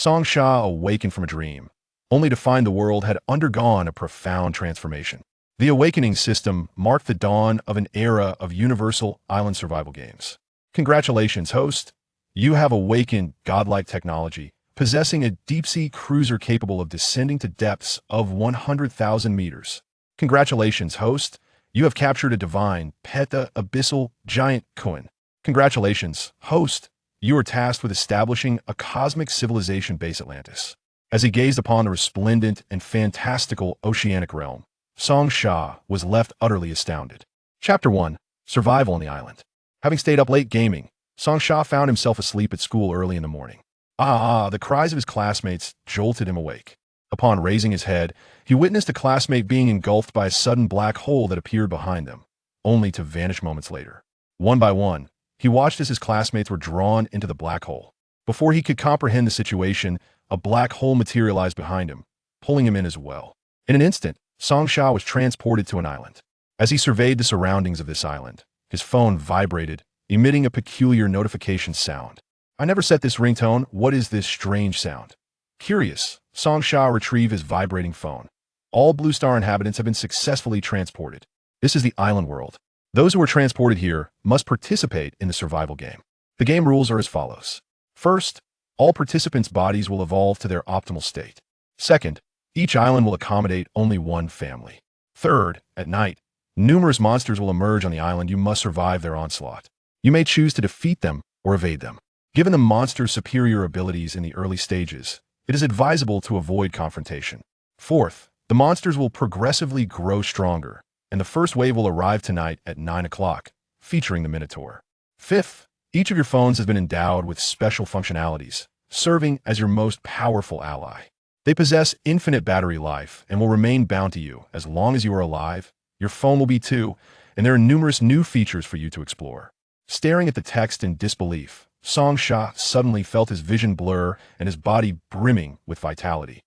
Song Sha awakened from a dream, only to find the world had undergone a profound transformation. The Awakening system marked the dawn of an era of universal island survival games. Congratulations, host! You have awakened godlike technology, possessing a deep-sea cruiser capable of descending to depths of 100,000 meters. Congratulations, host! You have captured a divine pet, the Abyssal Giant Kun. Congratulations, host! You are tasked with establishing a cosmic civilization base Atlantis. As he gazed upon the resplendent and fantastical oceanic realm, Song Sha was left utterly astounded. Chapter 1. Survival on the Island. Having stayed up late gaming, Song Sha found himself asleep at school early in the morning. The cries of his classmates jolted him awake. Upon raising his head, he witnessed a classmate being engulfed by a sudden black hole that appeared behind them, only to vanish moments later. One by one, he watched as his classmates were drawn into the black hole. Before he could comprehend the situation, a black hole materialized behind him, pulling him in as well. In an instant, Song Sha was transported to an island. As he surveyed the surroundings of this island, his phone vibrated, emitting a peculiar notification sound. I never set this ringtone. What is this strange sound? Curious, Song Sha retrieved his vibrating phone. All Blue Star inhabitants have been successfully transported. This is the island world. Those who are transported here must participate in the survival game. The game rules are as follows. First, all participants' bodies will evolve to their optimal state. Second, each island will accommodate only one family. Third, at night, numerous monsters will emerge on the island. You must survive their onslaught. You may choose to defeat them or evade them. Given the monster's superior abilities in the early stages, it is advisable to avoid confrontation. Fourth, the monsters will progressively grow stronger, and the first wave will arrive tonight at 9 o'clock, featuring the Minotaur. Fifth, each of your phones has been endowed with special functionalities, serving as your most powerful ally. They possess infinite battery life and will remain bound to you as long as you are alive. Your phone will be too, and there are numerous new features for you to explore. Staring at the text in disbelief, Song Sha suddenly felt his vision blur and his body brimming with vitality.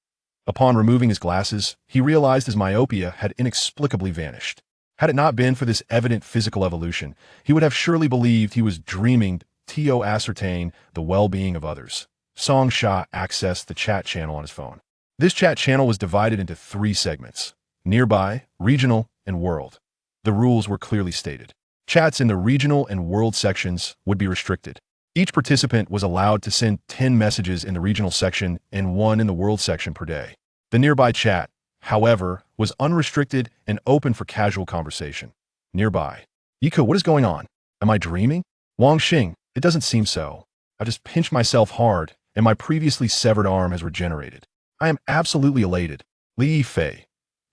Upon removing his glasses, he realized his myopia had inexplicably vanished. Had it not been for this evident physical evolution, he would have surely believed he was dreaming to ascertain the well-being of others. Song Sha accessed the chat channel on his phone. This chat channel was divided into 3 segments: nearby, regional, and world. The rules were clearly stated. Chats in the regional and world sections would be restricted. Each participant was allowed to send 10 messages in the regional section and 1 in the world section per day. The nearby chat, however, was unrestricted and open for casual conversation. Nearby. Iko, what is going on? Am I dreaming? Wang Xing, it doesn't seem so. I just pinched myself hard, and my previously severed arm has regenerated. I am absolutely elated. Li Fei,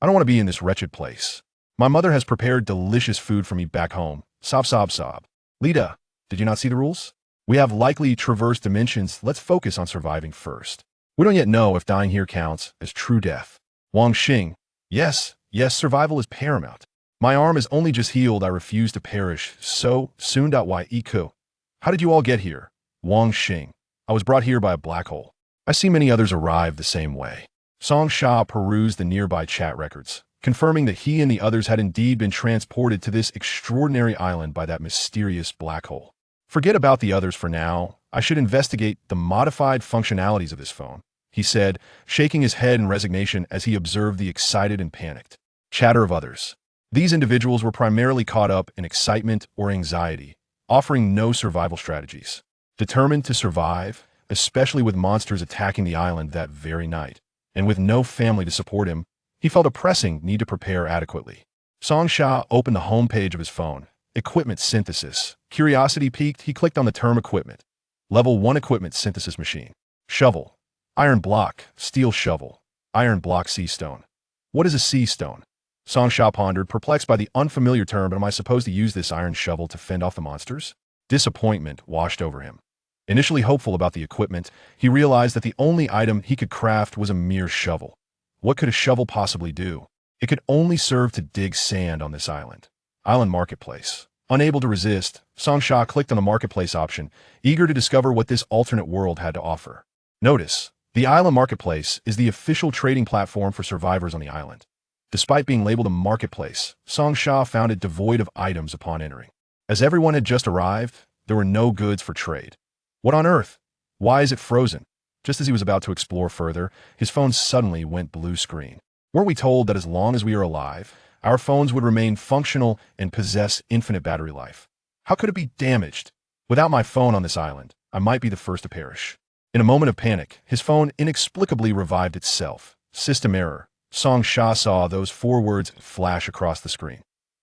I don't want to be in this wretched place. My mother has prepared delicious food for me back home. Sob, sob, sob. Lita, did you not see the rules? We have likely traversed dimensions. Let's focus on surviving first. We don't yet know if dying here counts as true death. Wang Xing, yes, survival is paramount. My arm is only just healed. I refuse to perish so soon. Iku. How did you all get here? Wang Xing, I was brought here by a black hole. I see many others arrive the same way. Song Sha perused the nearby chat records, confirming that he and the others had indeed been transported to this extraordinary island by that mysterious black hole. Forget about the others for now. I should investigate the modified functionalities of this phone, he said, shaking his head in resignation as he observed the excited and panicked chatter of others. These individuals were primarily caught up in excitement or anxiety, offering no survival strategies. Determined to survive, especially with monsters attacking the island that very night, and with no family to support him, he felt a pressing need to prepare adequately. Song Sha opened the home page of his phone. Equipment synthesis. Curiosity piqued, he clicked on the term equipment. Level 1 equipment synthesis machine. Shovel. Iron block. Steel shovel. Iron block sea stone. What is a sea stone? Song Sha pondered, perplexed by the unfamiliar term, but am I supposed to use this iron shovel to fend off the monsters? Disappointment washed over him. Initially hopeful about the equipment, he realized that the only item he could craft was a mere shovel. What could a shovel possibly do? It could only serve to dig sand on this island. Island Marketplace. Unable to resist, Song Sha clicked on the Marketplace option, eager to discover what this alternate world had to offer. Notice, the Island Marketplace is the official trading platform for survivors on the island. Despite being labeled a marketplace, Song Sha found it devoid of items upon entering. As everyone had just arrived, there were no goods for trade. What on earth? Why is it frozen? Just as he was about to explore further, his phone suddenly went blue screen. Weren't we told that as long as we are alive, our phones would remain functional and possess infinite battery life? How could it be damaged? Without my phone on this island, I might be the first to perish. In a moment of panic, his phone inexplicably revived itself. System error. Song Sha saw those 4 words flash across the screen.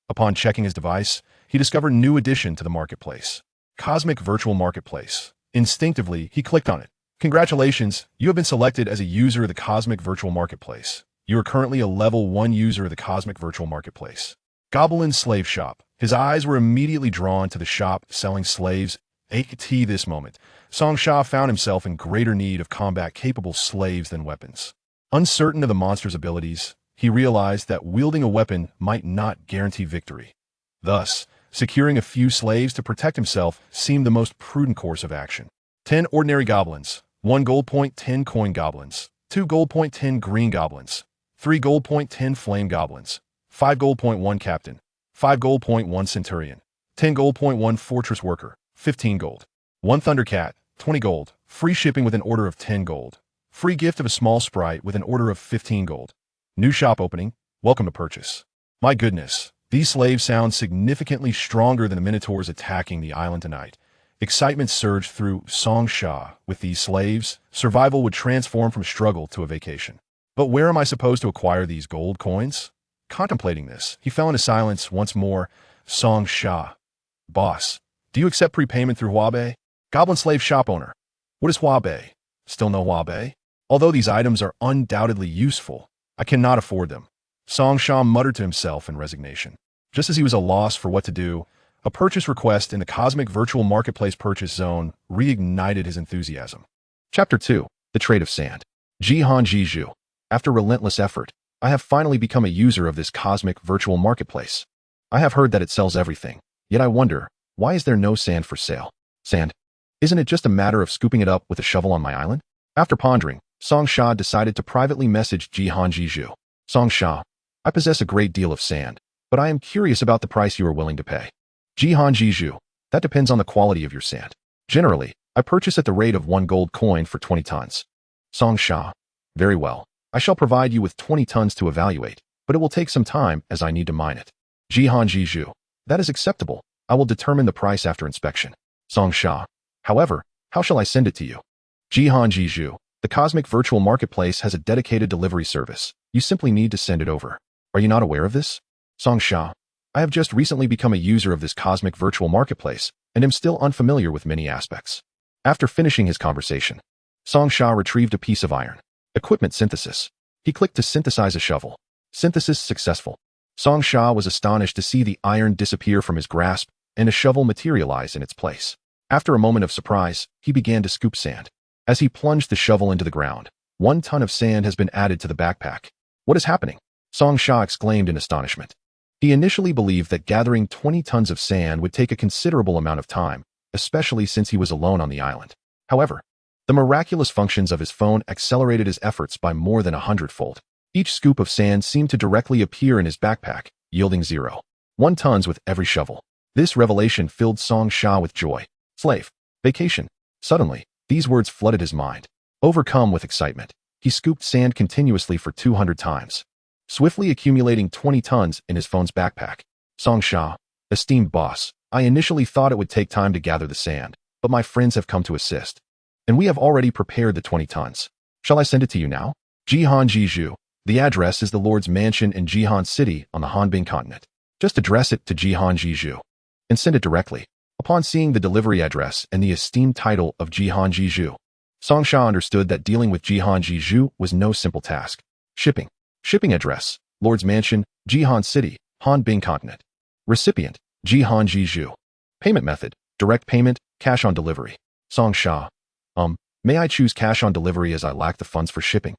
Upon checking his device, he discovered a new addition to the marketplace. Cosmic Virtual Marketplace. Instinctively, he clicked on it. Congratulations, you have been selected as a user of the Cosmic Virtual Marketplace. You are currently a level 1 user of the Cosmic Virtual Marketplace. Goblins Slave Shop. His eyes were immediately drawn to the shop selling slaves. At this moment, Song Sha found himself in greater need of combat-capable slaves than weapons. Uncertain of the monster's abilities, he realized that wielding a weapon might not guarantee victory. Thus, securing a few slaves to protect himself seemed the most prudent course of action. 10 ordinary goblins, 1 gold point 10 coin goblins, 2 gold point 10 green goblins, 3 gold point 10 flame goblins, 5 gold point 1 captain, 5 gold point 1 centurion, 10 gold point 1 fortress worker, 15 gold. 1 thundercat, 20 gold, free shipping with an order of 10 gold. Free gift of a small sprite with an order of 15 gold. New shop opening, welcome to purchase. My goodness, these slaves sound significantly stronger than the minotaurs attacking the island tonight. Excitement surged through Song Sha. With these slaves, survival would transform from struggle to a vacation. But where am I supposed to acquire these gold coins? Contemplating this, he fell into silence once more. Song Sha. Boss, do you accept prepayment through Huabei? Goblin slave shop owner. What is Huabei? Still no Huabei? Although these items are undoubtedly useful, I cannot afford them. Song Sha muttered to himself in resignation. Just as he was at a loss for what to do, a purchase request in the Cosmic Virtual Marketplace purchase zone reignited his enthusiasm. Chapter 2. The Trade of Sand. Jihan Jiju. After relentless effort, I have finally become a user of this Cosmic Virtual Marketplace. I have heard that it sells everything, yet I wonder, why is there no sand for sale? Sand? Isn't it just a matter of scooping it up with a shovel on my island? After pondering, Song Sha decided to privately message Jihan Jiju. Song Sha, I possess a great deal of sand, but I am curious about the price you are willing to pay. Jihan Jiju, that depends on the quality of your sand. Generally, I purchase at the rate of 1 gold coin for 20 tons. Song Sha, very well. I shall provide you with 20 tons to evaluate, but it will take some time as I need to mine it. Jihan Jiju, that is acceptable. I will determine the price after inspection. Song Sha, however, how shall I send it to you? Jihan Jiju, the Cosmic Virtual Marketplace has a dedicated delivery service. You simply need to send it over. Are you not aware of this? Song Sha, I have just recently become a user of this Cosmic Virtual Marketplace and am still unfamiliar with many aspects. After finishing his conversation, Song Sha retrieved a piece of iron. Equipment synthesis. He clicked to synthesize a shovel. Synthesis successful. Song Sha was astonished to see the iron disappear from his grasp and a shovel materialize in its place. After a moment of surprise, he began to scoop sand. As he plunged the shovel into the ground, 1 ton of sand has been added to the backpack. What is happening? Song Sha exclaimed in astonishment. He initially believed that gathering 20 tons of sand would take a considerable amount of time, especially since he was alone on the island. However, the miraculous functions of his phone accelerated his efforts by more than 100-fold. Each scoop of sand seemed to directly appear in his backpack, yielding 0.1 tons with every shovel. This revelation filled Song Sha with joy. Slave. Vacation. Suddenly, these words flooded his mind. Overcome with excitement, he scooped sand continuously for 200 times, swiftly accumulating 20 tons in his phone's backpack. Song Sha, esteemed boss, I initially thought it would take time to gather the sand, but my friends have come to assist, and we have already prepared the 20 tons. Shall I send it to you now? Jihan Jiju. The address is the Lord's Mansion in Jihan City on the Hanbin continent. Just address it to Jihan Jiju and send it directly. Upon seeing the delivery address and the esteemed title of Jihan Jiju, Song Sha understood that dealing with Jihan Jiju was no simple task. Shipping. Shipping address, Lord's Mansion, Jihan City, Hanbin continent. Recipient, Jihan Jiju. Payment method, direct payment, cash on delivery. Song Sha, may I choose cash on delivery as I lack the funds for shipping?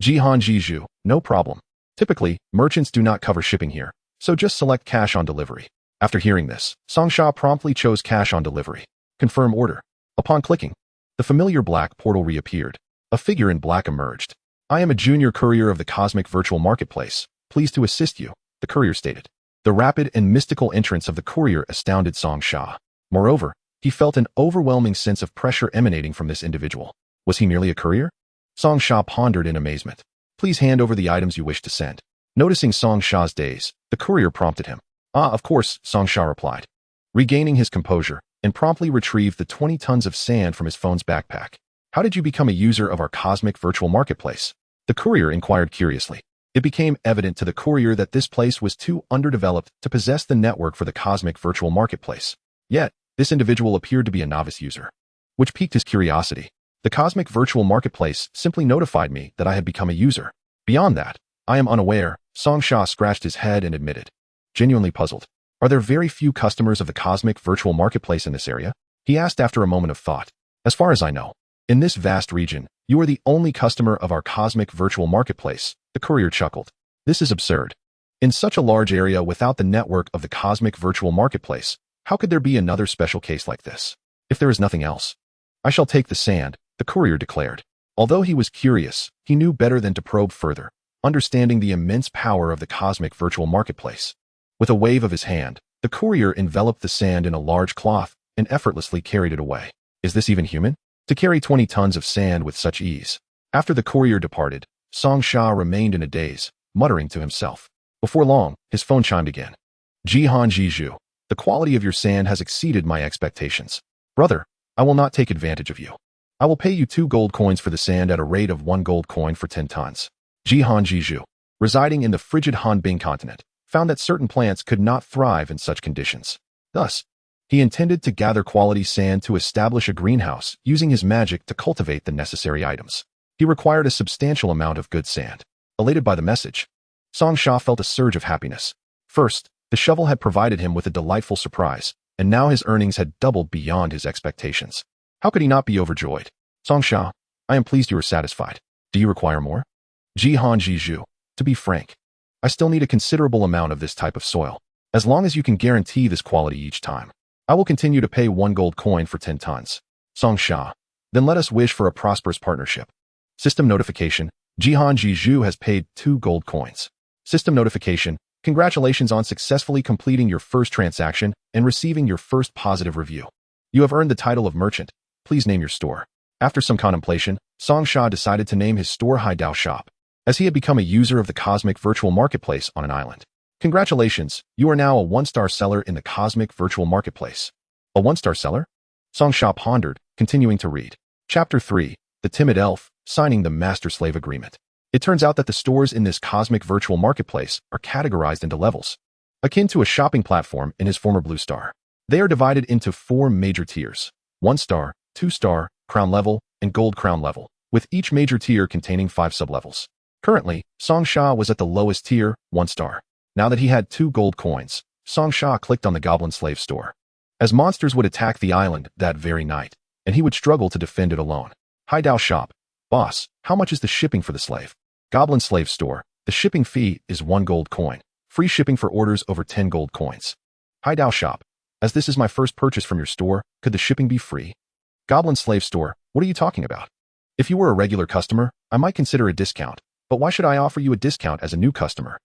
Jihan Jiju, no problem. Typically, merchants do not cover shipping here, so just select cash on delivery. After hearing this, Song Sha promptly chose cash on delivery. Confirm order. Upon clicking, the familiar black portal reappeared. A figure in black emerged. I am a junior courier of the Cosmic Virtual Marketplace. Pleased to assist you, the courier stated. The rapid and mystical entrance of the courier astounded Song Sha. Moreover, he felt an overwhelming sense of pressure emanating from this individual. Was he merely a courier? Song Sha pondered in amazement. Please hand over the items you wish to send. Noticing Song Sha's daze, the courier prompted him. Ah, of course, Song Sha replied, regaining his composure, and promptly retrieved the 20 tons of sand from his phone's backpack. How did you become a user of our cosmic virtual marketplace? The courier inquired curiously. It became evident to the courier that this place was too underdeveloped to possess the network for the cosmic virtual marketplace. Yet, this individual appeared to be a novice user, which piqued his curiosity. The cosmic virtual marketplace simply notified me that I had become a user. Beyond that, I am unaware. Song Sha scratched his head and admitted, genuinely puzzled. Are there very few customers of the cosmic virtual marketplace in this area? He asked after a moment of thought. As far as I know, in this vast region, you are the only customer of our cosmic virtual marketplace. The courier chuckled. This is absurd. In such a large area without the network of the cosmic virtual marketplace, how could there be another special case like this? If there is nothing else, I shall take the sand, the courier declared. Although he was curious, he knew better than to probe further, understanding the immense power of the cosmic virtual marketplace. With a wave of his hand, the courier enveloped the sand in a large cloth and effortlessly carried it away. Is this even human? To carry 20 tons of sand with such ease. After the courier departed, Song Sha remained in a daze, muttering to himself. Before long, his phone chimed again. Jihan Jiju, the quality of your sand has exceeded my expectations. Brother, I will not take advantage of you. I will pay you 2 gold coins for the sand at a rate of 1 gold coin for 10 tons. Jihan Jiju, residing in the frigid Hanbing continent, found that certain plants could not thrive in such conditions. Thus, he intended to gather quality sand to establish a greenhouse using his magic to cultivate the necessary items. He required a substantial amount of good sand. Elated by the message, Song Sha felt a surge of happiness. First, the shovel had provided him with a delightful surprise, and now his earnings had doubled beyond his expectations. How could he not be overjoyed? Song Sha, I am pleased you are satisfied. Do you require more? Jihan Jiju, to be frank, I still need a considerable amount of this type of soil. As long as you can guarantee this quality each time, I will continue to pay 1 gold coin for 10 tons. Song Sha, then let us wish for a prosperous partnership. System notification, Jihan Jiju has paid 2 gold coins. System notification, congratulations on successfully completing your first transaction and receiving your first positive review. You have earned the title of merchant. Please name your store. After some contemplation, Song Sha decided to name his store Haidao Shop, as he had become a user of the cosmic virtual marketplace on an island. Congratulations, you are now a 1-star seller in the cosmic virtual marketplace. A 1-star seller? Song Sha pondered, continuing to read. Chapter 3, The Timid Elf, Signing the Master-Slave Agreement. It turns out that the stores in this cosmic virtual marketplace are categorized into levels, akin to a shopping platform in his former Blue Star. They are divided into 4 major tiers: 1-star, 2-star, crown level, and gold crown level, with each major tier containing 5 sublevels. Currently, Song Sha was at the lowest tier, 1-star. Now that he had 2 gold coins, Song Sha clicked on the Goblin Slave Store, as monsters would attack the island that very night, and he would struggle to defend it alone. Haidao Shop. Boss, how much is the shipping for the slave? Goblin Slave Store. The shipping fee is 1 gold coin. Free shipping for orders over 10 gold coins. Haidao Shop. As this is my first purchase from your store, could the shipping be free? Goblin Slave Store. What are you talking about? If you were a regular customer, I might consider a discount, but why should I offer you a discount as a new customer?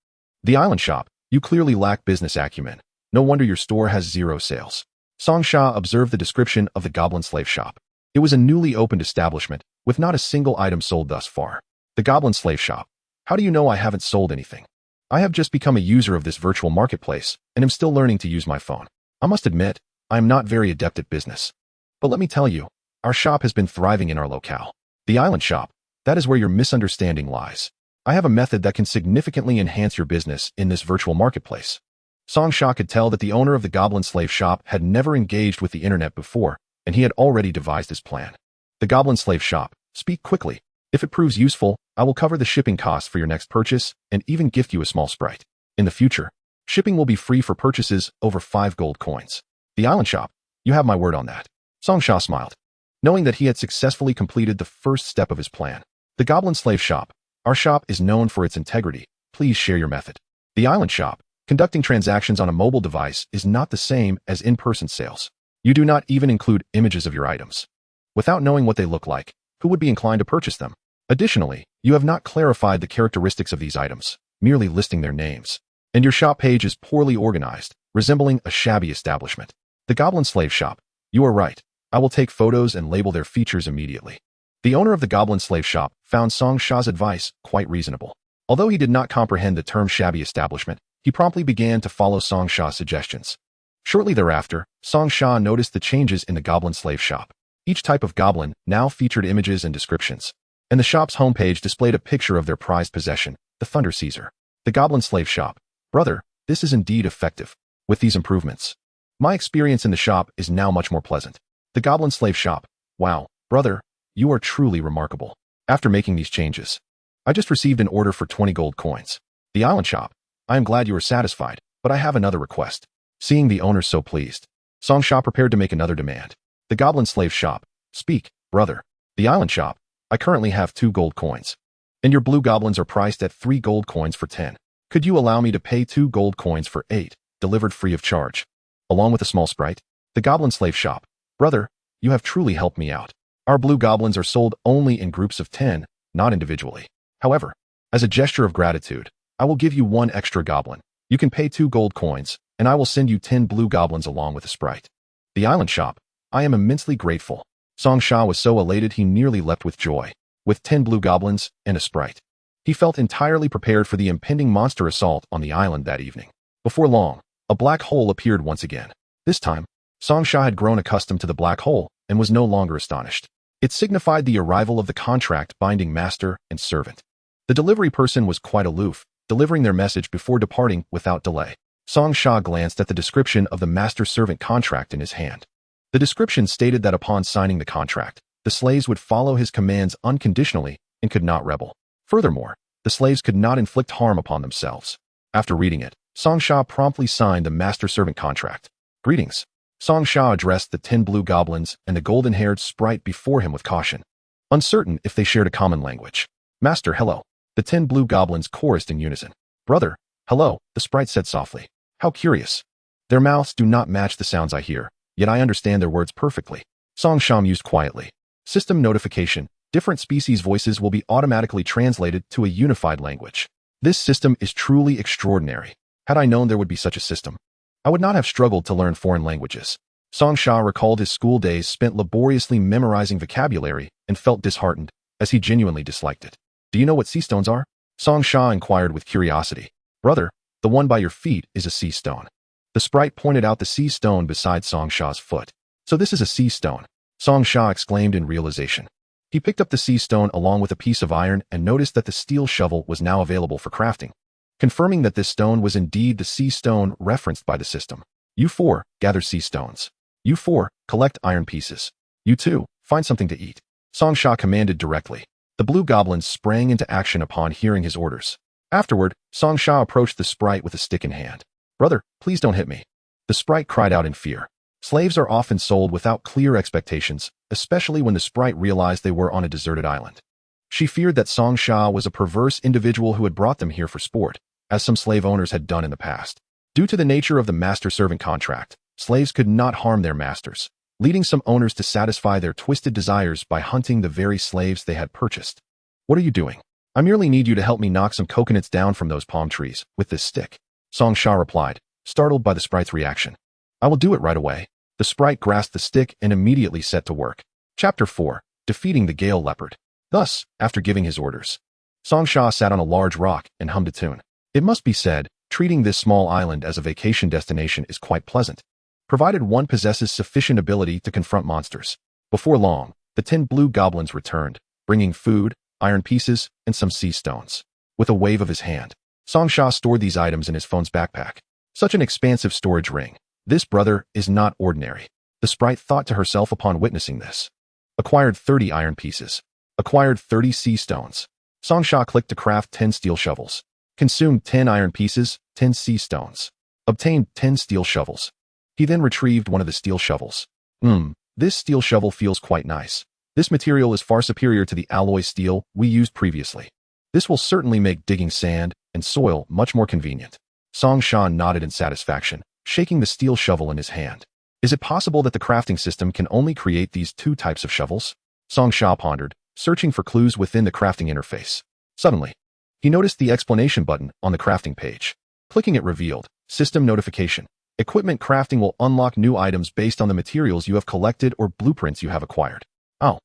The Island Shop. You clearly lack business acumen. No wonder your store has 0 sales. Song Sha observed the description of the Goblin Slave Shop. It was a newly opened establishment, with not a single item sold thus far. The Goblin Slave Shop. How do you know I haven't sold anything? I have just become a user of this virtual marketplace, and am still learning to use my phone. I must admit, I am not very adept at business. But let me tell you, our shop has been thriving in our locale. The Island Shop. That is where your misunderstanding lies. I have a method that can significantly enhance your business in this virtual marketplace. Song Sha could tell that the owner of the Goblin Slave Shop had never engaged with the internet before, and he had already devised his plan. The Goblin Slave Shop. Speak quickly. If it proves useful, I will cover the shipping costs for your next purchase and even gift you a small sprite. In the future, shipping will be free for purchases over 5 gold coins. The Island Shop. You have my word on that. Song Sha smiled, knowing that he had successfully completed the first step of his plan. The Goblin Slave Shop. Our shop is known for its integrity. Please share your method. The Island Shop. Conducting transactions on a mobile device is not the same as in-person sales. You do not even include images of your items. Without knowing what they look like, who would be inclined to purchase them? Additionally, you have not clarified the characteristics of these items, merely listing their names. And your shop page is poorly organized, resembling a shabby establishment. The Goblin Slave Shop. You are right. I will take photos and label their features immediately. The owner of the Goblin slave shop found Song Sha's advice quite reasonable. Although he did not comprehend the term shabby establishment, he promptly began to follow Song Sha's suggestions. Shortly thereafter, Song Sha noticed the changes in the Goblin slave shop. Each type of goblin now featured images and descriptions, and the shop's homepage displayed a picture of their prized possession, the Thunder Caesar. The Goblin slave shop. Brother, this is indeed effective. With these improvements, my experience in the shop is now much more pleasant. The Goblin slave shop. Wow, brother, you are truly remarkable. After making these changes, I just received an order for 20 gold coins. The island shop. I am glad you are satisfied, but I have another request. Seeing the owner so pleased, Song Sha prepared to make another demand. The Goblin slave shop. Speak, brother. The island shop. I currently have 2 gold coins, and your blue goblins are priced at 3 gold coins for 10. Could you allow me to pay 2 gold coins for 8, delivered free of charge, along with a small sprite? The Goblin slave shop. Brother, you have truly helped me out. Our blue goblins are sold only in groups of 10, not individually. However, as a gesture of gratitude, I will give you 1 extra goblin. You can pay 2 gold coins, and I will send you 10 blue goblins along with a sprite. The island shop. I am immensely grateful. Song Sha was so elated he nearly leapt with joy. With 10 blue goblins and a sprite, he felt entirely prepared for the impending monster assault on the island that evening. Before long, a black hole appeared once again. This time, Song Sha had grown accustomed to the black hole and was no longer astonished. It signified the arrival of the contract binding master and servant. The delivery person was quite aloof, delivering their message before departing without delay. Song Sha glanced at the description of the master-servant contract in his hand. The description stated that upon signing the contract, the slaves would follow his commands unconditionally and could not rebel. Furthermore, the slaves could not inflict harm upon themselves. After reading it, Song Sha promptly signed the master-servant contract. Greetings. Song Sha addressed the 10 blue goblins and the golden-haired sprite before him with caution, uncertain if they shared a common language. Master, hello. The 10 blue goblins chorused in unison. Brother, hello, the sprite said softly. How curious. Their mouths do not match the sounds I hear, yet I understand their words perfectly. Song Sha mused quietly. System notification. Different species' voices will be automatically translated to a unified language. This system is truly extraordinary. Had I known there would be such a system, I would not have struggled to learn foreign languages. Song Sha recalled his school days spent laboriously memorizing vocabulary and felt disheartened, as he genuinely disliked it. Do you know what sea stones are? Song Sha inquired with curiosity. Brother, the one by your feet is a sea stone. The sprite pointed out the sea stone beside Song Sha's foot. So this is a sea stone, Song Sha exclaimed in realization. He picked up the sea stone along with a piece of iron and noticed that the steel shovel was now available for crafting, confirming that this stone was indeed the sea stone referenced by the system. You 4, gather sea stones. You 4, collect iron pieces. You 2, find something to eat. Song Sha commanded directly. The blue goblins sprang into action upon hearing his orders. Afterward, Song Sha approached the sprite with a stick in hand. Brother, please don't hit me. The sprite cried out in fear. Slaves are often sold without clear expectations, especially when the sprite realized they were on a deserted island. She feared that Song Sha was a perverse individual who had brought them here for sport, as some slave owners had done in the past. Due to the nature of the master-servant contract, slaves could not harm their masters, leading some owners to satisfy their twisted desires by hunting the very slaves they had purchased. What are you doing? I merely need you to help me knock some coconuts down from those palm trees with this stick, Song Sha replied, startled by the sprite's reaction. I will do it right away. The sprite grasped the stick and immediately set to work. Chapter 4. Defeating the Gale Leopard. Thus, after giving his orders, Song Sha sat on a large rock and hummed a tune. It must be said, treating this small island as a vacation destination is quite pleasant, provided one possesses sufficient ability to confront monsters. Before long, the 10 blue goblins returned, bringing food, iron pieces, and some sea stones. With a wave of his hand, Song Sha stored these items in his phone's backpack. Such an expansive storage ring. This brother is not ordinary, the sprite thought to herself upon witnessing this. Acquired 30 iron pieces. Acquired 30 sea stones. Song Sha clicked to craft 10 steel shovels. Consumed 10 iron pieces, 10 sea stones. Obtained 10 steel shovels. He then retrieved one of the steel shovels. This steel shovel feels quite nice. This material is far superior to the alloy steel we used previously. This will certainly make digging sand and soil much more convenient. Song Sha nodded in satisfaction, shaking the steel shovel in his hand. Is it possible that the crafting system can only create these 2 types of shovels? Song Sha pondered, searching for clues within the crafting interface. Suddenly, he noticed the explanation button on the crafting page. Clicking it revealed, system notification. Equipment crafting will unlock new items based on the materials you have collected or blueprints you have acquired. Oh.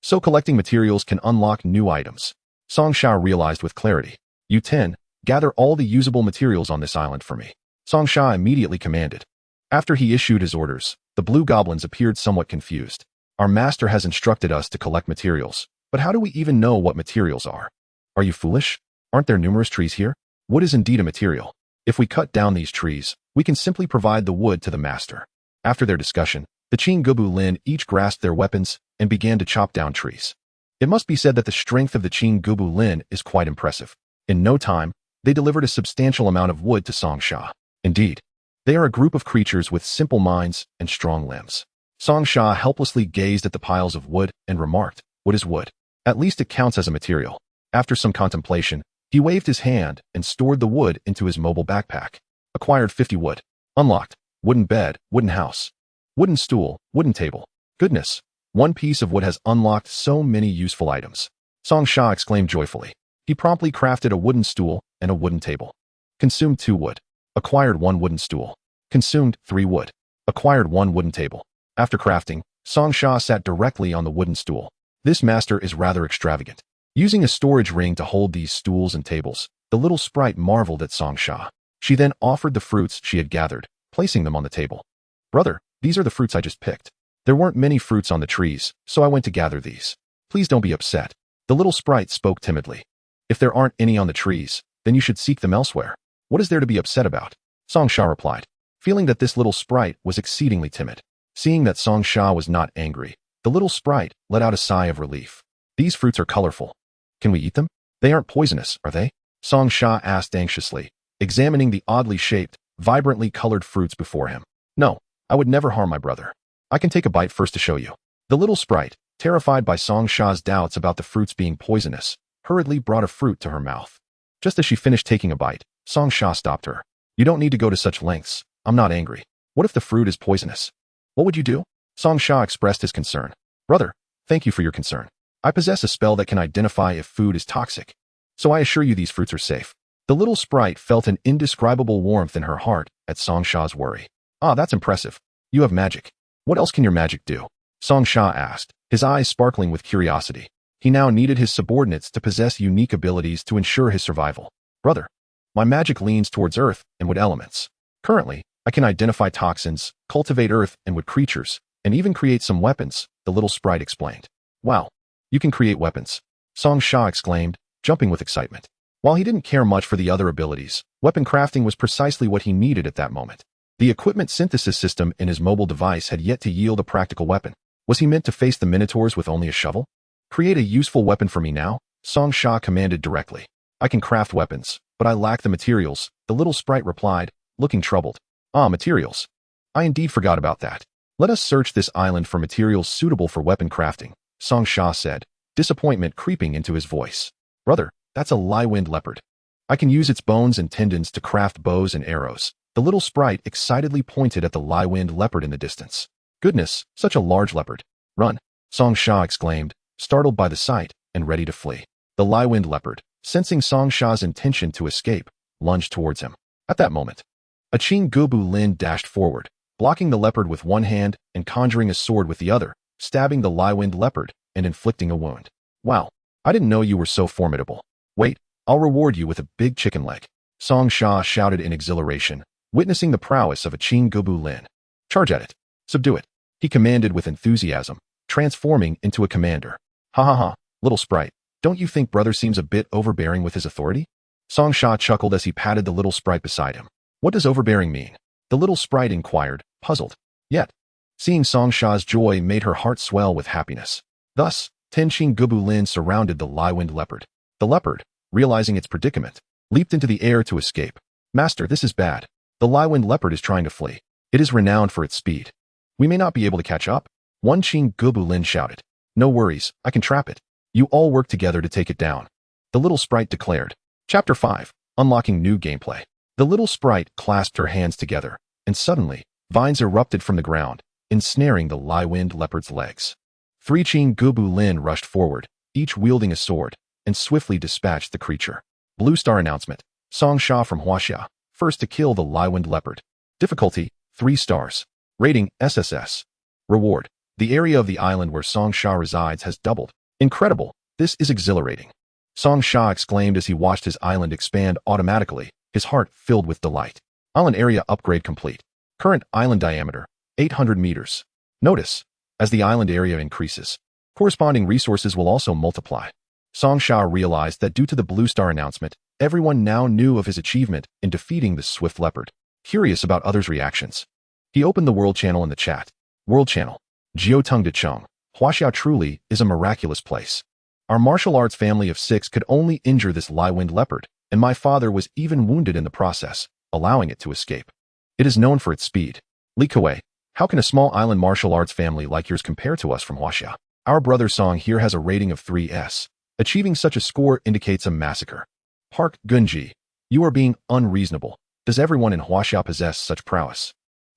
So collecting materials can unlock new items. Song Sha realized with clarity. You 10, gather all the usable materials on this island for me. Song Sha immediately commanded. After he issued his orders, the blue goblins appeared somewhat confused. Our master has instructed us to collect materials, but how do we even know what materials are? Are you foolish? Aren't there numerous trees here? Wood is indeed a material. If we cut down these trees, we can simply provide the wood to the master. After their discussion, the Qing Gubu Lin each grasped their weapons and began to chop down trees. It must be said that the strength of the Qing Gubu Lin is quite impressive. In no time, they delivered a substantial amount of wood to Song Sha. Indeed, they are a group of creatures with simple minds and strong limbs. Song Sha helplessly gazed at the piles of wood and remarked, "Wood is wood. At least it counts as a material." After some contemplation, he waved his hand and stored the wood into his mobile backpack. Acquired 50 wood. Unlocked. Wooden bed, wooden house, wooden stool, wooden table. Goodness, one piece of wood has unlocked so many useful items. Song Sha exclaimed joyfully. He promptly crafted a wooden stool and a wooden table. Consumed 2 wood. Acquired 1 wooden stool. Consumed 3 wood. Acquired 1 wooden table. After crafting, Song Sha sat directly on the wooden stool. This master is rather extravagant. Using a storage ring to hold these stools and tables, the little sprite marveled at Song Sha. She then offered the fruits she had gathered, placing them on the table. "Brother, these are the fruits I just picked. There weren't many fruits on the trees, so I went to gather these. Please don't be upset." The little sprite spoke timidly. "If there aren't any on the trees, then you should seek them elsewhere. What is there to be upset about?" Song Sha replied, feeling that this little sprite was exceedingly timid. Seeing that Song Sha was not angry, the little sprite let out a sigh of relief. "These fruits are colorful. Can we eat them? They aren't poisonous, are they?" Song Sha asked anxiously, examining the oddly shaped, vibrantly colored fruits before him. "No, I would never harm my brother. I can take a bite first to show you." The little sprite, terrified by Song Sha's doubts about the fruits being poisonous, hurriedly brought a fruit to her mouth. Just as she finished taking a bite, Song Sha stopped her. "You don't need to go to such lengths. I'm not angry. What if the fruit is poisonous? What would you do?" Song Sha expressed his concern. "Brother, thank you for your concern. I possess a spell that can identify if food is toxic, so I assure you these fruits are safe." The little sprite felt an indescribable warmth in her heart at Song Sha's worry. "Ah, that's impressive. You have magic. What else can your magic do?" Song Sha asked, his eyes sparkling with curiosity. He now needed his subordinates to possess unique abilities to ensure his survival. "Brother, my magic leans towards earth and wood elements. Currently, I can identify toxins, cultivate earth and wood creatures, and even create some weapons," the little sprite explained. "Wow, you can create weapons," Song Sha exclaimed, jumping with excitement. While he didn't care much for the other abilities, weapon crafting was precisely what he needed at that moment. The equipment synthesis system in his mobile device had yet to yield a practical weapon. Was he meant to face the minotaurs with only a shovel? "Create a useful weapon for me now," Song Sha commanded directly. "I can craft weapons, but I lack the materials," the little sprite replied, looking troubled. "Ah, materials. I indeed forgot about that. Let us search this island for materials suitable for weapon crafting," Song Sha said, disappointment creeping into his voice. "Brother, that's a lie-wind leopard. I can use its bones and tendons to craft bows and arrows." The little sprite excitedly pointed at the lie-wind leopard in the distance. "Goodness, such a large leopard. Run!" Song Sha exclaimed, startled by the sight and ready to flee. The lie-wind leopard, sensing Song Sha's intention to escape, lunged towards him. At that moment, a Qing Gubu Lin dashed forward, blocking the leopard with one hand and conjuring a sword with the other, stabbing the lie-wind leopard and inflicting a wound. "Wow, I didn't know you were so formidable. Wait, I'll reward you with a big chicken leg," Song Sha shouted in exhilaration, witnessing the prowess of a Qing Gubu Lin. "Charge at it. Subdue it," he commanded with enthusiasm, transforming into a commander. "Ha ha ha, little sprite, don't you think brother seems a bit overbearing with his authority?" Song Sha chuckled as he patted the little sprite beside him. "What does overbearing mean?" the little sprite inquired, puzzled. Yet, seeing Song Sha's joy made her heart swell with happiness. Thus, 10 Qing Gubu Lin surrounded the lie-wind leopard. The leopard, realizing its predicament, leaped into the air to escape. "Master, this is bad. The lie-wind leopard is trying to flee. It is renowned for its speed. We may not be able to catch up," one Qing Gubu Lin shouted. "No worries, I can trap it. You all work together to take it down," the little sprite declared. Chapter 5. Unlocking New Gameplay. The little sprite clasped her hands together, and suddenly, vines erupted from the ground, ensnaring the lie-wind leopard's legs. 3 Qing Gubu Lin rushed forward, each wielding a sword, and swiftly dispatched the creature. Blue Star Announcement. Song Sha from Huaxia, first to kill the lie-wind leopard. Difficulty, 3 stars. Rating, SSS. Reward. The area of the island where Song Sha resides has doubled. Incredible. This is exhilarating. Song Sha exclaimed as he watched his island expand automatically, his heart filled with delight. Island area upgrade complete. Current island diameter, 800 meters. Notice, as the island area increases, corresponding resources will also multiply. Song Sha realized that due to the Blue Star announcement, everyone now knew of his achievement in defeating the swift leopard. Curious about others' reactions, he opened the world channel in the chat. World channel. Jioteng de Cheng. Huaxia truly is a miraculous place. Our martial arts family of 6 could only injure this Liwind leopard, and my father was even wounded in the process, allowing it to escape. It is known for its speed. Li Kuei, how can a small island martial arts family like yours compare to us from Huaxia? Our brother Song here has a rating of 3S. Achieving such a score indicates a massacre. Park Gunji, you are being unreasonable. Does everyone in Huaxia possess such prowess?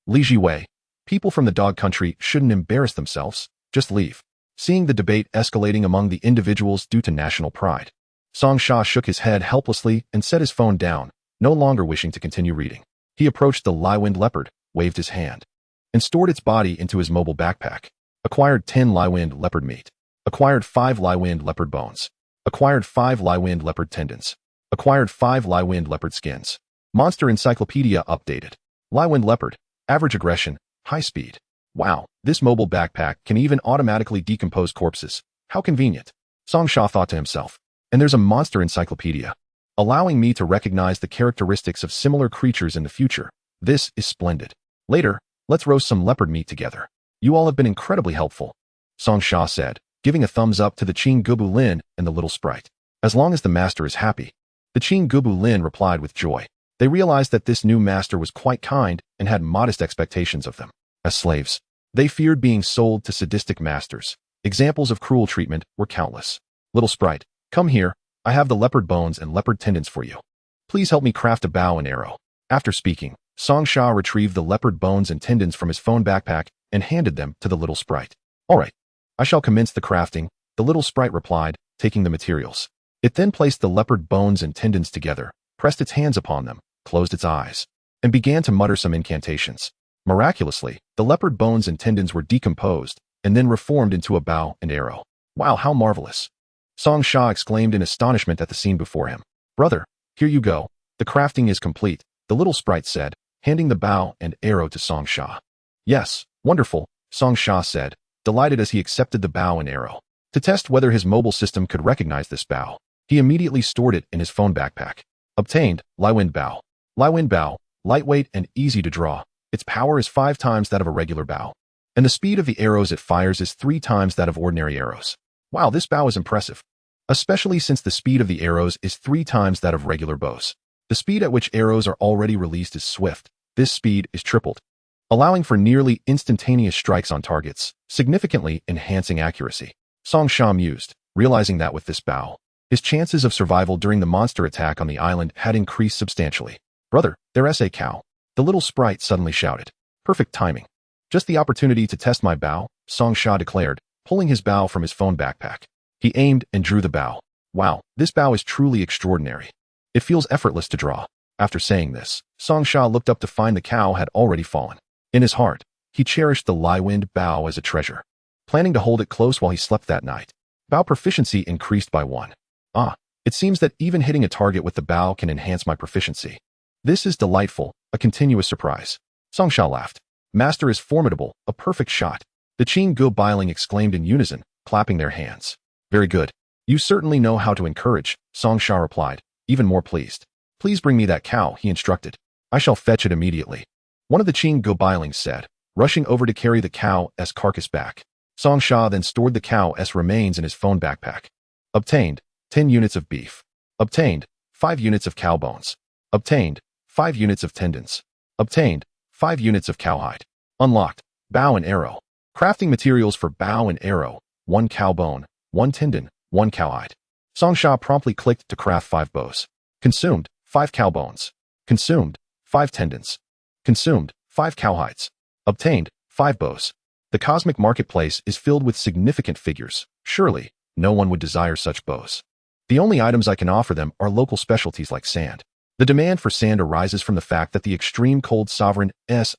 Li Jiwei, people from the dog country shouldn't embarrass themselves, just leave. Seeing the debate escalating among the individuals due to national pride, Song Sha shook his head helplessly and set his phone down, no longer wishing to continue reading. He approached the Liwind leopard, waved his hand, and stored its body into his mobile backpack. Acquired 10 Liwind leopard meat. Acquired 5 Liwind leopard bones. Acquired 5 Liwind leopard tendons. Acquired 5 Liwind leopard skins. Monster Encyclopedia updated. Liwind leopard, average aggression, high speed. Wow, this mobile backpack can even automatically decompose corpses. How convenient. Song Sha thought to himself. And there's a monster encyclopedia, allowing me to recognize the characteristics of similar creatures in the future. This is splendid. Later, let's roast some leopard meat together. You all have been incredibly helpful, Song Sha said, giving a thumbs up to the Qing Gubu Lin and the little sprite. As long as the master is happy. The Qing Gubu Lin replied with joy. They realized that this new master was quite kind and had modest expectations of them. As slaves, they feared being sold to sadistic masters. Examples of cruel treatment were countless. Little sprite, come here, I have the leopard bones and leopard tendons for you. Please help me craft a bow and arrow. After speaking, Song Sha retrieved the leopard bones and tendons from his phone backpack and handed them to the little sprite. All right, I shall commence the crafting, the little sprite replied, taking the materials. It then placed the leopard bones and tendons together, pressed its hands upon them, closed its eyes, and began to mutter some incantations. Miraculously, the leopard bones and tendons were decomposed and then reformed into a bow and arrow. Wow, how marvelous. Song Sha exclaimed in astonishment at the scene before him. Brother, here you go. The crafting is complete, the little sprite said, handing the bow and arrow to Song Sha. Yes, wonderful, Song Sha said, delighted as he accepted the bow and arrow. To test whether his mobile system could recognize this bow, he immediately stored it in his phone backpack. Obtained, Liwind bow. Liwind bow, lightweight and easy to draw. Its power is 5 times that of a regular bow. And the speed of the arrows it fires is 3 times that of ordinary arrows. Wow, this bow is impressive. Especially since the speed of the arrows is 3 times that of regular bows. The speed at which arrows are already released is swift. This speed is tripled, allowing for nearly instantaneous strikes on targets, significantly enhancing accuracy. Song Sha mused, realizing that with this bow, his chances of survival during the monster attack on the island had increased substantially. Brother, there's a cow. The little sprite suddenly shouted. Perfect timing. Just the opportunity to test my bow, Song Sha declared, pulling his bow from his phone backpack. He aimed and drew the bow. Wow, this bow is truly extraordinary. It feels effortless to draw. After saying this, Song Sha looked up to find the cow had already fallen. In his heart, he cherished the Liwind bow as a treasure, planning to hold it close while he slept that night. Bow proficiency increased by 1. It seems that even hitting a target with the bow can enhance my proficiency. This is delightful, a continuous surprise. Song Sha laughed. Master is formidable, a perfect shot. The Qing Gu Bailing exclaimed in unison, clapping their hands. Very good. You certainly know how to encourage, Song Sha replied, even more pleased. Please bring me that cow, he instructed. I shall fetch it immediately. One of the Qing Gu Bailings said, rushing over to carry the cow's carcass back. Song Sha then stored the cow's remains in his phone backpack. Obtained, 10 units of beef. Obtained, 5 units of cow bones. Obtained, 5 units of tendons. Obtained, 5 units of cowhide. Unlocked, bow and arrow. Crafting materials for bow and arrow, 1 cow bone, 1 tendon, 1 cowhide. Song Sha promptly clicked to craft 5 bows. Consumed, 5 cow bones. Consumed, 5 tendons. Consumed, 5 cowhides. Obtained, 5 bows. The cosmic marketplace is filled with significant figures. Surely, no one would desire such bows. The only items I can offer them are local specialties like sand. The demand for sand arises from the fact that the extreme cold sovereign's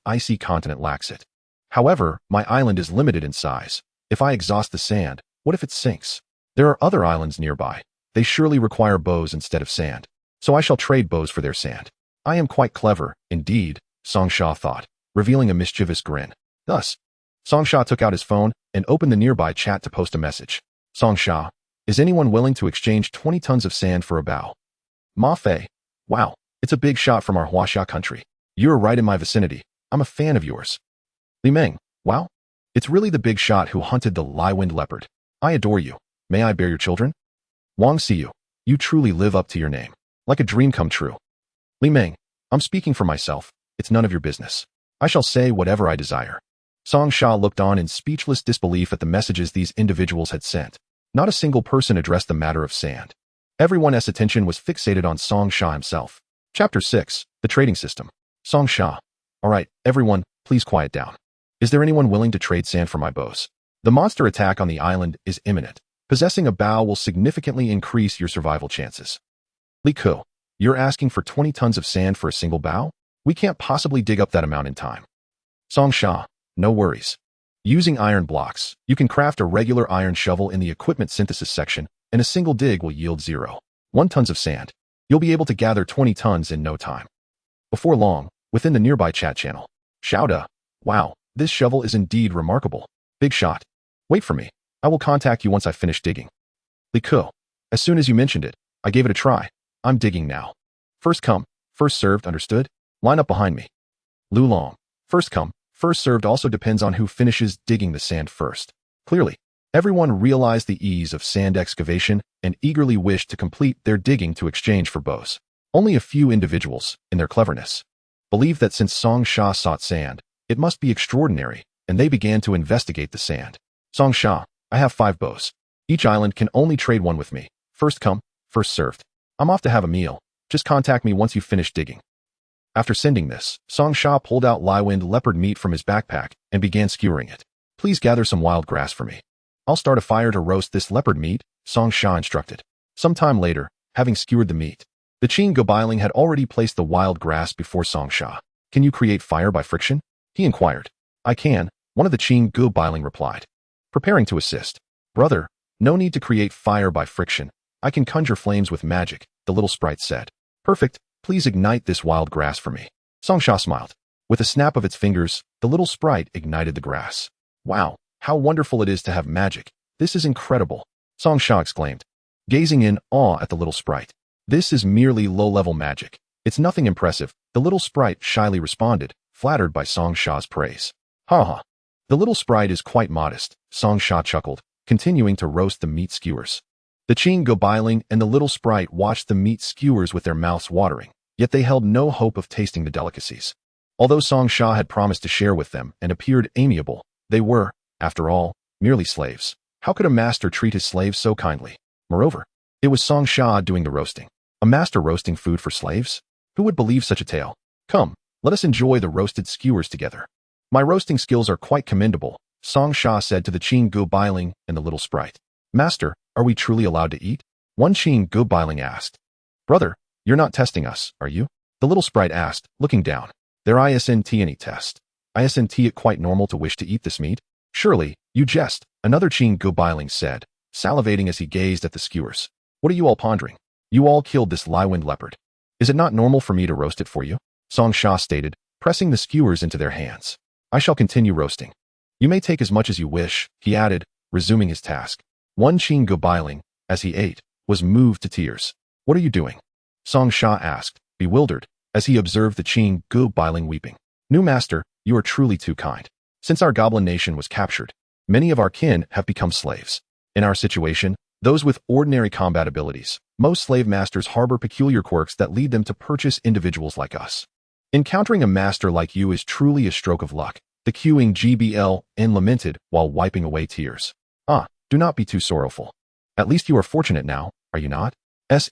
icy continent lacks it. However, my island is limited in size. If I exhaust the sand, what if it sinks? There are other islands nearby. They surely require bows instead of sand. So I shall trade bows for their sand. I am quite clever, indeed, Song Sha thought, revealing a mischievous grin. Thus, Song Sha took out his phone and opened the nearby chat to post a message. Song Sha, is anyone willing to exchange 20 tons of sand for a bow? Ma Fei, wow, it's a big shot from our Huaxia country. You're right in my vicinity. I'm a fan of yours. Li Meng, wow, it's really the big shot who hunted the Liwind leopard. I adore you. May I bear your children? Wang Xiyu, you truly live up to your name. Like a dream come true. Li Meng, I'm speaking for myself. It's none of your business. I shall say whatever I desire. Song Sha looked on in speechless disbelief at the messages these individuals had sent. Not a single person addressed the matter of sand. Everyone's attention was fixated on Song Sha himself. Chapter 6, The Trading System. Song Sha. All right, everyone, please quiet down. Is there anyone willing to trade sand for my bows? The monster attack on the island is imminent. Possessing a bow will significantly increase your survival chances. Li Ku, you're asking for 20 tons of sand for a single bow? We can't possibly dig up that amount in time. Song Sha, no worries. Using iron blocks, you can craft a regular iron shovel in the equipment synthesis section, and a single dig will yield 0.1 tons of sand. You'll be able to gather 20 tons in no time. Before long, within the nearby chat channel, Shouda, wow, this shovel is indeed remarkable. Big shot. Wait for me. I will contact you once I finish digging. Li Ku, as soon as you mentioned it, I gave it a try. I'm digging now. First come, first served, understood? Line up behind me. Lu Long, first come, first served also depends on who finishes digging the sand first. Clearly, everyone realized the ease of sand excavation and eagerly wished to complete their digging to exchange for bows. Only a few individuals, in their cleverness, believed that since Song Sha sought sand, it must be extraordinary, and they began to investigate the sand. Song Sha, I have 5 bows. Each island can only trade one with me. First come, first served. I'm off to have a meal. Just contact me once you finish digging. After sending this, Song Sha pulled out Liwind leopard meat from his backpack and began skewering it. Please gather some wild grass for me. I'll start a fire to roast this leopard meat, Song Sha instructed. Some time later, having skewered the meat, the Qing Gobiling had already placed the wild grass before Song Sha. Can you create fire by friction? He inquired. I can, one of the Qing Gobiling replied. Preparing to assist. Brother, no need to create fire by friction. I can conjure flames with magic, the little sprite said. Perfect, please ignite this wild grass for me. Song Sha smiled. With a snap of its fingers, the little sprite ignited the grass. Wow, how wonderful it is to have magic. This is incredible, Song Sha exclaimed, gazing in awe at the little sprite. This is merely low-level magic. It's nothing impressive, the little sprite shyly responded, flattered by Song Sha's praise. Ha ha. The little sprite is quite modest, Song Sha chuckled, continuing to roast the meat skewers. The Qing Gobiling and the little sprite watched the meat skewers with their mouths watering, yet they held no hope of tasting the delicacies. Although Song Sha had promised to share with them and appeared amiable, they were, after all, merely slaves. How could a master treat his slaves so kindly? Moreover, it was Song Sha doing the roasting. A master roasting food for slaves? Who would believe such a tale? Come, let us enjoy the roasted skewers together. My roasting skills are quite commendable, Song Sha said to the Qing Gobiling and the little sprite. Master, are we truly allowed to eat? One Qing Gobiling asked. Brother, you're not testing us, are you? The little sprite asked, looking down. There isn't any test. Isn't it quite normal to wish to eat this meat? Surely, you jest, another Qing Gobiling said, salivating as he gazed at the skewers. What are you all pondering? You all killed this Liwind leopard. Is it not normal for me to roast it for you? Song Sha stated, pressing the skewers into their hands. I shall continue roasting. You may take as much as you wish, he added, resuming his task. One Qing Gobiling, as he ate, was moved to tears. What are you doing? Song Sha asked, bewildered, as he observed the Qing Gobiling weeping. New master, you are truly too kind. Since our goblin nation was captured, many of our kin have become slaves. In our situation, those with ordinary combat abilities, most slave masters harbor peculiar quirks that lead them to purchase individuals like us. Encountering a master like you is truly a stroke of luck, the Qing Goblin lamented while wiping away tears. Ah, do not be too sorrowful. At least you are fortunate now, are you not? Sh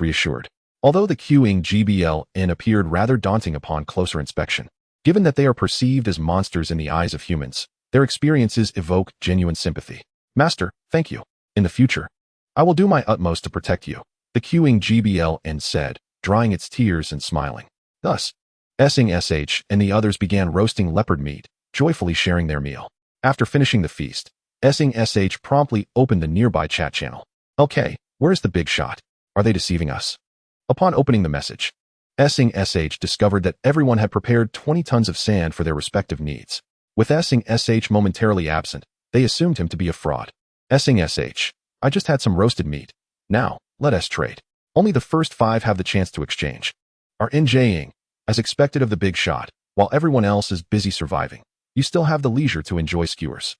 reassured. Although the Qing Goblin appeared rather daunting upon closer inspection, given that they are perceived as monsters in the eyes of humans, their experiences evoke genuine sympathy. Master, thank you. In the future, I will do my utmost to protect you, the Qing Goblin said, drying its tears and smiling. Thus, Sh and the others began roasting leopard meat, joyfully sharing their meal. After finishing the feast, Sing SH promptly opened the nearby chat channel. Okay, where's the big shot? Are they deceiving us? Upon opening the message, Sing SH discovered that everyone had prepared 20 tons of sand for their respective needs. With Sing SH momentarily absent, they assumed him to be a fraud. Sing SH, I just had some roasted meat. Now, let us trade. Only the first 5 have the chance to exchange. Are NJing, as expected of the big shot, while everyone else is busy surviving. You still have the leisure to enjoy skewers.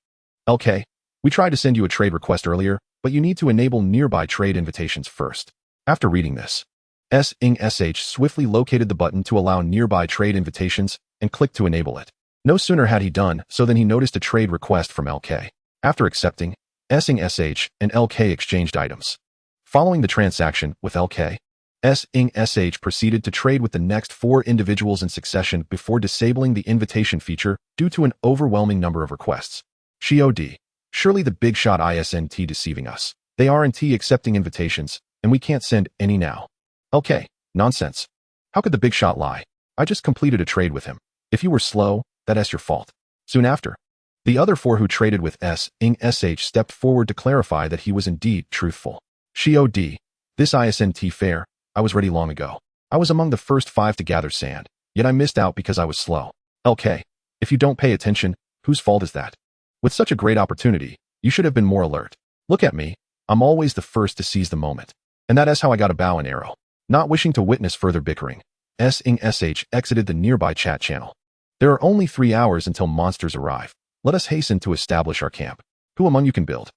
LK, we tried to send you a trade request earlier, but you need to enable nearby trade invitations first. After reading this, Sing SH swiftly located the button to allow nearby trade invitations and clicked to enable it. No sooner had he done so than he noticed a trade request from LK. After accepting, Sing SH and LK exchanged items. Following the transaction with LK, Sing SH proceeded to trade with the next 4 individuals in succession before disabling the invitation feature due to an overwhelming number of requests. XOD, surely the big shot isn't deceiving us. They aren't accepting invitations, and we can't send any now. LK, nonsense. How could the big shot lie? I just completed a trade with him. If you were slow, that's your fault. Soon after, the other 4 who traded with Sing SH stepped forward to clarify that he was indeed truthful. XOD, this isn't fair. I was ready long ago. I was among the first 5 to gather sand, yet I missed out because I was slow. LK, if you don't pay attention, whose fault is that? With such a great opportunity, you should have been more alert. Look at me. I'm always the first to seize the moment. And that is how I got a bow and arrow. Not wishing to witness further bickering, Sing SH exited the nearby chat channel. There are only 3 hours until monsters arrive. Let us hasten to establish our camp. Who among you can build?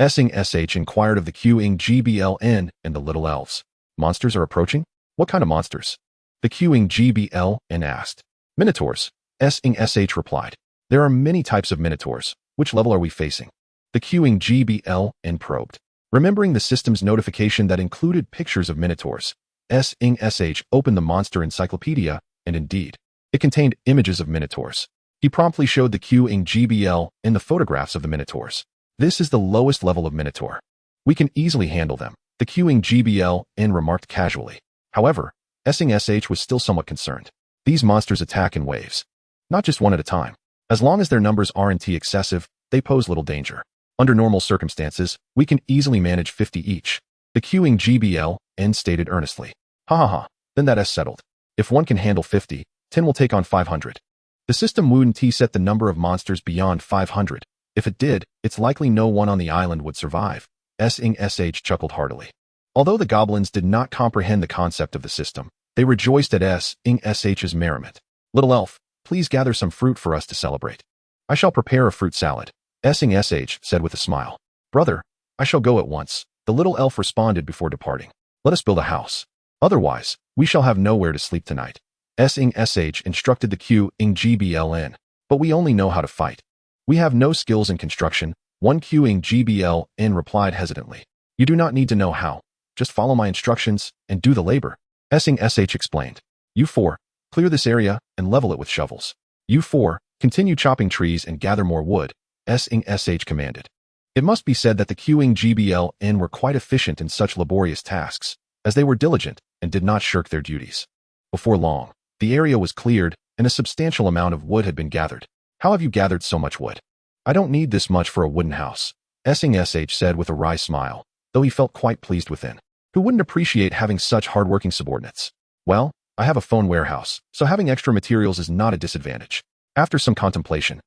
Sing SH inquired of the queuing GBLN and the little elves. Monsters are approaching? What kind of monsters? The queuing GBLN asked. Minotaurs, Sing SH replied. There are many types of minotaurs. Which level are we facing? The queuing GBLN probed. Remembering the system's notification that included pictures of minotaurs, Sing SH opened the monster encyclopedia, and indeed, it contained images of minotaurs. He promptly showed the queuing GBLN the photographs of the minotaurs. This is the lowest level of minotaur. We can easily handle them, the queuing GBLN remarked casually. However, Sing SH was still somewhat concerned. These monsters attack in waves, not just one at a time. As long as their numbers aren't excessive, they pose little danger. Under normal circumstances, we can easily manage 50 each. The queuing GBLN stated earnestly. Ha ha ha, then that is settled. If one can handle 50, 10 will take on 500. The system wouldn't set the number of monsters beyond 500. If it did, it's likely no one on the island would survive. Sing SH chuckled heartily. Although the goblins did not comprehend the concept of the system, they rejoiced at Sing SH's merriment. Little elf, please gather some fruit for us to celebrate. I shall prepare a fruit salad, Sing SH said with a smile. Brother, I shall go at once, the little elf responded before departing. Let us build a house. Otherwise, we shall have nowhere to sleep tonight. Sing SH instructed the queuing GBLN. But we only know how to fight. We have no skills in construction, one queuing GBLN replied hesitantly. You do not need to know how. Just follow my instructions and do the labor. Sing SH explained. You 4, clear this area and level it with shovels. You 4, continue chopping trees and gather more wood, Sing SH commanded. It must be said that the queuing GBLN were quite efficient in such laborious tasks, as they were diligent and did not shirk their duties. Before long, the area was cleared and a substantial amount of wood had been gathered. How have you gathered so much wood? I don't need this much for a wooden house, Sing SH said with a wry smile, though he felt quite pleased within. Who wouldn't appreciate having such hardworking subordinates? Well, I have a phone warehouse, so having extra materials is not a disadvantage. After some contemplation,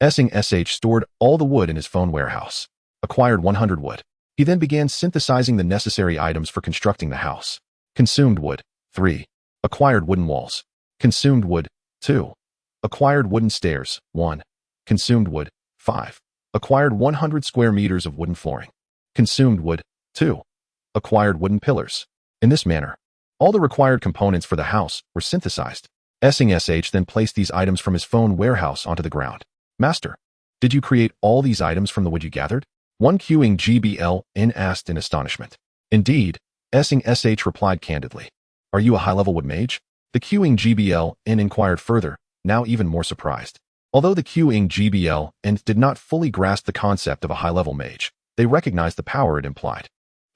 Sing SH stored all the wood in his phone warehouse, acquired 100 wood. He then began synthesizing the necessary items for constructing the house. Consumed wood, 3. Acquired wooden walls. Consumed wood, 2. Acquired wooden stairs, 1. Consumed wood, 5. Acquired 100 square meters of wooden flooring. Consumed wood, 2. Acquired wooden pillars. In this manner, all the required components for the house were synthesized. Sing SH then placed these items from his phone warehouse onto the ground. Master, did you create all these items from the wood you gathered? One queuing GBLN asked in astonishment. Indeed, Sing SH replied candidly. Are you a high-level wood mage? The queuing GBLN inquired further, now even more surprised. Although the queuing GBLN did not fully grasp the concept of a high-level mage, they recognized the power it implied.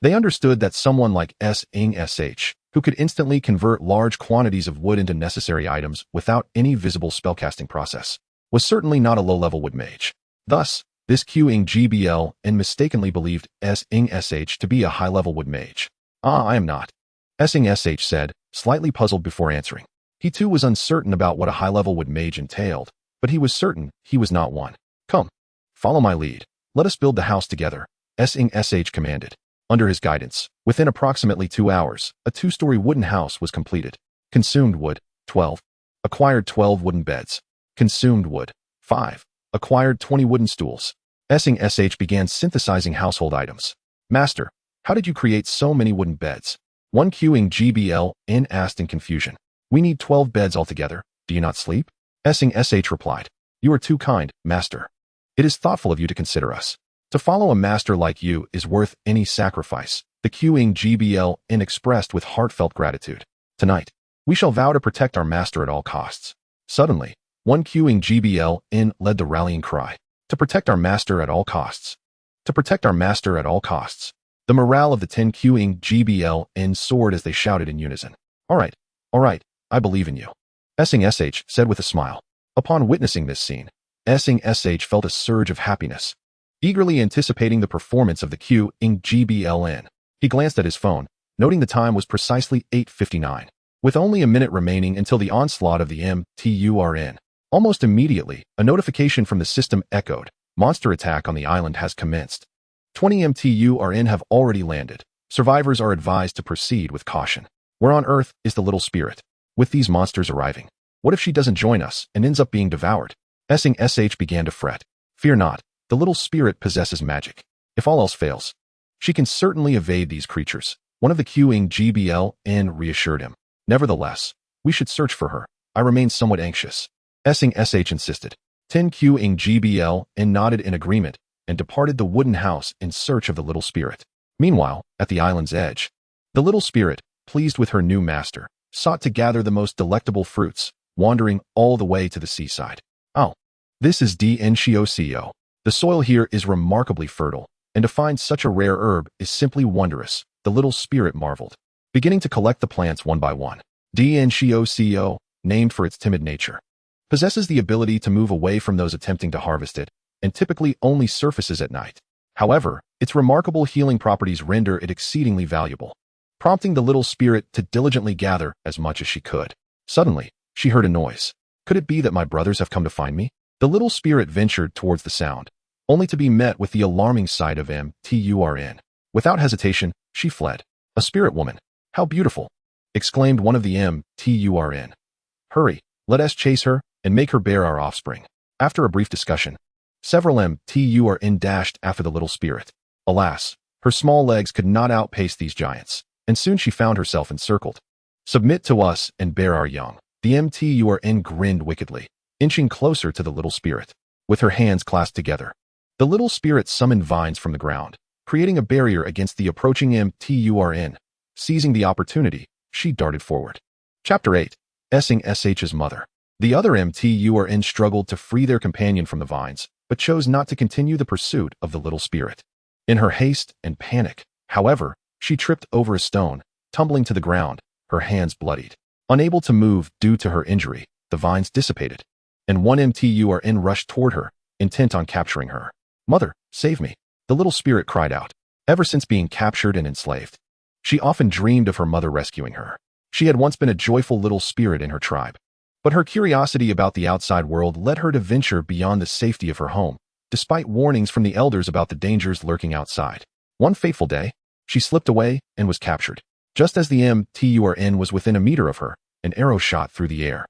They understood that someone like Sing SH, who could instantly convert large quantities of wood into necessary items without any visible spellcasting process, was certainly not a low-level wood mage. Thus, This Qing GBL and mistakenly believed S-ing SH to be a high-level wood mage. Ah, I am not. S-ing SH said, slightly puzzled before answering. He too was uncertain about what a high-level wood mage entailed, but he was certain he was not one. Come, follow my lead. Let us build the house together, S-ing SH commanded. Under his guidance, within approximately 2 hours, a 2-story wooden house was completed. Consumed wood, 12. Acquired 12 wooden beds. Consumed wood, 5. Acquired 20 wooden stools. S-ing SH began synthesizing household items. Master, how did you create so many wooden beds? One Qing GBL asked in confusion. We need 12 beds altogether. Do you not sleep? S-ing SH replied. You are too kind, master. It is thoughtful of you to consider us. To follow a master like you is worth any sacrifice, the Qing GBL expressed with heartfelt gratitude. Tonight, we shall vow to protect our master at all costs. Suddenly, one Qing GBL led the rallying cry. To protect our master at all costs. To protect our master at all costs. The morale of the 10 Qing GBL soared as they shouted in unison. All right, I believe in you. S-ing SH said with a smile. Upon witnessing this scene, S-ing SH felt a surge of happiness. Eagerly anticipating the performance of the Qing GBL, he glanced at his phone, noting the time was precisely 8:59. With only a minute remaining until the onslaught of the MTURN. Almost immediately, a notification from the system echoed. Monster attack on the island has commenced. 20 MTURN have already landed. Survivors are advised to proceed with caution. Where on earth is the little spirit? With these monsters arriving, what if she doesn't join us and ends up being devoured? S-ing SH began to fret. Fear not, the little spirit possesses magic. If all else fails, she can certainly evade these creatures. One of the Qing GBL reassured him. Nevertheless, we should search for her. I remain somewhat anxious. S-ing SH insisted. 10 Qing GBL nodded in agreement and departed the wooden house in search of the little spirit. Meanwhile, at the island's edge, the little spirit, pleased with her new master, sought to gather the most delectable fruits, wandering all the way to the seaside. Oh, this is DNCOCO. The soil here is remarkably fertile, and to find such a rare herb is simply wondrous, the little spirit marveled. Beginning to collect the plants one by one. DNCOCO, named for its timid nature, possesses the ability to move away from those attempting to harvest it, and typically only surfaces at night. However, its remarkable healing properties render it exceedingly valuable, prompting the little spirit to diligently gather as much as she could. Suddenly, she heard a noise. Could it be that my brothers have come to find me? The little spirit ventured towards the sound, only to be met with the alarming sight of MTURN. Without hesitation, she fled. A spirit woman. How beautiful! Exclaimed one of the MTURN. Hurry, let us chase her and make her bear our offspring. After a brief discussion, several MTURN dashed after the little spirit. Alas, her small legs could not outpace these giants, and soon she found herself encircled. Submit to us and bear our young. The MTURN grinned wickedly, inching closer to the little spirit. With her hands clasped together, the little spirit summoned vines from the ground, creating a barrier against the approaching MTURN. Seizing the opportunity, she darted forward. Chapter 8. S-ing SH's mother. The other MTURN struggled to free their companion from the vines, but chose not to continue the pursuit of the little spirit. In her haste and panic, however, she tripped over a stone, tumbling to the ground, her hands bloodied. Unable to move due to her injury, the vines dissipated, and one MTURN rushed toward her, intent on capturing her. Mother, save me, the little spirit cried out. Ever since being captured and enslaved, she often dreamed of her mother rescuing her. She had once been a joyful little spirit in her tribe, but her curiosity about the outside world led her to venture beyond the safety of her home, despite warnings from the elders about the dangers lurking outside. One fateful day, she slipped away and was captured. Just as the MTURN was within a meter of her, an arrow shot through the air,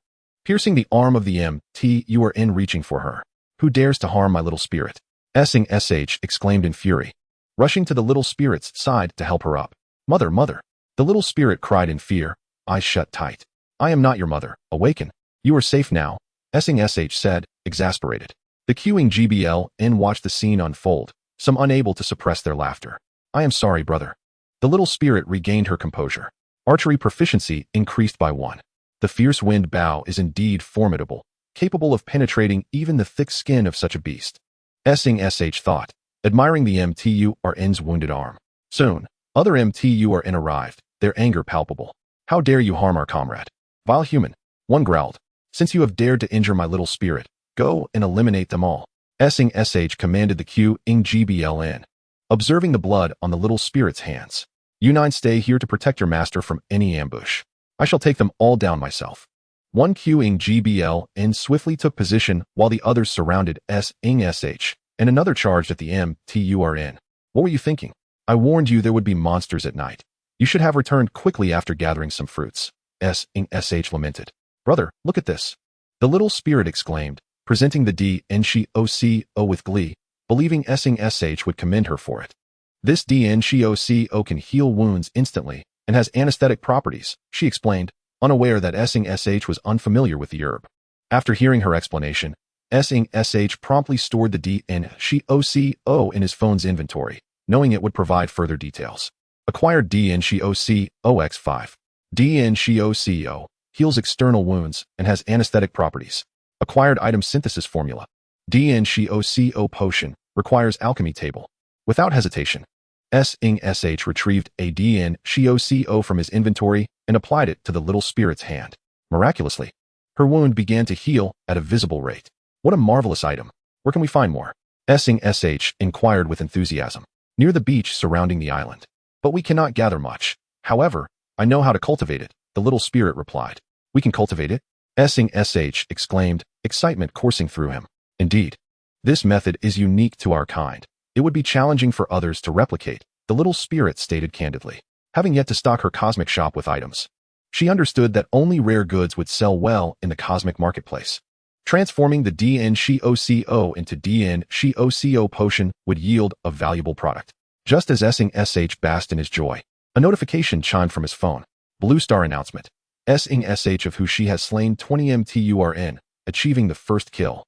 piercing the arm of the MTURN reaching for her. Who dares to harm my little spirit? S-ing SH exclaimed in fury, rushing to the little spirit's side to help her up. Mother, mother! The little spirit cried in fear, eyes shut tight. I am not your mother, awaken. You are safe now, S-ing SH said, exasperated. The Qing GBL watched the scene unfold, some unable to suppress their laughter. I am sorry, brother. The little spirit regained her composure. Archery proficiency increased by 1. The fierce wind bow is indeed formidable, capable of penetrating even the thick skin of such a beast. S-ing SH thought, admiring the MTURN's wounded arm. Soon, other MTURN arrived, their anger palpable. How dare you harm our comrade? Vile human, one growled. Since you have dared to injure my little spirit, go and eliminate them all. Sing sh commanded the Q-ing GBLN, observing the blood on the little spirit's hands. You nine stay here to protect your master from any ambush. I shall take them all down myself. One Q-ing GBLN swiftly took position while the others surrounded Sing sh, and another charged at the MTURN. What were you thinking? I warned you there would be monsters at night. You should have returned quickly after gathering some fruits. Sing sh lamented. Brother, look at this. The little spirit exclaimed, presenting the DNCOCO with glee, believing Sing sh would commend her for it. This DNCOCO can heal wounds instantly and has anesthetic properties, she explained, unaware that Sing sh was unfamiliar with the herb. After hearing her explanation, Sing sh promptly stored the DNCOCO in his phone's inventory, knowing it would provide further details. Acquired DNCOCO-X5. DNCOCO heals external wounds and has anesthetic properties. Acquired item synthesis formula. DNCOCO potion requires alchemy table. Without hesitation, Sing sh retrieved a DNCOCO from his inventory and applied it to the little spirit's hand. Miraculously, her wound began to heal at a visible rate. What a marvelous item. Where can we find more? Sing sh inquired with enthusiasm. Near the beach surrounding the island. But we cannot gather much. However, I know how to cultivate it, the little spirit replied. We can cultivate it? Sing sh exclaimed, excitement coursing through him. Indeed, this method is unique to our kind. It would be challenging for others to replicate, the little spirit stated candidly, having yet to stock her cosmic shop with items. She understood that only rare goods would sell well in the cosmic marketplace. Transforming the DNCOCO into DNCOCO potion would yield a valuable product. Just as Sing sh basked in his joy, a notification chimed from his phone. Blue Star announcement. Sing sh of who she has slain 20 MTURN, achieving the first kill.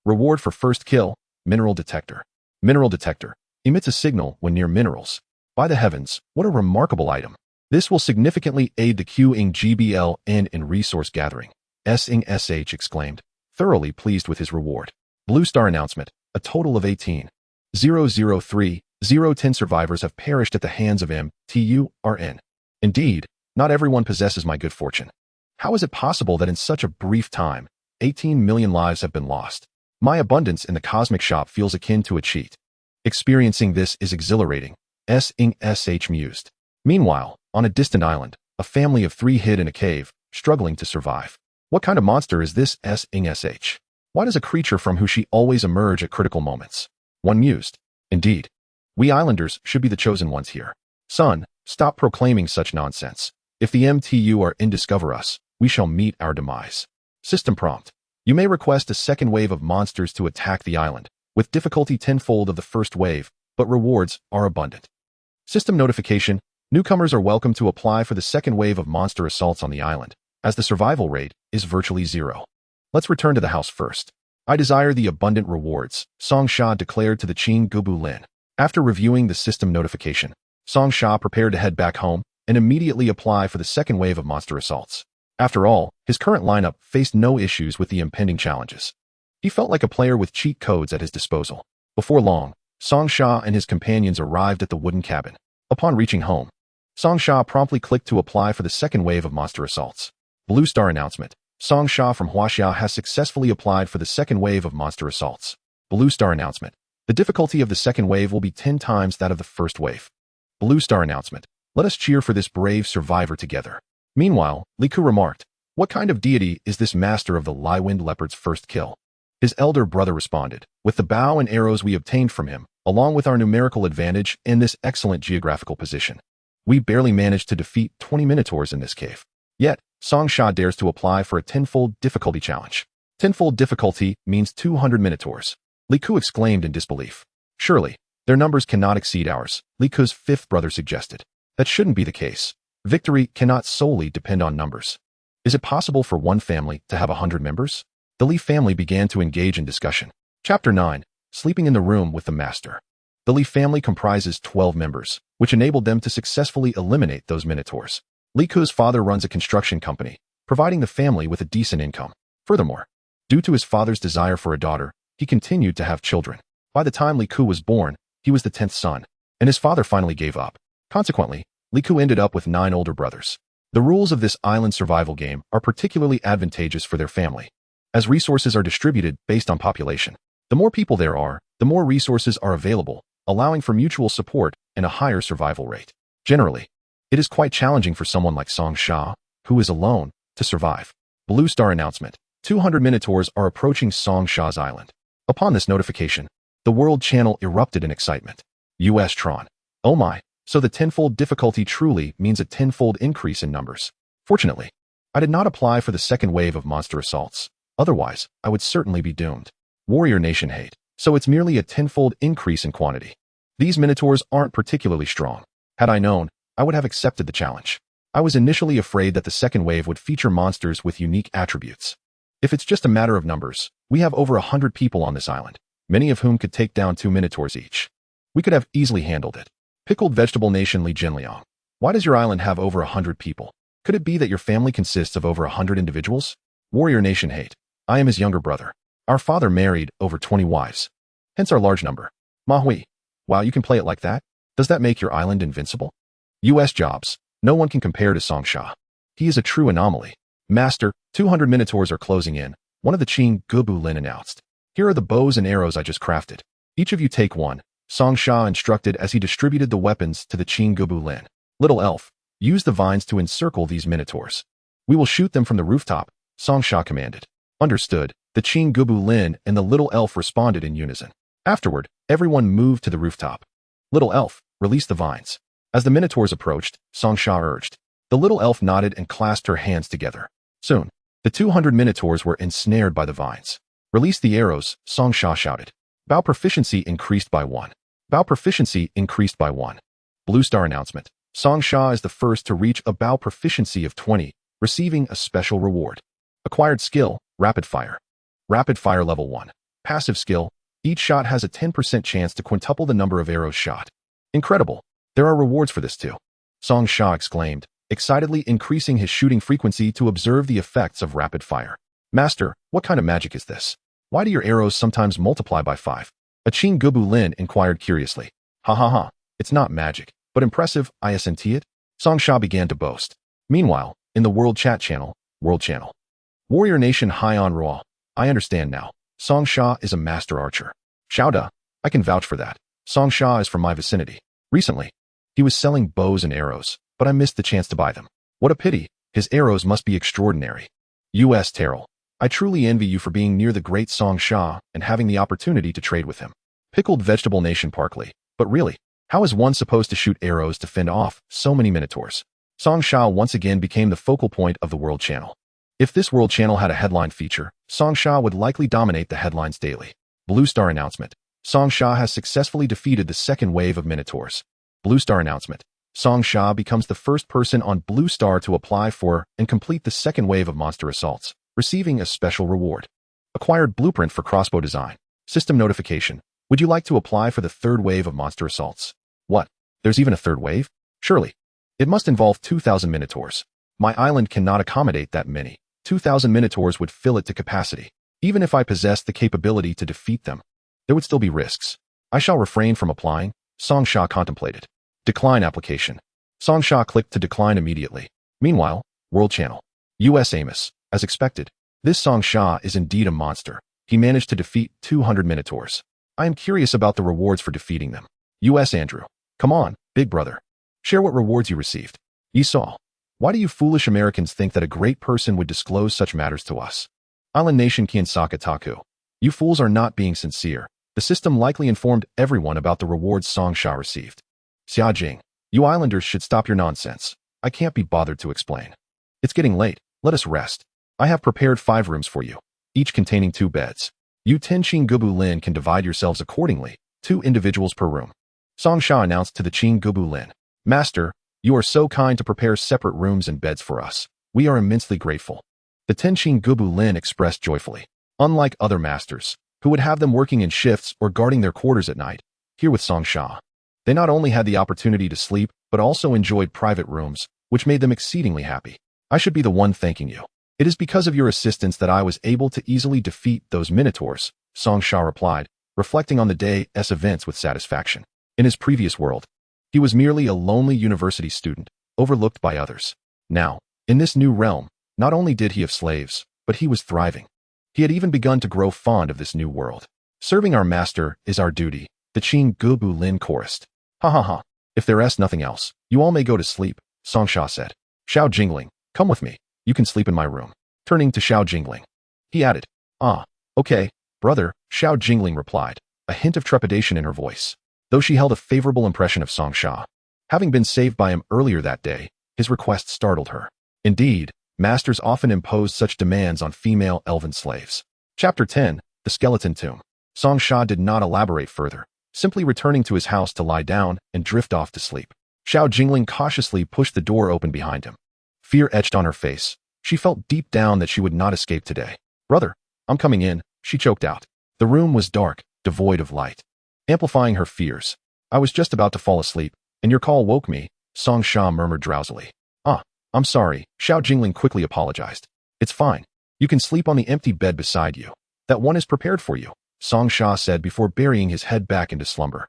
Reward for first kill, mineral detector. Mineral detector emits a signal when near minerals. By the heavens, what a remarkable item. This will significantly aid the Q-ing GBLN in resource gathering. Sing sh exclaimed, thoroughly pleased with his reward. Blue Star announcement. A total of 18,003,010 survivors have perished at the hands of MTURN. Indeed, not everyone possesses my good fortune. How is it possible that in such a brief time, 18 million lives have been lost? My abundance in the cosmic shop feels akin to a cheat. Experiencing this is exhilarating, Sing sh mused. Meanwhile, on a distant island, a family of 3 hid in a cave, struggling to survive. What kind of monster is this Sing sh? Why does a creature from who she always emerge at critical moments? One mused. Indeed, we islanders should be the chosen ones here. Son, stop proclaiming such nonsense. If the MTURN discover us, we shall meet our demise. System prompt. You may request a second wave of monsters to attack the island, with difficulty tenfold of the first wave, but rewards are abundant. System notification. Newcomers are welcome to apply for the second wave of monster assaults on the island, as the survival rate is virtually 0. Let's return to the house first. I desire the abundant rewards, Song Sha declared to the Qing Gubu Lin. After reviewing the system notification, Song Sha prepared to head back home and immediately apply for the second wave of monster assaults. After all, his current lineup faced no issues with the impending challenges. He felt like a player with cheat codes at his disposal. Before long, Song Sha and his companions arrived at the wooden cabin. Upon reaching home, Song Sha promptly clicked to apply for the second wave of monster assaults. Blue Star announcement. Song Sha from Huaxia has successfully applied for the second wave of monster assaults. Blue Star announcement. The difficulty of the second wave will be 10 times that of the first wave. Blue Star announcement. Let us cheer for this brave survivor together. Meanwhile, Li Ku remarked, what kind of deity is this master of the Liwind Leopard's first kill? His elder brother responded, with the bow and arrows we obtained from him, along with our numerical advantage and this excellent geographical position, we barely managed to defeat 20 minotaurs in this cave. Yet, Song Sha dares to apply for a 10-fold difficulty challenge. 10-fold difficulty means 200 minotaurs. Li Ku exclaimed in disbelief. Surely, their numbers cannot exceed ours, Li Ku's fifth brother suggested. That shouldn't be the case. Victory cannot solely depend on numbers. Is it possible for one family to have 100 members? The Li family began to engage in discussion. Chapter 9. Sleeping in the room with the master. The Li family comprises 12 members, which enabled them to successfully eliminate those minotaurs. Li Ku's father runs a construction company, providing the family with a decent income. Furthermore, due to his father's desire for a daughter, he continued to have children. By the time Li Ku was born, he was the 10th son, and his father finally gave up. Consequently, Li Ku ended up with 9 older brothers. The rules of this island survival game are particularly advantageous for their family, as resources are distributed based on population. The more people there are, the more resources are available, allowing for mutual support and a higher survival rate. Generally, it is quite challenging for someone like Song Sha, who is alone, to survive. Blue Star announcement. 200 Minotaurs are approaching Song Sha's island. Upon this notification, the World Channel erupted in excitement. US Tron. Oh my, so the tenfold difficulty truly means a tenfold increase in numbers. Fortunately, I did not apply for the second wave of monster assaults. Otherwise, I would certainly be doomed. Warrior Nation hate. So it's merely a tenfold increase in quantity. These Minotaurs aren't particularly strong. Had I known, I would have accepted the challenge. I was initially afraid that the second wave would feature monsters with unique attributes. If it's just a matter of numbers, we have over 100 people on this island, many of whom could take down 2 Minotaurs each. We could have easily handled it. Pickled Vegetable Nation Li Jinliang. Why does your island have over 100 people? Could it be that your family consists of over 100 individuals? Warrior Nation hate. I am his younger brother. Our father married over 20 wives. Hence our large number. Mahui. Wow, you can play it like that? Does that make your island invincible? US Jobs. No one can compare to Song Sha. He is a true anomaly. Master, 200 Minotaurs are closing in, one of the Qing Gubu Lin announced. Here are the bows and arrows I just crafted. Each of you take one, Song Sha instructed as he distributed the weapons to the Qing Gubu Lin. Little elf, use the vines to encircle these Minotaurs. We will shoot them from the rooftop, Song Sha commanded. Understood, the Qing Gubu Lin and the little elf responded in unison. Afterward, everyone moved to the rooftop. Little elf, release the vines. As the Minotaurs approached, Song Sha urged. The little elf nodded and clasped her hands together. Soon, the 200 Minotaurs were ensnared by the vines. Release the arrows, Song Sha shouted. Bow proficiency increased by 1. Bow proficiency increased by 1. Blue Star announcement. Song Sha is the first to reach a bow proficiency of 20, receiving a special reward. Acquired skill, Rapid Fire. Rapid Fire level 1. Passive skill, each shot has a 10% chance to quintuple the number of arrows shot. Incredible. There are rewards for this too. Song Sha exclaimed, excitedly increasing his shooting frequency to observe the effects of rapid fire. Master, what kind of magic is this? Why do your arrows sometimes multiply by 5? A Qing Gubu Lin inquired curiously. Ha ha ha, it's not magic, but impressive, isn't it? Song Sha began to boast. Meanwhile, in the World Channel. Warrior Nation high on royale. I understand now. Song Sha is a master archer. Xiaoda, I can vouch for that. Song Sha is from my vicinity. Recently, he was selling bows and arrows, but I missed the chance to buy them. What a pity, his arrows must be extraordinary. US Terrell, I truly envy you for being near the great Song Sha and having the opportunity to trade with him. Pickled Vegetable Nation Parkley, but really, how is one supposed to shoot arrows to fend off so many Minotaurs? Song Sha once again became the focal point of the World Channel. If this World Channel had a headline feature, Song Sha would likely dominate the headlines daily. Blue Star announcement. Song Sha has successfully defeated the second wave of Minotaurs. Blue Star announcement. Song Sha becomes the first person on Blue Star to apply for and complete the second wave of monster assaults, receiving a special reward. Acquired blueprint for crossbow design. System notification. Would you like to apply for the third wave of monster assaults? What? There's even a third wave? Surely. It must involve 2,000 Minotaurs. My island cannot accommodate that many. 2,000 Minotaurs would fill it to capacity. Even if I possessed the capability to defeat them, there would still be risks. I shall refrain from applying, Song Sha contemplated. Decline application. Song Sha clicked to decline immediately. Meanwhile, World Channel. US Amos. As expected, this Song Sha is indeed a monster. He managed to defeat 200 Minotaurs. I am curious about the rewards for defeating them. US Andrew. Come on, big brother. Share what rewards you received. Esau. Why do you foolish Americans think that a great person would disclose such matters to us? Island Nation Kinsaka Taku. You fools are not being sincere. The system likely informed everyone about the rewards Song Sha received. Xia Jing. You islanders should stop your nonsense. I can't be bothered to explain. It's getting late. Let us rest. I have prepared 5 rooms for you, each containing 2 beds. You Qing Gubu Lin can divide yourselves accordingly, 2 individuals per room. Song Sha announced to the Qing Gubu Lin. Master, you are so kind to prepare separate rooms and beds for us. We are immensely grateful. The Qing Gubu Lin expressed joyfully. Unlike other masters, who would have them working in shifts or guarding their quarters at night, here with Song Sha, they not only had the opportunity to sleep, but also enjoyed private rooms, which made them exceedingly happy. I should be the one thanking you. It is because of your assistance that I was able to easily defeat those Minotaurs, Song Sha replied, reflecting on the day's events with satisfaction. In his previous world, he was merely a lonely university student, overlooked by others. Now, in this new realm, not only did he have slaves, but he was thriving. He had even begun to grow fond of this new world. Serving our master is our duty, the Qin Gubu Lin chorused. Ha ha ha. If there is nothing else, you all may go to sleep, Song Sha said. Xiao Jingling, come with me. You can sleep in my room. Turning to Xiao Jingling, he added. Ah, okay, brother, Xiao Jingling replied, a hint of trepidation in her voice, though she held a favorable impression of Song Sha. Having been saved by him earlier that day, his request startled her. Indeed, masters often imposed such demands on female elven slaves. Chapter 10, The Skeleton Tomb. Song Sha did not elaborate further, simply returning to his house to lie down and drift off to sleep. Xiao Jingling cautiously pushed the door open behind him. Fear etched on her face. She felt deep down that she would not escape today. Brother, I'm coming in, she choked out. The room was dark, devoid of light, amplifying her fears. I was just about to fall asleep, and your call woke me, Song Sha murmured drowsily. Ah, I'm sorry, Xiao Jingling quickly apologized. It's fine. You can sleep on the empty bed beside you. That one is prepared for you, Song Sha said before burying his head back into slumber.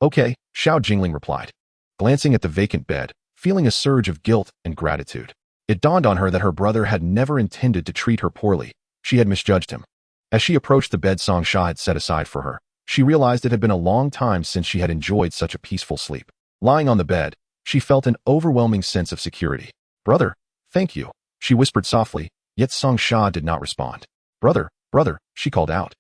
Okay, Xiao Jingling replied, glancing at the vacant bed, feeling a surge of guilt and gratitude. It dawned on her that her brother had never intended to treat her poorly. She had misjudged him. As she approached the bed Song Sha had set aside for her, she realized it had been a long time since she had enjoyed such a peaceful sleep. Lying on the bed, she felt an overwhelming sense of security. Brother, thank you, she whispered softly, yet Song Sha did not respond. Brother, she called out,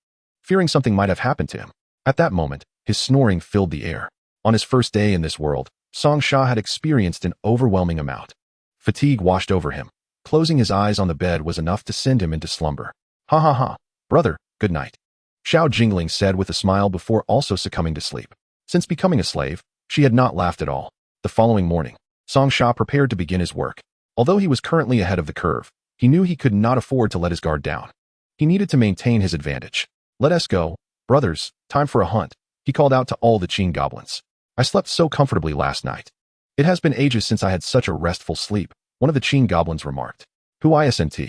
fearing something might have happened to him. At that moment, his snoring filled the air. On his first day in this world, Song Sha had experienced an overwhelming amount. Fatigue washed over him. Closing his eyes on the bed was enough to send him into slumber. Ha ha ha. Brother, good night, Xiao Jingling said with a smile before also succumbing to sleep. Since becoming a slave, she had not laughed at all. The following morning, Song Sha prepared to begin his work. Although he was currently ahead of the curve, he knew he could not afford to let his guard down. He needed to maintain his advantage. Let us go, brothers, time for a hunt, he called out to all the Qin goblins. I slept so comfortably last night. It has been ages since I had such a restful sleep, one of the Qin goblins remarked. Who isn't?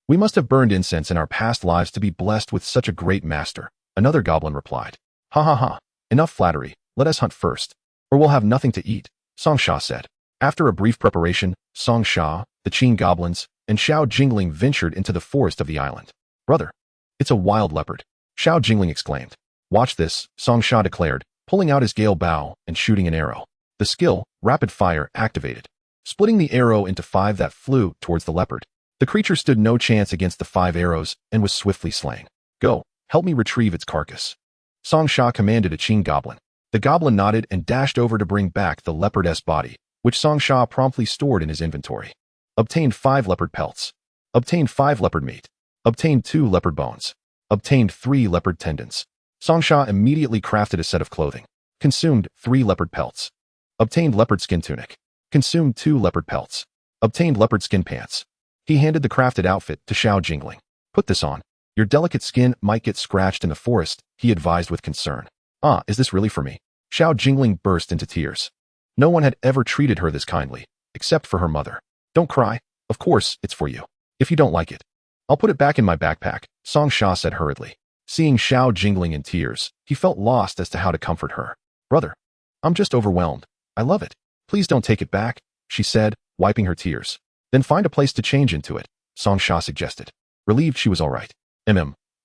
We must have burned incense in our past lives to be blessed with such a great master, another goblin replied. Ha ha ha, enough flattery, let us hunt first, or we'll have nothing to eat, Song Sha said. After a brief preparation, Song Sha, the Qin goblins, and Xiao Jingling ventured into the forest of the island. Brother, it's a wild leopard, Xiao Jingling exclaimed. Watch this, Song Sha declared, pulling out his gale bow and shooting an arrow. The skill, rapid fire, activated, splitting the arrow into 5 that flew towards the leopard. The creature stood no chance against the 5 arrows and was swiftly slain. Go, help me retrieve its carcass, Song Sha commanded a Qin goblin. The goblin nodded and dashed over to bring back the leopard's body, which Song Sha promptly stored in his inventory. Obtained 5 leopard pelts. Obtained 5 leopard meat. Obtained 2 leopard bones. Obtained 3 leopard tendons. Song Sha immediately crafted a set of clothing. Consumed 3 leopard pelts. Obtained leopard skin tunic. Consumed 2 leopard pelts. Obtained leopard skin pants. He handed the crafted outfit to Xiao Jingling. Put this on. Your delicate skin might get scratched in the forest, he advised with concern. Ah, is this really for me? Xiao Jingling burst into tears. No one had ever treated her this kindly, except for her mother. Don't cry. Of course, it's for you. If you don't like it, I'll put it back in my backpack, Song Sha said hurriedly. Seeing Xiao Jingling in tears, he felt lost as to how to comfort her. Brother, I'm just overwhelmed. I love it. Please don't take it back, she said, wiping her tears. Then find a place to change into it, Song Sha suggested. Relieved she was all right.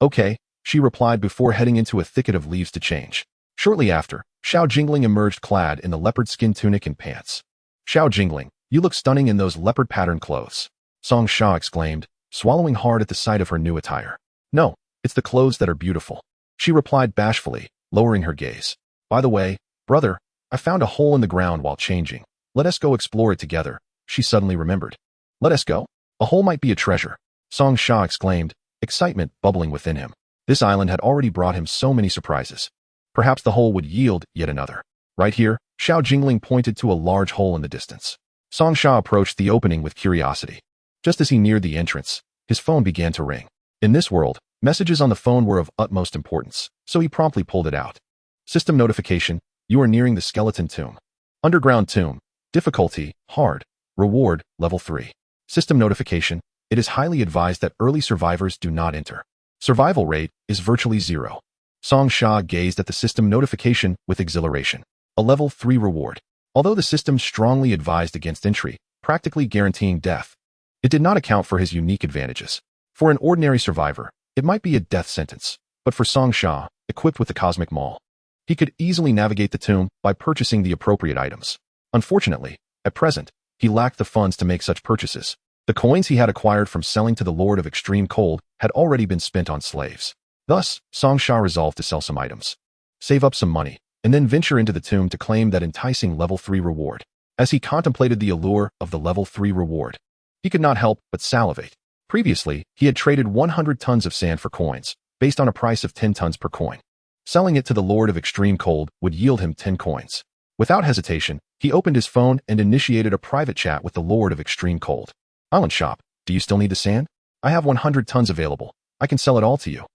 Okay, she replied before heading into a thicket of leaves to change. Shortly after, Xiao Jingling emerged clad in the leopard skin tunic and pants. Xiao Jingling, you look stunning in those leopard pattern clothes, Song Sha exclaimed, swallowing hard at the sight of her new attire. No, it's the clothes that are beautiful, she replied bashfully, lowering her gaze. By the way, brother, I found a hole in the ground while changing. Let us go explore it together, she suddenly remembered. Let us go? A hole might be a treasure, Song Sha exclaimed, excitement bubbling within him. This island had already brought him so many surprises. Perhaps the hole would yield yet another. Right here, Xiao Jingling pointed to a large hole in the distance. Song Sha approached the opening with curiosity. Just as he neared the entrance, his phone began to ring. In this world, messages on the phone were of utmost importance, so he promptly pulled it out. System notification, you are nearing the skeleton tomb. Underground tomb, difficulty, hard, reward, level 3. System notification, it is highly advised that early survivors do not enter. Survival rate is virtually 0. Song Sha gazed at the system notification with exhilaration. A level 3 reward. Although the system strongly advised against entry, practically guaranteeing death, it did not account for his unique advantages. For an ordinary survivor, it might be a death sentence, but for Song Sha, equipped with the Cosmic Maul. He could easily navigate the tomb by purchasing the appropriate items. Unfortunately, at present, he lacked the funds to make such purchases. The coins he had acquired from selling to the Lord of Extreme Cold had already been spent on slaves. Thus, Song Sha resolved to sell some items, save up some money, and then venture into the tomb to claim that enticing level 3 reward. As he contemplated the allure of the level 3 reward, he could not help but salivate. Previously, he had traded 100 tons of sand for coins, based on a price of 10 tons per coin. Selling it to the Lord of Extreme Cold would yield him 10 coins. Without hesitation, he opened his phone and initiated a private chat with the Lord of Extreme Cold. "Island shop, do you still need the sand? I have 100 tons available. I can sell it all to you,"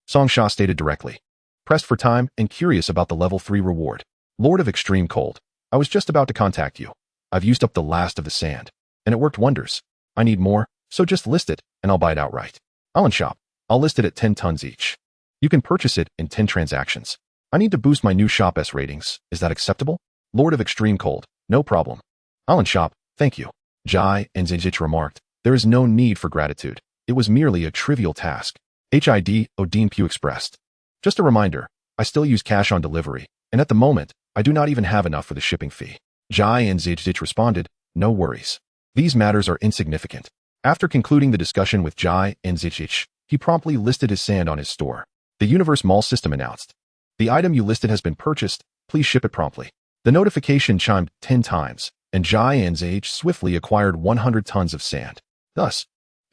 Song Sha stated directly. Pressed for time and curious about the level 3 reward. "Lord of Extreme Cold, I was just about to contact you. I've used up the last of the sand, and it worked wonders. I need more, so just list it, and I'll buy it outright. Island shop, I'll list it at 10 tons each. You can purchase it in 10 transactions. I need to boost my new shop S ratings. Is that acceptable?" Lord of Extreme Cold, "No problem. Island shop, thank you." Jai and Zijich remarked, "There is no need for gratitude. It was merely a trivial task." HID Odin Pugh expressed, "Just a reminder, I still use cash on delivery, and at the moment, I do not even have enough for the shipping fee." Jai and Zijich responded, "No worries. These matters are insignificant." After concluding the discussion with Jai and Zijich, he promptly listed his sand on his store. The Universe Mall system announced, "The item you listed has been purchased. Please ship it promptly." The notification chimed 10 times, and Jai and Zijich swiftly acquired 100 tons of sand. Thus,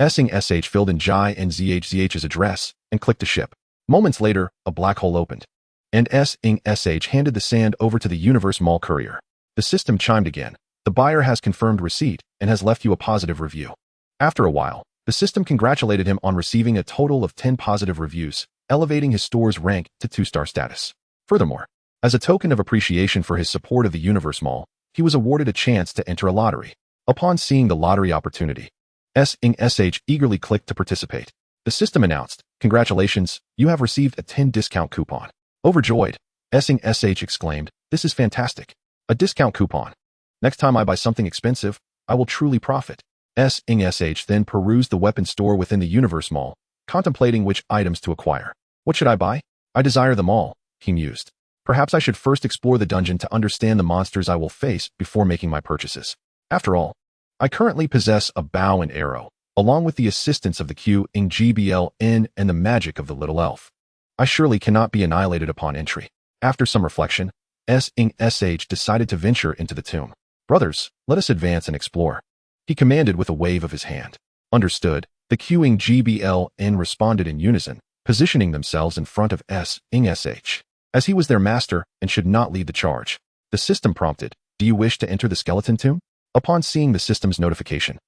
Sing SH filled in Jai and ZH's address and clicked to ship. Moments later, a black hole opened, and Sing SH handed the sand over to the Universe Mall courier. The system chimed again. "The buyer has confirmed receipt and has left you a positive review." After a while, the system congratulated him on receiving a total of 10 positive reviews, elevating his store's rank to 2-star status. Furthermore, as a token of appreciation for his support of the Universe Mall, he was awarded a chance to enter a lottery. Upon seeing the lottery opportunity, Sing SH eagerly clicked to participate. The system announced, "Congratulations, you have received a 10 discount coupon." Overjoyed, Sing SH exclaimed, "This is fantastic. A discount coupon. Next time I buy something expensive, I will truly profit." Sing SH then perused the weapon store within the Universe Mall, contemplating which items to acquire. "What should I buy? I desire them all," he mused. "Perhaps I should first explore the dungeon to understand the monsters I will face before making my purchases. After all, I currently possess a bow and arrow, along with the assistance of the Q-ing GBLN and the magic of the little elf. I surely cannot be annihilated upon entry." After some reflection, Sing SH decided to venture into the tomb. "Brothers, let us advance and explore," he commanded with a wave of his hand. Understood, the Q-ing GBLN responded in unison, positioning themselves in front of Sing SH. As he was their master and should not lead the charge, the system prompted, "Do you wish to enter the skeleton tomb?" Upon seeing the system's notification,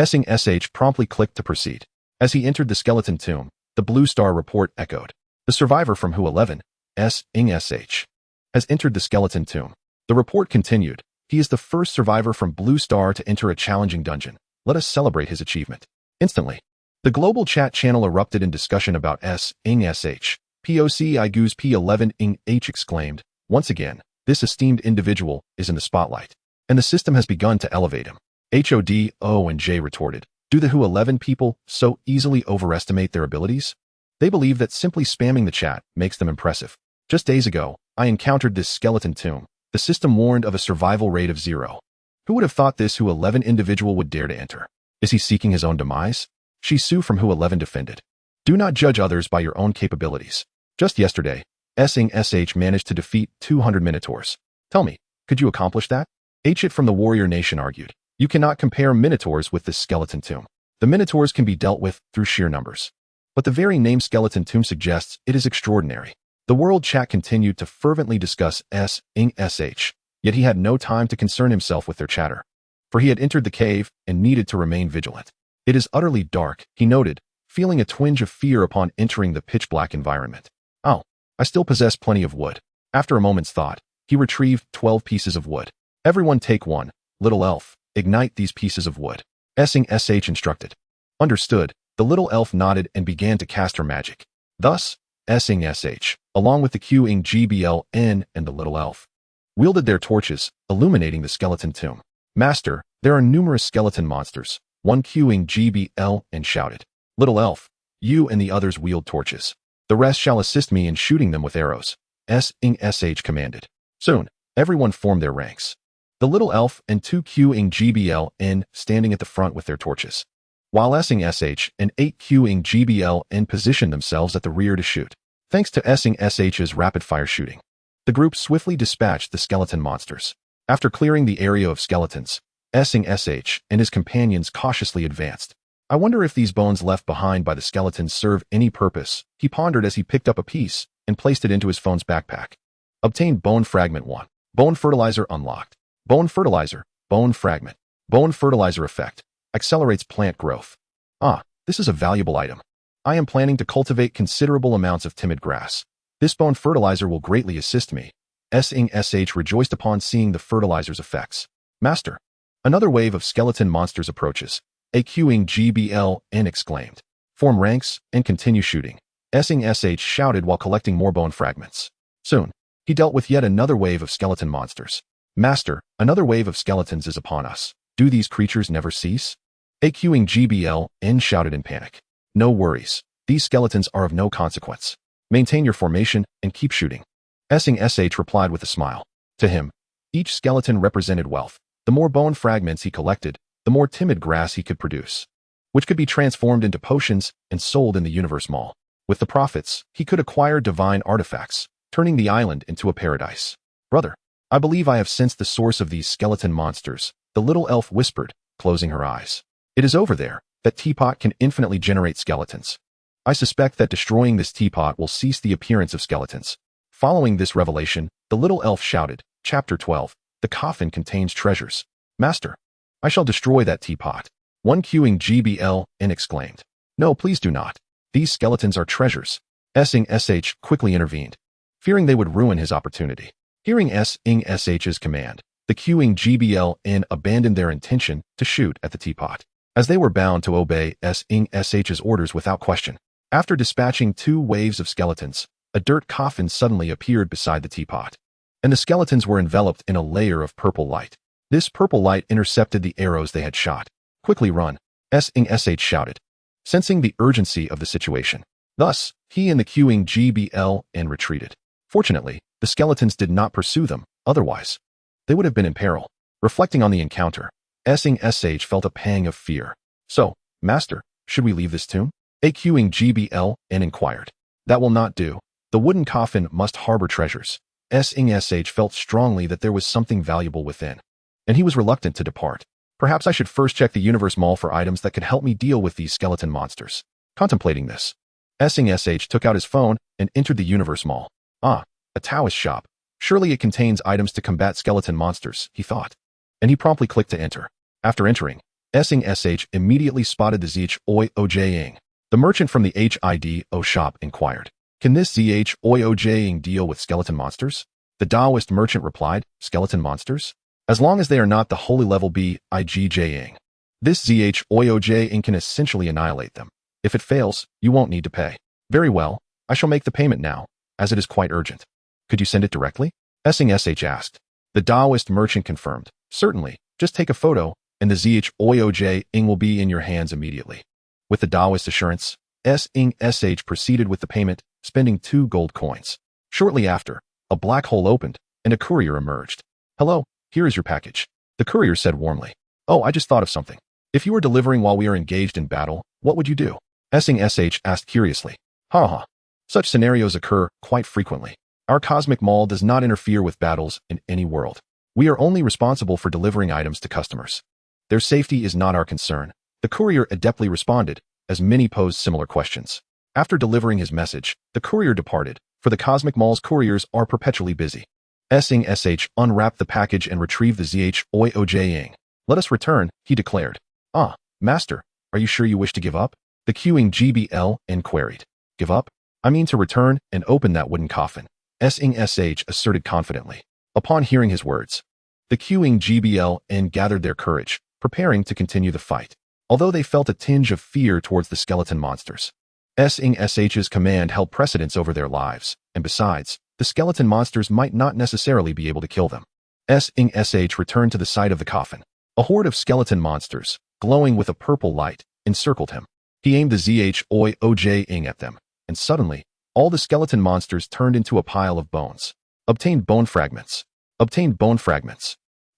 Sing SH promptly clicked to proceed. As he entered the skeleton tomb, the blue star report echoed. "The survivor from Who 11, Sing SH, has entered the skeleton tomb." The report continued, "He is the first survivor from Blue Star to enter a challenging dungeon. Let us celebrate his achievement." Instantly, the global chat channel erupted in discussion about Sing SH. POC Igoos P11-ing-H exclaimed, "Once again, this esteemed individual is in the spotlight, and the system has begun to elevate him." HOD, O and J retorted, "Do the Who 11 people so easily overestimate their abilities? They believe that simply spamming the chat makes them impressive. Just days ago, I encountered this skeleton tomb. The system warned of a survival rate of 0. Who would have thought this Who 11 individual would dare to enter? Is he seeking his own demise?" Shisu from Who 11 defended, "Do not judge others by your own capabilities. Just yesterday, Sing SH managed to defeat 200 Minotaurs. Tell me, could you accomplish that?" Hit from the Warrior Nation argued, "You cannot compare Minotaurs with this skeleton tomb. The Minotaurs can be dealt with through sheer numbers. But the very name skeleton tomb suggests it is extraordinary." The world chat continued to fervently discuss Sing SH, yet he had no time to concern himself with their chatter, for he had entered the cave and needed to remain vigilant. "It is utterly dark," he noted, feeling a twinge of fear upon entering the pitch-black environment. "Oh, I still possess plenty of wood." After a moment's thought, he retrieved 12 pieces of wood. "Everyone take one, little elf, ignite these pieces of wood," Sing SH instructed. Understood, the little elf nodded and began to cast her magic. Thus, Sing SH, along with the Q-ing GBLN and the little elf, wielded their torches, illuminating the skeleton tomb. "Master, there are numerous skeleton monsters," one Q-ing GBLN shouted. "Little elf, you and the others wield torches. The rest shall assist me in shooting them with arrows. S-ing sh commanded. Soon, everyone formed their ranks. The little elf and 2-ing GBLN standing at the front with their torches, while S-ing sh and 8-ing GBLN positioned themselves at the rear to shoot. Thanks to S-ing sh's rapid-fire shooting, the group swiftly dispatched the skeleton monsters. After clearing the area of skeletons, S-ing sh and his companions cautiously advanced. I wonder if these bones left behind by the skeletons serve any purpose, he pondered as he picked up a piece and placed it into his phone's backpack. Obtained Bone Fragment 1. Bone Fertilizer unlocked. Bone Fertilizer, Bone Fragment. Bone Fertilizer effect. Accelerates plant growth. Ah, this is a valuable item. I am planning to cultivate considerable amounts of timid grass. This bone fertilizer will greatly assist me. S-ing sh rejoiced upon seeing the fertilizer's effects. Master. Another wave of skeleton monsters approaches. A-ing GBLN exclaimed. Form ranks and continue shooting. S-ing sh shouted while collecting more bone fragments. Soon, he dealt with yet another wave of skeleton monsters. Master, another wave of skeletons is upon us. Do these creatures never cease? A-ing GBLN shouted in panic. No worries. These skeletons are of no consequence. Maintain your formation and keep shooting. S-ing sh replied with a smile. To him, each skeleton represented wealth. The more bone fragments he collected, the more timid grass he could produce, which could be transformed into potions and sold in the Universe Mall. With the profits, he could acquire divine artifacts, turning the island into a paradise. Brother, I believe I have sensed the source of these skeleton monsters, the little elf whispered, closing her eyes. It is over there. That teapot can infinitely generate skeletons. I suspect that destroying this teapot will cease the appearance of skeletons. Following this revelation, the little elf shouted, Chapter 12, The coffin contains treasures. Master, I shall destroy that teapot. 1-ing GBLN exclaimed. No, please do not. These skeletons are treasures. S-ing sh quickly intervened, fearing they would ruin his opportunity. Hearing S-ing sh's command, the ing GBLN abandoned their intention to shoot at the teapot, as they were bound to obey S-ing sh's orders without question. After dispatching 2 waves of skeletons, a dirt coffin suddenly appeared beside the teapot, and the skeletons were enveloped in a layer of purple light. This purple light intercepted the arrows they had shot. Quickly run, S-ing sh shouted, sensing the urgency of the situation. Thus, he and the ing GBLN retreated. Fortunately, the skeletons did not pursue them, otherwise they would have been in peril. Reflecting on the encounter, S-ing sh felt a pang of fear. So, Master, should we leave this tomb? A-ing GBLN inquired. That will not do. The wooden coffin must harbor treasures. S-ing sh felt strongly that there was something valuable within, and he was reluctant to depart. Perhaps I should first check the Universe Mall for items that could help me deal with these skeleton monsters. Contemplating this, S-ing sh took out his phone and entered the Universe Mall. Ah, a Taoist shop. Surely it contains items to combat skeleton monsters, he thought, and he promptly clicked to enter. After entering, S-ing sh immediately spotted the zh-oi-o-j-ing. The merchant from the HIDO shop inquired, Can this zh-oi-o-j-ing deal with skeleton monsters? The Taoist merchant replied, Skeleton monsters? As long as they are not the holy level B-I-G-J-ing. This zh-oi-o-j-ing can essentially annihilate them. If it fails, you won't need to pay. Very well, I shall make the payment now, as it is quite urgent. Could you send it directly? S-ing sh asked. The Taoist merchant confirmed, Certainly, just take a photo, and the zh-oi-o-j-ing will be in your hands immediately. With the Taoist assurance, S-ing sh proceeded with the payment, spending 2 gold coins. Shortly after, a black hole opened, and a courier emerged. Hello, here is your package. The courier said warmly. Oh, I just thought of something. If you were delivering while we are engaged in battle, what would you do? S-ing sh asked curiously. Ha. Such scenarios occur quite frequently. Our cosmic mall does not interfere with battles in any world. We are only responsible for delivering items to customers. Their safety is not our concern. The courier adeptly responded, as many posed similar questions. After delivering his message, the courier departed, for the cosmic mall's couriers are perpetually busy. S-ing sh unwrapped the package and retrieved the zh-oi-o-j-ing. Let us return, he declared. Ah, Master, are you sure you wish to give up? The ing GBLN queried. Give up? I mean to return and open that wooden coffin. S-ing sh asserted confidently. Upon hearing his words, the ing GBLN gathered their courage, preparing to continue the fight, although they felt a tinge of fear towards the skeleton monsters. S-ing sh's command held precedence over their lives, and besides, the skeleton monsters might not necessarily be able to kill them. S-ing sh returned to the side of the coffin. A horde of skeleton monsters, glowing with a purple light, encircled him. He aimed the zh-oi-o-j-ing at them, and suddenly, All the skeleton monsters turned into a pile of bones. Obtained bone fragments. Obtained bone fragments.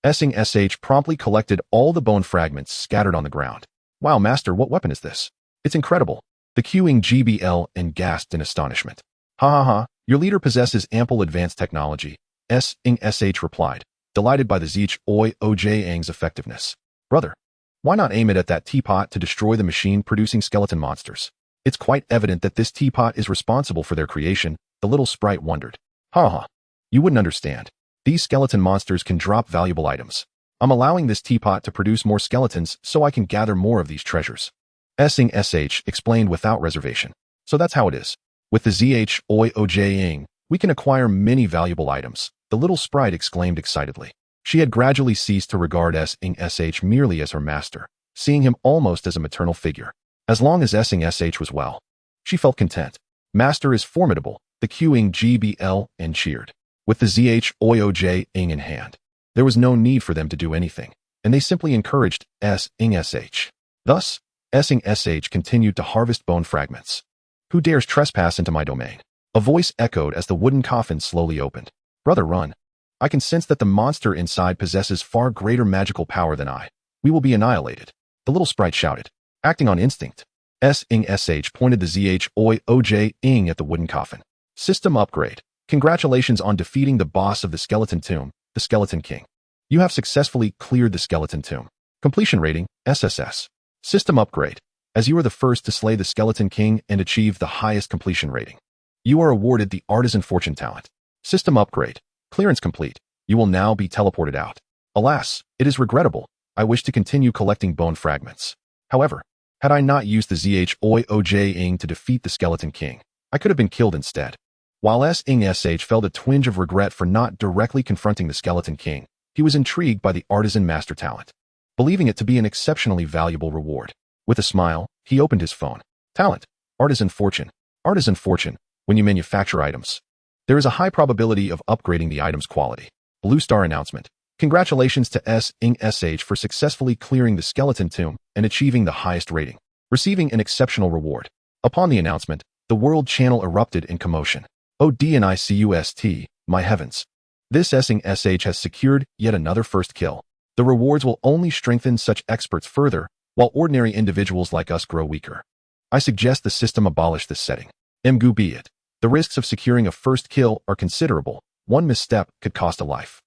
SH promptly collected all the bone fragments scattered on the ground. Wow, Master, what weapon is this? It's incredible. The queuing GBL and gasped in astonishment. Ha ha ha, your leader possesses ample advanced technology. SH replied, delighted by the ZHOIOJ's effectiveness. Brother, why not aim it at that teapot to destroy the machine producing skeleton monsters? It's quite evident that this teapot is responsible for their creation, the little sprite wondered. Ha ha, you wouldn't understand. These skeleton monsters can drop valuable items. I'm allowing this teapot to produce more skeletons so I can gather more of these treasures. SH explained without reservation. So that's how it is. With the ZHOIOJ, we can acquire many valuable items, the little sprite exclaimed excitedly. She had gradually ceased to regard SH merely as her master, seeing him almost as a maternal figure. As long as SH was well, she felt content. Master is formidable, the queuing GBL and cheered. With the ZHOIOJ in hand, there was no need for them to do anything, and they simply encouraged SH. Thus, SH continued to harvest bone fragments. Who dares trespass into my domain? A voice echoed as the wooden coffin slowly opened. Brother, run. I can sense that the monster inside possesses far greater magical power than I. We will be annihilated. The little sprite shouted. Acting on instinct, SH pointed the ZHOIOJ at the wooden coffin. System upgrade. Congratulations on defeating the boss of the skeleton tomb, the Skeleton King. You have successfully cleared the skeleton tomb. Completion rating, SSS. System upgrade. As you are the first to slay the Skeleton King and achieve the highest completion rating, you are awarded the Artisan Fortune talent. System upgrade. Clearance complete. You will now be teleported out. Alas, it is regrettable. I wish to continue collecting bone fragments. However, had I not used the ZHOIOJ to defeat the Skeleton King, I could have been killed instead. While SH felt a twinge of regret for not directly confronting the Skeleton King, he was intrigued by the Artisan Master talent, believing it to be an exceptionally valuable reward. With a smile, he opened his phone. Talent. Artisan Fortune. Artisan Fortune. When you manufacture items, there is a high probability of upgrading the item's quality. Blue Star announcement. Congratulations to SH for successfully clearing the skeleton tomb and achieving the highest rating, receiving an exceptional reward. Upon the announcement, the world channel erupted in commotion. ODNICUST, my heavens. This SH has secured yet another first kill. The rewards will only strengthen such experts further, while ordinary individuals like us grow weaker. I suggest the system abolish this setting. MGU be it. The risks of securing a first kill are considerable. One misstep could cost a life.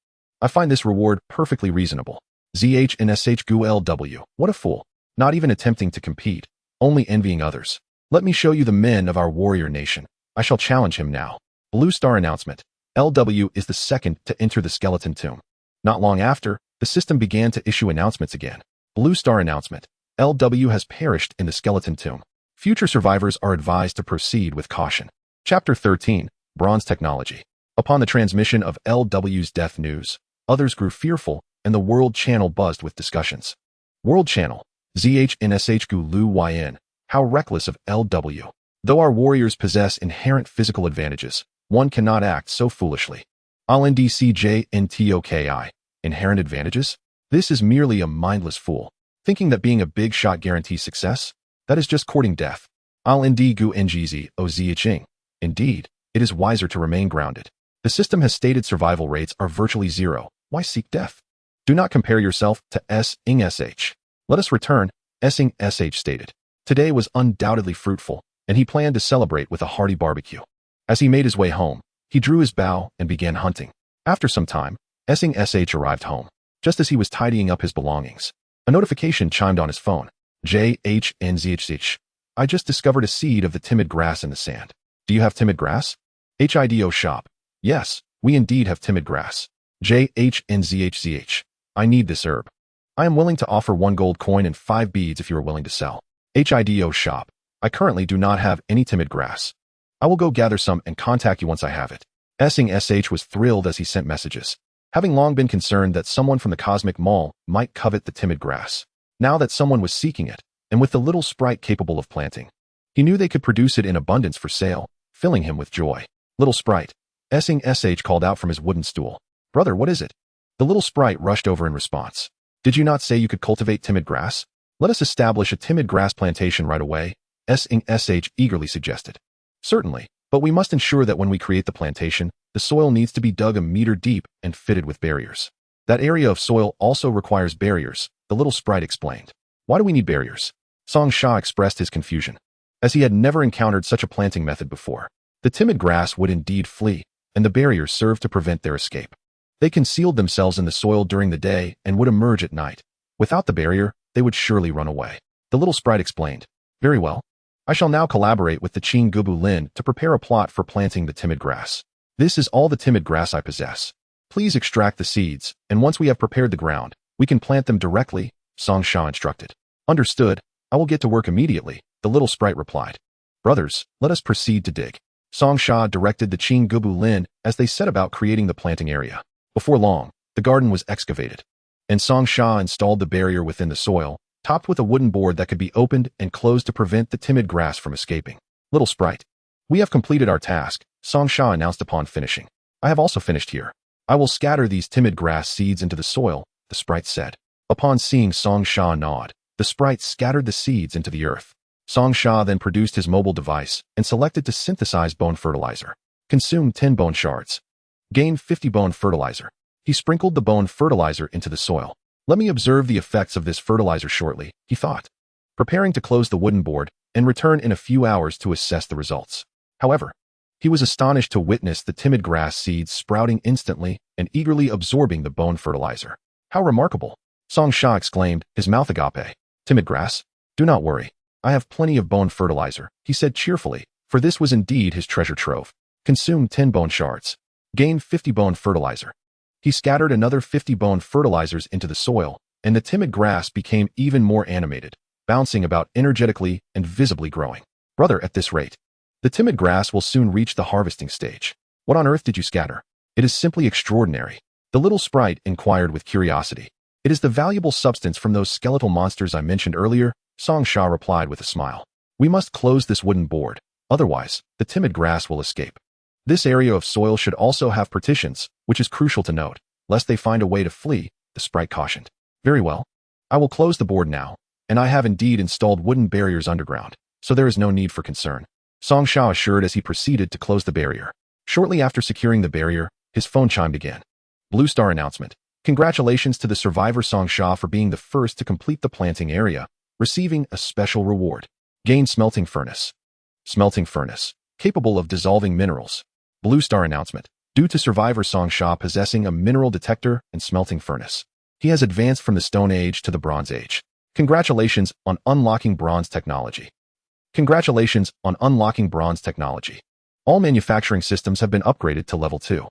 I find this reward perfectly reasonable. ZHNSHGULW. What a fool. Not even attempting to compete, only envying others. Let me show you the men of our warrior nation. I shall challenge him now. Blue Star announcement. LW is the second to enter the skeleton tomb. Not long after, the system began to issue announcements again. Blue Star announcement. LW has perished in the skeleton tomb. Future survivors are advised to proceed with caution. Chapter 13. Bronze Technology. Upon the transmission of LW's death news, others grew fearful, and the World Channel buzzed with discussions. World Channel. ZHNSHGULUYN. How reckless of LW. Though our warriors possess inherent physical advantages, one cannot act so foolishly. ALNDCJNTOKI. Inherent advantages? This is merely a mindless fool, thinking that being a big shot guarantees success? That is just courting death. ALNDGUNGZOZHing. Indeed, it is wiser to remain grounded. The system has stated survival rates are virtually zero. Why seek death? Do not compare yourself to SH. Let us return, SH stated. Today was undoubtedly fruitful, and he planned to celebrate with a hearty barbecue. As he made his way home, he drew his bow and began hunting. After some time, SH arrived home. Just as he was tidying up his belongings, a notification chimed on his phone. JHNZHH. I just discovered a seed of the timid grass in the sand. Do you have timid grass? HIDO shop. Yes, we indeed have timid grass. JHNZHZH. I need this herb. I am willing to offer 1 gold coin and 5 beads if you are willing to sell. HIDO shop. I currently do not have any timid grass. I will go gather some and contact you once I have it. SH was thrilled as he sent messages, having long been concerned that someone from the Cosmic Mall might covet the timid grass. Now that someone was seeking it, and with the little sprite capable of planting, he knew they could produce it in abundance for sale, filling him with joy. Little sprite. SH called out from his wooden stool. Brother, what is it? The little sprite rushed over in response. Did you not say you could cultivate timid grass? Let us establish a timid grass plantation right away, SH eagerly suggested. Certainly, But we must ensure that when we create the plantation, the soil needs to be dug a meter deep and fitted with barriers. That area of soil also requires barriers, the little sprite explained. Why do we need barriers? Song Sha expressed his confusion, as he had never encountered such a planting method before. The timid grass would indeed flee, and the barriers served to prevent their escape. They concealed themselves in the soil during the day and would emerge at night. Without the barrier, they would surely run away. The little sprite explained. Very well. I shall now collaborate with the Qing Gubu Lin to prepare a plot for planting the timid grass. This is all the timid grass I possess. Please extract the seeds, and once we have prepared the ground, we can plant them directly, Song Sha instructed. Understood. I will get to work immediately, the little sprite replied. Brothers, let us proceed to dig. Song Sha directed the Qing Gubu Lin as they set about creating the planting area. Before long, the garden was excavated, and Song Sha installed the barrier within the soil, topped with a wooden board that could be opened and closed to prevent the timid grass from escaping. Little sprite. We have completed our task, Song Sha announced upon finishing. I have also finished here. I will scatter these timid grass seeds into the soil, the sprite said. Upon seeing Song Sha nod, the sprite scattered the seeds into the earth. Song Sha then produced his mobile device and selected to synthesize bone fertilizer. Consume 10 bone shards. Gain 50 bone fertilizer. He sprinkled the bone fertilizer into the soil. Let me observe the effects of this fertilizer shortly, he thought, preparing to close the wooden board and return in a few hours to assess the results. However, he was astonished to witness the timid grass seeds sprouting instantly and eagerly absorbing the bone fertilizer. How remarkable! Song Sha exclaimed, his mouth agape. Timid grass? Do not worry. I have plenty of bone fertilizer, he said cheerfully, for this was indeed his treasure trove. Consume 10 bone shards. Gain 50 bone fertilizer. He scattered another 50 bone fertilizers into the soil, and the timid grass became even more animated, bouncing about energetically and visibly growing. Brother, at this rate, the timid grass will soon reach the harvesting stage. What on earth did you scatter? It is simply extraordinary. The little sprite inquired with curiosity. It is the valuable substance from those skeletal monsters I mentioned earlier, Song Sha replied with a smile. We must close this wooden board, otherwise, the timid grass will escape. This area of soil should also have partitions, which is crucial to note, lest they find a way to flee, the sprite cautioned. Very well. I will close the board now, and I have indeed installed wooden barriers underground, so there is no need for concern, Song Sha assured as he proceeded to close the barrier. Shortly after securing the barrier, his phone chimed again. Blue Star announcement. Congratulations to the survivor Song Sha for being the first to complete the planting area, receiving a special reward. Gain smelting furnace. Smelting furnace, capable of dissolving minerals. Blue Star announcement. Due to survivor Song Sha possessing a mineral detector and smelting furnace, he has advanced from the Stone Age to the Bronze Age. Congratulations on unlocking bronze technology. Congratulations on unlocking bronze technology. All manufacturing systems have been upgraded to level 2.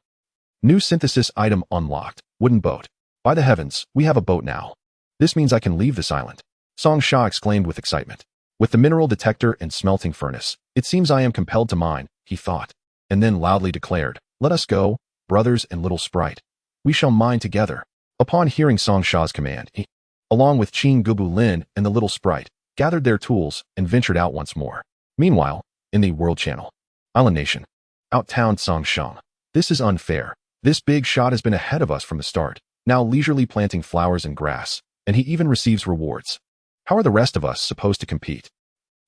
New synthesis item unlocked. Wooden boat. By the heavens, we have a boat now. This means I can leave this island. Song Sha exclaimed with excitement. With the mineral detector and smelting furnace, it seems I am compelled to mine, he thought, and then loudly declared, let us go, brothers and little sprite. We shall mine together. Upon hearing Song Sha's command, he, along with Qing Gubu Lin and the little sprite, gathered their tools and ventured out once more. Meanwhile, in the World Channel, Island Nation, out-towned Song Shang. This is unfair. This big shot has been ahead of us from the start, now leisurely planting flowers and grass, and he even receives rewards. How are the rest of us supposed to compete?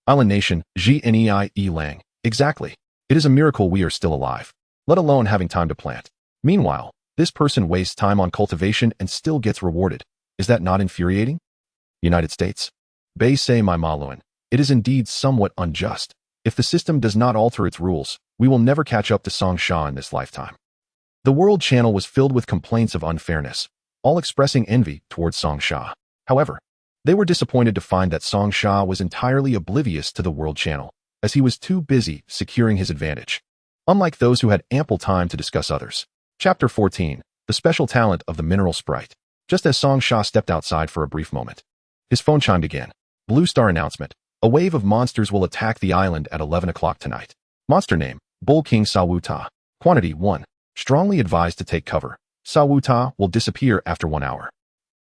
Island Nation, Gnei Lang. Exactly. It is a miracle we are still alive, let alone having time to plant. Meanwhile, this person wastes time on cultivation and still gets rewarded. Is that not infuriating? United States. Bei say my Maluan. It is indeed somewhat unjust. If the system does not alter its rules, we will never catch up to Song Sha in this lifetime. The World Channel was filled with complaints of unfairness, all expressing envy towards Song Sha. However, they were disappointed to find that Song Sha was entirely oblivious to the World Channel, as he was too busy securing his advantage, unlike those who had ample time to discuss others. Chapter 14. The Special Talent of the Mineral Sprite. Just as Song Sha stepped outside for a brief moment, his phone chimed again. Blue Star announcement. A wave of monsters will attack the island at 11 o'clock tonight. Monster name, Bull King Sawuta. Quantity 1. Strongly advised to take cover. Sawuta will disappear after 1 hour.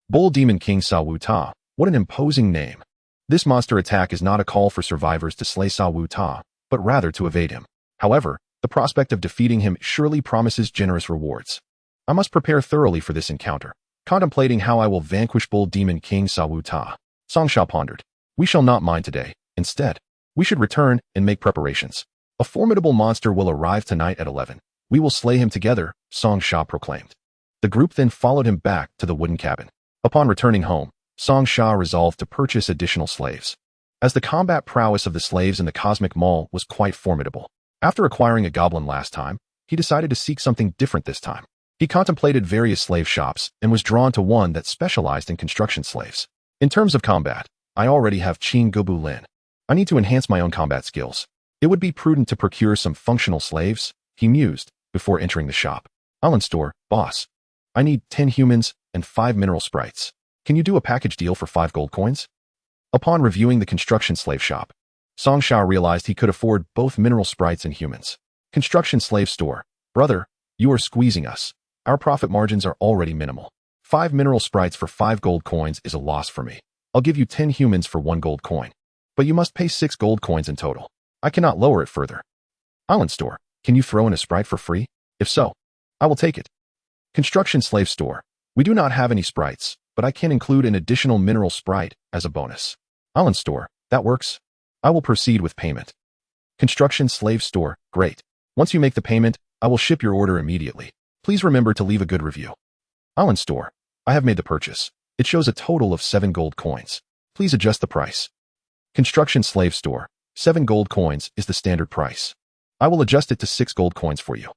Bull Demon King Sawuta. What an imposing name. This monster attack is not a call for survivors to slay Sawuta, but rather to evade him. However, the prospect of defeating him surely promises generous rewards. I must prepare thoroughly for this encounter, contemplating how I will vanquish Bull Demon King Sawuta. Song Sha pondered. We shall not mine today. Instead, we should return and make preparations. A formidable monster will arrive tonight at 11. We will slay him together, Song Sha proclaimed. The group then followed him back to the wooden cabin. Upon returning home, Song Sha resolved to purchase additional slaves, as the combat prowess of the slaves in the Cosmic Mall was quite formidable. After acquiring a goblin last time, he decided to seek something different this time. He contemplated various slave shops and was drawn to one that specialized in construction slaves. In terms of combat, I already have Qin Gobu Lin. I need to enhance my own combat skills. It would be prudent to procure some functional slaves, he mused, before entering the shop. Island store, boss. I need 10 humans and 5 mineral sprites. Can you do a package deal for 5 gold coins? Upon reviewing the construction slave shop, Song Sha realized he could afford both mineral sprites and humans. Construction slave store. Brother, you are squeezing us. Our profit margins are already minimal. 5 mineral sprites for 5 gold coins is a loss for me. I'll give you 10 humans for 1 gold coin. But you must pay 6 gold coins in total. I cannot lower it further. Island store. Can you throw in a sprite for free? If so, I will take it. Construction slave store. We do not have any sprites, but I can include an additional mineral sprite as a bonus. Island store. That works. I will proceed with payment. Construction slave store. Great. Once you make the payment, I will ship your order immediately. Please remember to leave a good review. Island store. I have made the purchase. It shows a total of 7 gold coins. Please adjust the price. Construction slave store. 7 gold coins is the standard price. I will adjust it to 6 gold coins for you.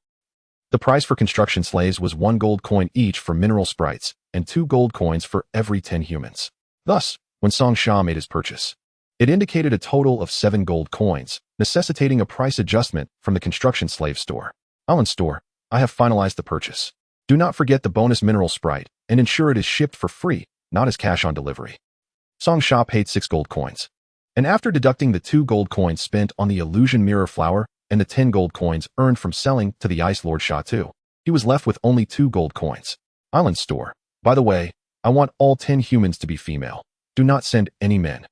The price for construction slaves was 1 gold coin each for mineral sprites and 2 gold coins for every 10 humans. Thus, when Song Sha made his purchase, it indicated a total of 7 gold coins, necessitating a price adjustment from the construction slave store. Island store. I have finalized the purchase. Do not forget the bonus mineral sprite and ensure it is shipped for free, not as cash on delivery. Song Sha paid 6 gold coins. And after deducting the 2 gold coins spent on the illusion mirror flower and the 10 gold coins earned from selling to the Ice Lord Sha too, he was left with only 2 gold coins. Island store. By the way, I want all 10 humans to be female. Do not send any men.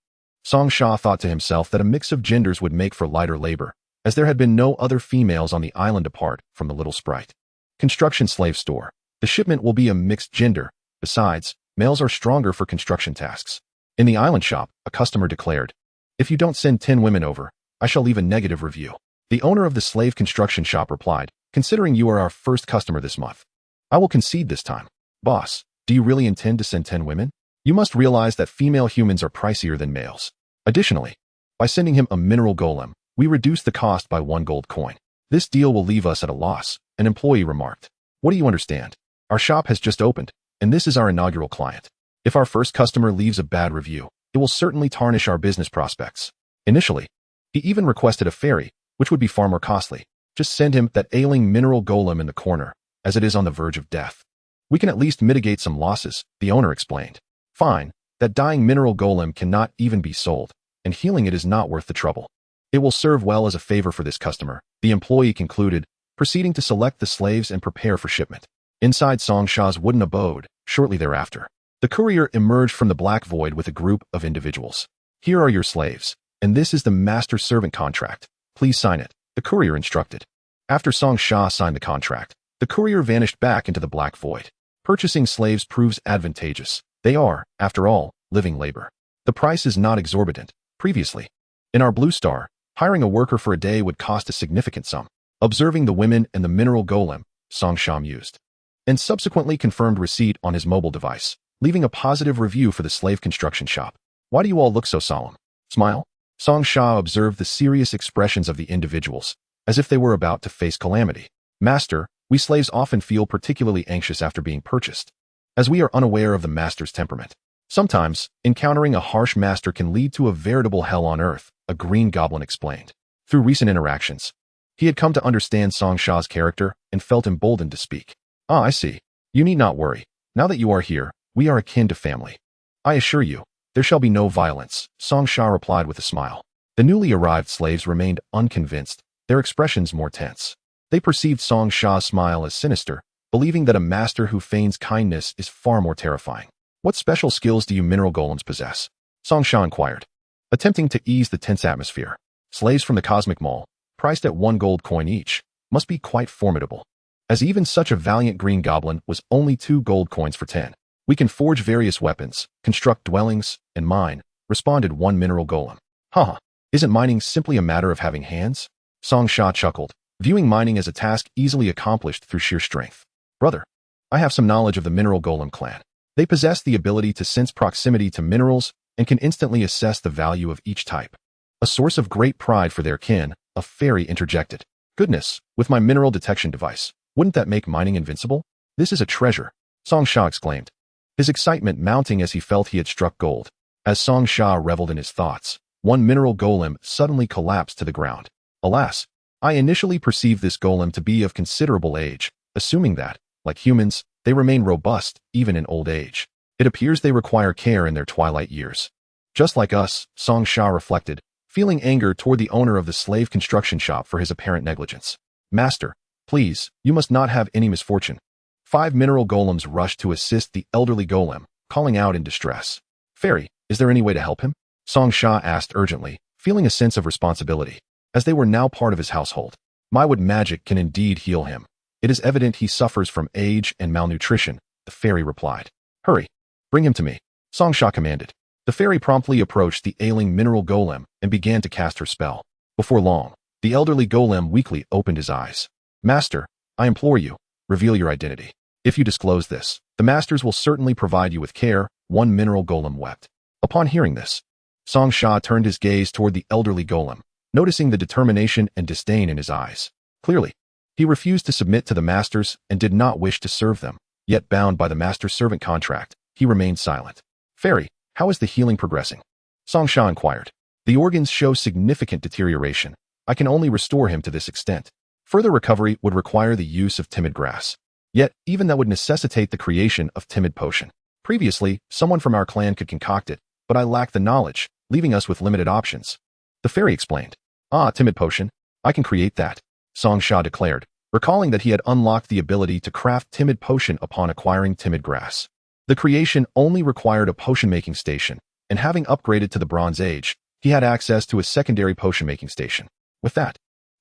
Song Sha thought to himself that a mix of genders would make for lighter labor, as there had been no other females on the island apart from the little sprite. Construction slave store. The shipment will be a mixed gender. Besides, males are stronger for construction tasks. In the island shop, a customer declared, if you don't send 10 women over, I shall leave a negative review. The owner of the slave construction shop replied, considering you are our first customer this month, I will concede this time. Boss, do you really intend to send 10 women? You must realize that female humans are pricier than males. Additionally, by sending him a mineral golem, we reduce the cost by 1 gold coin. This deal will leave us at a loss, an employee remarked. What do you understand? Our shop has just opened, and this is our inaugural client. If our first customer leaves a bad review, it will certainly tarnish our business prospects. Initially, he even requested a ferry, which would be far more costly. Just send him that ailing mineral golem in the corner, as it is on the verge of death. We can at least mitigate some losses, the owner explained. Fine, that dying mineral golem cannot even be sold, and healing it is not worth the trouble. It will serve well as a favor for this customer, the employee concluded, proceeding to select the slaves and prepare for shipment. Inside Song Sha's wooden abode, shortly thereafter, the courier emerged from the black void with a group of individuals. Here are your slaves, and this is the master-servant contract. Please sign it, the courier instructed. After Song Sha signed the contract, the courier vanished back into the black void. Purchasing slaves proves advantageous. They are, after all, living labor. The price is not exorbitant. Previously, in our Blue Star, hiring a worker for a day would cost a significant sum. Observing the women and the mineral golem, Song Sha mused, and subsequently confirmed receipt on his mobile device, leaving a positive review for the slave construction shop. Why do you all look so solemn? Smile? Song Sha observed the serious expressions of the individuals, as if they were about to face calamity. Master, we slaves often feel particularly anxious after being purchased, as we are unaware of the master's temperament. Sometimes, encountering a harsh master can lead to a veritable hell on earth, a green goblin explained. Through recent interactions, he had come to understand Song Sha's character and felt emboldened to speak. Ah, I see. You need not worry. Now that you are here, we are akin to family. I assure you, there shall be no violence, Song Sha replied with a smile. The newly arrived slaves remained unconvinced, their expressions more tense. They perceived Song Sha's smile as sinister, believing that a master who feigns kindness is far more terrifying. What special skills do you mineral golems possess? Song Sha inquired, attempting to ease the tense atmosphere. Slaves from the Cosmic Mall, priced at 1 gold coin each, must be quite formidable, as even such a valiant green goblin was only 2 gold coins for 10. We can forge various weapons, construct dwellings, and mine, responded one mineral golem. Haha, isn't mining simply a matter of having hands? Song Sha chuckled, viewing mining as a task easily accomplished through sheer strength. Brother, I have some knowledge of the mineral golem clan. They possess the ability to sense proximity to minerals and can instantly assess the value of each type. A source of great pride for their kin, a fairy interjected. Goodness, with my mineral detection device, wouldn't that make mining invincible? This is a treasure, Song Sha exclaimed, his excitement mounting as he felt he had struck gold. As Song Sha reveled in his thoughts, one mineral golem suddenly collapsed to the ground. Alas, I initially perceived this golem to be of considerable age, assuming that, like humans, they remain robust even in old age. It appears they require care in their twilight years. Just like us, Song Sha reflected, feeling anger toward the owner of the slave construction shop for his apparent negligence. Master, please, you must not have any misfortune. 5 mineral golems rushed to assist the elderly golem, calling out in distress. Fairy, is there any way to help him? Song Sha asked urgently, feeling a sense of responsibility, as they were now part of his household. My wood magic can indeed heal him. It is evident he suffers from age and malnutrition, the fairy replied. Hurry, bring him to me, Song Sha commanded. The fairy promptly approached the ailing mineral golem and began to cast her spell. Before long, the elderly golem weakly opened his eyes. Master, I implore you, reveal your identity. If you disclose this, the masters will certainly provide you with care, one mineral golem wept. Upon hearing this, Song Sha turned his gaze toward the elderly golem, noticing the determination and disdain in his eyes. Clearly, he refused to submit to the masters and did not wish to serve them, yet bound by the master-servant contract, he remained silent. Fairy, how is the healing progressing? Song Sha inquired. The organs show significant deterioration. I can only restore him to this extent. Further recovery would require the use of timid grass. Yet, even that would necessitate the creation of timid potion. Previously, someone from our clan could concoct it, but I lack the knowledge, leaving us with limited options. The fairy explained. Ah, timid potion. I can create that, Song Sha declared, recalling that he had unlocked the ability to craft timid potion upon acquiring timid grass. The creation only required a potion-making station, and having upgraded to the Bronze Age, he had access to a secondary potion-making station. With that,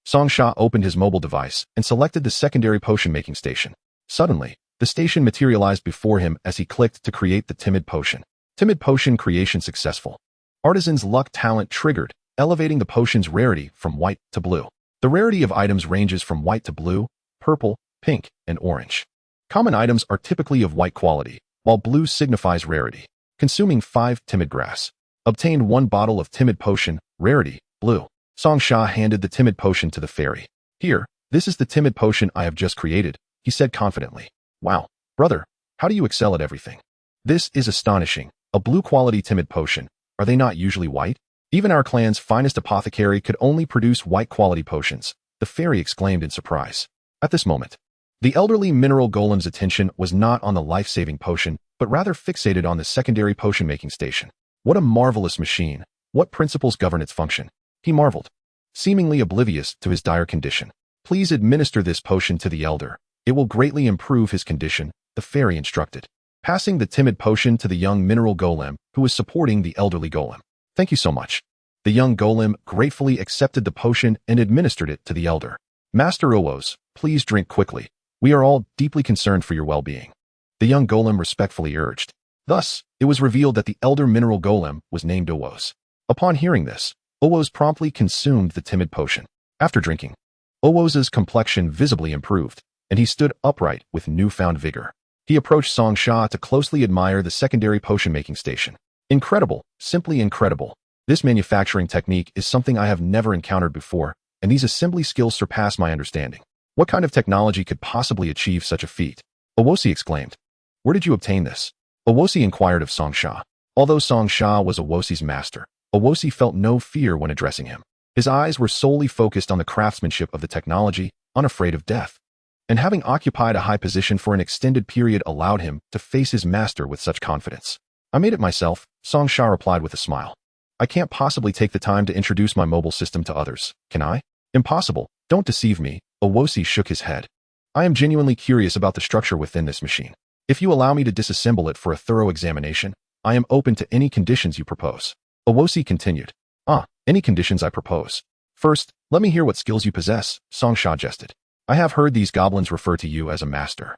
Song Sha opened his mobile device and selected the secondary potion-making station. Suddenly, the station materialized before him as he clicked to create the timid potion. Timid potion creation successful. Artisan's luck talent triggered, elevating the potion's rarity from white to blue. The rarity of items ranges from white to blue, purple, pink, and orange. Common items are typically of white quality, while blue signifies rarity. Consuming 5 timid grass. Obtained 1 bottle of timid potion, rarity, blue. Song Sha handed the timid potion to the fairy. Here, this is the timid potion I have just created, he said confidently. Wow, brother, how do you excel at everything? This is astonishing. A blue quality timid potion. Are they not usually white? Even our clan's finest apothecary could only produce white quality potions, the fairy exclaimed in surprise. At this moment, the elderly mineral golem's attention was not on the life-saving potion, but rather fixated on the secondary potion-making station. What a marvelous machine. What principles govern its function? He marveled, seemingly oblivious to his dire condition. Please administer this potion to the elder. It will greatly improve his condition, the fairy instructed, passing the timid potion to the young mineral golem who was supporting the elderly golem. Thank you so much. The young golem gratefully accepted the potion and administered it to the elder. Master Owos, please drink quickly. We are all deeply concerned for your well-being, the young golem respectfully urged. Thus, it was revealed that the elder mineral golem was named Owos. Upon hearing this, Owos promptly consumed the timid potion. After drinking, Owos's complexion visibly improved, and he stood upright with newfound vigor. He approached Song Sha to closely admire the secondary potion-making station. Incredible, simply incredible. This manufacturing technique is something I have never encountered before, and these assembly skills surpass my understanding. What kind of technology could possibly achieve such a feat? Owosi exclaimed. Where did you obtain this? Owosi inquired of Song Sha. Although Song Sha was Owosi's master, Owosi felt no fear when addressing him. His eyes were solely focused on the craftsmanship of the technology, unafraid of death. And having occupied a high position for an extended period allowed him to face his master with such confidence. I made it myself, Song Sha replied with a smile. I can't possibly take the time to introduce my mobile system to others, can I? Impossible, don't deceive me, Owosi shook his head. I am genuinely curious about the structure within this machine. If you allow me to disassemble it for a thorough examination, I am open to any conditions you propose. Owosi continued. Any conditions I propose. First, let me hear what skills you possess, Song Sha jested. I have heard these goblins refer to you as a master.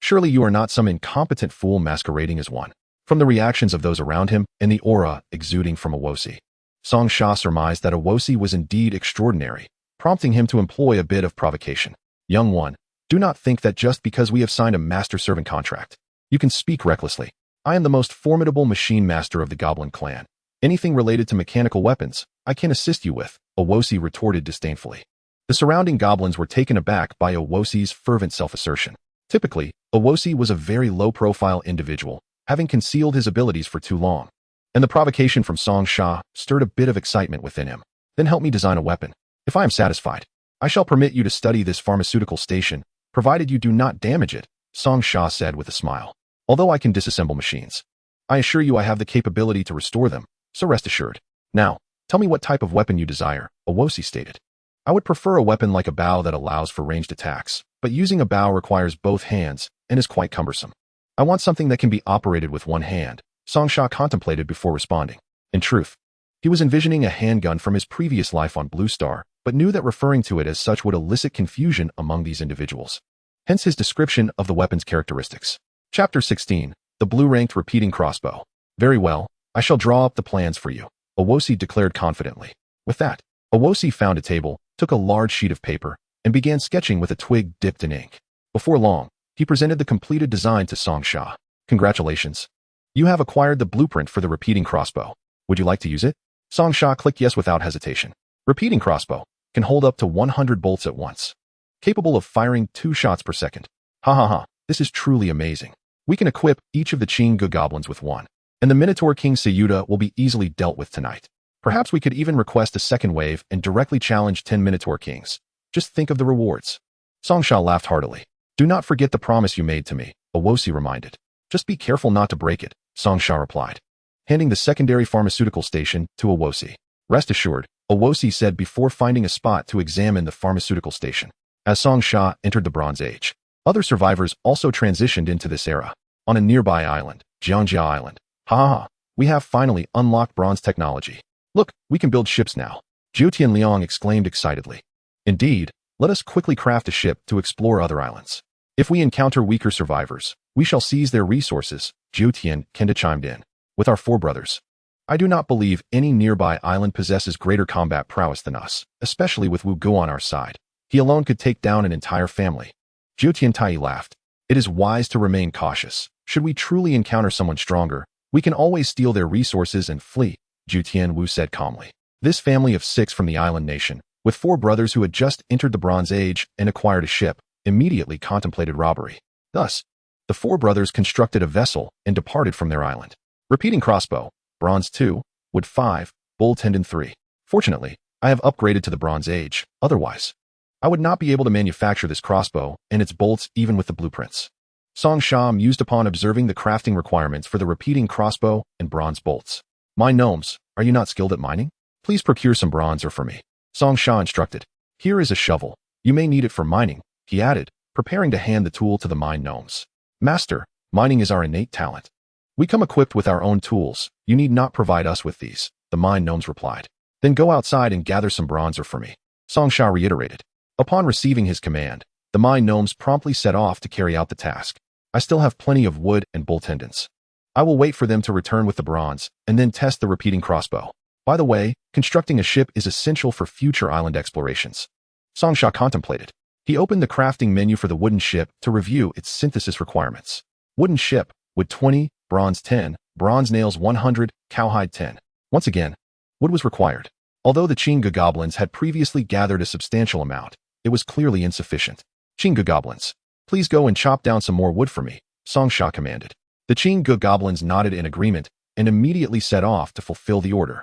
Surely you are not some incompetent fool masquerading as one. From the reactions of those around him and the aura exuding from Owosi, Song Sha surmised that Owosi was indeed extraordinary, prompting him to employ a bit of provocation. Young one, do not think that just because we have signed a master-servant contract, you can speak recklessly. I am the most formidable machine master of the Goblin clan. Anything related to mechanical weapons, I can assist you with, Owosi retorted disdainfully. The surrounding goblins were taken aback by Owosi's fervent self-assertion. Typically, Owosi was a very low-profile individual, having concealed his abilities for too long. And the provocation from Song Sha stirred a bit of excitement within him. Then help me design a weapon. If I am satisfied, I shall permit you to study this pharmaceutical station, provided you do not damage it, Song Sha said with a smile. Although I can disassemble machines, I assure you I have the capability to restore them, so rest assured. Now, tell me what type of weapon you desire, Owosi stated. I would prefer a weapon like a bow that allows for ranged attacks, but using a bow requires both hands and is quite cumbersome. I want something that can be operated with one hand, Song Sha contemplated before responding. In truth, he was envisioning a handgun from his previous life on Blue Star, but knew that referring to it as such would elicit confusion among these individuals. Hence his description of the weapon's characteristics. Chapter 16, The Blue-Ranked Repeating Crossbow. Very well, I shall draw up the plans for you, Owosi declared confidently. With that, Owosi found a table, took a large sheet of paper, and began sketching with a twig dipped in ink. Before long, he presented the completed design to Song Sha. Congratulations. You have acquired the blueprint for the repeating crossbow. Would you like to use it? Song Sha clicked yes without hesitation. Repeating crossbow can hold up to 100 bolts at once, capable of firing 2 shots per second. Ha ha ha, this is truly amazing. We can equip each of the Chinga goblins with one, and the Minotaur King Sayuda will be easily dealt with tonight. Perhaps we could even request a second wave and directly challenge 10 Minotaur Kings. Just think of the rewards. Song Sha laughed heartily. Do not forget the promise you made to me, Owosi reminded. Just be careful not to break it, Song Sha replied, handing the secondary pharmaceutical station to Owosi. Rest assured, Owosi said before finding a spot to examine the pharmaceutical station. As Song Sha entered the Bronze Age, other survivors also transitioned into this era. On a nearby island, Jiangjia Island. Ha ha ha, we have finally unlocked bronze technology. Look, we can build ships now, Jiu Tianliang exclaimed excitedly. Indeed, let us quickly craft a ship to explore other islands. If we encounter weaker survivors, we shall seize their resources, Jiu Tian Kenda chimed in. With our 4 brothers, I do not believe any nearby island possesses greater combat prowess than us, especially with Wu Guo on our side. He alone could take down an entire family. Jiu Tiantai laughed. It is wise to remain cautious. Should we truly encounter someone stronger, we can always steal their resources and flee, Jiu Tianwu said calmly. This family of 6 from the island nation, with 4 brothers who had just entered the Bronze Age and acquired a ship, immediately contemplated robbery. Thus, the 4 brothers constructed a vessel and departed from their island. Repeating crossbow, Bronze 2, Wood 5, Bull Tendon 3. Fortunately, I have upgraded to the Bronze Age, otherwise I would not be able to manufacture this crossbow and its bolts even with the blueprints. Song Sha mused upon observing the crafting requirements for the repeating crossbow and bronze bolts. My gnomes, are you not skilled at mining? Please procure some bronze ore for me, Song Sha instructed. Here is a shovel. You may need it for mining, he added, preparing to hand the tool to the mine gnomes. Master, mining is our innate talent. We come equipped with our own tools. You need not provide us with these, the mine gnomes replied. Then go outside and gather some bronze ore for me, Song Sha reiterated. Upon receiving his command, the mine gnomes promptly set off to carry out the task. I still have plenty of wood and bull tendons. I will wait for them to return with the bronze, and then test the repeating crossbow. By the way, constructing a ship is essential for future island explorations. Song Sha contemplated. He opened the crafting menu for the wooden ship to review its synthesis requirements. Wooden ship, wood 20, bronze 10, bronze nails 100, cowhide 10. Once again, wood was required. Although the Chinga goblins had previously gathered a substantial amount, it was clearly insufficient. Chinga goblins, please go and chop down some more wood for me, Song Sha commanded. The Chinga goblins nodded in agreement and immediately set off to fulfill the order.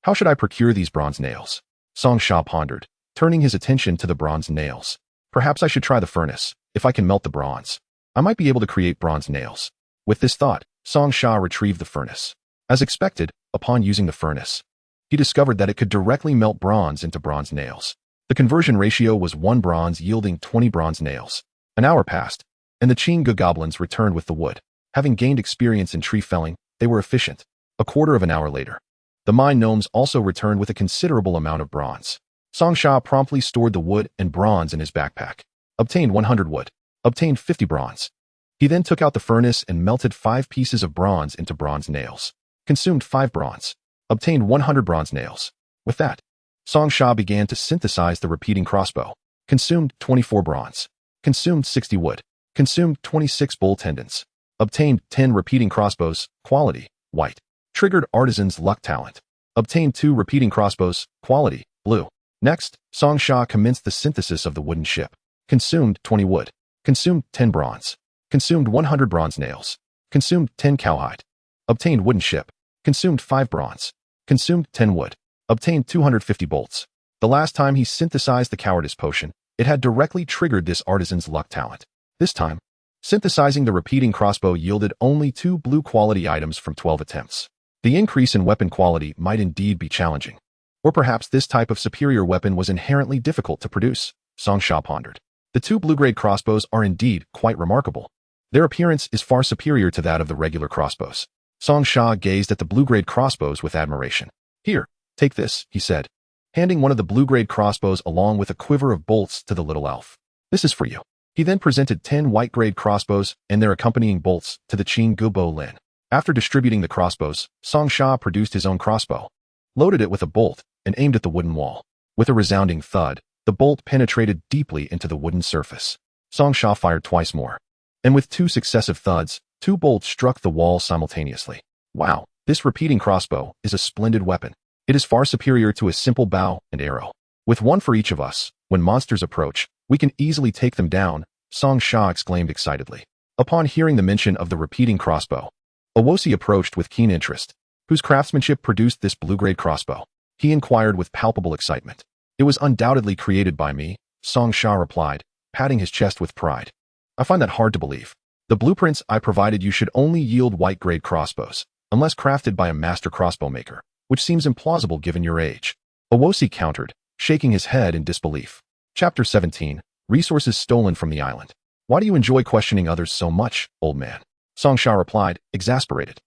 How should I procure these bronze nails? Song Sha pondered, turning his attention to the bronze nails. Perhaps I should try the furnace. If I can melt the bronze, I might be able to create bronze nails. With this thought, Song Sha retrieved the furnace. As expected, upon using the furnace, he discovered that it could directly melt bronze into bronze nails. The conversion ratio was 1 bronze yielding 20 bronze nails. An hour passed, and the Chinga goblins returned with the wood. Having gained experience in tree felling, they were efficient. A quarter of an hour later, the mine gnomes also returned with a considerable amount of bronze. Song Sha promptly stored the wood and bronze in his backpack. Obtained 100 wood. Obtained 50 bronze. He then took out the furnace and melted 5 pieces of bronze into bronze nails. Consumed 5 bronze. Obtained 100 bronze nails. With that, Song Sha began to synthesize the repeating crossbow. Consumed 24 bronze. Consumed 60 wood. Consumed 26 bull tendons. Obtained 10 repeating crossbows, quality, white. Triggered artisan's luck talent. Obtained 2 repeating crossbows, quality, blue. Next, Song Sha commenced the synthesis of the wooden ship. Consumed 20 wood. Consumed 10 bronze. Consumed 100 bronze nails. Consumed 10 cowhide. Obtained wooden ship. Consumed 5 bronze. Consumed 10 wood. Obtained 250 bolts. The last time he synthesized the cowardice potion, it had directly triggered this artisan's luck talent. This time, synthesizing the repeating crossbow yielded only 2 blue quality items from 12 attempts. The increase in weapon quality might indeed be challenging. Or perhaps this type of superior weapon was inherently difficult to produce, Song Sha pondered. The 2 blue-grade crossbows are indeed quite remarkable. Their appearance is far superior to that of the regular crossbows. Song Sha gazed at the blue-grade crossbows with admiration. Here, take this, he said, handing one of the blue-grade crossbows along with a quiver of bolts to the little elf. This is for you. He then presented 10 white-grade crossbows and their accompanying bolts to the Qing Gubo Lin. After distributing the crossbows, Song Sha produced his own crossbow, loaded it with a bolt, and aimed at the wooden wall. With a resounding thud, the bolt penetrated deeply into the wooden surface. Song Sha fired twice more, and with 2 successive thuds, 2 bolts struck the wall simultaneously. Wow, this repeating crossbow is a splendid weapon. It is far superior to a simple bow and arrow. With one for each of us, when monsters approach, we can easily take them down, Song Sha exclaimed excitedly. Upon hearing the mention of the repeating crossbow, Owosi approached with keen interest. Whose craftsmanship produced this blue-grade crossbow? He inquired with palpable excitement. It was undoubtedly created by me, Song Sha replied, patting his chest with pride. I find that hard to believe. The blueprints I provided you should only yield white-grade crossbows, unless crafted by a master crossbow maker, which seems implausible given your age. Owosi countered, shaking his head in disbelief. Chapter 17, Resources Stolen from the Island. Why do you enjoy questioning others so much, old man? Song Sha replied, exasperated.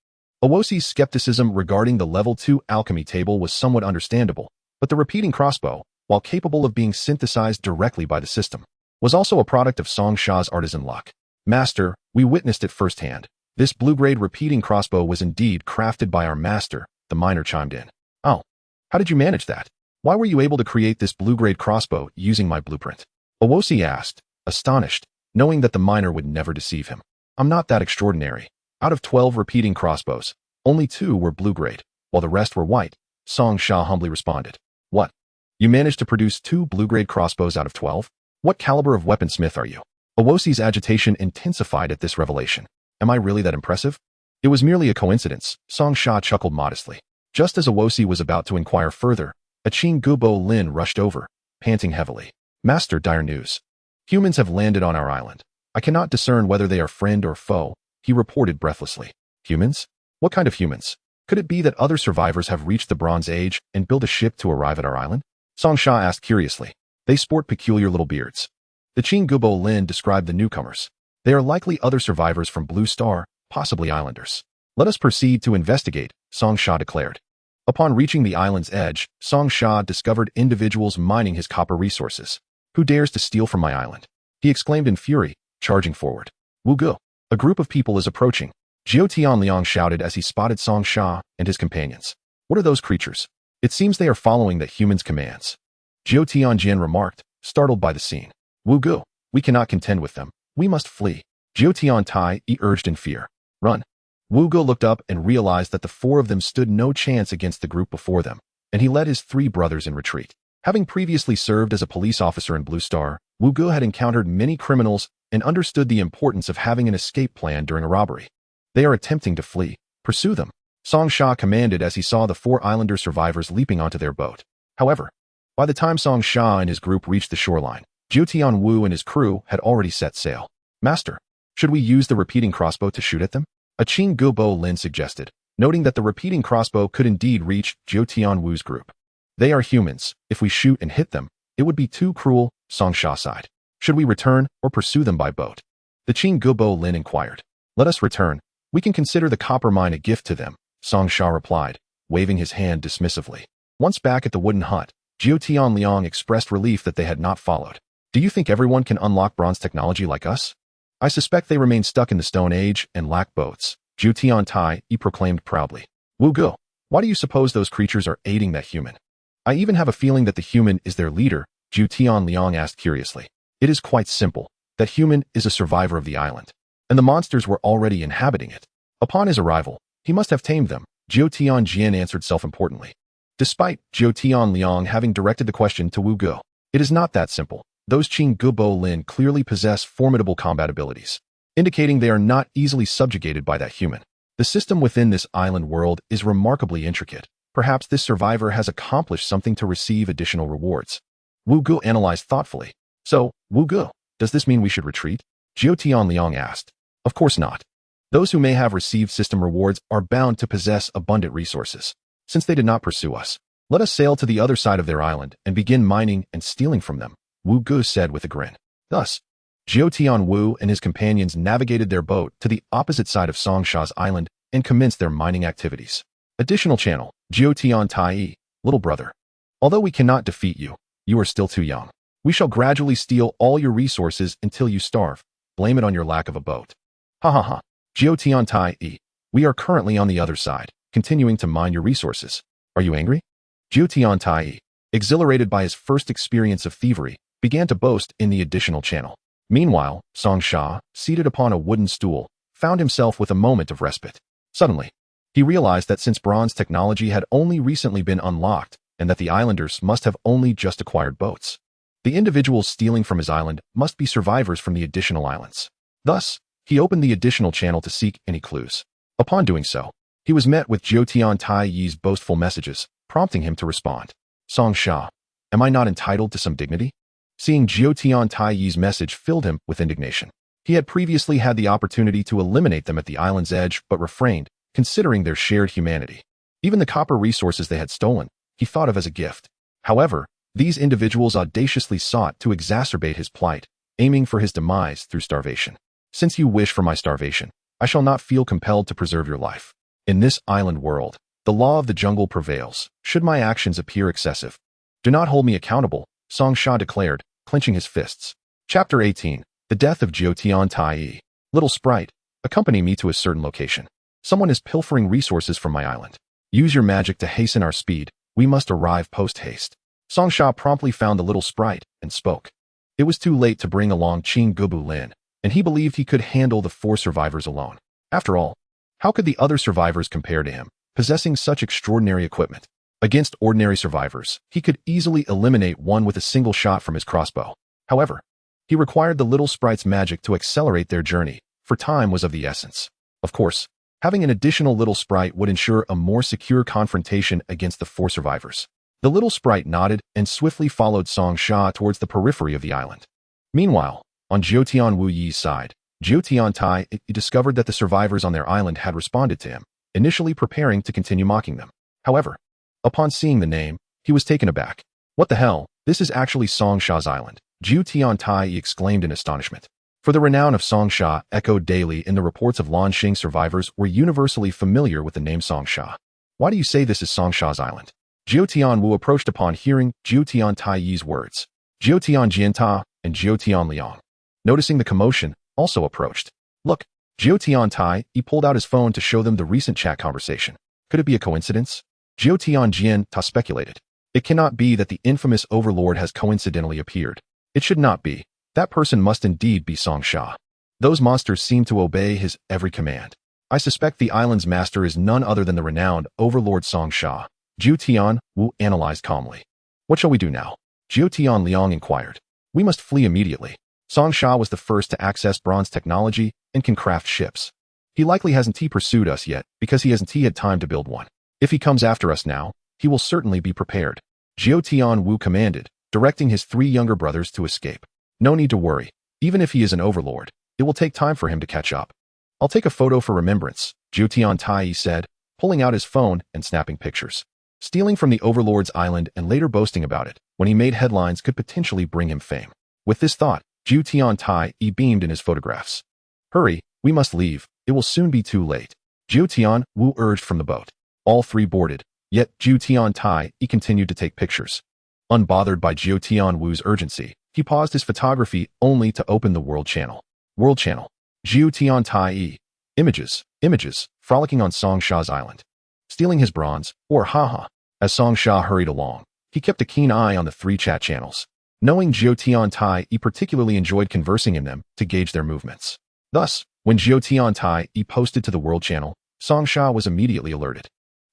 Owosi's skepticism regarding the level 2 alchemy table was somewhat understandable, but the repeating crossbow, while capable of being synthesized directly by the system, was also a product of Song Sha's artisan luck. Master, we witnessed it firsthand. This blue-grade repeating crossbow was indeed crafted by our master, the miner chimed in. Oh, how did you manage that? Why were you able to create this blue-grade crossbow using my blueprint? Owosi asked, astonished, knowing that the miner would never deceive him. I'm not that extraordinary. Out of 12 repeating crossbows, only 2 were blue-grade, while the rest were white, Song Sha humbly responded. What? You managed to produce 2 blue-grade crossbows out of 12? What caliber of weaponsmith are you? Owosi's agitation intensified at this revelation. Am I really that impressive? It was merely a coincidence, Song Sha chuckled modestly. Just as Owosi was about to inquire further, a Qing Gubo Lin rushed over, panting heavily. Master, dire news. Humans have landed on our island. I cannot discern whether they are friend or foe, he reported breathlessly. Humans? What kind of humans? Could it be that other survivors have reached the Bronze Age and built a ship to arrive at our island? Song Sha asked curiously. They sport peculiar little beards. The Qing Gubo Lin described the newcomers. They are likely other survivors from Blue Star, possibly islanders. Let us proceed to investigate, Song Sha declared. Upon reaching the island's edge, Song Sha discovered individuals mining his copper resources. Who dares to steal from my island? He exclaimed in fury, charging forward. Wu Gu. A group of people is approaching. Jiao Tianliang shouted as he spotted Song Sha and his companions. What are those creatures? It seems they are following the human's commands. Jiao Tianjian remarked, startled by the scene. Wu Gu, we cannot contend with them. We must flee. Jiao Tiantai urged in fear. Run. Wu Gu looked up and realized that the 4 of them stood no chance against the group before them, and he led his 3 brothers in retreat. Having previously served as a police officer in Blue Star, Wu Gu had encountered many criminals and understood the importance of having an escape plan during a robbery. They are attempting to flee. Pursue them, Song Sha commanded as he saw the 4 islander survivors leaping onto their boat. However, by the time Song Sha and his group reached the shoreline, Jiao Tianwu and his crew had already set sail. Master, should we use the repeating crossbow to shoot at them? A Qing Gubo Lin suggested, noting that the repeating crossbow could indeed reach Jiao Tianwu's group. They are humans. If we shoot and hit them, it would be too cruel, Song Sha sighed. Should we return or pursue them by boat? The Qing Gubo Lin inquired. Let us return. We can consider the copper mine a gift to them, Song Sha replied, waving his hand dismissively. Once back at the wooden hut, Jiao Tianliang expressed relief that they had not followed. Do you think everyone can unlock bronze technology like us? I suspect they remain stuck in the Stone Age and lack boats, Jiao Tiantai proclaimed proudly. Wu Gu, why do you suppose those creatures are aiding that human? I even have a feeling that the human is their leader, Zhu Tianliang asked curiously. It is quite simple. That human is a survivor of the island, and the monsters were already inhabiting it. Upon his arrival, he must have tamed them, Zhou Tianjian answered self-importantly. Despite Zhou Tianliang having directed the question to Wu Ge, it is not that simple. Those Qing Gubo Lin clearly possess formidable combat abilities, indicating they are not easily subjugated by that human. The system within this island world is remarkably intricate. Perhaps this survivor has accomplished something to receive additional rewards. Wu Ge analyzed thoughtfully. So, Wu Ge, does this mean we should retreat? Zhou Tianliang asked. Of course not. Those who may have received system rewards are bound to possess abundant resources. Since they did not pursue us, let us sail to the other side of their island and begin mining and stealing from them, Wu Ge said with a grin. Thus, Zhou Tianwu and his companions navigated their boat to the opposite side of Songsha's island and commenced their mining activities. Additional channel, Zhou Tian Tai, little brother. Although we cannot defeat you, you are still too young. We shall gradually steal all your resources until you starve. Blame it on your lack of a boat. Ha ha ha. Zhou Tian Tai, we are currently on the other side, continuing to mine your resources. Are you angry? Zhou Tian Tai, exhilarated by his first experience of thievery, began to boast in the additional channel. Meanwhile, Songsha, seated upon a wooden stool, found himself with a moment of respite. Suddenly, he realized that since bronze technology had only recently been unlocked, and that the islanders must have only just acquired boats, the individuals stealing from his island must be survivors from the additional islands. Thus, he opened the additional channel to seek any clues. Upon doing so, he was met with Zhou Tian Tai's boastful messages, prompting him to respond. Songsha, am I not entitled to some dignity? Seeing Zhou Tian Tai's message filled him with indignation. He had previously had the opportunity to eliminate them at the island's edge but refrained, considering their shared humanity. Even the copper resources they had stolen, he thought of as a gift. However, these individuals audaciously sought to exacerbate his plight, aiming for his demise through starvation. Since you wish for my starvation, I shall not feel compelled to preserve your life. In this island world, the law of the jungle prevails, should my actions appear excessive. Do not hold me accountable, Songsha declared, clenching his fists. Chapter 18. The Death of Zhou Tian Tai. Little sprite, accompany me to a certain location. Someone is pilfering resources from my island. Use your magic to hasten our speed. We must arrive post-haste. Songsha promptly found the little sprite and spoke. It was too late to bring along Qing Gubu Lin, and he believed he could handle the 4 survivors alone. After all, how could the other survivors compare to him, possessing such extraordinary equipment? Against ordinary survivors, he could easily eliminate one with a single shot from his crossbow. However, he required the little sprite's magic to accelerate their journey, for time was of the essence. Of course, having an additional little sprite would ensure a more secure confrontation against the 4 survivors. The little sprite nodded and swiftly followed Songsha towards the periphery of the island. Meanwhile, on Zhou Tian Wu Yi's side, Zhou Tian Tai discovered that the survivors on their island had responded to him, initially preparing to continue mocking them. However, upon seeing the name, he was taken aback. What the hell? This is actually Songsha's island, Zhou Tian Tai exclaimed in astonishment. For the renown of Songsha echoed daily in the reports of Lanxing survivors were universally familiar with the name Songsha. Why do you say this is Songsha's island? Zhou Tianwu approached upon hearing Zhou Tian Tai's words. Zhou Tian Jianta and Zhou Tian Liang, noticing the commotion, also approached. Look, Zhou Tian Tai, he pulled out his phone to show them the recent chat conversation. Could it be a coincidence? Zhou Tian Jian Ta speculated. It cannot be that the infamous overlord has coincidentally appeared. It should not be. That person must indeed be Songsha. Those monsters seem to obey his every command. I suspect the island's master is none other than the renowned overlord Songsha. Zhou Tian Wu analyzed calmly. What shall we do now? Zhou Tian Liang inquired. We must flee immediately. Songsha was the first to access bronze technology and can craft ships. He likely hasn't pursued us yet because he hasn't had time to build one. If he comes after us now, he will certainly be prepared. Zhou Tian Wu commanded, directing his 3 younger brothers to escape. No need to worry. Even if he is an overlord, it will take time for him to catch up. I'll take a photo for remembrance, Zhou Tian Tai said, pulling out his phone and snapping pictures. Stealing from the overlord's island and later boasting about it, when he made headlines could potentially bring him fame. With this thought, Zhou Tian Tai beamed in his photographs. Hurry, we must leave, it will soon be too late. Zhou Tian Wu urged from the boat. All 3 boarded, yet Zhou Tian Tai continued to take pictures. Unbothered by Zhou Tian Wu's urgency, he paused his photography only to open the World Channel. World Channel. Zhou Tian Tai. Images, frolicking on Songsha's island. Stealing his bronze, or haha. As Songsha hurried along, He kept a keen eye on the 3 chat channels, knowing Jiao Tiantai particularly enjoyed conversing in them to gauge their movements. Thus, when Jiao Tiantai posted to the World Channel, Song Sha was immediately alerted.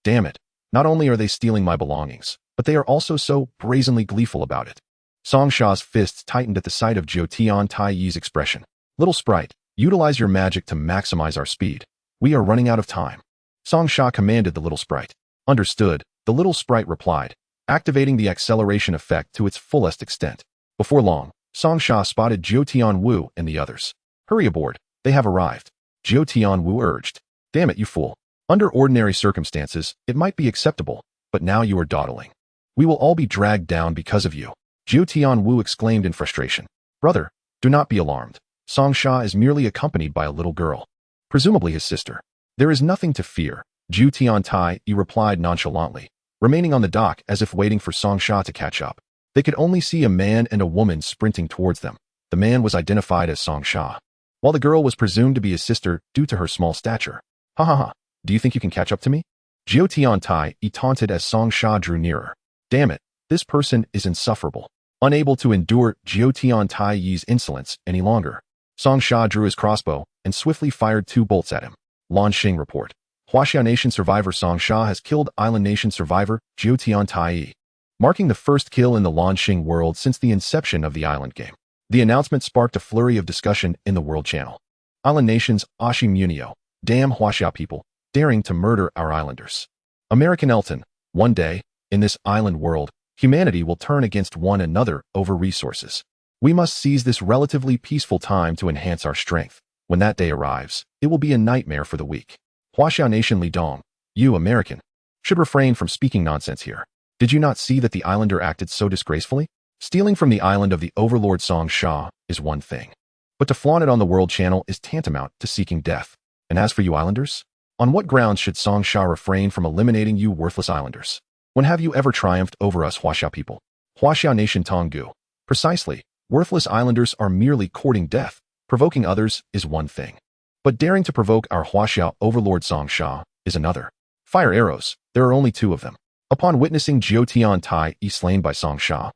Damn it, not only are they stealing my belongings, but they are also so brazenly gleeful about it. Song Sha's fists tightened at the sight of Jiao Tiantai's expression. Little sprite, utilize your magic to maximize our speed. We are running out of time. Song Sha commanded the little sprite. Understood, the little sprite replied, activating the acceleration effect to its fullest extent. Before long, Song Sha spotted Jiao Tianwu and the others. Hurry aboard, they have arrived. Jiao Tianwu urged. Damn it, you fool. Under ordinary circumstances, it might be acceptable, but now you are dawdling. We will all be dragged down because of you. Jiao Tianwu exclaimed in frustration. Brother, do not be alarmed. Song Sha is merely accompanied by a little girl, presumably his sister. There is nothing to fear, Jiao Tiantai replied nonchalantly, remaining on the dock as if waiting for Song Sha to catch up. They could only see a man and a woman sprinting towards them. The man was identified as Song Sha, while the girl was presumed to be his sister due to her small stature. Ha ha ha, do you think you can catch up to me? Jiao Tiantai taunted as Song Sha drew nearer. Damn it, this person is insufferable. Unable to endure Jiao Tiantai's insolence any longer, Song Sha drew his crossbow and swiftly fired 2 bolts at him. Lanxing report. Huaxia Nation survivor Song Sha has killed Island Nation survivor Jiao Tiantai, marking the first kill in the Lanxing world since the inception of the island game. The announcement sparked a flurry of discussion in the World Channel. Island Nation's Ashi Munio, damn Huaxia people, daring to murder our islanders. American Elton, one day, in this island world, humanity will turn against one another over resources. We must seize this relatively peaceful time to enhance our strength. When that day arrives, it will be a nightmare for the weak. Huaxia Nation Li Dong, you American, should refrain from speaking nonsense here. Did you not see that the islander acted so disgracefully? Stealing from the island of the overlord Song Sha is one thing, but to flaunt it on the World Channel is tantamount to seeking death. And as for you islanders, on what grounds should Song Sha refrain from eliminating you worthless islanders? When have you ever triumphed over us Huaxia people? Huaxia Nation Tonggu. Precisely, worthless islanders are merely courting death. Provoking others is one thing, but daring to provoke our Huaxia overlord Song Sha is another. Fire arrows, there are only 2 of them. Upon witnessing Jiao Tiantai slain by Song Sha,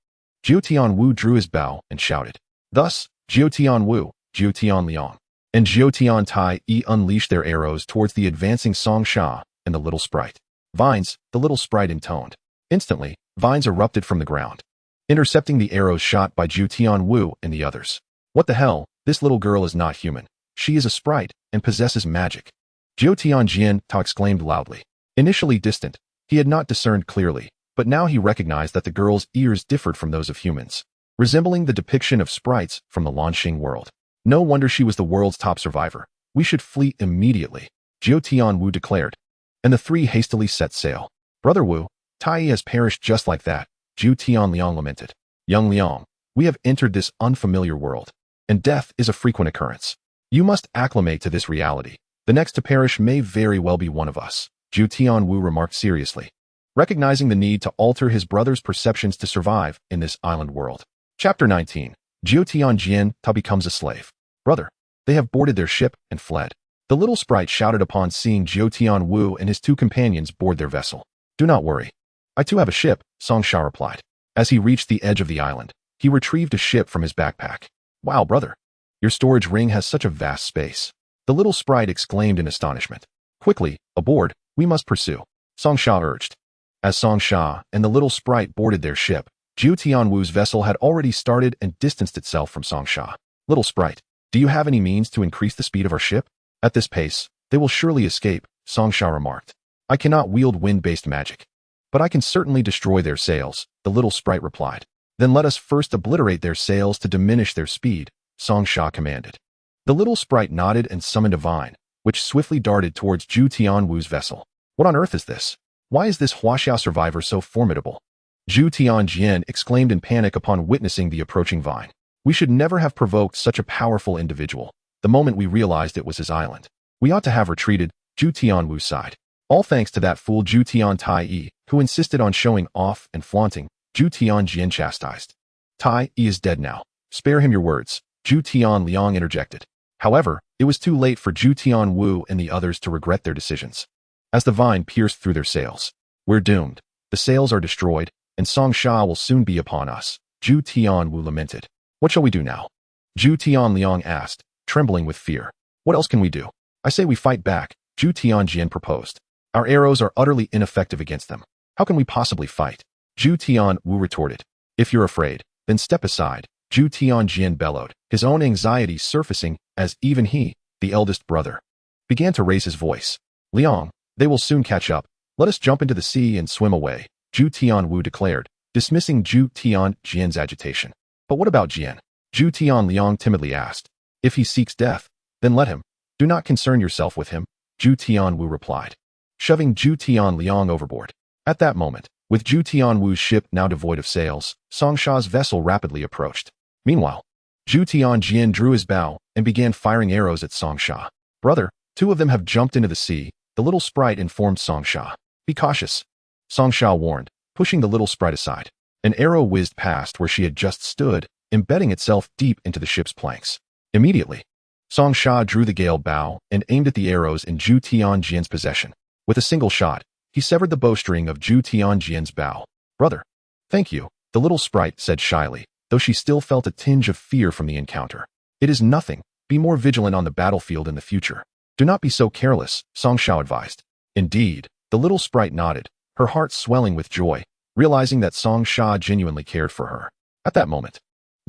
Jiao Tianwu drew his bow and shouted. Thus, Jiao Tianwu, Jiao Tianliang, and Jiao Tiantai unleashed their arrows towards the advancing Song Sha and the little sprite. Vines, the little sprite intoned. Instantly, vines erupted from the ground, intercepting the arrows shot by Jiao Tianwu and the others. What the hell, this little girl is not human. She is a sprite and possesses magic. Jiao Tianjian exclaimed loudly. Initially distant, he had not discerned clearly, but now he recognized that the girl's ears differed from those of humans, resembling the depiction of sprites from the Lanxing world. No wonder she was the world's top survivor. We should flee immediately, Jiao Tianwu declared, and the 3 hastily set sail. Brother Wu, Tai has perished just like that, Jiao Tianliang lamented. Young Liang, we have entered this unfamiliar world, and death is a frequent occurrence. You must acclimate to this reality. The next to perish may very well be one of us, Jiao Tianwu remarked seriously, recognizing the need to alter his brother's perceptions to survive in this island world. Chapter 19. Jiao Tianjian becomes a slave. Brother, they have boarded their ship and fled. The little sprite shouted upon seeing Jiao Tianwu and his 2 companions board their vessel. Do not worry. I too have a ship, Song Sha replied. As he reached the edge of the island, he retrieved a ship from his backpack. Wow, brother. Your storage ring has such a vast space. The little sprite exclaimed in astonishment. Quickly, aboard, we must pursue, Song Sha urged. As Song Sha and the little sprite boarded their ship, Jiao Tianwu's vessel had already started and distanced itself from Song Sha. Little sprite, do you have any means to increase the speed of our ship? At this pace, they will surely escape, Song Sha remarked. I cannot wield wind-based magic, but I can certainly destroy their sails, the little sprite replied. Then let us first obliterate their sails to diminish their speed, Song Sha commanded. The little sprite nodded and summoned a vine, which swiftly darted towards Jiao Tianwu's vessel. What on earth is this? Why is this Huaxia survivor so formidable? Jiao Tianjian exclaimed in panic upon witnessing the approaching vine. We should never have provoked such a powerful individual. The moment we realized it was his island, we ought to have retreated, Jiao Tianwu sighed. All thanks to that fool Jiao Tiantai, who insisted on showing off and flaunting, Jiao Tianjian chastised. Tai is dead now. Spare him your words, Jiao Tianliang interjected. However, it was too late for Jiao Tianwu and the others to regret their decisions. As the vine pierced through their sails, we're doomed. The sails are destroyed, and Song Sha will soon be upon us, Zhu Tianwu lamented. What shall we do now? Zhu Tianliang asked, trembling with fear. What else can we do? I say we fight back, Zhu Tianjian proposed. Our arrows are utterly ineffective against them. How can we possibly fight? Zhu Tianwu retorted. If you're afraid, then step aside, Zhu Tianjian bellowed, his own anxiety surfacing as even he, the eldest brother, began to raise his voice. Liang, they will soon catch up. Let us jump into the sea and swim away, Zhu Tianwu declared, dismissing Zhu Tianjian's agitation. But what about Jian? Zhu Tianliang timidly asked. If he seeks death, then let him. Do not concern yourself with him, Zhu Tianwu replied, shoving Zhu Tianliang overboard. At that moment, with Zhu Tianwu's ship now devoid of sails, Song Sha's vessel rapidly approached. Meanwhile, Zhu Tianjian drew his bow and began firing arrows at Song Sha. Brother, 2 of them have jumped into the sea, the little sprite informed Song Sha. Be cautious, Song Sha warned, pushing the little sprite aside. An arrow whizzed past where she had just stood, embedding itself deep into the ship's planks. Immediately, Song Sha drew the gale bow and aimed at the arrows in Zhu Tianjian's possession. With a single shot, he severed the bowstring of Zhu Tianjian's bow. Brother, thank you, the little sprite said shyly, though she still felt a tinge of fear from the encounter. It is nothing. Be more vigilant on the battlefield in the future. Do not be so careless, Song Sha advised. Indeed, the little sprite nodded, her heart swelling with joy, realizing that Song Sha genuinely cared for her. At that moment,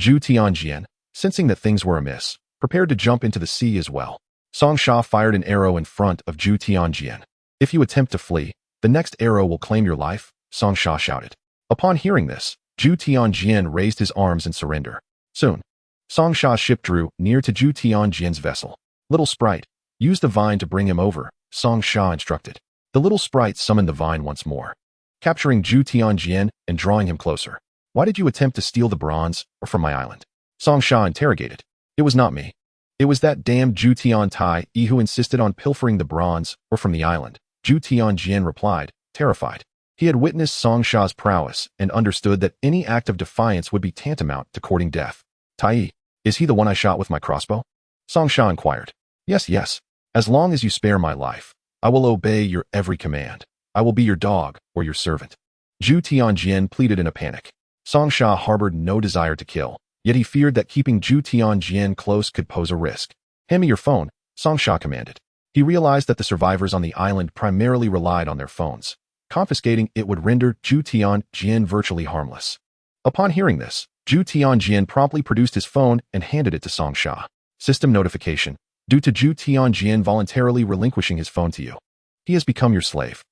Zhu Tianjian, sensing that things were amiss, prepared to jump into the sea as well. Song Sha fired an arrow in front of Zhu Tianjian. If you attempt to flee, the next arrow will claim your life, Song Sha shouted. Upon hearing this, Zhu Tianjian raised his arms in surrender. Soon, Song Sha's ship drew near to Zhu Tianjian's vessel. Little sprite, use the vine to bring him over, Song Sha instructed. The little sprite summoned the vine once more, capturing Zhu Tianjian and drawing him closer. Why did you attempt to steal the bronze, or from my island? Song Sha interrogated. It was not me. It was that damned Zhu Tiantai who insisted on pilfering the bronze, or from the island, Zhu Tianjian replied, terrified. He had witnessed Song Sha's prowess and understood that any act of defiance would be tantamount to courting death. Tai, is he the one I shot with my crossbow? Song Sha inquired. Yes, yes. As long as you spare my life, I will obey your every command. I will be your dog or your servant. Zhu Tianjian pleaded in a panic. Song Sha harbored no desire to kill, yet he feared that keeping Zhu Tianjian close could pose a risk. Hand me your phone, Song Sha commanded. He realized that the survivors on the island primarily relied on their phones. Confiscating it would render Zhu Tianjian virtually harmless. Upon hearing this, Zhu Tianjian promptly produced his phone and handed it to Song Sha. System notification. Due to Zhu Tianjian voluntarily relinquishing his phone to you, he has become your slave.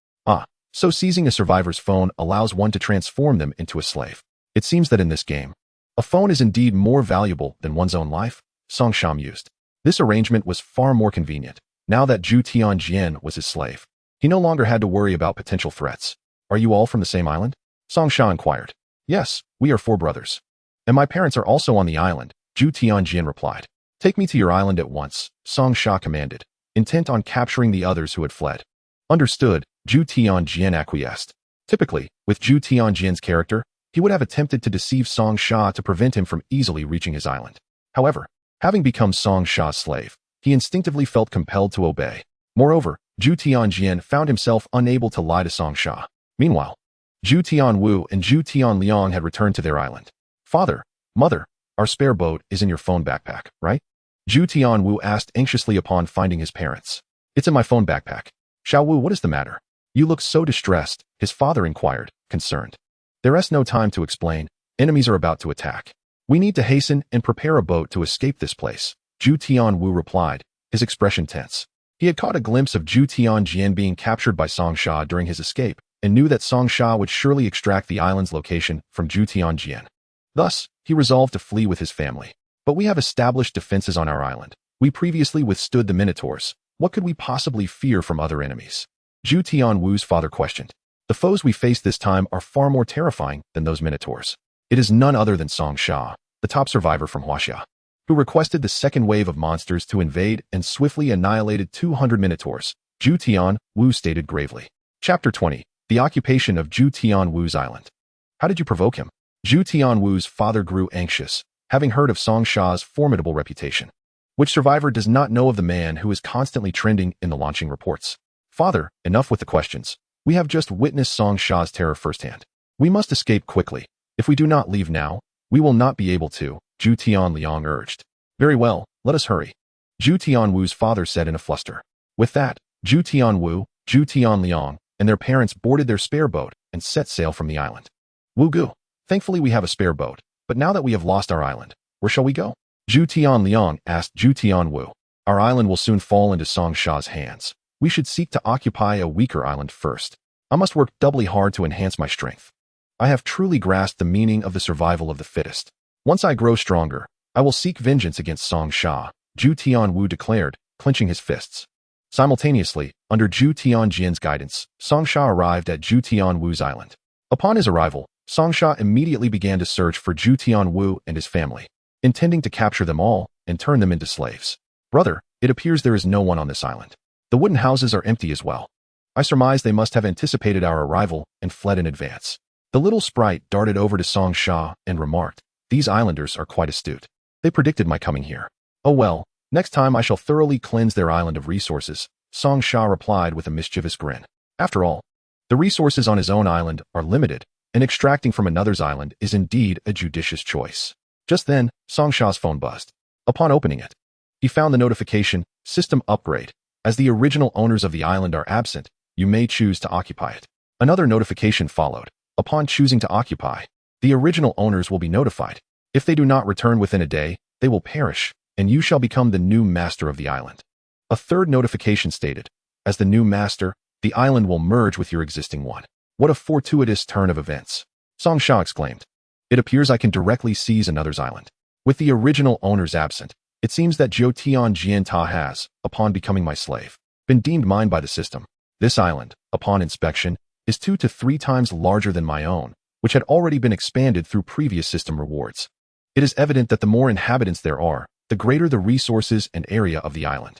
So seizing a survivor's phone allows one to transform them into a slave. It seems that in this game, a phone is indeed more valuable than one's own life, Song Sha mused. This arrangement was far more convenient, now that Zhu Tianjian was his slave. He no longer had to worry about potential threats. Are you all from the same island? Song Sha inquired. Yes, we are 4 brothers. And my parents are also on the island, Zhu Tianjian replied. Take me to your island at once, Song Sha commanded, intent on capturing the others who had fled. Understood, Zhu Tianjian acquiesced. Typically, with Zhu Tianjian's character, he would have attempted to deceive Song Sha to prevent him from easily reaching his island. However, having become Song Sha's slave, he instinctively felt compelled to obey. Moreover, Zhu Tianjian found himself unable to lie to Song Sha. Meanwhile, Zhu Tianwu and Zhu Tianliang had returned to their island. Father, mother, our spare boat is in your phone backpack, right? Zhu Tianwu asked anxiously upon finding his parents. It's in my phone backpack. Xiao Wu, what is the matter? You look so distressed, his father inquired, concerned. There is no time to explain. Enemies are about to attack. We need to hasten and prepare a boat to escape this place, Zhu Tianwu replied, his expression tense. He had caught a glimpse of Zhu Tianjian being captured by Song Sha during his escape, and knew that Song Sha would surely extract the island's location from Zhu Tianjian. Thus, he resolved to flee with his family. But we have established defenses on our island. We previously withstood the Minotaurs. What could we possibly fear from other enemies? Zhu Tianwu's father questioned. The foes we face this time are far more terrifying than those Minotaurs. It is none other than Song Sha, the top survivor from Huaxia, who requested the second wave of monsters to invade and swiftly annihilated 200 Minotaurs, Zhu Tianwu stated gravely. Chapter 20. The occupation of Zhu Tianwu's island. How did you provoke him? Zhu Tianwu's father grew anxious, having heard of Song Sha's formidable reputation. Which survivor does not know of the man who is constantly trending in the launching reports? Father, enough with the questions. We have just witnessed Song Sha's terror firsthand. We must escape quickly. If we do not leave now, we will not be able to, Zhu Tianliang urged. Very well, let us hurry, Zhu Tianwu's father said in a fluster. With that, Zhu Tianwu, Zhu Tianliang, and their parents boarded their spare boat and set sail from the island. Wu Gu, thankfully we have a spare boat, but now that we have lost our island, where shall we go? Zhu Tianliang asked Zhu Tianwu. Our island will soon fall into Song Sha's hands. We should seek to occupy a weaker island first. I must work doubly hard to enhance my strength. I have truly grasped the meaning of the survival of the fittest. Once I grow stronger, I will seek vengeance against Song Sha, Zhu Tianwu declared, clenching his fists. Simultaneously, under Zhu Tianjian's guidance, Song Sha arrived at Zhu Tianwu's island. Upon his arrival, Song Sha immediately began to search for Zhu Tianwu and his family, intending to capture them all and turn them into slaves. Brother, it appears there is no one on this island. The wooden houses are empty as well. I surmise they must have anticipated our arrival and fled in advance. The little sprite darted over to Song Sha and remarked, these islanders are quite astute. They predicted my coming here. Oh well, next time I shall thoroughly cleanse their island of resources, Song Sha replied with a mischievous grin. After all, the resources on his own island are limited, and extracting from another's island is indeed a judicious choice. Just then, Song Sha's phone buzzed. Upon opening it, he found the notification, System Upgrade. As the original owners of the island are absent, you may choose to occupy it. Another notification followed. Upon choosing to occupy, the original owners will be notified. If they do not return within a day, they will perish, and you shall become the new master of the island. A third notification stated, as the new master, the island will merge with your existing one. What a fortuitous turn of events, Song Sha exclaimed. It appears I can directly seize another's island. With the original owners absent, it seems that Zhou Tianjian has, upon becoming my slave, been deemed mine by the system. This island, upon inspection, is 2 to 3 times larger than my own, which had already been expanded through previous system rewards. It is evident that the more inhabitants there are, the greater the resources and area of the island.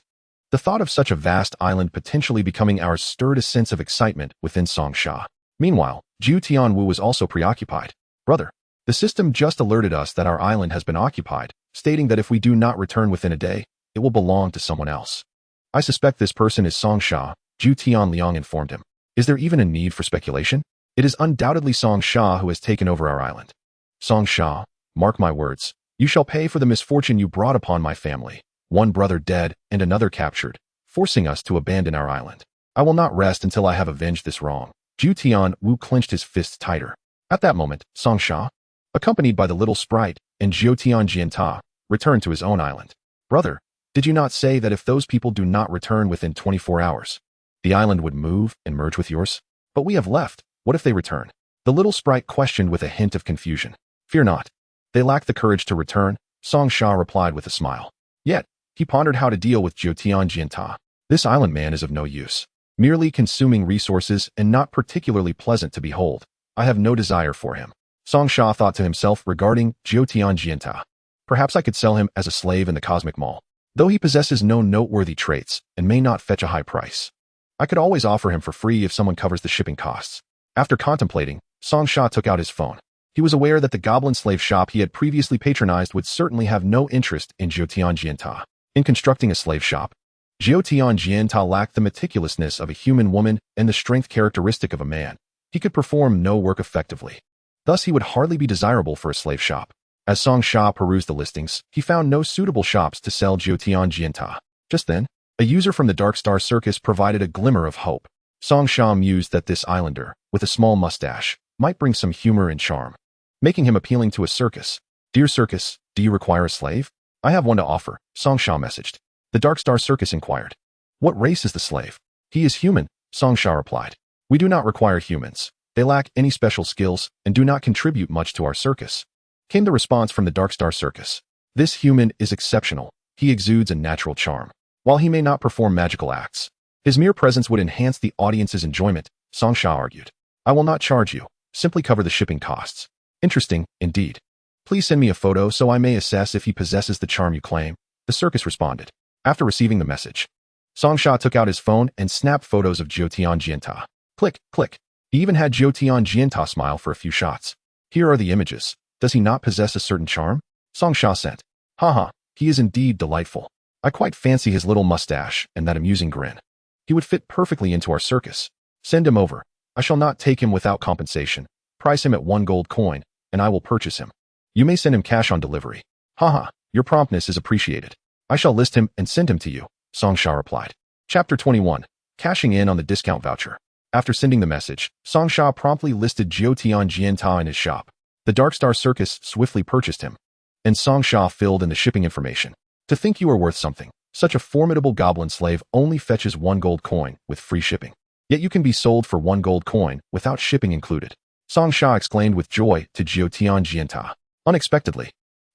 The thought of such a vast island potentially becoming ours stirred a sense of excitement within Song Sha. Meanwhile, Zhu Tianwu was also preoccupied. Brother, the system just alerted us that our island has been occupied, stating that if we do not return within a day, it will belong to someone else. I suspect this person is Song Sha, Zhu Tianliang informed him. Is there even a need for speculation? It is undoubtedly Song Sha who has taken over our island. Song Sha, mark my words, you shall pay for the misfortune you brought upon my family. One brother dead and another captured, forcing us to abandon our island. I will not rest until I have avenged this wrong. Zhu Tianwu clenched his fists tighter. At that moment, Song Sha, accompanied by the little sprite and Zhou Tianjian, returned to his own island. Brother, did you not say that if those people do not return within 24 hours, the island would move and merge with yours? But we have left. What if they return? The little sprite questioned with a hint of confusion. Fear not. They lack the courage to return, Song Sha replied with a smile. Yet, he pondered how to deal with Zhou Tianjian. This island man is of no use. Merely consuming resources and not particularly pleasant to behold. I have no desire for him. Song Sha thought to himself regarding Zhou Tianjian. Perhaps I could sell him as a slave in the Cosmic Mall. Though he possesses no noteworthy traits and may not fetch a high price, I could always offer him for free if someone covers the shipping costs. After contemplating, Song Sha took out his phone. He was aware that the goblin slave shop he had previously patronized would certainly have no interest in Zhou Tianjian. In constructing a slave shop, Zhou Tianjian lacked the meticulousness of a human woman and the strength characteristic of a man. He could perform no work effectively. Thus he would hardly be desirable for a slave shop. As Song Sha perused the listings, he found no suitable shops to sell Zhou Tianjian. Just then, a user from the Dark Star Circus provided a glimmer of hope. Song Sha mused that this islander, with a small mustache, might bring some humor and charm, making him appealing to a circus. Dear circus, do you require a slave? I have one to offer, Song Sha messaged. The Dark Star Circus inquired. What race is the slave? He is human, Song Sha replied. We do not require humans. They lack any special skills and do not contribute much to our circus. Came the response from the Dark Star Circus. This human is exceptional. He exudes a natural charm. While he may not perform magical acts, his mere presence would enhance the audience's enjoyment, Song Sha argued. I will not charge you. Simply cover the shipping costs. Interesting, indeed. Please send me a photo so I may assess if he possesses the charm you claim, the circus responded. After receiving the message, Song Sha took out his phone and snapped photos of Zhou Tianjian. Click, click. He even had Zhou Tianjian smile for a few shots. Here are the images. Does he not possess a certain charm? Song Sha sent. Haha, he is indeed delightful. I quite fancy his little mustache and that amusing grin. He would fit perfectly into our circus. Send him over. I shall not take him without compensation. Price him at 1 gold coin, and I will purchase him. You may send him cash on delivery. Haha, your promptness is appreciated. I shall list him and send him to you, Song Sha replied. Chapter 21. Cashing in on the discount voucher. After sending the message, Song Sha promptly listed Jiutian Jianta in his shop. The Dark Star Circus swiftly purchased him, and Song Sha filled in the shipping information. To think you are worth something, such a formidable goblin slave only fetches 1 gold coin with free shipping. Yet you can be sold for 1 gold coin without shipping included. Song Sha exclaimed with joy to Jiutian Jianta. Unexpectedly,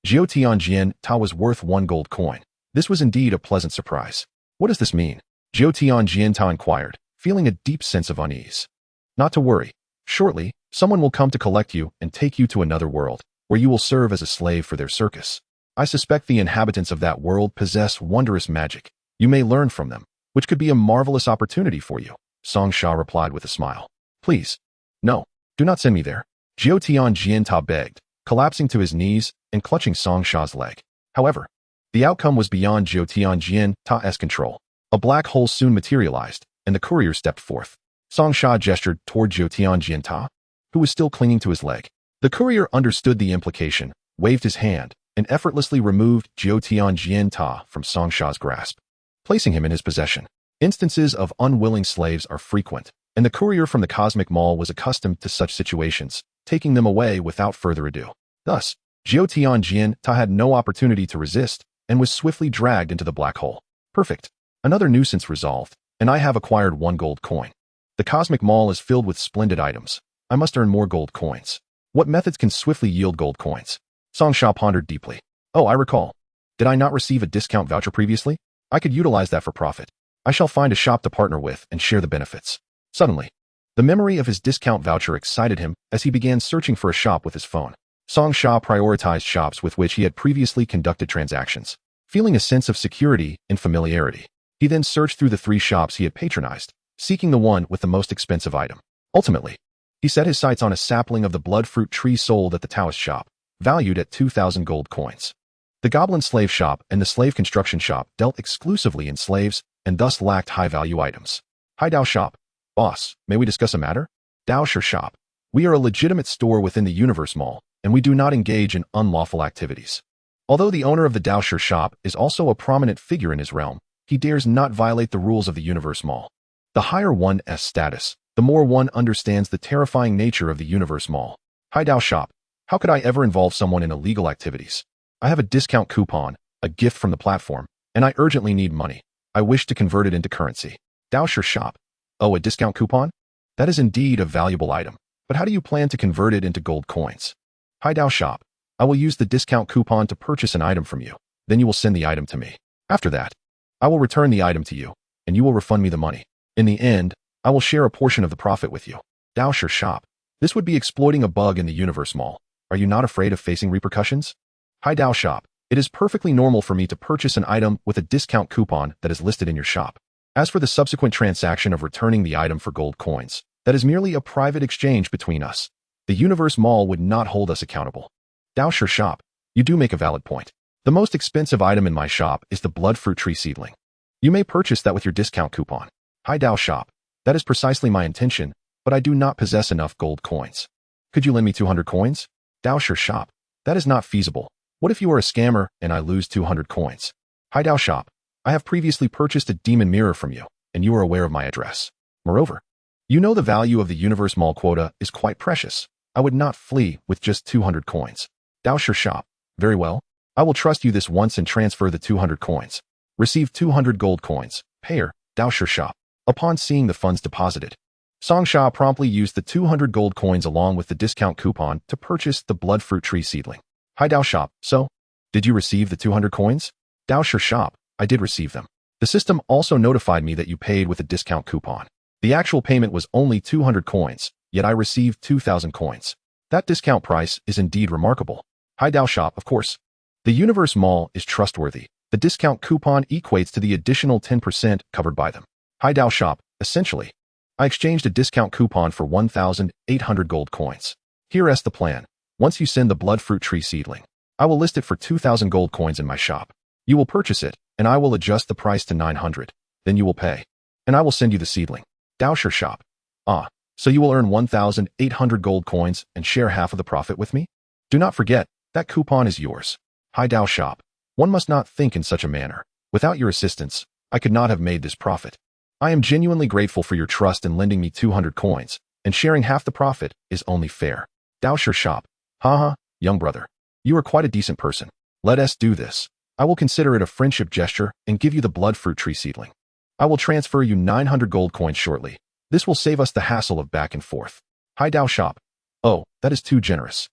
Jiutian Jianta was worth 1 gold coin. This was indeed a pleasant surprise. What does this mean? Jiutian Jianta inquired, feeling a deep sense of unease. Not to worry. Shortly, someone will come to collect you and take you to another world, where you will serve as a slave for their circus. I suspect the inhabitants of that world possess wondrous magic. You may learn from them, which could be a marvelous opportunity for you, Song Sha replied with a smile. Please. No, do not send me there. Jiutian Jianta begged, collapsing to his knees and clutching Song Sha's leg. However, the outcome was beyond Jiutian Jianta's control. A black hole soon materialized, and the courier stepped forth. Song Sha gestured toward Jiutian Jianta, who was still clinging to his leg. The courier understood the implication, waved his hand, and effortlessly removed Jiutian Jianta from Song Sha's grasp, placing him in his possession. Instances of unwilling slaves are frequent, and the courier from the Cosmic Mall was accustomed to such situations, taking them away without further ado. Thus, Jiutian Jianta had no opportunity to resist, and was swiftly dragged into the black hole. Perfect. Another nuisance resolved, and I have acquired 1 gold coin. The Cosmic Mall is filled with splendid items. I must earn more gold coins. What methods can swiftly yield gold coins? Song Sha pondered deeply. Oh, I recall. Did I not receive a discount voucher previously? I could utilize that for profit. I shall find a shop to partner with and share the benefits. Suddenly, the memory of his discount voucher excited him as he began searching for a shop with his phone. Song Sha prioritized shops with which he had previously conducted transactions, feeling a sense of security and familiarity. He then searched through the 3 shops he had patronized, seeking the one with the most expensive item. Ultimately, he set his sights on a sapling of the blood fruit tree sold at the Taoist shop, valued at 2,000 gold coins. The Goblin slave shop and the slave construction shop dealt exclusively in slaves and thus lacked high-value items. Hi Dao shop. Boss, may we discuss a matter? Dao Shi shop. We are a legitimate store within the Universe Mall, and we do not engage in unlawful activities. Although the owner of the Dao Shi shop is also a prominent figure in his realm, he dares not violate the rules of the Universe Mall. The higher one's status, the more one understands the terrifying nature of the Universe Mall. Hi Dao shop. How could I ever involve someone in illegal activities? I have a discount coupon, a gift from the platform, and I urgently need money. I wish to convert it into currency. Dao Shi shop. Oh, a discount coupon? That is indeed a valuable item, but how do you plan to convert it into gold coins? Hi Dao shop. I will use the discount coupon to purchase an item from you. Then you will send the item to me. After that, I will return the item to you, and you will refund me the money. In the end, I will share a portion of the profit with you. Dao Shi shop. This would be exploiting a bug in the Universe Mall. Are you not afraid of facing repercussions? Hi Dao shop. It is perfectly normal for me to purchase an item with a discount coupon that is listed in your shop. As for the subsequent transaction of returning the item for gold coins, that is merely a private exchange between us. The Universe Mall would not hold us accountable. Dao Shi shop. You do make a valid point. The most expensive item in my shop is the blood fruit tree seedling. You may purchase that with your discount coupon. Hi Dao shop. That is precisely my intention, but I do not possess enough gold coins. Could you lend me 200 coins? Dao Shi shop. That is not feasible. What if you are a scammer and I lose 200 coins? Hi Dao shop. I have previously purchased a demon mirror from you, and you are aware of my address. Moreover, you know the value of the Universe Mall quota is quite precious. I would not flee with just 200 coins. Dao Shi shop. Very well. I will trust you this once and transfer the 200 coins. Receive 200 gold coins. Payer, Dao Shi shop. Upon seeing the funds deposited, Song Sha promptly used the 200 gold coins along with the discount coupon to purchase the blood fruit tree seedling. Hi Dao shop. So, did you receive the 200 coins? Dao Shi shop. I did receive them. The system also notified me that you paid with a discount coupon. The actual payment was only 200 coins, yet I received 2,000 coins. That discount price is indeed remarkable. Hi Dao shop, of course. The Universe Mall is trustworthy. The discount coupon equates to the additional 10% covered by them. Hi Dao shop, essentially. I exchanged a discount coupon for 1,800 gold coins. Here's the plan. Once you send the blood fruit tree seedling, I will list it for 2,000 gold coins in my shop. You will purchase it, and I will adjust the price to 900. Then you will pay, and I will send you the seedling. Dao Shi shop. Ah, So you will earn 1,800 gold coins and share half of the profit with me? Do not forget, that coupon is yours. Hai Dao Shop. One must not think in such a manner. Without your assistance, I could not have made this profit. I am genuinely grateful for your trust in lending me 200 coins, and sharing half the profit is only fair. Daosher Shop. Haha, young brother. You are quite a decent person. Let us do this. I will consider it a friendship gesture and give you the blood fruit tree seedling. I will transfer you 900 gold coins shortly. This will save us the hassle of back and forth. Hai Dao Shop. Oh, that is too generous.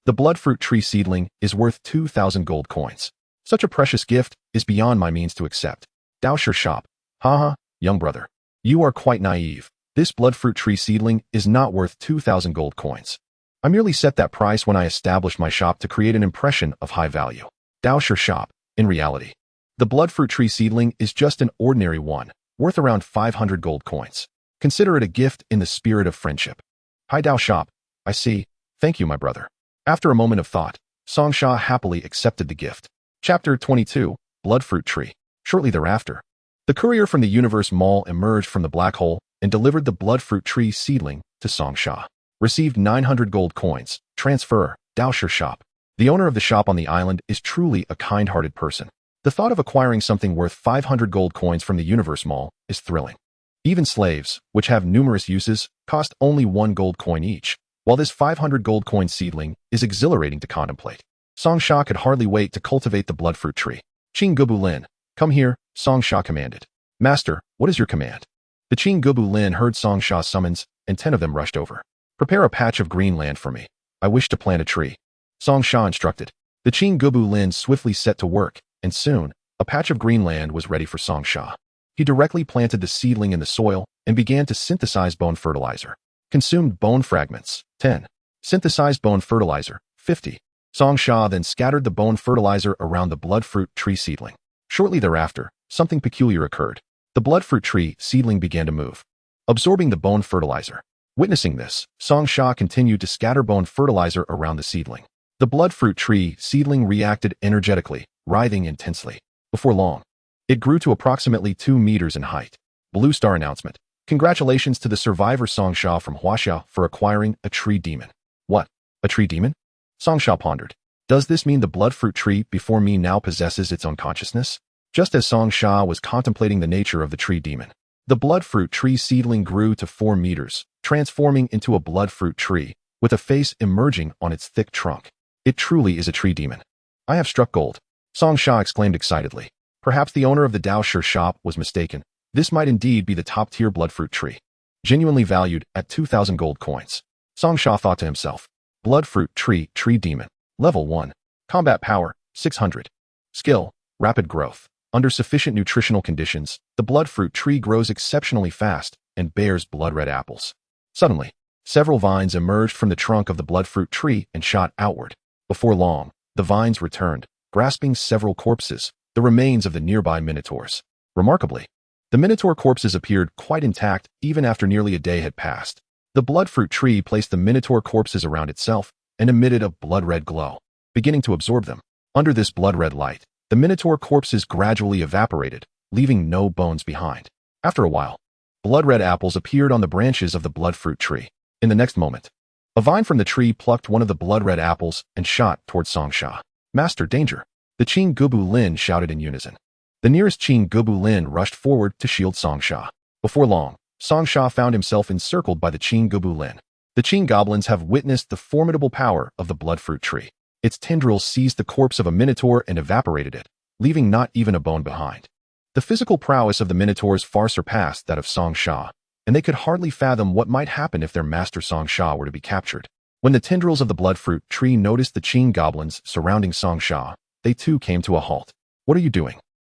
The blood fruit tree seedling is worth 2,000 gold coins. Such a precious gift is beyond my means to accept. Daosher Shop. Haha, young brother. You are quite naive. This blood fruit tree seedling is not worth 2,000 gold coins. I merely set that price when I established my shop to create an impression of high value. Daosher Shop. In reality, the blood fruit tree seedling is just an ordinary one, worth around 500 gold coins. Consider it a gift in the spirit of friendship. Hai Dao Shop. I see. Thank you, my brother. After a moment of thought, Song Sha happily accepted the gift. Chapter 22, Blood Fruit Tree. Shortly thereafter, the courier from the Universe Mall emerged from the black hole and delivered the blood fruit tree seedling to Song Sha. Received 900 gold coins. Transfer. Daosher Shop. The owner of the shop on the island is truly a kind-hearted person. The thought of acquiring something worth 500 gold coins from the Universe Mall is thrilling. Even slaves, which have numerous uses, cost only 1 gold coin each, while this 500 gold coin seedling is exhilarating to contemplate. Song Sha could hardly wait to cultivate the blood fruit tree. Qing Gubu Lin, come here, Song Sha commanded. Master, what is your command? The Qing Gubu Lin heard Song Sha's summons, and 10 of them rushed over. Prepare a patch of green land for me. I wish to plant a tree. Song Sha instructed. The Qing Gubu Lin swiftly set to work, and soon, a patch of green land was ready for Song Sha. He directly planted the seedling in the soil and began to synthesize bone fertilizer. Consumed bone fragments, 10. Synthesized bone fertilizer, 50. Song Sha then scattered the bone fertilizer around the blood fruit tree seedling. Shortly thereafter, something peculiar occurred. The blood fruit tree seedling began to move, absorbing the bone fertilizer. Witnessing this, Song Sha continued to scatter bone fertilizer around the seedling. The blood fruit tree seedling reacted energetically, writhing intensely. Before long, it grew to approximately 2 meters in height. Blue Star announcement. Congratulations to the survivor Song Sha from Huaxia for acquiring a tree demon. What? A tree demon? Song Sha pondered. Does this mean the blood fruit tree before me now possesses its own consciousness? Just as Song Sha was contemplating the nature of the tree demon, the blood fruit tree seedling grew to 4 meters, transforming into a blood fruit tree, with a face emerging on its thick trunk. It truly is a tree demon. I have struck gold. Song Sha exclaimed excitedly. Perhaps the owner of the Daosher shop was mistaken. This might indeed be the top-tier blood fruit tree, genuinely valued at 2,000 gold coins. Song Sha thought to himself. Blood fruit tree demon. Level 1. Combat power, 600. Skill, rapid growth. Under sufficient nutritional conditions, the blood fruit tree grows exceptionally fast and bears blood-red apples. Suddenly, several vines emerged from the trunk of the blood fruit tree and shot outward. Before long, the vines returned, grasping several corpses, the remains of the nearby minotaurs. Remarkably, the minotaur corpses appeared quite intact even after nearly a day had passed. The blood fruit tree placed the minotaur corpses around itself and emitted a blood-red glow, beginning to absorb them. Under this blood-red light, the minotaur corpses gradually evaporated, leaving no bones behind. After a while, blood-red apples appeared on the branches of the blood fruit tree. In the next moment, a vine from the tree plucked one of the blood-red apples and shot towards Song Sha. Master, danger! The Qing Gubu Lin shouted in unison. The nearest Qing Gubu Lin rushed forward to shield Song Sha. Before long, Song Sha found himself encircled by the Qing Gubu Lin. The Qing goblins have witnessed the formidable power of the blood fruit tree. Its tendrils seized the corpse of a minotaur and evaporated it, leaving not even a bone behind. The physical prowess of the minotaurs far surpassed that of Song Sha, and they could hardly fathom what might happen if their master Song Sha were to be captured. When the tendrils of the blood fruit tree noticed the Qing goblins surrounding Song Sha, they too came to a halt. What are you doing?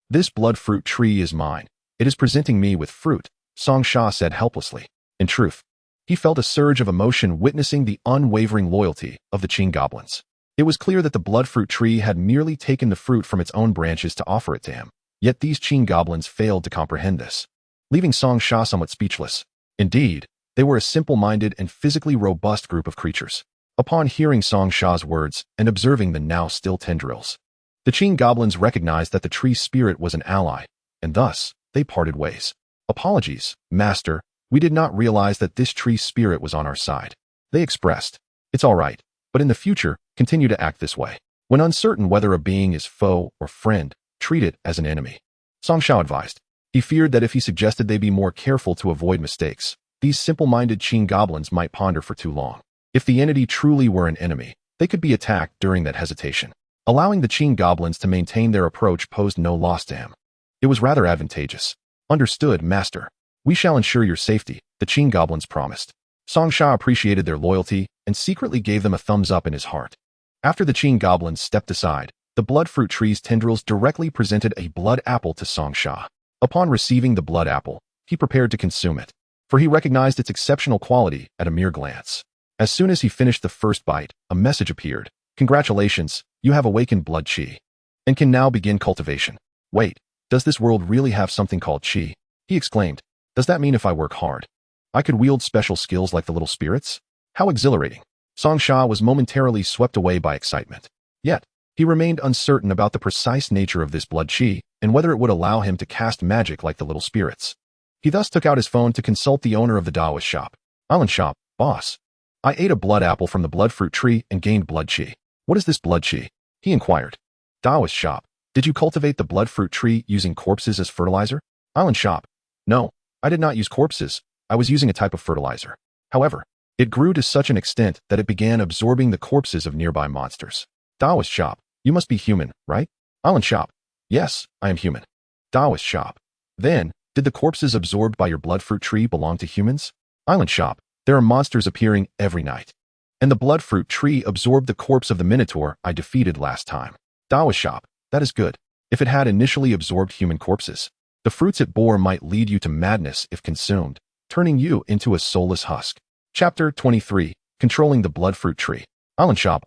This blood fruit tree is mine. It is presenting me with fruit, Song Sha said helplessly. In truth, he felt a surge of emotion witnessing the unwavering loyalty of the Qing goblins. It was clear that the blood fruit tree had merely taken the fruit from its own branches to offer it to him. Yet these Qing goblins failed to comprehend this, leaving Song Sha somewhat speechless. Indeed, they were a simple-minded and physically robust group of creatures. Upon hearing Song Sha's words and observing the now still tendrils, the Qing goblins recognized that the tree's spirit was an ally, and thus, they parted ways. Apologies, Master, We did not realize that this tree spirit was on our side. They expressed, "It's all right, but in the future, continue to act this way. When uncertain whether a being is foe or friend, treat it as an enemy." Song Shao advised. He feared that if he suggested they be more careful to avoid mistakes, these simple-minded Qin goblins might ponder for too long. If the entity truly were an enemy, they could be attacked during that hesitation. Allowing the Qin goblins to maintain their approach posed no loss to him. It was rather advantageous. "Understood, master. We shall ensure your safety," the Qin goblins promised. Song Shao appreciated their loyalty and secretly gave them a thumbs up in his heart. After the Qin goblins stepped aside, the blood fruit tree's tendrils directly presented a blood apple to Song Shao. Upon receiving the blood apple, he prepared to consume it, for he recognized its exceptional quality at a mere glance. As soon as he finished the first bite, a message appeared. "Congratulations, you have awakened blood qi, and can now begin cultivation." "Wait, does this world really have something called qi?" he exclaimed. "Does that mean if I work hard, I could wield special skills like the little spirits? How exhilarating." Song Shao was momentarily swept away by excitement. Yet, he remained uncertain about the precise nature of this blood qi and whether it would allow him to cast magic like the little spirits. He thus took out his phone to consult the owner of the Taoist shop. "Island shop, boss. I ate a blood apple from the blood fruit tree and gained blood qi. What is this blood qi?" he inquired. "Taoist shop, did you cultivate the blood fruit tree using corpses as fertilizer?" Island shop, "No, I did not use corpses. I was using a type of fertilizer. However, it grew to such an extent that it began absorbing the corpses of nearby monsters." Taoist shop, "You must be human, right?" Island shop, "Yes, I am human." Taoist shop, "Then, did the corpses absorbed by your blood fruit tree belong to humans?" Island shop, "There are monsters appearing every night. And the blood fruit tree absorbed the corpse of the minotaur I defeated last time." Taoist shop, "That is good. If it had initially absorbed human corpses, the fruits it bore might lead you to madness if consumed, turning you into a soulless husk." Chapter 23, Controlling the Blood Fruit Tree. Island shop,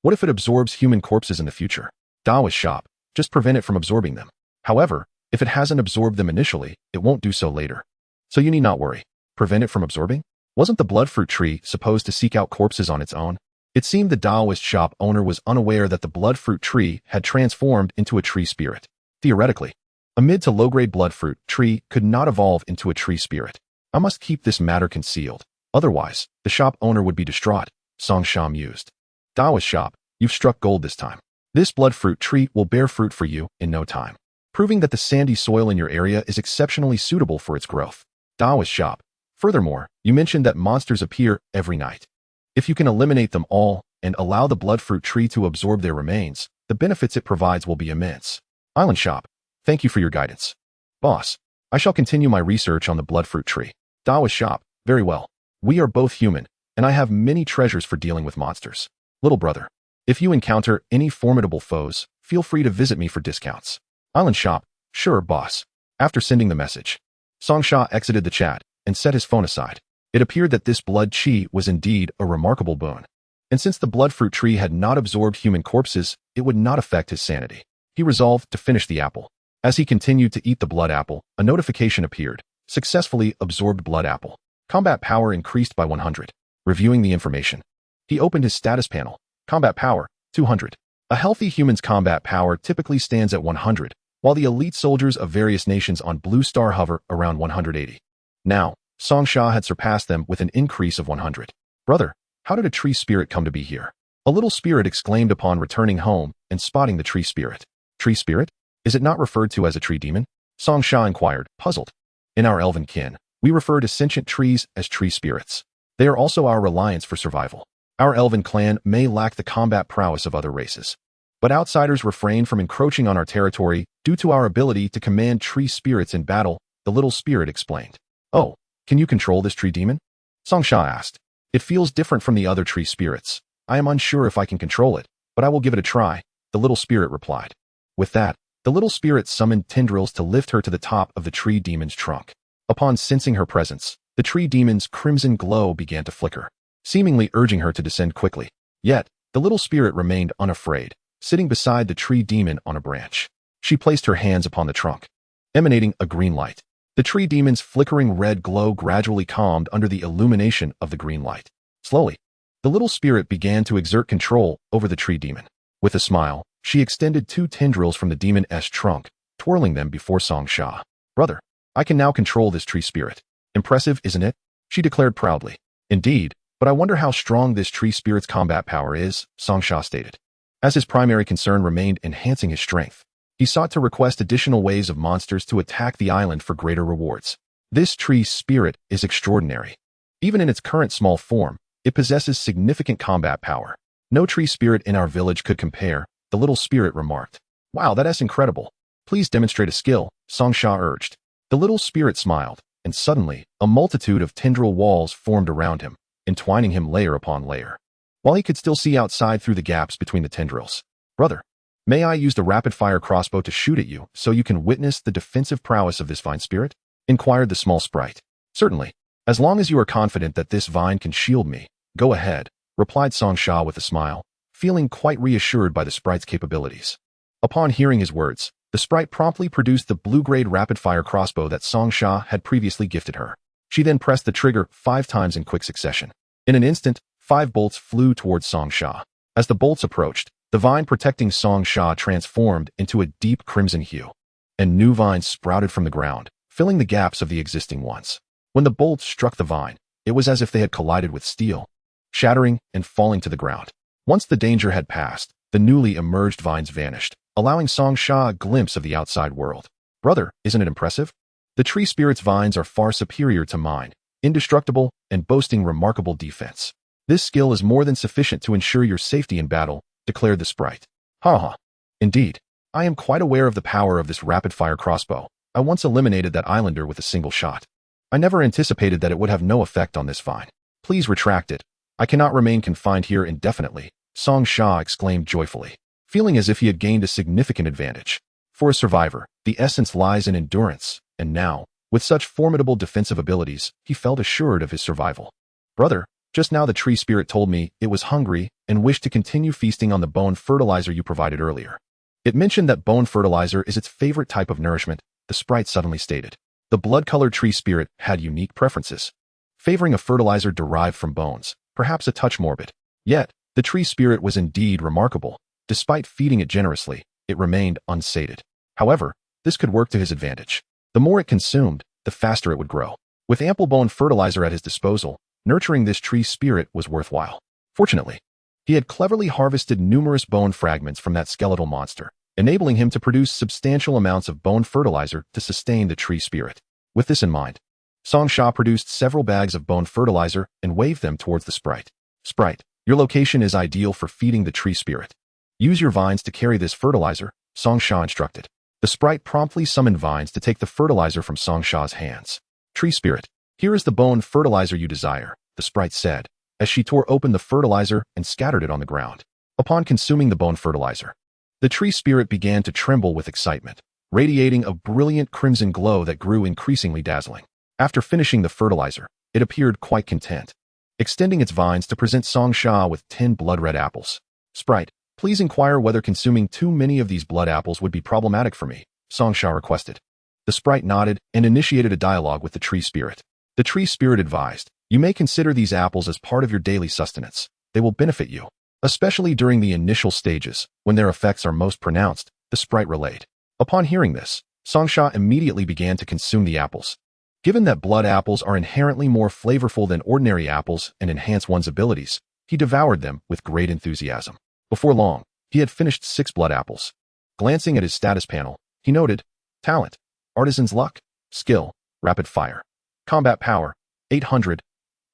"What if it absorbs human corpses in the future?" Taoist shop, "Just prevent it from absorbing them. However, if it hasn't absorbed them initially, it won't do so later. So you need not worry. Prevent it from absorbing?" Wasn't the blood fruit tree supposed to seek out corpses on its own? It seemed the Taoist shop owner was unaware that the blood fruit tree had transformed into a tree spirit. Theoretically, a mid to low-grade blood fruit tree could not evolve into a tree spirit. "I must keep this matter concealed. Otherwise, the shop owner would be distraught," Song Shao mused. Taoist shop, "You've struck gold this time. This blood fruit tree will bear fruit for you in no time, proving that the sandy soil in your area is exceptionally suitable for its growth." Taoist shop, "Furthermore, you mentioned that monsters appear every night. If you can eliminate them all and allow the blood fruit tree to absorb their remains, the benefits it provides will be immense." Island shop, "Thank you for your guidance. Boss, I shall continue my research on the blood fruit tree." Taoist shop, "Very well. We are both human, and I have many treasures for dealing with monsters. Little brother, if you encounter any formidable foes, feel free to visit me for discounts." Island shop, "Sure, boss." After sending the message, Song Shao exited the chat and set his phone aside. It appeared that this blood qi was indeed a remarkable boon. And since the blood fruit tree had not absorbed human corpses, it would not affect his sanity. He resolved to finish the apple. As he continued to eat the blood apple, a notification appeared. "Successfully absorbed blood apple. Combat power increased by 100. Reviewing the information, he opened his status panel. Combat power, 200. A healthy human's combat power typically stands at 100, while the elite soldiers of various nations on Blue Star hover around 180. Now, Song Shao had surpassed them with an increase of 100. "Brother, how did a tree spirit come to be here?" a little spirit exclaimed upon returning home and spotting the tree spirit. "Tree spirit? Is it not referred to as a tree demon?" Song Shao inquired, puzzled. "In our elven kin, we refer to sentient trees as tree spirits. They are also our reliance for survival. Our elven clan may lack the combat prowess of other races, but outsiders refrain from encroaching on our territory due to our ability to command tree spirits in battle," the little spirit explained. "Oh, can you control this tree demon?" Song Shao asked. "It feels different from the other tree spirits. I am unsure if I can control it, but I will give it a try," the little spirit replied. With that, the little spirit summoned tendrils to lift her to the top of the tree demon's trunk. Upon sensing her presence, the tree demon's crimson glow began to flicker, seemingly urging her to descend quickly. Yet, the little spirit remained unafraid, sitting beside the tree demon on a branch. She placed her hands upon the trunk, emanating a green light. The tree demon's flickering red glow gradually calmed under the illumination of the green light. Slowly, the little spirit began to exert control over the tree demon. With a smile, she extended 2 tendrils from the demon's trunk, twirling them before Song Shao. "Brother, I can now control this tree spirit. Impressive, isn't it? She declared proudly. Indeed, but I wonder how strong this tree spirit's combat power is, Songsha stated. As his primary concern remained enhancing his strength, he sought to request additional waves of monsters to attack the island for greater rewards. This tree spirit is extraordinary. Even in its current small form, it possesses significant combat power. No tree spirit in our village could compare, the little spirit remarked. Wow, that's incredible. Please demonstrate a skill, Songsha urged. The little spirit smiled, and suddenly, a multitude of tendril walls formed around him, entwining him layer upon layer. While he could still see outside through the gaps between the tendrils. Brother, may I use the rapid-fire crossbow to shoot at you so you can witness the defensive prowess of this vine spirit? Inquired the small sprite. Certainly. As long as you are confident that this vine can shield me, go ahead, replied Songsha with a smile, feeling quite reassured by the sprite's capabilities. Upon hearing his words, the sprite promptly produced the blue-grade rapid-fire crossbow that Songsha had previously gifted her. She then pressed the trigger 5 times in quick succession. In an instant, 5 bolts flew towards Songsha. As the bolts approached, the vine protecting Songsha transformed into a deep crimson hue, and new vines sprouted from the ground, filling the gaps of the existing ones. When the bolts struck the vine, it was as if they had collided with steel, shattering and falling to the ground. Once the danger had passed, the newly emerged vines vanished, allowing Songsha a glimpse of the outside world. Brother, isn't it impressive? The tree spirit's vines are far superior to mine, indestructible and boasting remarkable defense. This skill is more than sufficient to ensure your safety in battle, declared the sprite. Ha. Indeed, I am quite aware of the power of this rapid-fire crossbow. I once eliminated that islander with a single shot. I never anticipated that it would have no effect on this vine. Please retract it. I cannot remain confined here indefinitely, Songsha exclaimed joyfully, feeling as if he had gained a significant advantage. For a survivor, the essence lies in endurance, and now, with such formidable defensive abilities, he felt assured of his survival. Brother, just now the tree spirit told me it was hungry and wished to continue feasting on the bone fertilizer you provided earlier. It mentioned that bone fertilizer is its favorite type of nourishment, the sprite suddenly stated. The blood-colored tree spirit had unique preferences, favoring a fertilizer derived from bones, perhaps a touch morbid. Yet, the tree spirit was indeed remarkable. Despite feeding it generously, it remained unsated. However, this could work to his advantage. The more it consumed, the faster it would grow. With ample bone fertilizer at his disposal, nurturing this tree spirit was worthwhile. Fortunately, he had cleverly harvested numerous bone fragments from that skeletal monster, enabling him to produce substantial amounts of bone fertilizer to sustain the tree spirit. With this in mind, Songsha produced several bags of bone fertilizer and waved them towards the sprite. Sprite, your location is ideal for feeding the tree spirit. Use your vines to carry this fertilizer, Songsha instructed. The sprite promptly summoned vines to take the fertilizer from Songsha's hands. Tree spirit, here is the bone fertilizer you desire, the sprite said, as she tore open the fertilizer and scattered it on the ground. Upon consuming the bone fertilizer, the tree spirit began to tremble with excitement, radiating a brilliant crimson glow that grew increasingly dazzling. After finishing the fertilizer, it appeared quite content, extending its vines to present Songsha with 10 blood-red apples. Sprite, please inquire whether consuming too many of these blood apples would be problematic for me, Songsha requested. The sprite nodded and initiated a dialogue with the tree spirit. The tree spirit advised, you may consider these apples as part of your daily sustenance. They will benefit you, especially during the initial stages, when their effects are most pronounced, the sprite relayed. Upon hearing this, Songsha immediately began to consume the apples. Given that blood apples are inherently more flavorful than ordinary apples and enhance one's abilities, he devoured them with great enthusiasm. Before long, he had finished 6 blood apples. Glancing at his status panel, he noted, talent, artisan's luck, skill, rapid fire, combat power, 800,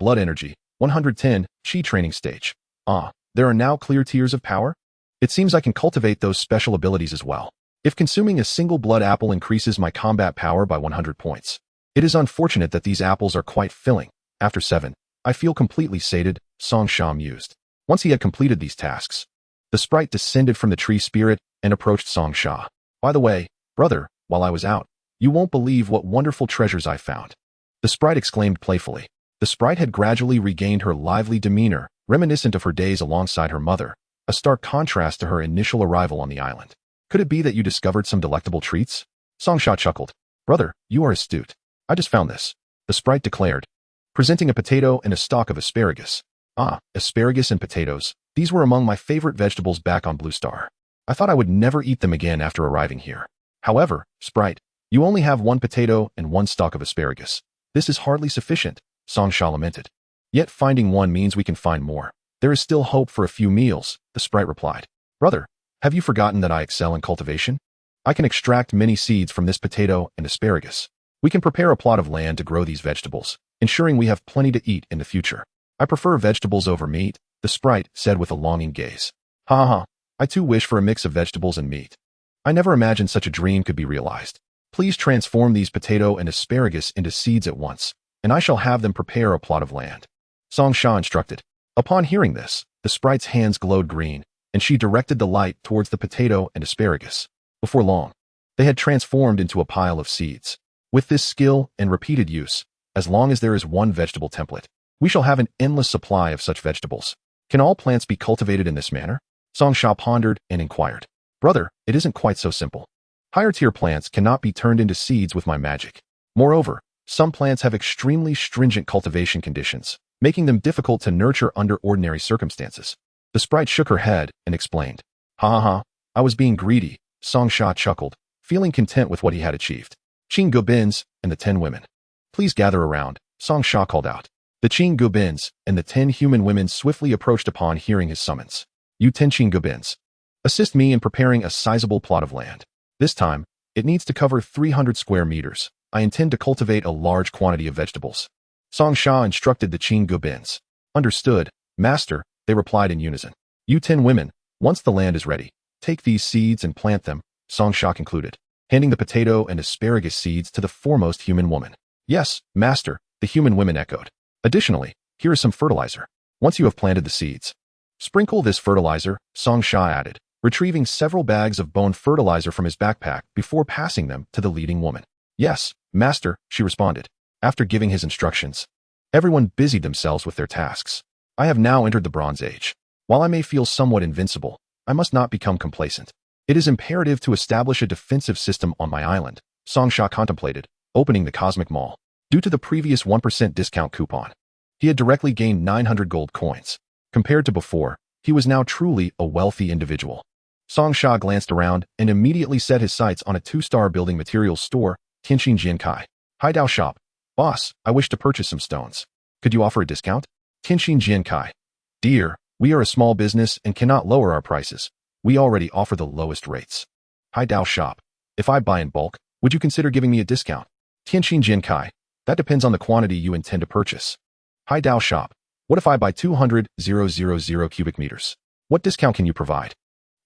blood energy, 110, chi training stage. There are now clear tiers of power? It seems I can cultivate those special abilities as well. If consuming a single blood apple increases my combat power by 100 points. It is unfortunate that these apples are quite filling. After 7, I feel completely sated, Songsha mused. Once he had completed these tasks, the sprite descended from the tree spirit and approached Songsha. By the way, brother, while I was out, you won't believe what wonderful treasures I found. The sprite exclaimed playfully. The sprite had gradually regained her lively demeanor, reminiscent of her days alongside her mother, a stark contrast to her initial arrival on the island. Could it be that you discovered some delectable treats? Songsha chuckled. Brother, you are astute. I just found this, the sprite declared, presenting a potato and a stalk of asparagus. Asparagus and potatoes. These were among my favorite vegetables back on Blue Star. I thought I would never eat them again after arriving here. However, sprite, you only have 1 potato and 1 stalk of asparagus. This is hardly sufficient, Songsha lamented. Yet finding one means we can find more. There is still hope for a few meals, the sprite replied. Brother, have you forgotten that I excel in cultivation? I can extract many seeds from this potato and asparagus. We can prepare a plot of land to grow these vegetables, ensuring we have plenty to eat in the future. I prefer vegetables over meat, the sprite said with a longing gaze. Ha ha ha, I too wish for a mix of vegetables and meat. I never imagined such a dream could be realized. Please transform these potato and asparagus into seeds at once, and I shall have them prepare a plot of land. Songsha instructed. Upon hearing this, the sprite's hands glowed green, and she directed the light towards the potato and asparagus. Before long, they had transformed into a pile of seeds. With this skill and repeated use, as long as there is one vegetable template, we shall have an endless supply of such vegetables. Can all plants be cultivated in this manner? Songsha pondered and inquired. Brother, it isn't quite so simple. Higher-tier plants cannot be turned into seeds with my magic. Moreover, some plants have extremely stringent cultivation conditions, making them difficult to nurture under ordinary circumstances. The sprite shook her head and explained. Ha ha ha, I was being greedy, Songsha chuckled, feeling content with what he had achieved. Goblins and the 10 women. Please gather around, Songsha called out. The Goblins and the 10 human women swiftly approached upon hearing his summons. You 10 Goblins. Assist me in preparing a sizable plot of land. This time, it needs to cover 300 square meters. I intend to cultivate a large quantity of vegetables. Songsha instructed the Goblins. Understood, master, they replied in unison. You 10 women, once the land is ready, take these seeds and plant them, Songsha concluded, handing the potato and asparagus seeds to the foremost human woman. Yes, master, the human women echoed. Additionally, here is some fertilizer. Once you have planted the seeds, sprinkle this fertilizer, Songsha added, retrieving several bags of bone fertilizer from his backpack before passing them to the leading woman. Yes, master, she responded. After giving his instructions, everyone busied themselves with their tasks. I have now entered the Bronze Age. While I may feel somewhat invincible, I must not become complacent. It is imperative to establish a defensive system on my island, Songsha contemplated, opening the Cosmic Mall. Due to the previous 1% discount coupon, he had directly gained 900 gold coins. Compared to before, he was now truly a wealthy individual. Songsha glanced around and immediately set his sights on a 2-star building materials store, Tianxin Jiankai. Hideout shop. Boss, I wish to purchase some stones. Could you offer a discount? Tianxin Jiankai. Dear, we are a small business and cannot lower our prices. We already offer the lowest rates. Hideout shop. If I buy in bulk, would you consider giving me a discount? Tianxin Jiankai. That depends on the quantity you intend to purchase. Hideout shop. What if I buy 200,000 cubic meters? What discount can you provide?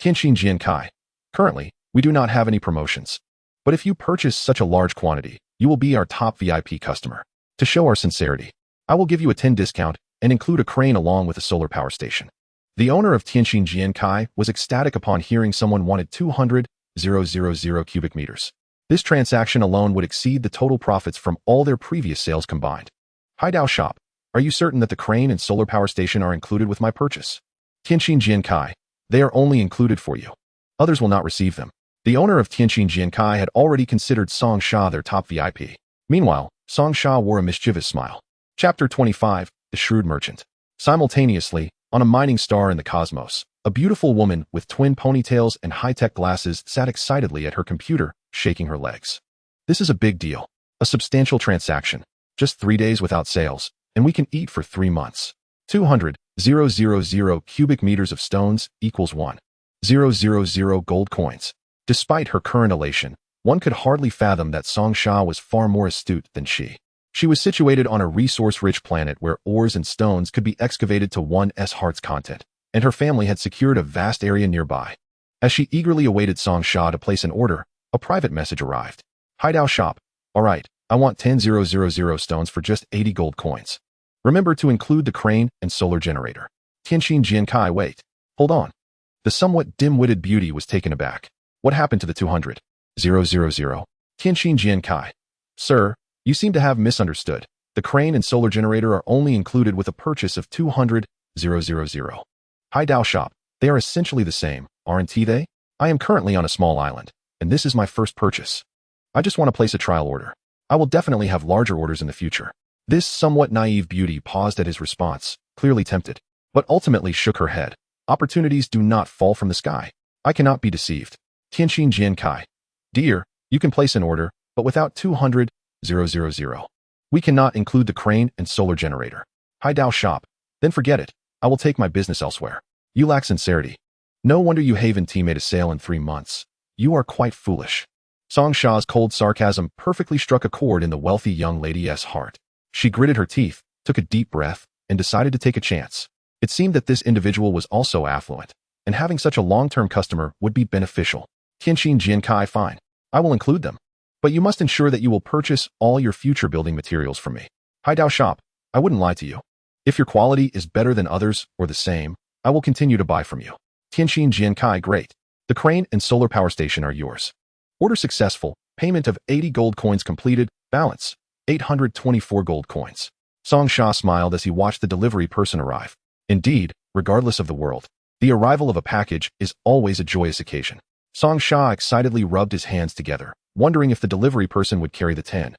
Tianxin Jiankai. Currently, we do not have any promotions. But if you purchase such a large quantity, you will be our top VIP customer. To show our sincerity, I will give you a 10 discount and include a crane along with a solar power station. The owner of Tianxin Jiankai was ecstatic upon hearing someone wanted 200,000 cubic meters. This transaction alone would exceed the total profits from all their previous sales combined. Hideout shop. Are you certain that the crane and solar power station are included with my purchase? Tianxin Jiankai. They are only included for you. Others will not receive them. The owner of Tianxin Jiankai had already considered Songsha their top VIP. Meanwhile, Songsha wore a mischievous smile. Chapter 25, The Shrewd Merchant. Simultaneously, on a mining star in the cosmos, a beautiful woman with twin ponytails and high-tech glasses sat excitedly at her computer, shaking her legs. This is a big deal. A substantial transaction. Just 3 days without sales, and we can eat for 3 months. 200,000 cubic meters of stones equals 1,000 gold coins. Despite her current elation, one could hardly fathom that Songsha was far more astute than she. She was situated on a resource-rich planet where ores and stones could be excavated to 1's heart's content, and her family had secured a vast area nearby. As she eagerly awaited Songsha to place an order, a private message arrived. Hideout shop. Alright, I want 10,000 stones for just 80 gold coins. Remember to include the crane and solar generator. Tianxin Jiankai. Wait. Hold on. The somewhat dim-witted beauty was taken aback. What happened to the 200,000? Tianxin Jiankai. Sir, you seem to have misunderstood. The crane and solar generator are only included with a purchase of 200,000. Hideout shop. They are essentially the same, aren't they? I am currently on a small island, and this is my first purchase. I just want to place a trial order. I will definitely have larger orders in the future. This somewhat naive beauty paused at his response, clearly tempted, but ultimately shook her head. Opportunities do not fall from the sky. I cannot be deceived. Tianxin Jiankai. Dear, you can place an order, but without 200,000. We cannot include the crane and solar generator. Haidao shop. Then forget it. I will take my business elsewhere. You lack sincerity. No wonder you Haven team made a sale in 3 months. You are quite foolish. Song Sha's cold sarcasm perfectly struck a chord in the wealthy young lady's heart. She gritted her teeth, took a deep breath, and decided to take a chance. It seemed that this individual was also affluent, and having such a long-term customer would be beneficial. Tianxin Jiankai, fine. I will include them. But you must ensure that you will purchase all your future building materials from me. Haidao shop. I wouldn't lie to you. If your quality is better than others or the same, I will continue to buy from you. Tianxin Jiankai, great. The crane and solar power station are yours. Order successful. Payment of 80 gold coins completed. Balance 824 gold coins. Song Sha smiled as he watched the delivery person arrive. Indeed, regardless of the world, the arrival of a package is always a joyous occasion. Song Sha excitedly rubbed his hands together, wondering if the delivery person would carry the 10,000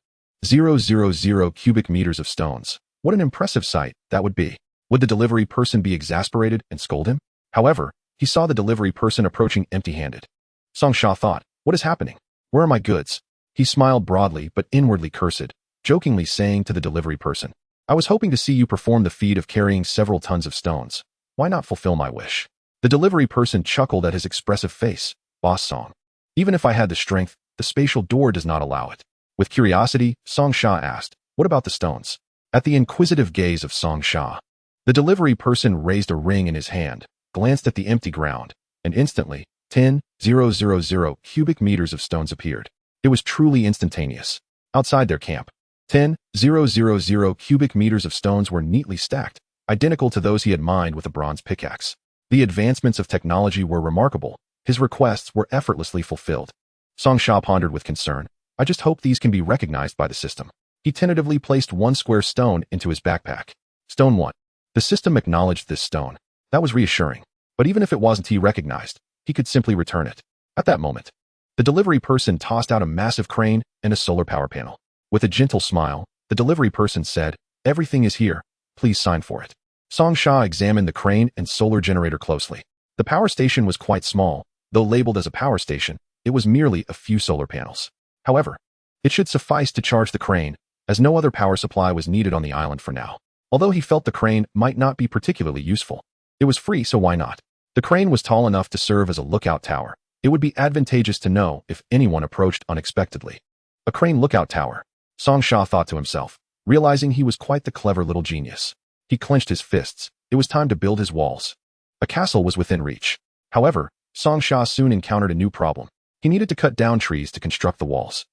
cubic meters of stones. What an impressive sight that would be. Would the delivery person be exasperated and scold him? However, he saw the delivery person approaching empty-handed. Song Sha thought, what is happening? Where are my goods? He smiled broadly but inwardly cursed, jokingly saying to the delivery person, I was hoping to see you perform the feat of carrying several tons of stones. Why not fulfill my wish? The delivery person chuckled at his expressive face. Boss Song. Even if I had the strength, the spatial door does not allow it. With curiosity, Song Sha asked, what about the stones? At the inquisitive gaze of Song Sha, the delivery person raised a ring in his hand, glanced at the empty ground, and instantly, 10,000 cubic meters of stones appeared. It was truly instantaneous. Outside their camp, 10,000 cubic meters of stones were neatly stacked, identical to those he had mined with a bronze pickaxe. The advancements of technology were remarkable. His requests were effortlessly fulfilled. Song Sha pondered with concern. I just hope these can be recognized by the system. He tentatively placed one square stone into his backpack. Stone 1. The system acknowledged this stone. That was reassuring. But even if it wasn't recognized, he could simply return it. At that moment, the delivery person tossed out a massive crane and a solar power panel. With a gentle smile, the delivery person said, everything is here. Please sign for it. Song Sha examined the crane and solar generator closely. The power station was quite small. Though labeled as a power station, it was merely a few solar panels. However, it should suffice to charge the crane, as no other power supply was needed on the island for now. Although he felt the crane might not be particularly useful. It was free, so why not? The crane was tall enough to serve as a lookout tower. It would be advantageous to know if anyone approached unexpectedly. A crane lookout tower. Song Sha thought to himself, realizing he was quite the clever little genius. He clenched his fists. It was time to build his walls. A castle was within reach. However, Song Sha soon encountered a new problem. He needed to cut down trees to construct the walls.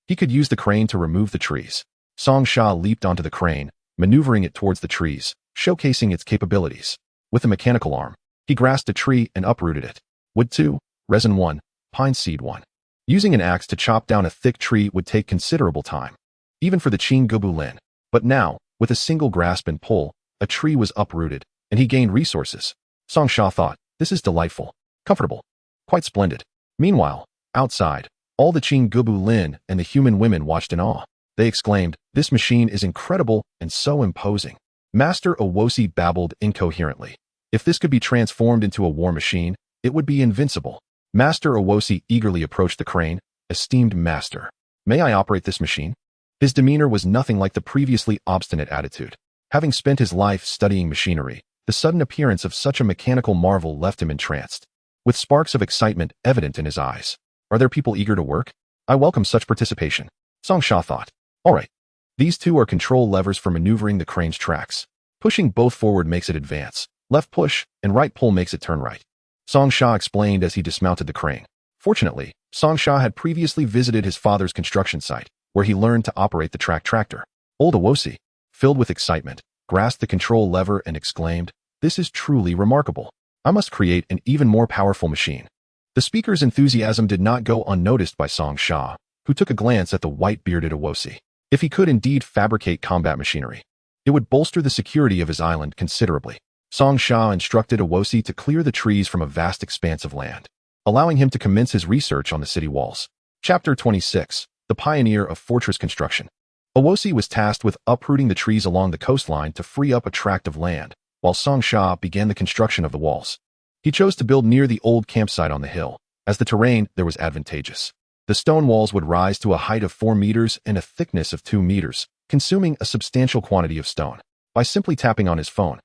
He could use the crane to remove the trees. Song Sha leaped onto the crane, maneuvering it towards the trees, showcasing its capabilities. With a mechanical arm, he grasped a tree and uprooted it. Wood 2, resin 1, pine seed 1. Using an axe to chop down a thick tree would take considerable time, even for the Qing Gubu Lin. But now, with a single grasp and pull, a tree was uprooted, and he gained resources. Song Sha thought, this is delightful, comfortable, quite splendid. Meanwhile, outside, all the Qing Gubu Lin and the human women watched in awe. They exclaimed, this machine is incredible and so imposing. Master Owosi babbled incoherently. If this could be transformed into a war machine, it would be invincible. Master Owosi eagerly approached the crane. Esteemed master, may I operate this machine? His demeanor was nothing like the previously obstinate attitude. Having spent his life studying machinery, the sudden appearance of such a mechanical marvel left him entranced, with sparks of excitement evident in his eyes. Are there people eager to work? I welcome such participation. Song Sha thought. All right. These two are control levers for maneuvering the crane's tracks. Pushing both forward makes it advance. Left push and right pull makes it turn right. Song Sha explained as he dismounted the crane. Fortunately, Song Sha had previously visited his father's construction site, where he learned to operate the track tractor. Old Owosi, filled with excitement, grasped the control lever and exclaimed, this is truly remarkable. I must create an even more powerful machine. The speaker's enthusiasm did not go unnoticed by Song Sha, who took a glance at the white-bearded Owosi. If he could indeed fabricate combat machinery, it would bolster the security of his island considerably. Song Sha instructed Owosi to clear the trees from a vast expanse of land, allowing him to commence his research on the city walls. Chapter 26. The Pioneer of Fortress Construction. Owosi was tasked with uprooting the trees along the coastline to free up a tract of land, while Song Sha began the construction of the walls. He chose to build near the old campsite on the hill, as the terrain there was advantageous. The stone walls would rise to a height of 4 meters and a thickness of 2 meters, consuming a substantial quantity of stone. By simply tapping on his phone,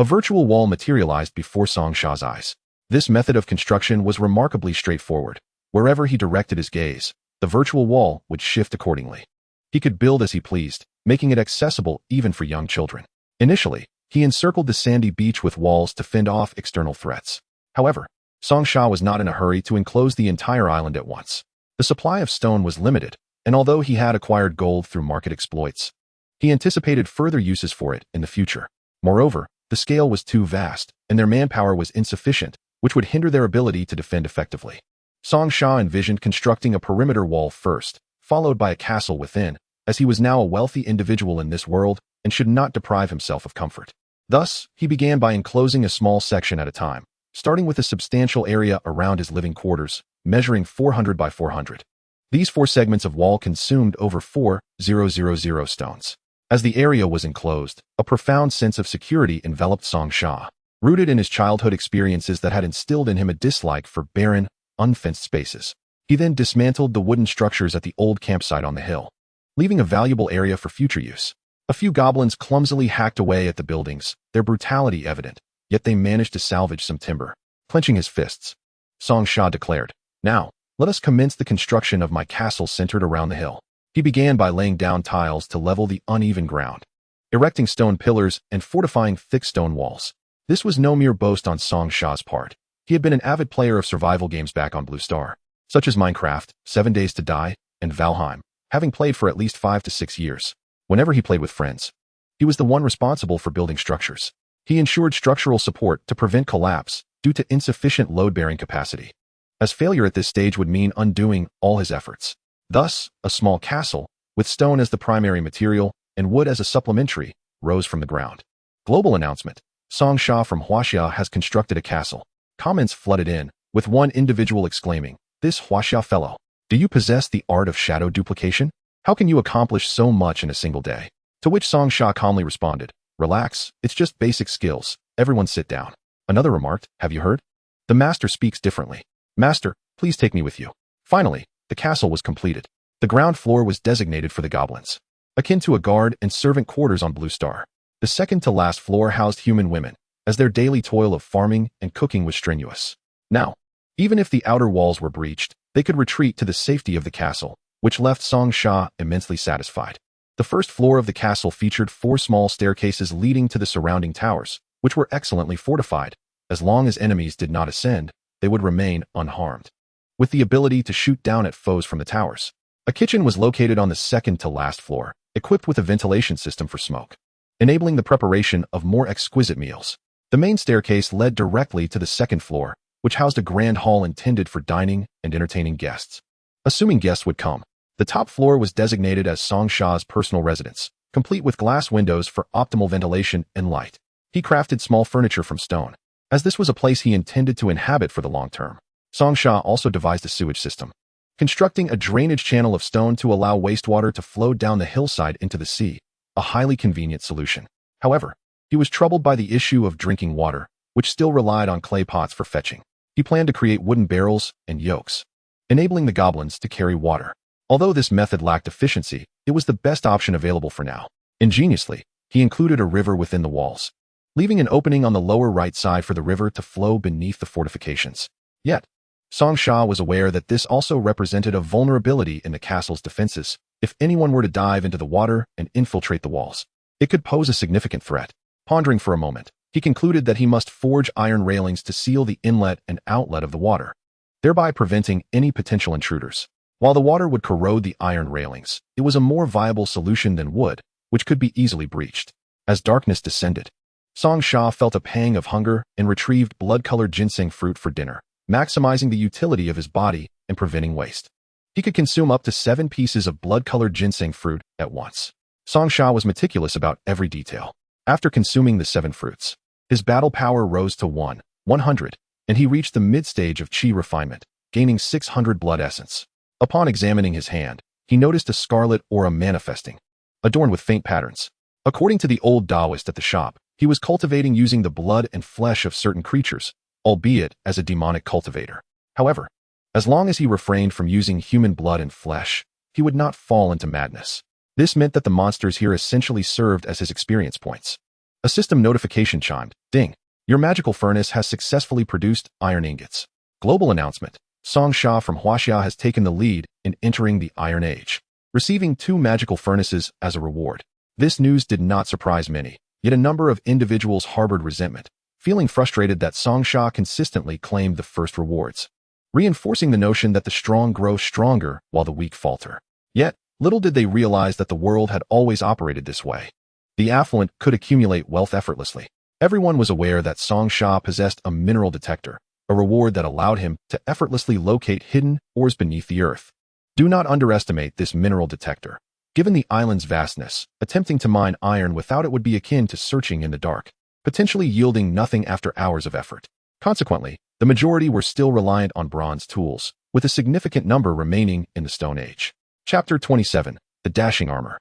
a virtual wall materialized before Song Sha's eyes. This method of construction was remarkably straightforward. Wherever he directed his gaze, the virtual wall would shift accordingly. He could build as he pleased, making it accessible even for young children. Initially, he encircled the sandy beach with walls to fend off external threats. However, Song Sha was not in a hurry to enclose the entire island at once. The supply of stone was limited, and although he had acquired gold through market exploits, he anticipated further uses for it in the future. Moreover, the scale was too vast, and their manpower was insufficient, which would hinder their ability to defend effectively. Song Sha envisioned constructing a perimeter wall first, followed by a castle within, as he was now a wealthy individual in this world and should not deprive himself of comfort. Thus, he began by enclosing a small section at a time, starting with a substantial area around his living quarters, measuring 400 by 400. These 4 segments of wall consumed over 4,000 stones. As the area was enclosed, a profound sense of security enveloped Song Sha, rooted in his childhood experiences that had instilled in him a dislike for barren, unfenced spaces. He then dismantled the wooden structures at the old campsite on the hill, leaving a valuable area for future use. A few goblins clumsily hacked away at the buildings, their brutality evident, yet they managed to salvage some timber. Clenching his fists, Song Sha declared, "Now, let us commence the construction of my castle centered around the hill." He began by laying down tiles to level the uneven ground, erecting stone pillars and fortifying thick stone walls. This was no mere boast on Song Sha's part. He had been an avid player of survival games back on Blue Star, such as Minecraft, 7 Days to Die, and Valheim, having played for at least 5 to 6 years. Whenever he played with friends, he was the one responsible for building structures. He ensured structural support to prevent collapse due to insufficient load-bearing capacity, as failure at this stage would mean undoing all his efforts. Thus, a small castle, with stone as the primary material and wood as a supplementary, rose from the ground. Global announcement: Song Sha from Huaxia has constructed a castle. Comments flooded in, with one individual exclaiming, "This Huaxia fellow, do you possess the art of shadow duplication? How can you accomplish so much in a single day?" To which Song Sha calmly responded, "Relax, it's just basic skills. Everyone sit down." Another remarked, "Have you heard? The master speaks differently. Master, please take me with you." Finally, the castle was completed. The ground floor was designated for the goblins, akin to a guard and servant quarters on Blue Star. The second-to-last floor housed human women, as their daily toil of farming and cooking was strenuous. Now, even if the outer walls were breached, they could retreat to the safety of the castle, which left Song Sha immensely satisfied. The first floor of the castle featured 4 small staircases leading to the surrounding towers, which were excellently fortified. As long as enemies did not ascend, they would remain unharmed, with the ability to shoot down at foes from the towers. A kitchen was located on the second-to-last floor, equipped with a ventilation system for smoke, enabling the preparation of more exquisite meals. The main staircase led directly to the second floor, which housed a grand hall intended for dining and entertaining guests. Assuming guests would come, the top floor was designated as Song Sha's personal residence, complete with glass windows for optimal ventilation and light. He crafted small furniture from stone, as this was a place he intended to inhabit for the long term. Song Sha also devised a sewage system, constructing a drainage channel of stone to allow wastewater to flow down the hillside into the sea, a highly convenient solution. However, he was troubled by the issue of drinking water, which still relied on clay pots for fetching. He planned to create wooden barrels and yokes, enabling the goblins to carry water. Although this method lacked efficiency, it was the best option available for now. Ingeniously, he included a river within the walls, leaving an opening on the lower right side for the river to flow beneath the fortifications. Yet, Song Sha was aware that this also represented a vulnerability in the castle's defenses. If anyone were to dive into the water and infiltrate the walls, it could pose a significant threat. Pondering for a moment, he concluded that he must forge iron railings to seal the inlet and outlet of the water, thereby preventing any potential intruders. While the water would corrode the iron railings, it was a more viable solution than wood, which could be easily breached. As darkness descended, Song Sha felt a pang of hunger and retrieved blood-colored ginseng fruit for dinner, maximizing the utility of his body and preventing waste. He could consume up to 7 pieces of blood-colored ginseng fruit at once. Song Sha was meticulous about every detail. After consuming the 7 fruits, his battle power rose to 100, and he reached the mid-stage of Qi refinement, gaining 600 blood essence. Upon examining his hand, he noticed a scarlet aura manifesting, adorned with faint patterns. According to the old Taoist at the shop, he was cultivating using the blood and flesh of certain creatures, albeit as a demonic cultivator. However, as long as he refrained from using human blood and flesh, he would not fall into madness. This meant that the monsters here essentially served as his experience points. A system notification chimed. Ding. Your magical furnace has successfully produced iron ingots. Global announcement. Song Sha from Huaxia has taken the lead in entering the Iron Age, receiving 2 magical furnaces as a reward. This news did not surprise many, yet a number of individuals harbored resentment, feeling frustrated that Song Sha consistently claimed the first rewards, reinforcing the notion that the strong grow stronger while the weak falter. Yet, little did they realize that the world had always operated this way. The affluent could accumulate wealth effortlessly. Everyone was aware that Song Sha possessed a mineral detector, a reward that allowed him to effortlessly locate hidden ores beneath the earth. Do not underestimate this mineral detector. Given the island's vastness, attempting to mine iron without it would be akin to searching in the dark, potentially yielding nothing after hours of effort. Consequently, the majority were still reliant on bronze tools, with a significant number remaining in the Stone Age. Chapter 27. The Dashing Armor.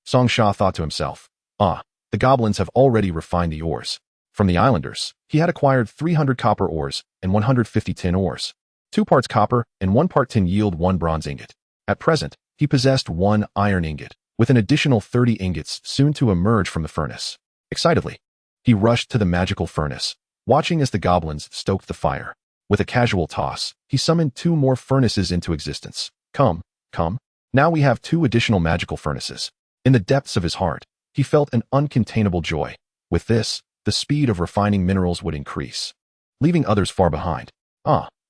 Song Sha thought to himself, the goblins have already refined the ores. From the islanders, he had acquired 300 copper ores and 150 tin ores. 2 parts copper and 1 part tin yield 1 bronze ingot. At present, he possessed 1 iron ingot, with an additional 30 ingots soon to emerge from the furnace. Excitedly, he rushed to the magical furnace, watching as the goblins stoked the fire. With a casual toss, he summoned 2 more furnaces into existence. Come. Now we have 2 additional magical furnaces. In the depths of his heart, he felt an uncontainable joy. With this, the speed of refining minerals would increase, leaving others far behind.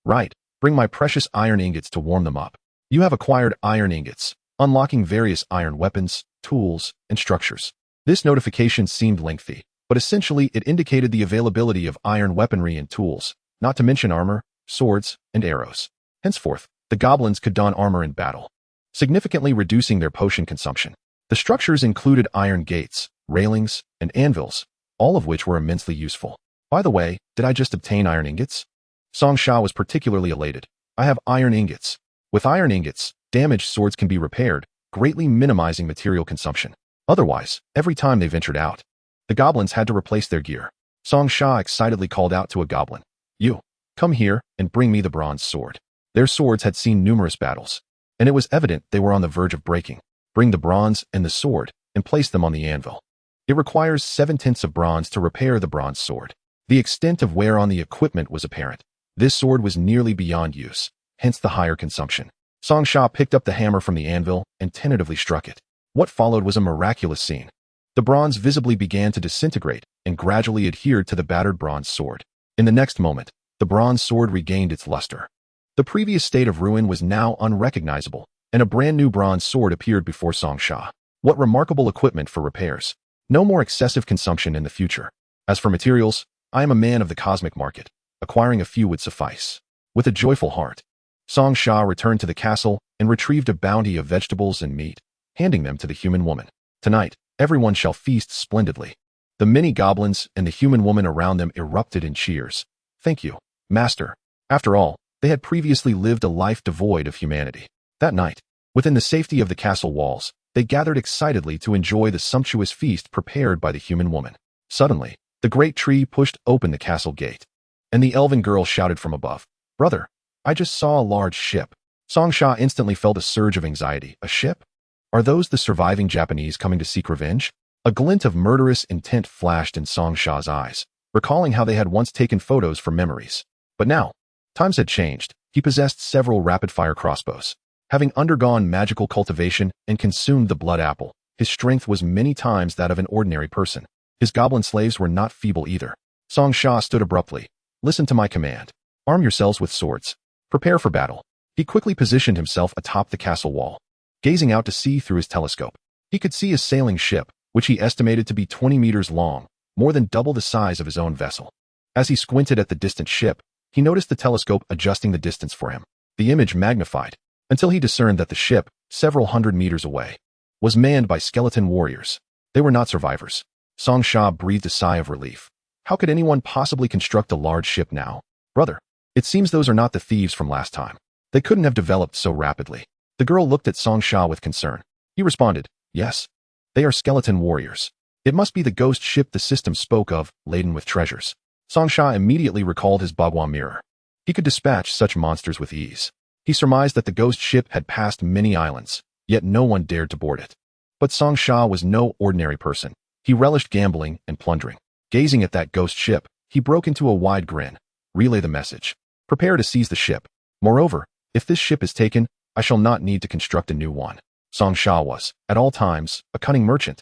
Right. Bring my precious iron ingots to warm them up. You have acquired iron ingots, unlocking various iron weapons, tools, and structures. This notification seemed lengthy, but essentially it indicated the availability of iron weaponry and tools, not to mention armor, swords, and arrows. Henceforth, the goblins could don armor in battle, significantly reducing their potion consumption. The structures included iron gates, railings, and anvils, all of which were immensely useful. By the way, did I just obtain iron ingots? Song Sha was particularly elated. I have iron ingots. With iron ingots, damaged swords can be repaired, greatly minimizing material consumption. Otherwise, every time they ventured out, the goblins had to replace their gear. Song Sha excitedly called out to a goblin. You, come here and bring me the bronze sword. Their swords had seen numerous battles, and it was evident they were on the verge of breaking. Bring the bronze and the sword, and place them on the anvil. It requires 7/10 of bronze to repair the bronze sword. The extent of wear on the equipment was apparent. This sword was nearly beyond use, hence the higher consumption. Song Sha picked up the hammer from the anvil and tentatively struck it. What followed was a miraculous scene. The bronze visibly began to disintegrate and gradually adhered to the battered bronze sword. In the next moment, the bronze sword regained its luster. The previous state of ruin was now unrecognizable, and a brand new bronze sword appeared before Song Sha. What remarkable equipment for repairs. No more excessive consumption in the future. As for materials, I am a man of the cosmic market. Acquiring a few would suffice. With a joyful heart, Song Sha returned to the castle and retrieved a bounty of vegetables and meat, handing them to the human woman. Tonight, everyone shall feast splendidly. The many goblins and the human woman around them erupted in cheers. Thank you, Master. After all, they had previously lived a life devoid of humanity. That night, within the safety of the castle walls, they gathered excitedly to enjoy the sumptuous feast prepared by the human woman. Suddenly, the great tree pushed open the castle gate, and the elven girl shouted from above, "Brother, I just saw a large ship." Song Sha instantly felt a surge of anxiety. A ship? Are those the surviving Japanese coming to seek revenge? A glint of murderous intent flashed in Song Sha's eyes, recalling how they had once taken photos for memories. But now, times had changed. He possessed several rapid-fire crossbows. Having undergone magical cultivation and consumed the blood apple, his strength was many times that of an ordinary person. His goblin slaves were not feeble either. Song Sha stood abruptly. Listen to my command. Arm yourselves with swords. Prepare for battle. He quickly positioned himself atop the castle wall. Gazing out to sea through his telescope, he could see a sailing ship, which he estimated to be 20 meters long, more than double the size of his own vessel. As he squinted at the distant ship, he noticed the telescope adjusting the distance for him. The image magnified, until he discerned that the ship, several hundred meters away, was manned by skeleton warriors. They were not survivors. Song Sha breathed a sigh of relief. How could anyone possibly construct a large ship now? Brother, it seems those are not the thieves from last time. They couldn't have developed so rapidly. The girl looked at Song Sha with concern. He responded, yes. They are skeleton warriors. It must be the ghost ship the system spoke of, laden with treasures. Song Sha immediately recalled his Bagua mirror. He could dispatch such monsters with ease. He surmised that the ghost ship had passed many islands, yet no one dared to board it. But Song Sha was no ordinary person. He relished gambling and plundering. Gazing at that ghost ship, he broke into a wide grin. Relay the message. Prepare to seize the ship. Moreover, if this ship is taken, I shall not need to construct a new one. Song Sha was, at all times, a cunning merchant.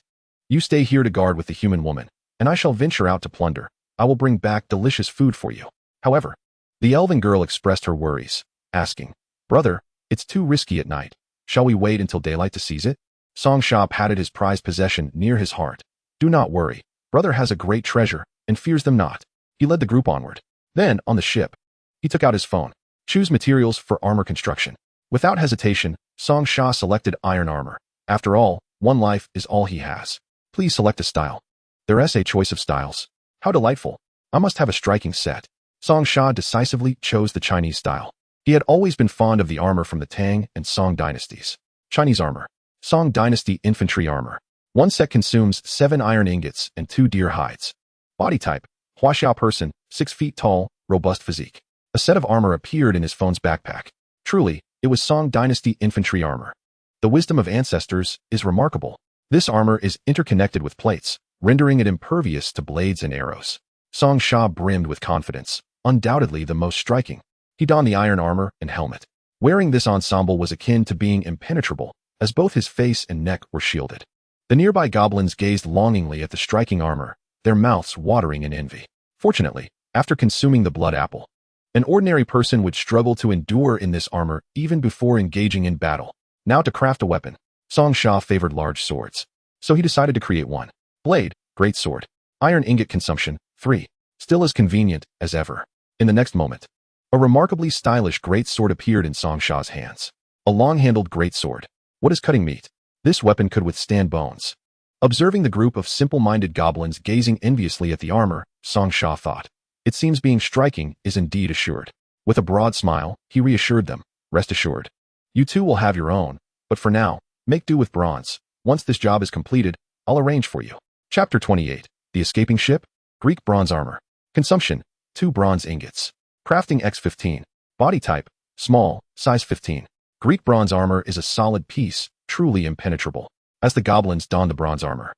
You stay here to guard with the human woman, and I shall venture out to plunder. I will bring back delicious food for you. However, the elven girl expressed her worries, asking, Brother, it's too risky at night. Shall we wait until daylight to seize it? Song Sha patted his prized possession near his heart. Do not worry. Brother has a great treasure, and fears them not. He led the group onward. Then, on the ship, he took out his phone. Choose materials for armor construction. Without hesitation, Song Sha selected iron armor. After all, one life is all he has. Please select a style. There's a choice of styles. How delightful. I must have a striking set. Song Sha decisively chose the Chinese style. He had always been fond of the armor from the Tang and Song dynasties. Chinese armor. Song dynasty infantry armor. One set consumes 7 iron ingots and 2 deer hides. Body type. Huaxiao person, 6 feet tall, robust physique. A set of armor appeared in his phone's backpack. Truly, it was Song dynasty infantry armor. The wisdom of ancestors is remarkable. This armor is interconnected with plates, rendering it impervious to blades and arrows. Song Sha brimmed with confidence, undoubtedly the most striking. He donned the iron armor and helmet. Wearing this ensemble was akin to being impenetrable, as both his face and neck were shielded. The nearby goblins gazed longingly at the striking armor, their mouths watering in envy. Fortunately, after consuming the blood apple, an ordinary person would struggle to endure in this armor even before engaging in battle. Now to craft a weapon. Song Sha favored large swords, so he decided to create one. Blade, great sword. Iron ingot consumption, 3. Still as convenient as ever. In the next moment, a remarkably stylish great sword appeared in Song Sha's hands. A long-handled great sword. What is cutting meat? This weapon could withstand bones. Observing the group of simple-minded goblins gazing enviously at the armor, Song Sha thought, it seems being striking is indeed assured. With a broad smile, he reassured them, rest assured. You too will have your own, but for now, make do with bronze. Once this job is completed, I'll arrange for you. Chapter 28. The Escaping Ship. Greek bronze armor. Consumption, 2 bronze ingots. Crafting X15. Body type, small, size 15. Greek bronze armor is a solid piece, truly impenetrable. As the goblins donned the bronze armor,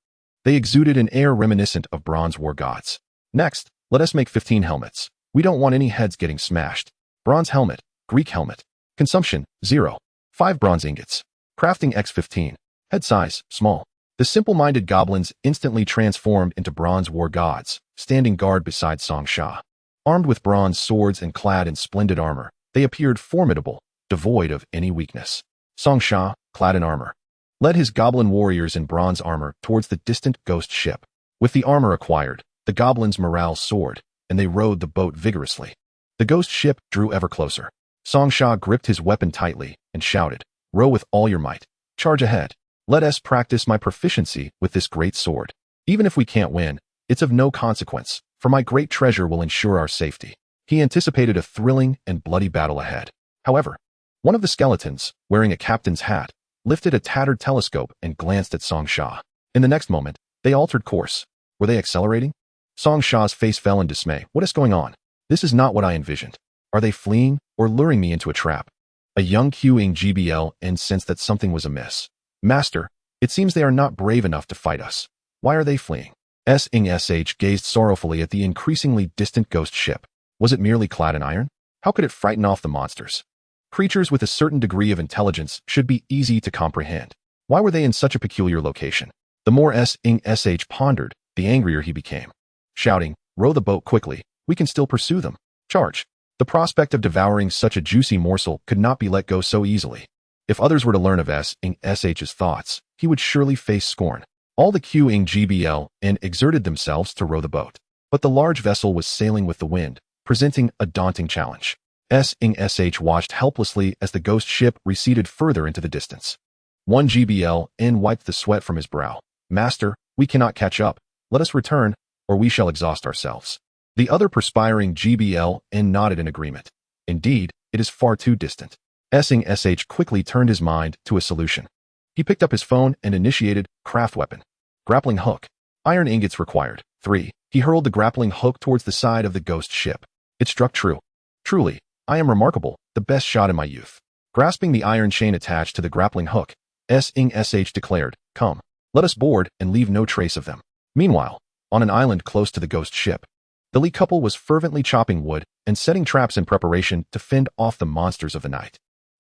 they exuded an air reminiscent of bronze war gods. Next, let us make 15 helmets. We don't want any heads getting smashed. Bronze helmet, Greek helmet. Consumption, 0. 5 bronze ingots. Crafting X15. Head size, small. The simple-minded goblins instantly transformed into bronze war gods, standing guard beside Song Sha. Armed with bronze swords and clad in splendid armor, they appeared formidable, devoid of any weakness. Song Sha, clad in armor, led his goblin warriors in bronze armor towards the distant ghost ship. With the armor acquired, the goblins' morale soared, and they rowed the boat vigorously. The ghost ship drew ever closer. Song Sha gripped his weapon tightly and shouted, row with all your might. Charge ahead. Let us practice my proficiency with this great sword. Even if we can't win, it's of no consequence, for my great treasure will ensure our safety. He anticipated a thrilling and bloody battle ahead. However, one of the skeletons, wearing a captain's hat, lifted a tattered telescope and glanced at Song Sha. In the next moment, they altered course. Were they accelerating? Song Sha's face fell in dismay. What is going on? This is not what I envisioned. Are they fleeing or luring me into a trap? A young queuing GBL and sensed that something was amiss. Master, it seems they are not brave enough to fight us. Why are they fleeing? SH gazed sorrowfully at the increasingly distant ghost ship. Was it merely clad in iron? How could it frighten off the monsters? Creatures with a certain degree of intelligence should be easy to comprehend. Why were they in such a peculiar location? The more SH pondered, the angrier he became. Shouting, row the boat quickly, we can still pursue them. Charge. The prospect of devouring such a juicy morsel could not be let go so easily. If others were to learn of SH's thoughts, he would surely face scorn. All the queuing GBL and exerted themselves to row the boat. But the large vessel was sailing with the wind, presenting a daunting challenge. SH watched helplessly as the ghost ship receded further into the distance. One GBL wiped the sweat from his brow. Master, we cannot catch up. Let us return, or we shall exhaust ourselves. The other perspiring GBL nodded in agreement. Indeed, it is far too distant. SH quickly turned his mind to a solution. He picked up his phone and initiated craft weapon. Grappling hook. Iron ingots required. 3. He hurled the grappling hook towards the side of the ghost ship. It struck true. Truly, I am remarkable, the best shot in my youth. Grasping the iron chain attached to the grappling hook, SH declared, come. Let us board and leave no trace of them. Meanwhile, on an island close to the ghost ship, the Li couple was fervently chopping wood and setting traps in preparation to fend off the monsters of the night.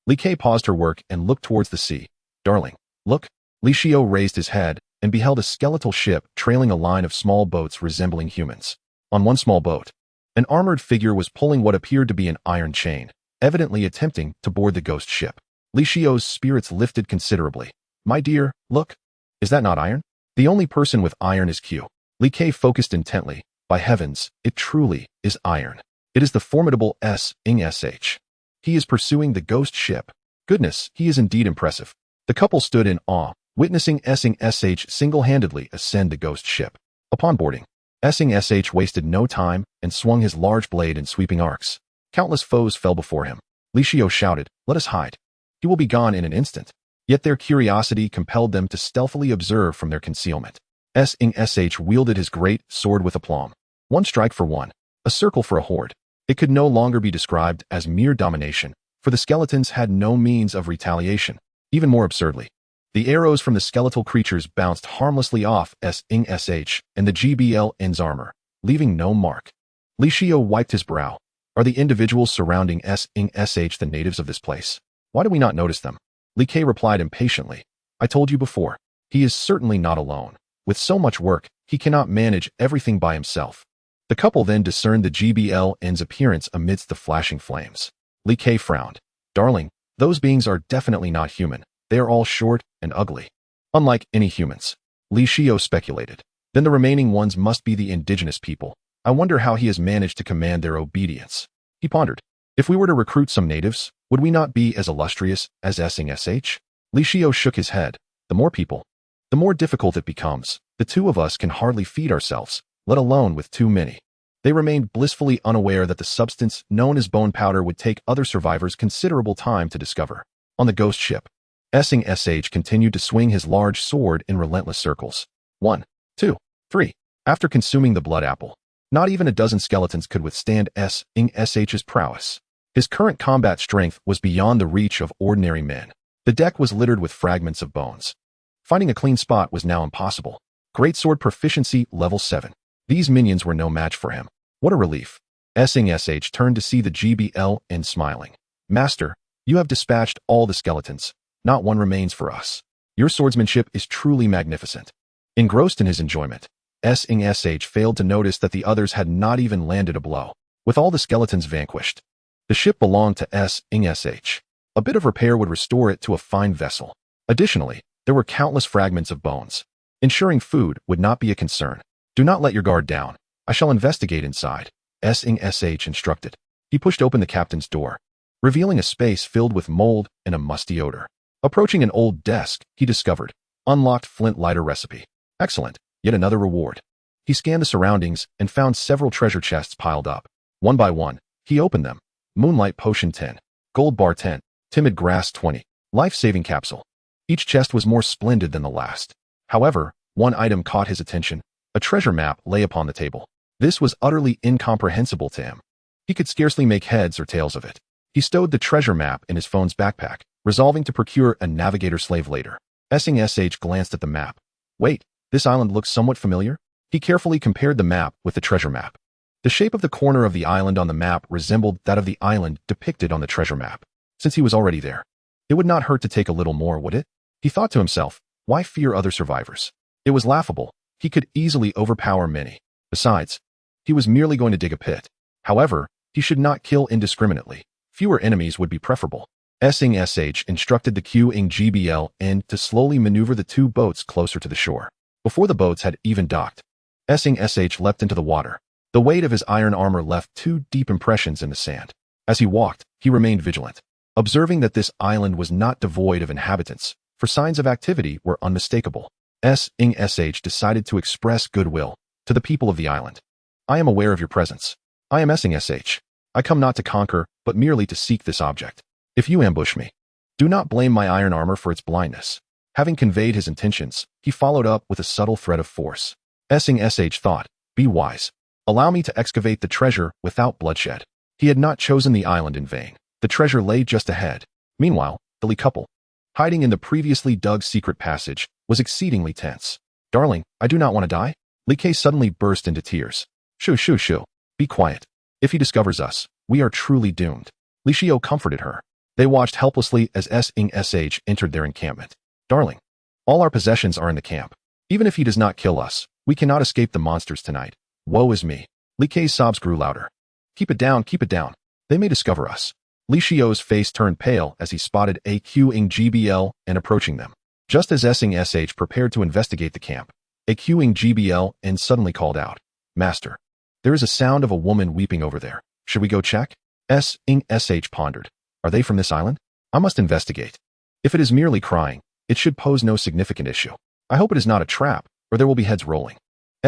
Li Ke paused her work and looked towards the sea. Darling, look. Li Xiao raised his head and beheld a skeletal ship trailing a line of small boats resembling humans. On one small boat, an armored figure was pulling what appeared to be an iron chain, evidently attempting to board the ghost ship. Li Xiao's spirits lifted considerably. My dear, look. Is that not iron? The only person with iron is Q. Li Ke focused intently. By heavens, it truly is iron. It is the formidable S.Ing.Sh. He is pursuing the ghost ship. Goodness, he is indeed impressive. The couple stood in awe, witnessing S.Ing.Sh. single-handedly ascend the ghost ship. Upon boarding, S.Ing.Sh. wasted no time and swung his large blade in sweeping arcs. Countless foes fell before him. Li Xiao shouted, "Let us hide. He will be gone in an instant." Yet their curiosity compelled them to stealthily observe from their concealment. S.Ing.Sh. wielded his great sword with aplomb. One strike for one, a circle for a horde. It could no longer be described as mere domination, for the skeletons had no means of retaliation. Even more absurdly, the arrows from the skeletal creatures bounced harmlessly off S.Ing.Sh. and the GBL's armor, leaving no mark. Li Xiao wiped his brow. Are the individuals surrounding S.Ing.Sh. the natives of this place? Why do we not notice them? Li Ke replied impatiently. I told you before, he is certainly not alone. With so much work, he cannot manage everything by himself. The couple then discerned the GBL's appearance amidst the flashing flames. Li Ke frowned. Darling, those beings are definitely not human. They are all short and ugly. Unlike any humans. Li Xiao speculated. Then the remaining ones must be the indigenous people. I wonder how he has managed to command their obedience. He pondered. If we were to recruit some natives, would we not be as illustrious as S.Ing.Sh.? Li Xiao shook his head. The more people, the more difficult it becomes. The two of us can hardly feed ourselves, let alone with too many. They remained blissfully unaware that the substance known as bone powder would take other survivors considerable time to discover. On the ghost ship, S.Ing.Sh. continued to swing his large sword in relentless circles. 1, 2, 3. After consuming the blood apple, not even a dozen skeletons could withstand S.Ing.Sh.'s prowess. His current combat strength was beyond the reach of ordinary men. The deck was littered with fragments of bones. Finding a clean spot was now impossible. Greatsword proficiency level 7. These minions were no match for him. What a relief. S.Ing.Sh. turned to see the GBL smiling. Master, you have dispatched all the skeletons. Not one remains for us. Your swordsmanship is truly magnificent. Engrossed in his enjoyment, S.Ing.Sh. failed to notice that the others had not even landed a blow. With all the skeletons vanquished, the ship belonged to S.Ing.Sh. A bit of repair would restore it to a fine vessel. Additionally, there were countless fragments of bones. Ensuring food would not be a concern. Do not let your guard down. I shall investigate inside, S.Ing.Sh. instructed. He pushed open the captain's door, revealing a space filled with mold and a musty odor. Approaching an old desk, he discovered unlocked flint lighter recipe. Excellent, yet another reward. He scanned the surroundings and found several treasure chests piled up. One by one, he opened them. Moonlight potion 10, gold bar 10, timid grass 20, life-saving capsule. Each chest was more splendid than the last. However, one item caught his attention. A treasure map lay upon the table. This was utterly incomprehensible to him. He could scarcely make heads or tails of it. He stowed the treasure map in his phone's backpack, resolving to procure a navigator slave later. S.Ing.Sh. glanced at the map. Wait, this island looks somewhat familiar? He carefully compared the map with the treasure map. The shape of the corner of the island on the map resembled that of the island depicted on the treasure map. Since he was already there, it would not hurt to take a little more, would it? He thought to himself, why fear other survivors? It was laughable. He could easily overpower many. Besides, he was merely going to dig a pit. However, he should not kill indiscriminately. Fewer enemies would be preferable. S.Ing.Sh. instructed the QNGBL to slowly maneuver the two boats closer to the shore. Before the boats had even docked, S.Ing.Sh. leapt into the water. The weight of his iron armor left two deep impressions in the sand. As he walked, he remained vigilant, observing that this island was not devoid of inhabitants, for signs of activity were unmistakable. S.Ing.Sh. decided to express goodwill to the people of the island. I am aware of your presence. I am S.Ing.Sh. I come not to conquer, but merely to seek this object. If you ambush me, do not blame my iron armor for its blindness. Having conveyed his intentions, he followed up with a subtle threat of force. S.Ing.Sh. thought, be wise. Allow me to excavate the treasure without bloodshed. He had not chosen the island in vain. The treasure lay just ahead. Meanwhile, the Li couple, hiding in the previously dug secret passage, was exceedingly tense. Darling, I do not want to die. Li Kei suddenly burst into tears. Shoo shoo shoo. Be quiet. If he discovers us, we are truly doomed. Li Xiao comforted her. They watched helplessly as Sh entered their encampment. Darling, all our possessions are in the camp. Even if he does not kill us, we cannot escape the monsters tonight. Woe is me. Li Kei's sobs grew louder. Keep it down, keep it down. They may discover us. Li Xiao's face turned pale as he spotted AQing GBL and approaching them. Just as Sh prepared to investigate the camp, AQing GBL and suddenly called out, Master, there is a sound of a woman weeping over there. Should we go check? Sh pondered. Are they from this island? I must investigate. If it is merely crying, it should pose no significant issue. I hope it is not a trap, or there will be heads rolling.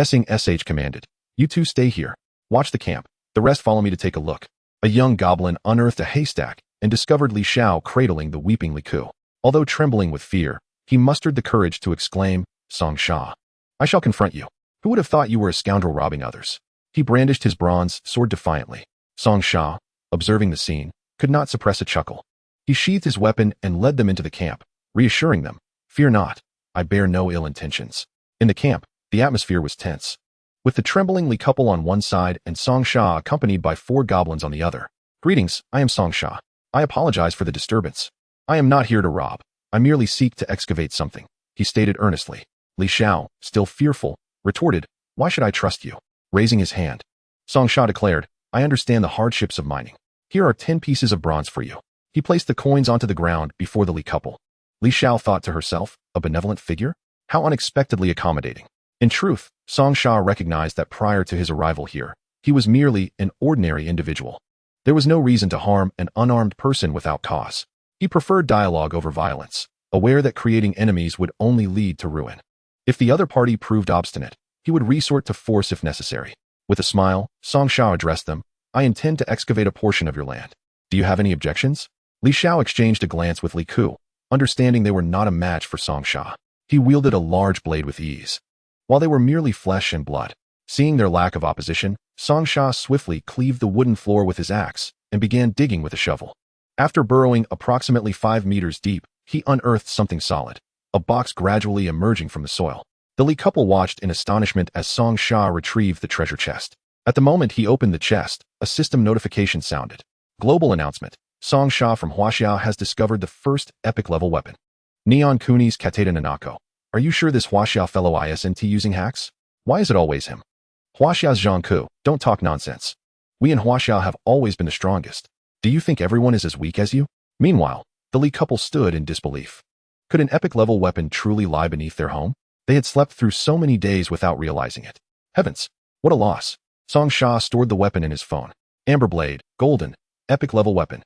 Sh commanded. You two stay here. Watch the camp. The rest follow me to take a look. A young goblin unearthed a haystack and discovered Li Xiao cradling the weeping Li Ku. Although trembling with fear, he mustered the courage to exclaim, Song Sha. I shall confront you. Who would have thought you were a scoundrel robbing others? He brandished his bronze sword defiantly. Song Sha, observing the scene, could not suppress a chuckle. He sheathed his weapon and led them into the camp, reassuring them, Fear not, I bear no ill intentions. In the camp, the atmosphere was tense. With the trembling Li couple on one side and Song Sha accompanied by 4 goblins on the other. Greetings, I am Song Sha. I apologize for the disturbance. I am not here to rob. I merely seek to excavate something, he stated earnestly. Li Xiao, still fearful, retorted, Why should I trust you? Raising his hand. Song Sha declared, I understand the hardships of mining. Here are 10 pieces of bronze for you. He placed the coins onto the ground before the Li couple. Li Xiao thought to herself, a benevolent figure? How unexpectedly accommodating. In truth, Song Sha recognized that prior to his arrival here, he was merely an ordinary individual. There was no reason to harm an unarmed person without cause. He preferred dialogue over violence, aware that creating enemies would only lead to ruin. If the other party proved obstinate, he would resort to force if necessary. With a smile, Song Sha addressed them, I intend to excavate a portion of your land. Do you have any objections? Li Xiao exchanged a glance with Li Ku, understanding they were not a match for Song Sha. He wielded a large blade with ease. While they were merely flesh and blood, seeing their lack of opposition, Song Sha swiftly cleaved the wooden floor with his axe and began digging with a shovel. After burrowing approximately 5 meters deep, he unearthed something solid, a box gradually emerging from the soil. The Li couple watched in astonishment as Song Sha retrieved the treasure chest. At the moment he opened the chest, a system notification sounded. Global announcement. Song Sha from Huaxiao has discovered the first epic-level weapon. Neon Kuni's Kateta Nanako. Are you sure this Huaxiao fellow isn't using hacks? Why is it always him? Huaxiao's Zhangku, don't talk nonsense. We in Huaxiao have always been the strongest. Do you think everyone is as weak as you? Meanwhile, the Li couple stood in disbelief. Could an epic-level weapon truly lie beneath their home? They had slept through so many days without realizing it. Heavens, what a loss. Song Sha stored the weapon in his phone. Amber blade, golden, epic-level weapon.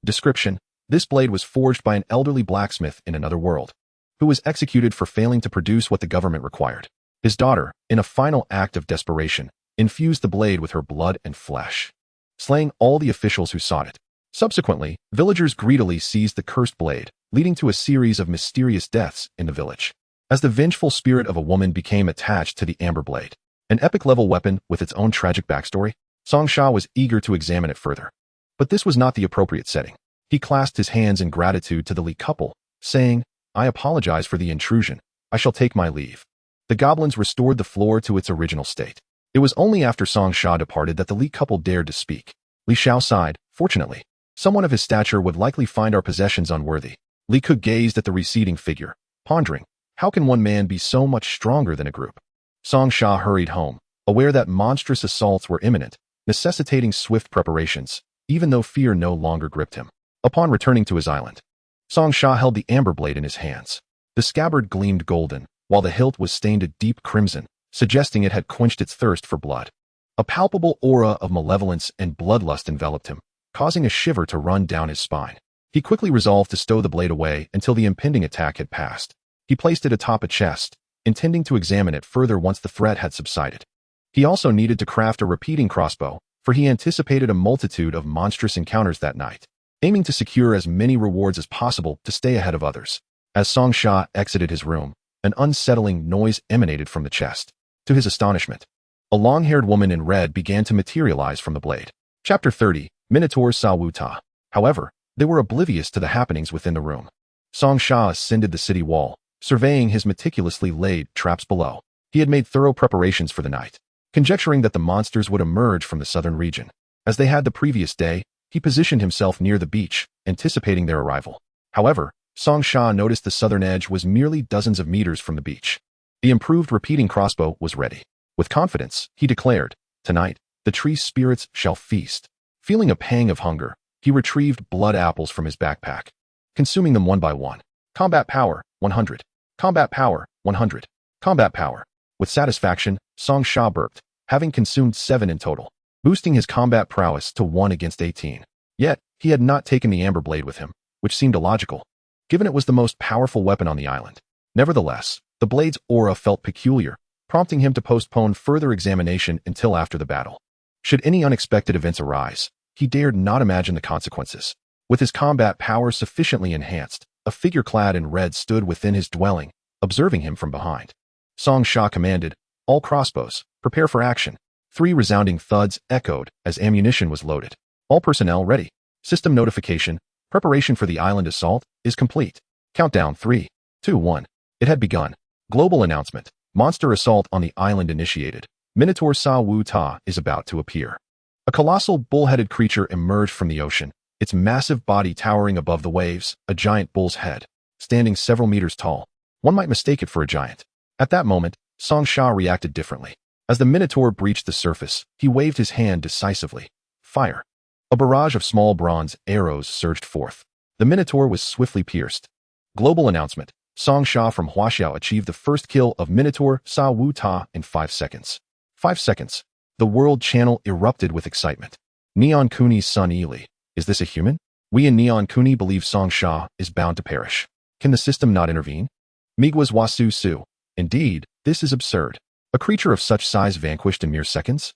Description: this blade was forged by an elderly blacksmith in another world, who was executed for failing to produce what the government required. His daughter, in a final act of desperation, infused the blade with her blood and flesh, slaying all the officials who sought it. Subsequently, villagers greedily seized the cursed blade, leading to a series of mysterious deaths in the village. As the vengeful spirit of a woman became attached to the amber blade, an epic-level weapon with its own tragic backstory, Song Sha was eager to examine it further. But this was not the appropriate setting. He clasped his hands in gratitude to the Li couple, saying, I apologize for the intrusion. I shall take my leave. The goblins restored the floor to its original state. It was only after Song Sha departed that the Li couple dared to speak. Li Xiao sighed, fortunately. Someone of his stature would likely find our possessions unworthy. Li Ku gazed at the receding figure, pondering, how can one man be so much stronger than a group? Song Sha hurried home, aware that monstrous assaults were imminent, necessitating swift preparations, even though fear no longer gripped him. Upon returning to his island, Song Sha held the amber blade in his hands. The scabbard gleamed golden, while the hilt was stained a deep crimson, suggesting it had quenched its thirst for blood. A palpable aura of malevolence and bloodlust enveloped him, causing a shiver to run down his spine. He quickly resolved to stow the blade away until the impending attack had passed. He placed it atop a chest, intending to examine it further once the threat had subsided. He also needed to craft a repeating crossbow, for he anticipated a multitude of monstrous encounters that night, aiming to secure as many rewards as possible to stay ahead of others. As Song Sha exited his room, an unsettling noise emanated from the chest. To his astonishment, a long-haired woman in red began to materialize from the blade. Chapter 30, Minotaur Sa Wu Ta. However, they were oblivious to the happenings within the room. Song Sha ascended the city wall, surveying his meticulously laid traps below. He had made thorough preparations for the night, conjecturing that the monsters would emerge from the southern region. As they had the previous day, he positioned himself near the beach, anticipating their arrival. However, Song Sha noticed the southern edge was merely dozens of meters from the beach. The improved repeating crossbow was ready. With confidence, he declared, "Tonight, the tree spirits shall feast." Feeling a pang of hunger, he retrieved blood apples from his backpack, consuming them one by one. Combat power, 100. Combat power, 100. Combat power. With satisfaction, Song Sha burped, having consumed 7 in total, boosting his combat prowess to 1 against 18. Yet, he had not taken the amber blade with him, which seemed illogical, given it was the most powerful weapon on the island. Nevertheless, the blade's aura felt peculiar, prompting him to postpone further examination until after the battle. Should any unexpected events arise, he dared not imagine the consequences. With his combat power sufficiently enhanced, a figure clad in red stood within his dwelling, observing him from behind. Song Sha commanded, "All crossbows, prepare for action." 3 resounding thuds echoed as ammunition was loaded. All personnel ready. System notification, preparation for the island assault is complete. Countdown 3, 2, 1. It had begun. Global announcement. Monster assault on the island initiated. Minotaur Sa Wu Ta is about to appear. A colossal bull-headed creature emerged from the ocean, its massive body towering above the waves, a giant bull's head, standing several meters tall. One might mistake it for a giant. At that moment, Song Sha reacted differently. As the Minotaur breached the surface, he waved his hand decisively. Fire. A barrage of small bronze arrows surged forth. The Minotaur was swiftly pierced. Global announcement. Song Sha from Huaxiao achieved the first kill of Minotaur Sa Wu Ta in 5 seconds. 5 seconds. The world channel erupted with excitement. Neon Kuni's son Ili. Is this a human? We in Neon Kuni believe Song Sha is bound to perish. Can the system not intervene? Migua's Wasu Su. Indeed, this is absurd. A creature of such size vanquished in mere seconds?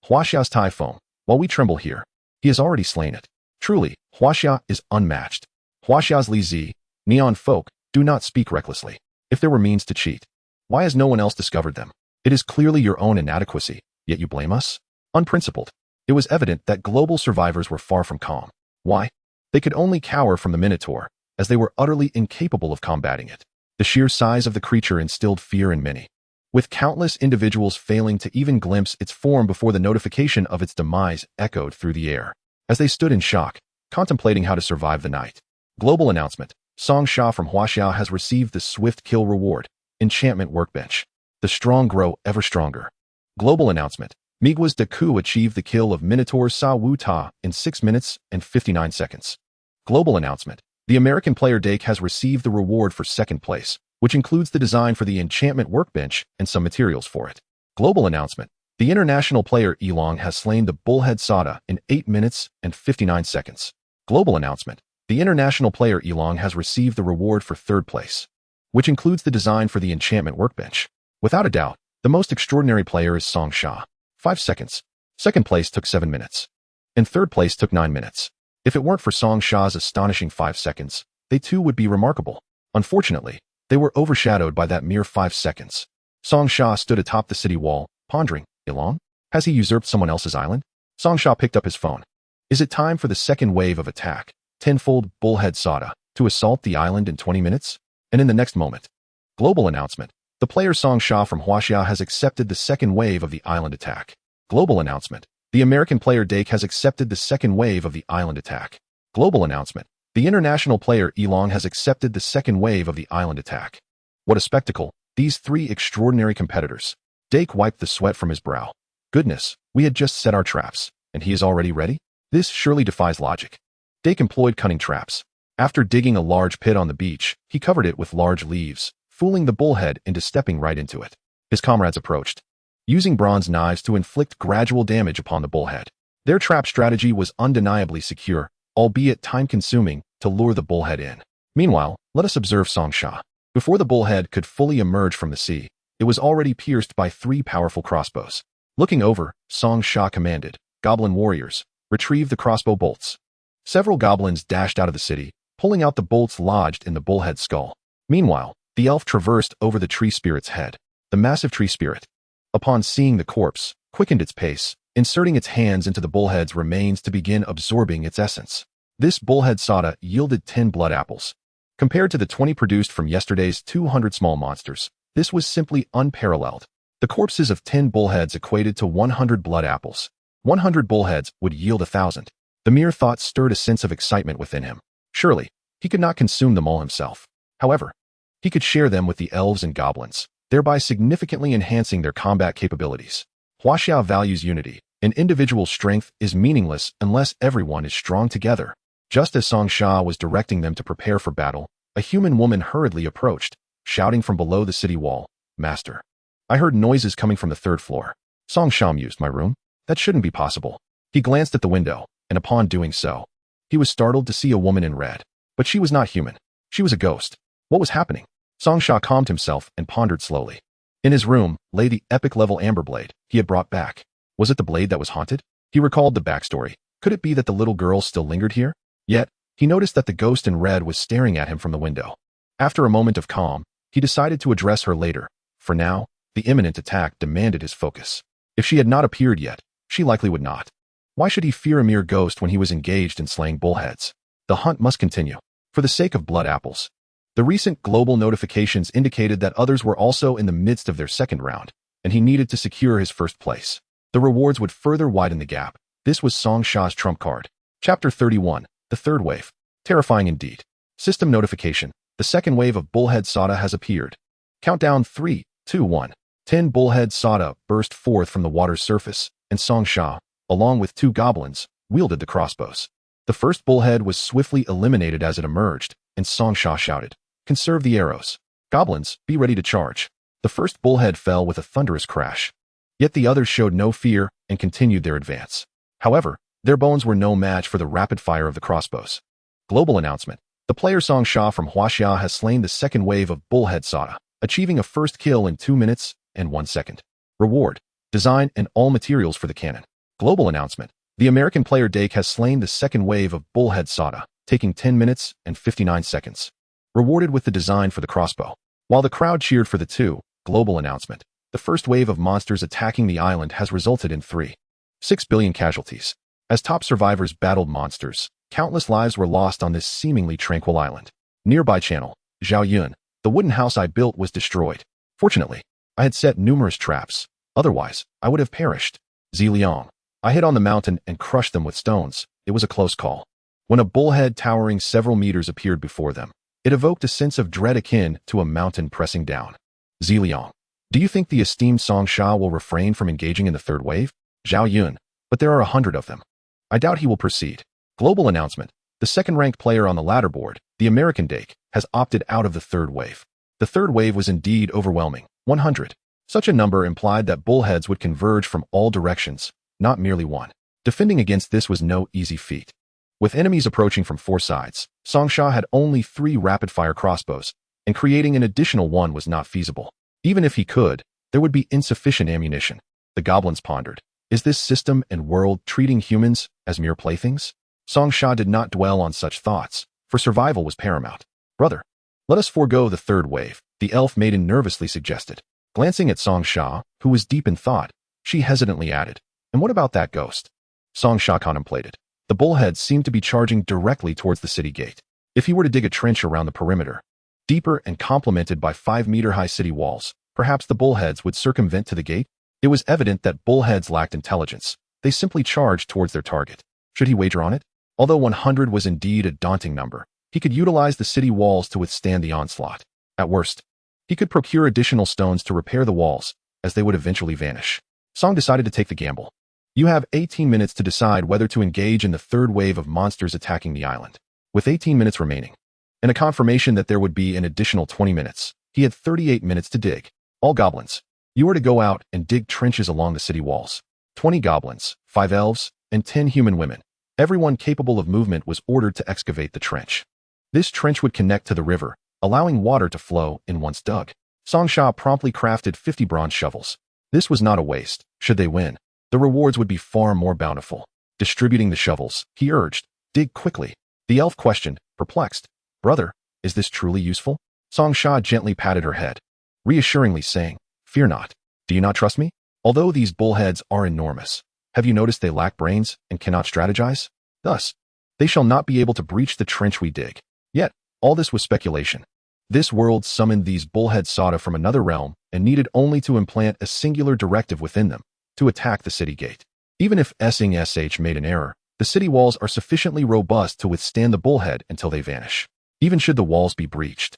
Huaxiao's Typhoon. While we tremble here, he has already slain it. Truly, Huaxia is unmatched. Huaxiao's Li Zi. Neon folk, do not speak recklessly. If there were means to cheat, why has no one else discovered them? It is clearly your own inadequacy, yet you blame us? Unprincipled. It was evident that global survivors were far from calm. Why? They could only cower from the Minotaur, as they were utterly incapable of combating it. The sheer size of the creature instilled fear in many, with countless individuals failing to even glimpse its form before the notification of its demise echoed through the air. As they stood in shock, contemplating how to survive the night. Global announcement. Song Sha from Huaxiao has received the swift kill reward. Enchantment workbench. The strong grow ever stronger. Global announcement. Migua's Deku achieved the kill of Minotaur Sa Wu Ta in 6 minutes and 59 seconds. Global announcement. The American player Dake has received the reward for second place, which includes the design for the enchantment workbench and some materials for it. Global announcement. The international player Elong has slain the bullhead Sada in 8 minutes and 59 seconds. Global announcement. The international player Elong has received the reward for third place, which includes the design for the enchantment workbench. Without a doubt, the most extraordinary player is Song Sha. 5 seconds. Second place took 7 minutes. And third place took 9 minutes. If it weren't for Song Sha's astonishing 5 seconds, they too would be remarkable. Unfortunately, they were overshadowed by that mere 5 seconds. Song Sha stood atop the city wall, pondering, Elong? Has he usurped someone else's island? Song Sha picked up his phone. Is it time for the second wave of attack? Tenfold bullhead Sada to assault the island in 20 minutes? And in the next moment. Global announcement. The player Song Sha from Huaxiao has accepted the second wave of the island attack. Global announcement. The American player Dake has accepted the second wave of the island attack. Global announcement. The international player Elong has accepted the second wave of the island attack. What a spectacle, these 3 extraordinary competitors. Dake wiped the sweat from his brow. Goodness, we had just set our traps, and he is already ready? This surely defies logic. Dake employed cunning traps. After digging a large pit on the beach, he covered it with large leaves, fooling the bullhead into stepping right into it. His comrades approached, using bronze knives to inflict gradual damage upon the bullhead. Their trap strategy was undeniably secure, albeit time-consuming, to lure the bullhead in. Meanwhile, let us observe Song Sha. Before the bullhead could fully emerge from the sea, it was already pierced by 3 powerful crossbows. Looking over, Song Sha commanded, Goblin warriors, retrieve the crossbow bolts. Several goblins dashed out of the city, pulling out the bolts lodged in the bullhead's skull. Meanwhile, the elf traversed over the tree spirit's head. The massive tree spirit, upon seeing the corpse, quickened its pace, inserting its hands into the bullhead's remains to begin absorbing its essence. This bullhead Sada yielded 10 blood apples. Compared to the 20 produced from yesterday's 200 small monsters, this was simply unparalleled. The corpses of 10 bullheads equated to 100 blood apples. 100 bullheads would yield 1,000. The mere thought stirred a sense of excitement within him. Surely, he could not consume them all himself. However, he could share them with the elves and goblins, thereby significantly enhancing their combat capabilities. Huaxia values unity, and individual strength is meaningless unless everyone is strong together. Just as Song Sha was directing them to prepare for battle, a human woman hurriedly approached, shouting from below the city wall, "Master, I heard noises coming from the 3rd floor." Song Sha mused, "My room? That shouldn't be possible." He glanced at the window, and upon doing so, he was startled to see a woman in red. But she was not human. She was a ghost. What was happening? Song Sha calmed himself and pondered slowly. In his room lay the epic-level amber blade he had brought back. Was it the blade that was haunted? He recalled the backstory. Could it be that the little girl still lingered here? Yet, he noticed that the ghost in red was staring at him from the window. After a moment of calm, he decided to address her later. For now, the imminent attack demanded his focus. If she had not appeared yet, she likely would not. Why should he fear a mere ghost when he was engaged in slaying bullheads? The hunt must continue. For the sake of blood apples. The recent global notifications indicated that others were also in the midst of their second round, and he needed to secure his first place. The rewards would further widen the gap. This was Song Sha's trump card. Chapter 31, The Third Wave. Terrifying indeed. System notification. The second wave of bullhead Sada has appeared. Countdown 3, 2, 1. 10 bullhead Sada burst forth from the water's surface, and Song Sha, along with 2 goblins, wielded the crossbows. The first bullhead was swiftly eliminated as it emerged, and Song Sha shouted, "Conserve the arrows. Goblins, be ready to charge." The first bullhead fell with a thunderous crash. Yet the others showed no fear and continued their advance. However, their bones were no match for the rapid fire of the crossbows. Global announcement. The player Song Sha from Huaxia has slain the second wave of bullhead Sada, achieving a first kill in 2 minutes and 1 second. Reward. Design and all materials for the cannon. Global announcement. The American player Dake has slain the second wave of bullhead Sada, taking 10 minutes and 59 seconds. Rewarded with the design for the crossbow. While the crowd cheered for the 2, global announcement. The first wave of monsters attacking the island has resulted in 3.6 billion casualties. As top survivors battled monsters, countless lives were lost on this seemingly tranquil island. Nearby channel, Zhao Yun, the wooden house I built was destroyed. Fortunately, I had set numerous traps. Otherwise, I would have perished. Ziliang. I hit on the mountain and crushed them with stones. It was a close call. When a bullhead towering several meters appeared before them, it evoked a sense of dread akin to a mountain pressing down. Ziliang. Do you think the esteemed Song Sha will refrain from engaging in the third wave? Zhao Yun. But there are 100 of them. I doubt he will proceed. Global announcement. The second-ranked player on the ladder board, the American Dake, has opted out of the third wave. The third wave was indeed overwhelming. 100. Such a number implied that bullheads would converge from all directions, not merely one. Defending against this was no easy feat. With enemies approaching from 4 sides, Song Sha had only 3 rapid-fire crossbows, and creating an additional one was not feasible. Even if he could, there would be insufficient ammunition. The goblins pondered. Is this system and world treating humans as mere playthings? Song Sha did not dwell on such thoughts, for survival was paramount. Brother, let us forego the third wave, the elf maiden nervously suggested. Glancing at Song Sha, who was deep in thought, she hesitantly added, "And what about that ghost?" Song Sha contemplated. The bullheads seemed to be charging directly towards the city gate. If he were to dig a trench around the perimeter, deeper and complemented by 5-meter-high city walls, perhaps the bullheads would circumvent to the gate? It was evident that bullheads lacked intelligence. They simply charged towards their target. Should he wager on it? Although 100 was indeed a daunting number, he could utilize the city walls to withstand the onslaught. At worst, he could procure additional stones to repair the walls, as they would eventually vanish. Song decided to take the gamble. You have 18 minutes to decide whether to engage in the third wave of monsters attacking the island. With 18 minutes remaining, and a confirmation that there would be an additional 20 minutes, he had 38 minutes to dig. All goblins, you are to go out and dig trenches along the city walls. 20 goblins, 5 elves, and 10 human women. Everyone capable of movement was ordered to excavate the trench. This trench would connect to the river, allowing water to flow in once dug. Song Sha promptly crafted 50 bronze shovels. This was not a waste. Should they win, the rewards would be far more bountiful. Distributing the shovels, he urged, dig quickly. The elf questioned, perplexed, Brother, is this truly useful? Song Sha gently patted her head, reassuringly saying, Fear not. Do you not trust me? Although these bullheads are enormous, have you noticed they lack brains and cannot strategize? Thus, they shall not be able to breach the trench we dig. Yet, All this was speculation. This world summoned these bullhead Sada from another realm and needed only to implant a singular directive within them to attack the city gate. Even if SH made an error, the city walls are sufficiently robust to withstand the bullhead until they vanish. Even should the walls be breached,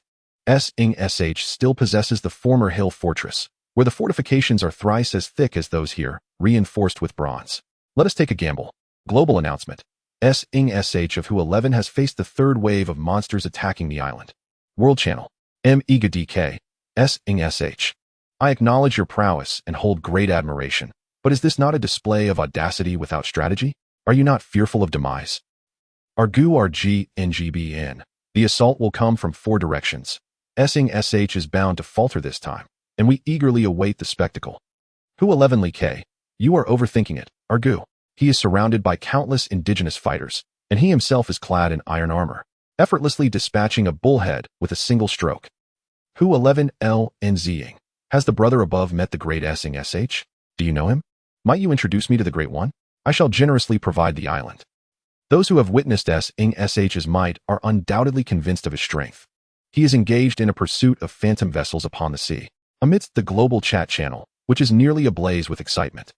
SH still possesses the former hill fortress, where the fortifications are thrice as thick as those here, reinforced with bronze. Let us take a gamble. Global announcement. SH of Who 11 has faced the third wave of monsters attacking the island. World Channel. MEGA-DK. SH. I acknowledge your prowess and hold great admiration, but is this not a display of audacity without strategy? Are you not fearful of demise? Argu RG NGBN. The assault will come from 4 directions. SH is bound to falter this time, and we eagerly await the spectacle. Who 11 Li K. You are overthinking it, Argu. He is surrounded by countless indigenous fighters, and he himself is clad in iron armor, effortlessly dispatching a bullhead with a single stroke. Who 11 L NZing. Has the brother above met the great SH? Do you know him? Might you introduce me to the great one? I shall generously provide the island. Those who have witnessed SH's might are undoubtedly convinced of his strength. He is engaged in a pursuit of phantom vessels upon the sea, amidst the global chat channel, which is nearly ablaze with excitement.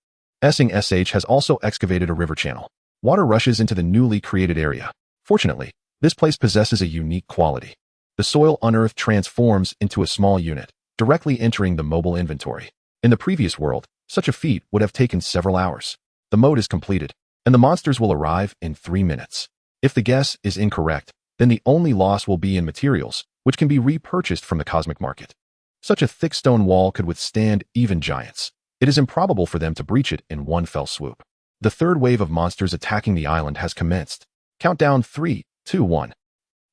SH has also excavated a river channel. Water rushes into the newly created area. Fortunately, this place possesses a unique quality. The soil unearthed transforms into a small unit, directly entering the mobile inventory. In the previous world, such a feat would have taken several hours. The mode is completed, and the monsters will arrive in 3 minutes. If the guess is incorrect, then the only loss will be in materials, which can be repurchased from the cosmic market. Such a thick stone wall could withstand even giants. It is improbable for them to breach it in one fell swoop. The third wave of monsters attacking the island has commenced. Countdown 3, 2, 1.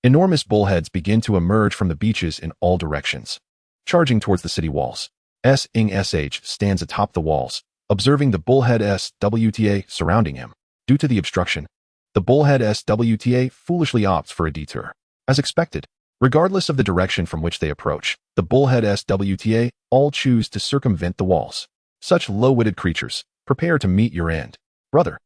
Enormous bullheads begin to emerge from the beaches in all directions, charging towards the city walls. SH stands atop the walls, observing the bullhead SWTA surrounding him. Due to the obstruction, the bullhead SWTA foolishly opts for a detour. As expected, regardless of the direction from which they approach, the bullhead SWTA all choose to circumvent the walls. Such low-witted creatures, prepare to meet your end. Brother,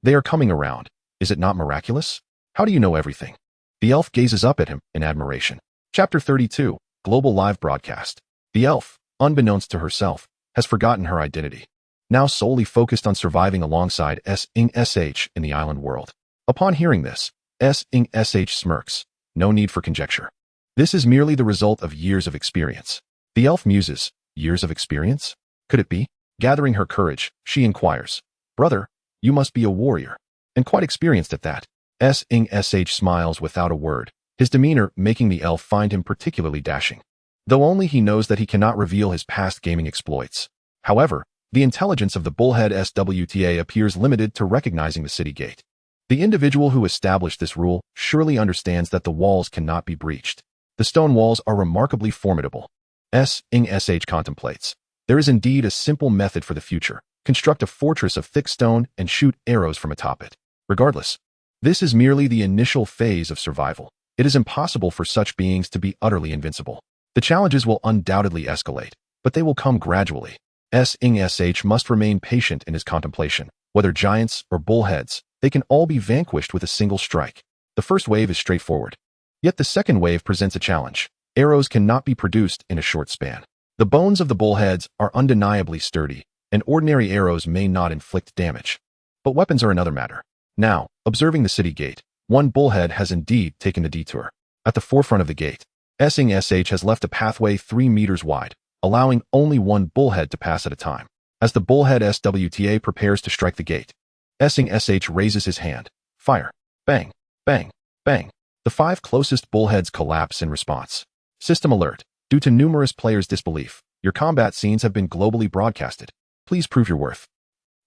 they are coming around. Is it not miraculous? How do you know everything? The elf gazes up at him in admiration. Chapter 32, Global Live Broadcast. The elf, unbeknownst to herself, has forgotten her identity, now solely focused on surviving alongside SH in the island world. Upon hearing this, SH smirks. No need for conjecture. This is merely the result of years of experience. The elf muses. Years of experience? Could it be? Gathering her courage, she inquires. Brother, you must be a warrior, and quite experienced at that. SH smiles without a word, his demeanor making the elf find him particularly dashing, though only he knows that he cannot reveal his past gaming exploits. However, the intelligence of the bullhead SWTA appears limited to recognizing the city gate. The individual who established this rule surely understands that the walls cannot be breached. The stone walls are remarkably formidable. SH contemplates. There is indeed a simple method for the future. Construct a fortress of thick stone and shoot arrows from atop it. Regardless, this is merely the initial phase of survival. It is impossible for such beings to be utterly invincible. The challenges will undoubtedly escalate, but they will come gradually. SH must remain patient in his contemplation. Whether giants or bullheads, they can all be vanquished with a single strike. The first wave is straightforward. Yet the second wave presents a challenge. Arrows cannot be produced in a short span. The bones of the bullheads are undeniably sturdy, and ordinary arrows may not inflict damage. But weapons are another matter. Now, observing the city gate, one bullhead has indeed taken the detour. At the forefront of the gate, SH has left a pathway 3 meters wide, allowing only one bullhead to pass at a time. As the bullhead SWTA prepares to strike the gate, SH raises his hand. Fire. Bang. Bang. Bang. The 5 closest bullheads collapse in response. System alert. Due to numerous players' disbelief, your combat scenes have been globally broadcasted. Please prove your worth.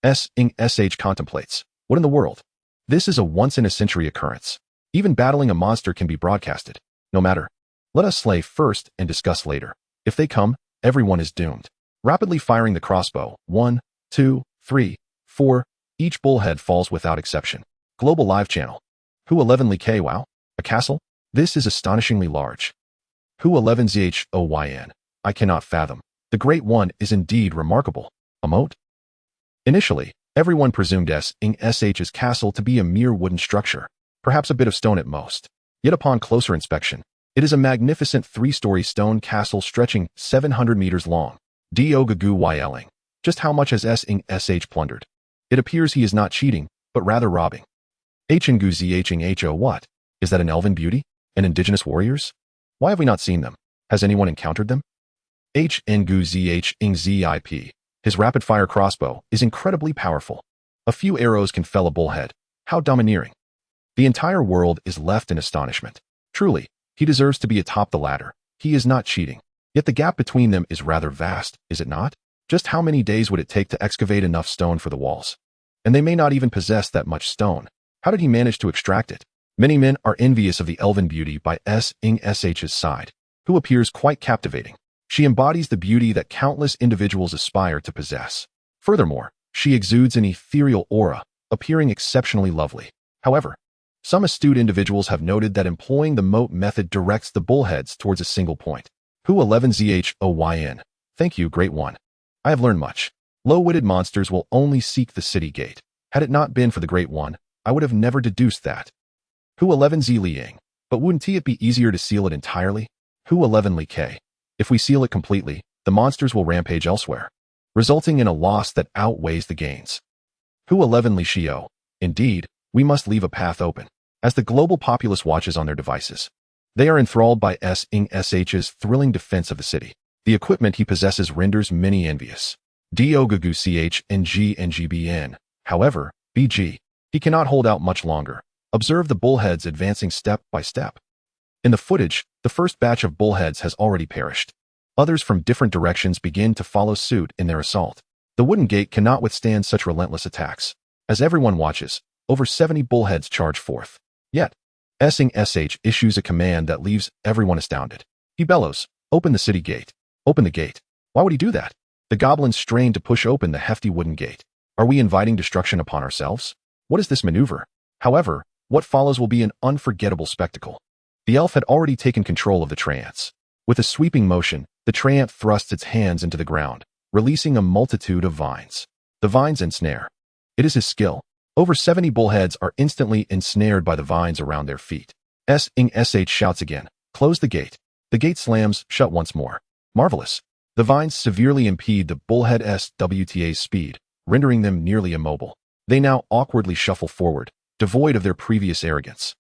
SH contemplates. What in the world? This is a once-in-a-century occurrence. Even battling a monster can be broadcasted. No matter. Let us slay first and discuss later. If they come, everyone is doomed. Rapidly firing the crossbow. 1, 2, 3, 4. Each bullhead falls without exception. Global Live Channel. Who 11 Li K. Wow? A castle? This is astonishingly large. Who 11 ZHOYN. I cannot fathom. The Great One is indeed remarkable. A moat? Initially, everyone presumed SH's castle to be a mere wooden structure, perhaps a bit of stone at most. Yet upon closer inspection, it is a magnificent 3-story stone castle stretching 700 meters long. Diogagu Yling. Just how much has SH plundered? It appears he is not cheating, but rather robbing. Hngu Zhho what? Is that an elven beauty? And indigenous warriors? Why have we not seen them? Has anyone encountered them? Hngu Zip. His rapid-fire crossbow is incredibly powerful. A few arrows can fell a bullhead. How domineering. The entire world is left in astonishment. Truly, he deserves to be atop the ladder. He is not cheating. Yet the gap between them is rather vast, is it not? Just how many days would it take to excavate enough stone for the walls? And they may not even possess that much stone. How did he manage to extract it? Many men are envious of the elven beauty by SH's side, who appears quite captivating. She embodies the beauty that countless individuals aspire to possess. Furthermore, she exudes an ethereal aura, appearing exceptionally lovely. However, some astute individuals have noted that employing the moat method directs the bullheads towards a single point. Who 11 Zhoyn. Thank you, Great One. I have learned much. Low-witted monsters will only seek the city gate. Had it not been for the Great One, I would have never deduced that. Who 11 Liang. But wouldn't it be easier to seal it entirely? Who 11 Li K. If we seal it completely, the monsters will rampage elsewhere, resulting in a loss that outweighs the gains. Who 11 Li Xiao. Indeed, we must leave a path open. As the global populace watches on their devices, they are enthralled by SH's thrilling defense of the city. The equipment he possesses renders many envious. Diogagu CHNGNGBN. However, BG. He cannot hold out much longer. Observe the bullheads advancing step by step. In the footage, the first batch of bullheads has already perished. Others from different directions begin to follow suit in their assault. The wooden gate cannot withstand such relentless attacks. As everyone watches, over 70 bullheads charge forth. Yet, SH issues a command that leaves everyone astounded. He bellows, "Open the city gate. Open the gate." Why would he do that? The goblins strain to push open the hefty wooden gate. Are we inviting destruction upon ourselves? What is this maneuver? However, what follows will be an unforgettable spectacle. The elf had already taken control of the trance. With a sweeping motion, the treant thrusts its hands into the ground, releasing a multitude of vines. The vines ensnare. It is his skill. Over 70 bullheads are instantly ensnared by the vines around their feet. SH shouts again, "Close the gate." The gate slams shut once more. Marvelous. The vines severely impede the bullhead SWTA's speed, rendering them nearly immobile. They now awkwardly shuffle forward, devoid of their previous arrogance.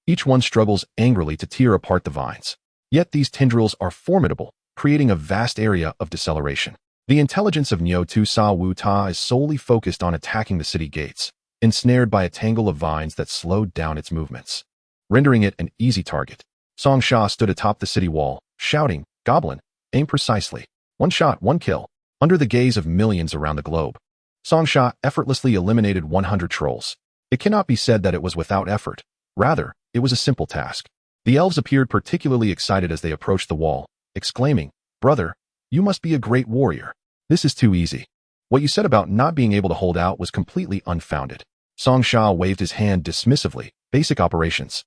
Each one struggles angrily to tear apart the vines. Yet these tendrils are formidable, creating a vast area of deceleration. The intelligence of Nyo Sa Wu Ta is solely focused on attacking the city gates, ensnared by a tangle of vines that slowed down its movements, rendering it an easy target. Song Sha stood atop the city wall, shouting, "Goblin, aim precisely. One shot, one kill." Under the gaze of millions around the globe, Song Sha effortlessly eliminated 100 trolls. It cannot be said that it was without effort. Rather, it was a simple task. The elves appeared particularly excited as they approached the wall, exclaiming, "Brother, you must be a great warrior. This is too easy. What you said about not being able to hold out was completely unfounded." Song Sha waved his hand dismissively. Basic operations.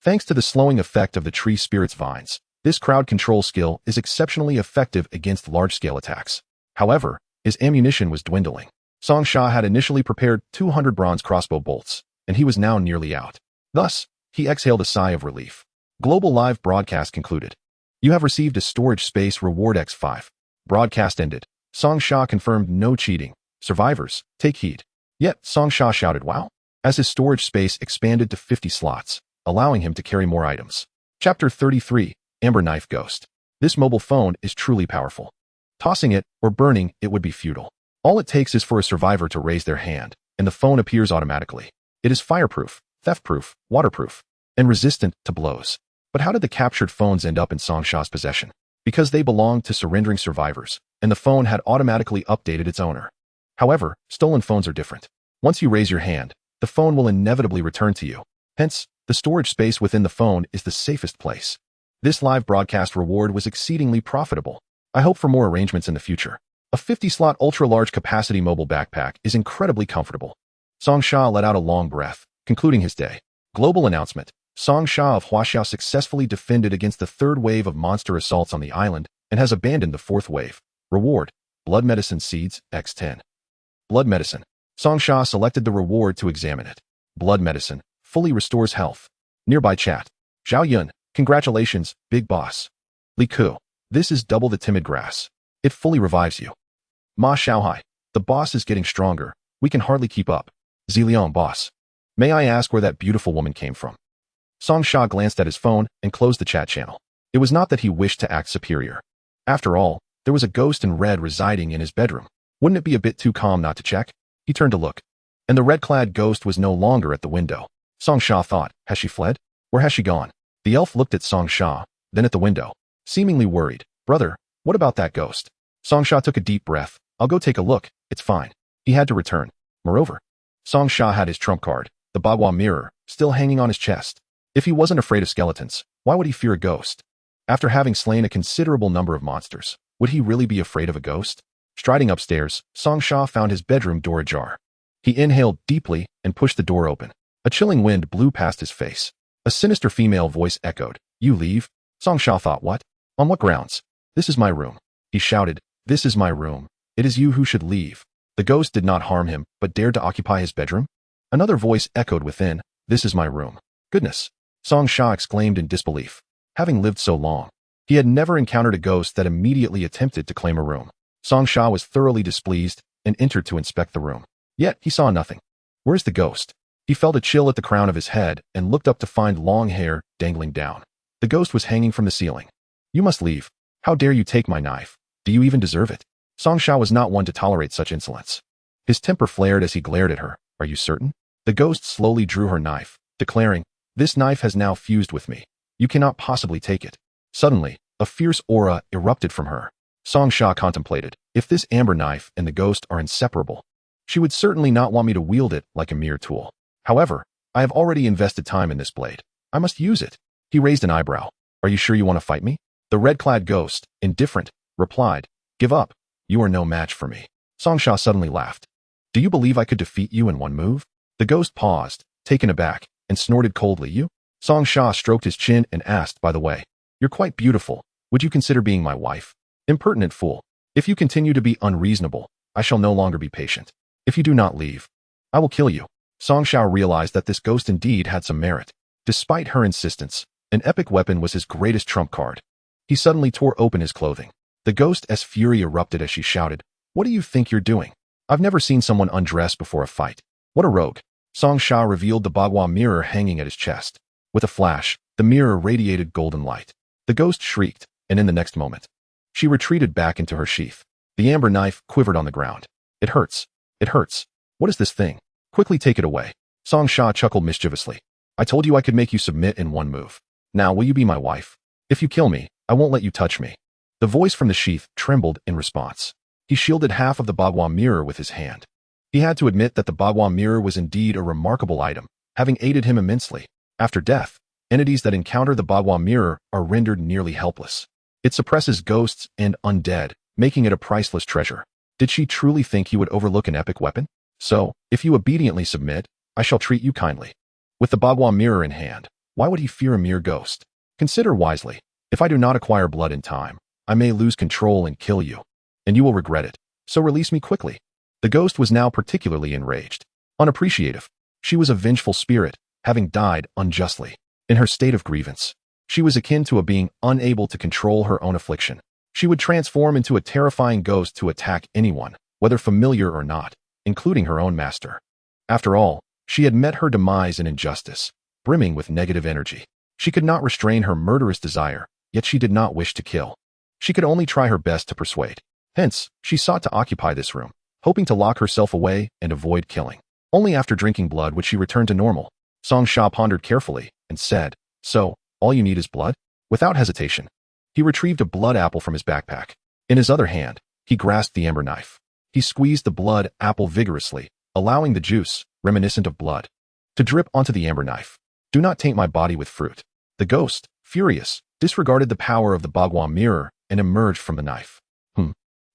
Thanks to the slowing effect of the tree spirit's vines, this crowd control skill is exceptionally effective against large-scale attacks. However, his ammunition was dwindling. Song Sha had initially prepared 200 bronze crossbow bolts, and he was now nearly out. Thus, he exhaled a sigh of relief. Global live broadcast concluded. You have received a storage space reward X5. Broadcast ended. Song Sha confirmed no cheating. Survivors, take heed. Yet, Song Sha shouted wow, as his storage space expanded to 50 slots, allowing him to carry more items. Chapter 33, Amber Knife Ghost. This mobile phone is truly powerful. Tossing it or burning it would be futile. All it takes is for a survivor to raise their hand, and the phone appears automatically. It is fireproof, theft-proof, waterproof, and resistant to blows. But how did the captured phones end up in Song Sha's possession? Because they belonged to surrendering survivors, and the phone had automatically updated its owner. However, stolen phones are different. Once you raise your hand, the phone will inevitably return to you. Hence, the storage space within the phone is the safest place. This live broadcast reward was exceedingly profitable. I hope for more arrangements in the future. A 50-slot ultra-large capacity mobile backpack is incredibly comfortable. Song Sha let out a long breath, concluding his day. Global announcement. Song Sha of Huaxiao successfully defended against the third wave of monster assaults on the island and has abandoned the fourth wave. Reward. Blood Medicine Seeds, X10. Blood Medicine. Song Sha selected the reward to examine it. Blood Medicine. Fully restores health. Nearby chat. Zhao Yun, congratulations, big boss. Li Ku, this is double the timid grass. It fully revives you. Ma Xiaohai, the boss is getting stronger. We can hardly keep up. Ziliang, boss. May I ask where that beautiful woman came from? Song Sha glanced at his phone and closed the chat channel. It was not that he wished to act superior. After all, there was a ghost in red residing in his bedroom. Wouldn't it be a bit too calm not to check? He turned to look. And the red-clad ghost was no longer at the window. Song Sha thought, has she fled? Where has she gone? The elf looked at Song Sha, then at the window, seemingly worried. Brother, what about that ghost? Song Sha took a deep breath. I'll go take a look, it's fine. He had to return. Moreover, Song Sha had his trump card, the Bagua mirror, still hanging on his chest. If he wasn't afraid of skeletons, why would he fear a ghost? After having slain a considerable number of monsters, would he really be afraid of a ghost? Striding upstairs, Song Sha found his bedroom door ajar. He inhaled deeply and pushed the door open. A chilling wind blew past his face. A sinister female voice echoed, "You leave?" Song Sha thought, what? On what grounds? This is my room. He shouted, this is my room. It is you who should leave. The ghost did not harm him, but dared to occupy his bedroom? Another voice echoed within, this is my room. Goodness! Song Sha exclaimed in disbelief. Having lived so long, he had never encountered a ghost that immediately attempted to claim a room. Song Sha was thoroughly displeased and entered to inspect the room. Yet, he saw nothing. Where's the ghost? He felt a chill at the crown of his head and looked up to find long hair dangling down. The ghost was hanging from the ceiling. You must leave. How dare you take my knife? Do you even deserve it? Song Sha was not one to tolerate such insolence. His temper flared as he glared at her. Are you certain? The ghost slowly drew her knife, declaring, this knife has now fused with me. You cannot possibly take it. Suddenly, a fierce aura erupted from her. Song Sha contemplated, if this amber knife and the ghost are inseparable, she would certainly not want me to wield it like a mere tool. However, I have already invested time in this blade. I must use it. He raised an eyebrow. Are you sure you want to fight me? The red-clad ghost, indifferent, replied, give up. You are no match for me. Song Sha suddenly laughed. Do you believe I could defeat you in one move? The ghost paused, taken aback, and snorted coldly. You? Song Sha stroked his chin and asked, by the way, you're quite beautiful. Would you consider being my wife? Impertinent fool. If you continue to be unreasonable, I shall no longer be patient. If you do not leave, I will kill you. Song Sha realized that this ghost indeed had some merit. Despite her insistence, an epic weapon was his greatest trump card. He suddenly tore open his clothing. The ghost's fury erupted as she shouted, what do you think you're doing? I've never seen someone undress before a fight. What a rogue. Song Sha revealed the Bagua mirror hanging at his chest. With a flash, the mirror radiated golden light. The ghost shrieked, and in the next moment, she retreated back into her sheath. The amber knife quivered on the ground. It hurts. It hurts. What is this thing? Quickly take it away. Song Sha chuckled mischievously. I told you I could make you submit in one move. Now will you be my wife? If you kill me, I won't let you touch me. The voice from the sheath trembled in response. He shielded half of the Bagua mirror with his hand. He had to admit that the Bagua mirror was indeed a remarkable item, having aided him immensely. After death, entities that encounter the Bagua mirror are rendered nearly helpless. It suppresses ghosts and undead, making it a priceless treasure. Did she truly think he would overlook an epic weapon? So, if you obediently submit, I shall treat you kindly. With the Bagua mirror in hand, why would he fear a mere ghost? Consider wisely. If I do not acquire blood in time, I may lose control and kill you. And you will regret it. So release me quickly. The ghost was now particularly enraged. Unappreciative. She was a vengeful spirit, having died unjustly. In her state of grievance, she was akin to a being unable to control her own affliction. She would transform into a terrifying ghost to attack anyone, whether familiar or not, including her own master. After all, she had met her demise in injustice, brimming with negative energy. She could not restrain her murderous desire, yet she did not wish to kill. She could only try her best to persuade. Hence, she sought to occupy this room, hoping to lock herself away and avoid killing. Only after drinking blood would she return to normal. Song Sha pondered carefully and said, so, all you need is blood? Without hesitation, he retrieved a blood apple from his backpack. In his other hand, he grasped the amber knife. He squeezed the blood apple vigorously, allowing the juice, reminiscent of blood, to drip onto the amber knife. Do not taint my body with fruit. The ghost, furious, disregarded the power of the Bagua mirror and emerged from the knife.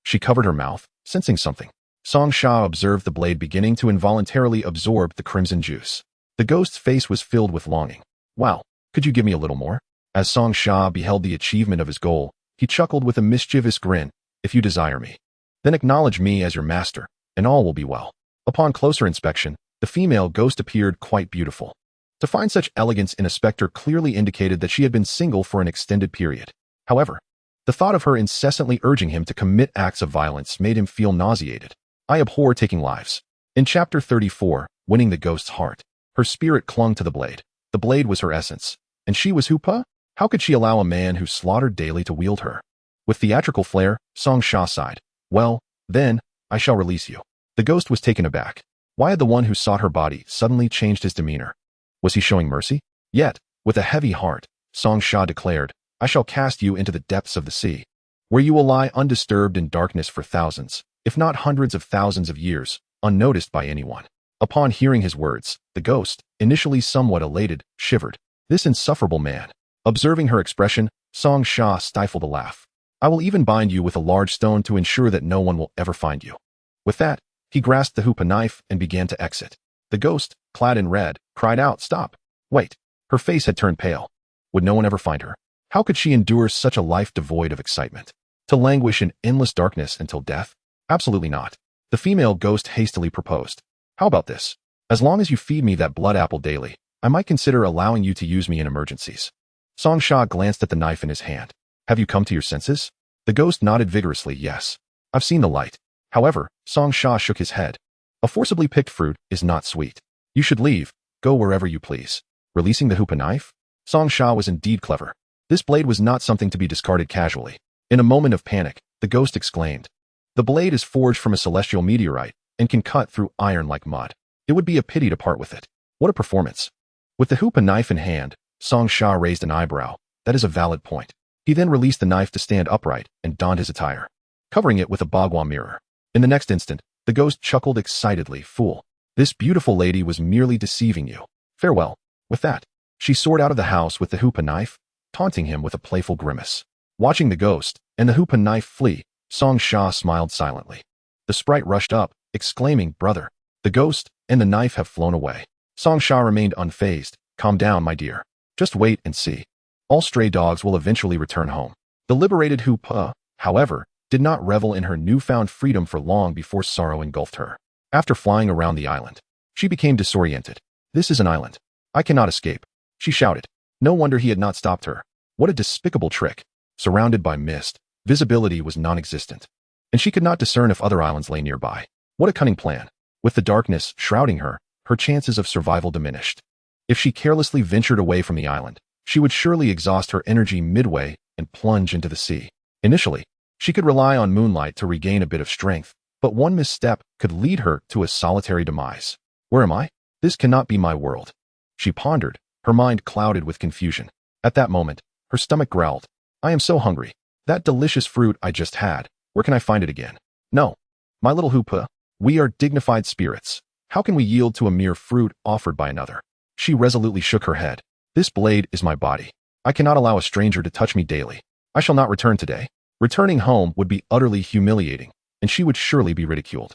She covered her mouth, sensing something. Song Sha observed the blade beginning to involuntarily absorb the crimson juice. The ghost's face was filled with longing. Wow, could you give me a little more? As Song Sha beheld the achievement of his goal, he chuckled with a mischievous grin. If you desire me, then acknowledge me as your master, and all will be well. Upon closer inspection, the female ghost appeared quite beautiful. To find such elegance in a specter clearly indicated that she had been single for an extended period. However, the thought of her incessantly urging him to commit acts of violence made him feel nauseated. I abhor taking lives. In Chapter 34, Winning the Ghost's Heart, her spirit clung to the blade. The blade was her essence. And she was Hoopa? How could she allow a man who slaughtered daily to wield her? With theatrical flair, Song Sha sighed. Well, then, I shall release you. The ghost was taken aback. Why had the one who sought her body suddenly changed his demeanor? Was he showing mercy? Yet, with a heavy heart, Song Sha declared, I shall cast you into the depths of the sea, where you will lie undisturbed in darkness for thousands, if not hundreds of thousands of years, unnoticed by anyone. Upon hearing his words, the ghost, initially somewhat elated, shivered. This insufferable man. Observing her expression, Song Sha stifled a laugh. I will even bind you with a large stone to ensure that no one will ever find you. With that, he grasped the hookah knife and began to exit. The ghost, clad in red, cried out, Stop! Wait! Her face had turned pale. Would no one ever find her? How could she endure such a life devoid of excitement? To languish in endless darkness until death? Absolutely not. The female ghost hastily proposed. How about this? As long as you feed me that blood apple daily, I might consider allowing you to use me in emergencies. Song Sha glanced at the knife in his hand. Have you come to your senses? The ghost nodded vigorously, yes. I've seen the light. However, Song Sha shook his head. A forcibly picked fruit is not sweet. You should leave. Go wherever you please. Releasing the hookah knife? Song Sha was indeed clever. This blade was not something to be discarded casually. In a moment of panic, the ghost exclaimed, The blade is forged from a celestial meteorite and can cut through iron like mud. It would be a pity to part with it. What a performance. With the hookah knife in hand, Song Sha raised an eyebrow. That is a valid point. He then released the knife to stand upright and donned his attire, covering it with a bagua mirror. In the next instant, the ghost chuckled excitedly, Fool. This beautiful lady was merely deceiving you. Farewell. With that, she soared out of the house with the hookah knife, taunting him with a playful grimace. Watching the ghost and the hookah knife flee, Song Sha smiled silently. The sprite rushed up, exclaiming, Brother, the ghost and the knife have flown away. Song Sha remained unfazed. Calm down, my dear. Just wait and see. All stray dogs will eventually return home. The liberated Hoopa, however, did not revel in her newfound freedom for long before sorrow engulfed her. After flying around the island, she became disoriented. This is an island. I cannot escape, she shouted. No wonder he had not stopped her. What a despicable trick. Surrounded by mist, visibility was non-existent, and she could not discern if other islands lay nearby. What a cunning plan. With the darkness shrouding her, her chances of survival diminished. If she carelessly ventured away from the island, she would surely exhaust her energy midway and plunge into the sea. Initially, she could rely on moonlight to regain a bit of strength, but one misstep could lead her to a solitary demise. Where am I? This cannot be my world. She pondered, her mind clouded with confusion. At that moment, her stomach growled. I am so hungry. That delicious fruit I just had, where can I find it again? No. My little Hoopa, we are dignified spirits. How can we yield to a mere fruit offered by another? She resolutely shook her head. This blade is my body. I cannot allow a stranger to touch me daily. I shall not return today. Returning home would be utterly humiliating, and she would surely be ridiculed.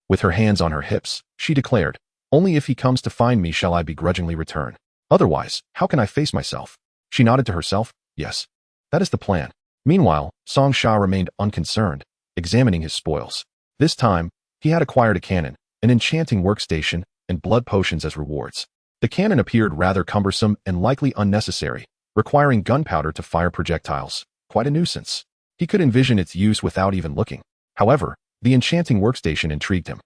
With her hands on her hips, she declared, Only if he comes to find me shall I begrudgingly return. Otherwise, how can I face myself? She nodded to herself. Yes. That is the plan. Meanwhile, Song Sha remained unconcerned, examining his spoils. This time, he had acquired a cannon, an enchanting workstation, and blood potions as rewards. The cannon appeared rather cumbersome and likely unnecessary, requiring gunpowder to fire projectiles. Quite a nuisance. He could envision its use without even looking. However, the enchanting workstation intrigued him.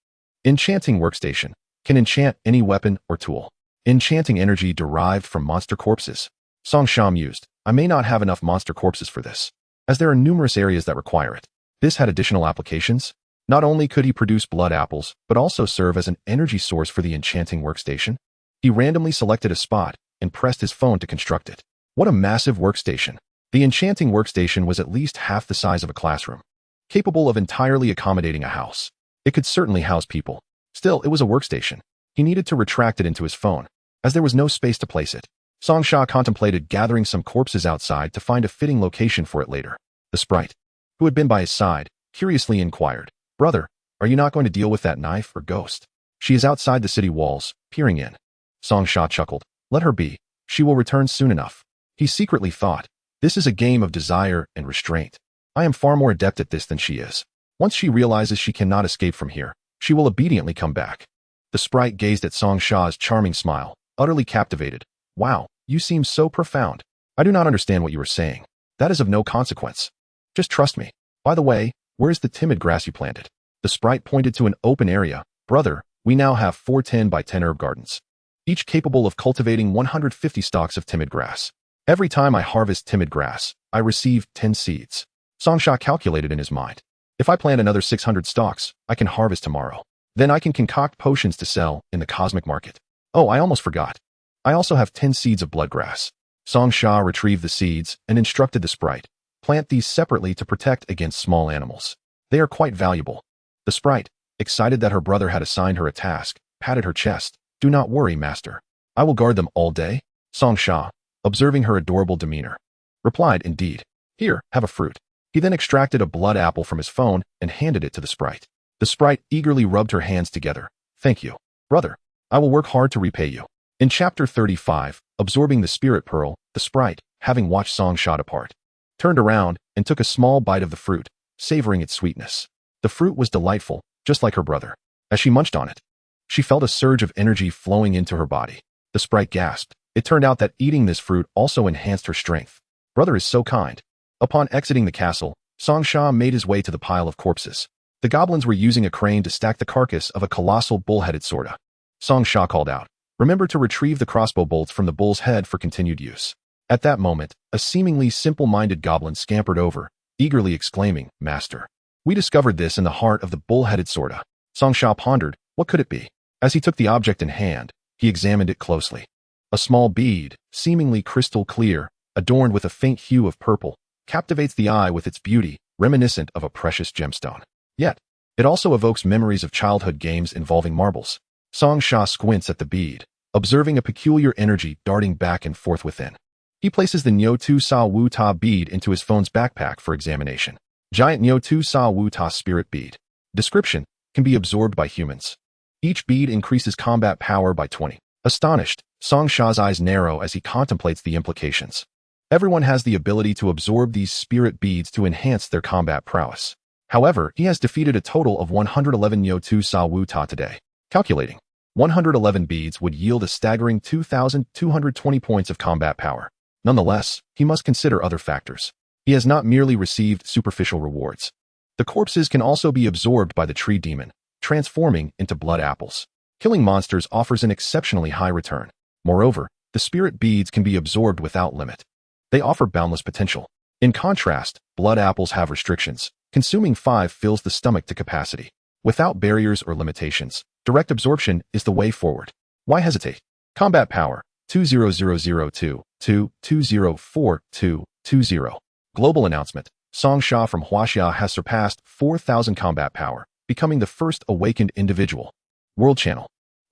Enchanting workstation can enchant any weapon or tool. Enchanting energy derived from monster corpses. Song Sha mused, I may not have enough monster corpses for this, as there are numerous areas that require it. This had additional applications. Not only could he produce blood apples, but also serve as an energy source for the enchanting workstation. He randomly selected a spot and pressed his phone to construct it. What a massive workstation. The enchanting workstation was at least half the size of a classroom, capable of entirely accommodating a house. It could certainly house people. Still, it was a workstation. He needed to retract it into his phone, as there was no space to place it. Song Sha contemplated gathering some corpses outside to find a fitting location for it later. The sprite, who had been by his side, curiously inquired, Brother, are you not going to deal with that knife or ghost? She is outside the city walls, peering in. Song Sha chuckled. Let her be. She will return soon enough. He secretly thought, this is a game of desire and restraint. I am far more adept at this than she is. Once she realizes she cannot escape from here, she will obediently come back. The sprite gazed at Song Sha's charming smile, utterly captivated, Wow, you seem so profound. I do not understand what you are saying. That is of no consequence. Just trust me. By the way, where's the timid grass you planted? The sprite pointed to an open area. Brother, we now have 4 10 by 10 herb gardens, each capable of cultivating 150 stalks of timid grass. Every time I harvest timid grass, I receive 10 seeds. Songsha calculated in his mind. If I plant another 600 stalks, I can harvest tomorrow. Then I can concoct potions to sell in the cosmic market. Oh, I almost forgot. I also have 10 seeds of bloodgrass. Songsha retrieved the seeds and instructed the sprite. Plant these separately to protect against small animals. They are quite valuable. The sprite, excited that her brother had assigned her a task, patted her chest. Do not worry, master. I will guard them all day. Songsha, observing her adorable demeanor, replied, indeed. Here, have a fruit. He then extracted a blood apple from his phone and handed it to the sprite. The sprite eagerly rubbed her hands together. Thank you, brother. I will work hard to repay you. In chapter 35, absorbing the spirit pearl, the sprite, having watched Songsha depart, turned around and took a small bite of the fruit, savoring its sweetness. The fruit was delightful, just like her brother. As she munched on it, she felt a surge of energy flowing into her body. The sprite gasped. It turned out that eating this fruit also enhanced her strength. Brother is so kind. Upon exiting the castle, Songsha made his way to the pile of corpses. The goblins were using a crane to stack the carcass of a colossal bull-headed sorta. Songsha called out, remember to retrieve the crossbow bolts from the bull's head for continued use. At that moment, a seemingly simple-minded goblin scampered over, eagerly exclaiming, Master. We discovered this in the heart of the bull-headed sorta. Songsha pondered, what could it be? As he took the object in hand, he examined it closely. A small bead, seemingly crystal clear, adorned with a faint hue of purple, captivates the eye with its beauty, reminiscent of a precious gemstone. Yet, it also evokes memories of childhood games involving marbles. Songsha squints at the bead, observing a peculiar energy darting back and forth within. He places the Nyotu Sa Wu Ta bead into his phone's backpack for examination. Giant Nyotu Sa Wu Ta spirit bead. Description: can be absorbed by humans. Each bead increases combat power by 20. Astonished, Songsha's eyes narrow as he contemplates the implications. Everyone has the ability to absorb these spirit beads to enhance their combat prowess. However, he has defeated a total of 111 Nyotu Sa Wu Ta today. Calculating. 111 beads would yield a staggering 2,220 points of combat power. Nonetheless, he must consider other factors. He has not merely received superficial rewards. The corpses can also be absorbed by the tree demon, transforming into blood apples. Killing monsters offers an exceptionally high return. Moreover, the spirit beads can be absorbed without limit. They offer boundless potential. In contrast, blood apples have restrictions. Consuming 5 fills the stomach to capacity. Without barriers or limitations, direct absorption is the way forward. Why hesitate? Combat power, 20002-2204220. Global announcement. Songsha from Huaxia has surpassed 4,000 combat power, becoming the first awakened individual. World Channel.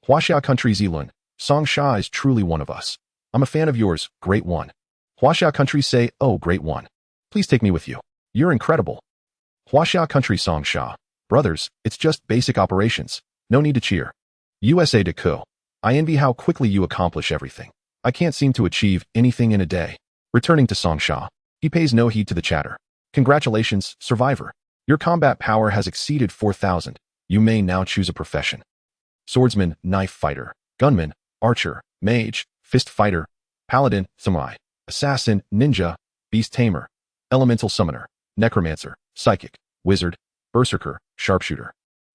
Huaxia Country Zilun. Songsha is truly one of us. I'm a fan of yours, Great One. Huaxia Country say, oh, Great One. Please take me with you. You're incredible. Huaxia Country Songsha. Brothers, it's just basic operations. No need to cheer. USA de Ko. I envy how quickly you accomplish everything. I can't seem to achieve anything in a day. Returning to Songsha. He pays no heed to the chatter. Congratulations, survivor. Your combat power has exceeded 4,000. You may now choose a profession. Swordsman, knife fighter, gunman, archer, mage, fist fighter, paladin, samurai, assassin, ninja, beast tamer, elemental summoner, necromancer, psychic, wizard, berserker, sharpshooter.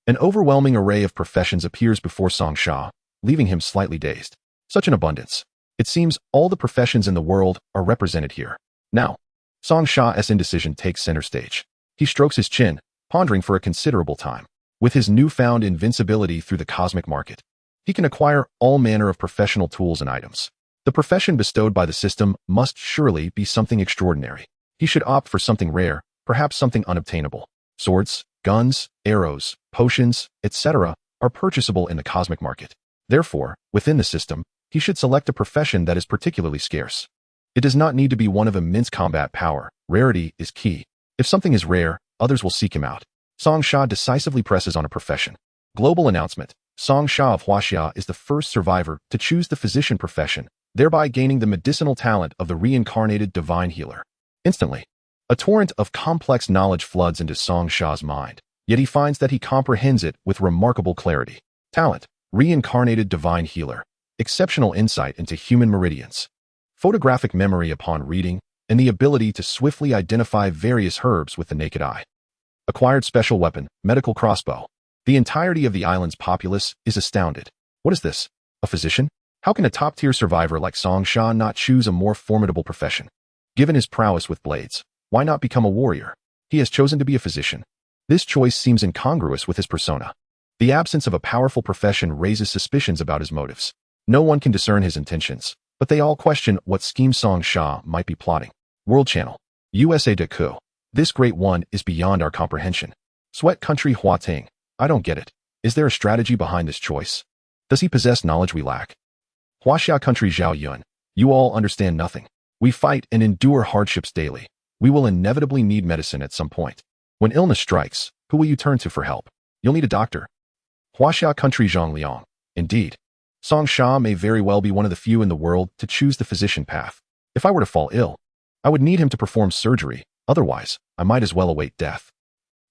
An overwhelming array of professions appears before Songsha, leaving him slightly dazed. Such an abundance. It seems all the professions in the world are represented here. Now, Songsha's indecision takes center stage. He strokes his chin, pondering for a considerable time. With his newfound invincibility through the cosmic market, he can acquire all manner of professional tools and items. The profession bestowed by the system must surely be something extraordinary. He should opt for something rare, perhaps something unobtainable. Swords, guns, arrows, potions, etc. are purchasable in the cosmic market. Therefore, within the system, he should select a profession that is particularly scarce. It does not need to be one of immense combat power. Rarity is key. If something is rare, others will seek him out. Songsha decisively presses on a profession. Global announcement. Songsha of Huaxia is the first survivor to choose the physician profession, thereby gaining the medicinal talent of the reincarnated divine healer. Instantly, a torrent of complex knowledge floods into Songsha's mind, yet he finds that he comprehends it with remarkable clarity. Talent, reincarnated divine healer. exceptional insight into human meridians, photographic memory upon reading, and the ability to swiftly identify various herbs with the naked eye. Acquired special weapon, medical crossbow. The entirety of the island's populace is astounded. What is this? A physician? How can a top-tier survivor like Song Sha not choose a more formidable profession? Given his prowess with blades, why not become a warrior? He has chosen to be a physician. This choice seems incongruous with his persona. The absence of a powerful profession raises suspicions about his motives. No one can discern his intentions, but they all question what scheme Song Sha might be plotting. World Channel. USA de Ku. This great one is beyond our comprehension. Sweat Country Hua Ting. I don't get it. Is there a strategy behind this choice? Does he possess knowledge we lack? Huaxia Country Zhao Yun. You all understand nothing. We fight and endure hardships daily. We will inevitably need medicine at some point. When illness strikes, who will you turn to for help? You'll need a doctor. Huaxia Country Zhang Liang. Indeed. Song Sha may very well be one of the few in the world to choose the physician path. If I were to fall ill, I would need him to perform surgery. Otherwise, I might as well await death.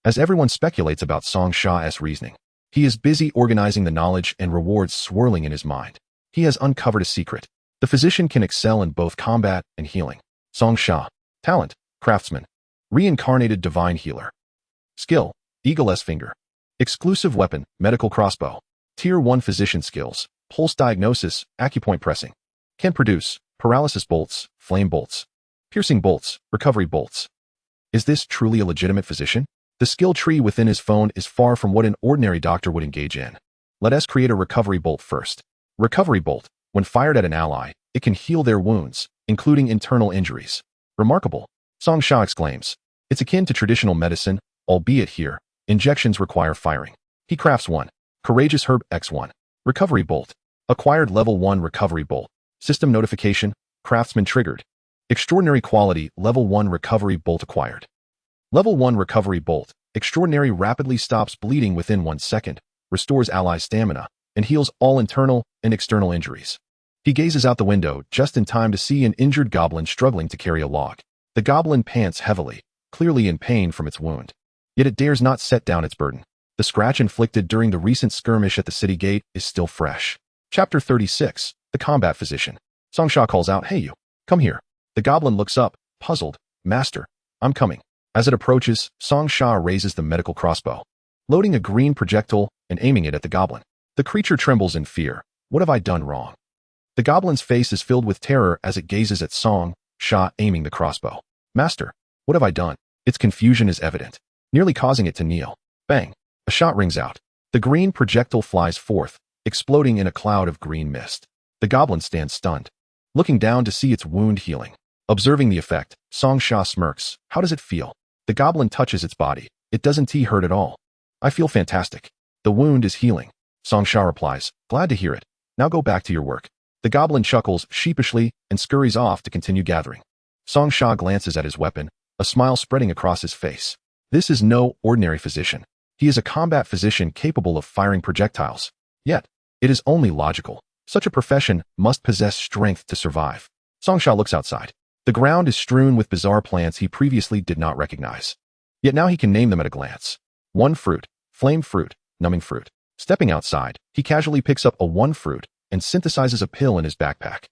As everyone speculates about Song Sha's reasoning, he is busy organizing the knowledge and rewards swirling in his mind. He has uncovered a secret. The physician can excel in both combat and healing. Song Sha. Talent, craftsman. Reincarnated divine healer. Skill, Eagle's Finger. Exclusive weapon, medical crossbow. Tier 1 physician skills, pulse diagnosis, acupoint pressing. Can produce paralysis bolts, flame bolts, piercing bolts, recovery bolts. Is this truly a legitimate physician? The skill tree within his phone is far from what an ordinary doctor would engage in. Let us create a recovery bolt first. Recovery bolt. When fired at an ally, it can heal their wounds, including internal injuries. Remarkable. Song Sha exclaims. It's akin to traditional medicine, albeit here, injections require firing. He crafts one. Courageous Herb X1. Recovery bolt. Acquired level 1 recovery bolt. System notification. Craftsman triggered. Extraordinary quality, level 1 recovery bolt acquired. Level 1 recovery bolt. Extraordinary rapidly stops bleeding within 1 second, restores ally stamina, and heals all internal and external injuries. He gazes out the window just in time to see an injured goblin struggling to carry a log. The goblin pants heavily, clearly in pain from its wound. Yet it dares not set down its burden. The scratch inflicted during the recent skirmish at the city gate is still fresh. Chapter 36. The Combat Physician. Song Sha calls out, "Hey you, come here." The goblin looks up, puzzled. "Master, I'm coming." As it approaches, Song Sha raises the medical crossbow, loading a green projectile and aiming it at the goblin. The creature trembles in fear. What have I done wrong? The goblin's face is filled with terror as it gazes at Song Sha aiming the crossbow. "Master, what have I done?" Its confusion is evident, nearly causing it to kneel. Bang! A shot rings out. The green projectile flies forth, exploding in a cloud of green mist. The goblin stands stunned, looking down to see its wound healing. Observing the effect, Song Sha smirks. How does it feel? The goblin touches its body. It doesn't hurt at all. "I feel fantastic. The wound is healing." Song Sha replies, "Glad to hear it. Now go back to your work." The goblin chuckles sheepishly and scurries off to continue gathering. Song Sha glances at his weapon, a smile spreading across his face. This is no ordinary physician. He is a combat physician capable of firing projectiles. Yet, it is only logical. Such a profession must possess strength to survive. Song Sha looks outside. The ground is strewn with bizarre plants he previously did not recognize. Yet now he can name them at a glance. One fruit, flame fruit, numbing fruit. Stepping outside, he casually picks up a one fruit and synthesizes a pill in his backpack.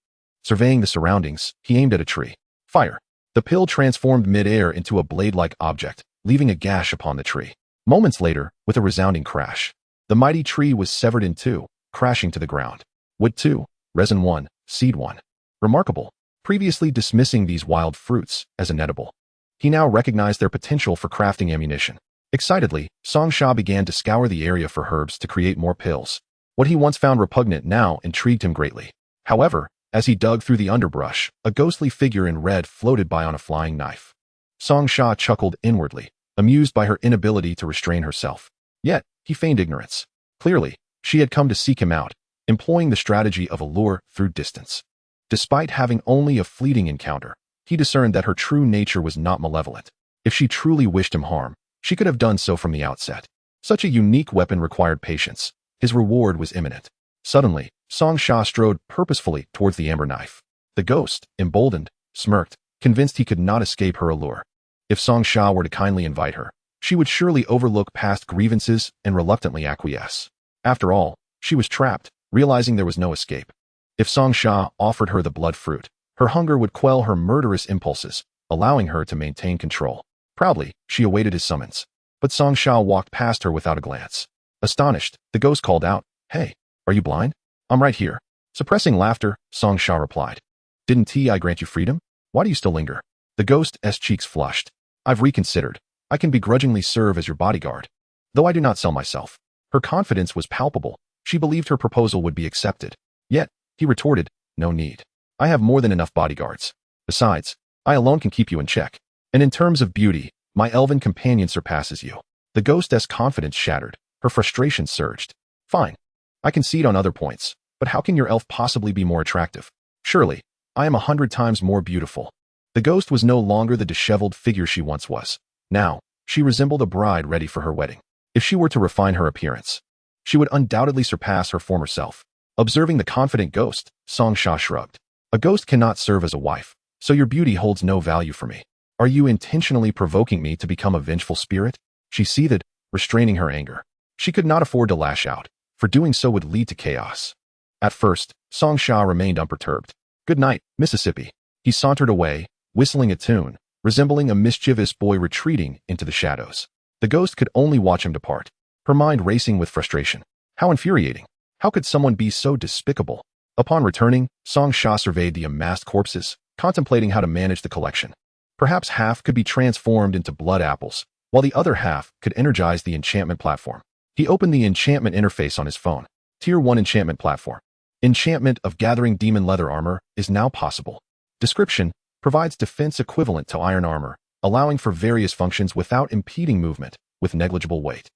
Surveying the surroundings, he aimed at a tree. Fire. The pill transformed mid-air into a blade-like object, leaving a gash upon the tree. Moments later, with a resounding crash, the mighty tree was severed in two, crashing to the ground. Wood 2, resin 1, seed 1. Remarkable. Previously dismissing these wild fruits as inedible, he now recognized their potential for crafting ammunition. Excitedly, Song Sha began to scour the area for herbs to create more pills. What he once found repugnant now intrigued him greatly. However, as he dug through the underbrush, a ghostly figure in red floated by on a flying knife. Song Sha chuckled inwardly, amused by her inability to restrain herself. Yet, he feigned ignorance. Clearly, she had come to seek him out, employing the strategy of allure through distance. Despite having only a fleeting encounter, he discerned that her true nature was not malevolent. If she truly wished him harm, she could have done so from the outset. Such a unique weapon required patience. His reward was imminent. Suddenly, Song Sha strode purposefully towards the amber knife. The ghost, emboldened, smirked, convinced he could not escape her allure. If Song Sha were to kindly invite her, she would surely overlook past grievances and reluctantly acquiesce. After all, she was trapped, realizing there was no escape. If Song Sha offered her the blood fruit, her hunger would quell her murderous impulses, allowing her to maintain control. Proudly, she awaited his summons. But Song Sha walked past her without a glance. Astonished, the ghost called out, "Hey, are you blind? I'm right here." Suppressing laughter, Song Sha replied, "Didn't I grant you freedom? Why do you still linger?" The ghost's cheeks flushed. "I've reconsidered. I can begrudgingly serve as your bodyguard, though I do not sell myself." Her confidence was palpable. She believed her proposal would be accepted. Yet, he retorted, "No need. I have more than enough bodyguards. Besides, I alone can keep you in check. And in terms of beauty, my elven companion surpasses you." The ghost's confidence shattered. Her frustration surged. "Fine. I concede on other points, but how can your elf possibly be more attractive? Surely, I am 100 times more beautiful." The ghost was no longer the disheveled figure she once was. Now, she resembled a bride ready for her wedding. If she were to refine her appearance, she would undoubtedly surpass her former self. Observing the confident ghost, Song Sha shrugged. "A ghost cannot serve as a wife, so your beauty holds no value for me. Are you intentionally provoking me to become a vengeful spirit?" She seethed, restraining her anger. She could not afford to lash out, for doing so would lead to chaos. At first, Song Sha remained unperturbed. "Good night, Mississippi." He sauntered away, whistling a tune, resembling a mischievous boy retreating into the shadows. The ghost could only watch him depart, her mind racing with frustration. How infuriating! How could someone be so despicable? Upon returning, Song Sha surveyed the amassed corpses, contemplating how to manage the collection. Perhaps half could be transformed into blood apples, while the other half could energize the enchantment platform. He opened the enchantment interface on his phone. Tier 1 enchantment platform. Enchantment of gathering demon leather armor is now possible. Description: provides defense equivalent to iron armor, allowing for various functions without impeding movement, with negligible weight.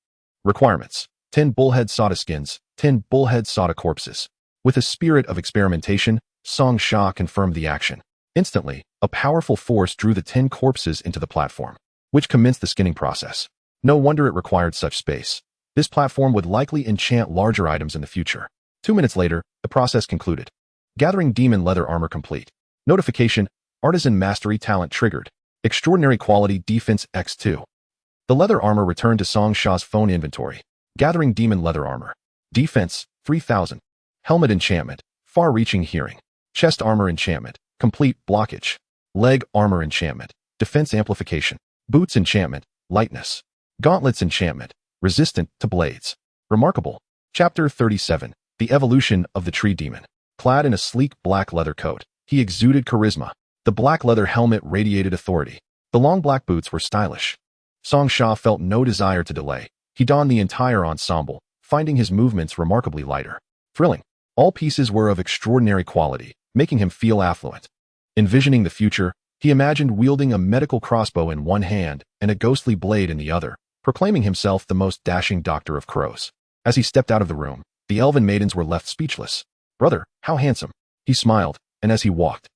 Requirements: 10 bullhead Sada skins, 10 bullhead Sada corpses. With a spirit of experimentation, Song Sha confirmed the action. Instantly, a powerful force drew the 10 corpses into the platform, which commenced the skinning process. No wonder it required such space. This platform would likely enchant larger items in the future. 2 minutes later, the process concluded. Gathering demon leather armor complete. Notification: Artisan Mastery Talent triggered. Extraordinary Quality Defense X2. The leather armor returned to Song Sha's phone inventory. Gathering demon leather armor. Defense, 3000. Helmet enchantment, far-reaching hearing. Chest armor enchantment, complete blockage. Leg armor enchantment, defense amplification. Boots enchantment, lightness. Gauntlets enchantment, resistant to blades. Remarkable. Chapter 37. The Evolution of the Tree Demon. Clad in a sleek black leather coat, he exuded charisma. The black leather helmet radiated authority. The long black boots were stylish. Song Sha felt no desire to delay. He donned the entire ensemble, finding his movements remarkably lighter. Thrilling. All pieces were of extraordinary quality, making him feel affluent. Envisioning the future, he imagined wielding a medical crossbow in one hand and a ghostly blade in the other, proclaiming himself the most dashing doctor of crows. As he stepped out of the room, the elven maidens were left speechless. "Brother, how handsome." He smiled, and as he walked,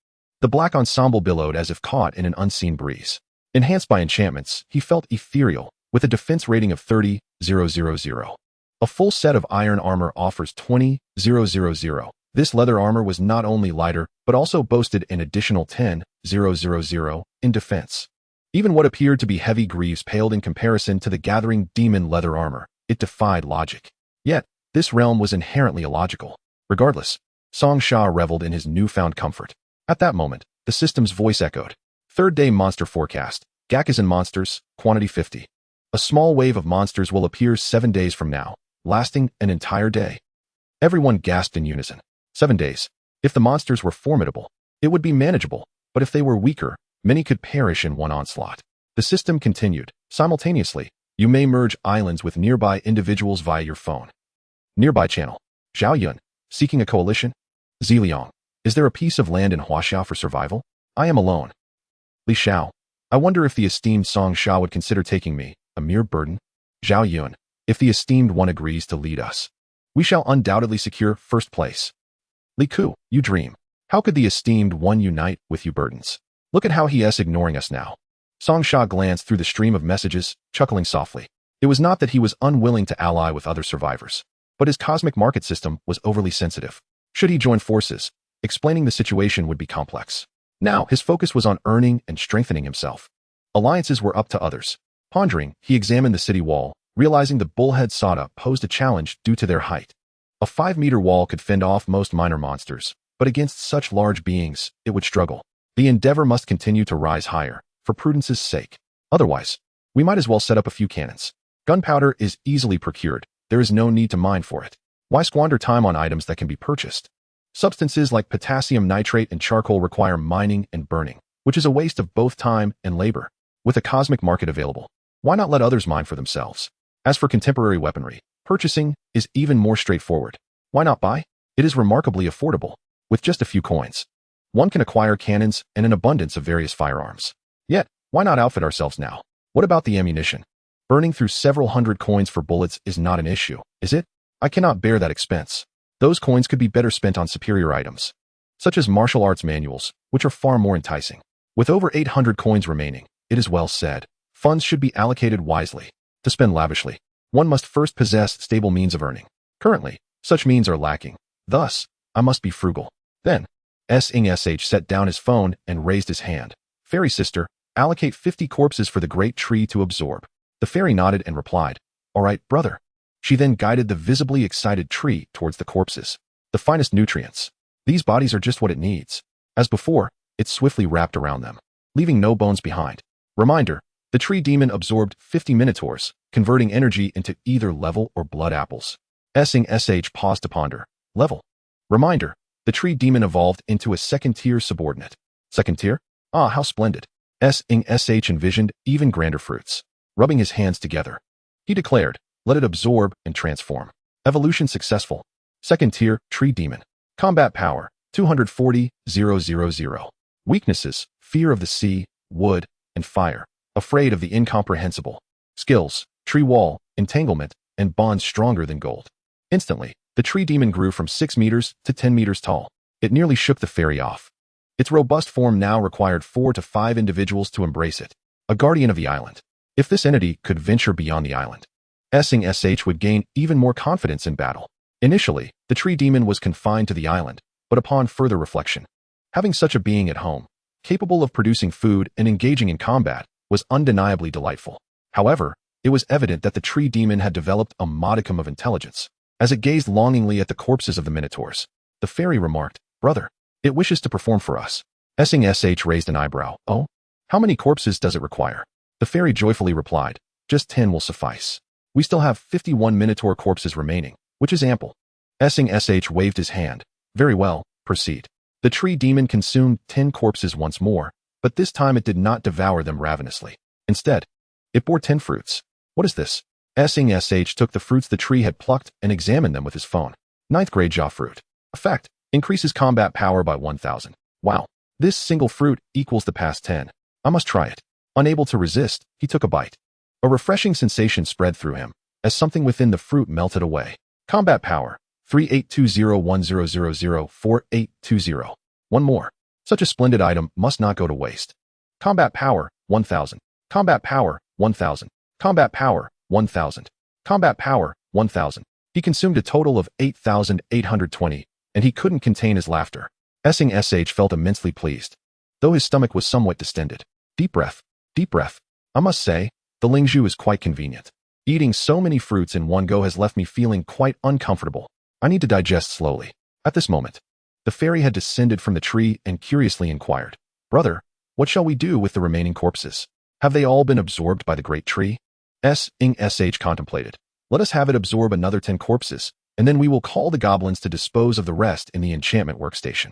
the black ensemble billowed as if caught in an unseen breeze. Enhanced by enchantments, he felt ethereal, with a defense rating of 30,000. A full set of iron armor offers 20,000. This leather armor was not only lighter, but also boasted an additional 10,000 in defense. Even what appeared to be heavy greaves paled in comparison to the gathering demon leather armor. It defied logic. Yet, this realm was inherently illogical. Regardless, Song Sha reveled in his newfound comfort. At that moment, the system's voice echoed. Third day monster forecast. Gakazan monsters, quantity 50. A small wave of monsters will appear 7 days from now, lasting an entire day. Everyone gasped in unison. 7 days. If the monsters were formidable, it would be manageable, but if they were weaker, many could perish in one onslaught. The system continued. Simultaneously, you may merge islands with nearby individuals via your phone. Nearby channel. Zhao Yun. Seeking a coalition? Ziliang. Is there a piece of land in Huaxiao for survival? I am alone. Li Xiao. I wonder if the esteemed Song Sha would consider taking me, a mere burden? Zhao Yun. If the esteemed one agrees to lead us, we shall undoubtedly secure first place. Li Ku, you dream. How could the esteemed one unite with you burdens? Look at how he is ignoring us now. Song Sha glanced through the stream of messages, chuckling softly. It was not that he was unwilling to ally with other survivors, but his cosmic market system was overly sensitive. Should he join forces, explaining the situation would be complex. Now, his focus was on earning and strengthening himself. Alliances were up to others. Pondering, he examined the city wall, realizing the bullhead Sada posed a challenge due to their height. A 5-meter wall could fend off most minor monsters, but against such large beings, it would struggle. The endeavor must continue to rise higher, for prudence's sake. Otherwise, we might as well set up a few cannons. Gunpowder is easily procured. There is no need to mine for it. Why squander time on items that can be purchased? Substances like potassium nitrate and charcoal require mining and burning, which is a waste of both time and labor. With a cosmic market available, why not let others mine for themselves? As for contemporary weaponry, purchasing is even more straightforward. Why not buy? It is remarkably affordable. With just a few coins, one can acquire cannons and an abundance of various firearms. Yet, why not outfit ourselves now? What about the ammunition? Burning through several hundred coins for bullets is not an issue, is it? I cannot bear that expense. Those coins could be better spent on superior items, such as martial arts manuals, which are far more enticing. With over 800 coins remaining, it is well said, funds should be allocated wisely. To spend lavishly, one must first possess stable means of earning. Currently, such means are lacking. Thus, I must be frugal. Then, SH set down his phone and raised his hand. Fairy sister, allocate 50 corpses for the great tree to absorb. The fairy nodded and replied, all right, brother. She then guided the visibly excited tree towards the corpses. The finest nutrients. These bodies are just what it needs. As before, it swiftly wrapped around them, leaving no bones behind. Reminder, the tree demon absorbed 50 minotaurs, converting energy into either level or blood apples. SH paused to ponder. Level. Reminder, the tree demon evolved into a second-tier subordinate. Second tier? Ah, how splendid. SH envisioned even grander fruits. Rubbing his hands together, he declared, let it absorb and transform. Evolution successful. Second tier, tree demon. Combat power, 240,000. Weaknesses, fear of the sea, wood, and fire. Afraid of the incomprehensible. Skills, tree wall, entanglement, and bonds stronger than gold. Instantly, the tree demon grew from 6 meters to 10 meters tall. It nearly shook the fairy off. Its robust form now required 4 to 5 individuals to embrace it. A guardian of the island. If this entity could venture beyond the island, SH would gain even more confidence in battle. Initially, the tree demon was confined to the island, but upon further reflection, having such a being at home, capable of producing food and engaging in combat, was undeniably delightful. However, it was evident that the tree demon had developed a modicum of intelligence. As it gazed longingly at the corpses of the minotaurs, the fairy remarked, brother, it wishes to perform for us. SH raised an eyebrow. Oh? How many corpses does it require? The fairy joyfully replied, just 10 will suffice. We still have 51 minotaur corpses remaining, which is ample. SH waved his hand. Very well, proceed. The tree demon consumed 10 corpses once more, but this time it did not devour them ravenously. Instead, it bore 10 fruits. What is this? SH took the fruits the tree had plucked and examined them with his phone. 9th grade jaw fruit. Effect, increases combat power by 1,000. Wow. This single fruit equals the past 10. I must try it. Unable to resist, he took a bite. A refreshing sensation spread through him, as something within the fruit melted away. Combat power, 382010004820. One more. Such a splendid item must not go to waste. Combat power, 1,000. Combat power, 1,000. Combat power, 1,000. Combat power, 1,000. He consumed a total of 8,820, and he couldn't contain his laughter. SH felt immensely pleased, though his stomach was somewhat distended. Deep breath. Deep breath. I must say, the Lingzhu is quite convenient. Eating so many fruits in one go has left me feeling quite uncomfortable. I need to digest slowly. At this moment, the fairy had descended from the tree and curiously inquired, brother, what shall we do with the remaining corpses? Have they all been absorbed by the great tree? SH contemplated. Let us have it absorb another 10 corpses, and then we will call the goblins to dispose of the rest in the enchantment workstation.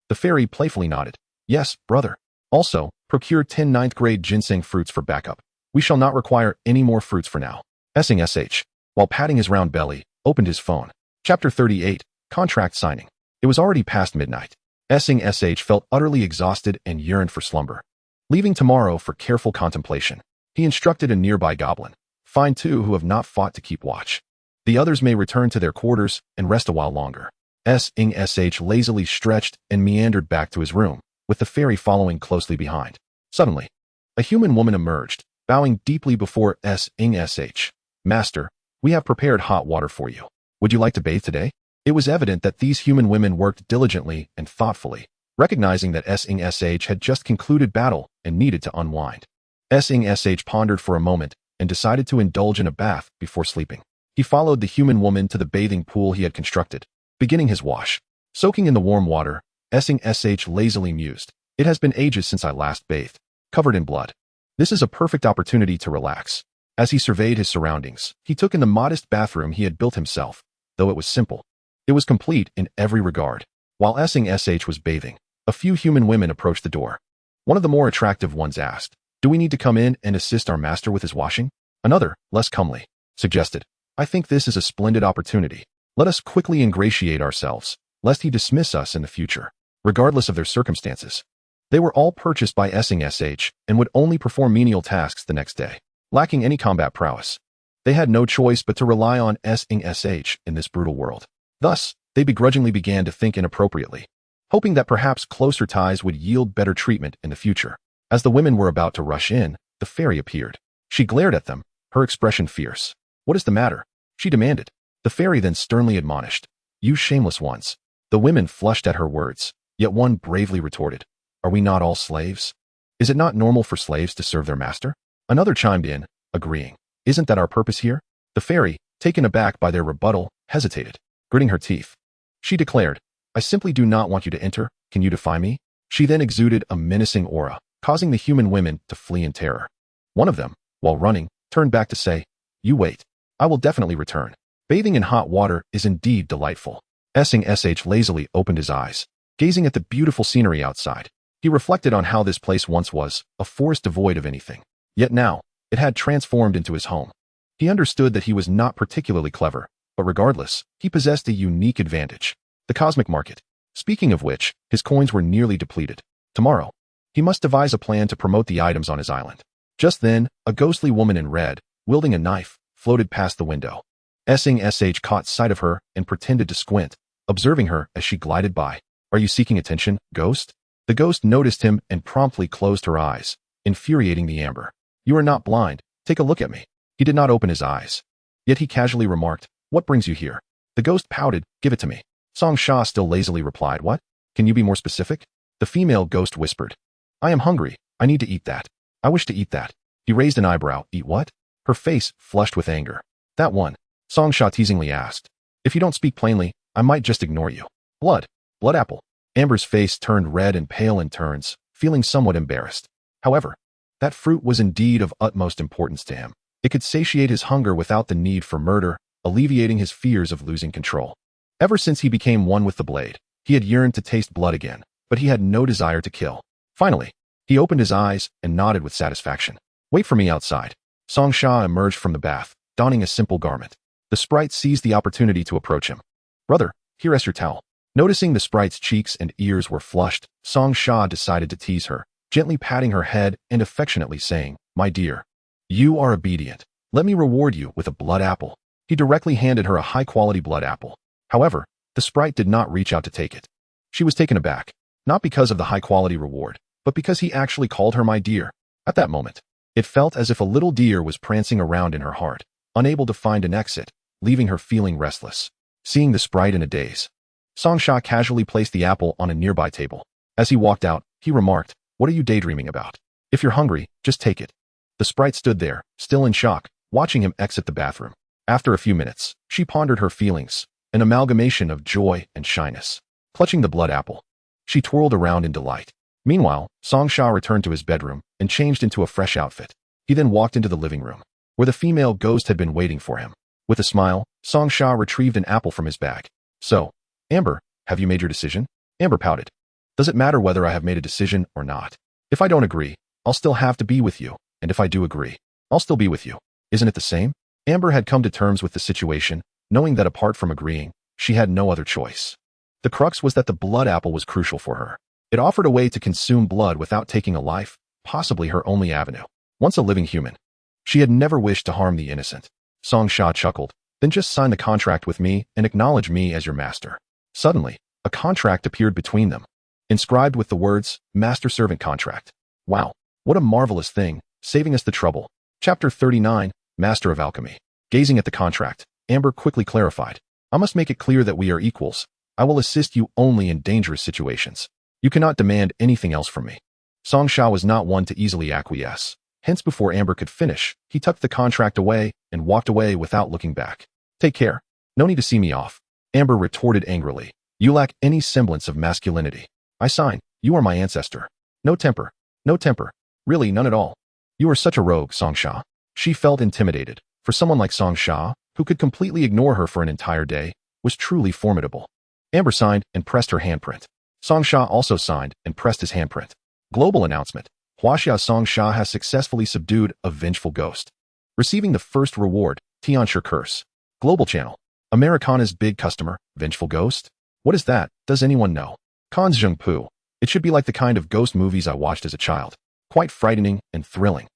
The fairy playfully nodded. Yes, brother. Also, procure 10 9th grade ginseng fruits for backup. We shall not require any more fruits for now. SH, while patting his round belly, opened his phone. Chapter 38, Contract Signing. It was already past midnight. SH felt utterly exhausted and yearned for slumber. Leaving tomorrow for careful contemplation, he instructed a nearby goblin, find 2 who have not fought to keep watch. The others may return to their quarters and rest a while longer. SH lazily stretched and meandered back to his room, with the fairy following closely behind. Suddenly, a human woman emerged, bowing deeply before SH. Master, we have prepared hot water for you. Would you like to bathe today? It was evident that these human women worked diligently and thoughtfully, recognizing that SH had just concluded battle and needed to unwind. SH pondered for a moment and decided to indulge in a bath before sleeping. He followed the human woman to the bathing pool he had constructed, beginning his wash. Soaking in the warm water, SH lazily mused. It has been ages since I last bathed, covered in blood. This is a perfect opportunity to relax. As he surveyed his surroundings, he took in the modest bathroom he had built himself. Though it was simple, it was complete in every regard. While SH was bathing, a few human women approached the door. One of the more attractive ones asked, "Do we need to come in and assist our master with his washing?" Another, less comely, suggested, "I think this is a splendid opportunity. Let us quickly ingratiate ourselves, lest he dismiss us in the future." Regardless of their circumstances, they were all purchased by SH and would only perform menial tasks the next day. Lacking any combat prowess, they had no choice but to rely on SH in this brutal world. Thus, they begrudgingly began to think inappropriately, hoping that perhaps closer ties would yield better treatment in the future. As the women were about to rush in, the fairy appeared. She glared at them, her expression fierce. "What is the matter?" she demanded. The fairy then sternly admonished, "You shameless ones." The women flushed at her words, yet one bravely retorted, "Are we not all slaves? Is it not normal for slaves to serve their master?" Another chimed in, agreeing. "Isn't that our purpose here?" The fairy, taken aback by their rebuttal, hesitated. Gritting her teeth, she declared, "I simply do not want you to enter. Can you defy me?" She then exuded a menacing aura, causing the human women to flee in terror. One of them, while running, turned back to say, "You wait. I will definitely return." Bathing in hot water is indeed delightful. SH lazily opened his eyes, gazing at the beautiful scenery outside. He reflected on how this place once was, a forest devoid of anything. Yet now, it had transformed into his home. He understood that he was not particularly clever, but regardless, he possessed a unique advantage: the cosmic market. Speaking of which, his coins were nearly depleted. Tomorrow, he must devise a plan to promote the items on his island. Just then, a ghostly woman in red, wielding a knife, floated past the window. SH caught sight of her and pretended to squint, observing her as she glided by. "Are you seeking attention, ghost?" The ghost noticed him and promptly closed her eyes, infuriating the amber. "You are not blind. Take a look at me." He did not open his eyes. Yet he casually remarked, "What brings you here?" The ghost pouted, "Give it to me." Song Sha still lazily replied, "What? Can you be more specific?" The female ghost whispered, "I am hungry. I need to eat that. I wish to eat that." He raised an eyebrow. "Eat what?" Her face flushed with anger. "That one," Song Sha teasingly asked. "If you don't speak plainly, I might just ignore you." "Blood. Blood apple." Amber's face turned red and pale in turns, feeling somewhat embarrassed. However, that fruit was indeed of utmost importance to him. It could satiate his hunger without the need for murder, alleviating his fears of losing control. Ever since he became one with the blade, he had yearned to taste blood again, but he had no desire to kill. Finally, he opened his eyes and nodded with satisfaction. "Wait for me outside." Song Sha emerged from the bath, donning a simple garment. The sprite seized the opportunity to approach him. "Brother, here is your towel." Noticing the sprite's cheeks and ears were flushed, Song Sha decided to tease her, gently patting her head and affectionately saying, "My dear, you are obedient. Let me reward you with a blood apple." He directly handed her a high-quality blood apple. However, the sprite did not reach out to take it. She was taken aback, not because of the high-quality reward, but because he actually called her "my dear." At that moment, it felt as if a little deer was prancing around in her heart, unable to find an exit, leaving her feeling restless. Seeing the sprite in a daze, Song Sha casually placed the apple on a nearby table. As he walked out, he remarked, "What are you daydreaming about? If you're hungry, just take it." The sprite stood there, still in shock, watching him exit the bathroom. After a few minutes, she pondered her feelings, an amalgamation of joy and shyness. Clutching the blood apple, she twirled around in delight. Meanwhile, Song Sha returned to his bedroom and changed into a fresh outfit. He then walked into the living room, where the female ghost had been waiting for him. With a smile, Song Sha retrieved an apple from his bag. "So, Amber, have you made your decision?" Amber pouted. "Does it matter whether I have made a decision or not? If I don't agree, I'll still have to be with you, and if I do agree, I'll still be with you. Isn't it the same?" Amber had come to terms with the situation, knowing that apart from agreeing, she had no other choice. The crux was that the blood apple was crucial for her. It offered a way to consume blood without taking a life, possibly her only avenue. Once a living human, she had never wished to harm the innocent. Song Sha chuckled, "Then just sign the contract with me and acknowledge me as your master." Suddenly, a contract appeared between them, inscribed with the words, "Master-Servant Contract." Wow, what a marvelous thing, saving us the trouble. Chapter 39, Master of Alchemy. Gazing at the contract, Amber quickly clarified, "I must make it clear that we are equals. I will assist you only in dangerous situations. You cannot demand anything else from me." Song Sha was not one to easily acquiesce. Hence, before Amber could finish, he tucked the contract away and walked away without looking back. "Take care. No need to see me off," Amber retorted angrily. "You lack any semblance of masculinity." I sign. You are my ancestor. No temper. No temper. Really, none at all. You are such a rogue, Song Sha. She felt intimidated. For someone like Song Sha, who could completely ignore her for an entire day, was truly formidable. Amber signed and pressed her handprint. Song Sha also signed and pressed his handprint. Global announcement. Huaxia Song Sha has successfully subdued a vengeful ghost. Receiving the first reward, Tianshi Curse. Global channel. Americana's big customer, vengeful ghost? What is that? Does anyone know? Cons Zheng Pu. It should be like the kind of ghost movies I watched as a child. Quite frightening and thrilling.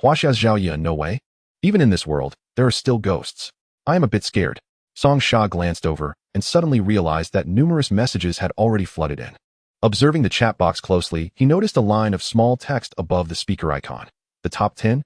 Huaxia's Zhaoye, no way. Even in this world, there are still ghosts. I am a bit scared. Song Sha glanced over and suddenly realized that numerous messages had already flooded in. Observing the chat box closely, he noticed a line of small text above the speaker icon. The top 10,000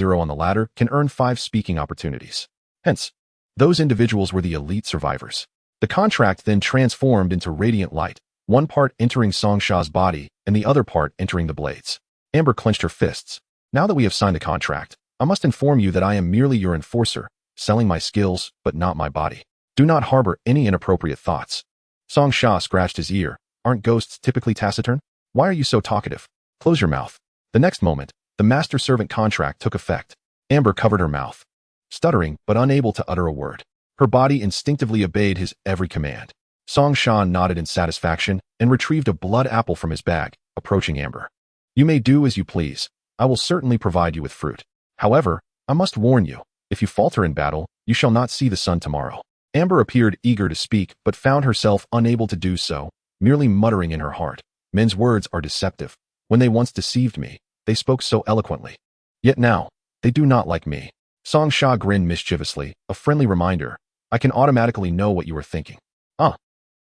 on the ladder can earn 5 speaking opportunities. Hence, those individuals were the elite survivors. The contract then transformed into radiant light, one part entering Song Sha's body and the other part entering the blades. Amber clenched her fists. Now that we have signed the contract, I must inform you that I am merely your enforcer, selling my skills, but not my body. Do not harbor any inappropriate thoughts. Song Sha scratched his ear. Aren't ghosts typically taciturn? Why are you so talkative? Close your mouth. The next moment, the master-servant contract took effect. Amber covered her mouth, stuttering but unable to utter a word. Her body instinctively obeyed his every command. Song Sha nodded in satisfaction and retrieved a blood apple from his bag, approaching Amber. You may do as you please. I will certainly provide you with fruit. However, I must warn you, if you falter in battle, you shall not see the sun tomorrow. Amber appeared eager to speak but found herself unable to do so, merely muttering in her heart. Men's words are deceptive. When they once deceived me, they spoke so eloquently. Yet now, they do not like me. Song Sha grinned mischievously, a friendly reminder. I can automatically know what you are thinking.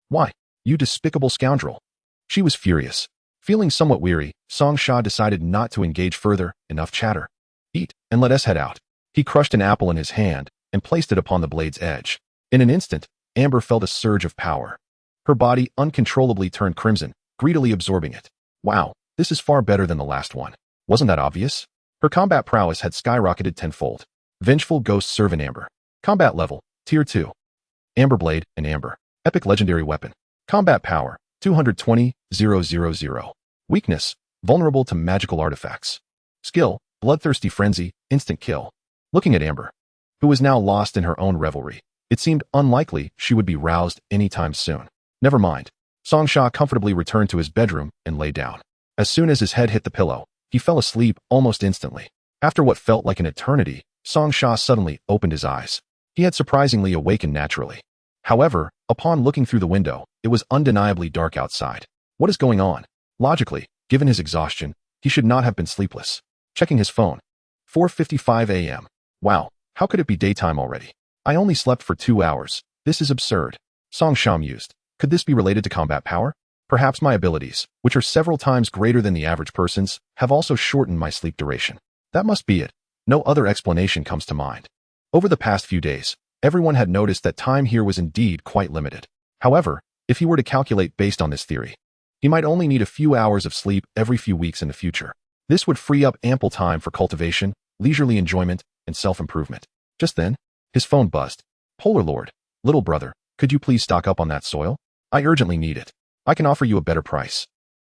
Why? You despicable scoundrel. She was furious. Feeling somewhat weary, Song Sha decided not to engage further. Enough chatter. Eat, and let us head out. He crushed an apple in his hand and placed it upon the blade's edge. In an instant, Amber felt a surge of power. Her body uncontrollably turned crimson, greedily absorbing it. Wow, this is far better than the last one. Wasn't that obvious? Her combat prowess had skyrocketed tenfold. Vengeful Ghost Servant Amber. Combat level, Tier 2. Amber Blade and Amber. Epic Legendary Weapon. Combat power, 220,000. Weakness, vulnerable to magical artifacts. Skill, Bloodthirsty Frenzy, instant kill. Looking at Amber, who was now lost in her own revelry, it seemed unlikely she would be roused anytime soon. Never mind. Song Sha comfortably returned to his bedroom and lay down. As soon as his head hit the pillow, he fell asleep almost instantly. After what felt like an eternity, Song Sha suddenly opened his eyes. He had surprisingly awakened naturally. However, upon looking through the window, it was undeniably dark outside. What is going on? Logically, given his exhaustion, he should not have been sleepless. Checking his phone. 4:55 a.m. Wow, how could it be daytime already? I only slept for 2 hours. This is absurd. Song Sha mused. Could this be related to combat power? Perhaps my abilities, which are several times greater than the average person's, have also shortened my sleep duration. That must be it. No other explanation comes to mind. Over the past few days, everyone had noticed that time here was indeed quite limited. However, if he were to calculate based on this theory, he might only need a few hours of sleep every few weeks in the future. This would free up ample time for cultivation, leisurely enjoyment, and self-improvement. Just then, his phone buzzed. Polar Lord, little brother, could you please stock up on that soil? I urgently need it. I can offer you a better price.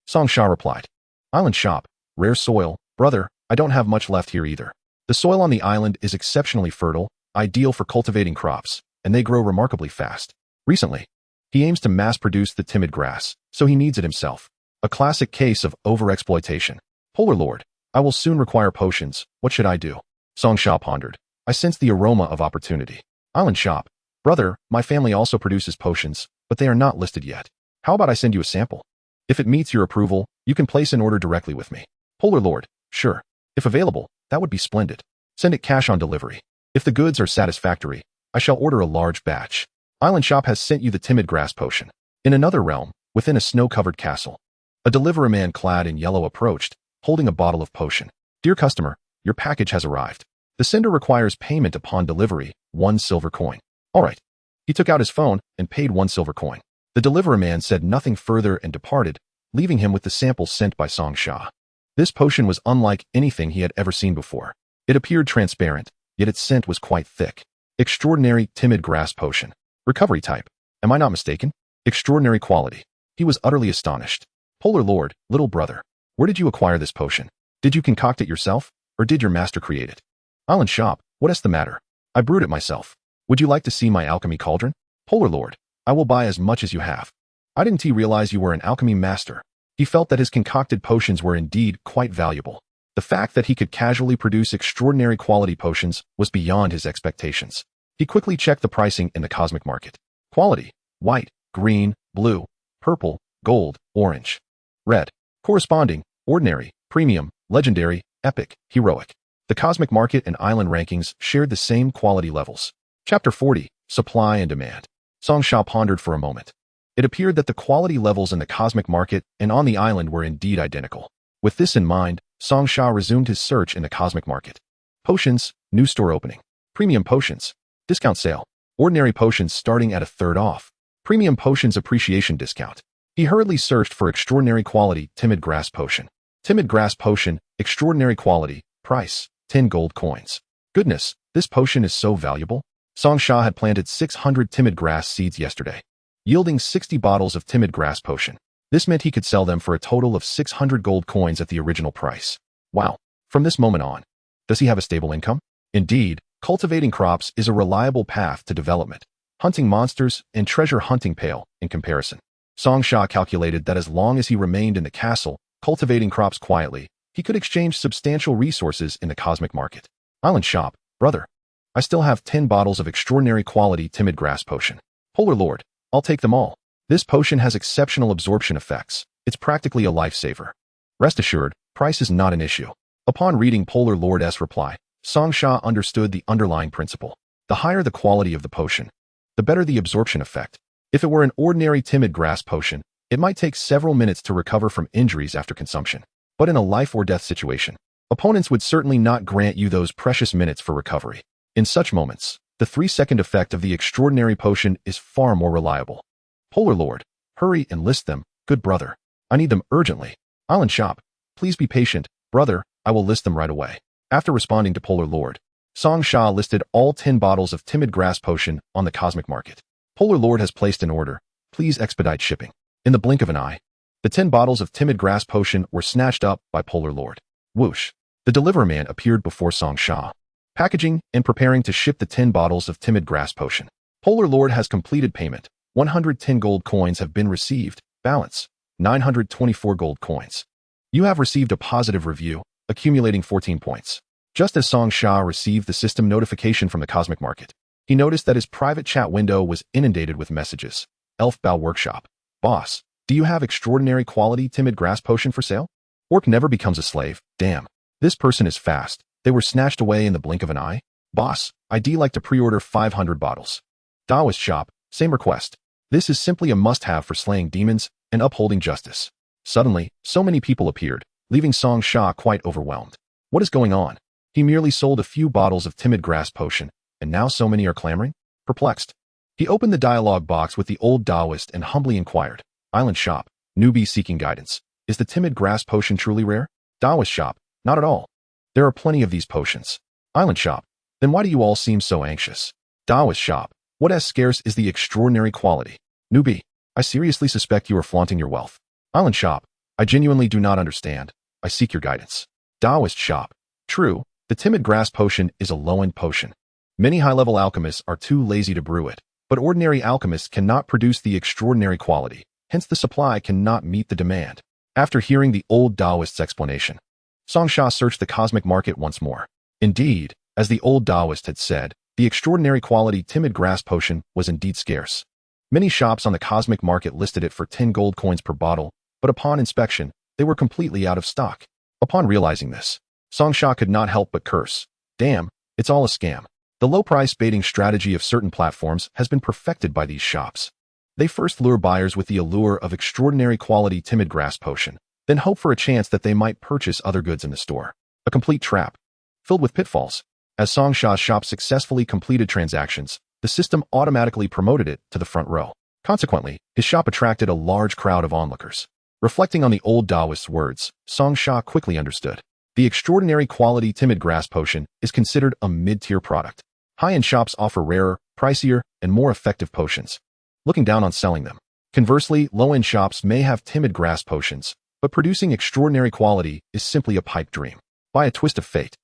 Song Sha replied. Island shop, rare soil, brother, I don't have much left here either. The soil on the island is exceptionally fertile, ideal for cultivating crops, and they grow remarkably fast. Recently, he aims to mass-produce the timid grass, so he needs it himself. A classic case of overexploitation. Polar Lord, I will soon require potions. What should I do? Song Sha pondered. I sense the aroma of opportunity. Island shop. Brother, my family also produces potions, but they are not listed yet. How about I send you a sample? If it meets your approval, you can place an order directly with me. Polar Lord, sure. If available, that would be splendid. Send it cash on delivery. If the goods are satisfactory, I shall order a large batch. Island shop has sent you the timid grass potion. In another realm, within a snow-covered castle, a deliverer man clad in yellow approached, holding a bottle of potion. Dear customer, your package has arrived. The sender requires payment upon delivery, 1 silver coin. All right. He took out his phone and paid 1 silver coin. The deliverer man said nothing further and departed, leaving him with the sample sent by Song Sha. This potion was unlike anything he had ever seen before. It appeared transparent, yet its scent was quite thick. Extraordinary timid grass potion. Recovery type. Am I not mistaken? Extraordinary quality. He was utterly astonished. Polar Lord, little brother, where did you acquire this potion? Did you concoct it yourself, or did your master create it? Island shop, what's the matter? I brewed it myself. Would you like to see my alchemy cauldron? Polar Lord, I will buy as much as you have. I didn't realize you were an alchemy master. He felt that his concocted potions were indeed quite valuable. The fact that he could casually produce extraordinary quality potions was beyond his expectations. He quickly checked the pricing in the cosmic market. Quality: white, green, blue, purple, gold, orange, red. Corresponding: ordinary, premium, legendary, epic, heroic. The cosmic market and island rankings shared the same quality levels. Chapter 40: Supply and Demand. Song Sha pondered for a moment. It appeared that the quality levels in the cosmic market and on the island were indeed identical. With this in mind, Song Sha resumed his search in the cosmic market. Potions, new store opening. Premium potions, discount sale. Ordinary potions starting at a third off. Premium potions appreciation discount. He hurriedly searched for extraordinary quality timid grass potion. Timid grass potion, extraordinary quality, price, 10 gold coins. Goodness, this potion is so valuable. Song Sha had planted 600 timid grass seeds yesterday, yielding 60 bottles of timid grass potion. This meant he could sell them for a total of 600 gold coins at the original price. Wow. From this moment on, does he have a stable income? Indeed, cultivating crops is a reliable path to development. Hunting monsters and treasure hunting pale in comparison. Song Sha calculated that as long as he remained in the castle, cultivating crops quietly, he could exchange substantial resources in the cosmic market. Island shop, brother. I still have 10 bottles of extraordinary quality timid grass potion. Polar Lord, I'll take them all. This potion has exceptional absorption effects. It's practically a lifesaver. Rest assured, price is not an issue. Upon reading Polar Lord's reply, Song Sha understood the underlying principle. The higher the quality of the potion, the better the absorption effect. If it were an ordinary timid grass potion, it might take several minutes to recover from injuries after consumption. But in a life or death situation, opponents would certainly not grant you those precious minutes for recovery. In such moments, the 3-second effect of the extraordinary potion is far more reliable. Polar Lord, hurry and list them, good brother. I need them urgently. Island shop, please be patient, brother, I will list them right away. After responding to Polar Lord, Song Sha listed all 10 bottles of timid grass potion on the cosmic market. Polar Lord has placed an order. Please expedite shipping. In the blink of an eye, the 10 bottles of timid grass potion were snatched up by Polar Lord. Whoosh. The deliverer man appeared before Song Sha, packaging and preparing to ship the 10 bottles of timid grass potion. Polar Lord has completed payment. 110 gold coins have been received. Balance: 924 gold coins. You have received a positive review, accumulating 14 points. Just as Song Sha received the system notification from the cosmic market, he noticed that his private chat window was inundated with messages. Elf Bow Workshop. Boss, do you have extraordinary quality timid grass potion for sale? Orc never becomes a slave. Damn. This person is fast. They were snatched away in the blink of an eye. Boss, I'd like to pre-order 500 bottles. Taoist shop. Same request. This is simply a must-have for slaying demons and upholding justice. Suddenly, so many people appeared, leaving Song Sha quite overwhelmed. What is going on? He merely sold a few bottles of timid grass potion, and now so many are clamoring? Perplexed, he opened the dialogue box with the old Taoist and humbly inquired. Island shop, newbie seeking guidance. Is the timid grass potion truly rare? Taoist shop, not at all. There are plenty of these potions. Island shop, then why do you all seem so anxious? Taoist shop, what as scarce is the extraordinary quality? Newbie, I seriously suspect you are flaunting your wealth. Island shop, I genuinely do not understand. I seek your guidance. Taoist shop, true, the timid grass potion is a low-end potion. Many high-level alchemists are too lazy to brew it, but ordinary alchemists cannot produce the extraordinary quality, hence the supply cannot meet the demand. After hearing the old Taoist's explanation, Song Sha searched the cosmic market once more. Indeed, as the old Taoist had said, the extraordinary quality timid grass potion was indeed scarce. Many shops on the cosmic market listed it for 10 gold coins per bottle, but upon inspection, they were completely out of stock. Upon realizing this, Song Sha could not help but curse. Damn, it's all a scam. The low-price baiting strategy of certain platforms has been perfected by these shops. They first lure buyers with the allure of extraordinary quality timid grass potion, then hope for a chance that they might purchase other goods in the store. A complete trap, filled with pitfalls. As Song Sha's shop successfully completed transactions, the system automatically promoted it to the front row. Consequently, his shop attracted a large crowd of onlookers. Reflecting on the old Taoist's words, Song Sha quickly understood. The extraordinary quality timid grass potion is considered a mid-tier product. High-end shops offer rarer, pricier, and more effective potions, looking down on selling them. Conversely, low-end shops may have timid grass potions, but producing extraordinary quality is simply a pipe dream. By a twist of fate,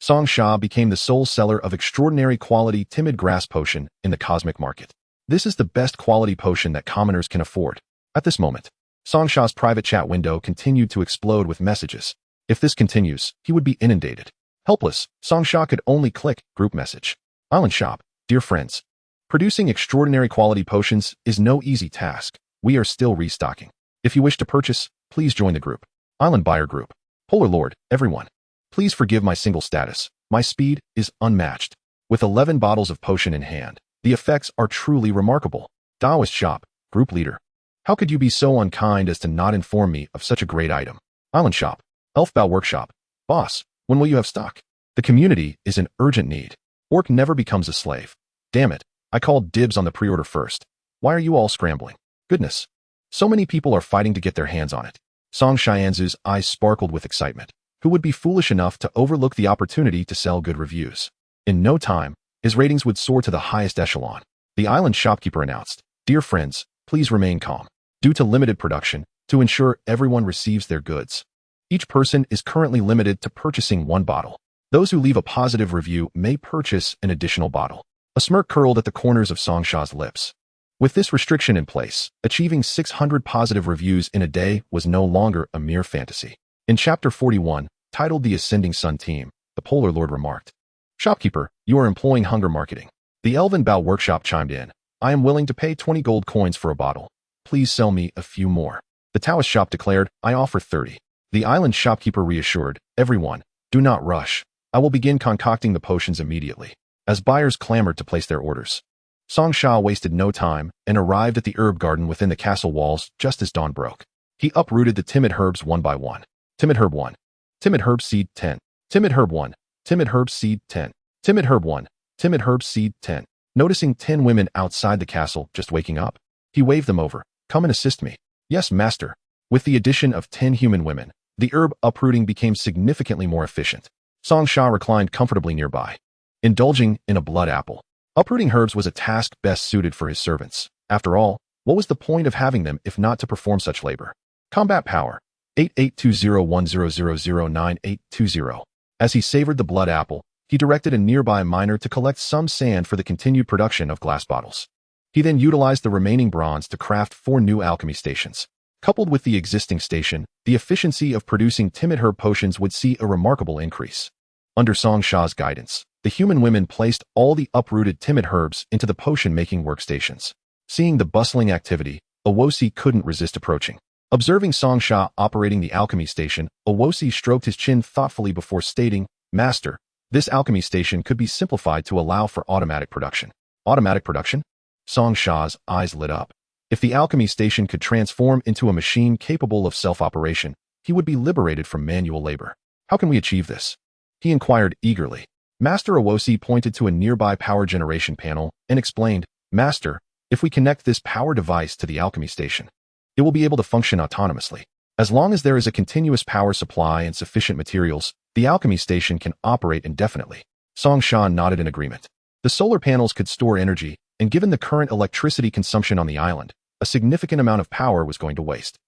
Song Sha became the sole seller of extraordinary quality timid grass potion in the cosmic market. This is the best quality potion that commoners can afford. At this moment, Song Sha's private chat window continued to explode with messages. If this continues, he would be inundated. Helpless, Song Sha could only click group message. Island shop, dear friends. Producing extraordinary quality potions is no easy task. We are still restocking. If you wish to purchase, please join the group. Island buyer group. Polar Lord, everyone. Please forgive my single status. My speed is unmatched. With 11 bottles of potion in hand, the effects are truly remarkable. Taoist shop, group leader. How could you be so unkind as to not inform me of such a great item? Island shop, Elfbow workshop. Boss, when will you have stock? The community is in urgent need. Orc never becomes a slave. Damn it, I called dibs on the pre-order first. Why are you all scrambling? Goodness. So many people are fighting to get their hands on it. Song Xianzu's eyes sparkled with excitement. Who would be foolish enough to overlook the opportunity to sell good reviews? In no time, his ratings would soar to the highest echelon. The island shopkeeper announced, Dear friends, please remain calm. Due to limited production, to ensure everyone receives their goods, each person is currently limited to purchasing 1 bottle. Those who leave a positive review may purchase an additional bottle. A smirk curled at the corners of Song Sha's lips. With this restriction in place, achieving 600 positive reviews in a day was no longer a mere fantasy. In Chapter 41, titled The Ascending Sun Team, the Polar Lord remarked, Shopkeeper, you are employing hunger marketing. The Elven Bow Workshop chimed in, I am willing to pay 20 gold coins for a bottle. Please sell me a few more. The Taoist shop declared, I offer 30. The island shopkeeper reassured, Everyone, do not rush. I will begin concocting the potions immediately. As buyers clamored to place their orders, Song Sha wasted no time and arrived at the herb garden within the castle walls just as dawn broke. He uprooted the timid herbs one by one. Timid herb 1. Timid herb seed 10. Timid herb 1. Timid herb seed 10. Timid herb 1. Timid herb seed 10. Noticing 10 women outside the castle just waking up, he waved them over. Come and assist me. Yes, master. With the addition of 10 human women, the herb uprooting became significantly more efficient. Song Sha reclined comfortably nearby, indulging in a blood apple. Uprooting herbs was a task best suited for his servants. After all, what was the point of having them if not to perform such labor? Combat power. 882010009820. As he savored the blood apple, he directed a nearby miner to collect some sand for the continued production of glass bottles. He then utilized the remaining bronze to craft 4 new alchemy stations. Coupled with the existing station, the efficiency of producing timid herb potions would see a remarkable increase. Under Song Sha's guidance, the human women placed all the uprooted timid herbs into the potion-making workstations. Seeing the bustling activity, Owosi couldn't resist approaching. Observing Song Sha operating the alchemy station, Owosi stroked his chin thoughtfully before stating, Master, this alchemy station could be simplified to allow for automatic production. Automatic production? Song Sha's eyes lit up. If the alchemy station could transform into a machine capable of self-operation, he would be liberated from manual labor. How can we achieve this? He inquired eagerly. Master Owosi pointed to a nearby power generation panel and explained, Master, if we connect this power device to the alchemy station, it will be able to function autonomously. As long as there is a continuous power supply and sufficient materials, the alchemy station can operate indefinitely. Song Sha nodded in agreement. The solar panels could store energy, and given the current electricity consumption on the island, a significant amount of power was going to waste.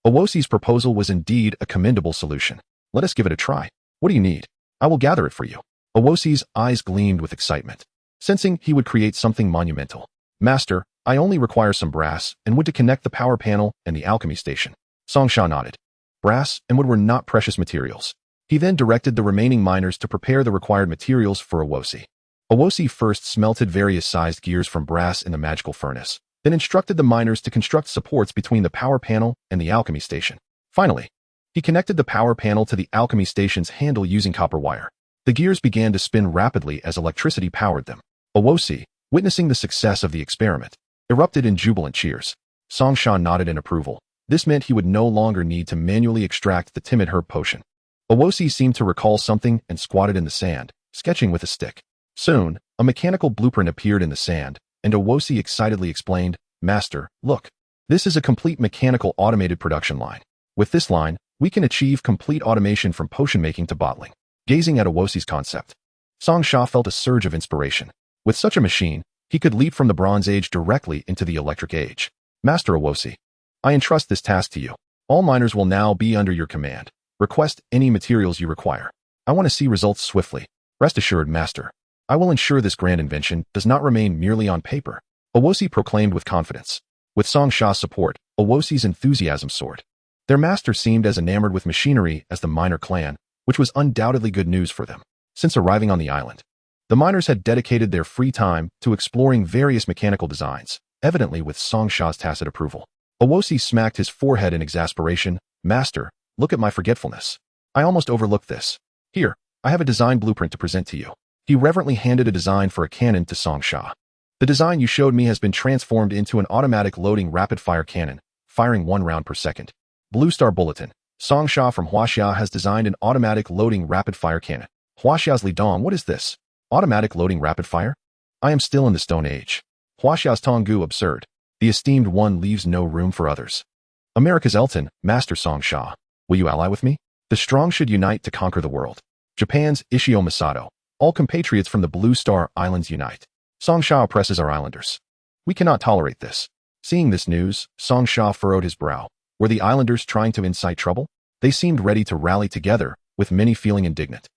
Owosi's proposal was indeed a commendable solution. Let us give it a try. What do you need? I will gather it for you. Owosi's eyes gleamed with excitement, sensing he would create something monumental. Master, I only require some brass and wood to connect the power panel and the alchemy station. Song Sha nodded. Brass and wood were not precious materials. He then directed the remaining miners to prepare the required materials for Owosi. Owosi first smelted various sized gears from brass in the magical furnace, then instructed the miners to construct supports between the power panel and the alchemy station. Finally, he connected the power panel to the alchemy station's handle using copper wire. The gears began to spin rapidly as electricity powered them. Owosi, witnessing the success of the experiment, erupted in jubilant cheers. Song Sha nodded in approval. This meant he would no longer need to manually extract the timid herb potion. Owosi seemed to recall something and squatted in the sand, sketching with a stick. Soon, a mechanical blueprint appeared in the sand, and Owosi excitedly explained, Master, look. This is a complete mechanical automated production line. With this line, we can achieve complete automation from potion making to bottling. Gazing at Owosi's concept, Song Sha felt a surge of inspiration. With such a machine, he could leap from the Bronze Age directly into the Electric Age. Master Owosi, I entrust this task to you. All miners will now be under your command. Request any materials you require. I want to see results swiftly. Rest assured, Master. I will ensure this grand invention does not remain merely on paper. Owosi proclaimed with confidence. With Song Sha's support, Owosi's enthusiasm soared. Their master seemed as enamored with machinery as the miner clan, which was undoubtedly good news for them. Since arriving on the island, the miners had dedicated their free time to exploring various mechanical designs, evidently with Song Sha's tacit approval. Owosi smacked his forehead in exasperation. Master, look at my forgetfulness. I almost overlooked this. Here, I have a design blueprint to present to you. He reverently handed a design for a cannon to Song Sha. The design you showed me has been transformed into an automatic loading rapid-fire cannon, firing 1 round per second. Blue Star Bulletin. Song Sha from Huaxia has designed an automatic loading rapid-fire cannon. Huaxia's Li Dong, what is this? Automatic loading rapid-fire? I am still in the Stone Age. Huaxia's Tonggu, absurd. The esteemed one leaves no room for others. America's Elton, Master Song Sha. Will you ally with me? The strong should unite to conquer the world. Japan's Ishio Masato. All compatriots from the Blue Star Islands unite. Song Sha oppresses our islanders. We cannot tolerate this. Seeing this news, Song Sha furrowed his brow. Were the islanders trying to incite trouble? They seemed ready to rally together, with many feeling indignant.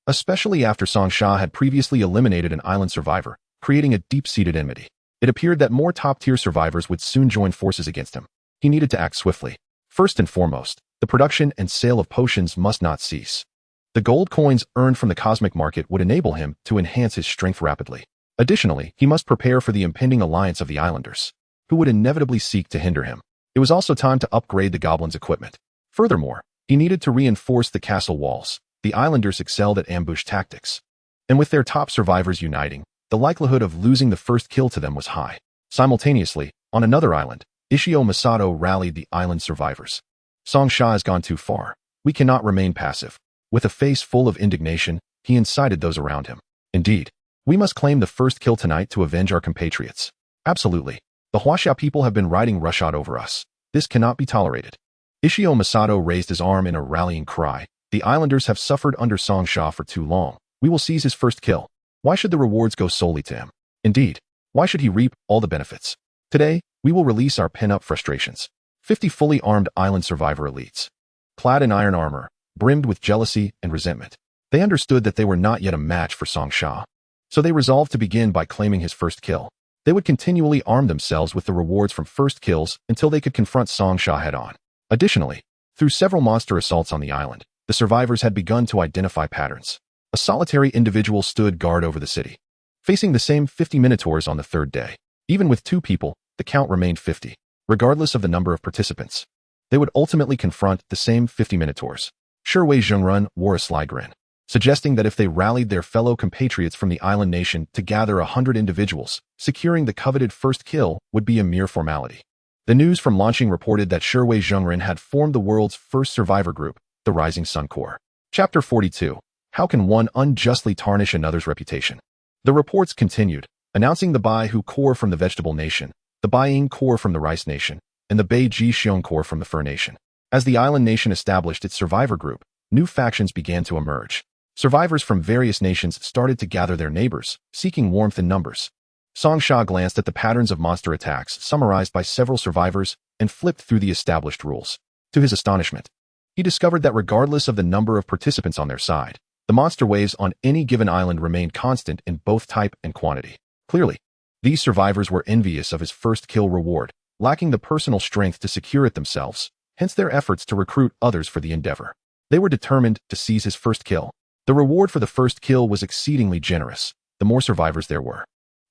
Especially after Song Sha had previously eliminated an island survivor, creating a deep-seated enmity. It appeared that more top-tier survivors would soon join forces against him. He needed to act swiftly. First and foremost, the production and sale of potions must not cease. The gold coins earned from the cosmic market would enable him to enhance his strength rapidly. Additionally, he must prepare for the impending alliance of the islanders, who would inevitably seek to hinder him. It was also time to upgrade the goblins' equipment. Furthermore, he needed to reinforce the castle walls. The islanders excelled at ambush tactics. And with their top survivors uniting, the likelihood of losing the first kill to them was high. Simultaneously, on another island, Ishio Masato rallied the island survivors. Song Sha has gone too far. We cannot remain passive. With a face full of indignation, he incited those around him. Indeed, we must claim the first kill tonight to avenge our compatriots. Absolutely. The Huaxia people have been riding roughshod over us. This cannot be tolerated. Ishio Masato raised his arm in a rallying cry. The islanders have suffered under Song Sha for too long. We will seize his first kill. Why should the rewards go solely to him? Indeed, why should he reap all the benefits? Today, we will release our pin-up frustrations. 50 fully armed island survivor elites, clad in iron armor, brimmed with jealousy and resentment. They understood that they were not yet a match for Song Sha. So they resolved to begin by claiming his first kill. They would continually arm themselves with the rewards from first kills until they could confront Song Sha head-on. Additionally, through several monster assaults on the island, the survivors had begun to identify patterns. A solitary individual stood guard over the city, facing the same 50 minotaurs on the third day. Even with 2 people, the count remained 50, regardless of the number of participants. They would ultimately confront the same 50 minotaurs. Shui Zhengrun wore a sly grin, suggesting that if they rallied their fellow compatriots from the island nation to gather 100 individuals, securing the coveted first kill would be a mere formality. The news from launching reported that Shui Zhengrun had formed the world's first survivor group, the Rising Sun Corps. Chapter 42. How can one unjustly tarnish another's reputation? The reports continued, announcing the Bai Hu Corps from the Vegetable Nation, the Bai Ying Corps from the Rice Nation, and the Bai Ji Xiong Corps from the Fur Nation. As the island nation established its survivor group, new factions began to emerge. Survivors from various nations started to gather their neighbors, seeking warmth in numbers. Song Sha glanced at the patterns of monster attacks summarized by several survivors and flipped through the established rules. To his astonishment, he discovered that regardless of the number of participants on their side, the monster waves on any given island remained constant in both type and quantity. Clearly, these survivors were envious of his first kill reward, lacking the personal strength to secure it themselves, hence their efforts to recruit others for the endeavor. They were determined to seize his first kill. The reward for the first kill was exceedingly generous. The more survivors there were,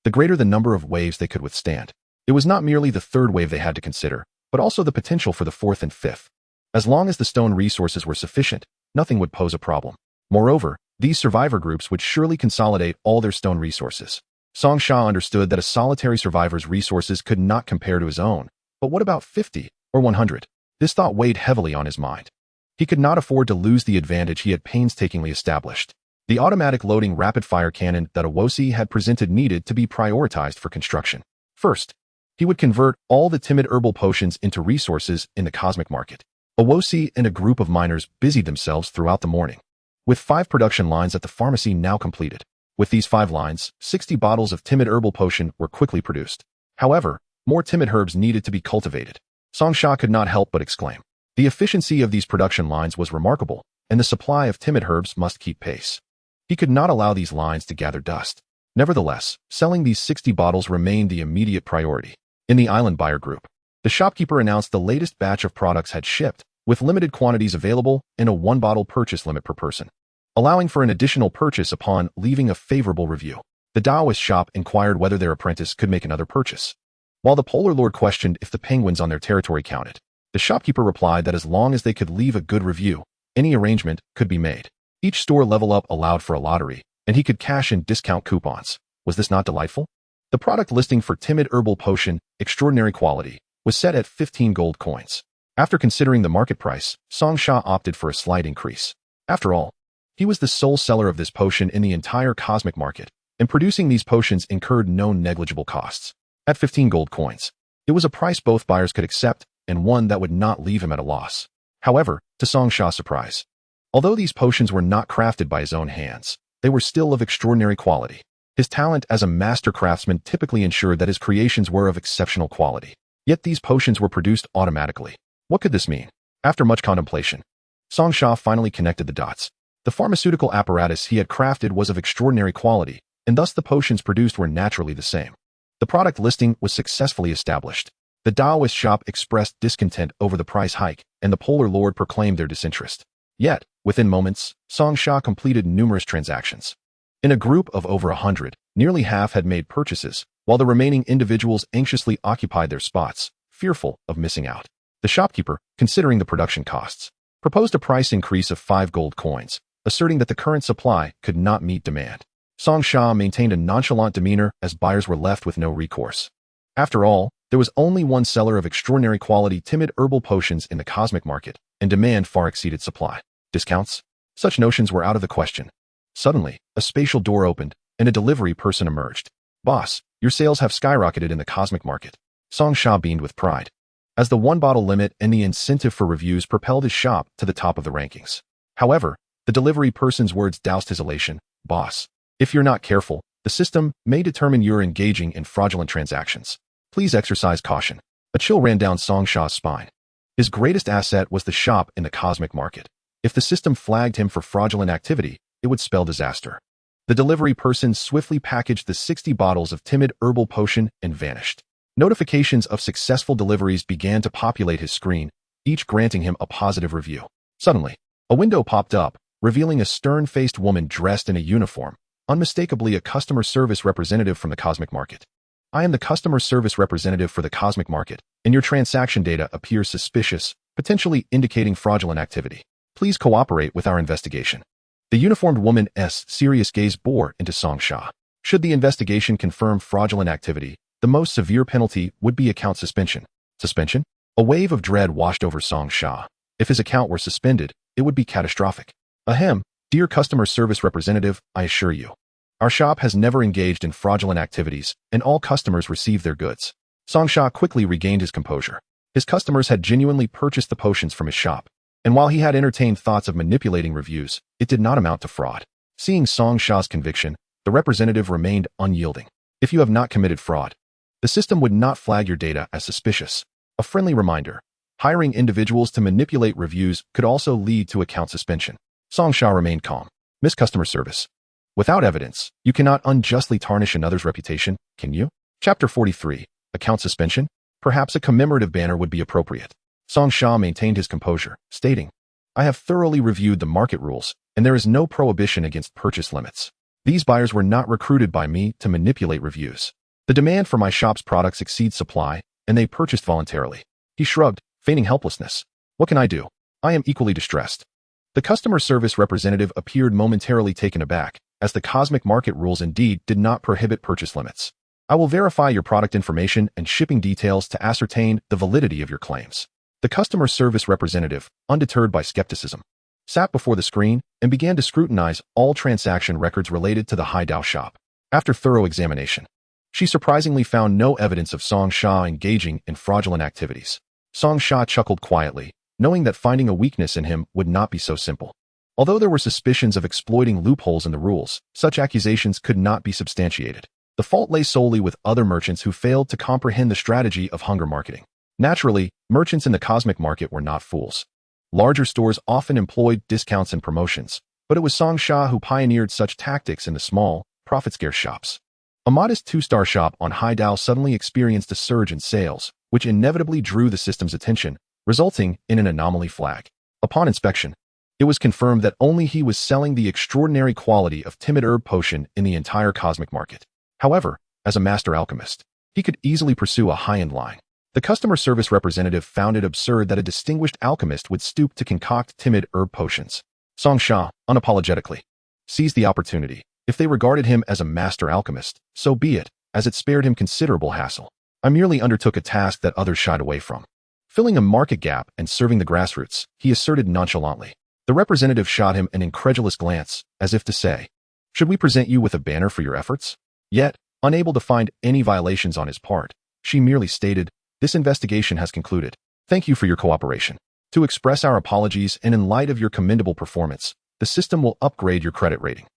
the greater the number of waves they could withstand. It was not merely the third wave they had to consider, but also the potential for the fourth and fifth. As long as the stone resources were sufficient, nothing would pose a problem. Moreover, these survivor groups would surely consolidate all their stone resources. Song Sha understood that a solitary survivor's resources could not compare to his own, but what about 50 or 100? This thought weighed heavily on his mind. He could not afford to lose the advantage he had painstakingly established. The automatic loading rapid-fire cannon that Owosi had presented needed to be prioritized for construction. First, he would convert all the timid herbal potions into resources in the cosmic market. Owosi and a group of miners busied themselves throughout the morning, with 5 production lines at the pharmacy now completed. With these 5 lines, 60 bottles of timid herbal potion were quickly produced. However, more timid herbs needed to be cultivated. Song Sha could not help but exclaim. The efficiency of these production lines was remarkable, and the supply of timid herbs must keep pace. He could not allow these lines to gather dust. Nevertheless, selling these 60 bottles remained the immediate priority. In the island buyer group, the shopkeeper announced the latest batch of products had shipped, with limited quantities available and a 1-bottle purchase limit per person, allowing for an additional purchase upon leaving a favorable review. The Taoist shop inquired whether their apprentice could make another purchase. While the Polar Lord questioned if the penguins on their territory counted, the shopkeeper replied that as long as they could leave a good review, any arrangement could be made. Each store level up allowed for a lottery, and he could cash in discount coupons. Was this not delightful? The product listing for Timid Herbal Potion, extraordinary quality, was set at 15 gold coins. After considering the market price, Song Sha opted for a slight increase. After all, he was the sole seller of this potion in the entire cosmic market, and producing these potions incurred no negligible costs. At 15 gold coins, it was a price both buyers could accept and one that would not leave him at a loss. However, to Song Sha's surprise, although these potions were not crafted by his own hands, they were still of extraordinary quality. His talent as a master craftsman typically ensured that his creations were of exceptional quality. Yet these potions were produced automatically. What could this mean? After much contemplation, Song Sha finally connected the dots. The pharmaceutical apparatus he had crafted was of extraordinary quality, and thus the potions produced were naturally the same. The product listing was successfully established. The Taoist shop expressed discontent over the price hike, and the Polar Lord proclaimed their disinterest. Yet, within moments, Song Sha completed numerous transactions. In a group of over 100, nearly half had made purchases, while the remaining individuals anxiously occupied their spots, fearful of missing out. The shopkeeper, considering the production costs, proposed a price increase of 5 gold coins, asserting that the current supply could not meet demand. Song Sha maintained a nonchalant demeanor as buyers were left with no recourse. After all, there was only one seller of extraordinary quality timid herbal potions in the cosmic market, and demand far exceeded supply. Discounts? Such notions were out of the question. Suddenly, a spatial door opened, and a delivery person emerged. "Boss, your sales have skyrocketed in the cosmic market." Song Sha beamed with pride, as the 1-bottle limit and the incentive for reviews propelled his shop to the top of the rankings. However, the delivery person's words doused his elation. "Boss, if you're not careful, the system may determine you're engaging in fraudulent transactions. Please exercise caution." A chill ran down Song Sha's spine. His greatest asset was the shop in the cosmic market. If the system flagged him for fraudulent activity, it would spell disaster. The delivery person swiftly packaged the 60 bottles of timid herbal potion and vanished. Notifications of successful deliveries began to populate his screen, each granting him a positive review. Suddenly, a window popped up, revealing a stern-faced woman dressed in a uniform, unmistakably a customer service representative from the cosmic market. "I am the customer service representative for the cosmic market, and your transaction data appears suspicious, potentially indicating fraudulent activity. Please cooperate with our investigation." The uniformed woman's serious gaze bore into Song Sha. Should the investigation confirm fraudulent activity, the most severe penalty would be account suspension. Suspension? A wave of dread washed over Song Sha. If his account were suspended, it would be catastrophic. "Ahem, dear customer service representative, I assure you, our shop has never engaged in fraudulent activities, and all customers receive their goods." Song Sha quickly regained his composure. His customers had genuinely purchased the potions from his shop, and while he had entertained thoughts of manipulating reviews, it did not amount to fraud. Seeing Song Sha's conviction, the representative remained unyielding. "If you have not committed fraud, the system would not flag your data as suspicious." A friendly reminder. Hiring individuals to manipulate reviews could also lead to account suspension. Song Sha remained calm. "Miss Customer Service, without evidence, you cannot unjustly tarnish another's reputation, can you?" Chapter 43. Account suspension? Perhaps a commemorative banner would be appropriate. Song Sha maintained his composure, stating, "I have thoroughly reviewed the market rules, and there is no prohibition against purchase limits. These buyers were not recruited by me to manipulate reviews. The demand for my shop's products exceeds supply, and they purchased voluntarily." He shrugged, feigning helplessness. "What can I do? I am equally distressed." The customer service representative appeared momentarily taken aback, as the cosmic market rules indeed did not prohibit purchase limits. "I will verify your product information and shipping details to ascertain the validity of your claims." The customer service representative, undeterred by skepticism, sat before the screen and began to scrutinize all transaction records related to the Haidao shop. After thorough examination, she surprisingly found no evidence of Song Sha engaging in fraudulent activities. Song Sha chuckled quietly, knowing that finding a weakness in him would not be so simple. Although there were suspicions of exploiting loopholes in the rules, such accusations could not be substantiated. The fault lay solely with other merchants who failed to comprehend the strategy of hunger marketing. Naturally, merchants in the cosmic market were not fools. Larger stores often employed discounts and promotions, but it was Song Sha who pioneered such tactics in the small, profit-scarce shops. A modest 2-star shop on Haidao suddenly experienced a surge in sales, which inevitably drew the system's attention, resulting in an anomaly flag. Upon inspection, it was confirmed that only he was selling the extraordinary quality of timid herb potion in the entire cosmic market. However, as a master alchemist, he could easily pursue a high-end line. The customer service representative found it absurd that a distinguished alchemist would stoop to concoct timid herb potions. Song Sha, unapologetically, seized the opportunity. If they regarded him as a master alchemist, so be it, as it spared him considerable hassle. I merely undertook a task that others shied away from. Filling a market gap and serving the grassroots, he asserted nonchalantly. The representative shot him an incredulous glance, as if to say, "Should we present you with a banner for your efforts?" Yet, unable to find any violations on his part, she merely stated, "This investigation has concluded. Thank you for your cooperation. To express our apologies and in light of your commendable performance, the system will upgrade your credit rating.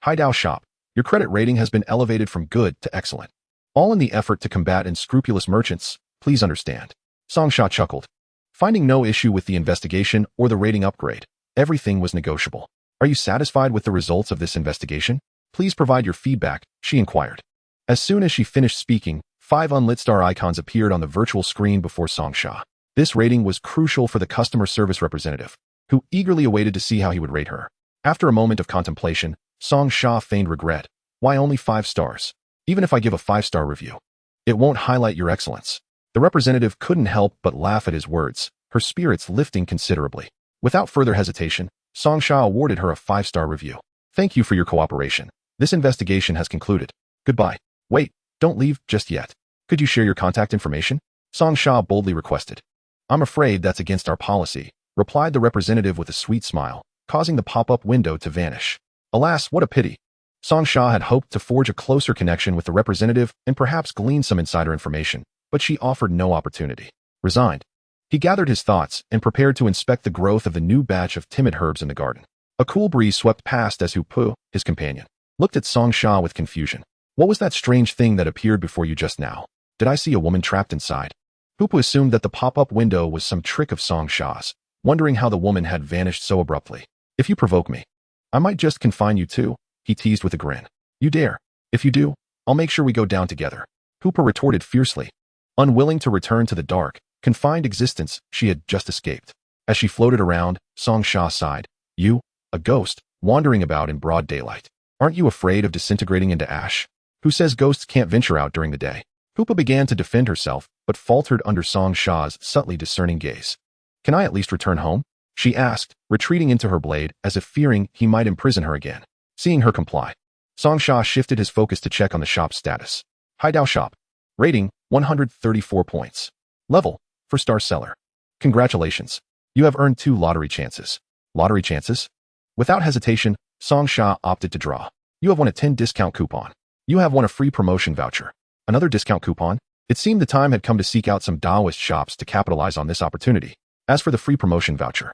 Haidao Shop, your credit rating has been elevated from good to excellent. All in the effort to combat unscrupulous merchants, please understand." Song Sha chuckled. Finding no issue with the investigation or the rating upgrade, everything was negotiable. "Are you satisfied with the results of this investigation? Please provide your feedback," she inquired. As soon as she finished speaking, 5 unlit star icons appeared on the virtual screen before Song Sha. This rating was crucial for the customer service representative, who eagerly awaited to see how he would rate her. After a moment of contemplation, Song Sha feigned regret. "Why only 5 stars? Even if I give a 5-star review, it won't highlight your excellence." The representative couldn't help but laugh at his words, her spirits lifting considerably. Without further hesitation, Song Sha awarded her a 5-star review. "Thank you for your cooperation. This investigation has concluded. Goodbye." "Wait, don't leave just yet. Could you share your contact information?" Song Sha boldly requested. "I'm afraid that's against our policy," replied the representative with a sweet smile, causing the pop-up window to vanish. Alas, what a pity. Song Sha had hoped to forge a closer connection with the representative and perhaps glean some insider information, but she offered no opportunity. Resigned, he gathered his thoughts and prepared to inspect the growth of the new batch of timid herbs in the garden. A cool breeze swept past as Pu, his companion, looked at Song Sha with confusion. "What was that strange thing that appeared before you just now? Did I see a woman trapped inside?" Pu assumed that the pop-up window was some trick of Song Sha's, wondering how the woman had vanished so abruptly. "If you provoke me, I might just confine you too," he teased with a grin. "You dare. If you do, I'll make sure we go down together." Pu retorted fiercely, unwilling to return to the dark, confined existence she had just escaped. As she floated around, Song Sha sighed. "You, a ghost, wandering about in broad daylight. Aren't you afraid of disintegrating into ash? Who says ghosts can't venture out during the day?" Pu began to defend herself, but faltered under Song Sha's subtly discerning gaze. "Can I at least return home?" she asked, retreating into her blade as if fearing he might imprison her again. Seeing her comply, Song Sha shifted his focus to check on the shop's status. Haidao Shop. Rating, 134 points. Level, 4-star seller. Congratulations. You have earned 2 lottery chances. Lottery chances? Without hesitation, Song Sha opted to draw. You have won a 10 discount coupon. You have won a free promotion voucher. Another discount coupon? It seemed the time had come to seek out some Taoist shops to capitalize on this opportunity. As for the free promotion voucher,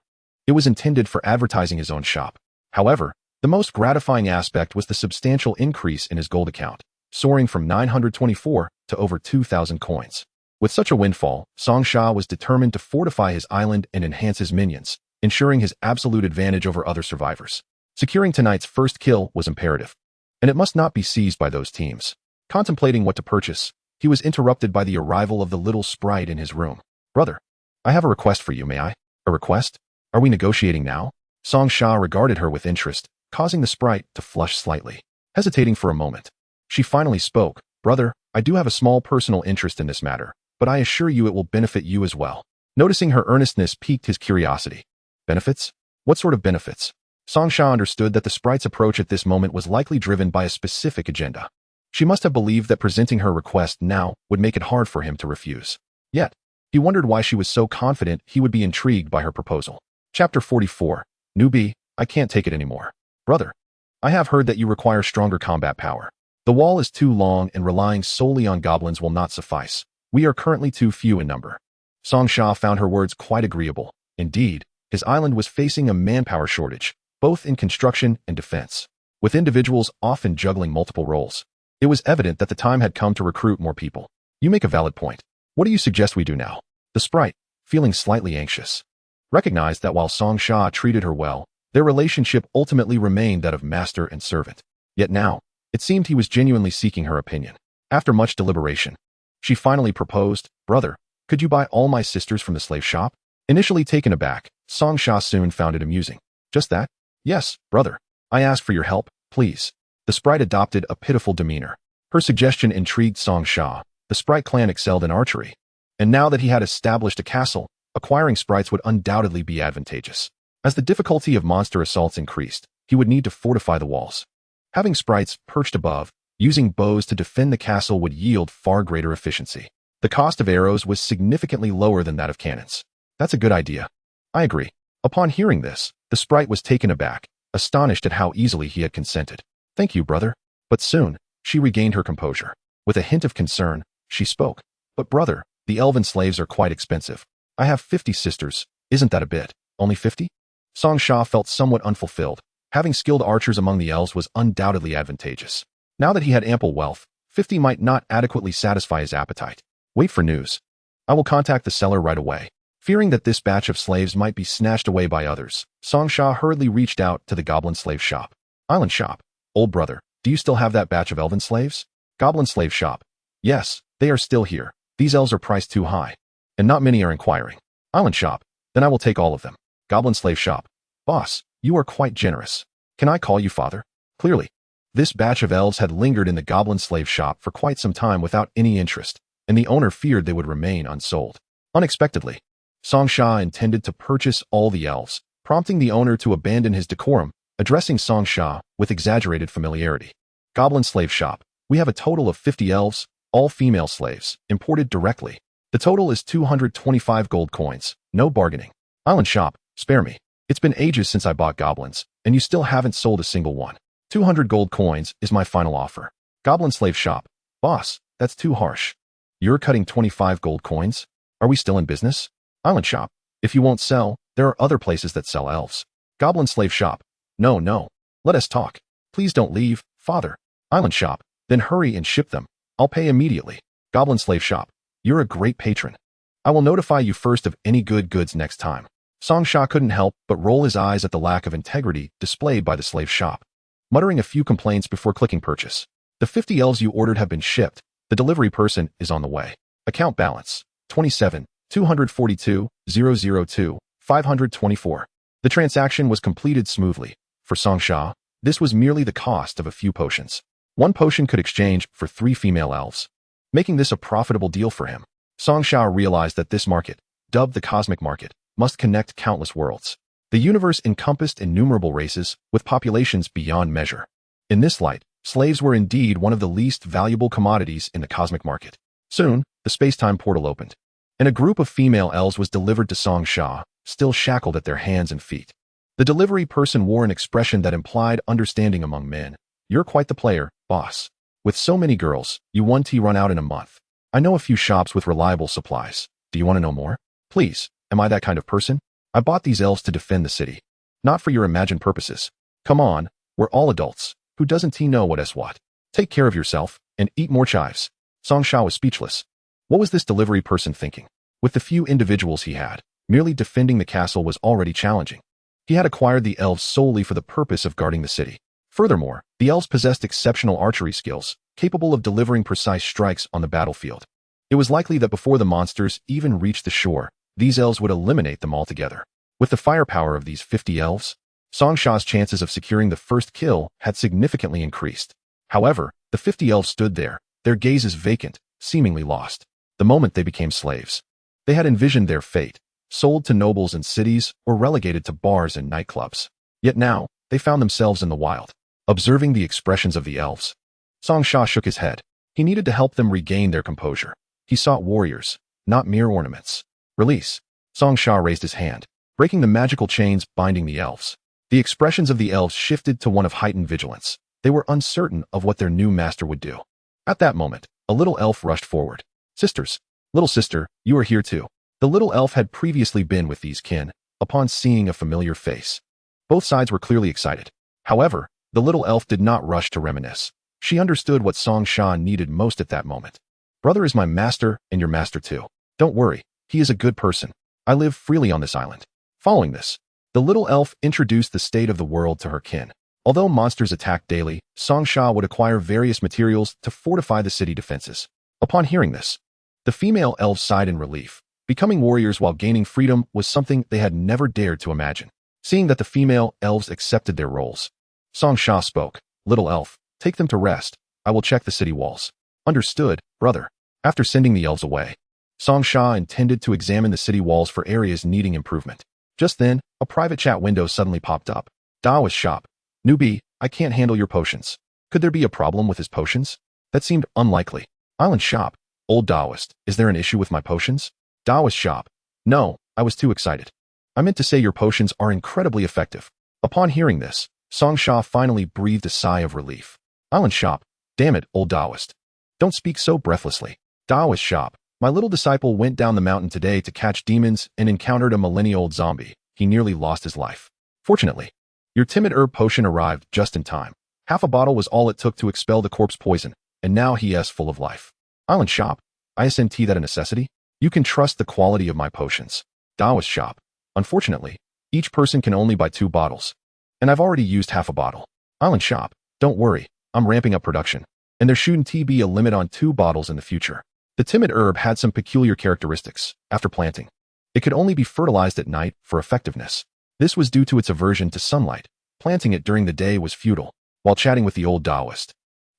it was intended for advertising his own shop. However, the most gratifying aspect was the substantial increase in his gold account, soaring from 924 to over 2,000 coins. With such a windfall, Song Sha was determined to fortify his island and enhance his minions, ensuring his absolute advantage over other survivors. Securing tonight's first kill was imperative, and it must not be seized by those teams. Contemplating what to purchase, he was interrupted by the arrival of the little sprite in his room. "Brother, I have a request for you, may I?" "A request? Are we negotiating now?" Song Sha regarded her with interest, causing the sprite to flush slightly. Hesitating for a moment, she finally spoke. "Brother, I do have a small personal interest in this matter, but I assure you it will benefit you as well." Noticing her earnestness piqued his curiosity. "Benefits? What sort of benefits?" Song Sha understood that the sprite's approach at this moment was likely driven by a specific agenda. She must have believed that presenting her request now would make it hard for him to refuse. Yet, he wondered why she was so confident he would be intrigued by her proposal. Chapter 44. Newbie, I can't take it anymore. "Brother, I have heard that you require stronger combat power. The wall is too long and relying solely on goblins will not suffice. We are currently too few in number." Song Sha found her words quite agreeable. Indeed, his island was facing a manpower shortage, both in construction and defense, with individuals often juggling multiple roles. It was evident that the time had come to recruit more people. You make a valid point. What do you suggest we do now? The sprite, feeling slightly anxious, recognized that while Song Sha treated her well, their relationship ultimately remained that of master and servant. Yet now, it seemed he was genuinely seeking her opinion. After much deliberation, she finally proposed, "Brother, could you buy all my sisters from the slave shop?" Initially taken aback, Song Sha soon found it amusing. "Just that? Yes, brother. I ask for your help, please." The sprite adopted a pitiful demeanor. Her suggestion intrigued Song Sha. The sprite clan excelled in archery, and now that he had established a castle, acquiring sprites would undoubtedly be advantageous. As the difficulty of monster assaults increased, he would need to fortify the walls. Having sprites perched above, using bows to defend the castle would yield far greater efficiency. The cost of arrows was significantly lower than that of cannons. That's a good idea. I agree. Upon hearing this, the sprite was taken aback, astonished at how easily he had consented. "Thank you, brother." But soon, she regained her composure. With a hint of concern, she spoke. "But brother, the elven slaves are quite expensive. I have 50 sisters. Isn't that a bit? Only 50? Song Sha felt somewhat unfulfilled. Having skilled archers among the elves was undoubtedly advantageous. Now that he had ample wealth, 50 might not adequately satisfy his appetite. Wait for news. I will contact the seller right away. Fearing that this batch of slaves might be snatched away by others, Song Sha hurriedly reached out to the goblin slave shop. Island shop. Old brother, do you still have that batch of elven slaves? Goblin slave shop. Yes, they are still here. These elves are priced too high, and not many are inquiring. Island shop. Then I will take all of them. Goblin slave shop. Boss, you are quite generous. Can I call you father? Clearly, this batch of elves had lingered in the goblin slave shop for quite some time without any interest, and the owner feared they would remain unsold. Unexpectedly, Song Sha intended to purchase all the elves, prompting the owner to abandon his decorum, addressing Song Sha with exaggerated familiarity. Goblin slave shop. We have a total of 50 elves, all female slaves, imported directly. The total is 225 gold coins. No bargaining. Island shop. Spare me. It's been ages since I bought goblins, and you still haven't sold a single one. 200 gold coins is my final offer. Goblin slave shop. Boss, that's too harsh. You're cutting 25 gold coins? Are we still in business? Island shop. If you won't sell, there are other places that sell elves. Goblin slave shop. No. Let us talk. Please don't leave, father. Island shop. Then hurry and ship them. I'll pay immediately. Goblin slave shop. You're a great patron. I will notify you first of any good goods next time. Song Sha couldn't help but roll his eyes at the lack of integrity displayed by the slave shop, muttering a few complaints before clicking purchase. The 50 elves you ordered have been shipped. The delivery person is on the way. Account balance. 27, 242, 002, 524. The transaction was completed smoothly. For Song Sha, this was merely the cost of a few potions. One potion could exchange for 3 female elves, making this a profitable deal for him. Song Sha realized that this market, dubbed the cosmic market, must connect countless worlds. The universe encompassed innumerable races with populations beyond measure. In this light, slaves were indeed one of the least valuable commodities in the cosmic market. Soon, the space-time portal opened, and a group of female elves was delivered to Song Sha, still shackled at their hands and feet. The delivery person wore an expression that implied understanding among men. You're quite the player, boss. With so many girls, you 1T run out in a month. I know a few shops with reliable supplies. Do you want to know more? Please. Am I that kind of person? I bought these elves to defend the city. Not for your imagined purposes. Come on, we're all adults. Who doesn't know what is what? Take care of yourself, and eat more chives. Song Sha was speechless. What was this delivery person thinking? With the few individuals he had, merely defending the castle was already challenging. He had acquired the elves solely for the purpose of guarding the city. Furthermore, the elves possessed exceptional archery skills, capable of delivering precise strikes on the battlefield. It was likely that before the monsters even reached the shore, these elves would eliminate them altogether. With the firepower of these 50 elves, Song Sha's chances of securing the first kill had significantly increased. However, the 50 elves stood there, their gazes vacant, seemingly lost. The moment they became slaves, they had envisioned their fate, sold to nobles and cities or relegated to bars and nightclubs. Yet now, they found themselves in the wild. Observing the expressions of the elves, Song Sha shook his head. He needed to help them regain their composure. He sought warriors, not mere ornaments. Release. Song Sha raised his hand, breaking the magical chains binding the elves. The expressions of the elves shifted to one of heightened vigilance. They were uncertain of what their new master would do. At that moment, a little elf rushed forward. Sisters. Little sister, you are here too. The little elf had previously been with these kin, upon seeing a familiar face. Both sides were clearly excited. However, the little elf did not rush to reminisce. She understood what Song Sha needed most at that moment. Brother is my master and your master too. Don't worry, he is a good person. I live freely on this island. Following this, the little elf introduced the state of the world to her kin. Although monsters attacked daily, Song Sha would acquire various materials to fortify the city defenses. Upon hearing this, the female elves sighed in relief. Becoming warriors while gaining freedom was something they had never dared to imagine. Seeing that the female elves accepted their roles, Song Sha spoke. Little elf, take them to rest. I will check the city walls. Understood, brother. After sending the elves away, Song Sha intended to examine the city walls for areas needing improvement. Just then, a private chat window suddenly popped up. Daoist shop. Newbie, I can't handle your potions. Could there be a problem with his potions? That seemed unlikely. Island shop. Old Daoist, is there an issue with my potions? Daoist shop. No, I was too excited. I meant to say your potions are incredibly effective. Upon hearing this, Song Sha finally breathed a sigh of relief. Island shop. Damn it, old Daoist. Don't speak so breathlessly. Daoist shop. My little disciple went down the mountain today to catch demons and encountered a millennia-old zombie. He nearly lost his life. Fortunately, your timid herb potion arrived just in time. Half a bottle was all it took to expel the corpse poison, and now he is full of life. Island shop. Isn't that a necessity? You can trust the quality of my potions. Daoist shop. Unfortunately, each person can only buy 2 bottles, and I've already used half a bottle. Island shop. Don't worry, I'm ramping up production, and there shouldn't be a limit on 2 bottles in the future. The timid herb had some peculiar characteristics. After planting, it could only be fertilized at night for effectiveness. This was due to its aversion to sunlight. Planting it during the day was futile. While chatting with the old Daoist,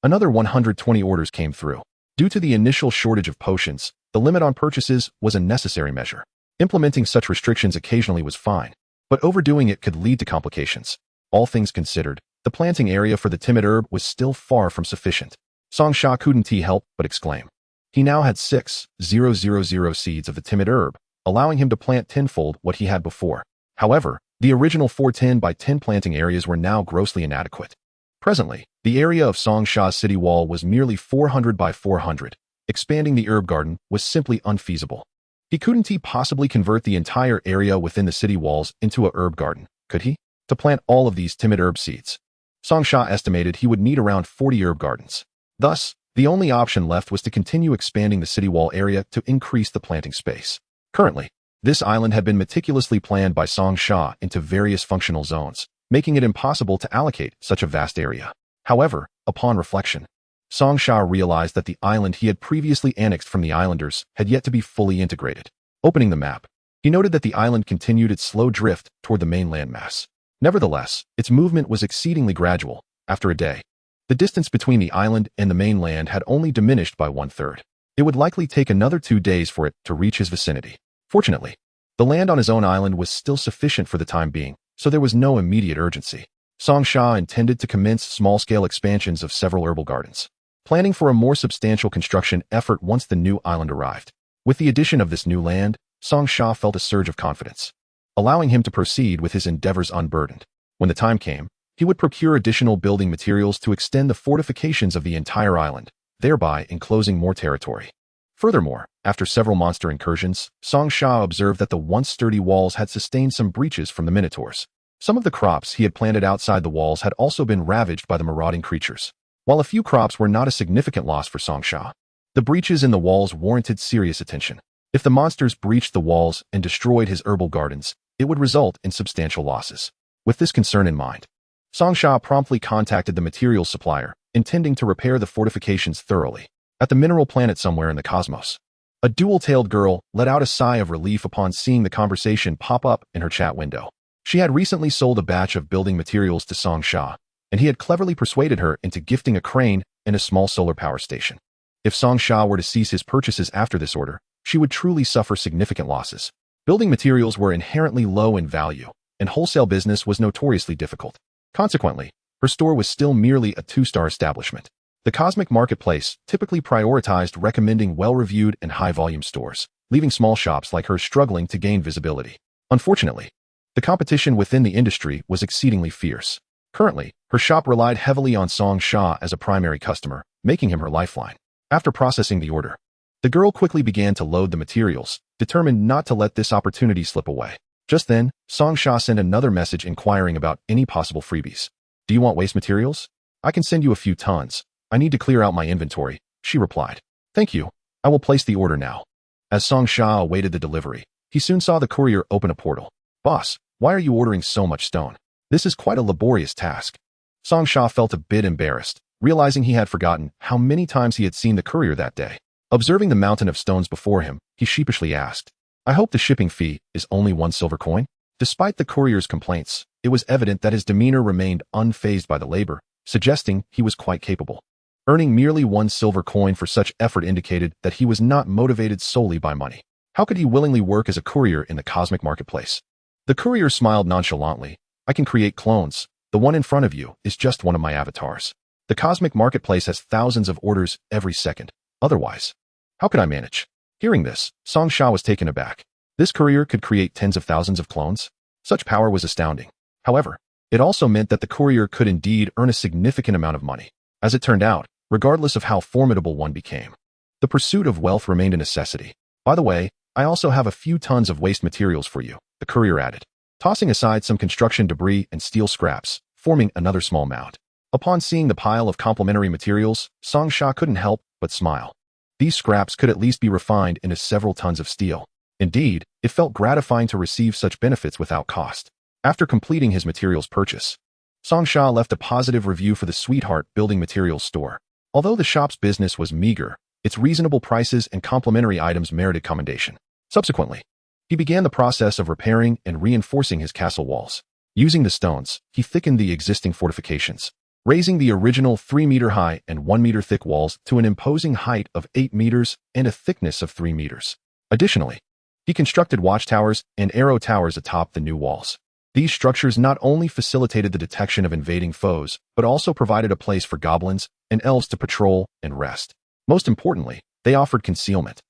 another 120 orders came through. Due to the initial shortage of potions, the limit on purchases was a necessary measure. Implementing such restrictions occasionally was fine, but overdoing it could lead to complications. All things considered, the planting area for the timid herb was still far from sufficient. Song Sha couldn't help but exclaim. He now had 6,000 seeds of the timid herb, allowing him to plant tenfold what he had before. However, the original 410 by 10 planting areas were now grossly inadequate. Presently, the area of Song Sha's city wall was merely 400 by 400. Expanding the herb garden was simply unfeasible. He couldn't possibly convert the entire area within the city walls into a herb garden, could he? To plant all of these timid herb seeds, Song Sha estimated he would need around 40 herb gardens. Thus, the only option left was to continue expanding the city wall area to increase the planting space. Currently, this island had been meticulously planned by Song Sha into various functional zones, making it impossible to allocate such a vast area. However, upon reflection, Song Sha realized that the island he had previously annexed from the islanders had yet to be fully integrated. Opening the map, he noted that the island continued its slow drift toward the main landmass. Nevertheless, its movement was exceedingly gradual. After a day, the distance between the island and the mainland had only diminished by 1/3. It would likely take another 2 days for it to reach his vicinity. Fortunately, the land on his own island was still sufficient for the time being, so there was no immediate urgency. Song Sha intended to commence small-scale expansions of several herbal gardens, planning for a more substantial construction effort once the new island arrived. With the addition of this new land, Song Sha felt a surge of confidence, allowing him to proceed with his endeavors unburdened. When the time came, he would procure additional building materials to extend the fortifications of the entire island, thereby enclosing more territory. Furthermore, after several monster incursions, Song Sha observed that the once sturdy walls had sustained some breaches from the minotaurs. Some of the crops he had planted outside the walls had also been ravaged by the marauding creatures. While a few crops were not a significant loss for Song Sha, the breaches in the walls warranted serious attention. If the monsters breached the walls and destroyed his herbal gardens, it would result in substantial losses. With this concern in mind, Song Sha promptly contacted the materials supplier, intending to repair the fortifications thoroughly. At the mineral planet somewhere in the cosmos, a dual-tailed girl let out a sigh of relief upon seeing the conversation pop up in her chat window. She had recently sold a batch of building materials to Song Sha, and he had cleverly persuaded her into gifting a crane and a small solar power station. If Song Sha were to cease his purchases after this order, she would truly suffer significant losses. Building materials were inherently low in value, and wholesale business was notoriously difficult. Consequently, her store was still merely a 2-star establishment. The cosmic marketplace typically prioritized recommending well-reviewed and high-volume stores, leaving small shops like hers struggling to gain visibility. Unfortunately, the competition within the industry was exceedingly fierce. Currently, her shop relied heavily on Song Sha as a primary customer, making him her lifeline. After processing the order, the girl quickly began to load the materials, determined not to let this opportunity slip away. Just then, Song Sha sent another message inquiring about any possible freebies. Do you want waste materials? I can send you a few tons. I need to clear out my inventory, she replied. Thank you. I will place the order now. As Song Sha awaited the delivery, he soon saw the courier open a portal. Boss, why are you ordering so much stone? This is quite a laborious task. Song Sha felt a bit embarrassed, realizing he had forgotten how many times he had seen the courier that day. Observing the mountain of stones before him, he sheepishly asked, I hope the shipping fee is only 1 silver coin? Despite the courier's complaints, it was evident that his demeanor remained unfazed by the labor, suggesting he was quite capable. Earning merely 1 silver coin for such effort indicated that he was not motivated solely by money. How could he willingly work as a courier in the cosmic marketplace? The courier smiled nonchalantly. I can create clones. The one in front of you is just one of my avatars. The cosmic marketplace has thousands of orders every second. Otherwise, how could I manage? Hearing this, Song Sha was taken aback. This courier could create tens of thousands of clones? Such power was astounding. However, it also meant that the courier could indeed earn a significant amount of money. As it turned out, regardless of how formidable one became, the pursuit of wealth remained a necessity. By the way, I also have a few tons of waste materials for you, the courier added, tossing aside some construction debris and steel scraps, forming another small mound. Upon seeing the pile of complementary materials, Song Sha couldn't help but smile. These scraps could at least be refined into several tons of steel. Indeed, it felt gratifying to receive such benefits without cost. After completing his materials purchase, Song Sha left a positive review for the Sweetheart Building Materials store. Although the shop's business was meager, its reasonable prices and complementary items merited commendation. Subsequently, he began the process of repairing and reinforcing his castle walls. Using the stones, he thickened the existing fortifications, raising the original 3-meter-high and 1-meter-thick walls to an imposing height of 8 meters and a thickness of 3 meters. Additionally, he constructed watchtowers and arrow towers atop the new walls. These structures not only facilitated the detection of invading foes, but also provided a place for goblins and elves to patrol and rest. Most importantly, they offered concealment.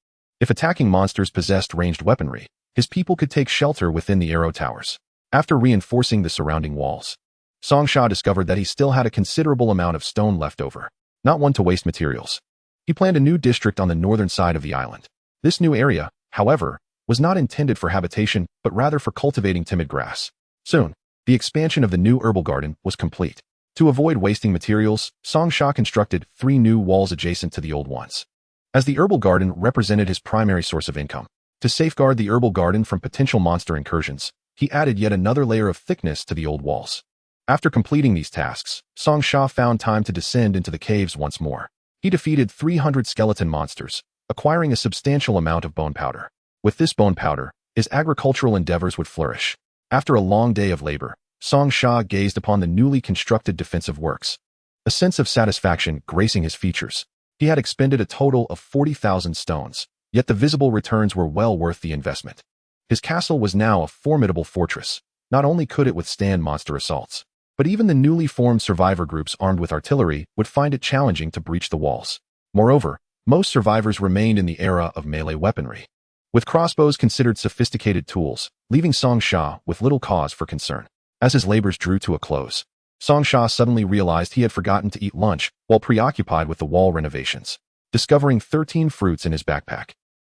If attacking monsters possessed ranged weaponry, his people could take shelter within the arrow towers. After reinforcing the surrounding walls, Song Sha discovered that he still had a considerable amount of stone left over, not one to waste materials. He planned a new district on the northern side of the island. This new area, however, was not intended for habitation, but rather for cultivating timid grass. Soon, the expansion of the new herbal garden was complete. To avoid wasting materials, Song Sha constructed 3 new walls adjacent to the old ones. As the herbal garden represented his primary source of income, to safeguard the herbal garden from potential monster incursions, he added yet another layer of thickness to the old walls. After completing these tasks, Song Sha found time to descend into the caves once more. He defeated 300 skeleton monsters, acquiring a substantial amount of bone powder. With this bone powder, his agricultural endeavors would flourish. After a long day of labor, Song Sha gazed upon the newly constructed defensive works. A sense of satisfaction gracing his features. He had expended a total of 40,000 stones, yet the visible returns were well worth the investment. His castle was now a formidable fortress. Not only could it withstand monster assaults, but even the newly formed survivor groups armed with artillery would find it challenging to breach the walls. Moreover, most survivors remained in the era of melee weaponry, with crossbows considered sophisticated tools, leaving Song Sha with little cause for concern. As his labors drew to a close, Song Sha suddenly realized he had forgotten to eat lunch while preoccupied with the wall renovations. Discovering 13 fruits in his backpack,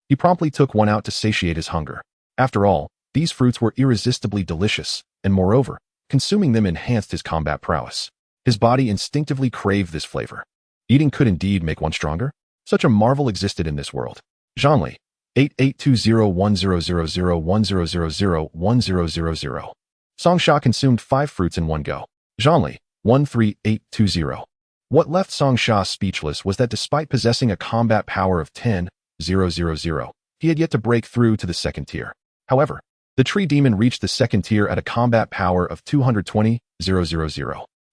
he promptly took one out to satiate his hunger. After all, these fruits were irresistibly delicious, and moreover, consuming them enhanced his combat prowess. His body instinctively craved this flavor. Eating could indeed make one stronger. Such a marvel existed in this world. Zhangli, 8820100010001000. Song Sha consumed 5 fruits in one go. Zhangli, 13820. What left Song Sha speechless was that despite possessing a combat power of 10,000, he had yet to break through to the second tier. However, the tree demon reached the second tier at a combat power of 220,000.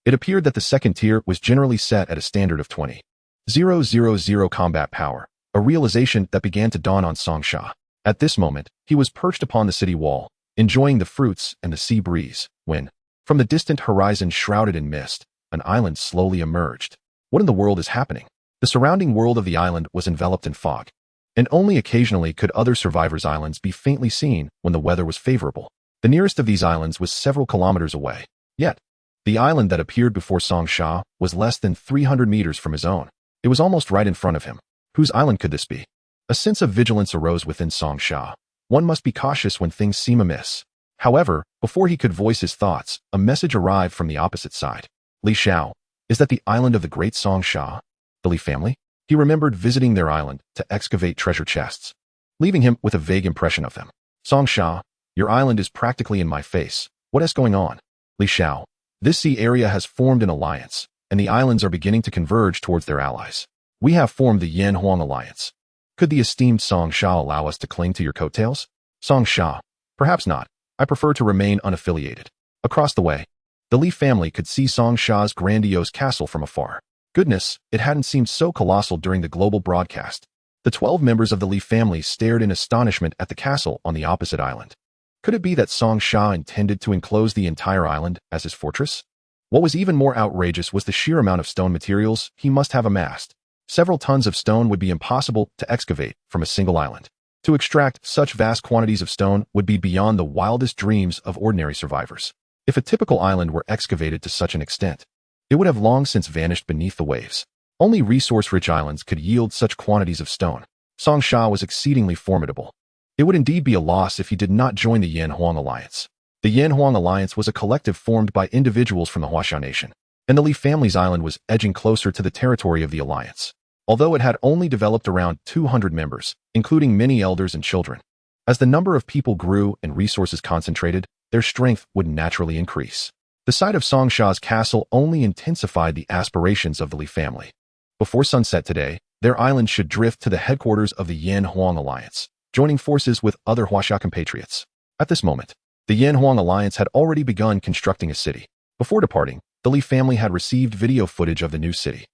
It appeared that the second tier was generally set at a standard of 20,000 combat power, a realization that began to dawn on Song Sha. At this moment, he was perched upon the city wall, enjoying the fruits and the sea breeze, when, from the distant horizon shrouded in mist, an island slowly emerged. What in the world is happening? The surrounding world of the island was enveloped in fog, and only occasionally could other survivors' islands be faintly seen when the weather was favorable. The nearest of these islands was several kilometers away. Yet, the island that appeared before Song Sha was less than 300 meters from his own. It was almost right in front of him. Whose island could this be? A sense of vigilance arose within Song Sha. One must be cautious when things seem amiss. However, before he could voice his thoughts, a message arrived from the opposite side. Li Xiao, is that the island of the great Song Sha? The Li family? He remembered visiting their island to excavate treasure chests, leaving him with a vague impression of them. Song Sha, your island is practically in my face. What is going on? Li Xiao, this sea area has formed an alliance, and the islands are beginning to converge towards their allies. We have formed the Yan Huang Alliance. Could the esteemed Song Sha allow us to cling to your coattails? Song Sha, perhaps not. I prefer to remain unaffiliated. Across the way, the Li family could see Song Sha's grandiose castle from afar. Goodness, it hadn't seemed so colossal during the global broadcast. The 12 members of the Li family stared in astonishment at the castle on the opposite island. Could it be that Song Sha intended to enclose the entire island as his fortress? What was even more outrageous was the sheer amount of stone materials he must have amassed. Several tons of stone would be impossible to excavate from a single island. To extract such vast quantities of stone would be beyond the wildest dreams of ordinary survivors. If a typical island were excavated to such an extent, it would have long since vanished beneath the waves. Only resource-rich islands could yield such quantities of stone. Song Sha was exceedingly formidable. It would indeed be a loss if he did not join the Yan Huang Alliance. The Yan Huang Alliance was a collective formed by individuals from the Huaxia Nation, and the Li family's island was edging closer to the territory of the alliance. Although it had only developed around 200 members, including many elders and children. As the number of people grew and resources concentrated, their strength would naturally increase. The sight of Song Sha's castle only intensified the aspirations of the Li family. Before sunset today, their island should drift to the headquarters of the Yan Huang Alliance, joining forces with other Huaxia compatriots. At this moment, the Yan Huang Alliance had already begun constructing a city. Before departing, the Li family had received video footage of the new city.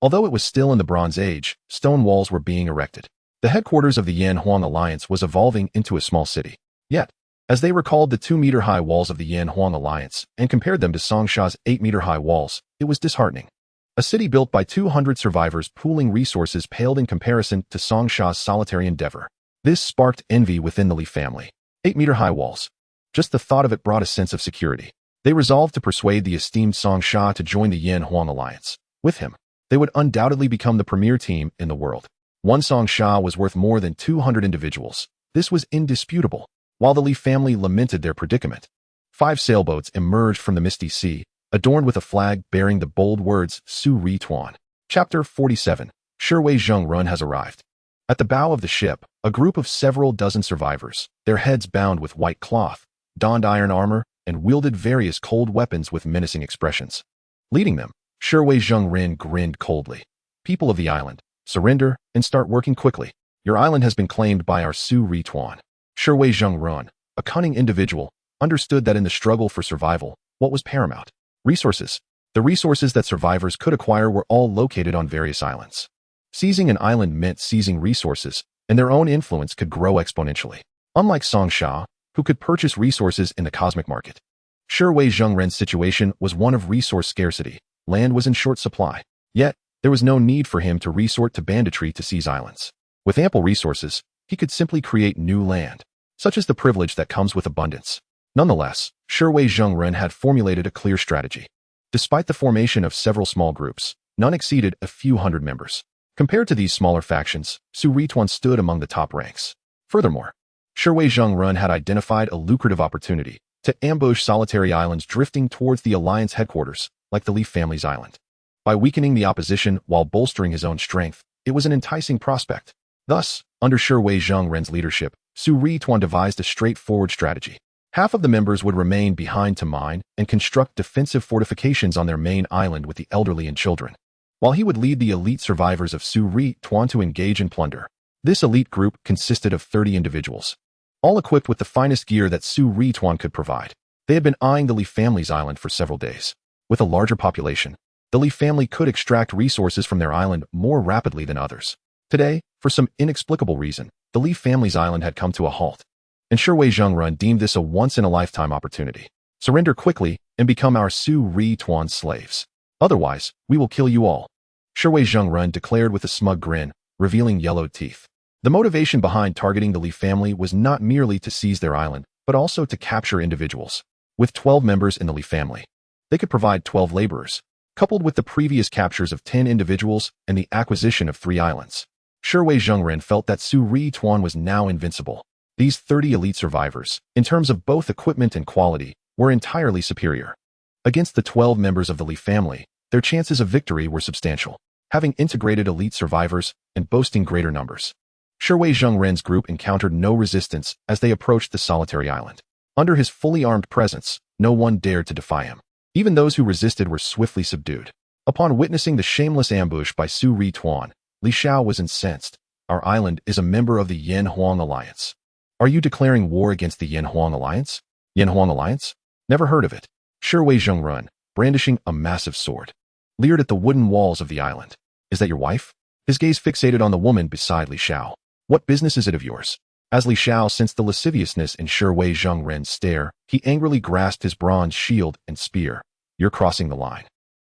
Although it was still in the Bronze Age, stone walls were being erected. The headquarters of the Yan Huang Alliance was evolving into a small city. Yet, as they recalled the 2-meter-high walls of the Yan Huang Alliance and compared them to Song Sha's 8-meter-high walls, it was disheartening. A city built by 200 survivors pooling resources paled in comparison to Song Sha's solitary endeavor. This sparked envy within the Li family. 8-meter-high walls. Just the thought of it brought a sense of security. They resolved to persuade the esteemed Song Sha to join the Yan Huang Alliance. With him, they would undoubtedly become the premier team in the world. One Song Sha was worth more than 200 individuals. This was indisputable. While the Li family lamented their predicament, 5 sailboats emerged from the misty sea, adorned with a flag bearing the bold words Su Ri Tuan. Chapter 47. Shirwei Zheng Run has arrived. At the bow of the ship, a group of several dozen survivors, their heads bound with white cloth, donned iron armor, and wielded various cold weapons with menacing expressions. Leading them, Shirwei Zheng Rin grinned coldly. People of the island, surrender and start working quickly. Your island has been claimed by our Su Ri Tuan. Shirwei Zheng Run, a cunning individual, understood that in the struggle for survival, what was paramount? Resources. The resources that survivors could acquire were all located on various islands. Seizing an island meant seizing resources, and their own influence could grow exponentially. Unlike Song Sha, who could purchase resources in the cosmic market, Shirwei Zheng Ren's situation was one of resource scarcity. Land was in short supply. Yet, there was no need for him to resort to banditry to seize islands. With ample resources, he could simply create new land. Such is the privilege that comes with abundance. Nonetheless, Shirwei Zheng Ren had formulated a clear strategy. Despite the formation of several small groups, none exceeded a few hundred members. Compared to these smaller factions, Su Rituan stood among the top ranks. Furthermore, Shirwei Zheng Ren had identified a lucrative opportunity to ambush solitary islands drifting towards the alliance headquarters, like the Li family's island. By weakening the opposition while bolstering his own strength, it was an enticing prospect. Thus, under Shirwei Zheng Ren's leadership, Su Rituan devised a straightforward strategy. Half of the members would remain behind to mine and construct defensive fortifications on their main island with the elderly and children, while he would lead the elite survivors of Su Rituan to engage in plunder. This elite group consisted of 30 individuals, all equipped with the finest gear that Su Rituan could provide. They had been eyeing the Li family's island for several days. With a larger population, the Li family could extract resources from their island more rapidly than others. Today, for some inexplicable reason, the Li family's island had come to a halt, and Shirwei Zheng Run deemed this a once-in-a-lifetime opportunity. Surrender quickly and become our Su Rituan slaves. Otherwise, we will kill you all. Shirwei Zheng Run declared with a smug grin, revealing yellowed teeth. The motivation behind targeting the Li family was not merely to seize their island, but also to capture individuals. With 12 members in the Li family, they could provide 12 laborers, coupled with the previous captures of 10 individuals and the acquisition of 3 islands. Shirwei Zheng Ren felt that Su Rituan was now invincible. These 30 elite survivors, in terms of both equipment and quality, were entirely superior. Against the 12 members of the Li family, their chances of victory were substantial. having integrated elite survivors and boasting greater numbers. Shiwei Zhengren's group encountered no resistance as they approached the solitary island. Under his fully armed presence, no one dared to defy him. Even those who resisted were swiftly subdued. Upon witnessing the shameless ambush by Su Rituan, Li Xiao was incensed. Our island is a member of the Yin Huang Alliance. Are you declaring war against the Yin Huang Alliance? Yin Huang Alliance? Never heard of it. Shiwei Zhengren, brandishing a massive sword, leered at the wooden walls of the island. Is that your wife? His gaze fixated on the woman beside Li Xiao. What business is it of yours? As Li Xiao sensed the lasciviousness in Shiwei Zhengren's stare, he angrily grasped his bronze shield and spear. You're crossing the line.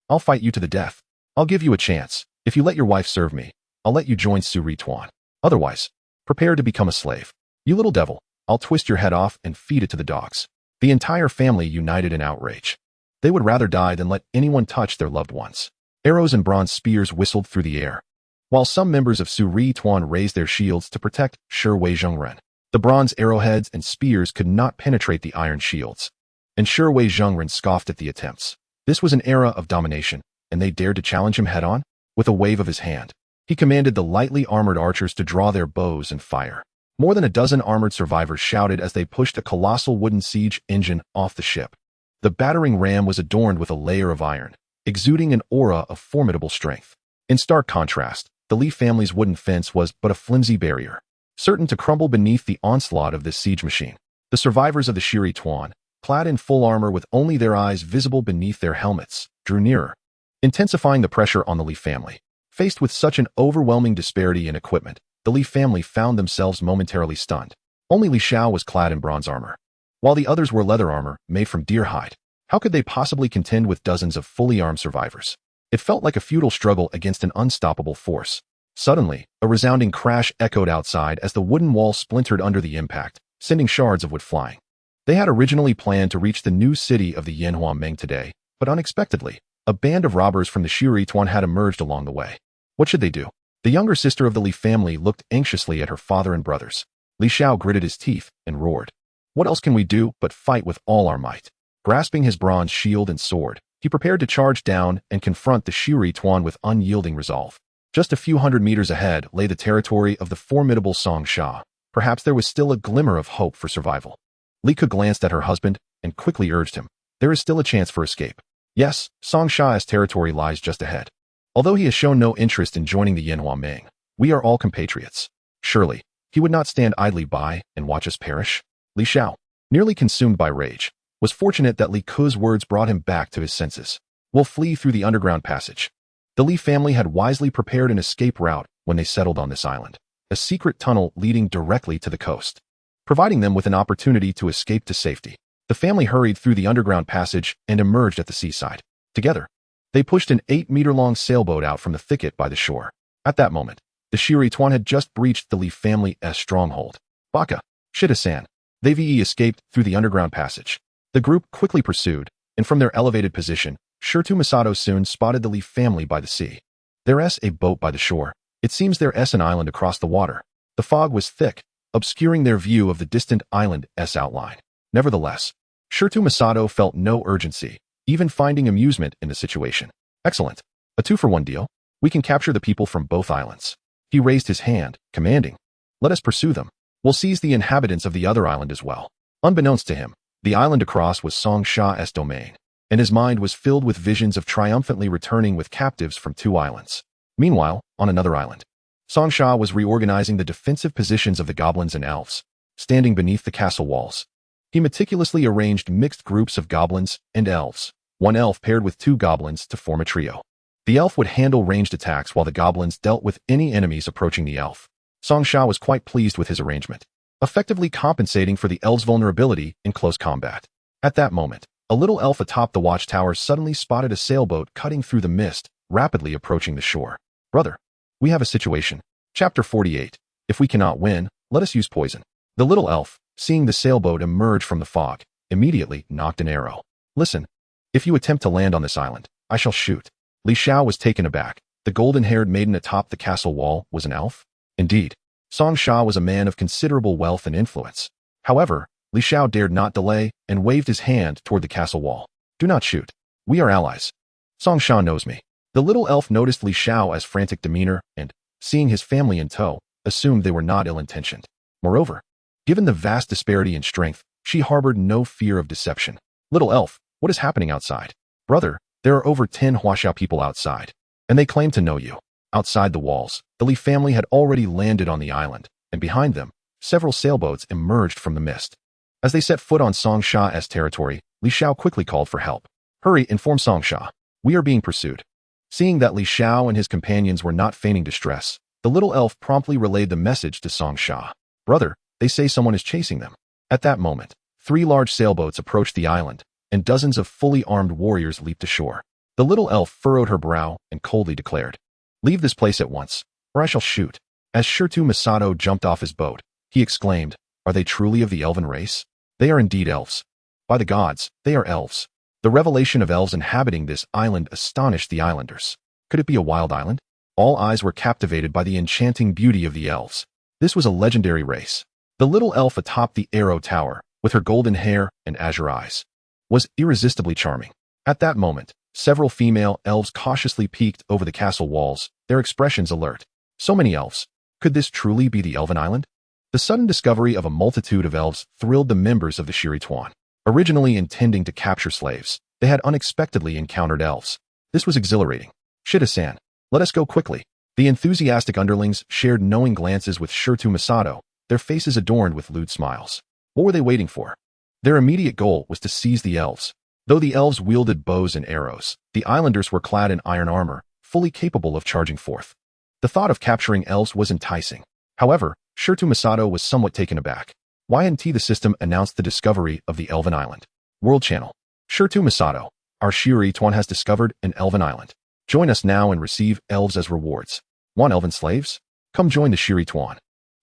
I'll fight you to the death. I'll give you a chance. If you let your wife serve me, I'll let you join Su Rituan. Otherwise, prepare to become a slave. You little devil, I'll twist your head off and feed it to the dogs. The entire family united in outrage. They would rather die than let anyone touch their loved ones. Arrows and bronze spears whistled through the air, while some members of Su Rituan raised their shields to protect Shiwei Zhengren. The bronze arrowheads and spears could not penetrate the iron shields, and Shiwei Zhengren scoffed at the attempts. This was an era of domination, and they dared to challenge him head-on? With a wave of his hand, he commanded the lightly armored archers to draw their bows and fire. More than a dozen armored survivors shouted as they pushed a colossal wooden siege engine off the ship. The battering ram was adorned with a layer of iron, exuding an aura of formidable strength. In stark contrast, the Li family's wooden fence was but a flimsy barrier, certain to crumble beneath the onslaught of this siege machine. The survivors of the Shi Rituan, clad in full armor with only their eyes visible beneath their helmets, drew nearer, intensifying the pressure on the Li family. Faced with such an overwhelming disparity in equipment, the Li family found themselves momentarily stunned. Only Li Xiao was clad in bronze armor, while the others wore leather armor made from deer hide. How could they possibly contend with dozens of fully armed survivors? It felt like a futile struggle against an unstoppable force. Suddenly, a resounding crash echoed outside as the wooden wall splintered under the impact, sending shards of wood flying. They had originally planned to reach the new city of the Yanhua Meng today, but unexpectedly, a band of robbers from the Shi Rituan had emerged along the way. What should they do? The younger sister of the Li family looked anxiously at her father and brothers. Li Xiao gritted his teeth and roared. What else can we do but fight with all our might? Grasping his bronze shield and sword, he prepared to charge down and confront the Shi Rituan with unyielding resolve. Just a few hundred meters ahead lay the territory of the formidable Song Sha. Perhaps there was still a glimmer of hope for survival. Li Ke glanced at her husband and quickly urged him. There is still a chance for escape. Yes, Song Sha's territory lies just ahead. Although he has shown no interest in joining the Yanhua Meng, we are all compatriots. Surely, he would not stand idly by and watch us perish. Li Xiao, nearly consumed by rage, was fortunate that Li Ke's words brought him back to his senses. We'll flee through the underground passage. The Li family had wisely prepared an escape route when they settled on this island, a secret tunnel leading directly to the coast, providing them with an opportunity to escape to safety. The family hurried through the underground passage and emerged at the seaside. Together, they pushed an 8-meter-long sailboat out from the thicket by the shore. At that moment, the Shi Rituan had just breached the Li family's stronghold. Baka, Shita-san. They escaped through the underground passage. The group quickly pursued, and from their elevated position, Shirtu Masato soon spotted the Li family by the sea. There's a boat by the shore. It seems there's an island across the water. The fog was thick, obscuring their view of the distant island's outline. Nevertheless, Shirtu Masato felt no urgency, even finding amusement in the situation. Excellent. A 2-for-1 deal. We can capture the people from both islands. He raised his hand, commanding. Let us pursue them. We'll seize the inhabitants of the other island as well. Unbeknownst to him, the island across was Song Sha's domain, and his mind was filled with visions of triumphantly returning with captives from 2 islands. Meanwhile, on another island, Song Sha was reorganizing the defensive positions of the goblins and elves, standing beneath the castle walls. He meticulously arranged mixed groups of goblins and elves, 1 elf paired with 2 goblins to form a trio. The elf would handle ranged attacks while the goblins dealt with any enemies approaching the elf. Song Sha was quite pleased with his arrangement, effectively compensating for the elf's vulnerability in close combat. At that moment, a little elf atop the watchtower suddenly spotted a sailboat cutting through the mist, rapidly approaching the shore. Brother, we have a situation. Chapter 48. If we cannot win, let us use poison. The little elf, seeing the sailboat emerge from the fog, immediately nocked an arrow. Listen, if you attempt to land on this island, I shall shoot. Li Xiao was taken aback. The golden-haired maiden atop the castle wall was an elf? Indeed, Song Sha was a man of considerable wealth and influence. However, Li Xiao dared not delay and waved his hand toward the castle wall. Do not shoot. We are allies. Song Sha knows me. The little elf noticed Li Xiao's frantic demeanor and, seeing his family in tow, assumed they were not ill-intentioned. Moreover, given the vast disparity in strength, she harbored no fear of deception. Little elf, what is happening outside? Brother, there are over 10 Huaxiao people outside, and they claim to know you. Outside the walls, the Li family had already landed on the island, and behind them, several sailboats emerged from the mist. As they set foot on Song Sha's territory, Li Xiao quickly called for help. Hurry, inform Song Sha. We are being pursued. Seeing that Li Xiao and his companions were not feigning distress, the little elf promptly relayed the message to Song Sha. Brother, they say someone is chasing them. At that moment, 3 large sailboats approached the island, and dozens of fully armed warriors leaped ashore. The little elf furrowed her brow and coldly declared, "Leave this place at once, or I shall shoot." As Shirtu Masato jumped off his boat, he exclaimed, "Are they truly of the elven race? They are indeed elves. By the gods, they are elves." The revelation of elves inhabiting this island astonished the islanders. Could it be a wild island? All eyes were captivated by the enchanting beauty of the elves. This was a legendary race. The little elf atop the arrow tower, with her golden hair and azure eyes, was irresistibly charming. At that moment, several female elves cautiously peeked over the castle walls, their expressions alert. So many elves. Could this truly be the elven island? The sudden discovery of a multitude of elves thrilled the members of the Shirituan. Originally intending to capture slaves, they had unexpectedly encountered elves. This was exhilarating. "Shida-san, let us go quickly." The enthusiastic underlings shared knowing glances with Shirtu Masato, their faces adorned with lewd smiles. What were they waiting for? Their immediate goal was to seize the elves. Though the elves wielded bows and arrows, the islanders were clad in iron armor, fully capable of charging forth. The thought of capturing elves was enticing. However, Shirtu Masato was somewhat taken aback. YNT the system announced the discovery of the Elven Island. World Channel. Shirtu Masato, our Shirituan has discovered an Elven Island. Join us now and receive elves as rewards. Want elven slaves? Come join the Shirituan.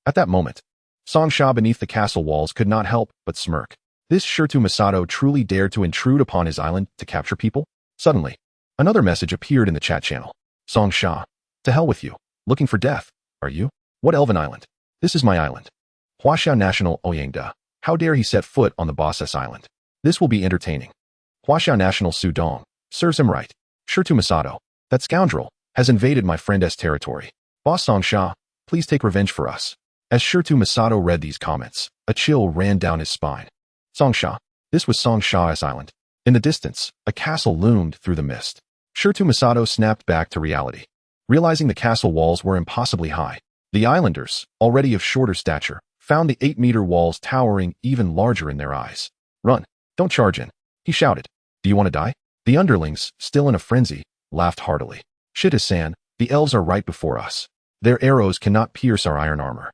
At that moment, Song Sha beneath the castle walls could not help but smirk. This Shirtu Masato truly dared to intrude upon his island to capture people? Suddenly, another message appeared in the chat channel. Song Sha, to hell with you. Looking for death, are you? What Elven Island? This is my island. Huaxiao National Oyangda. How dare he set foot on the boss's island? This will be entertaining. Huaxiao National Sudong. Serves him right. Shirtu Masato, that scoundrel, has invaded my friend's territory. Boss Song Sha, please take revenge for us. As Shirtu Masato read these comments, a chill ran down his spine. Song Sha. This was Song Sha's island. In the distance, a castle loomed through the mist. Shirtu Masato snapped back to reality. Realizing the castle walls were impossibly high, the islanders, already of shorter stature, found the 8-meter walls towering even larger in their eyes. Run, don't charge in, he shouted. Do you want to die? The underlings, still in a frenzy, laughed heartily. Shita-san, the elves are right before us. Their arrows cannot pierce our iron armor.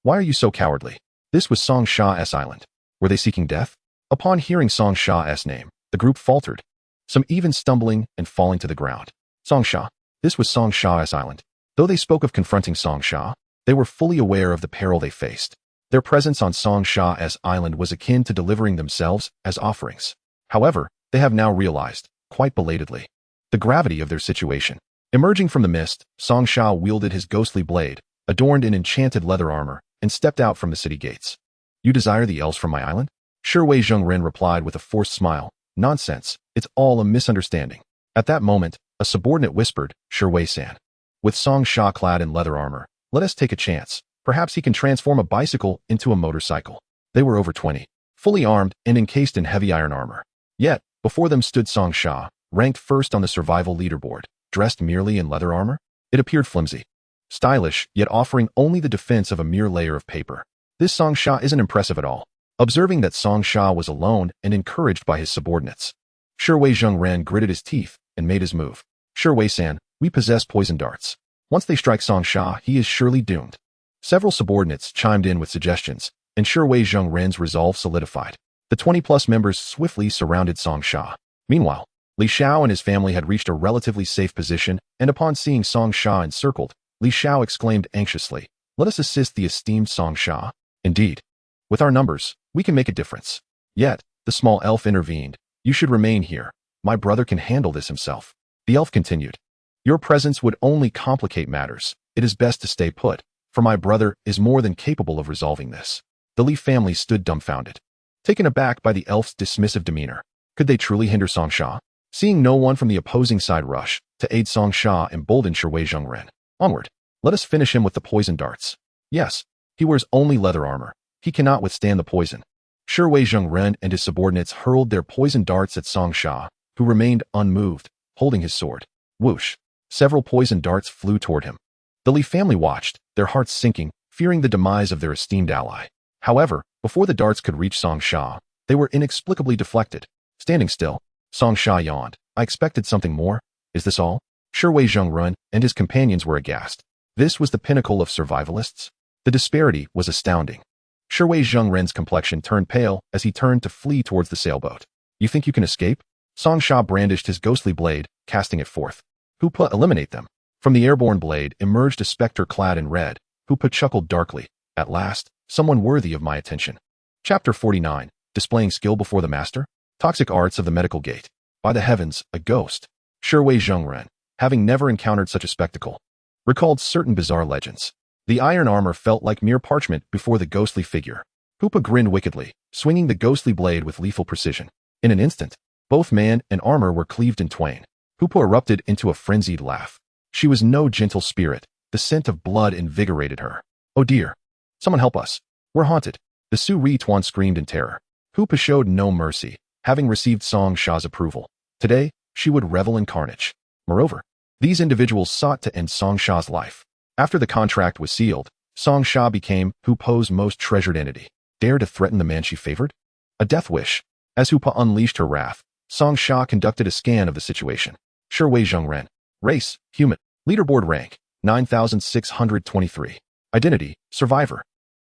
Why are you so cowardly? This was Song Sha's island. Were they seeking death? Upon hearing Song Sha's name, the group faltered, some even stumbling and falling to the ground. Song Sha. This was Song Sha's island. Though they spoke of confronting Song Sha, they were fully aware of the peril they faced. Their presence on Song Sha's island was akin to delivering themselves as offerings. However, they have now realized, quite belatedly, the gravity of their situation. Emerging from the mist, Song Sha wielded his ghostly blade, adorned in enchanted leather armor, and stepped out from the city gates. You desire the elves from my island? Shiwei Zhongren replied with a forced smile. Nonsense, it's all a misunderstanding. At that moment, a subordinate whispered, Shiwei-san. With Song Sha clad in leather armor, let us take a chance. Perhaps he can transform a bicycle into a motorcycle. They were over 20, fully armed and encased in heavy iron armor. Yet, before them stood Song Sha, ranked first on the survival leaderboard, dressed merely in leather armor. It appeared flimsy, stylish, yet offering only the defense of a mere layer of paper. This Song Sha isn't impressive at all. Observing that Song Sha was alone and encouraged by his subordinates, Shiwei Zhongren gritted his teeth and made his move. Shiwei-san, we possess poison darts. Once they strike Song Sha, he is surely doomed. Several subordinates chimed in with suggestions, and Shiwei Zhongren's resolve solidified. The 20-plus members swiftly surrounded Song Sha. Meanwhile, Li Xiao and his family had reached a relatively safe position, and upon seeing Song Sha encircled, Li Xiao exclaimed anxiously, "Let us assist the esteemed Song Sha." Indeed, with our numbers, we can make a difference. Yet, the small elf intervened. You should remain here. My brother can handle this himself. The elf continued. Your presence would only complicate matters. It is best to stay put, for my brother is more than capable of resolving this. The Li family stood dumbfounded, taken aback by the elf's dismissive demeanor. Could they truly hinder Song Sha? Seeing no one from the opposing side rush to aid Song Sha emboldened Shiwei Zhongren. Onward. Let us finish him with the poison darts. Yes, he wears only leather armor. He cannot withstand the poison. Shiwei Zhongren and his subordinates hurled their poison darts at Song Sha, who remained unmoved, holding his sword. Whoosh. Several poison darts flew toward him. The Li family watched, their hearts sinking, fearing the demise of their esteemed ally. However, before the darts could reach Song Sha, they were inexplicably deflected. Standing still, Song Sha yawned. I expected something more. Is this all? Shiwei Zhongren and his companions were aghast. This was the pinnacle of survivalists? The disparity was astounding. Shiwei Zhongren's complexion turned pale as he turned to flee towards the sailboat. You think you can escape? Song Sha brandished his ghostly blade, casting it forth. Hoopa, eliminate them. From the airborne blade emerged a specter clad in red. Hoopa chuckled darkly. At last, someone worthy of my attention. Chapter 49. Displaying skill before the master? Toxic arts of the medical gate. By the heavens, a ghost. Shiwei Zhongren, having never encountered such a spectacle, recalled certain bizarre legends. The iron armor felt like mere parchment before the ghostly figure. Hoopa grinned wickedly, swinging the ghostly blade with lethal precision. In an instant, both man and armor were cleaved in twain. Hoopa erupted into a frenzied laugh. She was no gentle spirit. The scent of blood invigorated her. Oh dear. Someone help us. We're haunted. The Su Ri Tuan screamed in terror. Hoopa showed no mercy, having received Song Sha's approval. Today, she would revel in carnage. Moreover, these individuals sought to end Song Sha's life. After the contract was sealed, Song Sha became Hoopa's most treasured entity. Dare to threaten the man she favored? A death wish. As Hoopa unleashed her wrath, Song Sha conducted a scan of the situation. Shiwei Zhongren. Race, human. Leaderboard rank, 9,623. Identity, survivor.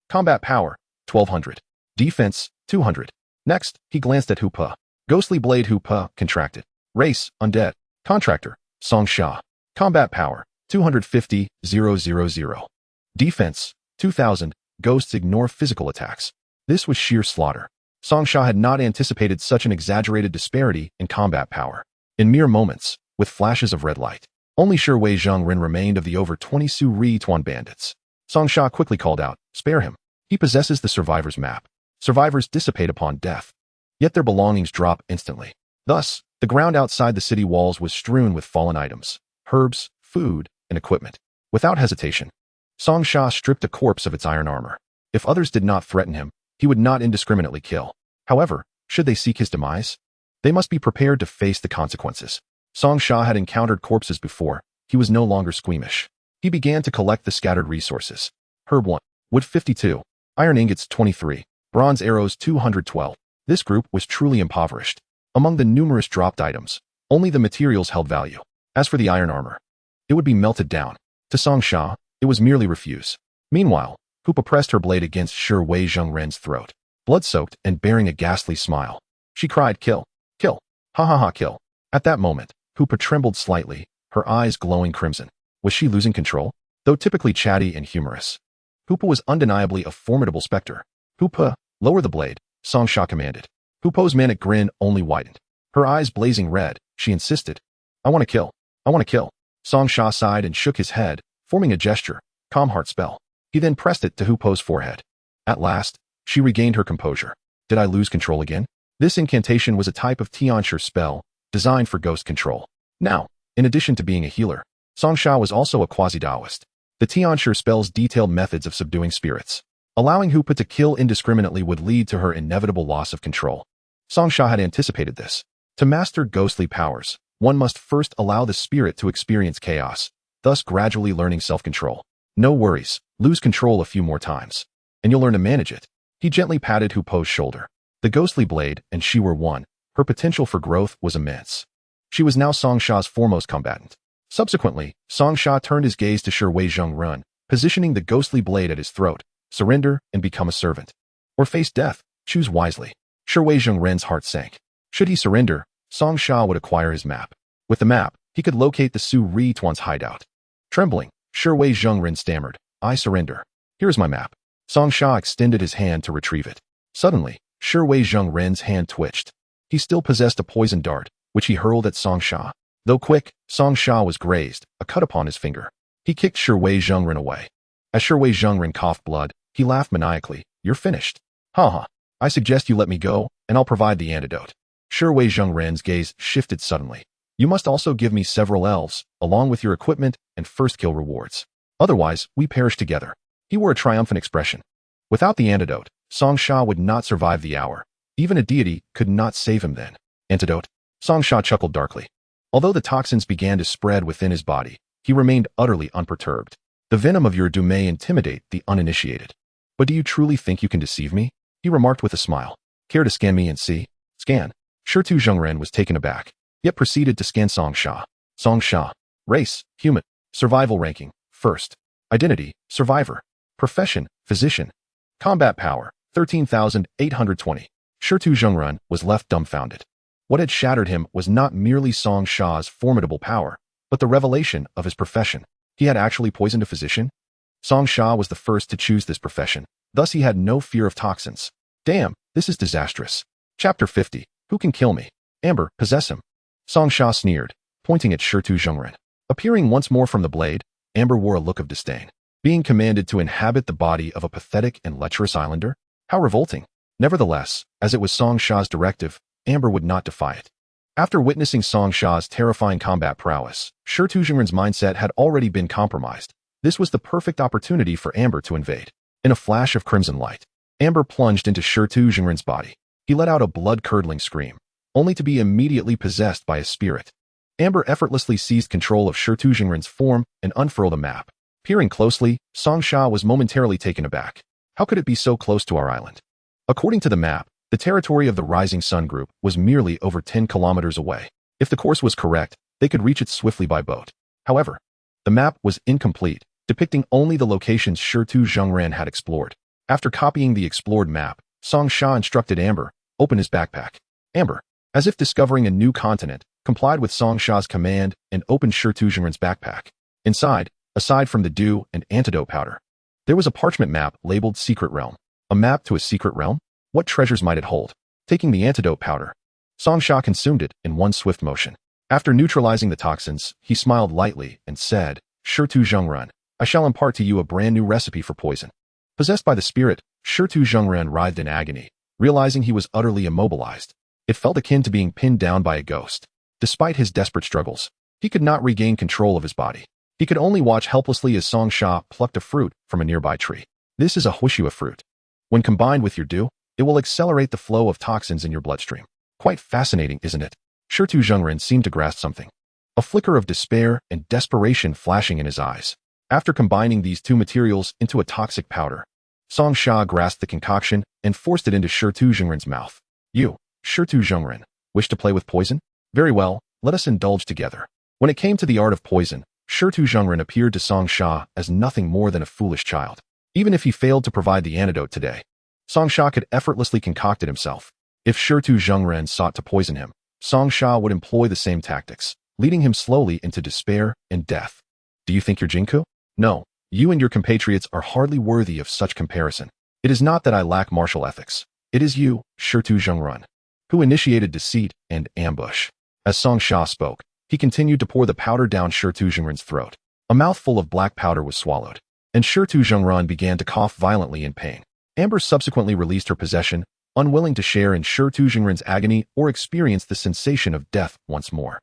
Combat power, 1,200. Defense, 200. Next, he glanced at Hoopa. Ghostly blade Hoopa contracted. Race, undead. Contractor, Song Sha. Combat power, 250,000. Defense, 2,000. Ghosts ignore physical attacks. This was sheer slaughter. Song Sha had not anticipated such an exaggerated disparity in combat power. In mere moments, with flashes of red light, only Shiwei Zhongren remained of the over 20 Su Ri Tuan bandits. Song Sha quickly called out, spare him. He possesses the survivor's map. Survivors dissipate upon death, yet their belongings drop instantly. Thus, the ground outside the city walls was strewn with fallen items, herbs, food, and equipment. Without hesitation, Song Sha stripped a corpse of its iron armor. If others did not threaten him, he would not indiscriminately kill. However, should they seek his demise, they must be prepared to face the consequences. Song Sha had encountered corpses before. He was no longer squeamish. He began to collect the scattered resources. Herb 1, wood 52, iron ingots 23, bronze arrows 212. This group was truly impoverished. Among the numerous dropped items, only the materials held value. As for the iron armor, it would be melted down. To Song Sha, it was merely refuse. Meanwhile, Hoopa pressed her blade against Shiwei Zhongren's throat, blood-soaked and bearing a ghastly smile. She cried, kill, kill, ha ha ha, kill. At that moment, Hoopa trembled slightly, her eyes glowing crimson. Was she losing control? Though typically chatty and humorous, Hoopa was undeniably a formidable specter. Hoopa, lower the blade, Song Sha commanded. Hoopa's manic grin only widened. Her eyes blazing red, she insisted. I want to kill. I want to kill. Song Sha sighed and shook his head, forming a gesture, calm heart spell. He then pressed it to Hoopa's forehead. At last, she regained her composure. Did I lose control again? This incantation was a type of Tianshi spell, designed for ghost control. Now, in addition to being a healer, Song Sha was also a quasi-Taoist. The Tianshi spells detailed methods of subduing spirits. Allowing Hoopa to kill indiscriminately would lead to her inevitable loss of control. Song Sha had anticipated this. To master ghostly powers, one must first allow the spirit to experience chaos, thus gradually learning self-control. No worries, lose control a few more times, and you'll learn to manage it. He gently patted Hoopa's shoulder. The ghostly blade and she were one. Her potential for growth was immense. She was now Song Sha's foremost combatant. Subsequently, Song Sha turned his gaze to Shiwei Zhongren, positioning the ghostly blade at his throat. Surrender and become a servant. Or face death, choose wisely. Shiwei Zhongren's heart sank. Should he surrender, Song Sha would acquire his map. With the map, he could locate the Su Ri Tuan's hideout. Trembling, Shiwei Zhongren stammered, I surrender. Here's my map. Song Sha extended his hand to retrieve it. Suddenly, Shiwei Zhongren's hand twitched. He still possessed a poison dart, which he hurled at Song Sha. Though quick, Song Sha was grazed, a cut upon his finger. He kicked Shiwei Zhongren away. As Shiwei Zhongren coughed blood, he laughed maniacally. You're finished. Ha ha. I suggest you let me go, and I'll provide the antidote. Wei Zhongren's gaze shifted suddenly. You must also give me several elves, along with your equipment and first kill rewards. Otherwise, we perish together. He wore a triumphant expression. Without the antidote, Song Sha would not survive the hour. Even a deity could not save him then. Antidote? Song Sha chuckled darkly. Although the toxins began to spread within his body, he remained utterly unperturbed. The venom of your doom may intimidate the uninitiated. But do you truly think you can deceive me? He remarked with a smile. Care to scan me and see? Scan. Shirtu Zhongren was taken aback, yet proceeded to scan Song Sha. Song Sha. Race, human. Survival ranking, first. Identity, survivor. Profession, physician. Combat power, 13,820. Shirtu Zhongren was left dumbfounded. What had shattered him was not merely Song Sha's formidable power, but the revelation of his profession. He had actually poisoned a physician? Song Sha was the first to choose this profession, thus he had no fear of toxins. Damn, this is disastrous. Chapter 50. Who can kill me? Amber, possess him. Song Sha sneered, pointing at Shirtu Zhongren. Appearing once more from the blade, Amber wore a look of disdain. Being commanded to inhabit the body of a pathetic and lecherous islander? How revolting. Nevertheless, as it was Song Sha's directive, Amber would not defy it. After witnessing Song Sha's terrifying combat prowess, Shirtu Zhongren's mindset had already been compromised. This was the perfect opportunity for Amber to invade. In a flash of crimson light, Amber plunged into Shirtu Zhongren's body. He let out a blood-curdling scream, only to be immediately possessed by a spirit. Amber effortlessly seized control of Shirtu Zhongren's form and unfurled a map. Peering closely, Song Sha was momentarily taken aback. How could it be so close to our island? According to the map, the territory of the Rising Sun Group was merely over 10 kilometers away. If the course was correct, they could reach it swiftly by boat. However, the map was incomplete, depicting only the locations Shirtu Zhongren had explored. After copying the explored map, Song Sha instructed Amber, open his backpack. Amber, as if discovering a new continent, complied with Song Sha's command and opened Shirtu Zhongren's backpack. Inside, aside from the dew and antidote powder, there was a parchment map labeled Secret Realm. A map to a secret realm? What treasures might it hold? Taking the antidote powder, Song Sha consumed it in one swift motion. After neutralizing the toxins, he smiled lightly and said, Shirtu Zhongren, I shall impart to you a brand new recipe for poison. Possessed by the spirit, Shirtu Zhongren writhed in agony, realizing he was utterly immobilized. It felt akin to being pinned down by a ghost. Despite his desperate struggles, he could not regain control of his body. He could only watch helplessly as Song Sha plucked a fruit from a nearby tree. This is a huishua fruit. When combined with your dew, it will accelerate the flow of toxins in your bloodstream. Quite fascinating, isn't it? Shirtu Zhongren seemed to grasp something. A flicker of despair and desperation flashing in his eyes. After combining these two materials into a toxic powder, Song Sha grasped the concoction and forced it into Shirtu Zhongren's mouth. You, Shirtu Zhongren, wish to play with poison? Very well, let us indulge together. When it came to the art of poison, Shirtu Zhongren appeared to Song Sha as nothing more than a foolish child. Even if he failed to provide the antidote today, Song Sha could effortlessly concoct it himself. If Shirtu Zhongren sought to poison him, Song Sha would employ the same tactics, leading him slowly into despair and death. Do you think you're Jinku? No, you and your compatriots are hardly worthy of such comparison. It is not that I lack martial ethics. It is you, Shirtu Zhongren, who initiated deceit and ambush. As Song Sha spoke, he continued to pour the powder down Shirtu Zhongren's throat. A mouthful of black powder was swallowed, and Shirtu Zhongren began to cough violently in pain. Amber subsequently released her possession, unwilling to share in Shirtu Zhongren's agony or experience the sensation of death once more.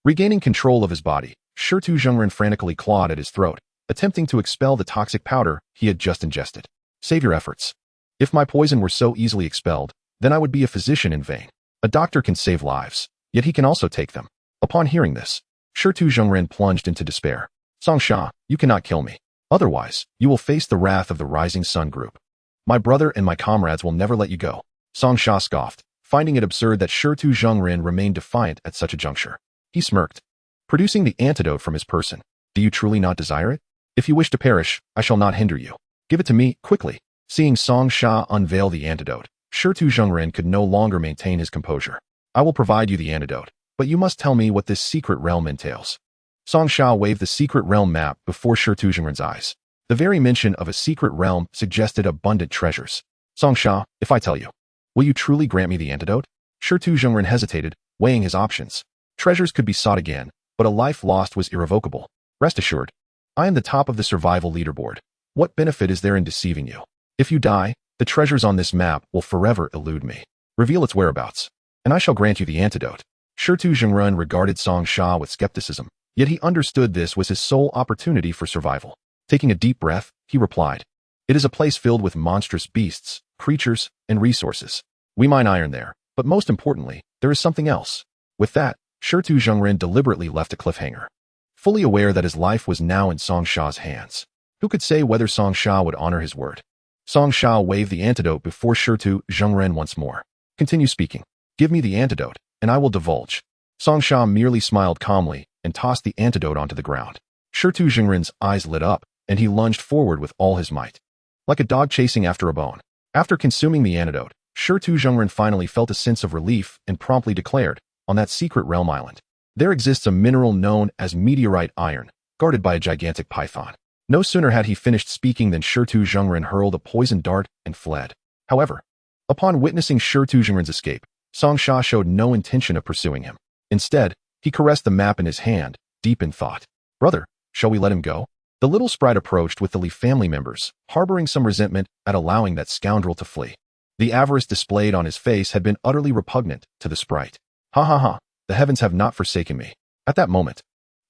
Regaining control of his body, Shirtu Zhongren frantically clawed at his throat, attempting to expel the toxic powder he had just ingested. Save your efforts. If my poison were so easily expelled, then I would be a physician in vain. A doctor can save lives, yet he can also take them. Upon hearing this, Shirtu Zhongren plunged into despair. Song Sha, you cannot kill me. Otherwise, you will face the wrath of the Rising Sun Group. My brother and my comrades will never let you go. Song Sha scoffed, finding it absurd that Shirtu Zhongren remained defiant at such a juncture. He smirked, producing the antidote from his person. Do you truly not desire it? If you wish to perish, I shall not hinder you. Give it to me, quickly. Seeing Song Sha unveil the antidote, Shirtu Zhongren could no longer maintain his composure. I will provide you the antidote, but you must tell me what this secret realm entails. Song Sha waved the secret realm map before Shirtu Zhongren's eyes. The very mention of a secret realm suggested abundant treasures. Song Sha, if I tell you, will you truly grant me the antidote? Shirtu Zhongren hesitated, weighing his options. Treasures could be sought again, but a life lost was irrevocable. Rest assured, I am the top of the survival leaderboard. What benefit is there in deceiving you? If you die, the treasures on this map will forever elude me. Reveal its whereabouts. and I shall grant you the antidote. Shirtu Zhengrun regarded Song Sha with skepticism, yet he understood this was his sole opportunity for survival. Taking a deep breath, he replied, "It is a place filled with monstrous beasts, creatures, and resources. We mine iron there, but most importantly, there is something else." With that, Shirtu Zhengrun deliberately left a cliffhanger, fully aware that his life was now in Song Sha's hands. Who could say whether Song Sha would honor his word? Song Sha waved the antidote before Shirtu Zhengrun once more. "Continue speaking. Give me the antidote, and I will divulge." Song Sha merely smiled calmly and tossed the antidote onto the ground. Shirtu Zhengrun's eyes lit up, and he lunged forward with all his might, like a dog chasing after a bone. After consuming the antidote, Shirtu Zhengrun finally felt a sense of relief and promptly declared, "On that secret realm island, there exists a mineral known as meteorite iron, guarded by a gigantic python." No sooner had he finished speaking than Shirtu Zhengrun hurled a poison dart and fled. However, upon witnessing Shirtu Zhengrun's escape, Song Sha showed no intention of pursuing him. Instead, he caressed the map in his hand, deep in thought. "Brother, shall we let him go?" The little sprite approached with the Li family members, harboring some resentment at allowing that scoundrel to flee. The avarice displayed on his face had been utterly repugnant to the sprite. "Ha ha ha, the heavens have not forsaken me." At that moment,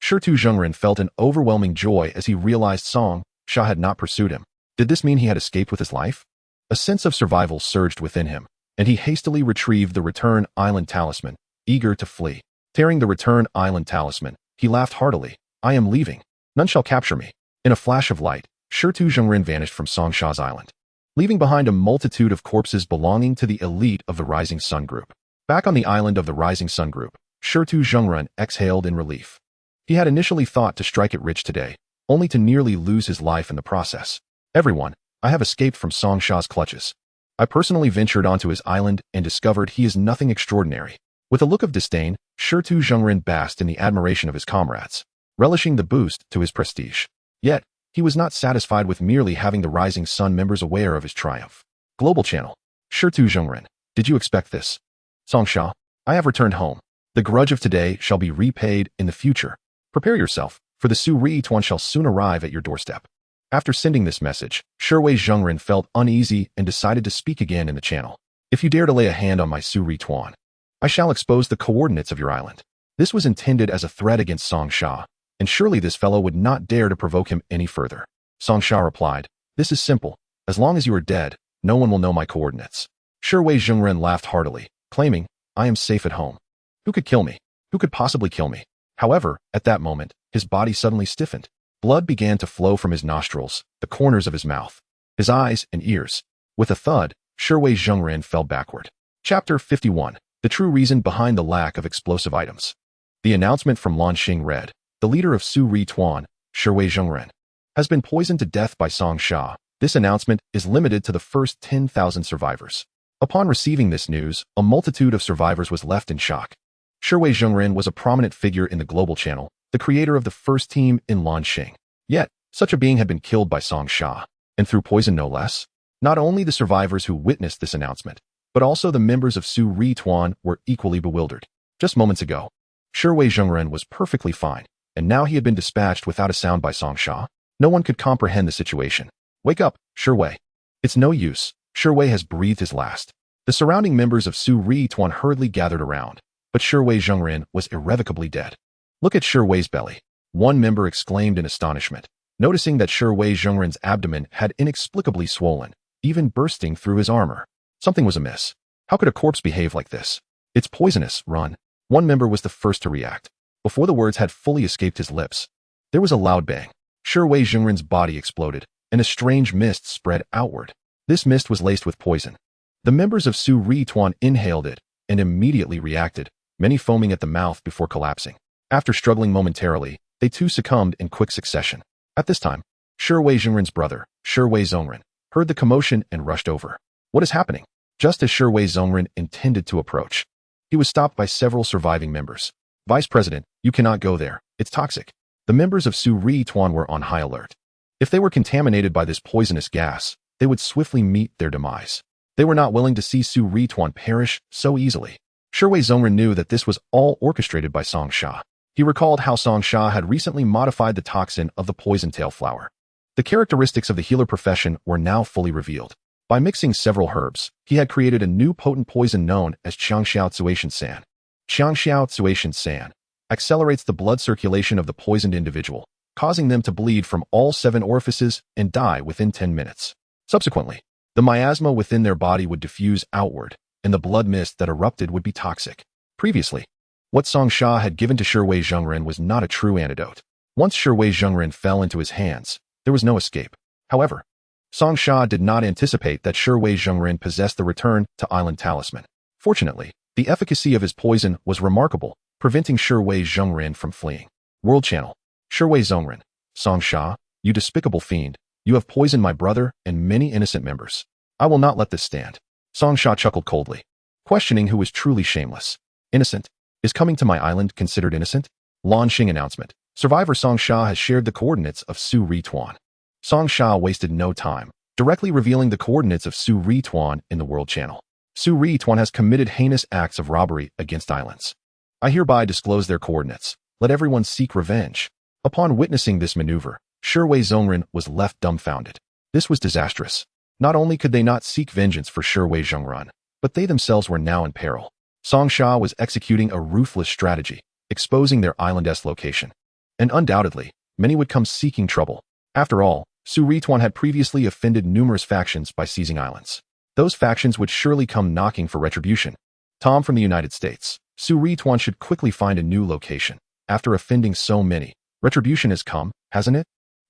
Shirtu Zhengrun felt an overwhelming joy as he realized Song Sha had not pursued him. Did this mean he had escaped with his life? A sense of survival surged within him, and he hastily retrieved the Return Island Talisman, eager to flee. Tearing the Return Island Talisman, he laughed heartily. "I am leaving. None shall capture me." In a flash of light, Shirtu Zhengrun vanished from Song Sha's island, leaving behind a multitude of corpses belonging to the elite of the Rising Sun Group. Back on the island of the Rising Sun Group, Shirtu Zhengrun exhaled in relief. He had initially thought to strike it rich today, only to nearly lose his life in the process. "Everyone, I have escaped from Song Sha's clutches. I personally ventured onto his island and discovered he is nothing extraordinary." With a look of disdain, Shirtu Zhengrun basked in the admiration of his comrades, relishing the boost to his prestige. Yet, he was not satisfied with merely having the Rising Sun members aware of his triumph. Global Channel. "Shirtu Zhengrun, did you expect this?" "Song Sha, I have returned home. The grudge of today shall be repaid in the future. Prepare yourself, for the Su-Ri Tuan shall soon arrive at your doorstep." After sending this message, Shirwei Zhengrun felt uneasy and decided to speak again in the channel. "If you dare to lay a hand on my Su-Ri Tuan, I shall expose the coordinates of your island." This was intended as a threat against Song Sha, and surely this fellow would not dare to provoke him any further. Song Sha replied, "This is simple. As long as you are dead, no one will know my coordinates." Shirwei Zhengrun laughed heartily, claiming, "I am safe at home. Who could kill me? Who could possibly kill me?" However, at that moment, his body suddenly stiffened. Blood began to flow from his nostrils, the corners of his mouth, his eyes and ears. With a thud, Shirwei Zhengrun fell backward. Chapter 51. The true reason behind the lack of explosive items. The announcement from Lan Xing read, "The leader of Su-Ri Tuan, Shirwei Zhengrun, has been poisoned to death by Song Sha. This announcement is limited to the first 10,000 survivors." Upon receiving this news, a multitude of survivors was left in shock. Shirwei Zhengrun was a prominent figure in the Global Channel, the creator of the first team in Lan Xing. Yet, such a being had been killed by Song Sha, and through poison no less. Not only the survivors who witnessed this announcement, but also the members of Su-Ri Tuan were equally bewildered. Just moments ago, Shirwei Zhengrun was perfectly fine, and now he had been dispatched without a sound by Song Sha. No one could comprehend the situation. "Wake up, Shirwei." "It's no use. Shirwei has breathed his last." The surrounding members of Su-Ri Tuan hurriedly gathered around, but Shirwei Zhengrun was irrevocably dead. "Look at Shirwei's belly," one member exclaimed in astonishment, noticing that Shirwei Zhengrun's abdomen had inexplicably swollen, even bursting through his armor. Something was amiss. How could a corpse behave like this? "It's poisonous, run." One member was the first to react. Before the words had fully escaped his lips, there was a loud bang. Shirwei Zhengrun's body exploded, and a strange mist spread outward. This mist was laced with poison. The members of Su-Ri Tuan inhaled it and immediately reacted, many foaming at the mouth before collapsing. After struggling momentarily, they too succumbed in quick succession. At this time, Shirwei Zhengrun's brother, Shirwei Zhengrun, heard the commotion and rushed over. "What is happening?" Just as Shirwei Zhengrun intended to approach, he was stopped by several surviving members. "Vice President, you cannot go there. It's toxic." The members of Su-Ri Tuan were on high alert. If they were contaminated by this poisonous gas, they would swiftly meet their demise. They were not willing to see Su-Ri Tuan perish so easily. Shirwei Zhengrun knew that this was all orchestrated by Song Sha. He recalled how Song Sha had recently modified the toxin of the poison tail flower. The characteristics of the healer profession were now fully revealed. By mixing several herbs, he had created a new potent poison known as Qiangxiao Tsuation San. Qiangxiao Tsuation San accelerates the blood circulation of the poisoned individual, causing them to bleed from all 7 orifices and die within 10 minutes. Subsequently, the miasma within their body would diffuse outward, and the blood mist that erupted would be toxic. Previously, what Song Sha had given to Shiwei Zhengren was not a true antidote. Once Shiwei Zhengren fell into his hands, there was no escape. However, Song Sha did not anticipate that Shiwei Zhengren possessed the return to island talisman. Fortunately, the efficacy of his poison was remarkable, preventing Shiwei Zhengren from fleeing. World Channel. Shiwei Zhengren. Song Sha, you despicable fiend, you have poisoned my brother and many innocent members. I will not let this stand. Song Sha chuckled coldly, questioning who was truly shameless. Innocent? Is coming to my island considered innocent? Launching announcement. Survivor Song Sha has shared the coordinates of Su Ri Tuan. Song Sha wasted no time, directly revealing the coordinates of Su Ri Tuan in the World Channel. Su Ri Tuan has committed heinous acts of robbery against islands. I hereby disclose their coordinates. Let everyone seek revenge. Upon witnessing this maneuver, Shiwei Zhengren was left dumbfounded. This was disastrous. Not only could they not seek vengeance for Shiwei Zhengren, but they themselves were now in peril. Song Sha was executing a ruthless strategy, exposing their island's location. And undoubtedly, many would come seeking trouble. After all, Su Ri Tuan had previously offended numerous factions by seizing islands. Those factions would surely come knocking for retribution. Tom from the United States. Su Ri Tuan should quickly find a new location. After offending so many, retribution has come, hasn't it?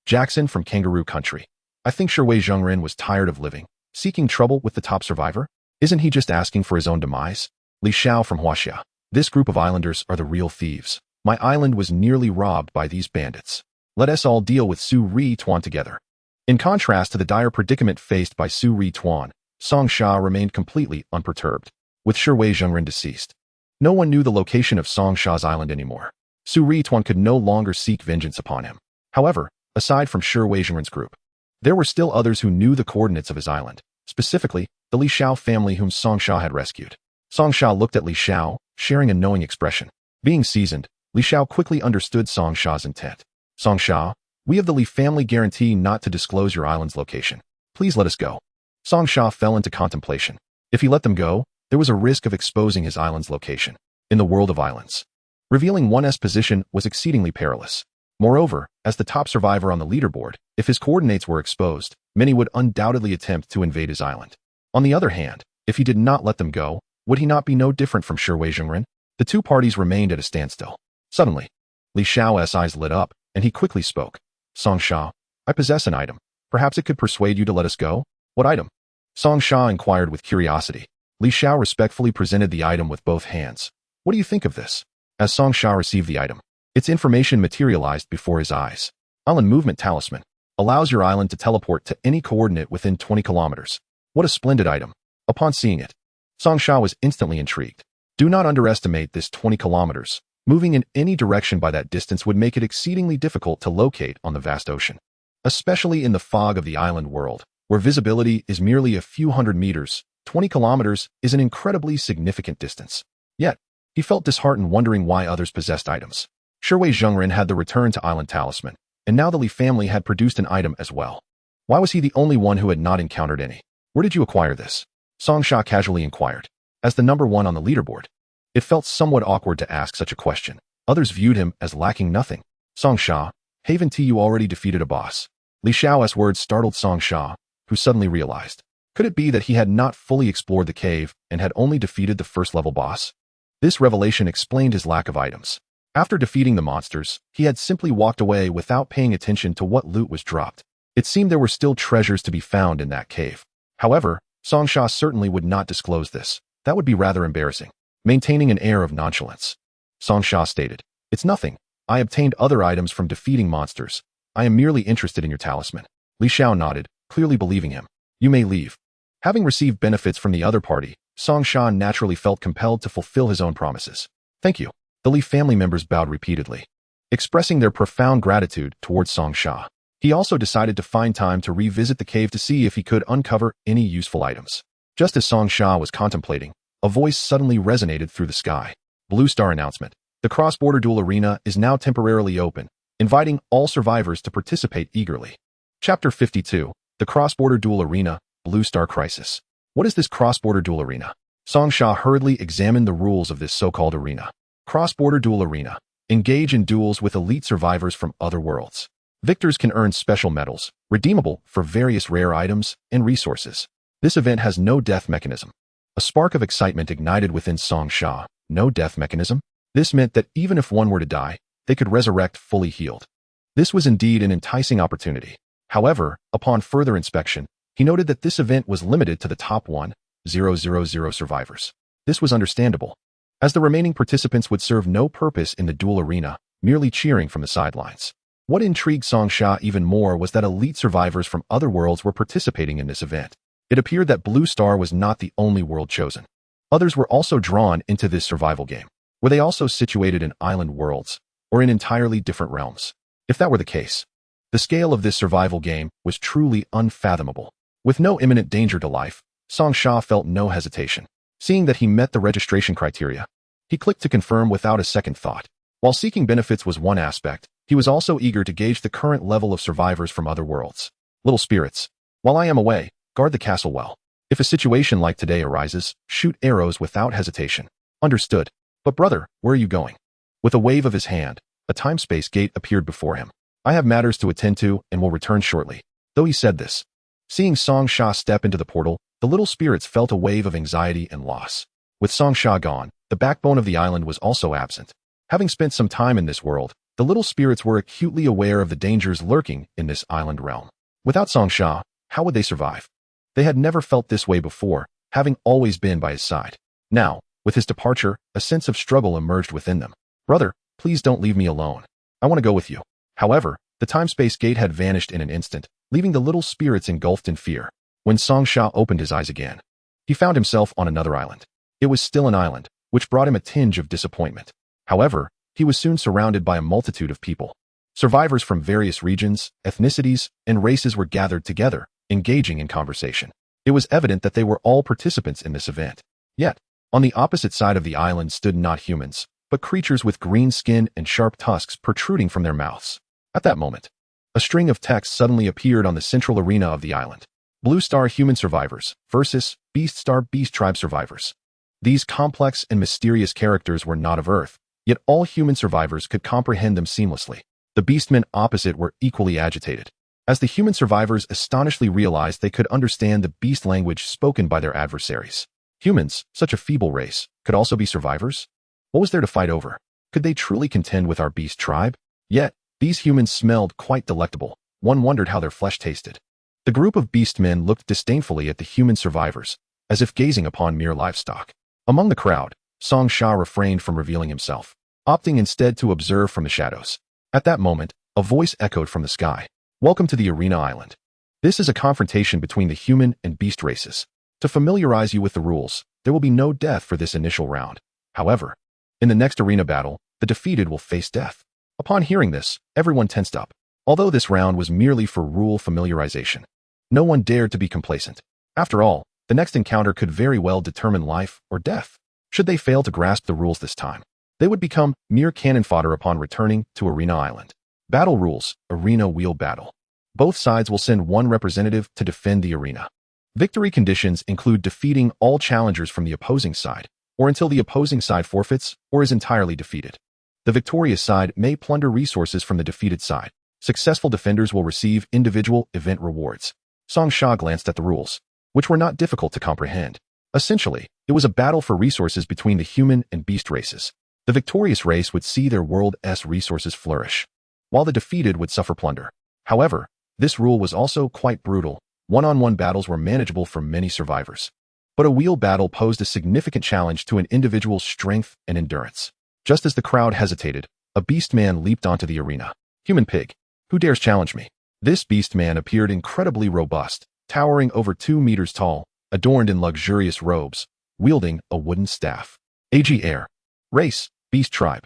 Jackson from Kangaroo Country. I think Shiwei Zhengren was tired of living, seeking trouble with the top survivor. Isn't he just asking for his own demise? Li Xiao from Huaxia. This group of islanders are the real thieves. My island was nearly robbed by these bandits. Let us all deal with Su Ri Tuan together. In contrast to the dire predicament faced by Su Ri Tuan, Song Sha remained completely unperturbed. With Shiwei Zhengren deceased, no one knew the location of Song Sha's island anymore. Su Ri Tuan could no longer seek vengeance upon him. However, aside from Shiwei Zhengren's group, there were still others who knew the coordinates of his island, specifically the Li Xiao family whom Song Sha had rescued. Song Sha looked at Li Xiao, sharing a knowing expression. Being seasoned, Li Xiao quickly understood Song Sha's intent. Song Sha, we of the Li family guarantee not to disclose your island's location. Please let us go. Song Sha fell into contemplation. If he let them go, there was a risk of exposing his island's location. In the world of islands, revealing one's position was exceedingly perilous. Moreover, as the top survivor on the leaderboard, if his coordinates were exposed, many would undoubtedly attempt to invade his island. On the other hand, if he did not let them go, would he not be no different from Shiwei Zhengren? The two parties remained at a standstill. Suddenly, Li Xiao's eyes lit up, and he quickly spoke. Song Sha, I possess an item. Perhaps it could persuade you to let us go? What item? Song Sha inquired with curiosity. Li Xiao respectfully presented the item with both hands. What do you think of this? As Song Sha received the item, its information materialized before his eyes. Island Movement Talisman. Allows your island to teleport to any coordinate within 20 kilometers. What a splendid item. Upon seeing it, Song Sha was instantly intrigued. Do not underestimate this 20 kilometers. Moving in any direction by that distance would make it exceedingly difficult to locate on the vast ocean. Especially in the fog of the island world, where visibility is merely a few hundred meters, 20 kilometers is an incredibly significant distance. Yet, he felt disheartened wondering why others possessed items. Shiwei Zhengren had the return to island talisman, and now the Li family had produced an item as well. Why was he the only one who had not encountered any? Where did you acquire this? Song Sha casually inquired. As the number one on the leaderboard, it felt somewhat awkward to ask such a question. Others viewed him as lacking nothing. Song Sha, Haven T, you already defeated a boss. Li Xiao's words startled Song Sha, who suddenly realized. Could it be that he had not fully explored the cave and had only defeated the first-level boss? This revelation explained his lack of items. After defeating the monsters, he had simply walked away without paying attention to what loot was dropped. It seemed there were still treasures to be found in that cave. However, Song Sha certainly would not disclose this. That would be rather embarrassing. Maintaining an air of nonchalance, Song Sha stated, It's nothing. I obtained other items from defeating monsters. I am merely interested in your talisman. Li Xiao nodded, clearly believing him. You may leave. Having received benefits from the other party, Song Sha naturally felt compelled to fulfill his own promises. Thank you. The Li family members bowed repeatedly, expressing their profound gratitude towards Song Sha. He also decided to find time to revisit the cave to see if he could uncover any useful items. Just as Song Sha was contemplating, a voice suddenly resonated through the sky. Blue Star announcement. The cross-border duel arena is now temporarily open, inviting all survivors to participate eagerly. Chapter 52. The cross-border duel arena. Blue Star Crisis. What is this cross-border duel arena? Song Sha hurriedly examined the rules of this so-called arena. Cross-border duel arena. Engage in duels with elite survivors from other worlds. Victors can earn special medals, redeemable for various rare items and resources. This event has no death mechanism. A spark of excitement ignited within Song Sha. No death mechanism? This meant that even if one were to die, they could resurrect fully healed. This was indeed an enticing opportunity. However, upon further inspection, he noted that this event was limited to the top 1,000 survivors. This was understandable, as the remaining participants would serve no purpose in the duel arena, merely cheering from the sidelines. What intrigued Song Sha even more was that elite survivors from other worlds were participating in this event. It appeared that Blue Star was not the only world chosen. Others were also drawn into this survival game. Were they also situated in island worlds, or in entirely different realms? If that were the case, the scale of this survival game was truly unfathomable. With no imminent danger to life, Song Sha felt no hesitation. Seeing that he met the registration criteria, he clicked to confirm without a second thought. While seeking benefits was one aspect, he was also eager to gauge the current level of survivors from other worlds. Little spirits, while I am away, guard the castle well. If a situation like today arises, shoot arrows without hesitation. Understood. But brother, where are you going? With a wave of his hand, a time-space gate appeared before him. I have matters to attend to and will return shortly. Though he said this, seeing Song Sha step into the portal, the little spirits felt a wave of anxiety and loss. With Song Sha gone, the backbone of the island was also absent. Having spent some time in this world, the little spirits were acutely aware of the dangers lurking in this island realm. Without Song Sha, how would they survive? They had never felt this way before, having always been by his side. Now, with his departure, a sense of struggle emerged within them. Brother, please don't leave me alone. I want to go with you. However, the time-space gate had vanished in an instant, leaving the little spirits engulfed in fear. When Song Sha opened his eyes again, he found himself on another island. It was still an island, which brought him a tinge of disappointment. However, he was soon surrounded by a multitude of people. Survivors from various regions, ethnicities, and races were gathered together, engaging in conversation. It was evident that they were all participants in this event. Yet, on the opposite side of the island stood not humans, but creatures with green skin and sharp tusks protruding from their mouths. At that moment, a string of text suddenly appeared on the central arena of the island. Blue Star human survivors versus Beast Star Beast Tribe survivors. These complex and mysterious characters were not of Earth, yet all human survivors could comprehend them seamlessly. The beastmen opposite were equally agitated, as the human survivors astonishingly realized they could understand the beast language spoken by their adversaries. Humans, such a feeble race, could also be survivors? What was there to fight over? Could they truly contend with our beast tribe? Yet, these humans smelled quite delectable. One wondered how their flesh tasted. The group of beastmen looked disdainfully at the human survivors, as if gazing upon mere livestock. Among the crowd, Song Sha refrained from revealing himself, opting instead to observe from the shadows. At that moment, a voice echoed from the sky. Welcome to the Arena Island. This is a confrontation between the human and beast races. To familiarize you with the rules, there will be no death for this initial round. However, in the next arena battle, the defeated will face death. Upon hearing this, everyone tensed up. Although this round was merely for rule familiarization, no one dared to be complacent. After all, the next encounter could very well determine life or death. Should they fail to grasp the rules this time, they would become mere cannon fodder upon returning to Arena Island. Battle rules, Arena Wheel Battle. Both sides will send one representative to defend the arena. Victory conditions include defeating all challengers from the opposing side, or until the opposing side forfeits or is entirely defeated. The victorious side may plunder resources from the defeated side. Successful defenders will receive individual event rewards. Song Sha glanced at the rules, which were not difficult to comprehend. Essentially, it was a battle for resources between the human and beast races. The victorious race would see their world's resources flourish, while the defeated would suffer plunder. However, this rule was also quite brutal. One-on-one battles were manageable for many survivors. But a wheel battle posed a significant challenge to an individual's strength and endurance. Just as the crowd hesitated, a beast man leaped onto the arena. Human pig, who dares challenge me? This beast man appeared incredibly robust, towering over 2 meters tall, adorned in luxurious robes, wielding a wooden staff. AG Air. Race, Beast Tribe.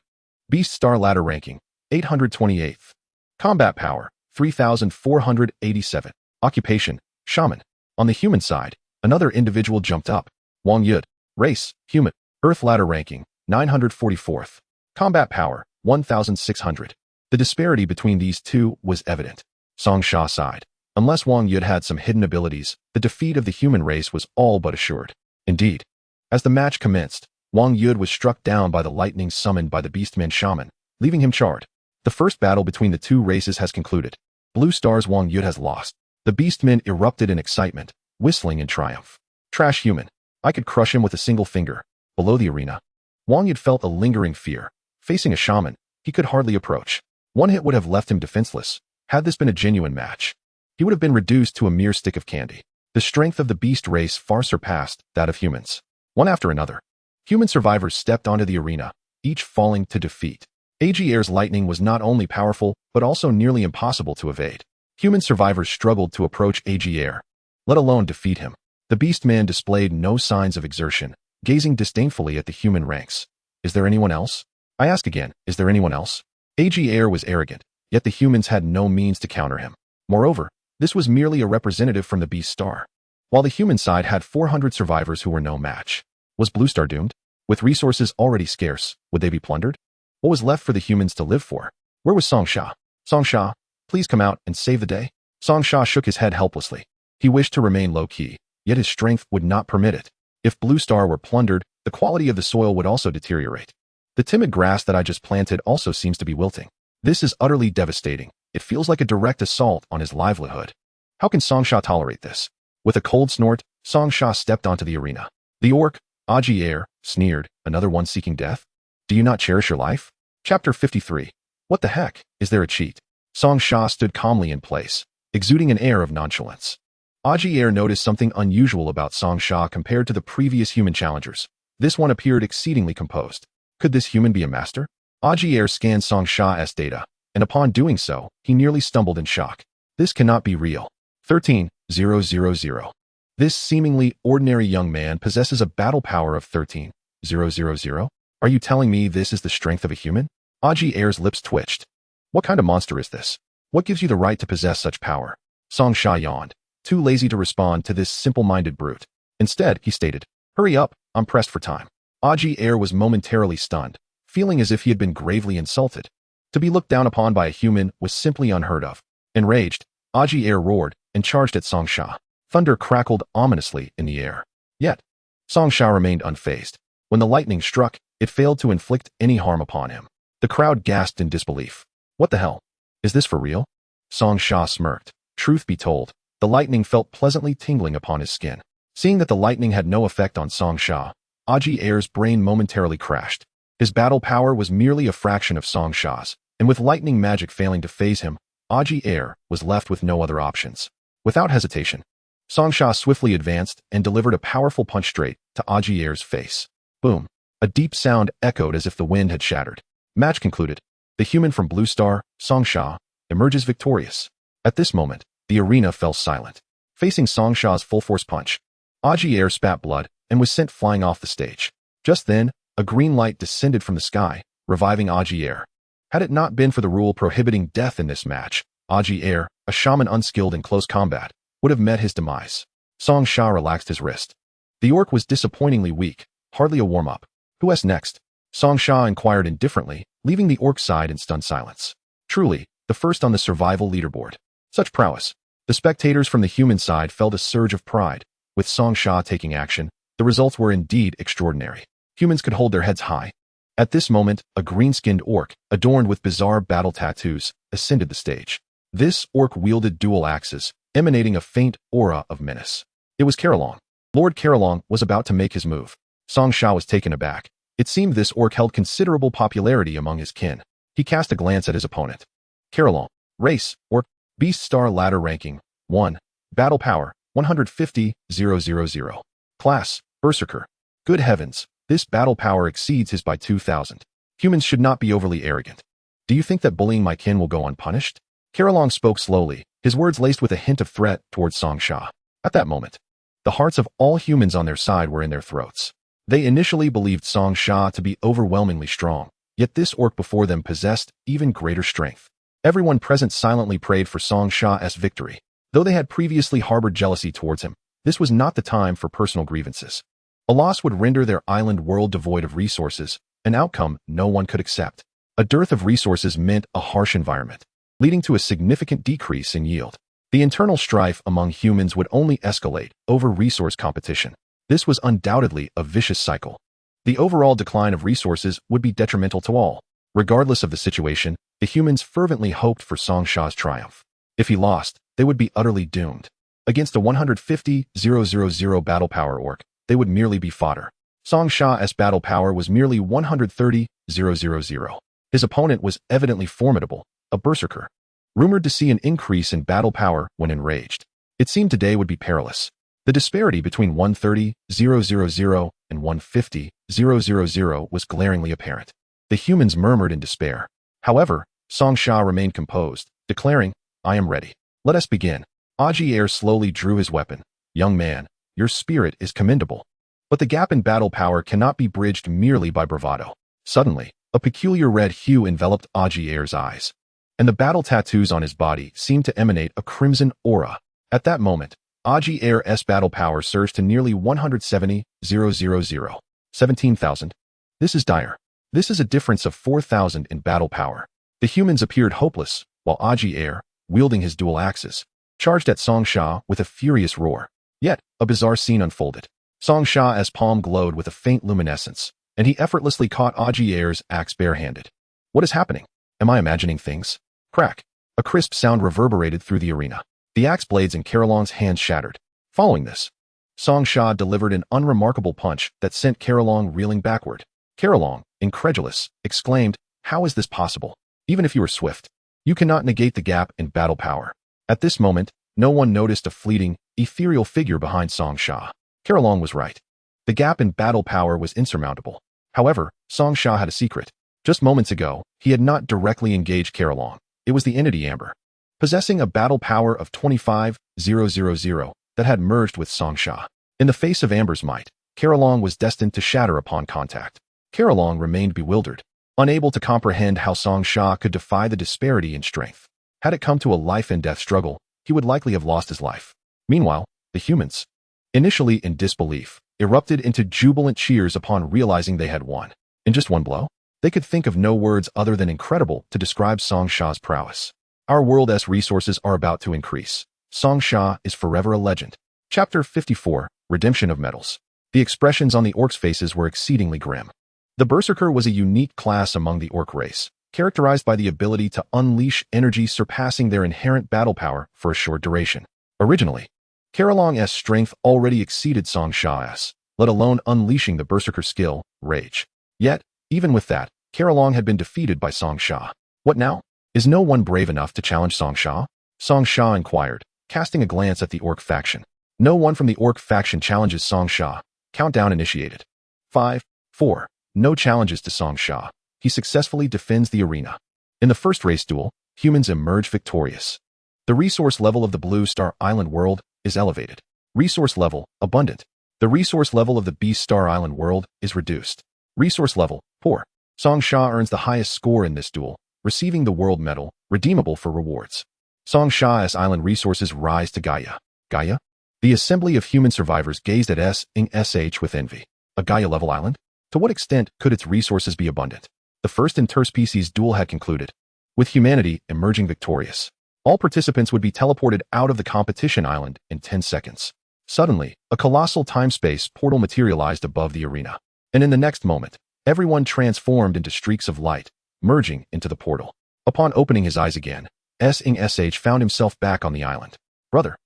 Beast Star Ladder Ranking, 828th. Combat Power, 3,487. Occupation, Shaman. On the human side, another individual jumped up. Wang Yud. Race, Human. Earth Ladder Ranking, 944th. Combat Power, 1,600. The disparity between these two was evident. Song Sha sighed. Unless Wang Yud had some hidden abilities, the defeat of the human race was all but assured. Indeed, as the match commenced, Wang Yud was struck down by the lightning summoned by the Beastman shaman, leaving him charred. The first battle between the two races has concluded. Blue Star's Wang Yud has lost. The Beastmen erupted in excitement, whistling in triumph. Trash human. I could crush him with a single finger. Below the arena, Wang Yud felt a lingering fear. Facing a shaman, he could hardly approach. One hit would have left him defenseless. Had this been a genuine match, he would have been reduced to a mere stick of candy. The strength of the beast race far surpassed that of humans. One after another, human survivors stepped onto the arena, each falling to defeat. Agier's lightning was not only powerful, but also nearly impossible to evade. Human survivors struggled to approach Agier, let alone defeat him. The Beastman displayed no signs of exertion, gazing disdainfully at the human ranks. Is there anyone else? I ask again, is there anyone else? Agier was arrogant, yet the humans had no means to counter him. Moreover, this was merely a representative from the Beast Star. While the human side had 400 survivors who were no match. Was Blue Star doomed? With resources already scarce, would they be plundered? What was left for the humans to live for? Where was Song Sha? Song Sha, please come out and save the day. Song Sha shook his head helplessly. He wished to remain low-key, yet his strength would not permit it. If Blue Star were plundered, the quality of the soil would also deteriorate. The timid grass that I just planted also seems to be wilting. This is utterly devastating. It feels like a direct assault on his livelihood. How can Song Sha tolerate this? With a cold snort, Song Sha stepped onto the arena. The orc, Agier, sneered, another one seeking death? Do you not cherish your life? Chapter 53. What the heck? Is there a cheat? Song Sha stood calmly in place, exuding an air of nonchalance. Agier noticed something unusual about Song Sha compared to the previous human challengers. This one appeared exceedingly composed. Could this human be a master? Agier scanned Song Sha's data, and upon doing so, he nearly stumbled in shock. This cannot be real. 13,000. This seemingly ordinary young man possesses a battle power of 13,000. Are you telling me this is the strength of a human? Agier's lips twitched. What kind of monster is this? What gives you the right to possess such power? Song Sha yawned, too lazy to respond to this simple-minded brute. Instead, he stated, hurry up, I'm pressed for time. Agier was momentarily stunned, feeling as if he had been gravely insulted. To be looked down upon by a human was simply unheard of. Enraged, Agier roared and charged at Song Sha. Thunder crackled ominously in the air. Yet, Song Sha remained unfazed. When the lightning struck, it failed to inflict any harm upon him. The crowd gasped in disbelief. What the hell? Is this for real? Song Sha smirked. Truth be told, the lightning felt pleasantly tingling upon his skin. Seeing that the lightning had no effect on Song Sha, Agier's brain momentarily crashed. His battle power was merely a fraction of Song Sha's, and with lightning magic failing to phase him, Agier was left with no other options. Without hesitation, Song Sha swiftly advanced and delivered a powerful punch straight to Agier's face. Boom. A deep sound echoed as if the wind had shattered. Match concluded. The human from Blue Star, Song Sha, emerges victorious. At this moment, the arena fell silent. Facing Song Sha's full-force punch, Agier spat blood and was sent flying off the stage. Just then, a green light descended from the sky, reviving Agier. Had it not been for the rule prohibiting death in this match, Agier, a shaman unskilled in close combat, would have met his demise. Song Sha relaxed his wrist. The orc was disappointingly weak, hardly a warm-up. Who is next? Song Sha inquired indifferently, leaving the orc side in stunned silence. Truly, the first on the survival leaderboard. Such prowess. The spectators from the human side felt a surge of pride. With Song Sha taking action, the results were indeed extraordinary. Humans could hold their heads high. At this moment, a green-skinned orc, adorned with bizarre battle tattoos, ascended the stage. This orc wielded dual axes, emanating a faint aura of menace. It was Carolong. Lord Carolong was about to make his move. Song Sha was taken aback. It seemed this orc held considerable popularity among his kin. He cast a glance at his opponent. Carolong. Race, Orc, Beast Star Ladder Ranking, 1. Battle Power, 150,000. Class, Berserker. Good heavens, this battle power exceeds his by 2,000. Humans should not be overly arrogant. Do you think that bullying my kin will go unpunished? Carolong spoke slowly, his words laced with a hint of threat towards Song Sha. At that moment, the hearts of all humans on their side were in their throats. They initially believed Song Sha to be overwhelmingly strong, yet this orc before them possessed even greater strength. Everyone present silently prayed for Song Sha's victory. Though they had previously harbored jealousy towards him, this was not the time for personal grievances. A loss would render their island world devoid of resources, an outcome no one could accept. A dearth of resources meant a harsh environment, leading to a significant decrease in yield. The internal strife among humans would only escalate over resource competition. This was undoubtedly a vicious cycle. The overall decline of resources would be detrimental to all. Regardless of the situation, the humans fervently hoped for Song Sha's triumph. If he lost, they would be utterly doomed. Against a 150,000 battle power orc, they would merely be fodder. Song Sha's battle power was merely 130,000. His opponent was evidently formidable, a berserker, rumored to see an increase in battle power when enraged. It seemed today would be perilous. The disparity between 130,000 and 150,000 was glaringly apparent. The humans murmured in despair. However, Song Sha remained composed, declaring, "I am ready. Let us begin." Ajier slowly drew his weapon. "Young man, your spirit is commendable. But the gap in battle power cannot be bridged merely by bravado." Suddenly, a peculiar red hue enveloped Ajier's eyes, and the battle tattoos on his body seemed to emanate a crimson aura. At that moment, Ajier's battle power surged to nearly 170,000. 17,000. This is dire. This is a difference of 4,000 in battle power. The humans appeared hopeless, while Ajier, wielding his dual axes, charged at Song Sha with a furious roar. Yet, a bizarre scene unfolded. Song Sha's palm glowed with a faint luminescence, and he effortlessly caught Ajier's axe barehanded. What is happening? Am I imagining things? Crack. A crisp sound reverberated through the arena. The axe blades in Carolong's hands shattered. Following this, Song Sha delivered an unremarkable punch that sent Carolong reeling backward. Carolong, incredulous, exclaimed, "How is this possible? Even if you are swift, you cannot negate the gap in battle power." At this moment, no one noticed a fleeting, ethereal figure behind Song Sha. Carolong was right. The gap in battle power was insurmountable. However, Song Sha had a secret. Just moments ago, he had not directly engaged Carolong. It was the entity Amber, possessing a battle power of 25,000 that had merged with Song Sha. In the face of Amber's might, Carolong was destined to shatter upon contact. Carolong remained bewildered, unable to comprehend how Song Sha could defy the disparity in strength. Had it come to a life-and-death struggle, he would likely have lost his life. Meanwhile, the humans, initially in disbelief, erupted into jubilant cheers upon realizing they had won. In just one blow, they could think of no words other than incredible to describe Song Sha's prowess. Our world's resources are about to increase. Song Sha is forever a legend. Chapter 54, Redemption of Metals. The expressions on the orcs' faces were exceedingly grim. The Berserker was a unique class among the orc race, characterized by the ability to unleash energy surpassing their inherent battle power for a short duration. Originally, Carolong's strength already exceeded Song Sha's, let alone unleashing the Berserker skill, Rage. Yet, even with that, Carolong had been defeated by Song Sha. What now? Is no one brave enough to challenge Song Sha? Song Sha inquired, casting a glance at the orc faction. No one from the orc faction challenges Song Sha. Countdown initiated. 5, 4. No challenges to Song Sha. He successfully defends the arena. In the first race duel, humans emerge victorious. The resource level of the Blue Star Island world is elevated. Resource level, abundant. The resource level of the Beast Star Island world is reduced. Resource level, poor. Song Sha earns the highest score in this duel, receiving the world medal, redeemable for rewards. Song Sha's island resources rise to Gaia. Gaia? The assembly of human survivors gazed at SH with envy. A Gaia-level island? To what extent could its resources be abundant? The first interspecies duel had concluded, with humanity emerging victorious. All participants would be teleported out of the competition island in 10 seconds. Suddenly, a colossal time-space portal materialized above the arena. And in the next moment, everyone transformed into streaks of light, merging into the portal. Upon opening his eyes again, SH found himself back on the island. "Brother,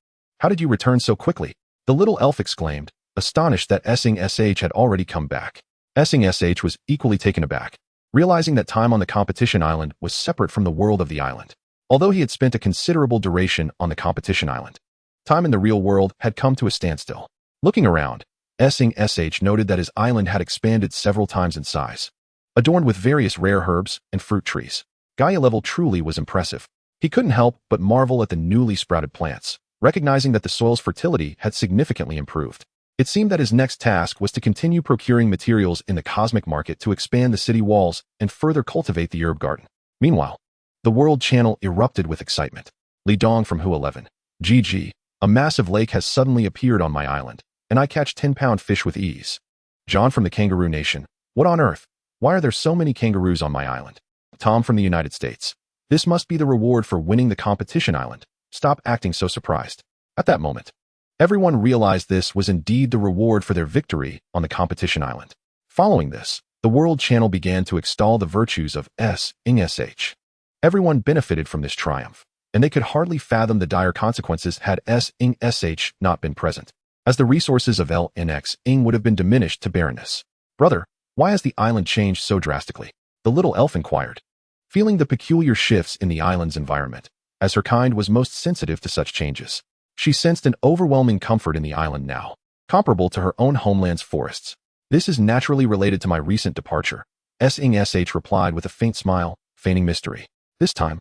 how did you return so quickly?" the little elf exclaimed, astonished that SH had already come back. SH was equally taken aback, realizing that time on the competition island was separate from the world of the island. Although he had spent a considerable duration on the competition island, time in the real world had come to a standstill. Looking around, SH noted that his island had expanded several times in size, adorned with various rare herbs and fruit trees. Gaia level truly was impressive. He couldn't help but marvel at the newly sprouted plants, recognizing that the soil's fertility had significantly improved. It seemed that his next task was to continue procuring materials in the cosmic market to expand the city walls and further cultivate the herb garden. Meanwhile, the world channel erupted with excitement. Li Dong from Hu 11. GG. A massive lake has suddenly appeared on my island, and I catch 10-pound fish with ease. John from the Kangaroo Nation. What on earth? Why are there so many kangaroos on my island? Tom from the United States. This must be the reward for winning the competition island. Stop acting so surprised. At that moment, everyone realized this was indeed the reward for their victory on the competition island. Following this, the World Channel began to extol the virtues of S-ing-sh. Everyone benefited from this triumph, and they could hardly fathom the dire consequences had S-ing-sh not been present, as the resources of L-ing would have been diminished to barrenness. Brother, why has the island changed so drastically? The little elf inquired, feeling the peculiar shifts in the island's environment, as her kind was most sensitive to such changes. She sensed an overwhelming comfort in the island now, comparable to her own homeland's forests. This is naturally related to my recent departure, S-ing-sh replied with a faint smile, feigning mystery. This time,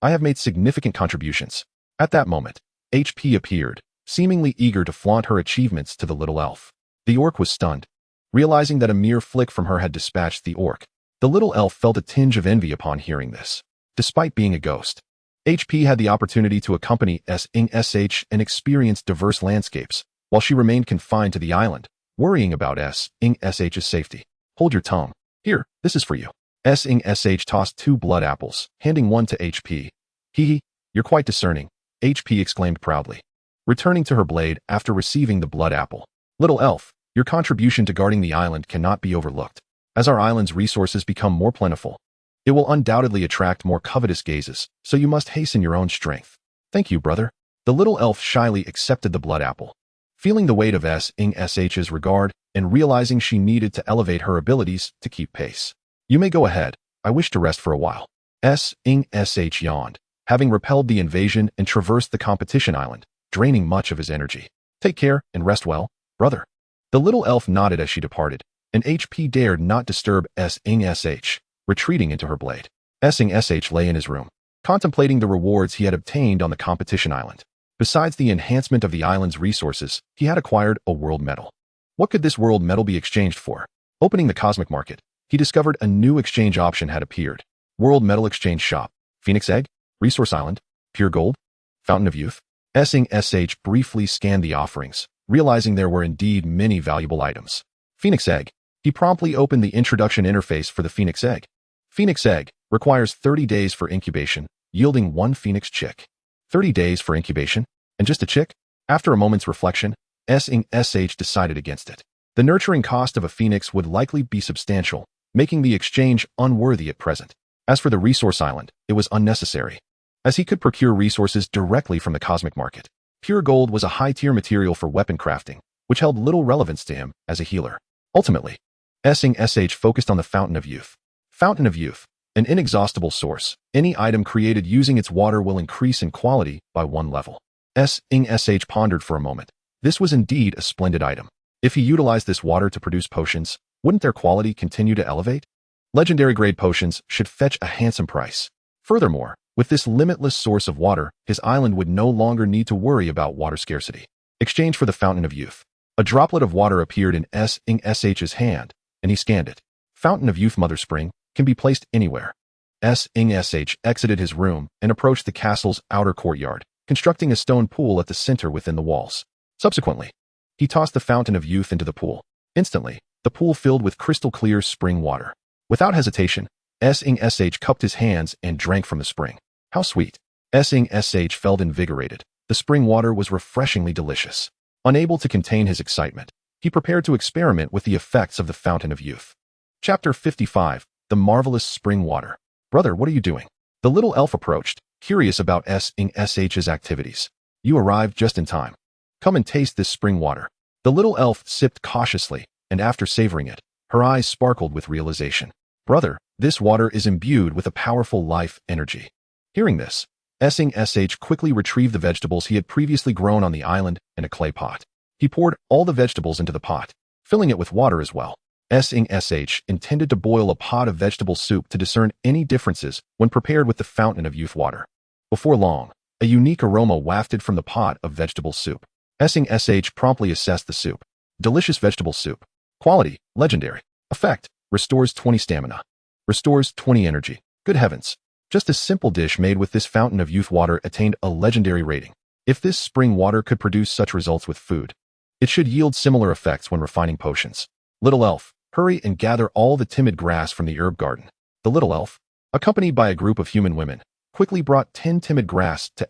I have made significant contributions. At that moment, HP appeared, seemingly eager to flaunt her achievements to the little elf. The orc was stunned, realizing that a mere flick from her had dispatched the orc. The little elf felt a tinge of envy upon hearing this. Despite being a ghost, HP had the opportunity to accompany S-ing-sh and experience diverse landscapes, while she remained confined to the island, worrying about S-ing-sh's safety. Hold your tongue. Here, this is for you. S-ing-sh tossed 2 blood apples, handing one to HP. Hee, you're quite discerning, HP exclaimed proudly, returning to her blade after receiving the blood apple. Little elf, your contribution to guarding the island cannot be overlooked. As our island's resources become more plentiful, it will undoubtedly attract more covetous gazes, so you must hasten your own strength. Thank you, brother. The little elf shyly accepted the blood apple, feeling the weight of S-ing-sh's regard and realizing she needed to elevate her abilities to keep pace. You may go ahead. I wish to rest for a while. S-ing-sh yawned, having repelled the invasion and traversed the competition island, draining much of his energy. Take care and rest well, brother. The little elf nodded as she departed, and HP dared not disturb S-ing-sh, retreating into her blade. S-ing-sh lay in his room, contemplating the rewards he had obtained on the competition island. Besides the enhancement of the island's resources, he had acquired a world medal. What could this world medal be exchanged for? Opening the cosmic market, he discovered a new exchange option had appeared. World Metal Exchange Shop. Phoenix Egg? Resource Island? Pure Gold? Fountain of Youth? S-ing-sh briefly scanned the offerings, realizing there were indeed many valuable items. Phoenix Egg. He promptly opened the introduction interface for the Phoenix Egg. Phoenix Egg requires 30 days for incubation, yielding 1 Phoenix chick. 30 days for incubation? And just a chick? After a moment's reflection, S-ing-sh decided against it. The nurturing cost of a phoenix would likely be substantial, making the exchange unworthy at present. As for the resource island, it was unnecessary, as he could procure resources directly from the cosmic market. Pure gold was a high-tier material for weapon crafting, which held little relevance to him as a healer. Ultimately, S-ing-sh focused on the Fountain of Youth. Fountain of Youth, an inexhaustible source. Any item created using its water will increase in quality by 1 level. S-ing-sh pondered for a moment. This was indeed a splendid item. If he utilized this water to produce potions, wouldn't their quality continue to elevate? Legendary-grade potions should fetch a handsome price. Furthermore, with this limitless source of water, his island would no longer need to worry about water scarcity. Exchange for the Fountain of Youth. A droplet of water appeared in S-ing-sh's hand, and he scanned it. Fountain of Youth Mother Spring can be placed anywhere. S-ing-sh exited his room and approached the castle's outer courtyard, constructing a stone pool at the center within the walls. Subsequently, he tossed the Fountain of Youth into the pool. Instantly, the pool filled with crystal-clear spring water. Without hesitation, S-ing-sh cupped his hands and drank from the spring. How sweet! S-ing-sh felt invigorated. The spring water was refreshingly delicious. Unable to contain his excitement, he prepared to experiment with the effects of the Fountain of Youth. Chapter 55. The Marvelous Spring Water. Brother, what are you doing? The little elf approached, curious about S-ing-sh's activities. You arrived just in time. Come and taste this spring water. The little elf sipped cautiously, and after savoring it, her eyes sparkled with realization. Brother, this water is imbued with a powerful life energy. Hearing this, S-ing-sh quickly retrieved the vegetables he had previously grown on the island in a clay pot. He poured all the vegetables into the pot, filling it with water as well. S-ing-sh intended to boil a pot of vegetable soup to discern any differences when prepared with the Fountain of Youth water. Before long, a unique aroma wafted from the pot of vegetable soup. S-ing-sh promptly assessed the soup. Delicious vegetable soup. Quality, legendary. Effect, restores 20 stamina. Restores 20 energy. Good heavens. Just a simple dish made with this Fountain of Youth water attained a legendary rating. If this spring water could produce such results with food, it should yield similar effects when refining potions. Little elf, hurry and gather all the timid grass from the herb garden. The little elf, accompanied by a group of human women, quickly brought 10 timid grass to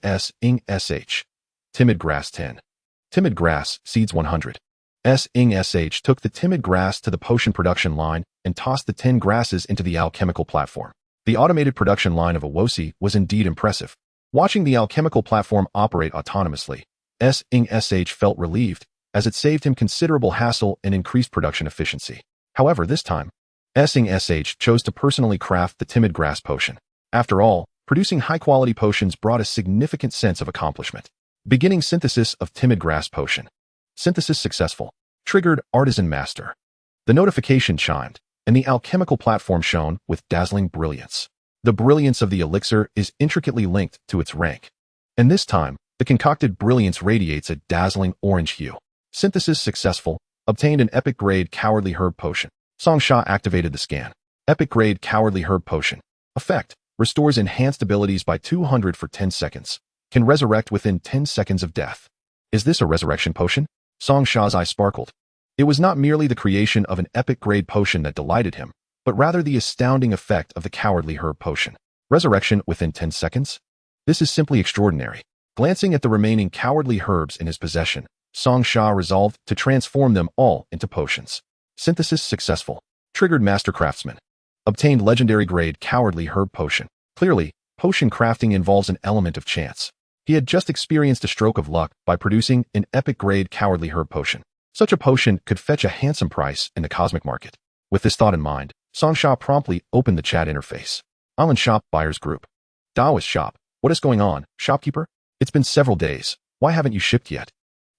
sh. Timid grass 10. Timid grass, seeds 100. sh took the timid grass to the potion production line and tossed the 10 grasses into the alchemical platform. The automated production line of Awosi was indeed impressive. Watching the alchemical platform operate autonomously, sh felt relieved, as it saved him considerable hassle and increased production efficiency. However, this time, sh chose to personally craft the timid grass potion. After all, producing high-quality potions brought a significant sense of accomplishment. Beginning synthesis of timid grass potion. Synthesis successful. Triggered Artisan Master. The notification chimed, and the alchemical platform shone with dazzling brilliance. The brilliance of the elixir is intricately linked to its rank. And this time, the concocted brilliance radiates a dazzling orange hue. Synthesis successful. Obtained an epic-grade Cowardly Herb Potion. Song Sha activated the scan. Epic-grade Cowardly Herb Potion. Effect. Restores enhanced abilities by 200 for 10 seconds. Can resurrect within 10 seconds of death. Is this a resurrection potion? Song Sha's eye sparkled. It was not merely the creation of an epic-grade potion that delighted him, but rather the astounding effect of the Cowardly Herb Potion. Resurrection within 10 seconds? This is simply extraordinary. Glancing at the remaining cowardly herbs in his possession, Song Sha resolved to transform them all into potions. Synthesis successful. Triggered Master Craftsman. Obtained legendary grade Cowardly Herb Potion. Clearly, potion crafting involves an element of chance. He had just experienced a stroke of luck by producing an epic-grade Cowardly Herb Potion. Such a potion could fetch a handsome price in the cosmic market. With this thought in mind, Song Sha promptly opened the chat interface. Island Shop Buyers Group. Daoist Shop. What is going on, shopkeeper? It's been several days. Why haven't you shipped yet?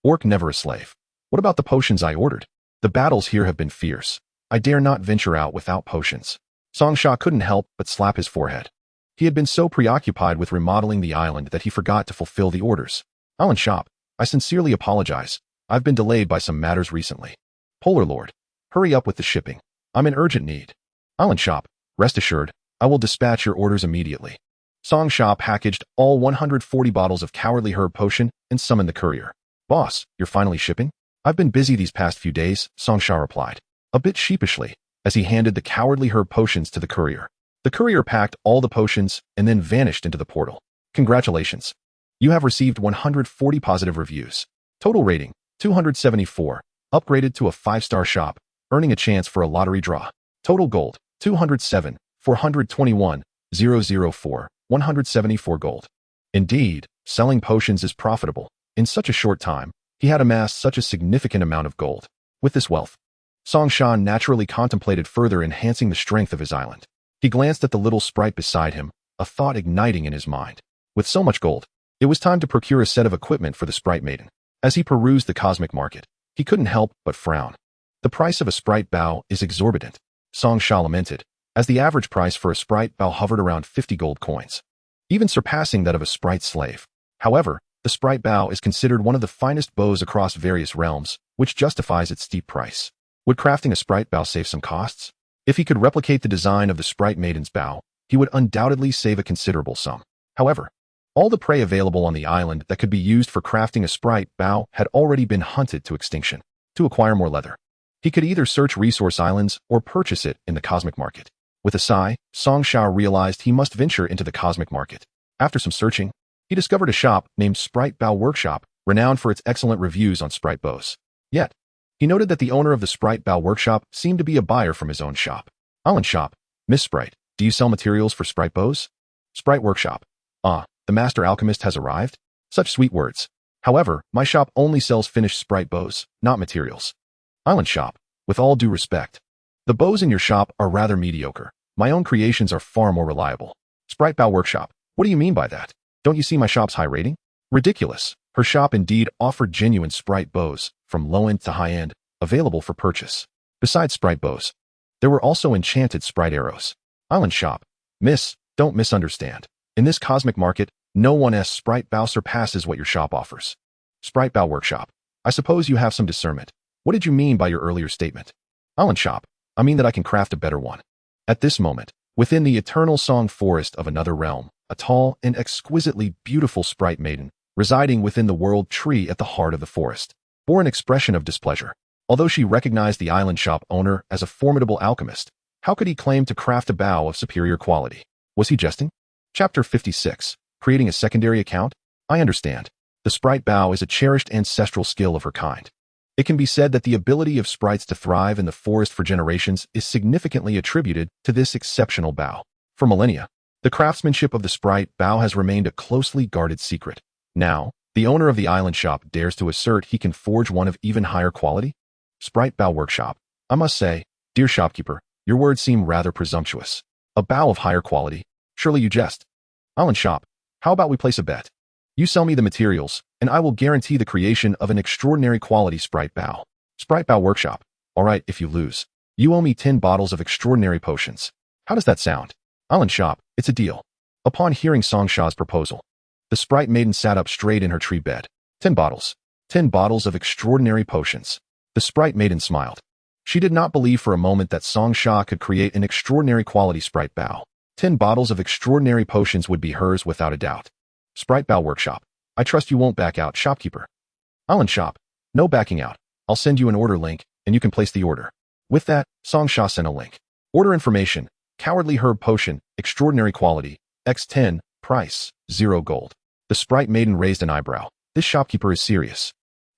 Orc never a slave. What about the potions I ordered? The battles here have been fierce. I dare not venture out without potions. Song Sha couldn't help but slap his forehead. He had been so preoccupied with remodeling the island that he forgot to fulfill the orders. Island Shop, I sincerely apologize. I've been delayed by some matters recently. Polar Lord, hurry up with the shipping. I'm in urgent need. Island Shop, rest assured, I will dispatch your orders immediately. Song Sha packaged all 140 bottles of Cowardly Herb Potion and summoned the courier. Boss, you're finally shipping? I've been busy these past few days, Song Sha replied, a bit sheepishly, as he handed the Cowardly Herb Potions to the courier. The courier packed all the potions and then vanished into the portal. Congratulations. You have received 140 positive reviews. Total rating, 274. Upgraded to a 5-star shop, earning a chance for a lottery draw. Total gold, 207, 421, 004, 174 gold. Indeed, selling potions is profitable. In such a short time, he had amassed such a significant amount of gold. With this wealth, Song Sha naturally contemplated further enhancing the strength of his island. He glanced at the little sprite beside him, a thought igniting in his mind. With so much gold, it was time to procure a set of equipment for the sprite maiden. As he perused the cosmic market, he couldn't help but frown. The price of a sprite bow is exorbitant, Song Sha lamented, as the average price for a sprite bow hovered around 50 gold coins, even surpassing that of a sprite slave. However, the sprite bow is considered one of the finest bows across various realms, which justifies its steep price. Would crafting a sprite bow save some costs? If he could replicate the design of the sprite maiden's bow, he would undoubtedly save a considerable sum. However, all the prey available on the island that could be used for crafting a sprite bow had already been hunted to extinction. To acquire more leather, he could either search resource islands or purchase it in the cosmic market. With a sigh, Song Sha realized he must venture into the cosmic market. After some searching, he discovered a shop named Sprite Bow Workshop, renowned for its excellent reviews on sprite bows. Yet, he noted that the owner of the Sprite Bow Workshop seemed to be a buyer from his own shop. Island Shop, Miss Sprite, do you sell materials for sprite bows? Sprite Workshop. Ah, the master alchemist has arrived? Such sweet words. However, my shop only sells finished sprite bows, not materials. Island Shop, with all due respect, the bows in your shop are rather mediocre. My own creations are far more reliable. Sprite Bow Workshop, what do you mean by that? Don't you see my shop's high rating? Ridiculous. Her shop indeed offered genuine sprite bows, from low-end to high-end, available for purchase. Besides sprite bows, there were also enchanted sprite arrows. Island Shop, Miss, don't misunderstand. In this cosmic market, no one's sprite bow surpasses what your shop offers. Sprite Bow Workshop, I suppose you have some discernment. What did you mean by your earlier statement? Island Shop, I mean that I can craft a better one. At this moment, within the eternal song forest of another realm, a tall and exquisitely beautiful sprite maiden, residing within the world tree at the heart of the forest, bore an expression of displeasure. Although she recognized the island shop owner as a formidable alchemist, how could he claim to craft a bow of superior quality? Was he jesting? Chapter 56. Creating a secondary account? I understand. The sprite bow is a cherished ancestral skill of her kind. It can be said that the ability of sprites to thrive in the forest for generations is significantly attributed to this exceptional bow. For millennia, the craftsmanship of the sprite bow has remained a closely guarded secret. Now, the owner of the island shop dares to assert he can forge one of even higher quality? Sprite Bow Workshop. I must say, dear shopkeeper, your words seem rather presumptuous. A bow of higher quality? Surely you jest. Island shop, how about we place a bet? You sell me the materials, and I will guarantee the creation of an extraordinary quality sprite bow. Sprite Bow Workshop. All right, if you lose. You owe me 10 bottles of extraordinary potions. How does that sound? Island shop, it's a deal. Upon hearing Song Sha's proposal, the sprite maiden sat up straight in her tree bed. 10 bottles. 10 bottles of extraordinary potions. The sprite maiden smiled. She did not believe for a moment that Song Sha could create an extraordinary quality sprite bow. 10 bottles of extraordinary potions would be hers without a doubt. Sprite Bow Workshop. I trust you won't back out, shopkeeper. Island shop. No backing out. I'll send you an order link, and you can place the order. With that, Song Sha sent a link. Order information. Cowardly herb potion, extraordinary quality, X10, price, 0 gold. The sprite maiden raised an eyebrow. This shopkeeper is serious.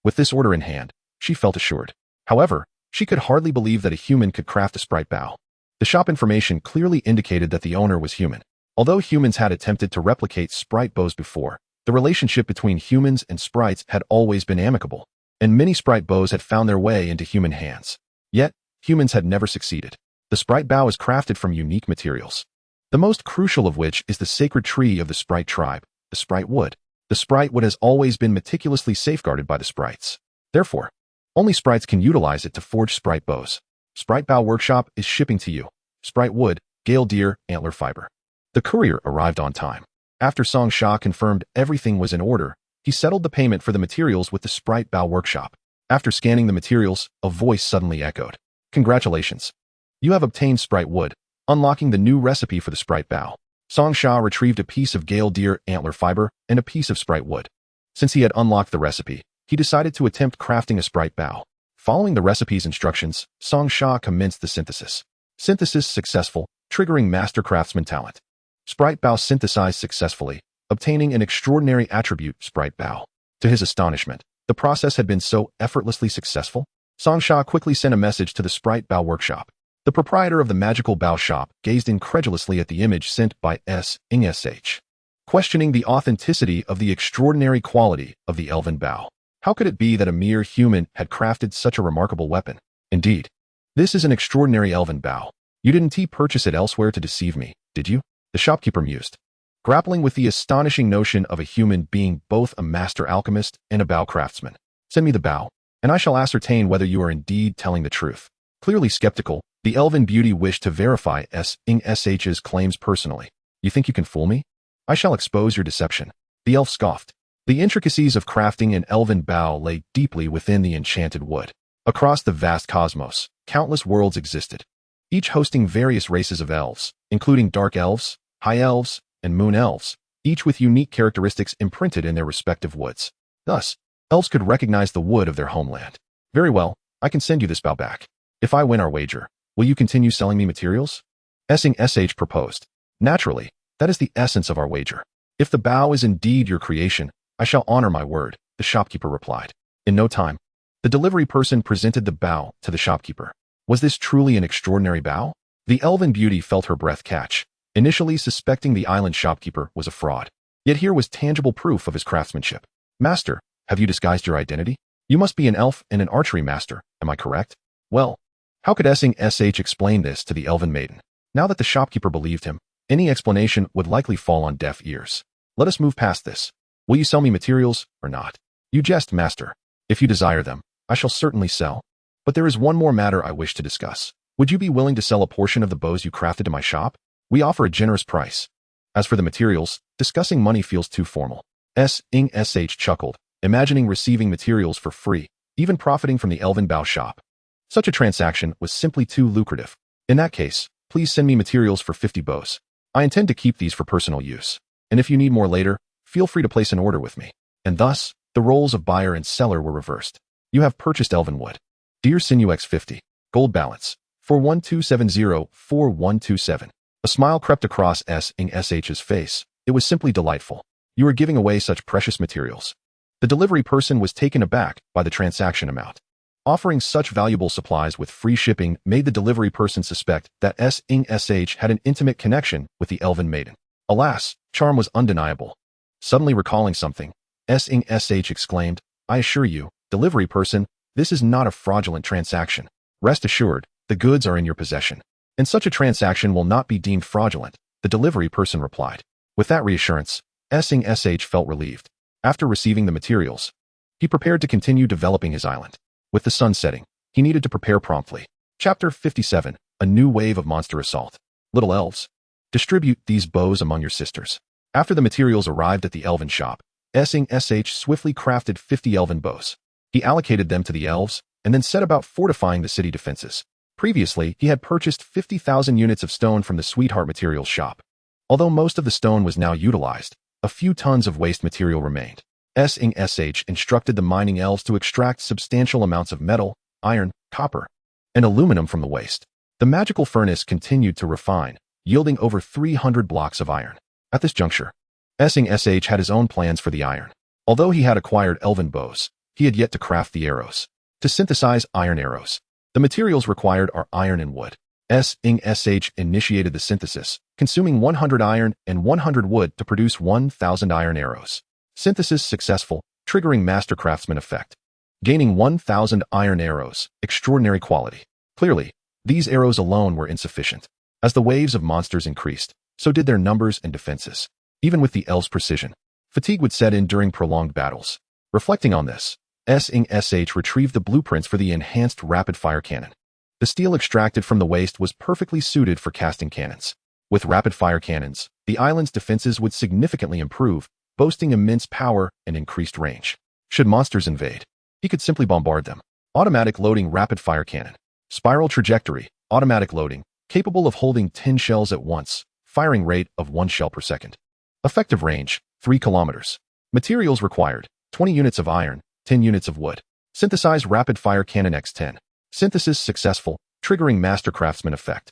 With this order in hand, she felt assured. However, she could hardly believe that a human could craft a sprite bow. The shop information clearly indicated that the owner was human. Although humans had attempted to replicate sprite bows before, the relationship between humans and sprites had always been amicable, and many sprite bows had found their way into human hands. Yet, humans had never succeeded. The sprite bow is crafted from unique materials, the most crucial of which is the sacred tree of the sprite tribe, the sprite wood. The sprite wood has always been meticulously safeguarded by the sprites. Therefore, only sprites can utilize it to forge sprite bows. Sprite Bow Workshop is shipping to you sprite wood, gale deer, antler fiber. The courier arrived on time. After Song Sha confirmed everything was in order, he settled the payment for the materials with the Sprite Bow Workshop. After scanning the materials, a voice suddenly echoed. Congratulations. You have obtained sprite wood, unlocking the new recipe for the sprite bow. Song Sha retrieved a piece of gale deer antler fiber and a piece of sprite wood. Since he had unlocked the recipe, he decided to attempt crafting a sprite bow. Following the recipe's instructions, Song Sha commenced the synthesis. Synthesis successful, triggering master craftsman talent. Sprite bow synthesized successfully, obtaining an extraordinary attribute, sprite bow. To his astonishment, the process had been so effortlessly successful. Song Sha quickly sent a message to the Sprite Bow Workshop. The proprietor of the magical bow shop gazed incredulously at the image sent by S.sh, questioning the authenticity of the extraordinary quality of the elven bow. How could it be that a mere human had crafted such a remarkable weapon? Indeed, this is an extraordinary elven bow. You didn't purchase it elsewhere to deceive me, did you? The shopkeeper mused, grappling with the astonishing notion of a human being both a master alchemist and a bow craftsman. Send me the bow, and I shall ascertain whether you are indeed telling the truth. Clearly skeptical, the elven beauty wished to verify S.sh's claims personally. You think you can fool me? I shall expose your deception. The elf scoffed. The intricacies of crafting an elven bow lay deeply within the enchanted wood. Across the vast cosmos, countless worlds existed, each hosting various races of elves, including dark elves, high elves, and moon elves, each with unique characteristics imprinted in their respective woods. Thus, elves could recognize the wood of their homeland. Very well, I can send you this bow back. If I win our wager, will you continue selling me materials? S.sh proposed. Naturally, that is the essence of our wager. If the bow is indeed your creation, I shall honor my word, the shopkeeper replied. In no time, the delivery person presented the bow to the shopkeeper. Was this truly an extraordinary bow? The elven beauty felt her breath catch, initially suspecting the island shopkeeper was a fraud. Yet here was tangible proof of his craftsmanship. Master, have you disguised your identity? You must be an elf and an archery master, am I correct? Well, how could S.sh explain this to the elven maiden? Now that the shopkeeper believed him, any explanation would likely fall on deaf ears. Let us move past this. Will you sell me materials, or not? You jest, master. If you desire them, I shall certainly sell. But there is one more matter I wish to discuss. Would you be willing to sell a portion of the bows you crafted to my shop? We offer a generous price. As for the materials, discussing money feels too formal. S.sh chuckled, imagining receiving materials for free, even profiting from the elven bow shop. Such a transaction was simply too lucrative. In that case, please send me materials for 50 bows. I intend to keep these for personal use. And if you need more later, feel free to place an order with me. And thus, the roles of buyer and seller were reversed. You have purchased elven wood. Dear Sinew X50, gold balance, 4127041127. A smile crept across S.'s face. It was simply delightful. You are giving away such precious materials. The delivery person was taken aback by the transaction amount. Offering such valuable supplies with free shipping made the delivery person suspect that S.H. had an intimate connection with the elven maiden. Alas, charm was undeniable. Suddenly recalling something, S.H. exclaimed, I assure you, delivery person, this is not a fraudulent transaction. Rest assured, the goods are in your possession. And such a transaction will not be deemed fraudulent, the delivery person replied. With that reassurance, S.H. felt relieved. After receiving the materials, he prepared to continue developing his island. With the sun setting, he needed to prepare promptly. Chapter 57, A New Wave of Monster Assault. Little elves, distribute these bows among your sisters. After the materials arrived at the elven shop, S.H. swiftly crafted 50 elven bows. He allocated them to the elves, and then set about fortifying the city defenses. Previously, he had purchased 50,000 units of stone from the Sweetheart Materials shop. Although most of the stone was now utilized, a few tons of waste material remained. S.H. instructed the mining elves to extract substantial amounts of metal, iron, copper, and aluminum from the waste. The magical furnace continued to refine, yielding over 300 blocks of iron. At this juncture, S.H. had his own plans for the iron. Although he had acquired elven bows, he had yet to craft the arrows. To synthesize iron arrows, the materials required are iron and wood. S.H. initiated the synthesis, consuming 100 iron and 100 wood to produce 1,000 iron arrows. Synthesis successful, triggering Master Craftsman effect. Gaining 1,000 iron arrows, extraordinary quality. Clearly, these arrows alone were insufficient. As the waves of monsters increased, so did their numbers and defenses. Even with the elves' precision, fatigue would set in during prolonged battles. Reflecting on this, S.H. retrieved the blueprints for the enhanced rapid-fire cannon. The steel extracted from the waste was perfectly suited for casting cannons. With rapid-fire cannons, the island's defenses would significantly improve, boasting immense power and increased range. Should monsters invade, he could simply bombard them. Automatic loading rapid-fire cannon. Spiral trajectory, automatic loading, capable of holding 10 shells at once, firing rate of 1 shell per second. Effective range, 3 kilometers. Materials required, 20 units of iron, 10 units of wood. Synthesize rapid-fire cannon X10. Synthesis successful, triggering Master Craftsman effect.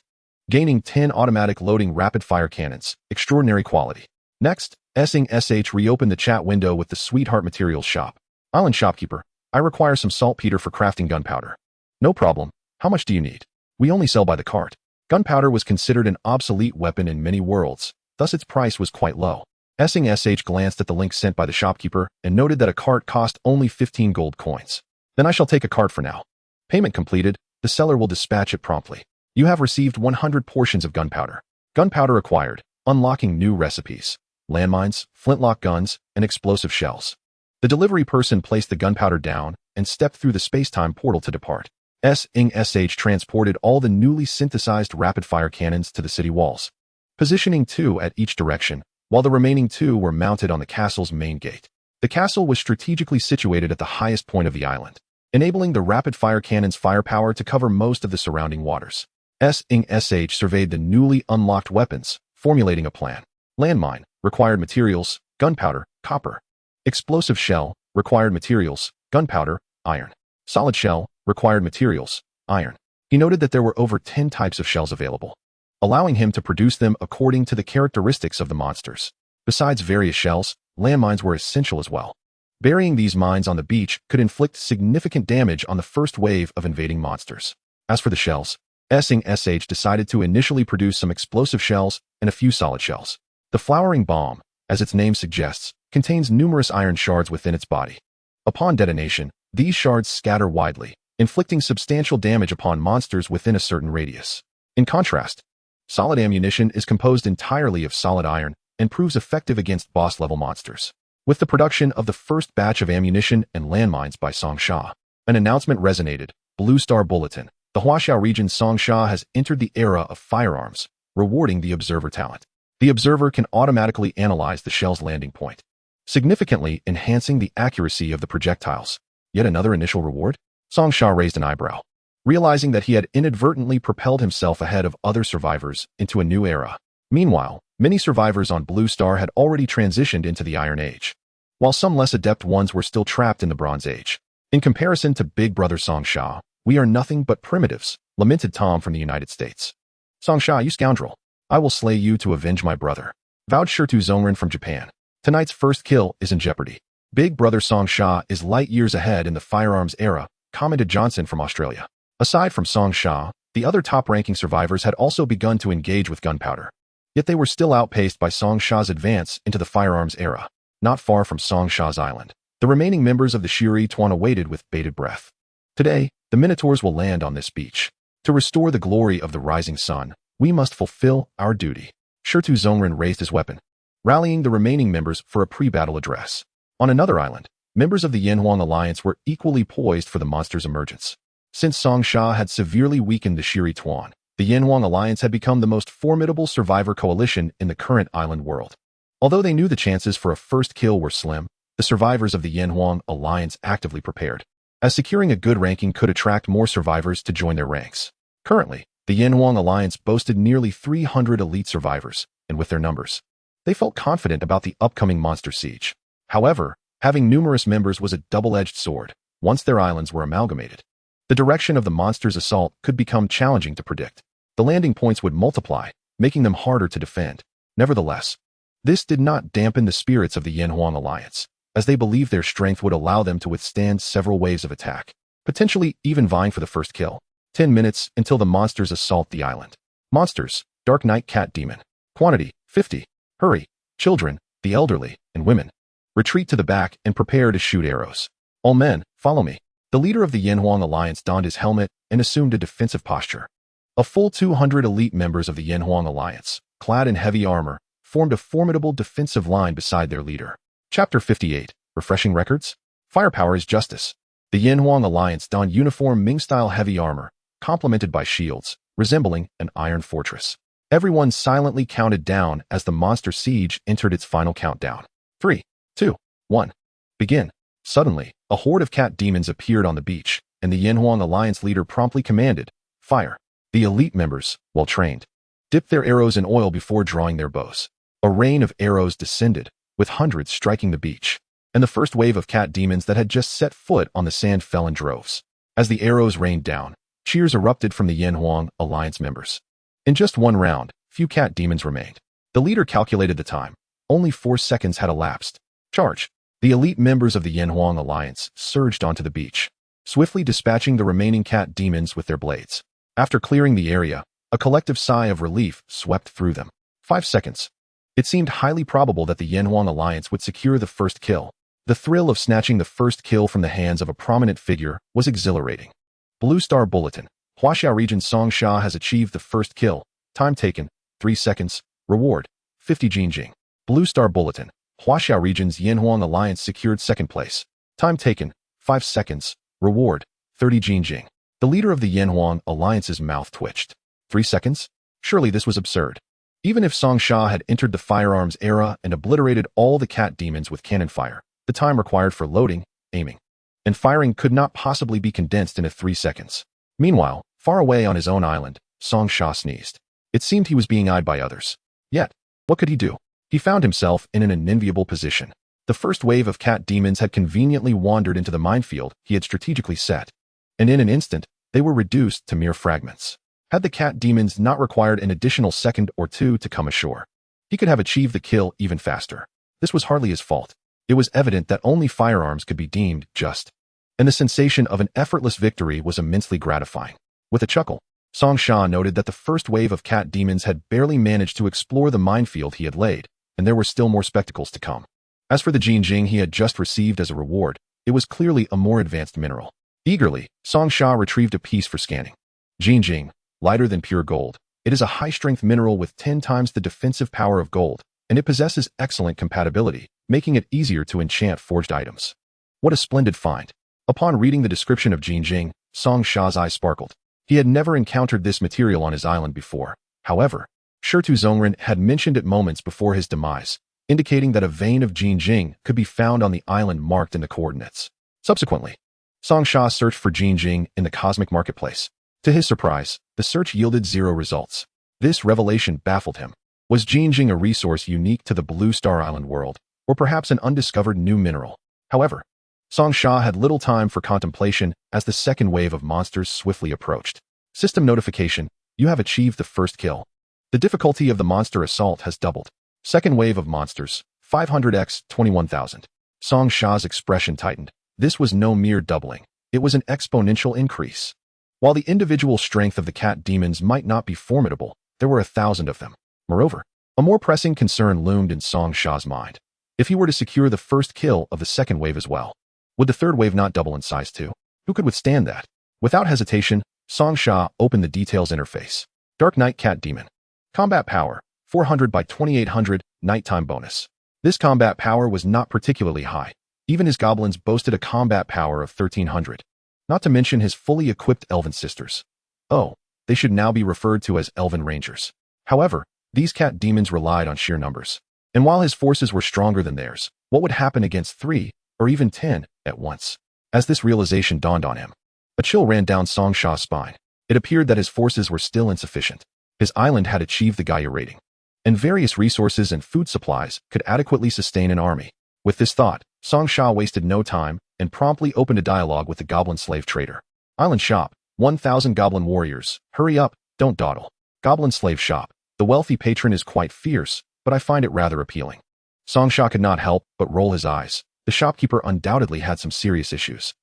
Gaining 10 automatic loading rapid-fire cannons, extraordinary quality. Next, S.H. reopened the chat window with the Sweetheart Materials shop. Island shopkeeper, I require some saltpeter for crafting gunpowder. No problem. How much do you need? We only sell by the cart. Gunpowder was considered an obsolete weapon in many worlds, thus its price was quite low. S.H. glanced at the link sent by the shopkeeper and noted that a cart cost only 15 gold coins. Then I shall take a cart for now. Payment completed, the seller will dispatch it promptly. You have received 100 portions of gunpowder. Gunpowder acquired, unlocking new recipes. Landmines, flintlock guns, and explosive shells. The delivery person placed the gunpowder down and stepped through the space-time portal to depart. S.H. transported all the newly synthesized rapid-fire cannons to the city walls, positioning 2 at each direction, while the remaining 2 were mounted on the castle's main gate. The castle was strategically situated at the highest point of the island, enabling the rapid-fire cannon's firepower to cover most of the surrounding waters. S.H. surveyed the newly unlocked weapons, formulating a plan. Landmine, required materials, gunpowder, copper. Explosive shell, required materials, gunpowder, iron. Solid shell, required materials, iron. He noted that there were over 10 types of shells available, allowing him to produce them according to the characteristics of the monsters. Besides various shells, landmines were essential as well. Burying these mines on the beach could inflict significant damage on the first wave of invading monsters. As for the shells, S.H. decided to initially produce some explosive shells and a few solid shells. The flowering bomb, as its name suggests, contains numerous iron shards within its body. Upon detonation, these shards scatter widely, inflicting substantial damage upon monsters within a certain radius. In contrast, solid ammunition is composed entirely of solid iron and proves effective against boss-level monsters. With the production of the first batch of ammunition and landmines by Songsha, an announcement resonated. Blue Star Bulletin. The Huaxiao region's Songsha has entered the era of firearms, rewarding the observer talent. The observer can automatically analyze the shell's landing point, significantly enhancing the accuracy of the projectiles. Yet another initial reward? Songsha raised an eyebrow, realizing that he had inadvertently propelled himself ahead of other survivors into a new era. Meanwhile, many survivors on Blue Star had already transitioned into the Iron Age, while some less adept ones were still trapped in the Bronze Age. In comparison to Big Brother Songsha, we are nothing but primitives, lamented Tom from the United States. Songsha, you scoundrel. I will slay you to avenge my brother, vowed Shirtu Zongren from Japan. Tonight's first kill is in jeopardy. Big brother Song Sha is light years ahead in the firearms era, commented Johnson from Australia. Aside from Song Sha, the other top-ranking survivors had also begun to engage with gunpowder. Yet they were still outpaced by Song Sha's advance into the firearms era. Not far from Song Sha's island, the remaining members of the Shiri Tuan awaited with bated breath. Today, the Minotaurs will land on this beach. To restore the glory of the rising sun, we must fulfill our duty. Shirtu Zongren raised his weapon, rallying the remaining members for a pre-battle address. On another island, members of the Yanhuang alliance were equally poised for the monster's emergence. Since Song Sha had severely weakened the Shiri Tuan, the Yanhuang alliance had become the most formidable survivor coalition in the current island world. Although they knew the chances for a first kill were slim, the survivors of the Yanhuang alliance actively prepared, as securing a good ranking could attract more survivors to join their ranks. Currently, the Yanhuang alliance boasted nearly 300 elite survivors, and with their numbers, they felt confident about the upcoming monster siege. However, having numerous members was a double-edged sword. Once their islands were amalgamated, the direction of the monster's assault could become challenging to predict. The landing points would multiply, making them harder to defend. Nevertheless, this did not dampen the spirits of the Yanhuang alliance, as they believed their strength would allow them to withstand several waves of attack, potentially even vying for the first kill. 10 minutes until the monsters assault the island. Monsters, Dark Knight Cat Demon. Quantity, 50. Hurry, children, the elderly, and women. Retreat to the back and prepare to shoot arrows. All men, follow me. The leader of the Yanhuang alliance donned his helmet and assumed a defensive posture. A full 200 elite members of the Yanhuang alliance, clad in heavy armor, formed a formidable defensive line beside their leader. Chapter 58. Refreshing Records? Firepower is Justice. The Yanhuang alliance donned uniform Ming-style heavy armor, complemented by shields, resembling an iron fortress. Everyone silently counted down as the monster siege entered its final countdown. 3, 2, 1. Begin. Suddenly, a horde of cat demons appeared on the beach, and the Yanhuang alliance leader promptly commanded, "Fire." The elite members, well trained, dipped their arrows in oil before drawing their bows. A rain of arrows descended, with hundreds striking the beach, and the first wave of cat demons that had just set foot on the sand fell in droves. As the arrows rained down, cheers erupted from the Yanhuang alliance members. In just one round, few cat demons remained. The leader calculated the time. Only 4 seconds had elapsed. Charge! The elite members of the Yanhuang alliance surged onto the beach, swiftly dispatching the remaining cat demons with their blades. After clearing the area, a collective sigh of relief swept through them. 5 seconds. It seemed highly probable that the Yanhuang alliance would secure the first kill. The thrill of snatching the first kill from the hands of a prominent figure was exhilarating. Blue Star Bulletin. Huaxia Region Song Sha has achieved the first kill. Time taken, 3 seconds. Reward, 50 Jinjing. Blue Star Bulletin. Huaxia Region's Yanhuang alliance secured second place. Time taken, 5 seconds. Reward, 30 Jinjing. The leader of the Yanhuang alliance's mouth twitched. 3 seconds? Surely this was absurd. Even if Song Sha had entered the firearms era and obliterated all the cat demons with cannon fire, the time required for loading, aiming, and firing could not possibly be condensed into 3 seconds. Meanwhile, far away on his own island, Song Sha sneezed. It seemed he was being eyed by others. Yet, what could he do? He found himself in an unenviable position. The first wave of cat demons had conveniently wandered into the minefield he had strategically set, and in an instant, they were reduced to mere fragments. Had the cat demons not required an additional second or two to come ashore, he could have achieved the kill even faster. This was hardly his fault. It was evident that only firearms could be deemed just, and the sensation of an effortless victory was immensely gratifying. With a chuckle, Song Sha noted that the first wave of cat demons had barely managed to explore the minefield he had laid, and there were still more spectacles to come. As for the Jinjing he had just received as a reward, it was clearly a more advanced mineral. Eagerly, Song Sha retrieved a piece for scanning. Jinjing, lighter than pure gold. It is a high-strength mineral with 10 times the defensive power of gold, and it possesses excellent compatibility, making it easier to enchant forged items. What a splendid find. Upon reading the description of Jinjing, Song Sha's eyes sparkled. He had never encountered this material on his island before. However, Shirtu Zongren had mentioned it moments before his demise, indicating that a vein of Jinjing could be found on the island marked in the coordinates. Subsequently, Song Sha searched for Jinjing in the cosmic marketplace. To his surprise, the search yielded 0 results. This revelation baffled him. Was Jinjing a resource unique to the Blue Star Island world, or perhaps an undiscovered new mineral? However, Song Sha had little time for contemplation as the second wave of monsters swiftly approached. System notification, you have achieved the first kill. The difficulty of the monster assault has doubled. Second wave of monsters, 500x 21,000. Song Sha's expression tightened. This was no mere doubling. It was an exponential increase. While the individual strength of the cat demons might not be formidable, there were 1,000 of them. Moreover, a more pressing concern loomed in Song Sha's mind. If he were to secure the first kill of the second wave as well, would the third wave not double in size too? Who could withstand that? Without hesitation, Song Sha opened the details interface. Dark Knight Cat Demon. Combat power, 400 by 2800, nighttime bonus. This combat power was not particularly high. Even his goblins boasted a combat power of 1300. Not to mention his fully equipped elven sisters. Oh, they should now be referred to as elven rangers. However, these cat demons relied on sheer numbers. And while his forces were stronger than theirs, what would happen against 3, or even 10, at once? As this realization dawned on him, a chill ran down Song Sha's spine. It appeared that his forces were still insufficient. His island had achieved the Gaia rating, and various resources and food supplies could adequately sustain an army. With this thought, Song Sha wasted no time and promptly opened a dialogue with the goblin slave trader. Island shop, 1,000 goblin warriors. Hurry up, don't dawdle. Goblin slave shop. The wealthy patron is quite fierce, but I find it rather appealing. Song Sha could not help but roll his eyes. The shopkeeper undoubtedly had some serious issues.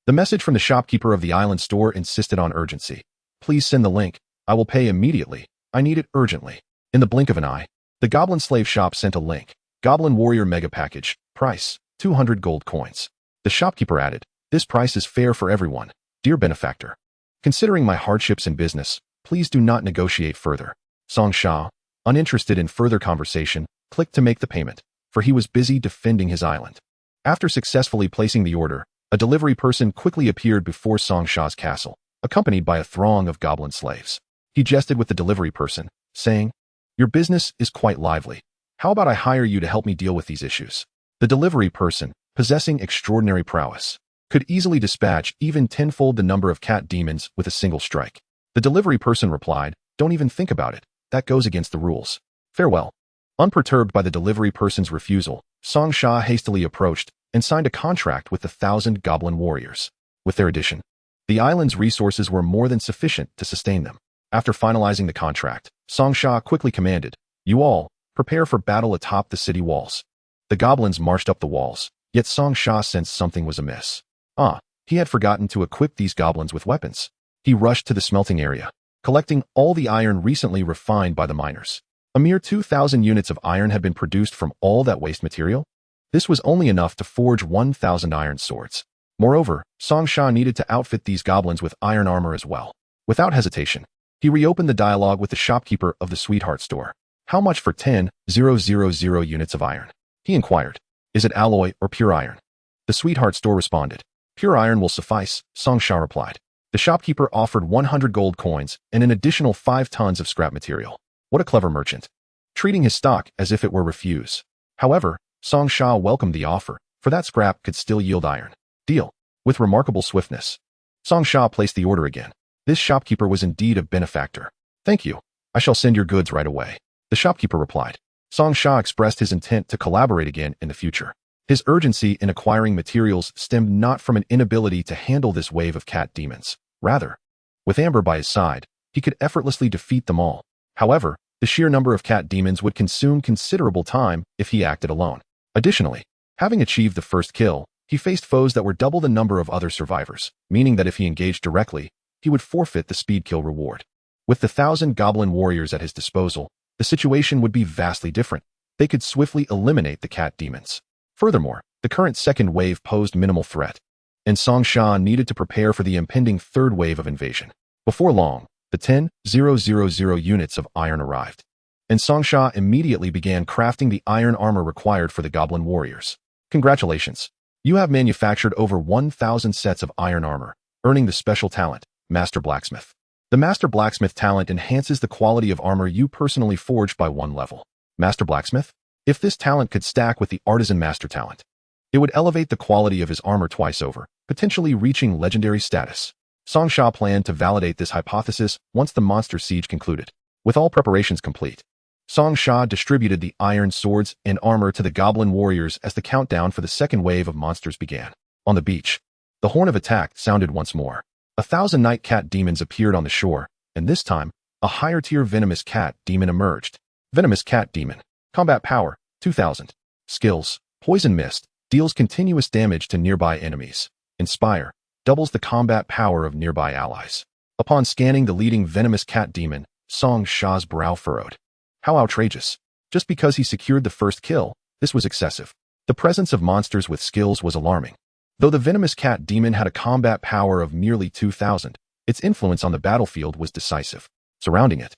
The message from the shopkeeper of the island store insisted on urgency. Please send the link. I will pay immediately. I need it urgently. In the blink of an eye, the goblin slave shop sent a link. Goblin warrior mega package. Price, 200 gold coins. The shopkeeper added, this price is fair for everyone. Dear benefactor, considering my hardships in business, please do not negotiate further. Song Sha, uninterested in further conversation, clicked to make the payment, for he was busy defending his island. After successfully placing the order, a delivery person quickly appeared before Song Sha's castle, accompanied by a throng of goblin slaves. He jested with the delivery person, saying, your business is quite lively. How about I hire you to help me deal with these issues? The delivery person, possessing extraordinary prowess, could easily dispatch even tenfold the number of cat demons with a single strike. The delivery person replied, don't even think about it. That goes against the rules. Farewell. Unperturbed by the delivery person's refusal, Song Sha hastily approached and signed a contract with the 1,000 goblin warriors. With their addition, the island's resources were more than sufficient to sustain them. After finalizing the contract, Song Sha quickly commanded, you all, prepare for battle atop the city walls. The goblins marched up the walls, yet Song Sha sensed something was amiss. He had forgotten to equip these goblins with weapons. He rushed to the smelting area, collecting all the iron recently refined by the miners. A mere 2,000 units of iron had been produced from all that waste material. This was only enough to forge 1,000 iron swords. Moreover, Song Sha needed to outfit these goblins with iron armor as well. Without hesitation, he reopened the dialogue with the shopkeeper of the Sweetheart store. How much for 10,000 units of iron? He inquired. Is it alloy or pure iron? The Sweetheart store responded. Pure iron will suffice, Song Sha replied. The shopkeeper offered 100 gold coins and an additional 5 tons of scrap material. What a clever merchant, treating his stock as if it were refuse. However, Song Sha welcomed the offer, for that scrap could still yield iron. Deal. With remarkable swiftness, Song Sha placed the order again. This shopkeeper was indeed a benefactor. Thank you. I shall send your goods right away. The shopkeeper replied. Song Sha expressed his intent to collaborate again in the future. His urgency in acquiring materials stemmed not from an inability to handle this wave of cat demons. Rather, with Amber by his side, he could effortlessly defeat them all. However, the sheer number of cat demons would consume considerable time if he acted alone. Additionally, having achieved the first kill, he faced foes that were double the number of other survivors, meaning that if he engaged directly, he would forfeit the speed kill reward. With the 1,000 goblin warriors at his disposal, the situation would be vastly different. They could swiftly eliminate the cat demons. Furthermore, the current second wave posed minimal threat, and Song Sha needed to prepare for the impending third wave of invasion. Before long, the 10,000 units of iron arrived, and Song Sha immediately began crafting the iron armor required for the goblin warriors. Congratulations! You have manufactured over 1,000 sets of iron armor, earning the special talent, Master Blacksmith. The Master Blacksmith talent enhances the quality of armor you personally forged by 1 level. Master Blacksmith? If this talent could stack with the Artisan Master talent, it would elevate the quality of his armor twice over, potentially reaching legendary status. Song Sha planned to validate this hypothesis once the monster siege concluded. With all preparations complete, Song Sha distributed the iron swords and armor to the goblin warriors as the countdown for the second wave of monsters began. On the beach, the horn of attack sounded once more. 1,000 night cat demons appeared on the shore, and this time, a higher-tier Venomous Cat Demon emerged. Venomous Cat Demon. Combat Power, 2000. Skills. Poison Mist. Deals continuous damage to nearby enemies. Inspire. Doubles the combat power of nearby allies. Upon scanning the leading Venomous Cat Demon, Song Sha's brow furrowed. How outrageous. Just because he secured the first kill, this was excessive. The presence of monsters with skills was alarming. Though the Venomous Cat Demon had a combat power of merely 2000, its influence on the battlefield was decisive. Surrounding it,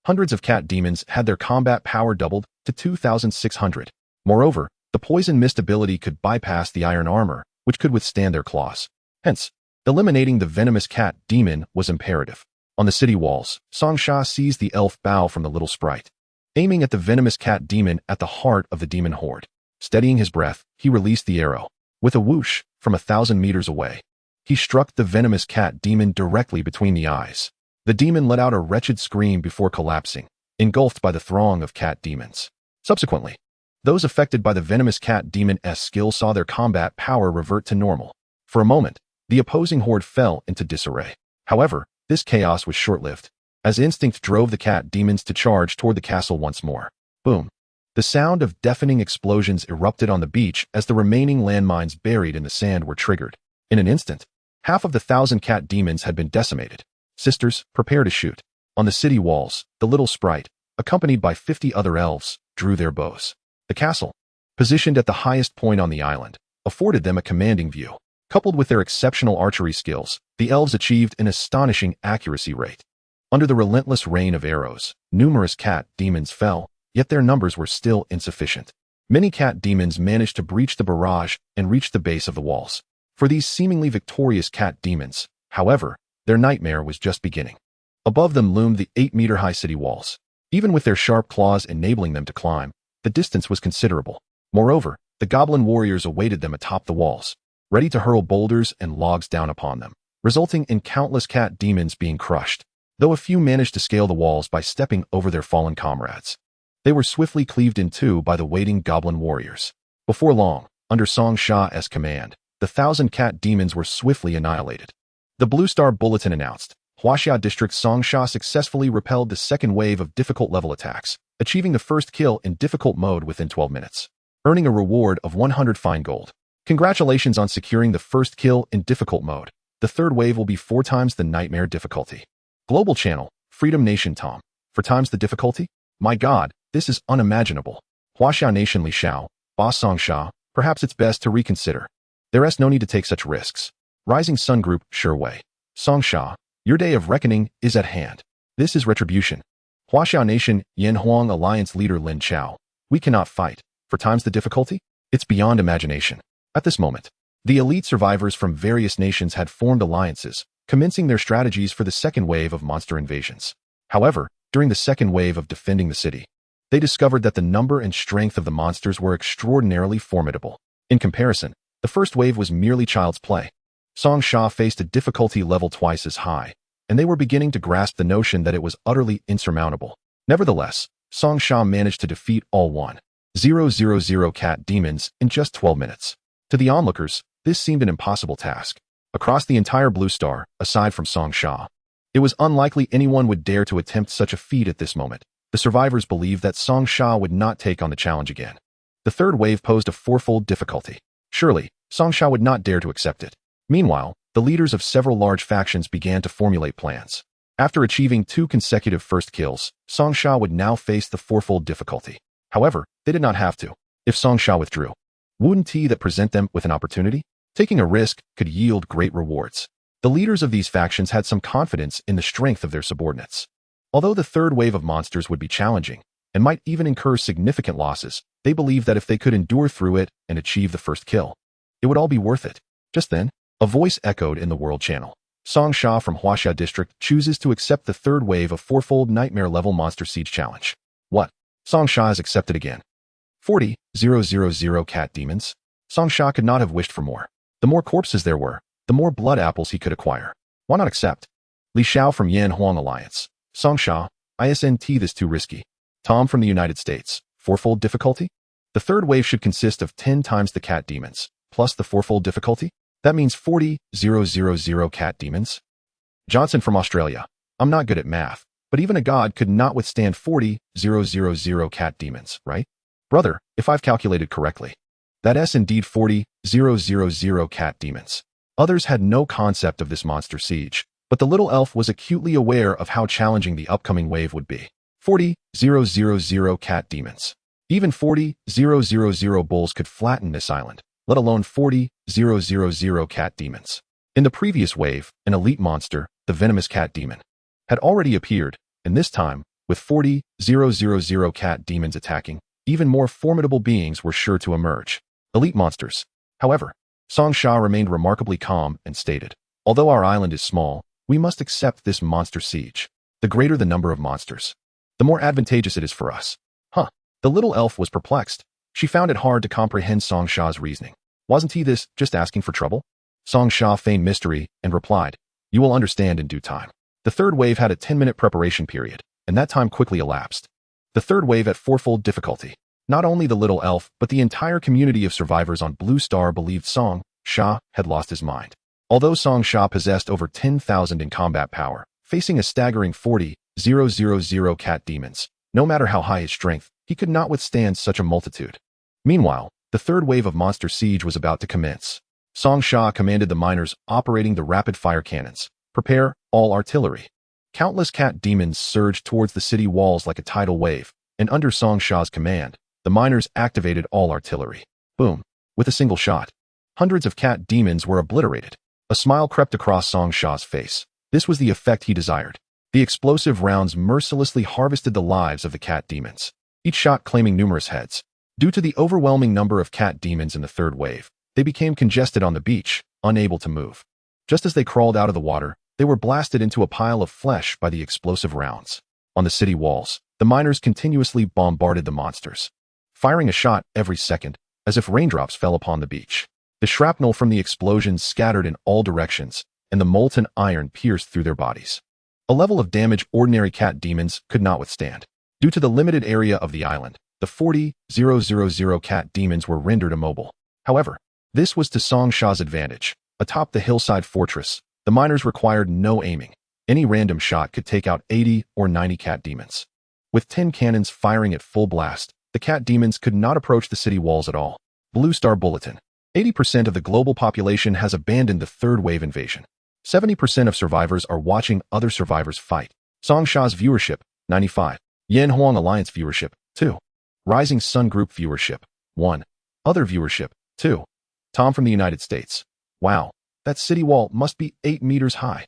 hundreds of cat demons had their combat power doubled to 2600. Moreover, the Poison Mist ability could bypass the iron armor, which could withstand their claws. Hence, eliminating the Venomous Cat Demon was imperative. On the city walls, Song Sha seized the elf bow from the little sprite, aiming at the Venomous Cat Demon at the heart of the demon horde. Steadying his breath, he released the arrow. With a whoosh, from 1,000 meters away, he struck the Venomous Cat Demon directly between the eyes. The demon let out a wretched scream before collapsing, engulfed by the throng of cat demons. Subsequently, those affected by the Venomous Cat Demon's skill saw their combat power revert to normal. For a moment, the opposing horde fell into disarray. However, this chaos was short-lived, as instinct drove the cat demons to charge toward the castle once more. Boom. The sound of deafening explosions erupted on the beach as the remaining landmines buried in the sand were triggered. In an instant, half of the 1,000 cat demons had been decimated. Sisters, prepare to shoot. On the city walls, the little sprite, accompanied by 50 other elves, drew their bows. The castle, positioned at the highest point on the island, afforded them a commanding view. Coupled with their exceptional archery skills, the elves achieved an astonishing accuracy rate. Under the relentless rain of arrows, numerous cat demons fell, yet their numbers were still insufficient. Many cat demons managed to breach the barrage and reach the base of the walls. For these seemingly victorious cat demons, however, their nightmare was just beginning. Above them loomed the 8-meter-high city walls. Even with their sharp claws enabling them to climb, the distance was considerable. Moreover, the goblin warriors awaited them atop the walls, ready to hurl boulders and logs down upon them, resulting in countless cat demons being crushed. Though a few managed to scale the walls by stepping over their fallen comrades, they were swiftly cleaved in two by the waiting goblin warriors. Before long, under Song Sha's command, the 1,000 cat demons were swiftly annihilated. The Blue Star Bulletin announced, Huaxia District Song Sha successfully repelled the second wave of difficult-level attacks, achieving the first kill in difficult mode within 12 minutes, earning a reward of 100 fine gold. Congratulations on securing the first kill in difficult mode. The third wave will be 4 times the nightmare difficulty. Global Channel, Freedom Nation Tom. 4 times the difficulty? My god, this is unimaginable. Huaxia Nation Li Xiao, Boss Song Sha, perhaps it's best to reconsider. There's no need to take such risks. Rising Sun Group, sure way. Song Sha, your day of reckoning is at hand. This is retribution. Huaxia Nation, Yan Huang Alliance Leader Lin Chao. We cannot fight. 4 times the difficulty? It's beyond imagination. At this moment, the elite survivors from various nations had formed alliances, commencing their strategies for the second wave of monster invasions. However, during the second wave of defending the city, they discovered that the number and strength of the monsters were extraordinarily formidable. In comparison, the first wave was merely child's play. Song Sha faced a difficulty level twice as high, and they were beginning to grasp the notion that it was utterly insurmountable. Nevertheless, Song Sha managed to defeat all 1,000 cat demons in just 12 minutes. To the onlookers, this seemed an impossible task. Across the entire Blue Star, aside from Song Sha, it was unlikely anyone would dare to attempt such a feat at this moment. The survivors believed that Song Sha would not take on the challenge again. The third wave posed a 4-fold difficulty. Surely, Song Sha would not dare to accept it. Meanwhile, the leaders of several large factions began to formulate plans. After achieving 2 consecutive first kills, Song Sha would now face the 4-fold difficulty. However, they did not have to. If Song Sha withdrew, wouldn't that present them with an opportunity? Taking a risk could yield great rewards. The leaders of these factions had some confidence in the strength of their subordinates. Although the third wave of monsters would be challenging, and might even incur significant losses, they believed that if they could endure through it and achieve the first kill, it would all be worth it. Just then, a voice echoed in the World Channel. Song Sha from Huaxia District chooses to accept the third wave of 4-fold nightmare-level monster siege challenge. What? Song Sha is accepted again. 40,000 cat demons? Song Sha could not have wished for more. The more corpses there were, the more blood apples he could acquire. Why not accept? Li Xiao from Yan Huang Alliance. Song Sha, isn't this too risky? Tom from the United States. 4-fold difficulty? The third wave should consist of 10 times the cat demons, plus the 4-fold difficulty? That means 40,000 cat demons? Johnson from Australia. I'm not good at math, But even a god could not withstand 40,000 cat demons, right? Brother, if I've calculated correctly. That's indeed 40,000 cat demons. Others had no concept of this monster siege, but the little elf was acutely aware of how challenging the upcoming wave would be. 40,000 cat demons. Even 40,000 bulls could flatten this island, let alone 40,000 cat demons. In the previous wave, an elite monster, the venomous cat demon, had already appeared, and this time, with 40,000 cat demons attacking, even more formidable beings were sure to emerge. Elite monsters. However, Song Sha remained remarkably calm and stated, although our island is small, we must accept this monster siege. The greater the number of monsters, the more advantageous it is for us. The little elf was perplexed. She found it hard to comprehend Song Sha's reasoning. Wasn't he just asking for trouble? Song Sha feigned mystery and replied, you will understand in due time. The third wave had a 10-minute preparation period, and that time quickly elapsed. The third wave at fourfold difficulty. Not only the little elf, but the entire community of survivors on Blue Star believed Song Sha had lost his mind. Although Song Sha possessed over 10,000 in combat power, facing a staggering 40,000 cat demons, no matter how high his strength, he could not withstand such a multitude. Meanwhile, the third wave of monster siege was about to commence. Song Sha commanded the miners operating the rapid-fire cannons. Prepare all artillery. Countless cat demons surged towards the city walls like a tidal wave, and under Song Sha's command, the miners activated all artillery. Boom. With a single shot, hundreds of cat demons were obliterated. A smile crept across Song Sha's face. This was the effect he desired. The explosive rounds mercilessly harvested the lives of the cat demons, each shot claiming numerous heads. Due to the overwhelming number of cat demons in the third wave, they became congested on the beach, unable to move. Just as they crawled out of the water, they were blasted into a pile of flesh by the explosive rounds. On the city walls, the miners continuously bombarded the monsters, firing a shot every second, as if raindrops fell upon the beach. The shrapnel from the explosions scattered in all directions, and the molten iron pierced through their bodies. A level of damage ordinary cat demons could not withstand. Due to the limited area of the island, the 40,000 cat demons were rendered immobile. However, this was to Song Sha's advantage. Atop the hillside fortress, the miners required no aiming. Any random shot could take out 80 or 90 cat demons. With 10 cannons firing at full blast, the cat demons could not approach the city walls at all. Blue Star Bulletin. 80% of the global population has abandoned the third wave invasion. 70% of survivors are watching other survivors fight. Song Sha's viewership, 95. Yan Huang Alliance viewership, 2. Rising Sun Group viewership, 1. Other viewership, 2. Tom from the United States. Wow, that city wall must be 8 meters high.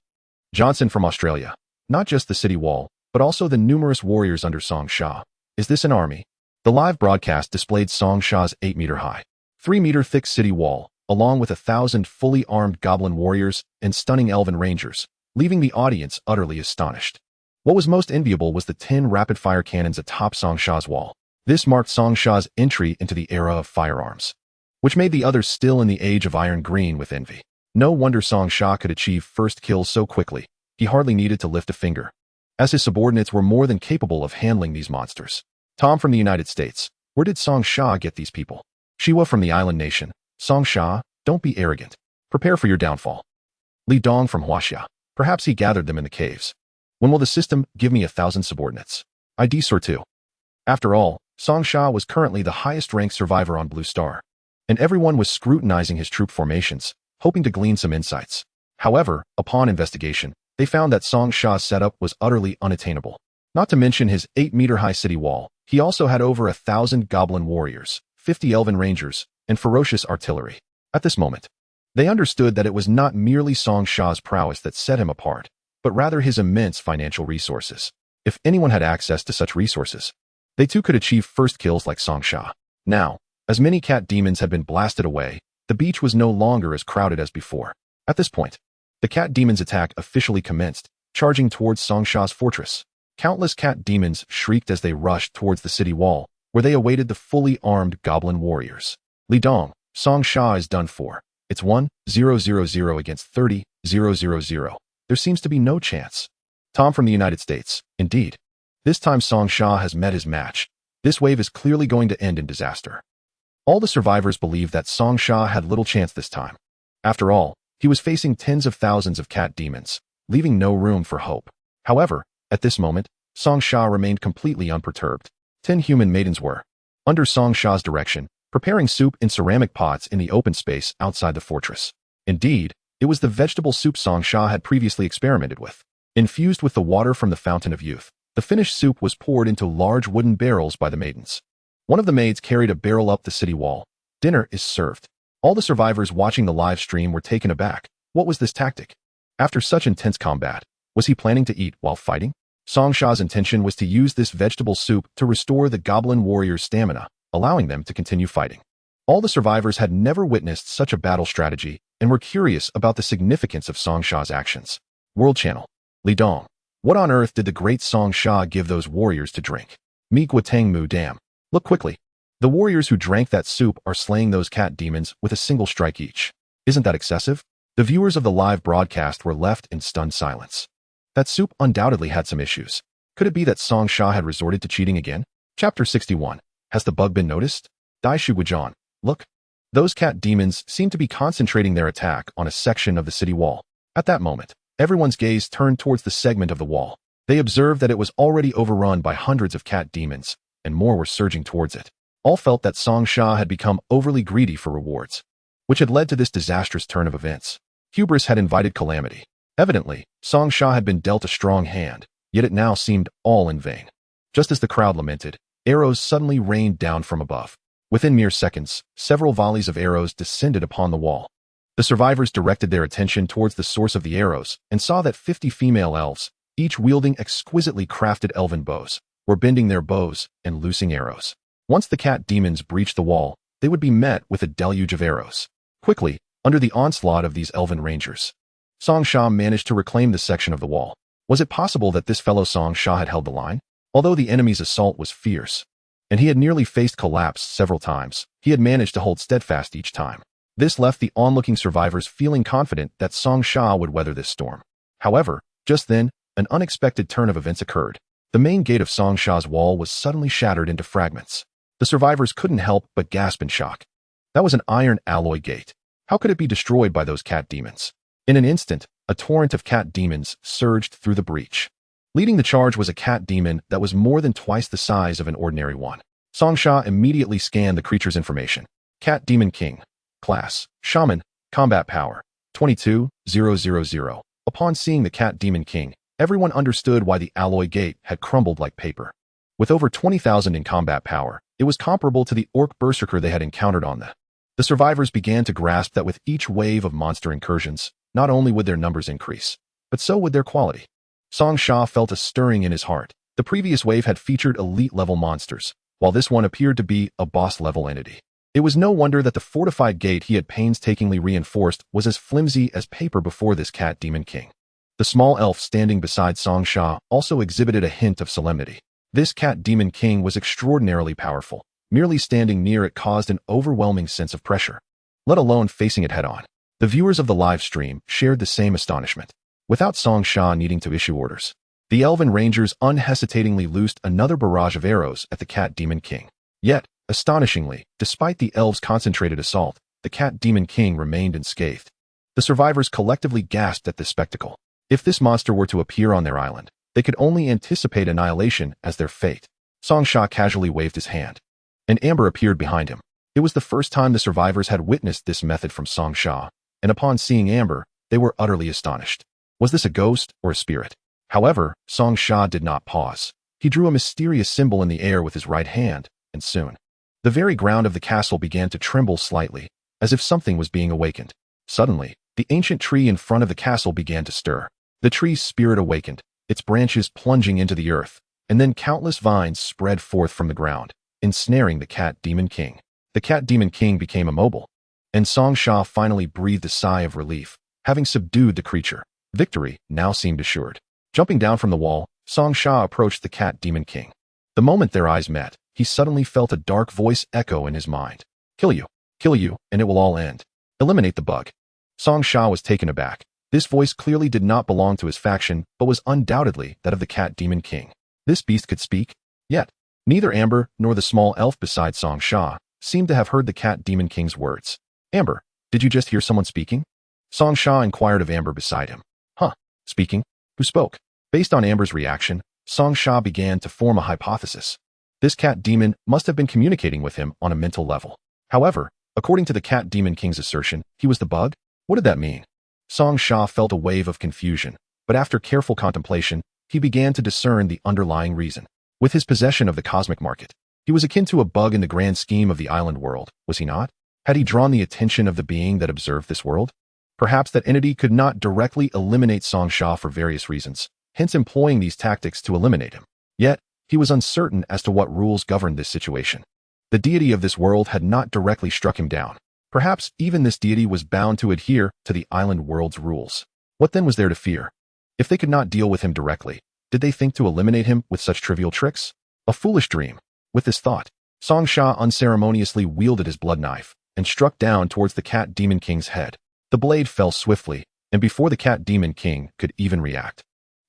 Johnson from Australia. Not just the city wall, but also the numerous warriors under Song Sha. Is this an army? The live broadcast displayed Song Sha's 8-meter-high, 3-meter-thick city wall, along with 1,000 fully armed goblin warriors and stunning elven rangers, leaving the audience utterly astonished. What was most enviable was the 10 rapid-fire cannons atop Song Sha's wall. This marked Song Sha's entry into the era of firearms, which made the others still in the age of iron green with envy. No wonder Song Sha could achieve first kills so quickly. He hardly needed to lift a finger, as his subordinates were more than capable of handling these monsters. Tom from the United States. Where did Song Sha get these people? Shiwa from the island nation. Song Sha, don't be arrogant. Prepare for your downfall. Li Dong from Huaxia. Perhaps he gathered them in the caves. When will the system give me 1,000 subordinates? ID Sor 2. After all, Song Sha was currently the highest-ranked survivor on Blue Star, and everyone was scrutinizing his troop formations, hoping to glean some insights. However, upon investigation, they found that Song Sha's setup was utterly unattainable. Not to mention his 8-meter-high city wall, he also had over 1,000 goblin warriors, 50 elven rangers, and ferocious artillery. At this moment, they understood that it was not merely Song Sha's prowess that set him apart, but rather his immense financial resources. If anyone had access to such resources, they too could achieve first kills like Song Sha. Now, as many cat demons had been blasted away, the beach was no longer as crowded as before. At this point, the cat demons' attack officially commenced, charging towards Song Sha's fortress. Countless cat demons shrieked as they rushed towards the city wall, where they awaited the fully armed goblin warriors. Li Dong, Song Sha is done for. It's 1,000 against 30,000. There seems to be no chance. Tom from the United States. Indeed. This time Song Sha has met his match. This wave is clearly going to end in disaster. All the survivors believed that Song Sha had little chance this time. After all, he was facing tens of thousands of cat demons, leaving no room for hope. However, At this moment, Song Sha remained completely unperturbed. 10 human maidens were, under Song Sha's direction, preparing soup in ceramic pots in the open space outside the fortress. Indeed, it was the vegetable soup Song Sha had previously experimented with. Infused with the water from the fountain of youth, the finished soup was poured into large wooden barrels by the maidens. One of the maids carried a barrel up the city wall. Dinner is served. All the survivors watching the live stream were taken aback. What was this tactic? After such intense combat, was he planning to eat while fighting? Song Sha's intention was to use this vegetable soup to restore the goblin warriors' stamina, allowing them to continue fighting. All the survivors had never witnessed such a battle strategy and were curious about the significance of Song Sha's actions. World Channel. Li Dong. What on earth did the great Song Sha give those warriors to drink? Mi Guatang Mu Dam. Look quickly. The warriors who drank that soup are slaying those cat demons with a single strike each. Isn't that excessive? The viewers of the live broadcast were left in stunned silence. That soup undoubtedly had some issues. Could it be that Song Sha had resorted to cheating again? Chapter 61. Has the bug been noticed? Dai Shu Guijan. Look. Those cat demons seem to be concentrating their attack on a section of the city wall. At that moment, everyone's gaze turned towards the segment of the wall. They observed that it was already overrun by hundreds of cat demons, and more were surging towards it. All felt that Song Sha had become overly greedy for rewards, which had led to this disastrous turn of events. Hubris had invited calamity. Evidently, Song Sha had been dealt a strong hand, yet it now seemed all in vain. Just as the crowd lamented, arrows suddenly rained down from above. Within mere seconds, several volleys of arrows descended upon the wall. The survivors directed their attention towards the source of the arrows and saw that 50 female elves, each wielding exquisitely crafted elven bows, were bending their bows and loosing arrows. Once the cat demons breached the wall, they would be met with a deluge of arrows. Quickly, under the onslaught of these elven rangers, Song Sha managed to reclaim the section of the wall. Was it possible that this fellow Song Sha had held the line? Although the enemy's assault was fierce, and he had nearly faced collapse several times, he had managed to hold steadfast each time. This left the onlooking survivors feeling confident that Song Sha would weather this storm. However, just then, an unexpected turn of events occurred. The main gate of Song Sha's wall was suddenly shattered into fragments. The survivors couldn't help but gasp in shock. That was an iron alloy gate. How could it be destroyed by those cat demons? In an instant, a torrent of cat demons surged through the breach. Leading the charge was a cat demon that was more than twice the size of an ordinary one. Song Sha immediately scanned the creature's information. Cat Demon King. Class. Shaman. Combat Power. 22,000. Upon seeing the Cat Demon King, everyone understood why the alloy gate had crumbled like paper. With over 20,000 in combat power, it was comparable to the orc berserker they had encountered on the survivors began to grasp that with each wave of monster incursions, not only would their numbers increase, but so would their quality. Song Sha felt a stirring in his heart. The previous wave had featured elite-level monsters, while this one appeared to be a boss-level entity. It was no wonder that the fortified gate he had painstakingly reinforced was as flimsy as paper before this Cat Demon King. The small elf standing beside Song Sha also exhibited a hint of solemnity. This Cat Demon King was extraordinarily powerful. Merely standing near it caused an overwhelming sense of pressure, let alone facing it head-on. The viewers of the live stream shared the same astonishment. Without Song Sha needing to issue orders, the elven rangers unhesitatingly loosed another barrage of arrows at the Cat Demon King. Yet, astonishingly, despite the elves' concentrated assault, the Cat Demon King remained unscathed. The survivors collectively gasped at this spectacle. If this monster were to appear on their island, they could only anticipate annihilation as their fate. Song Sha casually waved his hand. An amber appeared behind him. It was the first time the survivors had witnessed this method from Song Sha, and upon seeing amber, they were utterly astonished. Was this a ghost or a spirit? However, Song Sha did not pause. He drew a mysterious symbol in the air with his right hand, and soon, the very ground of the castle began to tremble slightly, as if something was being awakened. Suddenly, the ancient tree in front of the castle began to stir. The tree's spirit awakened, its branches plunging into the earth, and then countless vines spread forth from the ground, ensnaring the Cat Demon King. The Cat Demon King became immobile, and Song Sha finally breathed a sigh of relief, having subdued the creature. Victory now seemed assured. Jumping down from the wall, Song Sha approached the Cat Demon King. The moment their eyes met, he suddenly felt a dark voice echo in his mind. Kill you, and it will all end. Eliminate the bug. Song Sha was taken aback. This voice clearly did not belong to his faction, but was undoubtedly that of the Cat Demon King. This beast could speak? Yet, neither Amber nor the small elf beside Song Sha seemed to have heard the Cat Demon King's words. Amber, did you just hear someone speaking? Song Sha inquired of Amber beside him. Huh, speaking? Who spoke? Based on Amber's reaction, Song Sha began to form a hypothesis. This cat demon must have been communicating with him on a mental level. However, according to the cat demon king's assertion, he was the bug? What did that mean? Song Sha felt a wave of confusion, but after careful contemplation, he began to discern the underlying reason. With his possession of the cosmic market, he was akin to a bug in the grand scheme of the island world, was he not? Had he drawn the attention of the being that observed this world? Perhaps that entity could not directly eliminate Song Sha for various reasons, hence employing these tactics to eliminate him. Yet, he was uncertain as to what rules governed this situation. The deity of this world had not directly struck him down. Perhaps even this deity was bound to adhere to the island world's rules. What then was there to fear? If they could not deal with him directly, did they think to eliminate him with such trivial tricks? A foolish dream. With this thought, Song Sha unceremoniously wielded his blood knife and struck down towards the cat demon king's head. The blade fell swiftly, and before the cat demon king could even react,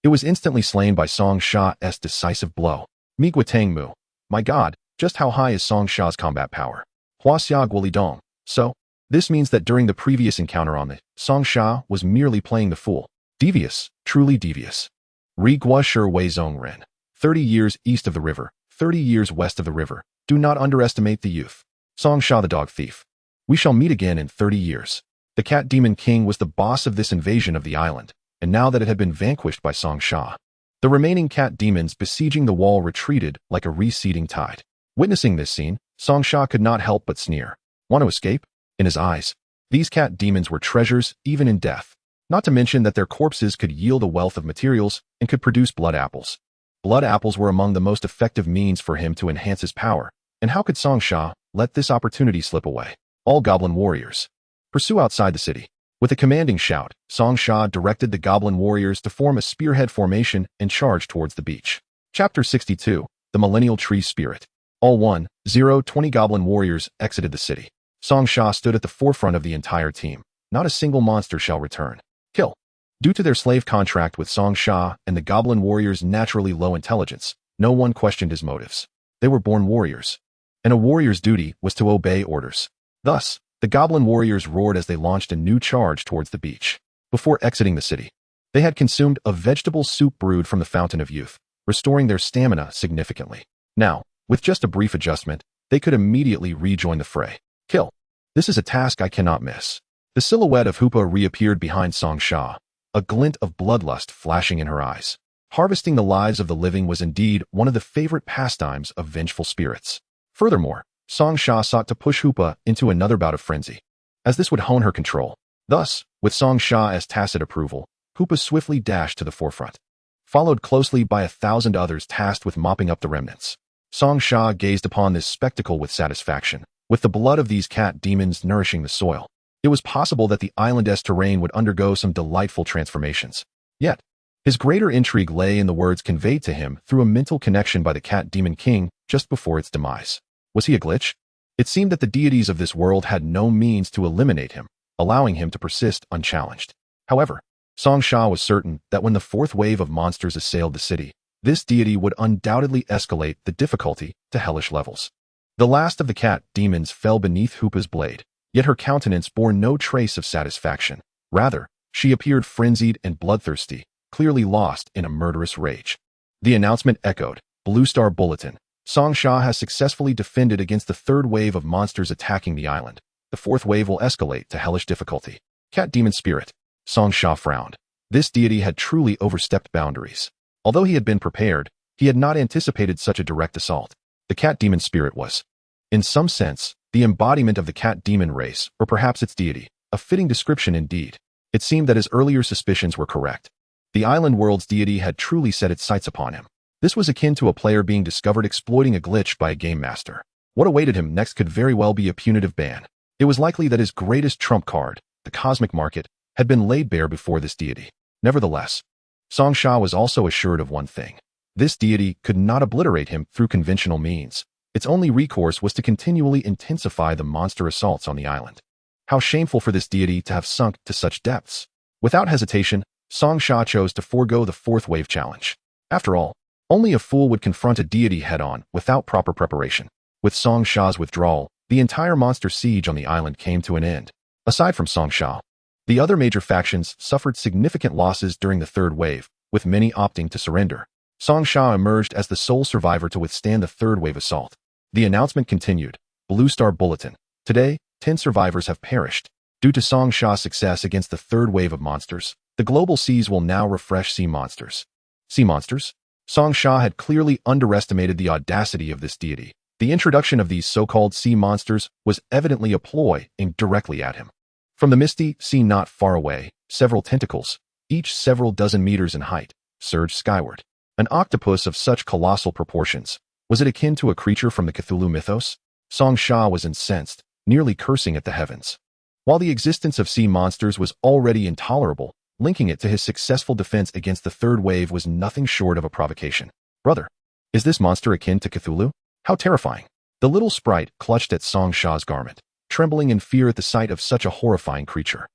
it was instantly slain by Song Sha's decisive blow. Migua Tang Mu. My god, just how high is Song Sha's combat power? Hua Xia Guoli Dong. So, this means that during the previous encounter on the Song Sha was merely playing the fool. Devious, truly devious. Ri Gua Shi Wei Zong Ren. 30 years east of the river, 30 years west of the river. Do not underestimate the youth. Song Sha the dog thief. We shall meet again in 30 years. The cat demon king was the boss of this invasion of the island, and now that it had been vanquished by Song Sha, the remaining cat demons besieging the wall retreated like a receding tide. Witnessing this scene, Song Sha could not help but sneer. Want to escape? In his eyes, these cat demons were treasures even in death. Not to mention that their corpses could yield a wealth of materials and could produce blood apples. Blood apples were among the most effective means for him to enhance his power, and how could Song Sha let this opportunity slip away? All goblin warriors, pursue outside the city. With a commanding shout, Song Sha directed the goblin warriors to form a spearhead formation and charge towards the beach. Chapter 62, The Millennial Tree Spirit. All 20 goblin warriors exited the city. Song Sha stood at the forefront of the entire team. Not a single monster shall return. Kill. Due to their slave contract with Song Sha and the goblin warriors' naturally low intelligence, no one questioned his motives. They were born warriors, and a warrior's duty was to obey orders. Thus, the goblin warriors roared as they launched a new charge towards the beach. Before exiting the city, they had consumed a vegetable soup brewed from the Fountain of Youth, restoring their stamina significantly. Now, with just a brief adjustment, they could immediately rejoin the fray. Kill. This is a task I cannot miss. The silhouette of Hoopa reappeared behind Song Sha, a glint of bloodlust flashing in her eyes. Harvesting the lives of the living was indeed one of the favorite pastimes of vengeful spirits. Furthermore, Song Sha sought to push Hoopa into another bout of frenzy, as this would hone her control. Thus, with Song Sha's tacit approval, Hoopa swiftly dashed to the forefront, followed closely by 1,000 others tasked with mopping up the remnants. Song Sha gazed upon this spectacle with satisfaction, with the blood of these cat demons nourishing the soil. It was possible that the island's terrain would undergo some delightful transformations. Yet, his greater intrigue lay in the words conveyed to him through a mental connection by the cat demon king just before its demise. Was he a glitch? It seemed that the deities of this world had no means to eliminate him, allowing him to persist unchallenged. However, Song Sha was certain that when the fourth wave of monsters assailed the city, this deity would undoubtedly escalate the difficulty to hellish levels. The last of the cat demons fell beneath Hoopa's blade, yet her countenance bore no trace of satisfaction. Rather, she appeared frenzied and bloodthirsty, clearly lost in a murderous rage. The announcement echoed. Blue Star Bulletin. Song Sha has successfully defended against the third wave of monsters attacking the island. The fourth wave will escalate to hellish difficulty. Cat Demon Spirit. Song Sha frowned. This deity had truly overstepped boundaries. Although he had been prepared, he had not anticipated such a direct assault. The cat demon spirit was, in some sense, the embodiment of the cat demon race, or perhaps its deity. A fitting description indeed. It seemed that his earlier suspicions were correct. The island world's deity had truly set its sights upon him. This was akin to a player being discovered exploiting a glitch by a game master. What awaited him next could very well be a punitive ban. It was likely that his greatest trump card, the cosmic market, had been laid bare before this deity. Nevertheless, Song Sha was also assured of one thing. This deity could not obliterate him through conventional means. Its only recourse was to continually intensify the monster assaults on the island. How shameful for this deity to have sunk to such depths. Without hesitation, Song Sha chose to forego the fourth wave challenge. After all, only a fool would confront a deity head-on without proper preparation. With Song Sha's withdrawal, the entire monster siege on the island came to an end. Aside from Song Sha, the other major factions suffered significant losses during the third wave, with many opting to surrender. Song Sha emerged as the sole survivor to withstand the third wave assault. The announcement continued. Blue Star Bulletin. Today, 10 survivors have perished. Due to Song Sha's success against the third wave of monsters, the global seas will now refresh sea monsters. Sea monsters? Song Sha had clearly underestimated the audacity of this deity. The introduction of these so-called sea monsters was evidently a ploy aimed directly at him. From the misty sea not far away, several tentacles, each several dozen meters in height, surged skyward. An octopus of such colossal proportions. Was it akin to a creature from the Cthulhu mythos? Song Sha was incensed, nearly cursing at the heavens. While the existence of sea monsters was already intolerable, linking it to his successful defense against the third wave was nothing short of a provocation. Brother, is this monster akin to Cthulhu? How terrifying. The little sprite clutched at Song Sha's garment, trembling in fear at the sight of such a horrifying creature.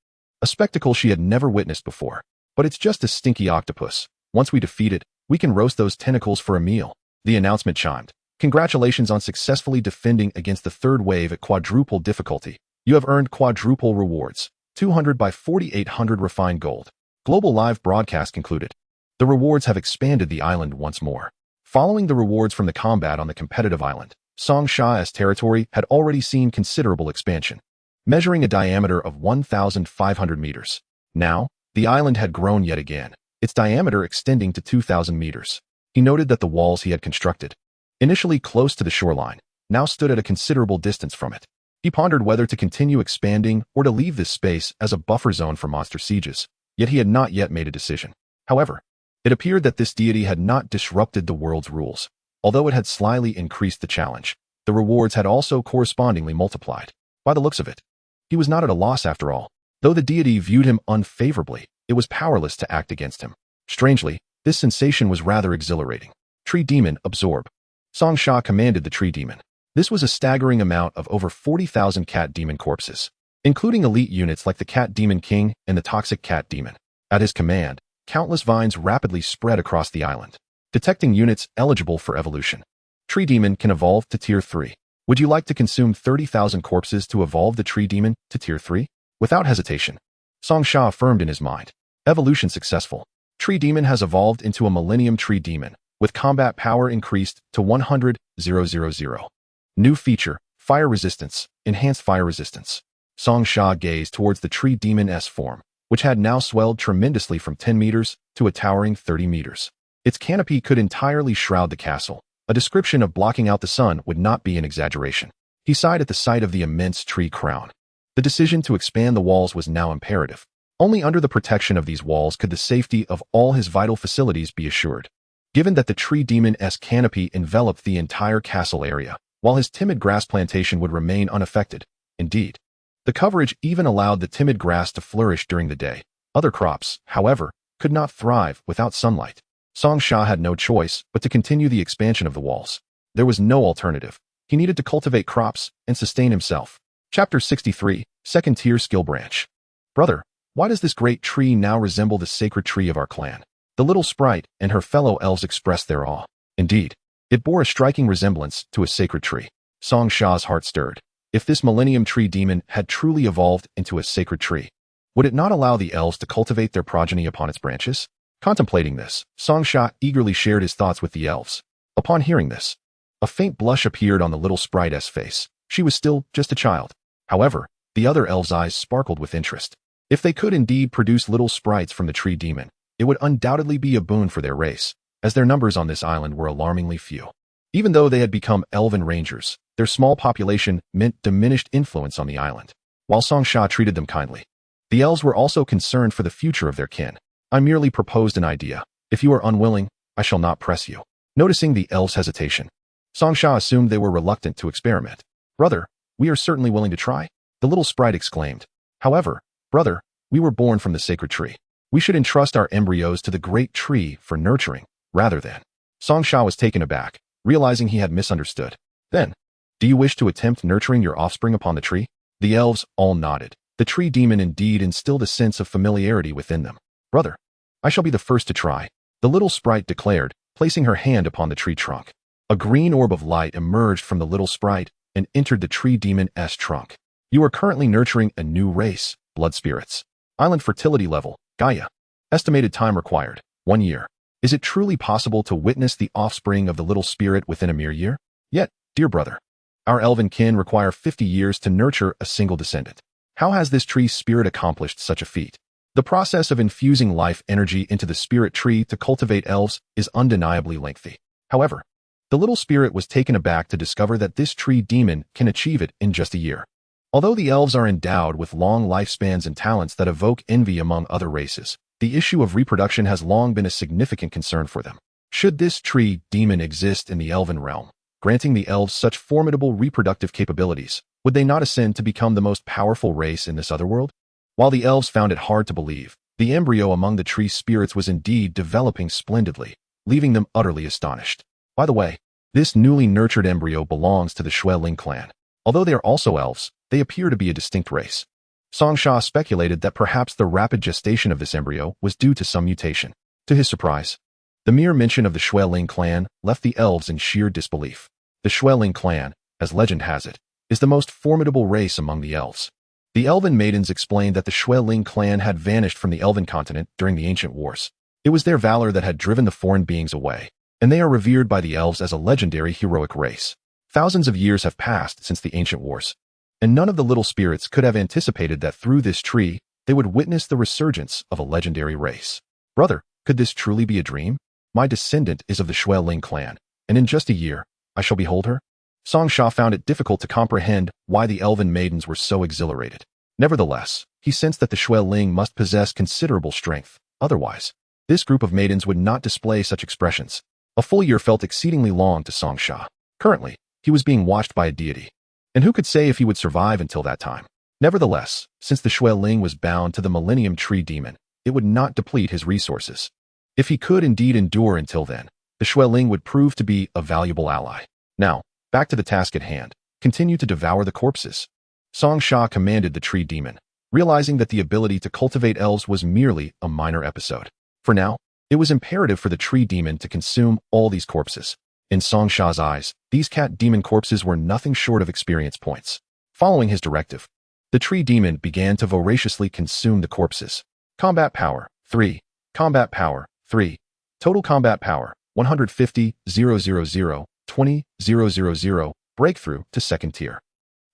A spectacle she had never witnessed before. But it's just a stinky octopus. Once we defeat it, we can roast those tentacles for a meal. The announcement chimed. Congratulations on successfully defending against the third wave at quadruple difficulty. You have earned quadruple rewards. 200 by 4,800 refined gold. Global live broadcast concluded. The rewards have expanded the island once more. Following the rewards from the combat on the competitive island, Song Sha's territory had already seen considerable expansion, measuring a diameter of 1,500 meters. Now, the island had grown yet again, its diameter extending to 2,000 meters. He noted that the walls he had constructed, initially close to the shoreline, now stood at a considerable distance from it. He pondered whether to continue expanding or to leave this space as a buffer zone for monster sieges, yet he had not yet made a decision. However, it appeared that this deity had not disrupted the world's rules. Although it had slyly increased the challenge, the rewards had also correspondingly multiplied. By the looks of it, he was not at a loss after all. Though the deity viewed him unfavorably, it was powerless to act against him. Strangely, this sensation was rather exhilarating. Tree Demon, absorb. Song Sha commanded the Tree Demon. This was a staggering amount of over 40,000 cat demon corpses, including elite units like the Cat Demon King and the Toxic Cat Demon. At his command, countless vines rapidly spread across the island, detecting units eligible for evolution. Tree Demon can evolve to Tier 3. Would you like to consume 30,000 corpses to evolve the Tree Demon to Tier 3? Without hesitation, Song Sha affirmed in his mind. Evolution successful. Tree Demon has evolved into a Millennium Tree Demon, with combat power increased to 100,000. New feature, Fire Resistance, Enhanced Fire Resistance. Song Sha gazed towards the Tree Demon's form, which had now swelled tremendously from 10 meters to a towering 30 meters. Its canopy could entirely shroud the castle. A description of blocking out the sun would not be an exaggeration. He sighed at the sight of the immense tree crown. The decision to expand the walls was now imperative. Only under the protection of these walls could the safety of all his vital facilities be assured. Given that the Tree Demon's canopy enveloped the entire castle area, while his timid grass plantation would remain unaffected. Indeed, the coverage even allowed the timid grass to flourish during the day. Other crops, however, could not thrive without sunlight. Song Sha had no choice but to continue the expansion of the walls. There was no alternative. He needed to cultivate crops and sustain himself. Chapter 63, Second Tier Skill Branch. Brother, why does this great tree now resemble the sacred tree of our clan? The little sprite and her fellow elves expressed their awe. Indeed, it bore a striking resemblance to a sacred tree. Song Sha's heart stirred. If this Millennium Tree Demon had truly evolved into a sacred tree, would it not allow the elves to cultivate their progeny upon its branches? Contemplating this, Song Sha eagerly shared his thoughts with the elves. Upon hearing this, a faint blush appeared on the little sprite's face. She was still just a child. However, the other elves' eyes sparkled with interest. If they could indeed produce little sprites from the Tree Demon, it would undoubtedly be a boon for their race, as their numbers on this island were alarmingly few. Even though they had become elven rangers, their small population meant diminished influence on the island. While Song Sha treated them kindly, the elves were also concerned for the future of their kin. I merely proposed an idea. If you are unwilling, I shall not press you. Noticing the elves' hesitation, Song Sha assumed they were reluctant to experiment. Brother, we are certainly willing to try, the little sprite exclaimed. However, brother, we were born from the sacred tree. We should entrust our embryos to the great tree for nurturing, rather than. Song Sha was taken aback, realizing he had misunderstood. Then, do you wish to attempt nurturing your offspring upon the tree? The elves all nodded. The Tree Demon indeed instilled a sense of familiarity within them. Brother, I shall be the first to try, the little sprite declared, placing her hand upon the tree trunk. A green orb of light emerged from the little sprite and entered the Tree Demon's trunk. You are currently nurturing a new race, blood spirits. Island fertility level, Gaia. Estimated time required, 1 year. Is it truly possible to witness the offspring of the little spirit within a mere year? Yet, dear brother, our elven kin require 50 years to nurture a single descendant. How has this tree spirit accomplished such a feat? The process of infusing life energy into the spirit tree to cultivate elves is undeniably lengthy. However, the little spirit was taken aback to discover that this tree demon can achieve it in just a year. Although the elves are endowed with long lifespans and talents that evoke envy among other races, the issue of reproduction has long been a significant concern for them. Should this tree demon exist in the elven realm, granting the elves such formidable reproductive capabilities, would they not ascend to become the most powerful race in this other world? While the elves found it hard to believe, the embryo among the tree spirits was indeed developing splendidly, leaving them utterly astonished. By the way, this newly nurtured embryo belongs to the Shipwreck clan. Although they are also elves, they appear to be a distinct race. Song Sha speculated that perhaps the rapid gestation of this embryo was due to some mutation. To his surprise, the mere mention of the Shipwreck clan left the elves in sheer disbelief. The Shipwreck clan, as legend has it, is the most formidable race among the elves. The elven maidens explained that the Shipwreck clan had vanished from the elven continent during the ancient wars. It was their valor that had driven the foreign beings away, and they are revered by the elves as a legendary heroic race. Thousands of years have passed since the ancient wars, and none of the little spirits could have anticipated that through this tree, they would witness the resurgence of a legendary race. Brother, could this truly be a dream? My descendant is of the Shipwreck clan, and in just a year, I shall behold her? Song Sha found it difficult to comprehend why the elven maidens were so exhilarated. Nevertheless, he sensed that the Shipwreck must possess considerable strength. Otherwise, this group of maidens would not display such expressions. A full year felt exceedingly long to Song Sha. Currently, he was being watched by a deity, and who could say if he would survive until that time? Nevertheless, since the Shipwreck was bound to the Millennium Tree Demon, it would not deplete his resources. If he could indeed endure until then, the Shipwreck would prove to be a valuable ally. Now, back to the task at hand. Continue to devour the corpses. Song Sha commanded the tree demon, realizing that the ability to cultivate elves was merely a minor episode. For now, it was imperative for the tree demon to consume all these corpses. In Song Sha's eyes, these cat demon corpses were nothing short of experience points. Following his directive, the tree demon began to voraciously consume the corpses. Combat power, 3. Combat power, 3. Total combat power, 150, 000, 20, 000, breakthrough to second tier.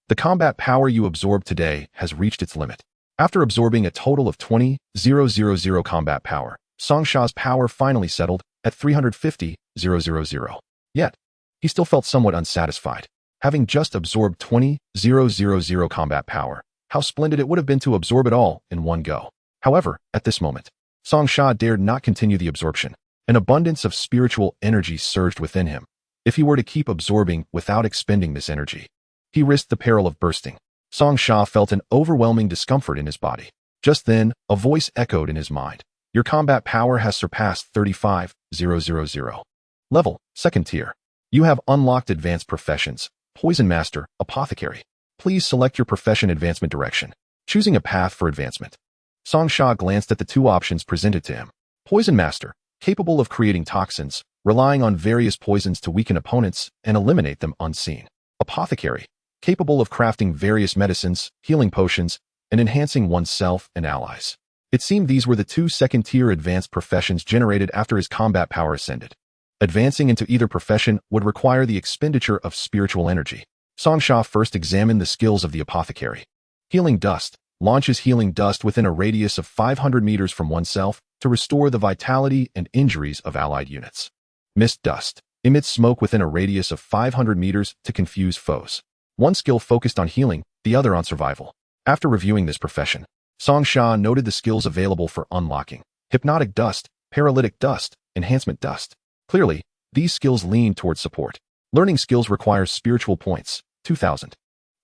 The combat power you absorbed today has reached its limit. After absorbing a total of 20, 000 combat power, Song Sha's power finally settled at 350, 000. Yet, he still felt somewhat unsatisfied. Having just absorbed 20, 000 combat power, how splendid it would have been to absorb it all in one go. However, at this moment, Song Sha dared not continue the absorption. An abundance of spiritual energy surged within him. If he were to keep absorbing without expending this energy, he risked the peril of bursting. Song Sha felt an overwhelming discomfort in his body. Just then, a voice echoed in his mind. Your combat power has surpassed 35, 000. Level, second tier. You have unlocked advanced professions. Poison Master, Apothecary. Please select your profession advancement direction, choosing a path for advancement. Song Sha glanced at the two options presented to him. Poison Master, capable of creating toxins, relying on various poisons to weaken opponents and eliminate them unseen. Apothecary, capable of crafting various medicines, healing potions, and enhancing oneself and allies. It seemed these were the two second-tier advanced professions generated after his combat power ascended. Advancing into either profession would require the expenditure of spiritual energy. Song Sha first examined the skills of the apothecary. Healing Dust launches healing dust within a radius of 500 meters from oneself to restore the vitality and injuries of allied units. Mist Dust emits smoke within a radius of 500 meters to confuse foes. One skill focused on healing, the other on survival. After reviewing this profession, Song Sha noted the skills available for unlocking: Hypnotic Dust, Paralytic Dust, Enhancement Dust. Clearly, these skills lean towards support. Learning skills requires spiritual points, 2,000.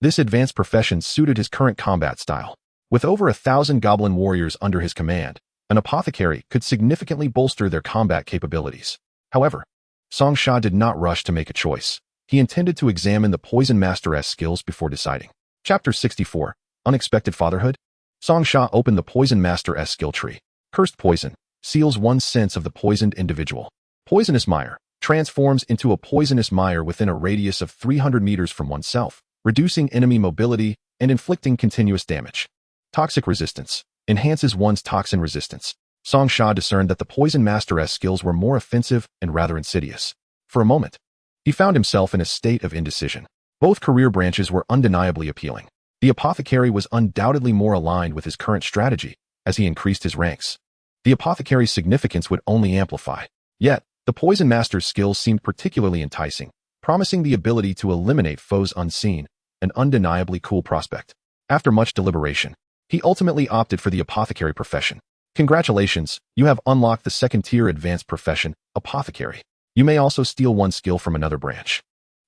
This advanced profession suited his current combat style. With over 1,000 goblin warriors under his command, an apothecary could significantly bolster their combat capabilities. However, Song Sha did not rush to make a choice. He intended to examine the Poison Master's skills before deciding. Chapter 64, Unexpected Fatherhood. Song Sha opened the Poison Master's skill tree. Cursed Poison seals one's sense of the poisoned individual. Poisonous Mire transforms into a poisonous mire within a radius of 300 meters from oneself, reducing enemy mobility and inflicting continuous damage. Toxic Resistance enhances one's toxin resistance. Song Sha discerned that the Poison Master's skills were more offensive and rather insidious. For a moment, he found himself in a state of indecision. Both career branches were undeniably appealing. The apothecary was undoubtedly more aligned with his current strategy as he increased his ranks. The apothecary's significance would only amplify. Yet, the Poison Master's skills seemed particularly enticing, promising the ability to eliminate foes unseen, an undeniably cool prospect. After much deliberation, he ultimately opted for the apothecary profession. Congratulations, you have unlocked the second-tier advanced profession, apothecary. You may also steal one skill from another branch.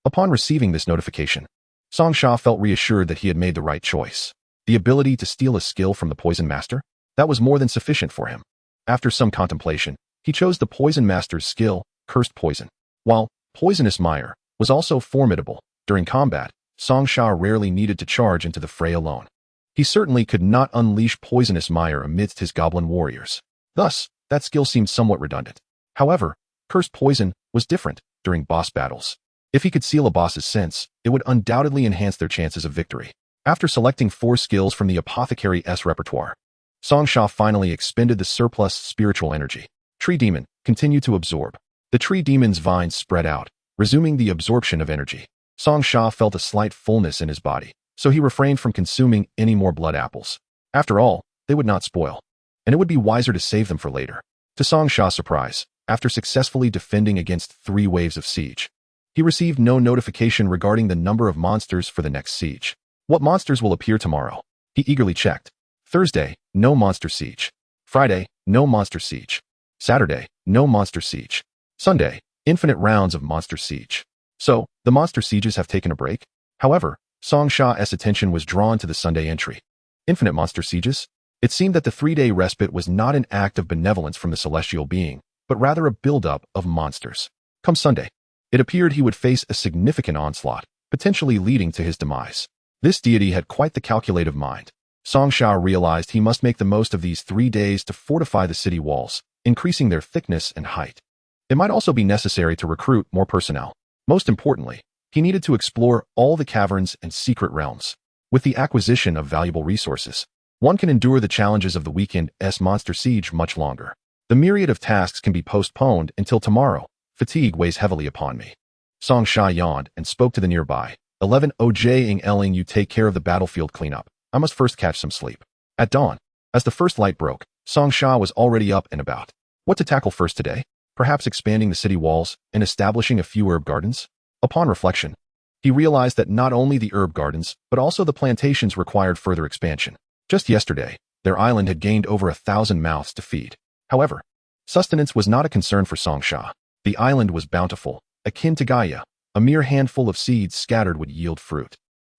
Upon receiving this notification, Song Sha felt reassured that he had made the right choice. The ability to steal a skill from the Poison Master? That was more than sufficient for him. After some contemplation, he chose the Poison Master's skill, Cursed Poison. While Poisonous Mire was also formidable, during combat, Song Sha rarely needed to charge into the fray alone. He certainly could not unleash Poisonous Mire amidst his goblin warriors. Thus, that skill seemed somewhat redundant. However, Cursed Poison was different during boss battles. If he could seal a boss's sense, it would undoubtedly enhance their chances of victory. After selecting 4 skills from the apothecary's repertoire, Song Sha finally expended the surplus spiritual energy. Tree Demon continued to absorb. The Tree Demon's vines spread out, resuming the absorption of energy. Song Sha felt a slight fullness in his body, so he refrained from consuming any more blood apples. After all, they would not spoil, and it would be wiser to save them for later. To Song Sha's surprise, after successfully defending against 3 waves of siege, he received no notification regarding the number of monsters for the next siege. What monsters will appear tomorrow? He eagerly checked. Thursday, no monster siege. Friday, no monster siege. Saturday, no monster siege. Sunday, infinite rounds of monster siege. So, the monster sieges have taken a break? However, Song Sha's attention was drawn to the Sunday entry. Infinite monster sieges? It seemed that the 3-day respite was not an act of benevolence from the celestial being, but rather a buildup of monsters. Come Sunday, it appeared he would face a significant onslaught, potentially leading to his demise. This deity had quite the calculative mind. Song Sha realized he must make the most of these 3 days to fortify the city walls, increasing their thickness and height. It might also be necessary to recruit more personnel. Most importantly, he needed to explore all the caverns and secret realms. With the acquisition of valuable resources, one can endure the challenges of the weekend's monster siege much longer. The myriad of tasks can be postponed until tomorrow. Fatigue weighs heavily upon me. Song Sha yawned and spoke to the nearby. 11 Ojing Elling, you take care of the battlefield cleanup. I must first catch some sleep. At dawn, as the first light broke, Song Sha was already up and about. What to tackle first today? Perhaps expanding the city walls and establishing a few herb gardens? Upon reflection, he realized that not only the herb gardens, but also the plantations required further expansion. Just yesterday, their island had gained over 1,000 mouths to feed. However, sustenance was not a concern for Song Sha. The island was bountiful, akin to Gaia. A mere handful of seeds scattered would yield fruit.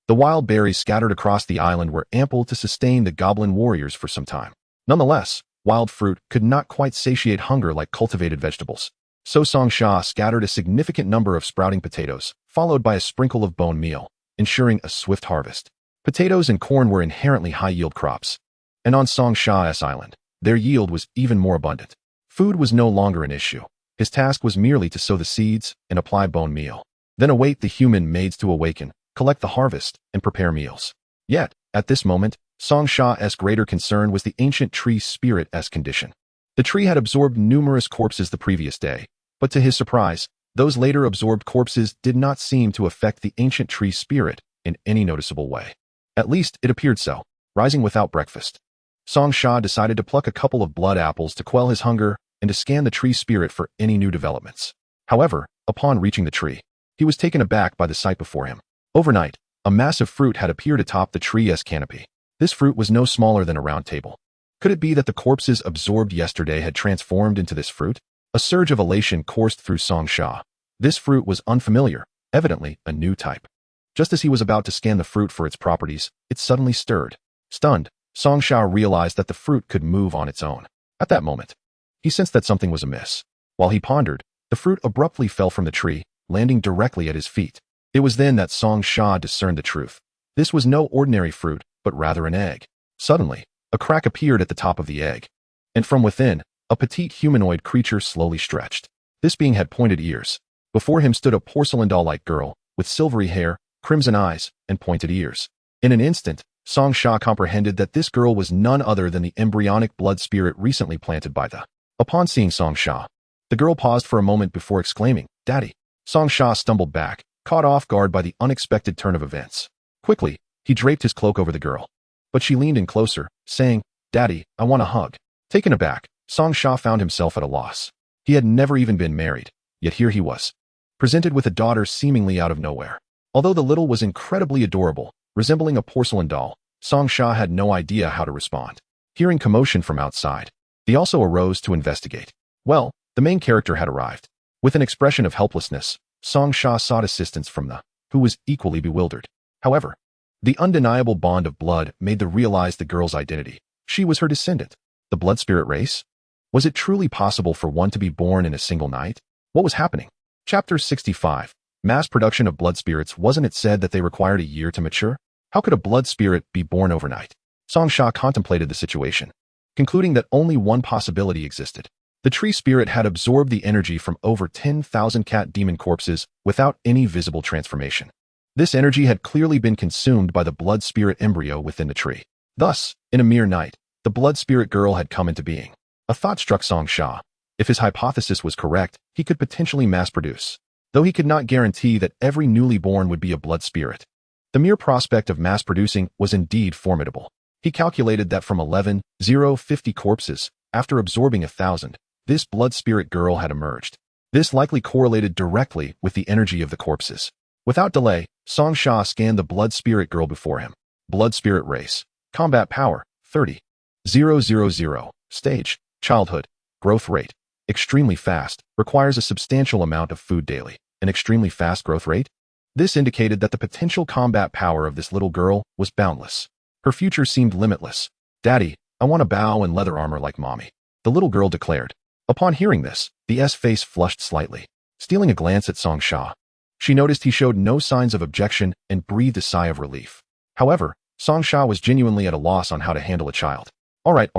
The wild berries scattered across the island were ample to sustain the goblin warriors for some time. Nonetheless, wild fruit could not quite satiate hunger like cultivated vegetables. So Song Sha scattered a significant number of sprouting potatoes, followed by a sprinkle of bone meal, ensuring a swift harvest. Potatoes and corn were inherently high-yield crops, and on Song Sha's island, their yield was even more abundant. Food was no longer an issue. His task was merely to sow the seeds and apply bone meal, then await the human maids to awaken, collect the harvest, and prepare meals. Yet, at this moment, Song Sha's greater concern was the ancient tree spirit's condition. The tree had absorbed numerous corpses the previous day, but to his surprise, those later absorbed corpses did not seem to affect the ancient tree spirit in any noticeable way. At least, it appeared so. Rising without breakfast, Song Sha decided to pluck a couple of blood apples to quell his hunger and to scan the tree spirit for any new developments. However, upon reaching the tree, he was taken aback by the sight before him. Overnight, a massive fruit had appeared atop the tree's canopy. This fruit was no smaller than a round table. Could it be that the corpses absorbed yesterday had transformed into this fruit? A surge of elation coursed through Song Sha. This fruit was unfamiliar, evidently a new type. Just as he was about to scan the fruit for its properties, it suddenly stirred. Stunned, Song Sha realized that the fruit could move on its own. At that moment, he sensed that something was amiss. While he pondered, the fruit abruptly fell from the tree, landing directly at his feet. It was then that Song Sha discerned the truth. This was no ordinary fruit, but rather an egg. Suddenly, a crack appeared at the top of the egg, and from within, a petite humanoid creature slowly stretched. This being had pointed ears. Before him stood a porcelain doll-like girl, with silvery hair, crimson eyes, and pointed ears. In an instant, Song Sha comprehended that this girl was none other than the embryonic blood spirit recently planted by the. Upon seeing Song Sha, the girl paused for a moment before exclaiming, "Daddy." Song Sha stumbled back, caught off guard by the unexpected turn of events. Quickly, he draped his cloak over the girl. But she leaned in closer, saying, "Daddy, I want a hug." Taken aback, Song Sha found himself at a loss. He had never even been married, yet here he was, presented with a daughter seemingly out of nowhere. Although the little was incredibly adorable, resembling a porcelain doll, Song Sha had no idea how to respond. Hearing commotion from outside, he also arose to investigate. Well, the main character had arrived. With an expression of helplessness, Song Sha sought assistance from the, who was equally bewildered. However, the undeniable bond of blood made the realize the girl's identity. She was her descendant. The blood spirit race? Was it truly possible for one to be born in a single night? What was happening? Chapter 65. Mass production of blood spirits. Wasn't it said that they required a year to mature? How could a blood spirit be born overnight? Song Sha contemplated the situation, concluding that only one possibility existed. The tree spirit had absorbed the energy from over 10,000 cat demon corpses without any visible transformation. This energy had clearly been consumed by the blood spirit embryo within the tree. Thus, in a mere night, the blood spirit girl had come into being. A thought struck Song Sha. If his hypothesis was correct, he could potentially mass produce, though he could not guarantee that every newly born would be a blood spirit. The mere prospect of mass producing was indeed formidable. He calculated that from 11,050 corpses, after absorbing 1,000, this blood spirit girl had emerged. This likely correlated directly with the energy of the corpses. Without delay, Song Sha scanned the blood spirit girl before him. Blood spirit race. Combat power, 30,000. Stage, childhood. Growth rate, extremely fast, requires a substantial amount of food daily. An extremely fast growth rate? This indicated that the potential combat power of this little girl was boundless. Her future seemed limitless. "Daddy, I want a bow and leather armor like mommy," the little girl declared. Upon hearing this, the S face flushed slightly. Stealing a glance at Song Sha, she noticed he showed no signs of objection and breathed a sigh of relief. However, Song Sha was genuinely at a loss on how to handle a child. All right.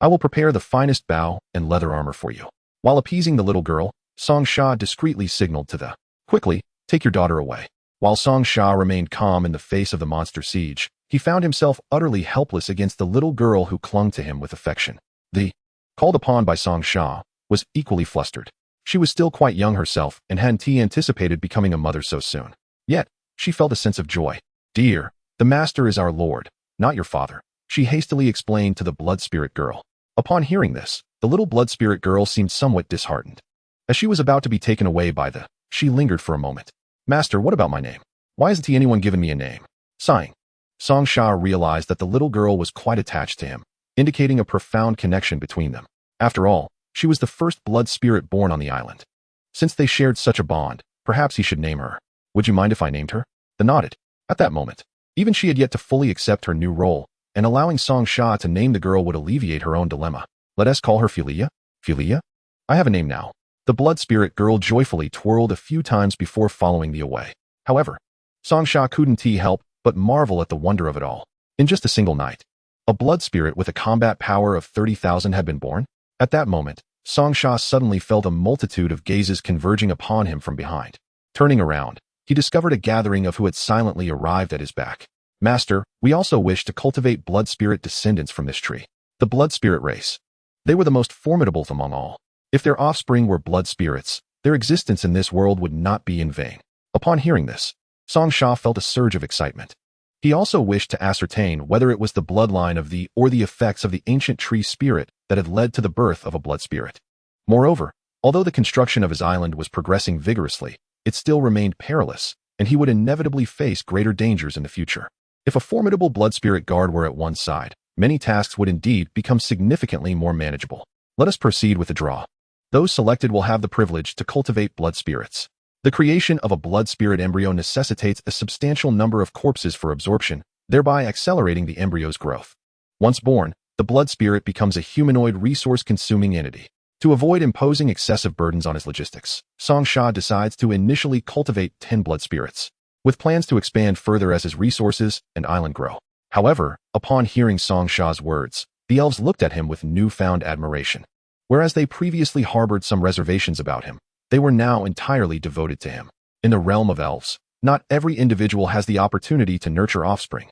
I will prepare the finest bow and leather armor for you." While appeasing the little girl, Song Sha discreetly signaled to the, "Quickly, take your daughter away." While Song Sha remained calm in the face of the monster siege, he found himself utterly helpless against the little girl who clung to him with affection. The, called upon by Song Sha, was equally flustered. She was still quite young herself and hadn't anticipated becoming a mother so soon. Yet, she felt a sense of joy. "Dear, the master is our lord, not your father," she hastily explained to the blood spirit girl. Upon hearing this, the little blood spirit girl seemed somewhat disheartened. As she was about to be taken away by the, she lingered for a moment. "Master, what about my name? Why hasn't anyone given me a name?" Sighing, Song Sha realized that the little girl was quite attached to him, indicating a profound connection between them. After all, she was the first blood spirit born on the island. Since they shared such a bond, perhaps he should name her. "Would you mind if I named her?" The nodded. At that moment, even she had yet to fully accept her new role, and allowing Song Sha to name the girl would alleviate her own dilemma. "Let us call her Philia." "Philia? I have a name now." The blood spirit girl joyfully twirled a few times before following the away. However, Song Sha couldn't help but marvel at the wonder of it all. In just a single night, a blood spirit with a combat power of 30,000 had been born. At that moment, Song Sha suddenly felt a multitude of gazes converging upon him from behind. Turning around, he discovered a gathering of who had silently arrived at his back. "Master, we also wish to cultivate blood spirit descendants from this tree. The blood spirit race. They were the most formidable among all. If their offspring were blood spirits, their existence in this world would not be in vain." Upon hearing this, Song Sha felt a surge of excitement. He also wished to ascertain whether it was the bloodline of the or the effects of the ancient tree spirit that had led to the birth of a blood spirit. Moreover, although the construction of his island was progressing vigorously, it still remained perilous, and he would inevitably face greater dangers in the future. If a formidable blood spirit guard were at one side, many tasks would indeed become significantly more manageable. Let us proceed with the draw. Those selected will have the privilege to cultivate blood spirits. The creation of a blood spirit embryo necessitates a substantial number of corpses for absorption, thereby accelerating the embryo's growth. Once born, the blood spirit becomes a humanoid resource-consuming entity. To avoid imposing excessive burdens on his logistics, Song Sha decides to initially cultivate 10 blood spirits, with plans to expand further as his resources and island grow. However, upon hearing Song Sha's words, the elves looked at him with newfound admiration. Whereas they previously harbored some reservations about him, they were now entirely devoted to him. In the realm of elves, not every individual has the opportunity to nurture offspring.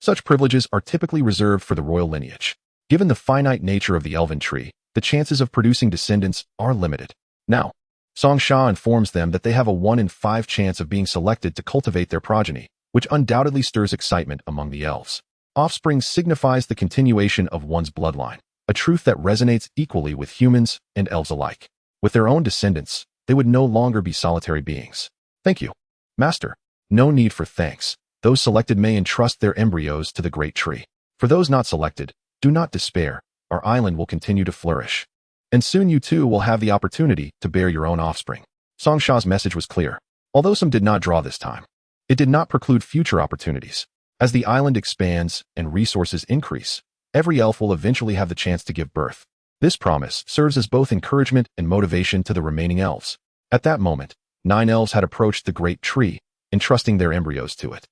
Such privileges are typically reserved for the royal lineage. Given the finite nature of the elven tree, the chances of producing descendants are limited. Now, Song Sha informs them that they have a 1 in 5 chance of being selected to cultivate their progeny, which undoubtedly stirs excitement among the elves. Offspring signifies the continuation of one's bloodline, a truth that resonates equally with humans and elves alike. With their own descendants, they would no longer be solitary beings. Thank you, Master. No need for thanks. Those selected may entrust their embryos to the great tree. For those not selected, do not despair. Our island will continue to flourish. And soon you too will have the opportunity to bear your own offspring. Song Sha's message was clear. Although some did not draw this time, it did not preclude future opportunities. As the island expands and resources increase, every elf will eventually have the chance to give birth. This promise serves as both encouragement and motivation to the remaining elves. At that moment, 9 elves had approached the great tree, entrusting their embryos to it.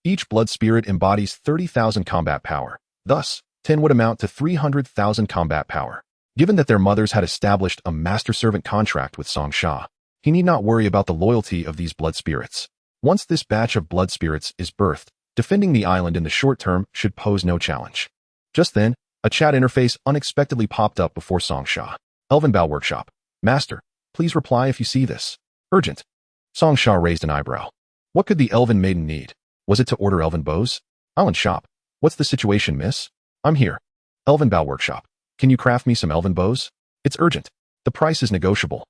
Each blood spirit embodies 30,000 combat power. Thus, 10 would amount to 300,000 combat power. Given that their mothers had established a master-servant contract with Song Sha, he need not worry about the loyalty of these blood spirits. Once this batch of blood spirits is birthed, defending the island in the short term should pose no challenge. Just then, a chat interface unexpectedly popped up before Song Sha. Elven Bow Workshop. Master, please reply if you see this. Urgent. Song Sha raised an eyebrow. What could the elven maiden need? Was it to order elven bows? Island shop. What's the situation, miss? I'm here. Elven Bow Workshop. Can you craft me some elven bows? It's urgent. The price is negotiable.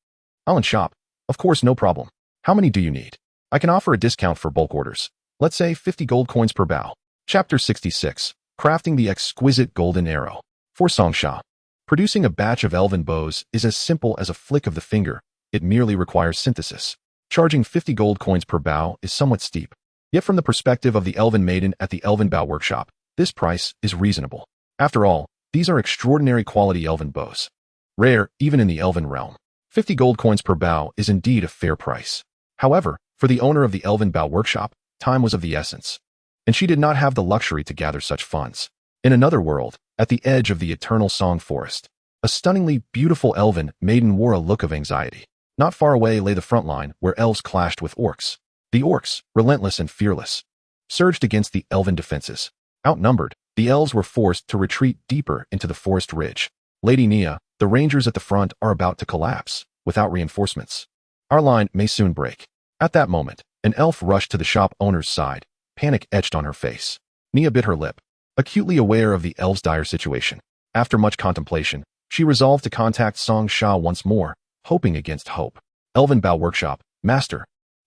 Island shop. Of course, no problem. How many do you need? I can offer a discount for bulk orders. Let's say 50 gold coins per bow. Chapter 66. Crafting the exquisite golden arrow. For Song Sha, producing a batch of elven bows is as simple as a flick of the finger. It merely requires synthesis. Charging 50 gold coins per bow is somewhat steep. Yet from the perspective of the elven maiden at the Elven Bow Workshop, this price is reasonable. After all, these are extraordinary quality elven bows. Rare, even in the elven realm. 50 gold coins per bow is indeed a fair price. However, for the owner of the Elven Bow Workshop, time was of the essence, and she did not have the luxury to gather such funds. In another world, at the edge of the eternal song forest, a stunningly beautiful elven maiden wore a look of anxiety. Not far away lay the front line where elves clashed with orcs. The orcs, relentless and fearless, surged against the elven defenses. Outnumbered, the elves were forced to retreat deeper into the forest ridge. Lady Nia, the rangers at the front are about to collapse, without reinforcements. Our line may soon break. At that moment, an elf rushed to the shop owner's side, panic etched on her face. Nia bit her lip, acutely aware of the elves' dire situation. After much contemplation, she resolved to contact Song Sha once more, hoping against hope. Elven Bow Workshop. Master,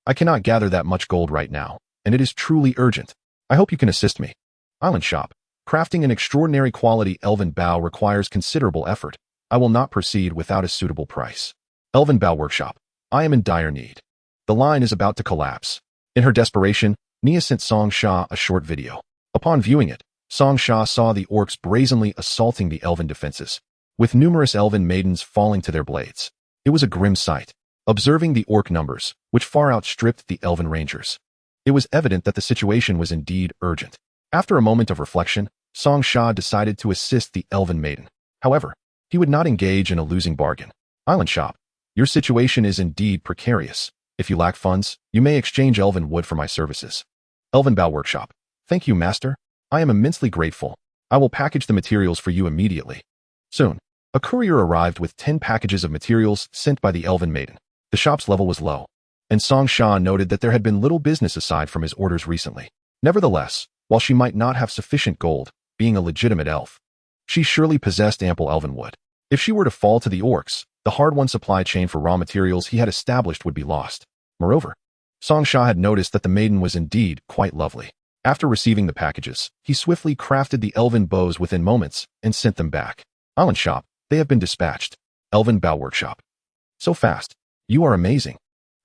I cannot gather that much gold right now, and it is truly urgent. I hope you can assist me. Island Shop. Crafting an extraordinary quality elven bow requires considerable effort. I will not proceed without a suitable price. Elven Bow Workshop. I am in dire need. The line is about to collapse. In her desperation, Nia sent Song Sha a short video. Upon viewing it, Song Sha saw the orcs brazenly assaulting the elven defenses, with numerous elven maidens falling to their blades. It was a grim sight. Observing the orc numbers, which far outstripped the elven rangers, it was evident that the situation was indeed urgent. After a moment of reflection, Song Sha decided to assist the elven maiden. However, he would not engage in a losing bargain. Island Shop. Your situation is indeed precarious. If you lack funds, you may exchange elven wood for my services. Elven Bow Workshop. Thank you, Master. I am immensely grateful. I will package the materials for you immediately. Soon, a courier arrived with 10 packages of materials sent by the elven maiden. The shop's level was low, and Song Sha noted that there had been little business aside from his orders recently. Nevertheless, while she might not have sufficient gold, being a legitimate elf, she surely possessed ample elven wood. If she were to fall to the orcs, the hard-won supply chain for raw materials he had established would be lost. Moreover, Song Sha had noticed that the maiden was indeed quite lovely. After receiving the packages, he swiftly crafted the elven bows within moments and sent them back. Island Shop. They have been dispatched. Elven Bow Workshop. So fast. You are amazing.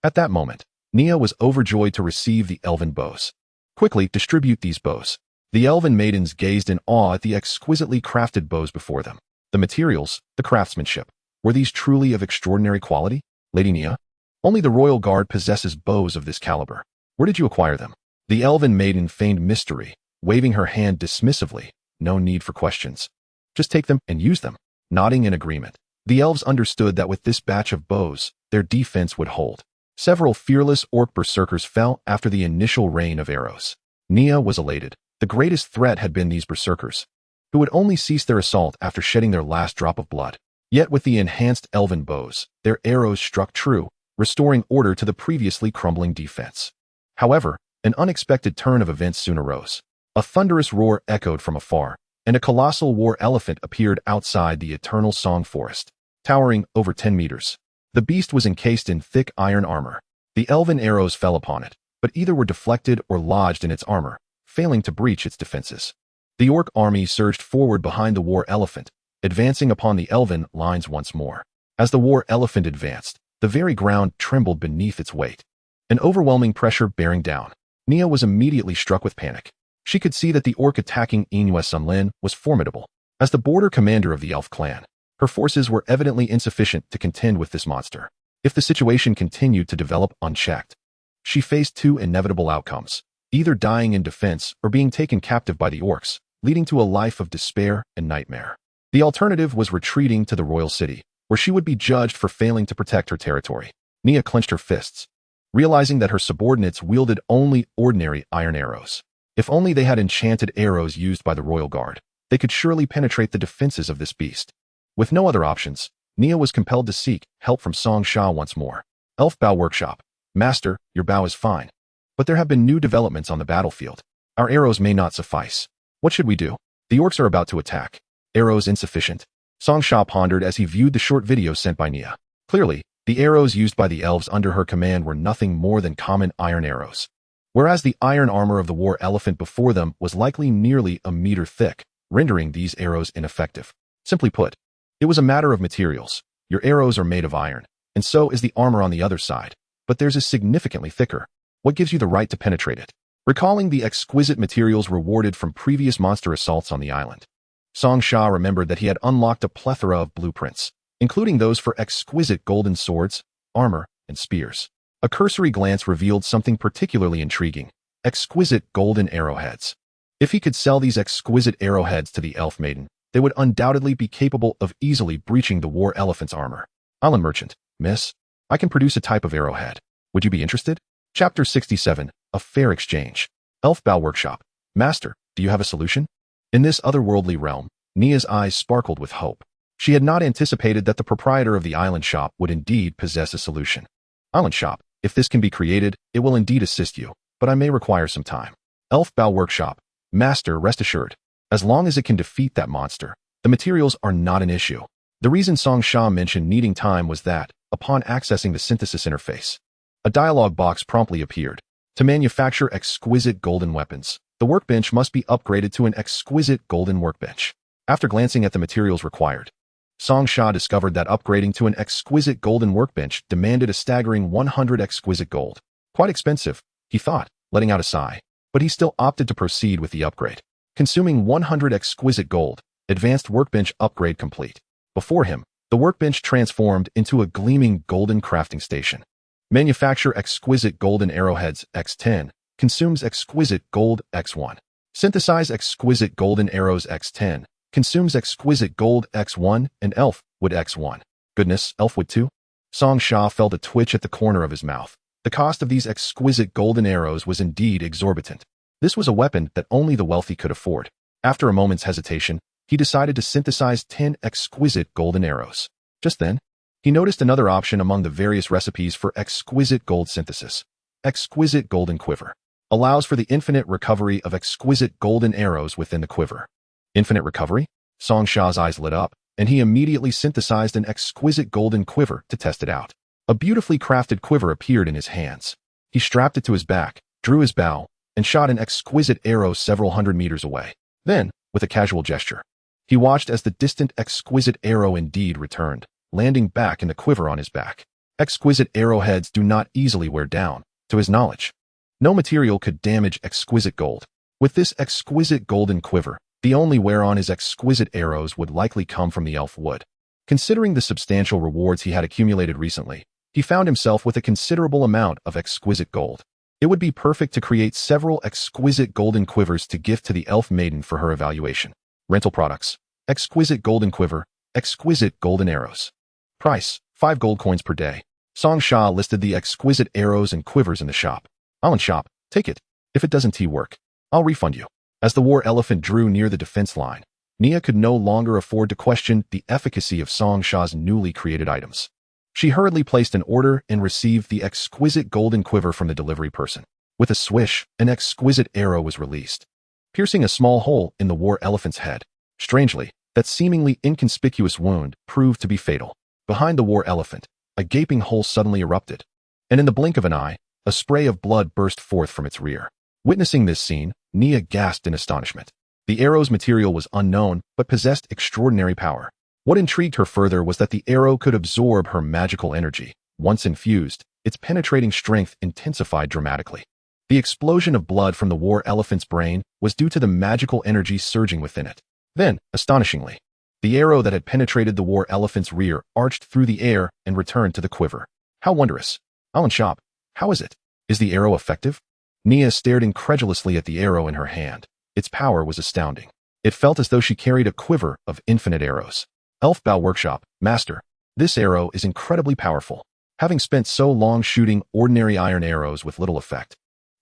At that moment, Nia was overjoyed to receive the elven bows. Quickly distribute these bows. The elven maidens gazed in awe at the exquisitely crafted bows before them. The materials, the craftsmanship, were these truly of extraordinary quality? Lady Nia? Only the royal guard possesses bows of this caliber. Where did you acquire them? The elven maiden feigned mystery, waving her hand dismissively. No need for questions. Just take them and use them. Nodding in agreement, the elves understood that with this batch of bows, their defense would hold. Several fearless orc berserkers fell after the initial rain of arrows. Nia was elated. The greatest threat had been these berserkers, who would only cease their assault after shedding their last drop of blood. Yet with the enhanced elven bows, their arrows struck true, restoring order to the previously crumbling defense. However, an unexpected turn of events soon arose. A thunderous roar echoed from afar, and a colossal war elephant appeared outside the eternal song forest, towering over 10 meters. The beast was encased in thick iron armor. The elven arrows fell upon it, but either were deflected or lodged in its armor, failing to breach its defenses. The orc army surged forward behind the war elephant, advancing upon the elven lines once more. As the war elephant advanced, the very ground trembled beneath its weight. An overwhelming pressure bearing down. Nia was immediately struck with panic. She could see that the orc attacking Inue Sunlin was formidable. As the border commander of the elf clan, her forces were evidently insufficient to contend with this monster. If the situation continued to develop unchecked, she faced two inevitable outcomes, either dying in defense or being taken captive by the orcs, leading to a life of despair and nightmare. The alternative was retreating to the royal city, where she would be judged for failing to protect her territory. Nia clenched her fists, realizing that her subordinates wielded only ordinary iron arrows. If only they had enchanted arrows used by the royal guard, they could surely penetrate the defenses of this beast. With no other options, Nia was compelled to seek help from Song Sha once more. Elf Bow Workshop. Master, your bow is fine, but there have been new developments on the battlefield. Our arrows may not suffice. What should we do? The orcs are about to attack. Arrows insufficient. Song Sha pondered as he viewed the short video sent by Nia. Clearly, the arrows used by the elves under her command were nothing more than common iron arrows, whereas the iron armor of the war elephant before them was likely nearly a meter thick, rendering these arrows ineffective. Simply put, it was a matter of materials. Your arrows are made of iron, and so is the armor on the other side, but theirs is significantly thicker. What gives you the right to penetrate it? Recalling the exquisite materials rewarded from previous monster assaults on the island, Song Sha remembered that he had unlocked a plethora of blueprints, including those for exquisite golden swords, armor, and spears. A cursory glance revealed something particularly intriguing: exquisite golden arrowheads. If he could sell these exquisite arrowheads to the elf maiden, they would undoubtedly be capable of easily breaching the war elephant's armor. Island merchant, miss, I can produce a type of arrowhead. Would you be interested? Chapter 67, A Fair Exchange. Elf Bow Workshop. Master, do you have a solution? In this otherworldly realm, Nia's eyes sparkled with hope. She had not anticipated that the proprietor of the island shop would indeed possess a solution. Island shop, if this can be created, it will indeed assist you, but I may require some time. Elf Bow Workshop. Master, rest assured, as long as it can defeat that monster, the materials are not an issue. The reason Song Sha mentioned needing time was that, upon accessing the synthesis interface, a dialog box promptly appeared. To manufacture exquisite golden weapons, the workbench must be upgraded to an exquisite golden workbench. After glancing at the materials required, Song Sha discovered that upgrading to an exquisite golden workbench demanded a staggering 100 exquisite gold. Quite expensive, he thought, letting out a sigh, but he still opted to proceed with the upgrade. Consuming 100 exquisite gold, advanced workbench upgrade complete. Before him, the workbench transformed into a gleaming golden crafting station. Manufacture exquisite golden arrowheads X10, consumes exquisite gold X1. Synthesize exquisite golden arrows X10, consumes exquisite gold X1, and elf wood X1. Goodness, elf wood too? Song Sha felt a twitch at the corner of his mouth. The cost of these exquisite golden arrows was indeed exorbitant. This was a weapon that only the wealthy could afford. After a moment's hesitation, he decided to synthesize 10 exquisite golden arrows. Just then, he noticed another option among the various recipes for exquisite gold synthesis. Exquisite golden quiver. Allows for the infinite recovery of exquisite golden arrows within the quiver. Infinite recovery? Song Sha's eyes lit up, and he immediately synthesized an exquisite golden quiver to test it out. A beautifully crafted quiver appeared in his hands. He strapped it to his back, drew his bow, and shot an exquisite arrow several hundred meters away. Then, with a casual gesture, he watched as the distant exquisite arrow indeed returned, landing back in the quiver on his back. Exquisite arrowheads do not easily wear down, to his knowledge. No material could damage exquisite gold. With this exquisite golden quiver, the only wear on his exquisite arrows would likely come from the elf wood. Considering the substantial rewards he had accumulated recently, he found himself with a considerable amount of exquisite gold. It would be perfect to create several exquisite golden quivers to gift to the elf maiden for her evaluation. Rental products. Exquisite golden quiver, exquisite golden arrows. Price, 5 gold coins per day. Song Sha listed the exquisite arrows and quivers in the shop. Island shop, take it. If it doesn't work, I'll refund you. As the war elephant drew near the defense line, Nia could no longer afford to question the efficacy of Song Sha's newly created items. She hurriedly placed an order and received the exquisite golden quiver from the delivery person. With a swish, an exquisite arrow was released, piercing a small hole in the war elephant's head. Strangely, that seemingly inconspicuous wound proved to be fatal. Behind the war elephant, a gaping hole suddenly erupted, and in the blink of an eye, a spray of blood burst forth from its rear. Witnessing this scene, Nia gasped in astonishment. The arrow's material was unknown, but possessed extraordinary power. What intrigued her further was that the arrow could absorb her magical energy. Once infused, its penetrating strength intensified dramatically. The explosion of blood from the war elephant's brain was due to the magical energy surging within it. Then, astonishingly, the arrow that had penetrated the war elephant's rear arched through the air and returned to the quiver. How wondrous! Alan Shop, how is it? Is the arrow effective? Nia stared incredulously at the arrow in her hand. Its power was astounding. It felt as though she carried a quiver of infinite arrows. Elfbow Workshop, Master, this arrow is incredibly powerful. Having spent so long shooting ordinary iron arrows with little effect,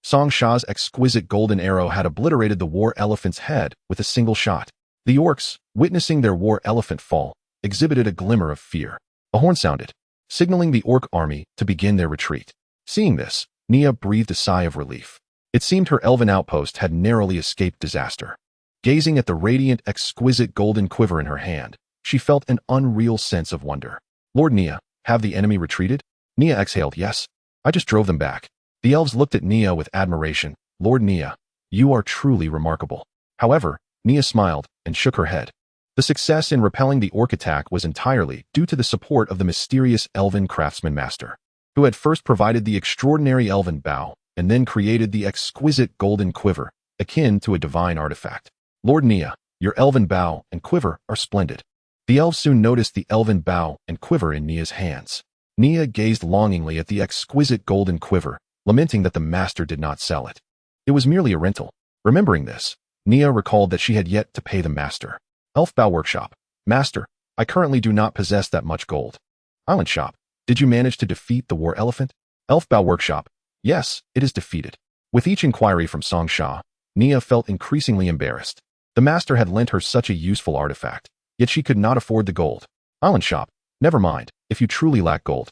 Song Sha's exquisite golden arrow had obliterated the war elephant's head with a single shot. The orcs, witnessing their war elephant fall, exhibited a glimmer of fear. A horn sounded, signaling the orc army to begin their retreat. Seeing this, Nia breathed a sigh of relief. It seemed her elven outpost had narrowly escaped disaster. Gazing at the radiant, exquisite golden quiver in her hand, she felt an unreal sense of wonder. Lord Nia, have the enemy retreated? Nia exhaled, yes. I just drove them back. The elves looked at Nia with admiration. Lord Nia, you are truly remarkable. However, Nia smiled and shook her head. The success in repelling the orc attack was entirely due to the support of the mysterious elven craftsman master, who had first provided the extraordinary elven bow and then created the exquisite golden quiver, akin to a divine artifact. Lord Nia, your elven bow and quiver are splendid. The elves soon noticed the elven bow and quiver in Nia's hands. Nia gazed longingly at the exquisite golden quiver, lamenting that the master did not sell it. It was merely a rental. Remembering this, Nia recalled that she had yet to pay the master. Elfbow Workshop, Master, I currently do not possess that much gold. Island Shop, did you manage to defeat the war elephant? Elfbow Workshop, yes, it is defeated. With each inquiry from Song Sha, Nia felt increasingly embarrassed. The master had lent her such a useful artifact, yet she could not afford the gold. Island Shop, never mind, if you truly lack gold,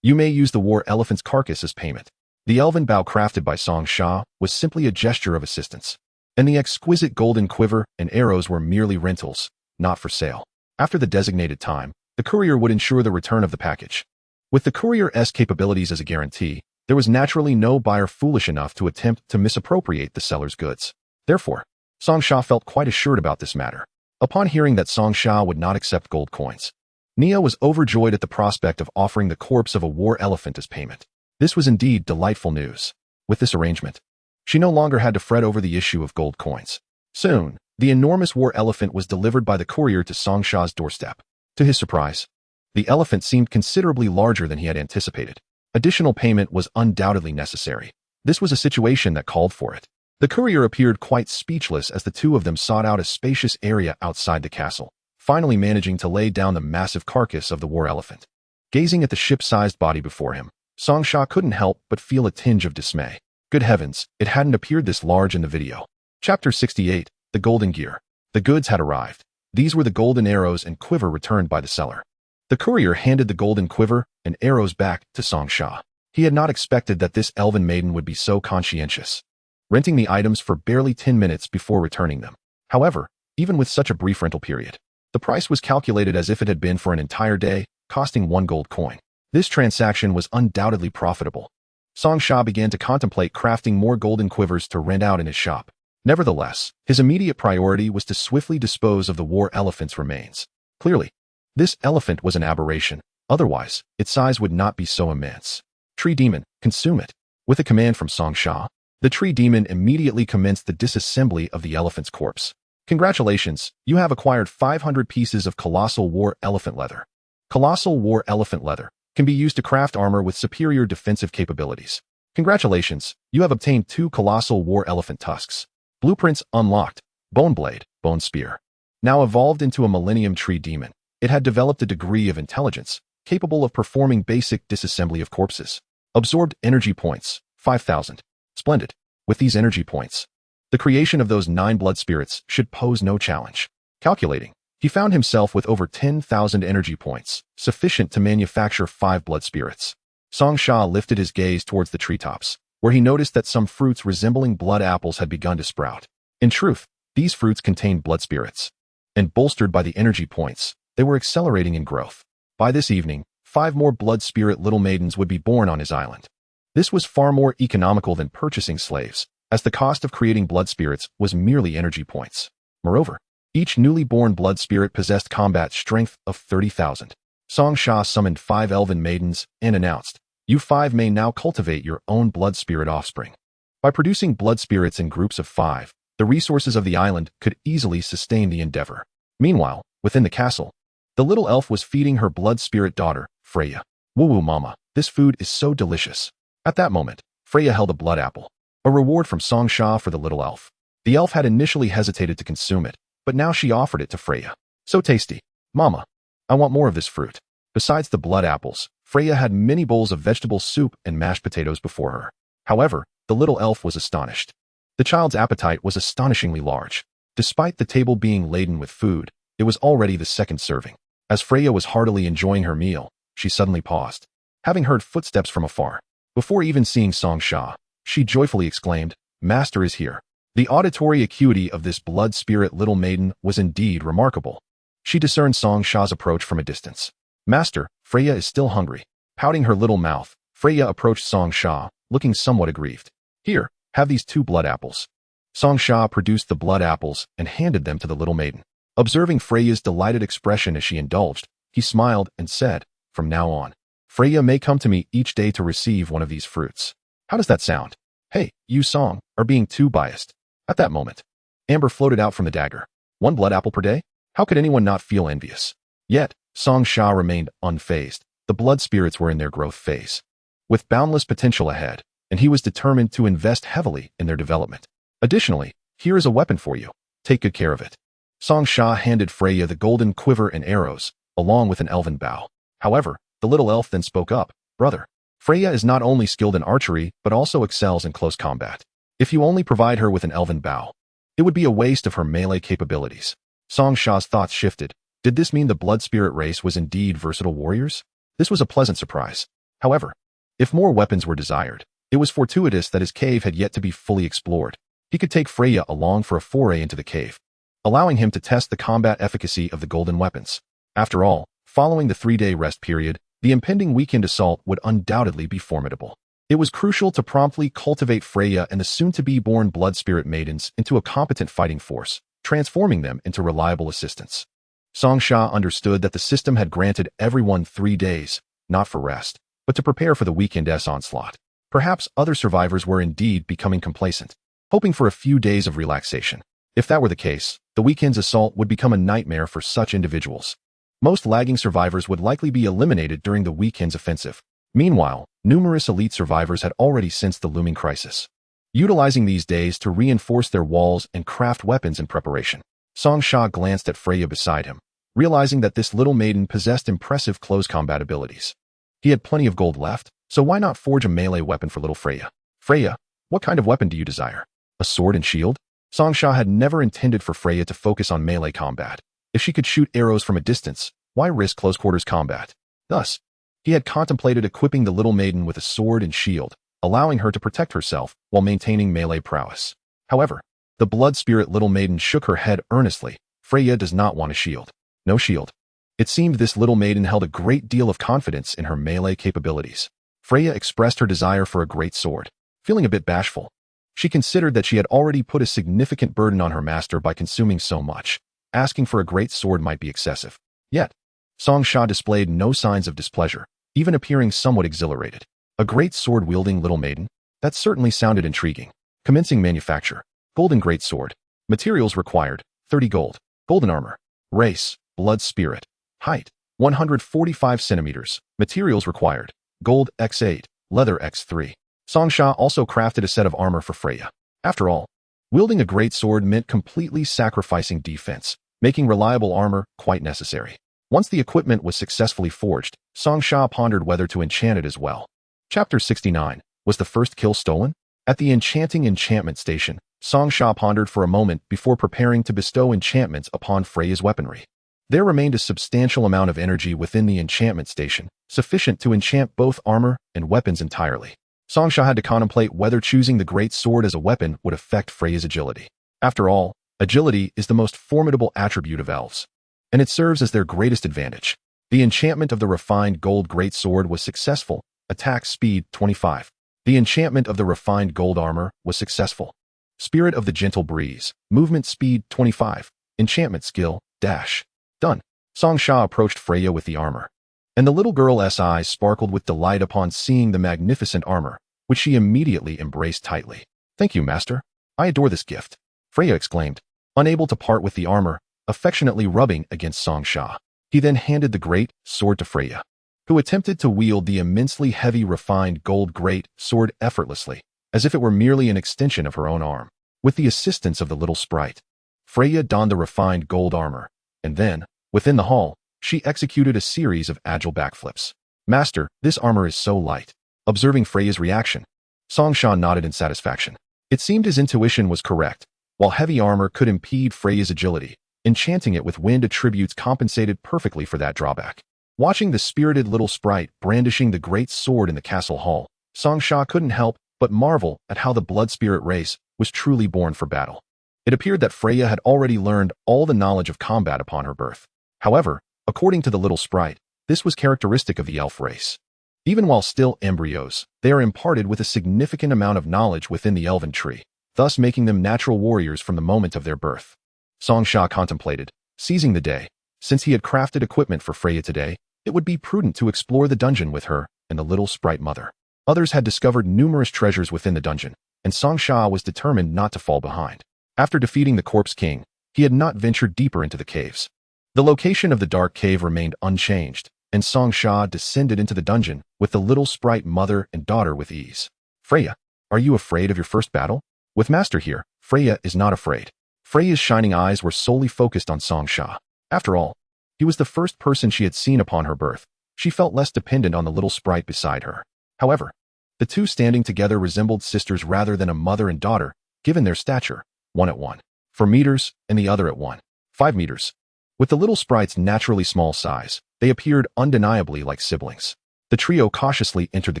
you may use the war elephant's carcass as payment. The elven bow crafted by Song Sha was simply a gesture of assistance, and the exquisite golden quiver and arrows were merely rentals, not for sale. After the designated time, the courier would ensure the return of the package. With the courier's capabilities as a guarantee, there was naturally no buyer foolish enough to attempt to misappropriate the seller's goods. Therefore, Song Sha felt quite assured about this matter. Upon hearing that Song Sha would not accept gold coins, Nia was overjoyed at the prospect of offering the corpse of a war elephant as payment. This was indeed delightful news. With this arrangement, she no longer had to fret over the issue of gold coins. Soon, the enormous war elephant was delivered by the courier to Song Sha's doorstep. To his surprise, the elephant seemed considerably larger than he had anticipated. Additional payment was undoubtedly necessary. This was a situation that called for it. The courier appeared quite speechless as the two of them sought out a spacious area outside the castle, finally managing to lay down the massive carcass of the war elephant. Gazing at the ship-sized body before him, Song Sha couldn't help but feel a tinge of dismay. Good heavens, it hadn't appeared this large in the video. Chapter 68, The Golden Gear. The goods had arrived. These were the golden arrows and quiver returned by the seller. The courier handed the golden quiver and arrows back to Song Sha. He had not expected that this elven maiden would be so conscientious, renting the items for barely 10 minutes before returning them. However, even with such a brief rental period, the price was calculated as if it had been for an entire day, costing 1 gold coin. This transaction was undoubtedly profitable. Song Sha began to contemplate crafting more golden quivers to rent out in his shop. Nevertheless, his immediate priority was to swiftly dispose of the war elephant's remains. Clearly, this elephant was an aberration. Otherwise, its size would not be so immense. Tree Demon, consume it. With a command from Song Sha, the Tree Demon immediately commenced the disassembly of the elephant's corpse. Congratulations, you have acquired 500 pieces of colossal war elephant leather. Colossal war elephant leather can be used to craft armor with superior defensive capabilities. Congratulations, you have obtained 2 colossal war elephant tusks. Blueprints unlocked. Bone Blade, Bone Spear. Now evolved into a Millennium Tree Demon, it had developed a degree of intelligence, capable of performing basic disassembly of corpses. Absorbed energy points, 5,000. Splendid. With these energy points, The creation of those 9 blood spirits should pose no challenge. Calculating, he found himself with over 10,000 energy points, sufficient to manufacture 5 blood spirits. Song Sha lifted his gaze towards the treetops, where he noticed that some fruits resembling blood apples had begun to sprout. In truth, these fruits contained blood spirits, and bolstered by the energy points, they were accelerating in growth. By this evening, 5 more blood spirit little maidens would be born on his island. This was far more economical than purchasing slaves, as the cost of creating blood spirits was merely energy points. Moreover, each newly born blood spirit possessed combat strength of 30,000. Song Sha summoned 5 elven maidens and announced, "You 5 may now cultivate your own blood spirit offspring." By producing blood spirits in groups of 5, the resources of the island could easily sustain the endeavor. Meanwhile, within the castle, the little elf was feeding her blood spirit daughter, Freya. "Woo-woo, mama, this food is so delicious." At that moment, Freya held a blood apple, a reward from Song Sha for the little elf. The elf had initially hesitated to consume it, but now she offered it to Freya. "So tasty. Mama, I want more of this fruit." Besides the blood apples, Freya had many bowls of vegetable soup and mashed potatoes before her. However, the little elf was astonished. The child's appetite was astonishingly large. Despite the table being laden with food, it was already the 2nd serving. As Freya was heartily enjoying her meal, she suddenly paused, having heard footsteps from afar. Before even seeing Song Sha, she joyfully exclaimed, "Master is here." The auditory acuity of this blood spirit little maiden was indeed remarkable. She discerned Song Sha's approach from a distance. "Master, Freya is still hungry." Pouting her little mouth, Freya approached Song Sha, looking somewhat aggrieved. "Here, have these 2 blood apples." Song Sha produced the blood apples and handed them to the little maiden. Observing Freya's delighted expression as she indulged, he smiled and said, "From now on, Freya may come to me each day to receive one of these fruits. How does that sound?" "Hey, you Song, are being too biased." At that moment, amber floated out from the dagger. 1 blood apple per day? How could anyone not feel envious? Yet, Song Sha remained unfazed. The blood spirits were in their growth phase, with boundless potential ahead, and he was determined to invest heavily in their development. "Additionally, here is a weapon for you. Take good care of it." Song Sha handed Freya the golden quiver and arrows, along with an elven bow. However, the little elf then spoke up, "Brother, Freya is not only skilled in archery, but also excels in close combat. If you only provide her with an elven bow, it would be a waste of her melee capabilities." Song Sha's thoughts shifted. Did this mean the blood spirit race was indeed versatile warriors? This was a pleasant surprise. However, if more weapons were desired, it was fortuitous that his cave had yet to be fully explored. He could take Freya along for a foray into the cave, allowing him to test the combat efficacy of the golden weapons. After all, following the 3-day rest period, the impending weekend assault would undoubtedly be formidable. It was crucial to promptly cultivate Freya and the soon-to-be-born blood spirit maidens into a competent fighting force, transforming them into reliable assistants. Song Sha understood that the system had granted everyone 3 days, not for rest, but to prepare for the weekend's onslaught. Perhaps other survivors were indeed becoming complacent, hoping for a few days of relaxation. If that were the case, the weekend's assault would become a nightmare for such individuals. Most lagging survivors would likely be eliminated during the weekend's offensive. Meanwhile, numerous elite survivors had already sensed the looming crisis, utilizing these days to reinforce their walls and craft weapons in preparation. Song Sha glanced at Freya beside him, realizing that this little maiden possessed impressive close combat abilities. He had plenty of gold left, so why not forge a melee weapon for little Freya? "Freya, what kind of weapon do you desire? A sword and shield?" Song Sha had never intended for Freya to focus on melee combat. If she could shoot arrows from a distance, why risk close-quarters combat? Thus, he had contemplated equipping the little maiden with a sword and shield, allowing her to protect herself while maintaining melee prowess. However, the blood spirit little maiden shook her head earnestly. "Freya does not want a shield. No shield." It seemed this little maiden held a great deal of confidence in her melee capabilities. Freya expressed her desire for a great sword. Feeling a bit bashful, she considered that she had already put a significant burden on her master by consuming so much. Asking for a great sword might be excessive. Yet, Song Sha displayed no signs of displeasure, even appearing somewhat exhilarated. A great sword-wielding little maiden? That certainly sounded intriguing. Commencing manufacture. Golden greatsword. Materials required, 30 gold. Golden armor. Race, blood spirit. Height, 145 centimeters. Materials required, gold x8, leather x3. Song Sha also crafted a set of armor for Freya. After all, wielding a greatsword meant completely sacrificing defense, making reliable armor quite necessary. Once the equipment was successfully forged, Song Sha pondered whether to enchant it as well. Chapter 69. Was the first kill stolen? At the enchanting enchantment station, Song Sha pondered for a moment before preparing to bestow enchantments upon Freya's weaponry. There remained a substantial amount of energy within the enchantment station, sufficient to enchant both armor and weapons entirely. Song Sha had to contemplate whether choosing the great sword as a weapon would affect Freya's agility. After all, agility is the most formidable attribute of elves, and it serves as their greatest advantage. The enchantment of the refined gold greatsword was successful. Attack speed 25. The enchantment of the refined gold armor was successful. Spirit of the gentle breeze, movement speed 25. Enchantment skill, dash. Done. Song Sha approached Freya with the armor, and the little girl's eyes sparkled with delight upon seeing the magnificent armor, which she immediately embraced tightly. Thank you, master. I adore this gift, Freya exclaimed, unable to part with the armor, affectionately rubbing against Song Sha. He then handed the great sword to Freya, who attempted to wield the immensely heavy refined gold great sword effortlessly, as if it were merely an extension of her own arm. With the assistance of the little sprite, Freya donned the refined gold armor, and then, within the hall, she executed a series of agile backflips. Master, this armor is so light. Observing Freya's reaction, Song Sha nodded in satisfaction. It seemed his intuition was correct. While heavy armor could impede Freya's agility, enchanting it with wind attributes compensated perfectly for that drawback. Watching the spirited little sprite brandishing the great sword in the castle hall, Song Sha couldn't help but marvel at how the blood spirit race was truly born for battle. It appeared that Freya had already learned all the knowledge of combat upon her birth. However, according to the little sprite, this was characteristic of the elf race. Even while still embryos, they are imparted with a significant amount of knowledge within the elven tree, thus making them natural warriors from the moment of their birth. Song Sha contemplated, seizing the day. Since he had crafted equipment for Freya today, it would be prudent to explore the dungeon with her and the little sprite mother. Others had discovered numerous treasures within the dungeon, and Song Sha was determined not to fall behind. After defeating the Corpse King, he had not ventured deeper into the caves. The location of the dark cave remained unchanged, and Song Sha descended into the dungeon with the little sprite mother and daughter with ease. Freya, are you afraid of your first battle? With Master here, Freya is not afraid. Freya's shining eyes were solely focused on Song Sha. After all, he was the first person she had seen upon her birth. She felt less dependent on the little sprite beside her. However, the two standing together resembled sisters rather than a mother and daughter, given their stature, one at 1.4 meters and the other at 1.5 meters. With the little sprite's naturally small size, they appeared undeniably like siblings. The trio cautiously entered the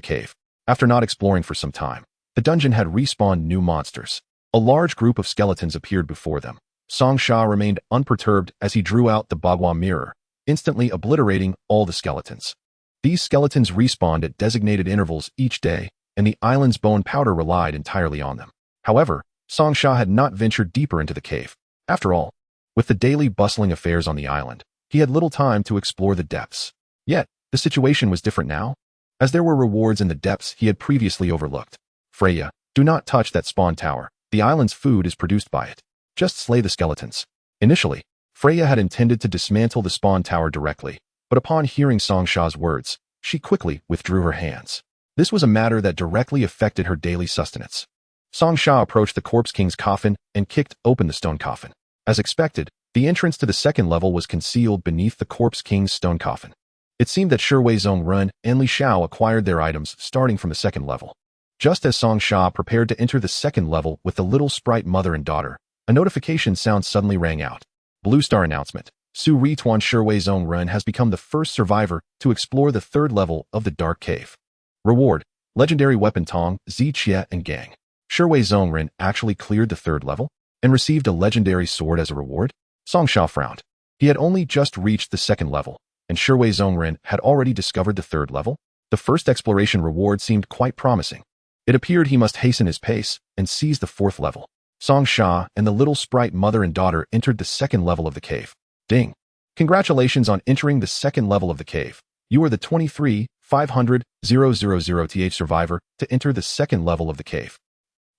cave. After not exploring for some time, the dungeon had respawned new monsters. A large group of skeletons appeared before them. Song Sha remained unperturbed as he drew out the Bagua mirror, instantly obliterating all the skeletons. These skeletons respawned at designated intervals each day, and the island's bone powder relied entirely on them. However, Song Sha had not ventured deeper into the cave. After all, with the daily bustling affairs on the island, he had little time to explore the depths. Yet, the situation was different now, as there were rewards in the depths he had previously overlooked. Freya, do not touch that spawn tower. The island's food is produced by it. Just slay the skeletons. Initially, Freya had intended to dismantle the spawn tower directly, but upon hearing Song Sha's words, she quickly withdrew her hands. This was a matter that directly affected her daily sustenance. Song Sha approached the Corpse King's coffin and kicked open the stone coffin. As expected, the entrance to the second level was concealed beneath the Corpse King's stone coffin. It seemed that Shirwei Zongrun and Li Shao acquired their items starting from the second level. Just as Song Sha prepared to enter the second level with the little sprite mother and daughter, a notification sound suddenly rang out. Blue Star announcement. Su Rituan Shirwei Zongrun has become the first survivor to explore the third level of the Dark Cave. Reward: Legendary Weapon Tong, Zi Chia and Gang. Shirwei Zongrun actually cleared the third level and received a legendary sword as a reward? Song Sha frowned. He had only just reached the second level, and Shirwei Zongrun had already discovered the third level. The first exploration reward seemed quite promising. It appeared he must hasten his pace and seize the fourth level. Song Sha and the little sprite mother and daughter entered the second level of the cave. Ding! Congratulations on entering the second level of the cave. You are the 23,500,000th survivor to enter the second level of the cave.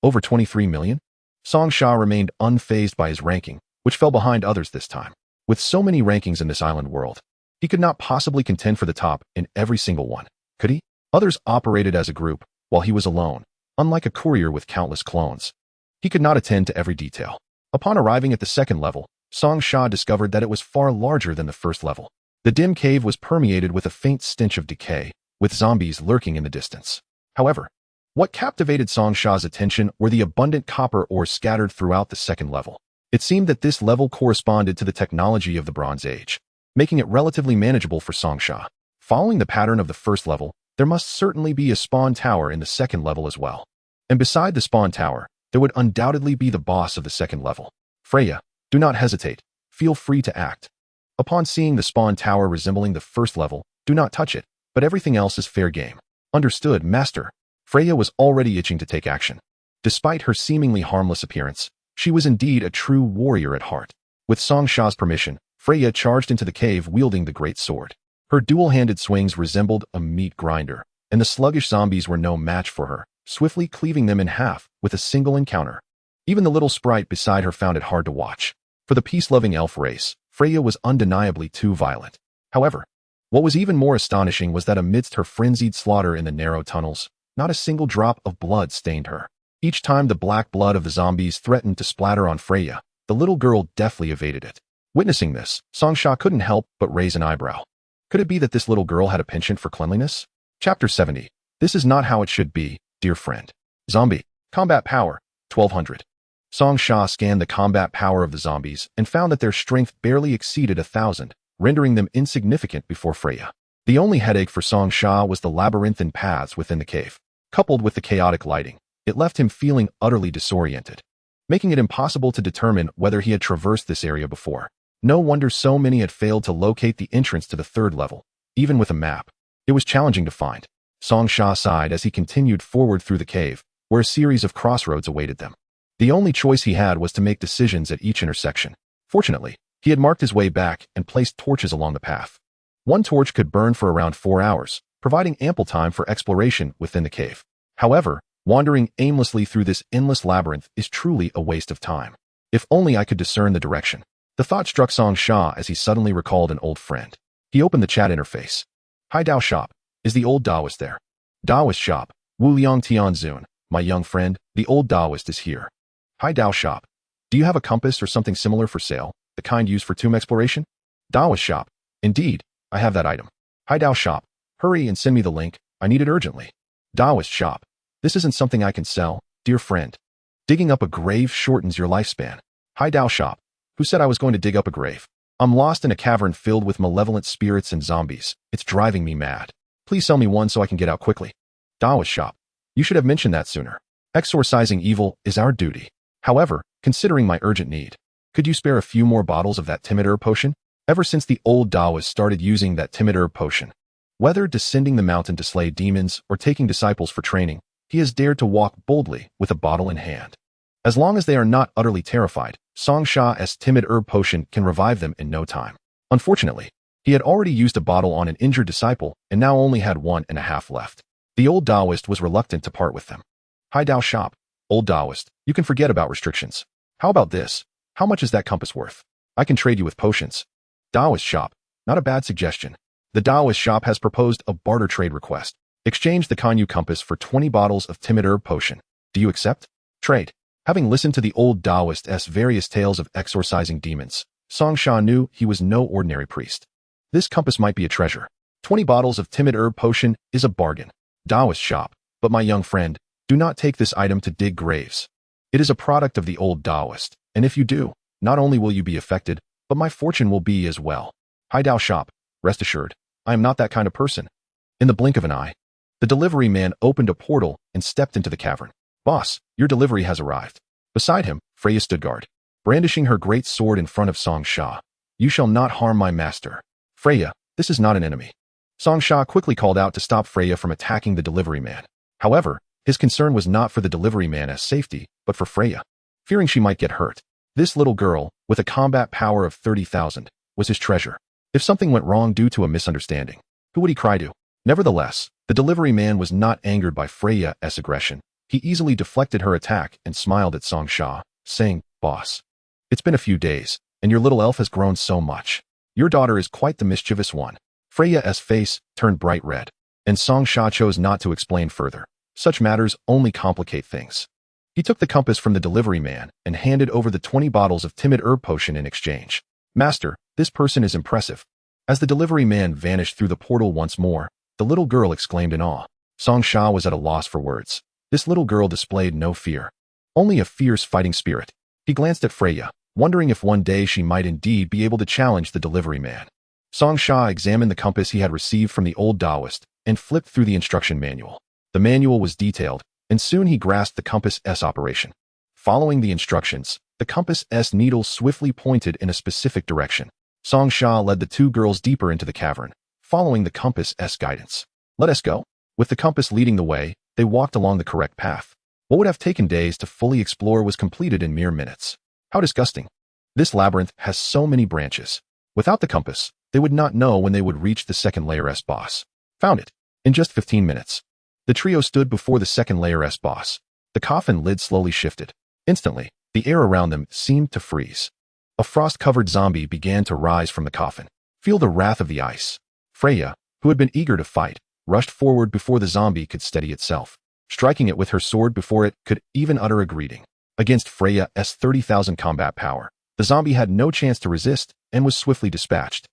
Over 23 million? Song Sha remained unfazed by his ranking, which fell behind others this time. With so many rankings in this island world, he could not possibly contend for the top in every single one, could he? Others operated as a group, while he was alone, unlike a courier with countless clones. He could not attend to every detail. Upon arriving at the second level, Song Sha discovered that it was far larger than the first level. The dim cave was permeated with a faint stench of decay, with zombies lurking in the distance. However, What captivated Song Sha's attention were the abundant copper ores scattered throughout the second level. It seemed that this level corresponded to the technology of the Bronze Age, making it relatively manageable for Song Sha. Following the pattern of the first level, there must certainly be a spawn tower in the second level as well. And beside the spawn tower, there would undoubtedly be the boss of the second level. Freya, do not hesitate. Feel free to act. Upon seeing the spawn tower resembling the first level, do not touch it, but everything else is fair game. Understood, Master. Freya was already itching to take action. Despite her seemingly harmless appearance, she was indeed a true warrior at heart. With Song Sha's permission, Freya charged into the cave wielding the great sword. Her dual-handed swings resembled a meat grinder, and the sluggish zombies were no match for her, swiftly cleaving them in half with a single encounter. Even the little sprite beside her found it hard to watch. For the peace-loving elf race, Freya was undeniably too violent. However, what was even more astonishing was that amidst her frenzied slaughter in the narrow tunnels, not a single drop of blood stained her. Each time the black blood of the zombies threatened to splatter on Freya, the little girl deftly evaded it. Witnessing this, Song Sha couldn't help but raise an eyebrow. Could it be that this little girl had a penchant for cleanliness? Chapter 70. This is not how it should be, dear friend. Zombie. Combat power. 1200. Song Sha scanned the combat power of the zombies and found that their strength barely exceeded 1,000, rendering them insignificant before Freya. The only headache for Song Sha was the labyrinthine paths within the cave. Coupled with the chaotic lighting, it left him feeling utterly disoriented, making it impossible to determine whether he had traversed this area before. No wonder so many had failed to locate the entrance to the third level. Even with a map, it was challenging to find. Song Sha sighed as he continued forward through the cave, where a series of crossroads awaited them. The only choice he had was to make decisions at each intersection. Fortunately, he had marked his way back and placed torches along the path. One torch could burn for around 4 hours, providing ample time for exploration within the cave. However, wandering aimlessly through this endless labyrinth is truly a waste of time. If only I could discern the direction. The thought struck Song Sha as he suddenly recalled an old friend. He opened the chat interface. Hi Dao Shop. Is the old Daoist there? Daoist Shop. Wu Liang Tian Zun. My young friend, the old Daoist is here. Hi Dao Shop. Do you have a compass or something similar for sale, the kind used for tomb exploration? Daoist Shop. Indeed, I have that item. Hi Dao Shop. Hurry and send me the link. I need it urgently. Daoist Shop. This isn't something I can sell, dear friend. Digging up a grave shortens your lifespan. Hi Dao Shop. Who said I was going to dig up a grave? I'm lost in a cavern filled with malevolent spirits and zombies. It's driving me mad. Please sell me one so I can get out quickly. Daoist Shop. You should have mentioned that sooner. Exorcising evil is our duty. However, considering my urgent need, could you spare a few more bottles of that timid herb potion? Ever since the old Daoist started using that timid herb potion, whether descending the mountain to slay demons or taking disciples for training, he has dared to walk boldly with a bottle in hand. As long as they are not utterly terrified, Song Sha's timid herb potion can revive them in no time. Unfortunately, he had already used a bottle on an injured disciple and now only had 1.5 left. The old Daoist was reluctant to part with them. Hi Dao Shop. Old Daoist, you can forget about restrictions. How about this? How much is that compass worth? I can trade you with potions. Daoist Shop. Not a bad suggestion. The Daoist Shop has proposed a barter trade request. Exchange the Kanyu compass for 20 bottles of timid herb potion. Do you accept? Trade. Having listened to the old Daoist's various tales of exorcising demons, Song Sha knew he was no ordinary priest. This compass might be a treasure. 20 bottles of timid herb potion is a bargain. Daoist Shop. But my young friend, do not take this item to dig graves. It is a product of the old Daoist, and if you do, not only will you be affected, but my fortune will be as well. Hi Dao Shop. Rest assured, I am not that kind of person. In the blink of an eye, the delivery man opened a portal and stepped into the cavern. Boss, your delivery has arrived. Beside him, Freya stood guard, brandishing her great sword in front of Song Sha. You shall not harm my master. Freya, this is not an enemy. Song Sha quickly called out to stop Freya from attacking the delivery man. However, his concern was not for the delivery man's safety, but for Freya. Fearing she might get hurt, this little girl, with a combat power of 30,000, was his treasure. If something went wrong due to a misunderstanding, who would he cry to? Nevertheless, the delivery man was not angered by Freya's aggression. He easily deflected her attack and smiled at Song Sha, saying, Boss, it's been a few days, and your little elf has grown so much. Your daughter is quite the mischievous one. Freya's face turned bright red, and Song Sha chose not to explain further. Such matters only complicate things. He took the compass from the delivery man and handed over the 20 bottles of timid herb potion in exchange. Master, this person is impressive. As the delivery man vanished through the portal once more, the little girl exclaimed in awe. Song Sha was at a loss for words. This little girl displayed no fear, only a fierce fighting spirit. He glanced at Freya, wondering if one day she might indeed be able to challenge the delivery man. Song Sha examined the compass he had received from the old Taoist and flipped through the instruction manual. The manual was detailed, and soon he grasped the compass's operation. Following the instructions, the compass's needle swiftly pointed in a specific direction. Song Sha led the two girls deeper into the cavern, following the compass's guidance. "Let us go." With the compass leading the way, they walked along the correct path. What would have taken days to fully explore was completed in mere minutes. How disgusting. This labyrinth has so many branches. Without the compass, they would not know when they would reach the second layer's boss. Found it. In just 15 minutes. The trio stood before the second layer's boss. The coffin lid slowly shifted. Instantly, the air around them seemed to freeze. A frost-covered zombie began to rise from the coffin. Feel the wrath of the ice. Freya, who had been eager to fight, rushed forward before the zombie could steady itself, striking it with her sword before it could even utter a greeting. Against Freya's 30,000 combat power, the zombie had no chance to resist and was swiftly dispatched.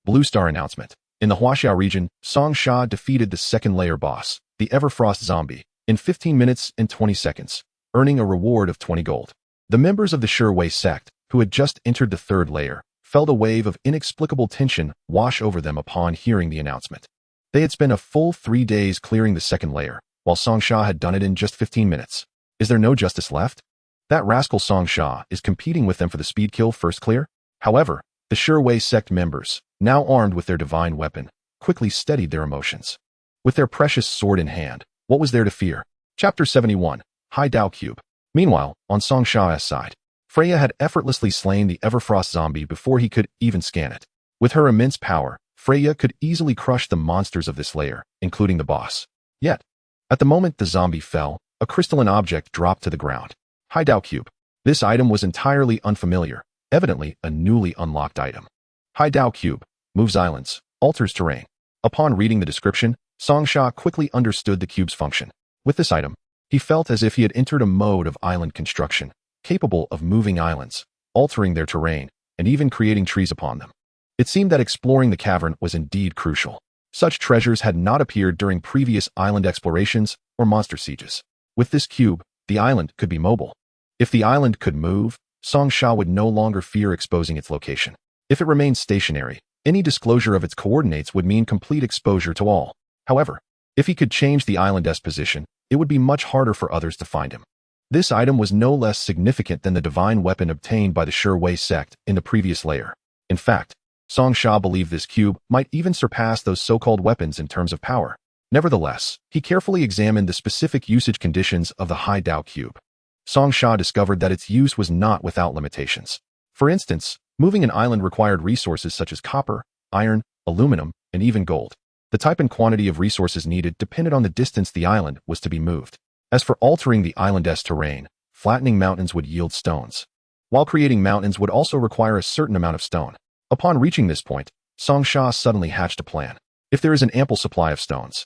Blue Star announcement. In the Huaxiao region, Song Sha defeated the second layer boss, the Everfrost zombie, in 15 minutes and 20 seconds, earning a reward of 20 gold. The members of the Shipwreck sect, who had just entered the third layer, felt a wave of inexplicable tension wash over them upon hearing the announcement. They had spent a full 3 days clearing the second layer, while Song Sha had done it in just 15 minutes. Is there no justice left? That rascal Song Sha is competing with them for the speed kill first clear? However, the Shipwreck sect members, now armed with their divine weapon, quickly steadied their emotions. With their precious sword in hand, what was there to fear? Chapter 71, High Dao Cube. Meanwhile, on Song Sha's side, Freya had effortlessly slain the Everfrost zombie before he could even scan it. With her immense power, Freya could easily crush the monsters of this layer, including the boss. Yet, at the moment the zombie fell, a crystalline object dropped to the ground. High Dao Cube. This item was entirely unfamiliar, evidently a newly unlocked item. High Dao Cube. Moves islands, alters terrain. Upon reading the description, Song Sha quickly understood the cube's function. With this item, he felt as if he had entered a mode of island construction, capable of moving islands, altering their terrain, and even creating trees upon them. It seemed that exploring the cavern was indeed crucial. Such treasures had not appeared during previous island explorations or monster sieges. With this cube, the island could be mobile. If the island could move, Song Sha would no longer fear exposing its location. If it remained stationary, any disclosure of its coordinates would mean complete exposure to all. However, if he could change the island's position, it would be much harder for others to find him. This item was no less significant than the divine weapon obtained by the Shipwreck sect in the previous layer. In fact, Song Sha believed this cube might even surpass those so-called weapons in terms of power. Nevertheless, he carefully examined the specific usage conditions of the High Dao Cube. Song Sha discovered that its use was not without limitations. For instance, moving an island required resources such as copper, iron, aluminum, and even gold. The type and quantity of resources needed depended on the distance the island was to be moved. As for altering the island's terrain, flattening mountains would yield stones, while creating mountains would also require a certain amount of stone. Upon reaching this point, Song Sha suddenly hatched a plan. If there is an ample supply of stones,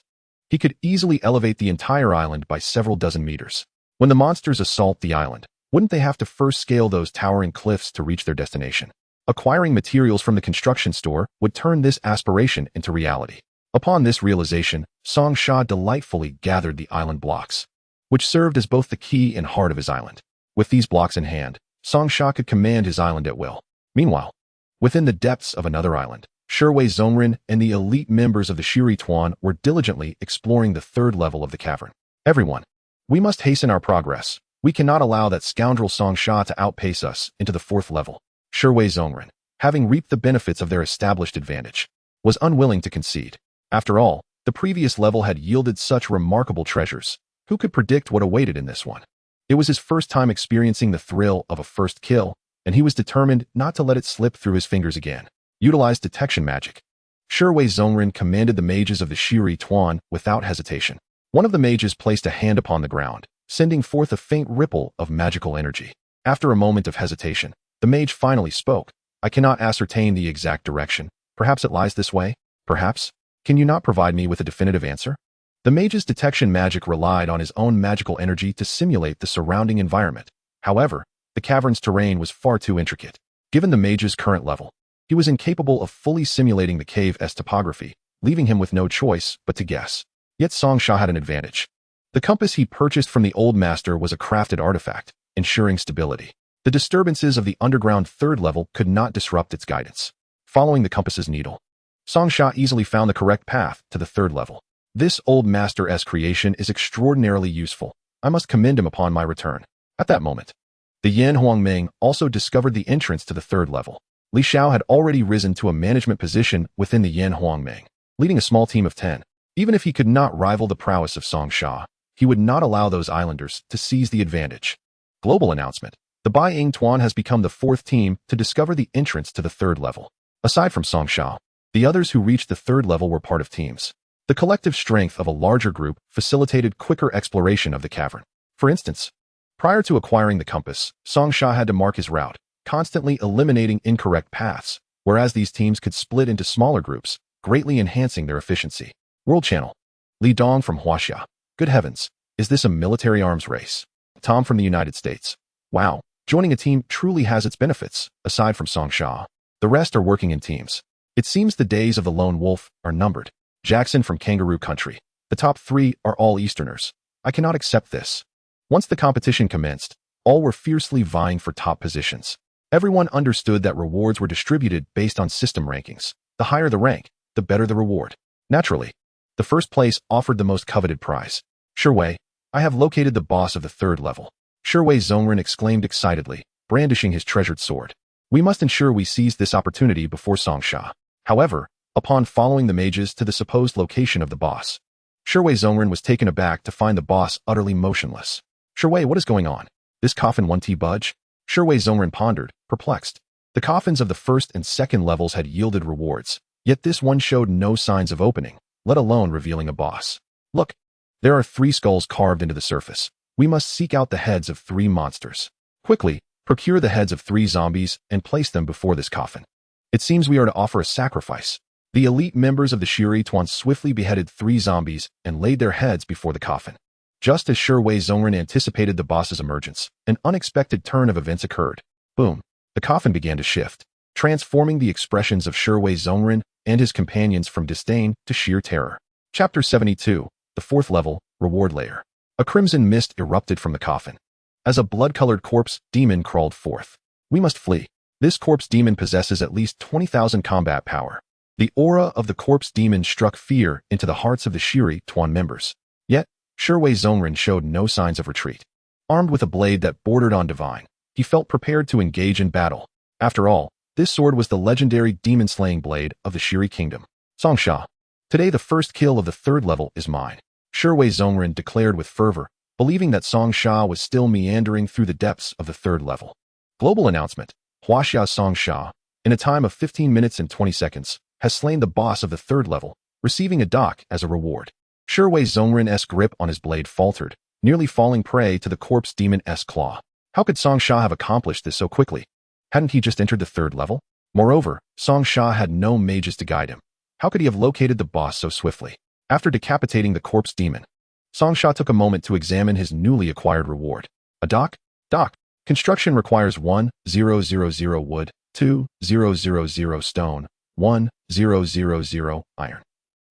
he could easily elevate the entire island by several dozen meters. When the monsters assault the island, wouldn't they have to first scale those towering cliffs to reach their destination? Acquiring materials from the construction store would turn this aspiration into reality. Upon this realization, Song Sha delightfully gathered the island blocks, which served as both the key and heart of his island. With these blocks in hand, Song Sha could command his island at will. Meanwhile, within the depths of another island, Shirwei Zongren and the elite members of the Shiri Tuan were diligently exploring the third level of the cavern. Everyone, we must hasten our progress. We cannot allow that scoundrel Song Sha to outpace us into the fourth level. Shirwei Zongren, having reaped the benefits of their established advantage, was unwilling to concede. After all, the previous level had yielded such remarkable treasures. Who could predict what awaited in this one? It was his first time experiencing the thrill of a first kill, and he was determined not to let it slip through his fingers again. Utilize detection magic. Shirwei Zongren commanded the mages of the Shiri Tuan without hesitation. One of the mages placed a hand upon the ground, sending forth a faint ripple of magical energy. After a moment of hesitation, the mage finally spoke. I cannot ascertain the exact direction. Perhaps it lies this way? Perhaps? Can you not provide me with a definitive answer? The mage's detection magic relied on his own magical energy to simulate the surrounding environment. However, the cavern's terrain was far too intricate. Given the mage's current level, he was incapable of fully simulating the cave's topography, leaving him with no choice but to guess. Yet Song Sha had an advantage. The compass he purchased from the old master was a crafted artifact, ensuring stability. The disturbances of the underground third level could not disrupt its guidance. Following the compass's needle, Song Sha easily found the correct path to the third level. This old master's creation is extraordinarily useful. I must commend him upon my return. At that moment, the Yan Huangming also discovered the entrance to the third level. Li Xiao had already risen to a management position within the Yan Huangming, leading a small team of 10. Even if he could not rival the prowess of Song Sha, he would not allow those islanders to seize the advantage. Global announcement. The Bai Ying Tuan has become the fourth team to discover the entrance to the third level. Aside from Song Sha, the others who reached the third level were part of teams. The collective strength of a larger group facilitated quicker exploration of the cavern. For instance, prior to acquiring the compass, Song Sha had to mark his route, constantly eliminating incorrect paths, whereas these teams could split into smaller groups, greatly enhancing their efficiency. World Channel. Li Dong from Huaxia. Good heavens, is this a military arms race? Tom from the United States. Wow, joining a team truly has its benefits, aside from Song Sha. The rest are working in teams. It seems the days of the lone wolf are numbered. Jackson from Kangaroo Country. The top 3 are all Easterners. I cannot accept this. Once the competition commenced, all were fiercely vying for top positions. Everyone understood that rewards were distributed based on system rankings. The higher the rank, the better the reward. Naturally, the first place offered the most coveted prize. Shirwei, I have located the boss of the third level. Shirwei Zongren exclaimed excitedly, brandishing his treasured sword. We must ensure we seize this opportunity before Song Sha. However, upon following the mages to the supposed location of the boss, Shirwei Zongren was taken aback to find the boss utterly motionless. Shirwei, what is going on? This coffin won't budge? Shirwei Zongren pondered, perplexed. The coffins of the first and second levels had yielded rewards, yet this one showed no signs of opening, let alone revealing a boss. Look, there are 3 skulls carved into the surface. We must seek out the heads of 3 monsters. Quickly, procure the heads of 3 zombies and place them before this coffin. It seems we are to offer a sacrifice. The elite members of the Shiri Tuan swiftly beheaded 3 zombies and laid their heads before the coffin. Just as Shirwei Zongren anticipated the boss's emergence, an unexpected turn of events occurred. Boom! The coffin began to shift, transforming the expressions of Shirwei Zongren and his companions from disdain to sheer terror. Chapter 72. The 4th level, Reward Layer. A crimson mist erupted from the coffin. As a blood-colored corpse demon crawled forth. We must flee. This corpse demon possesses at least 20,000 combat power. The aura of the corpse demon struck fear into the hearts of the Shiri Tuan members. Yet, Shirwei Zongren showed no signs of retreat. Armed with a blade that bordered on divine, he felt prepared to engage in battle. After all, this sword was the legendary demon-slaying blade of the Shiri Kingdom. Song Sha. Today the first kill of the 3rd level is mine. Shirwei Zongren declared with fervor, believing that Song Sha was still meandering through the depths of the 3rd level. Global announcement. Huaxia Song Sha, in a time of 15 minutes and 20 seconds, has slain the boss of the 3rd level, receiving a dock as a reward. Shirwei Zongren's grip on his blade faltered, nearly falling prey to the corpse demon's claw. How could Song Sha have accomplished this so quickly? Hadn't he just entered the 3rd level? Moreover, Song Sha had no mages to guide him. How could he have located the boss so swiftly? After decapitating the corpse demon, Song Sha took a moment to examine his newly acquired reward. A dock? Dock. Construction requires 1,000 wood, 2,000 stone, 1,000 iron.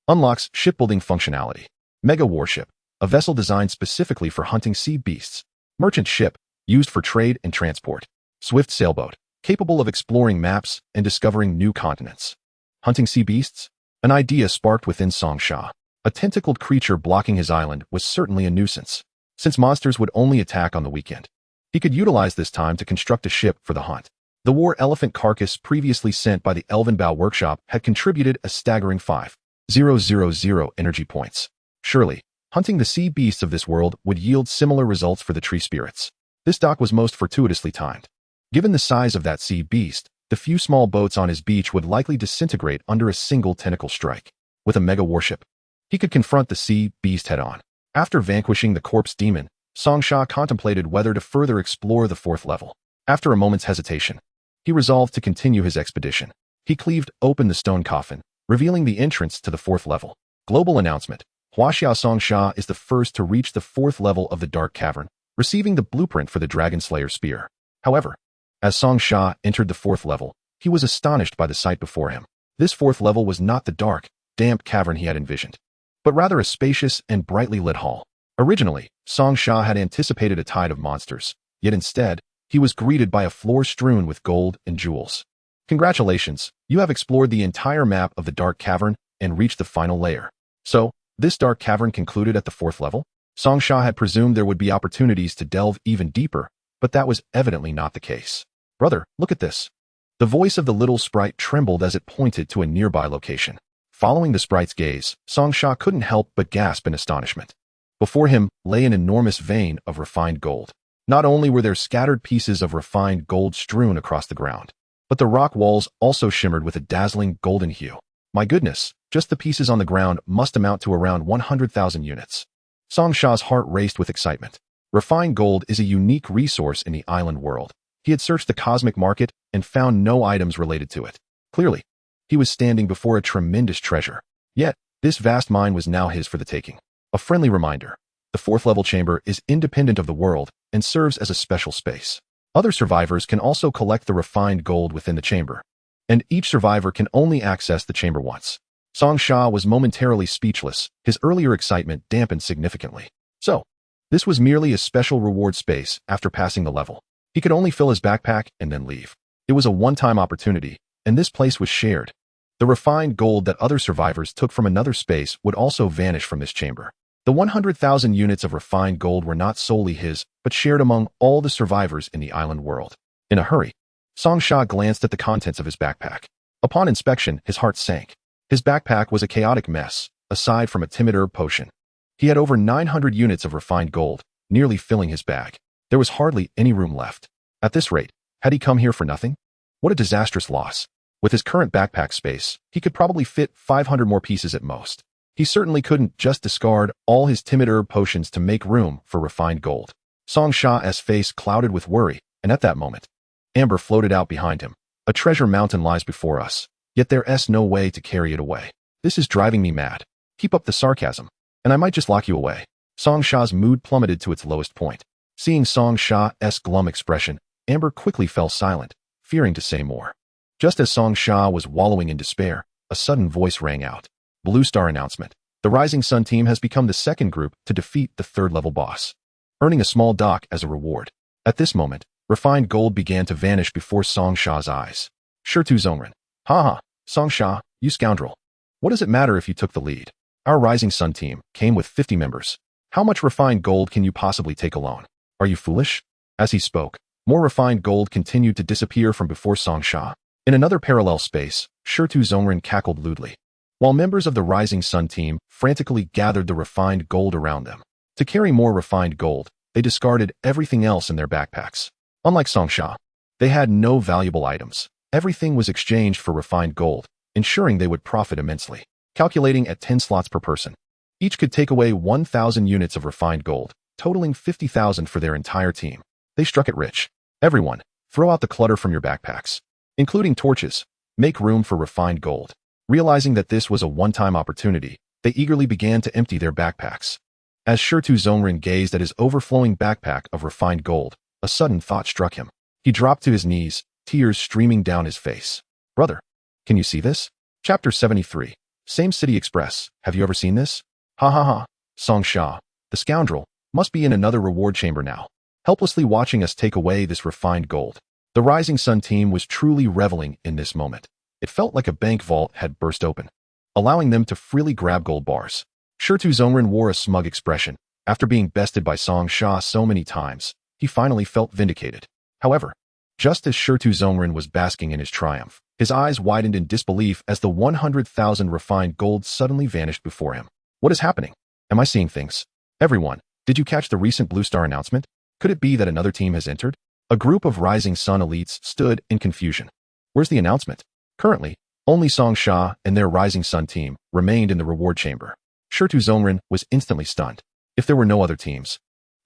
Unlocks shipbuilding functionality. Mega warship, a vessel designed specifically for hunting sea beasts. Merchant ship, used for trade and transport. Swift sailboat, capable of exploring maps and discovering new continents. Hunting sea beasts? An idea sparked within Song Sha. A tentacled creature blocking his island was certainly a nuisance, since monsters would only attack on the weekend. He could utilize this time to construct a ship for the hunt. The war elephant carcass previously sent by the Elvenbow workshop had contributed a staggering 5,000 energy points. Surely, hunting the sea beasts of this world would yield similar results for the tree spirits. This dock was most fortuitously timed. Given the size of that sea beast, the few small boats on his beach would likely disintegrate under a single tentacle strike. With a mega warship, he could confront the sea beast head-on. After vanquishing the corpse demon, Song Sha contemplated whether to further explore the 4th level. After a moment's hesitation, he resolved to continue his expedition. He cleaved open the stone coffin, revealing the entrance to the 4th level. Global announcement. Huaxia Song Sha is the first to reach the 4th level of the Dark Cavern, receiving the blueprint for the Dragon Slayer spear. However, as Song Sha entered the 4th level, he was astonished by the sight before him. This 4th level was not the dark, damp cavern he had envisioned, but rather a spacious and brightly lit hall. Originally, Song Sha had anticipated a tide of monsters, yet instead, he was greeted by a floor strewn with gold and jewels. Congratulations, you have explored the entire map of the Dark Cavern and reached the final layer. So, this Dark Cavern concluded at the 4th level? Song Sha had presumed there would be opportunities to delve even deeper, but that was evidently not the case. Brother, look at this. The voice of the little sprite trembled as it pointed to a nearby location. Following the sprite's gaze, Song Sha couldn't help but gasp in astonishment. Before him lay an enormous vein of refined gold. Not only were there scattered pieces of refined gold strewn across the ground, but the rock walls also shimmered with a dazzling golden hue. My goodness, just the pieces on the ground must amount to around 100,000 units. Song Sha's heart raced with excitement. Refined gold is a unique resource in the island world. He had searched the cosmic market and found no items related to it. Clearly, he was standing before a tremendous treasure. Yet, this vast mine was now his for the taking. A friendly reminder. The 4th level chamber is independent of the world and serves as a special space. Other survivors can also collect the refined gold within the chamber, and each survivor can only access the chamber once. Song Sha was momentarily speechless, his earlier excitement dampened significantly. So, this was merely a special reward space after passing the level. He could only fill his backpack and then leave. It was a one-time opportunity, and this place was shared. The refined gold that other survivors took from another space would also vanish from this chamber. The 100,000 units of refined gold were not solely his, but shared among all the survivors in the island world. In a hurry, Song Sha glanced at the contents of his backpack. Upon inspection, his heart sank. His backpack was a chaotic mess, aside from a timid herb potion. He had over 900 units of refined gold, nearly filling his bag. There was hardly any room left. At this rate, had he come here for nothing? What a disastrous loss. With his current backpack space, he could probably fit 500 more pieces at most. He certainly couldn't just discard all his timid herb potions to make room for refined gold. Song Sha's face clouded with worry, and at that moment, amber floated out behind him. A treasure mountain lies before us, yet there's no way to carry it away. This is driving me mad. Keep up the sarcasm, and I might just lock you away. Song Sha's mood plummeted to its lowest point. Seeing Song Sha's glum expression, Amber quickly fell silent, fearing to say more. Just as Song Sha was wallowing in despair, a sudden voice rang out. Blue Star announcement. The Rising Sun team has become the second group to defeat the 3rd level boss, earning a small dock as a reward. At this moment, refined gold began to vanish before Song Sha's eyes. Shirtu Zongren. Ha, Song Sha, you scoundrel. What does it matter if you took the lead? Our Rising Sun team came with 50 members. How much refined gold can you possibly take alone? Are you foolish? As he spoke, more refined gold continued to disappear from before Song Sha. In another parallel space, Shirtu Zongren cackled lewdly, while members of the Rising Sun team frantically gathered the refined gold around them. To carry more refined gold, they discarded everything else in their backpacks. Unlike Song Sha, they had no valuable items. Everything was exchanged for refined gold, ensuring they would profit immensely. Calculating at 10 slots per person, each could take away 1,000 units of refined gold, totaling 50,000 for their entire team. They struck it rich. Everyone, throw out the clutter from your backpacks, including torches. Make room for refined gold. Realizing that this was a one-time opportunity, they eagerly began to empty their backpacks. As Shirtu Zongren gazed at his overflowing backpack of refined gold, a sudden thought struck him. He dropped to his knees, tears streaming down his face. Brother, can you see this? Chapter 73. Same City Express. Have you ever seen this? Ha. Song Sha, the scoundrel, must be in another reward chamber now, helplessly watching us take away this refined gold. The Rising Sun team was truly reveling in this moment. It felt like a bank vault had burst open, allowing them to freely grab gold bars. Shirtu Zongren wore a smug expression. After being bested by Song Sha so many times, he finally felt vindicated. However, just as Shirtu Zongren was basking in his triumph, his eyes widened in disbelief as the 100,000 refined gold suddenly vanished before him. What is happening? Am I seeing things? Everyone, did you catch the recent Blue Star announcement? Could it be that another team has entered? A group of Rising Sun elites stood in confusion. Where's the announcement? Currently, only Song Sha and their Rising Sun team remained in the reward chamber. Shirtu Zongren was instantly stunned. If there were no other teams,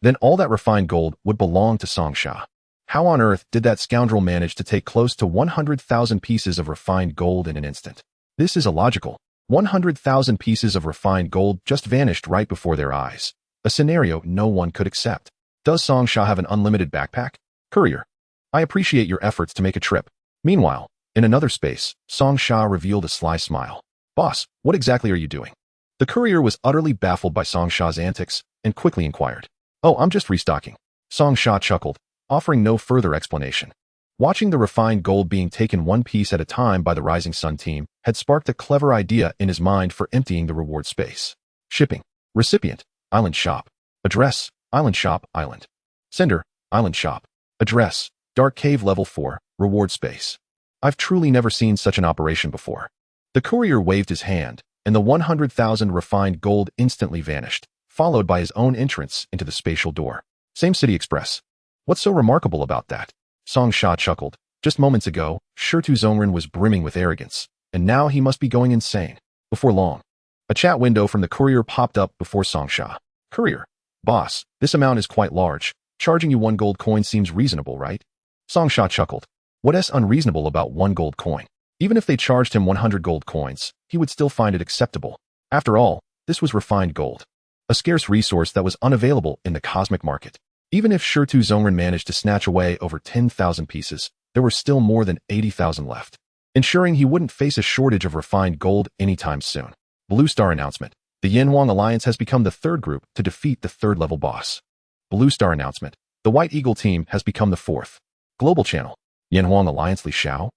then all that refined gold would belong to Song Sha. How on earth did that scoundrel manage to take close to 100,000 pieces of refined gold in an instant? This is illogical. 100,000 pieces of refined gold just vanished right before their eyes. A scenario no one could accept. Does Song Sha have an unlimited backpack? Courier, I appreciate your efforts to make a trip. Meanwhile, in another space, Song Sha revealed a sly smile. Boss, what exactly are you doing? The courier was utterly baffled by Song Sha's antics, and quickly inquired. "Oh, I'm just restocking." Song Sha chuckled, offering no further explanation. Watching the refined gold being taken one piece at a time by the Rising Sun team had sparked a clever idea in his mind for emptying the reward space. Shipping. Recipient. Island shop. Address. Island shop, island. Sender. Island shop. Address. Dark Cave Level 4, reward space. I've truly never seen such an operation before. The courier waved his hand, and the 100,000 refined gold instantly vanished, followed by his own entrance into the spatial door. Same City Express. What's so remarkable about that? Song Sha chuckled. Just moments ago, Shirtu Zongren was brimming with arrogance, and now he must be going insane. Before long, a chat window from the courier popped up before Song Sha. Courier. Boss, this amount is quite large. Charging you 1 gold coin seems reasonable, right? Song Sha chuckled. What's unreasonable about 1 gold coin? Even if they charged him 100 gold coins, he would still find it acceptable. After all, this was refined gold, a scarce resource that was unavailable in the cosmic market. Even if Shirtu Zongren managed to snatch away over 10,000 pieces, there were still more than 80,000 left, ensuring he wouldn't face a shortage of refined gold anytime soon. Blue Star announcement. The Yanhuang Alliance has become the 3rd group to defeat the 3rd level boss. Blue Star announcement. The White Eagle team has become the 4th. Global channel. Yanhuang Alliance Li Xiao?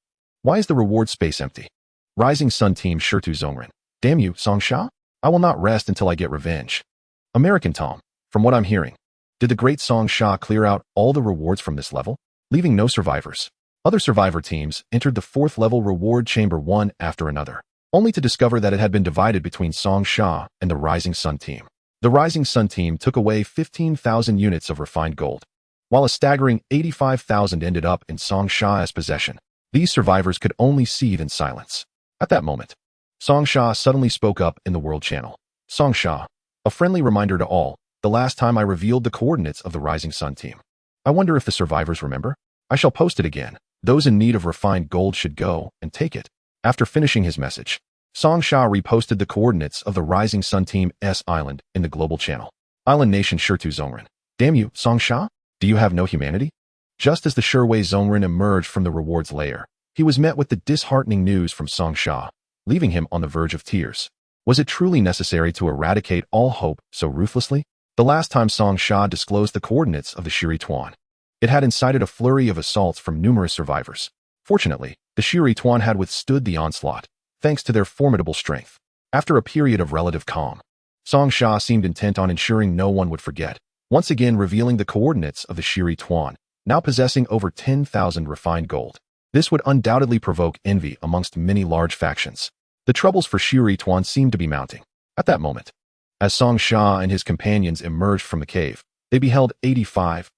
Why is the reward space empty? Rising Sun team Shirtu Zongren. Damn you, Song Sha? I will not rest until I get revenge. American Tom. From what I'm hearing, did the great Song Sha clear out all the rewards from this level, leaving no survivors? Other survivor teams entered the 4th level reward chamber one after another, only to discover that it had been divided between Song Sha and the Rising Sun team. The Rising Sun team took away 15,000 units of refined gold, while a staggering 85,000 ended up in Song Sha's possession. These survivors could only seethe in silence. At that moment, Song Sha suddenly spoke up in the World Channel. Song Sha, a friendly reminder to all, the last time I revealed the coordinates of the Rising Sun team. I wonder if the survivors remember? I shall post it again. Those in need of refined gold should go and take it. After finishing his message, Song Sha reposted the coordinates of the Rising Sun team's island in the global channel. Island Nation Shirtu Zongren. Damn you, Song Sha? Do you have no humanity? Just as the Shirwei Zongren emerged from the rewards layer, he was met with the disheartening news from Song Sha, leaving him on the verge of tears. Was it truly necessary to eradicate all hope so ruthlessly? The last time Song Sha disclosed the coordinates of the Shiri Tuan, it had incited a flurry of assaults from numerous survivors. Fortunately, the Shiri Tuan had withstood the onslaught, thanks to their formidable strength. After a period of relative calm, Song Sha seemed intent on ensuring no one would forget, once again revealing the coordinates of the Shiri Tuan, now possessing over 10,000 refined gold. This would undoubtedly provoke envy amongst many large factions. The troubles for Shiri Tuan seemed to be mounting. At that moment, as Song Sha and his companions emerged from the cave, they beheld 85,000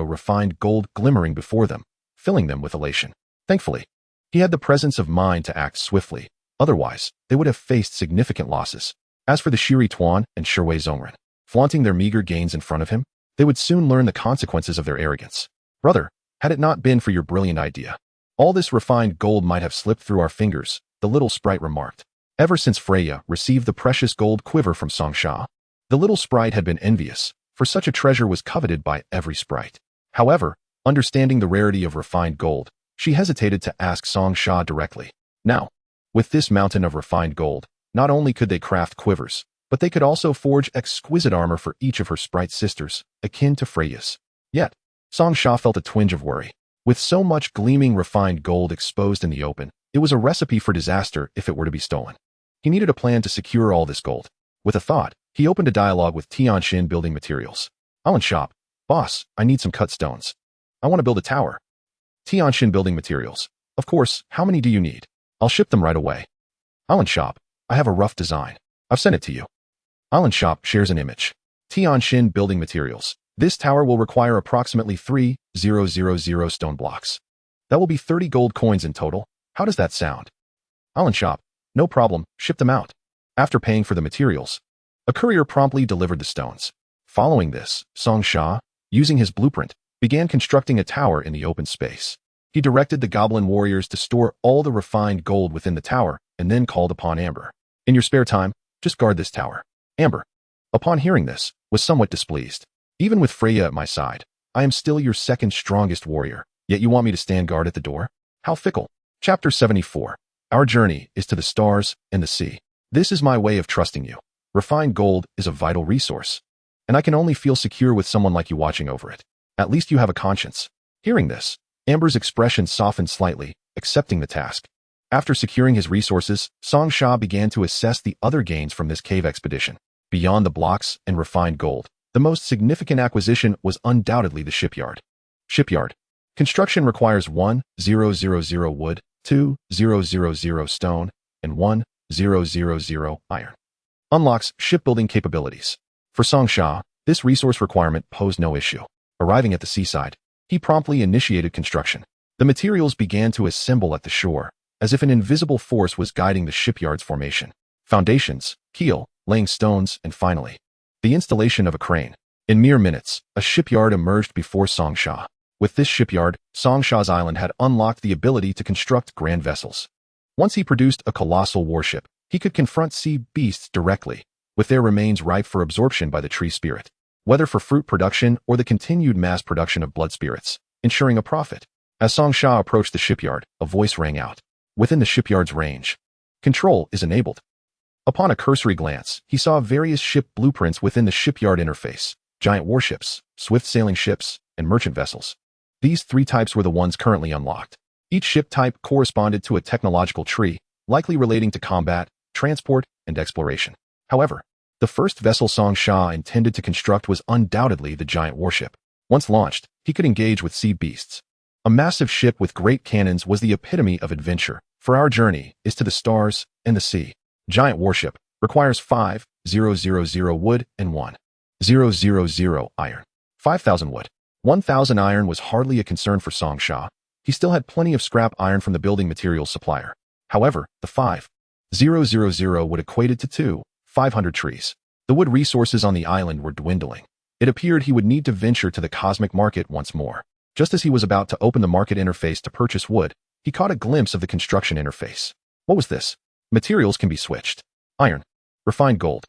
refined gold glimmering before them, filling them with elation. Thankfully, he had the presence of mind to act swiftly. Otherwise, they would have faced significant losses. As for the Shiri Tuan and Shirwei Zongren, flaunting their meager gains in front of him, they would soon learn the consequences of their arrogance. Brother, had it not been for your brilliant idea, all this refined gold might have slipped through our fingers, the little sprite remarked. Ever since Freya received the precious gold quiver from Song Sha, the little sprite had been envious, for such a treasure was coveted by every sprite. However, understanding the rarity of refined gold, she hesitated to ask Song Sha directly. Now, with this mountain of refined gold, not only could they craft quivers, but they could also forge exquisite armor for each of her sprite sisters, akin to Freya's. Yet, Song Sha felt a twinge of worry. With so much gleaming refined gold exposed in the open, it was a recipe for disaster if it were to be stolen. He needed a plan to secure all this gold. With a thought, he opened a dialogue with Tianxin Building Materials. Island Shop. Boss, I need some cut stones. I want to build a tower. Tianxin Building Materials. Of course, how many do you need? I'll ship them right away. Island Shop. I have a rough design. I've sent it to you. Island Shop shares an image. Tianxin Building Materials. This tower will require approximately 3,000 stone blocks. That will be 30 gold coins in total. How does that sound? Island Shop. No problem, ship them out. After paying for the materials, a courier promptly delivered the stones. Following this, Song Sha, using his blueprint, began constructing a tower in the open space. He directed the goblin warriors to store all the refined gold within the tower and then called upon Amber. In your spare time, just guard this tower. Amber, upon hearing this, was somewhat displeased. Even with Freya at my side, I am still your second strongest warrior, yet you want me to stand guard at the door? How fickle. Chapter 74. Our journey is to the stars and the sea. This is my way of trusting you. Refined gold is a vital resource. and I can only feel secure with someone like you watching over it. At least you have a conscience." Hearing this, Amber's expression softened slightly, accepting the task. After securing his resources, Song Sha began to assess the other gains from this cave expedition. Beyond the blocks and refined gold, the most significant acquisition was undoubtedly the shipyard. Shipyard. Construction requires 1,000 wood, 2,000 stone, and 1,000 iron. Unlocks shipbuilding capabilities. For Song Sha, this resource requirement posed no issue. Arriving at the seaside, he promptly initiated construction. The materials began to assemble at the shore, as if an invisible force was guiding the shipyard's formation. Foundations, keel, laying stones, and finally, the installation of a crane. In mere minutes, a shipyard emerged before Song Sha. With this shipyard, Song Sha's island had unlocked the ability to construct grand vessels. Once he produced a colossal warship, he could confront sea beasts directly, with their remains ripe for absorption by the tree spirit, whether for fruit production or the continued mass production of blood spirits, ensuring a profit. As Song Sha approached the shipyard, a voice rang out. Within the shipyard's range, control is enabled. Upon a cursory glance, he saw various ship blueprints within the shipyard interface: giant warships, swift sailing ships, and merchant vessels. These three types were the ones currently unlocked. Each ship type corresponded to a technological tree, likely relating to combat, transport, and exploration. However, the first vessel Song Sha intended to construct was undoubtedly the giant warship. Once launched, he could engage with sea beasts. A massive ship with great cannons was the epitome of adventure. For our journey is to the stars and the sea. Giant warship requires 5,000 wood and 1,000 iron. 5,000 wood. 1,000 iron was hardly a concern for Song Sha. He still had plenty of scrap iron from the building materials supplier. However, the 5,000 would equated to 500 trees. The wood resources on the island were dwindling. It appeared he would need to venture to the cosmic market once more. Just as he was about to open the market interface to purchase wood, he caught a glimpse of the construction interface. What was this? Materials can be switched. Iron. Refined gold.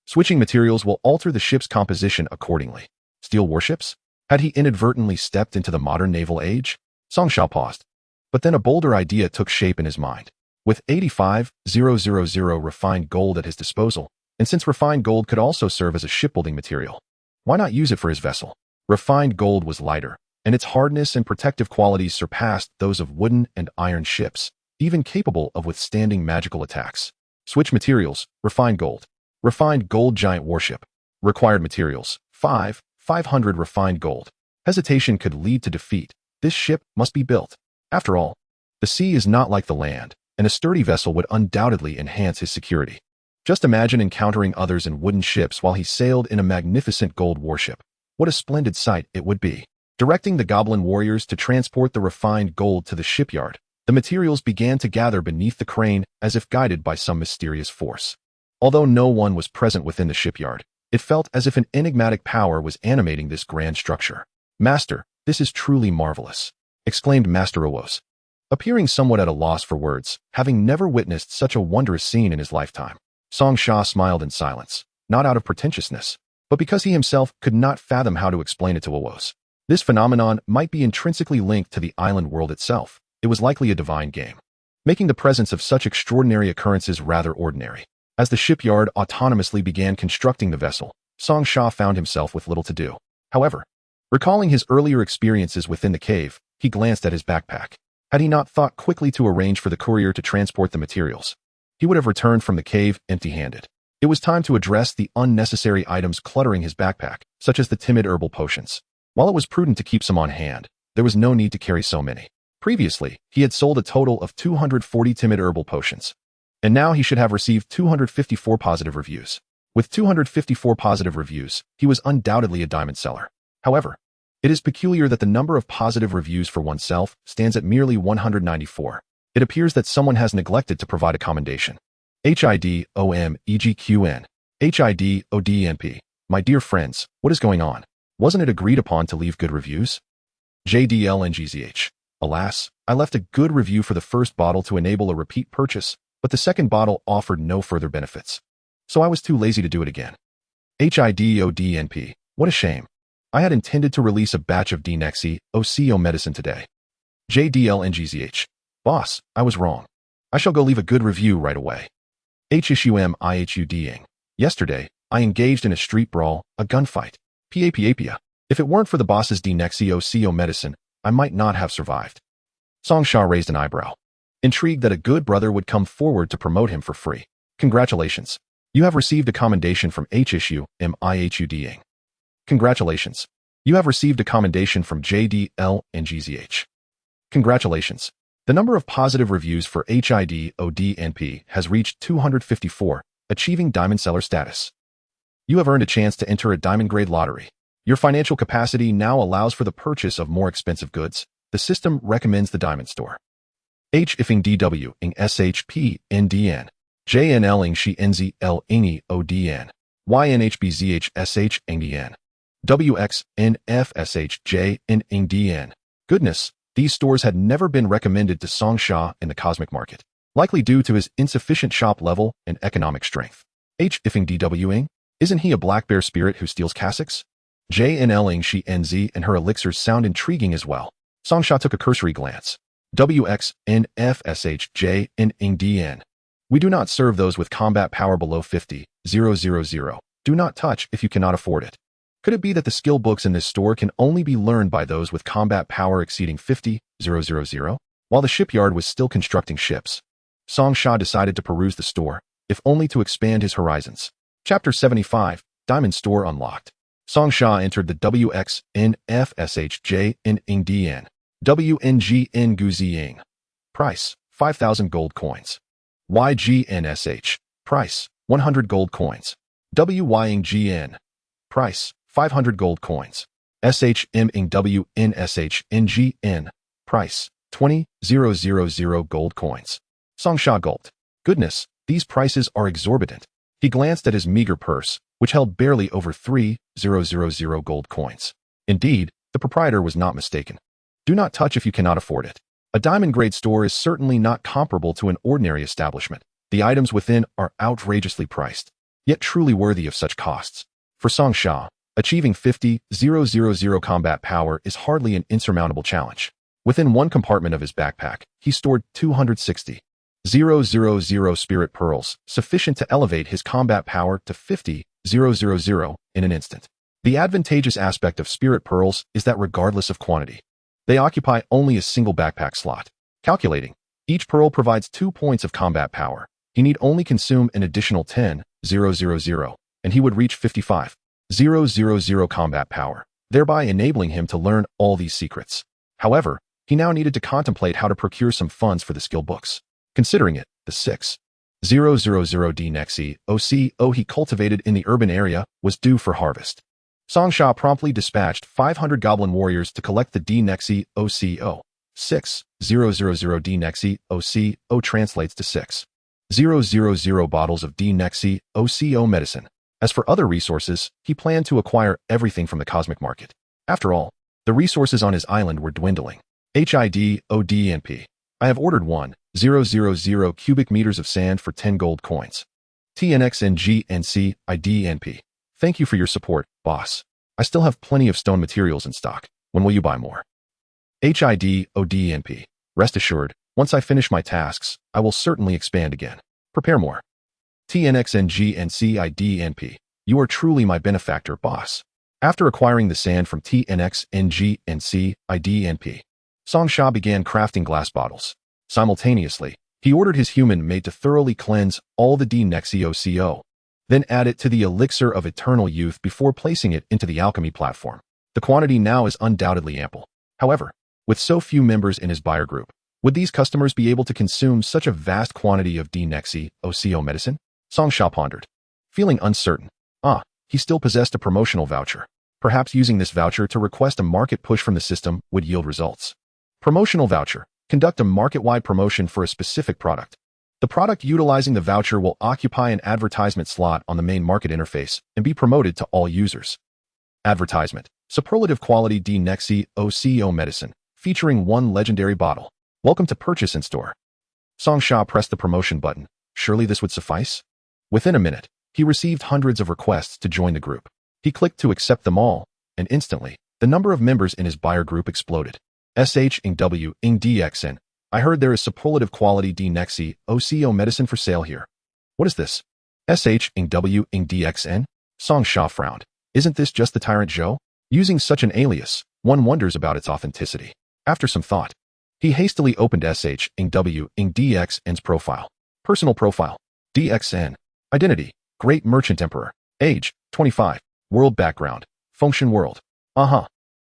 Switching materials will alter the ship's composition accordingly. Steel warships? Had he inadvertently stepped into the modern naval age? Song Sha paused. But then a bolder idea took shape in his mind. With 85,000 refined gold at his disposal, and since refined gold could also serve as a shipbuilding material, why not use it for his vessel? Refined gold was lighter, and its hardness and protective qualities surpassed those of wooden and iron ships, even capable of withstanding magical attacks. Switch materials, refined gold. Refined gold giant warship. Required materials, 500 refined gold. Hesitation could lead to defeat. This ship must be built. After all, the sea is not like the land, and a sturdy vessel would undoubtedly enhance his security. Just imagine encountering others in wooden ships while he sailed in a magnificent gold warship. What a splendid sight it would be. Directing the goblin warriors to transport the refined gold to the shipyard, the materials began to gather beneath the crane as if guided by some mysterious force. Although no one was present within the shipyard, it felt as if an enigmatic power was animating this grand structure. "Master, this is truly marvelous," exclaimed Master Owos, appearing somewhat at a loss for words, having never witnessed such a wondrous scene in his lifetime. Song Sha smiled in silence, not out of pretentiousness, but because he himself could not fathom how to explain it to Owos. This phenomenon might be intrinsically linked to the island world itself. It was likely a divine game, making the presence of such extraordinary occurrences rather ordinary. As the shipyard autonomously began constructing the vessel, Song Sha found himself with little to do. However, recalling his earlier experiences within the cave, he glanced at his backpack. Had he not thought quickly to arrange for the courier to transport the materials, he would have returned from the cave empty-handed. It was time to address the unnecessary items cluttering his backpack, such as the timid herbal potions. While it was prudent to keep some on hand, there was no need to carry so many. Previously, he had sold a total of 240 timid herbal potions, and now he should have received 254 positive reviews. With 254 positive reviews, he was undoubtedly a diamond seller. However, it is peculiar that the number of positive reviews for oneself stands at merely 194. It appears that someone has neglected to provide a commendation. HIDOMEGQN. HIDODNP. My dear friends, what is going on? Wasn't it agreed upon to leave good reviews? JDLNGZH. Alas, I left a good review for the first bottle to enable a repeat purchase, but the second bottle offered no further benefits. So I was too lazy to do it again. HIDODNP. What a shame. I had intended to release a batch of DNexi OCO medicine today. JDLNGZH. Boss, I was wrong. I shall go leave a good review right away. HISUMIHUDing. Yesterday, I engaged in a street brawl, a gunfight. Pia. If it weren't for the boss's Dnexio medicine, I might not have survived. Song Sha raised an eyebrow, intrigued that a good brother would come forward to promote him for free. Congratulations. You have received a commendation from HSU MIHUDing. Congratulations. You have received a commendation from JDL and GZH. Congratulations. The number of positive reviews for HIDODNP has reached 254, achieving diamond seller status. You have earned a chance to enter a diamond grade lottery. Your financial capacity now allows for the purchase of more expensive goods. The system recommends the diamond store. H ifing DW ing SHP NDN. JNL ing she NZL INI ODN. YNHBZH SH NDN. WX NFSH N ing DN. Goodness, these stores had never been recommended to Song Sha in the cosmic market, likely due to his insufficient shop level and economic strength. H ifing DW ing? Isn't he a black bear spirit who steals cassocks? JNL ing she NZ and her elixirs sound intriguing as well. Song Sha took a cursory glance. WX NFSH N ing DN. We do not serve those with combat power below 50, 000. Do not touch if you cannot afford it. Could it be that the skill books in this store can only be learned by those with combat power exceeding 50, 000? While the shipyard was still constructing ships, Song Sha decided to peruse the store, if only to expand his horizons. Chapter 75, Diamond Store Unlocked. Song Sha entered the WX NFSH N ing DN. WNGN Guziying. Price, 5,000 gold coins. YGNSH. Price, 100 gold coins. WYNGN. Price, 500 gold coins. SHMINWNSHNGN. Price, 20,000 gold coins. Song Sha gulped. Goodness, these prices are exorbitant. He glanced at his meager purse, which held barely over 3,000 gold coins. Indeed, the proprietor was not mistaken. Do not touch if you cannot afford it. A diamond grade store is certainly not comparable to an ordinary establishment. The items within are outrageously priced, yet truly worthy of such costs. For Song Sha, achieving 50,000 combat power is hardly an insurmountable challenge. Within one compartment of his backpack, he stored 260,000 spirit pearls, sufficient to elevate his combat power to 50,000 in an instant. The advantageous aspect of spirit pearls is that regardless of quantity, they occupy only a single backpack slot. Calculating, each pearl provides 2 points of combat power. He need only consume an additional 10,000, and he would reach 55,000 combat power, thereby enabling him to learn all these secrets. However, he now needed to contemplate how to procure some funds for the skill books. Considering it, the 6,000 Dnexi OCO he cultivated in the urban area was due for harvest. Song Sha promptly dispatched 500 goblin warriors to collect the Dnexi OCO. 6,000 Dnexi OCO translates to 6,000 bottles of Dnexi OCO medicine. As for other resources, he planned to acquire everything from the cosmic market. After all, the resources on his island were dwindling. HIDODNP. I have ordered 1,000 cubic meters of sand for 10 gold coins. TNXNGNC IDNP. Thank you for your support, boss. I still have plenty of stone materials in stock. When will you buy more? HIDODNP. Rest assured, once I finish my tasks, I will certainly expand again. Prepare more. TNXNGNCIDNP. You are truly my benefactor, boss. After acquiring the sand from TNXNGNCIDNP, Song Sha began crafting glass bottles. Simultaneously, he ordered his human maid to thoroughly cleanse all the Dnexi OCO, then add it to the elixir of eternal youth before placing it into the alchemy platform. The quantity now is undoubtedly ample. However, with so few members in his buyer group, would these customers be able to consume such a vast quantity of Dnexi OCO medicine? Song Sha pondered. Feeling uncertain, he still possessed a promotional voucher. Perhaps using this voucher to request a market push from the system would yield results. Promotional voucher. Conduct a market-wide promotion for a specific product. The product utilizing the voucher will occupy an advertisement slot on the main market interface and be promoted to all users. Advertisement. Superlative quality Dnexi OCO medicine, featuring 1 legendary bottle. Welcome to purchase in store. Song Sha pressed the promotion button. Surely this would suffice? Within a minute, he received hundreds of requests to join the group. He clicked to accept them all, and instantly, the number of members in his buyer group exploded. SHINW-ING-DXN. I heard there is superlative quality Dnexi OCO medicine for sale here. What is this? SHINW-ING-DXN? Song Sha frowned. Isn't this just the Tyrant Zhou? Using such an alias, one wonders about its authenticity. After some thought, he hastily opened SHW-DXN's profile. Personal profile. DXN. Identity. Great Merchant Emperor. Age. 25. World background. Function world.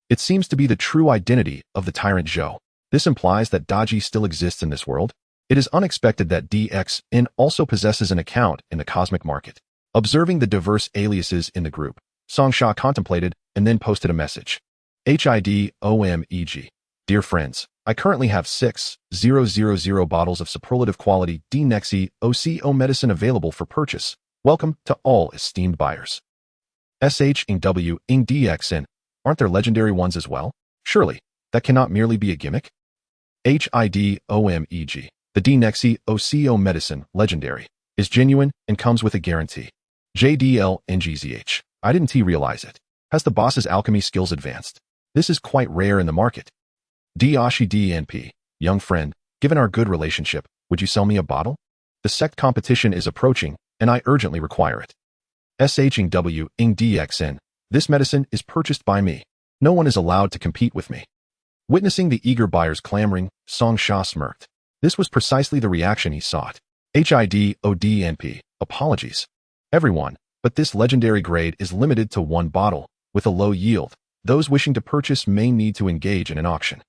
It seems to be the true identity of the Tyrant Zhou. This implies that Daji still exists in this world. It is unexpected that DXN also possesses an account in the cosmic market. Observing the diverse aliases in the group, Song Sha contemplated and then posted a message. HIDOMEG. Dear friends, I currently have 6,000 bottles of superlative quality D-Nexi OCO medicine available for purchase. Welcome to all esteemed buyers. SHW-DXN. Aren't there legendary ones as well? Surely, that cannot merely be a gimmick? HIDOMEG. The D-Nexi OCO medicine, legendary, is genuine and comes with a guarantee. JDLNGZH. I didn't realize it. Has the boss's alchemy skills advanced? This is quite rare in the market. Dashi DNP. Young friend, given our good relationship, would you sell me a bottle? The sect competition is approaching, and I urgently require it. SHW-DXN. This medicine is purchased by me. No one is allowed to compete with me. Witnessing the eager buyers clamoring, Song Sha smirked. This was precisely the reaction he sought. HIDODNP. Apologies. Everyone, but this legendary grade is limited to one bottle, with a low yield. Those wishing to purchase may need to engage in an auction.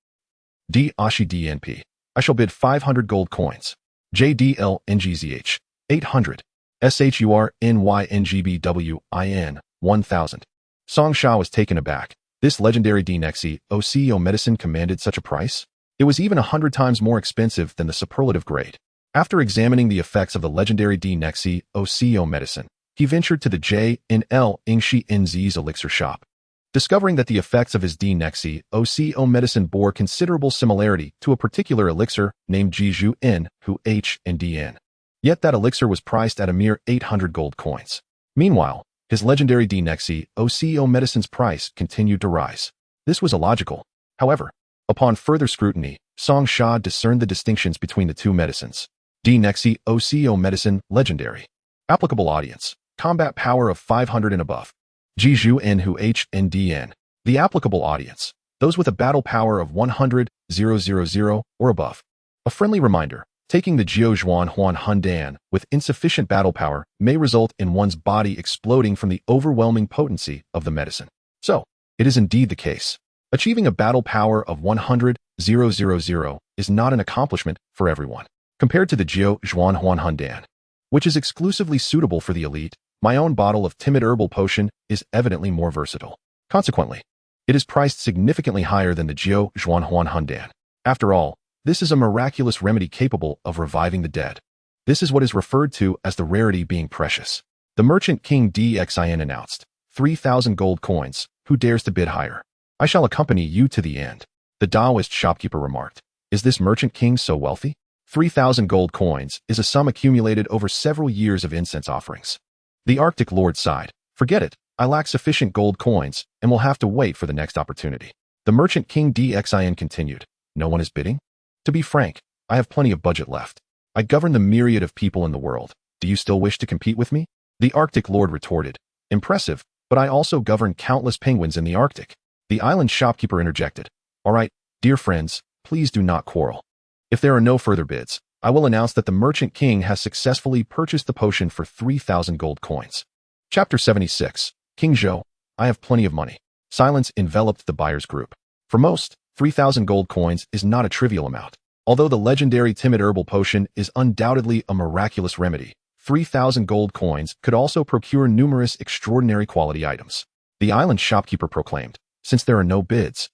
Dashi DNP. I shall bid 500 gold coins. JDLNGZH. 800. SHURNYNGBWIN. 1000. Song Sha was taken aback. This legendary D-Nexi OCO medicine commanded such a price? It was even 100 times more expensive than the superlative grade. After examining the effects of the legendary D-Nexi OCO medicine, he ventured to the JNL Ingshi NZ's elixir shop. Discovering that the effects of his D-Nexi OCO medicine bore considerable similarity to a particular elixir named Jiju N, who H and DN. Yet that elixir was priced at a mere 800 gold coins. Meanwhile, his legendary D-Nexi OCO medicine's price continued to rise. This was illogical. However, upon further scrutiny, Song Sha discerned the distinctions between the two medicines. D-Nexi OCO medicine, legendary. Applicable audience, combat power of 500 and above. Jiju N who H and DN. The applicable audience, those with a battle power of 100,000 or above. A friendly reminder, taking the Jiao Zhuan Huan Hundan with insufficient battle power may result in one's body exploding from the overwhelming potency of the medicine. So, it is indeed the case. Achieving a battle power of 100,000 is not an accomplishment for everyone. Compared to the Jiao Zhuan Huan Hundan, which is exclusively suitable for the elite, my own bottle of timid herbal potion is evidently more versatile. Consequently, it is priced significantly higher than the Jiao Zhuan Huan Hundan. After all, this is a miraculous remedy capable of reviving the dead. This is what is referred to as the rarity being precious. The Merchant King DXIN announced, 3,000 gold coins, who dares to bid higher? I shall accompany you to the end. The Taoist shopkeeper remarked, is this Merchant King so wealthy? 3,000 gold coins is a sum accumulated over several years of incense offerings. The Arctic Lord sighed, forget it, I lack sufficient gold coins and will have to wait for the next opportunity. The Merchant King DXIN continued, no one is bidding? To be frank, I have plenty of budget left. I govern the myriad of people in the world. Do you still wish to compete with me? The Arctic Lord retorted, impressive, but I also govern countless penguins in the Arctic. The island shopkeeper interjected, all right, dear friends, please do not quarrel. If there are no further bids, I will announce that the Merchant King has successfully purchased the potion for 3,000 gold coins. Chapter 76. King Zhou, I have plenty of money. Silence enveloped the buyer's group. For most, 3,000 gold coins is not a trivial amount. Although the legendary timid herbal potion is undoubtedly a miraculous remedy, 3,000 gold coins could also procure numerous extraordinary quality items. The island shopkeeper proclaimed, since there are no bids,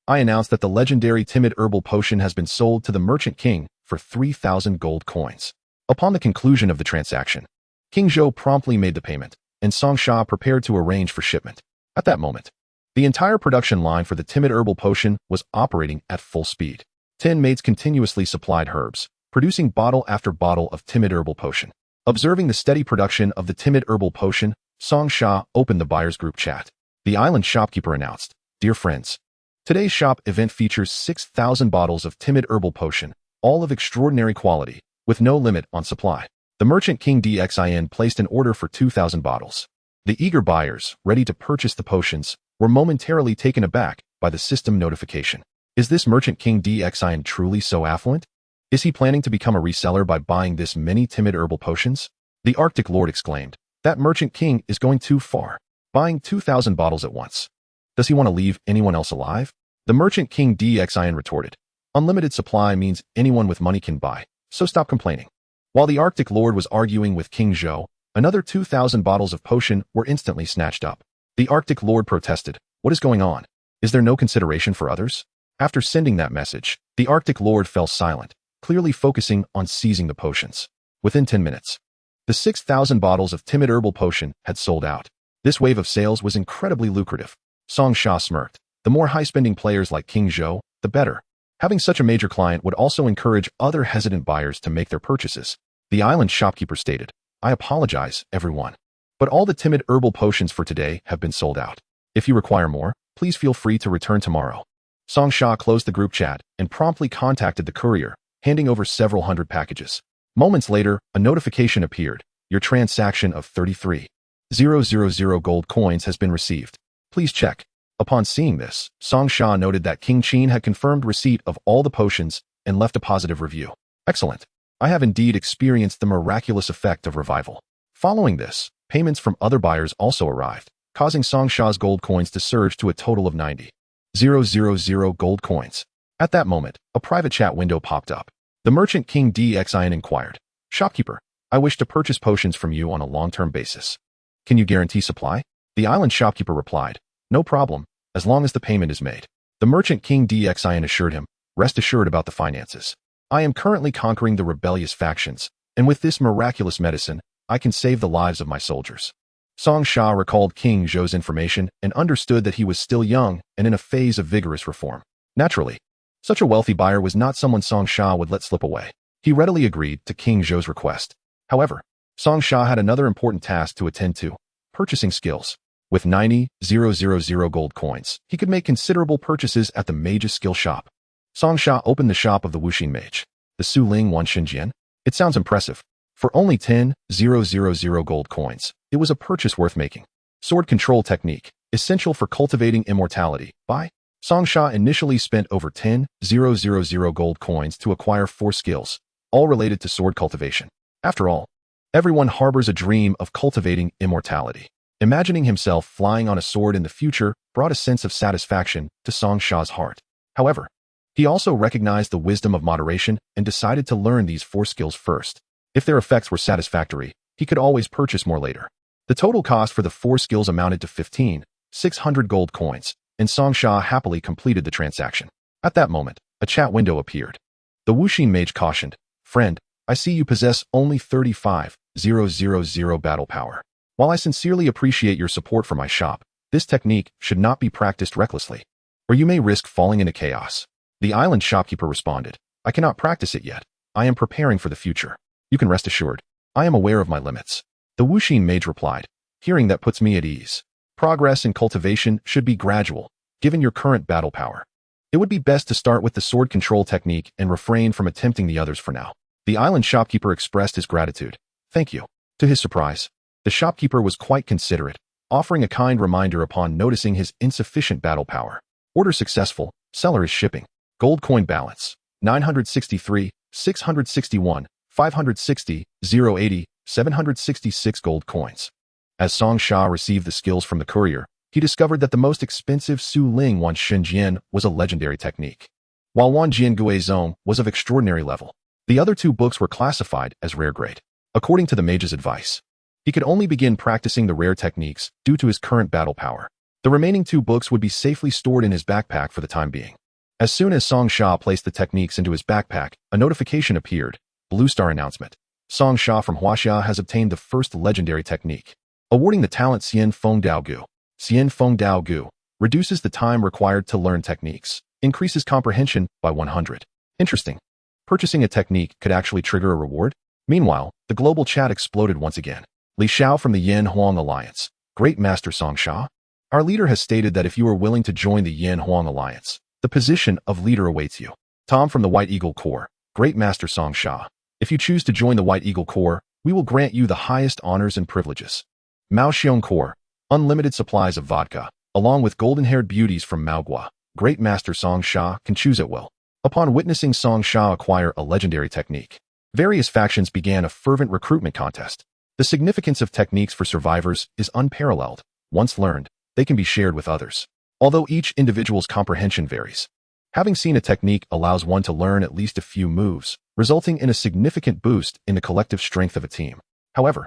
I announce that the legendary timid herbal potion has been sold to the Merchant King for 3,000 gold coins. Upon the conclusion of the transaction, King Zhou promptly made the payment, and Song Sha prepared to arrange for shipment. At that moment, the entire production line for the timid herbal potion was operating at full speed. 10 maids continuously supplied herbs, producing bottle after bottle of timid herbal potion. Observing the steady production of the timid herbal potion, Song Sha opened the buyer's group chat. The island shopkeeper announced, dear friends, today's shop event features 6,000 bottles of timid herbal potion, all of extraordinary quality, with no limit on supply. The Merchant King DXIN placed an order for 2,000 bottles. The eager buyers, ready to purchase the potions, were momentarily taken aback by the system notification. Is this Merchant King DXIN truly so affluent? Is he planning to become a reseller by buying this many timid herbal potions? The Arctic Lord exclaimed. That Merchant King is going too far, buying 2,000 bottles at once. Does he want to leave anyone else alive? The Merchant King DXIN retorted. Unlimited supply means anyone with money can buy, so stop complaining. While the Arctic Lord was arguing with King Zhou, another 2,000 bottles of potion were instantly snatched up. The Arctic Lord protested. What is going on? Is there no consideration for others? After sending that message, the Arctic Lord fell silent, clearly focusing on seizing the potions. Within 10 minutes, the 6,000 bottles of timid herbal potion had sold out. This wave of sales was incredibly lucrative. Song Sha smirked. The more high-spending players like King Zhou, the better. Having such a major client would also encourage other hesitant buyers to make their purchases. The island shopkeeper stated, I apologize, everyone, but all the timid herbal potions for today have been sold out. If you require more, please feel free to return tomorrow. Song Sha closed the group chat and promptly contacted the courier, handing over several hundred packages. Moments later, a notification appeared. Your transaction of 33,000 gold coins has been received. Please check. Upon seeing this, Song Sha noted that King Qin had confirmed receipt of all the potions and left a positive review. Excellent. I have indeed experienced the miraculous effect of revival. Following this, payments from other buyers also arrived, causing Song Sha's gold coins to surge to a total of 90,000 gold coins. At that moment, a private chat window popped up. The Merchant King DXIN inquired, Shopkeeper, I wish to purchase potions from you on a long-term basis. Can you guarantee supply? The island shopkeeper replied, No problem, as long as the payment is made. The Merchant King DXIN assured him, Rest assured about the finances. I am currently conquering the rebellious factions, and with this miraculous medicine, I can save the lives of my soldiers. Song Sha recalled King Zhou's information and understood that he was still young and in a phase of vigorous reform. Naturally, such a wealthy buyer was not someone Song Sha would let slip away. He readily agreed to King Zhou's request. However, Song Sha had another important task to attend to, purchasing skills. With 90,000 gold coins, he could make considerable purchases at the mage's skill shop. Song Sha opened the shop of the Wuxin mage, the Su Ling Wan Xinjian. It sounds impressive. For only 10,000 gold coins, it was a purchase worth making. Sword control technique, essential for cultivating immortality. Buy. Song Sha initially spent over 10,000 gold coins to acquire 4 skills, all related to sword cultivation. After all, everyone harbors a dream of cultivating immortality. Imagining himself flying on a sword in the future brought a sense of satisfaction to Song Sha's heart. However, he also recognized the wisdom of moderation and decided to learn these 4 skills first. If their effects were satisfactory, he could always purchase more later. The total cost for the 4 skills amounted to 15,600 gold coins, and Song Sha happily completed the transaction. At that moment, a chat window appeared. The Wuxin mage cautioned, Friend, I see you possess only 35,000 battle power. While I sincerely appreciate your support for my shop, this technique should not be practiced recklessly, or you may risk falling into chaos. The island shopkeeper responded, I cannot practice it yet. I am preparing for the future. You can rest assured. I am aware of my limits. The Wuxin mage replied, Hearing that puts me at ease. Progress in cultivation should be gradual, given your current battle power. It would be best to start with the sword control technique and refrain from attempting the others for now. The island shopkeeper expressed his gratitude. Thank you. To his surprise, the shopkeeper was quite considerate, offering a kind reminder upon noticing his insufficient battle power. Order successful. Seller is shipping. Gold coin balance, 963, 661, 560, 080, 766 gold coins. As Song Sha received the skills from the courier, he discovered that the most expensive Su Ling Wan Xinjian was a legendary technique, while Wan Jian Gui Zong was of extraordinary level. The other 2 books were classified as rare grade. According to the mage's advice, he could only begin practicing the rare techniques due to his current battle power. The remaining 2 books would be safely stored in his backpack for the time being. As soon as Song Sha placed the techniques into his backpack, a notification appeared. Blue Star announcement. Song Sha from Huaxia has obtained the first legendary technique, awarding the talent Xian Feng Dao Gu. Xian Feng Dao Gu reduces the time required to learn techniques, increases comprehension by 100. Interesting. Purchasing a technique could actually trigger a reward? Meanwhile, the global chat exploded once again. Li Xiao from the Yan Huang Alliance. Great Master Song Sha. Our leader has stated that if you are willing to join the Yan Huang Alliance, the position of leader awaits you. Tom from the White Eagle Corps. Great Master Song Sha. If you choose to join the White Eagle Corps, we will grant you the highest honors and privileges. Mao Xiongkor, unlimited supplies of vodka, along with golden-haired beauties from Maogua. Great Master Song Sha can choose at will. Upon witnessing Song Sha acquire a legendary technique, various factions began a fervent recruitment contest. The significance of techniques for survivors is unparalleled. Once learned, they can be shared with others, although each individual's comprehension varies. Having seen a technique allows one to learn at least a few moves, resulting in a significant boost in the collective strength of a team. However,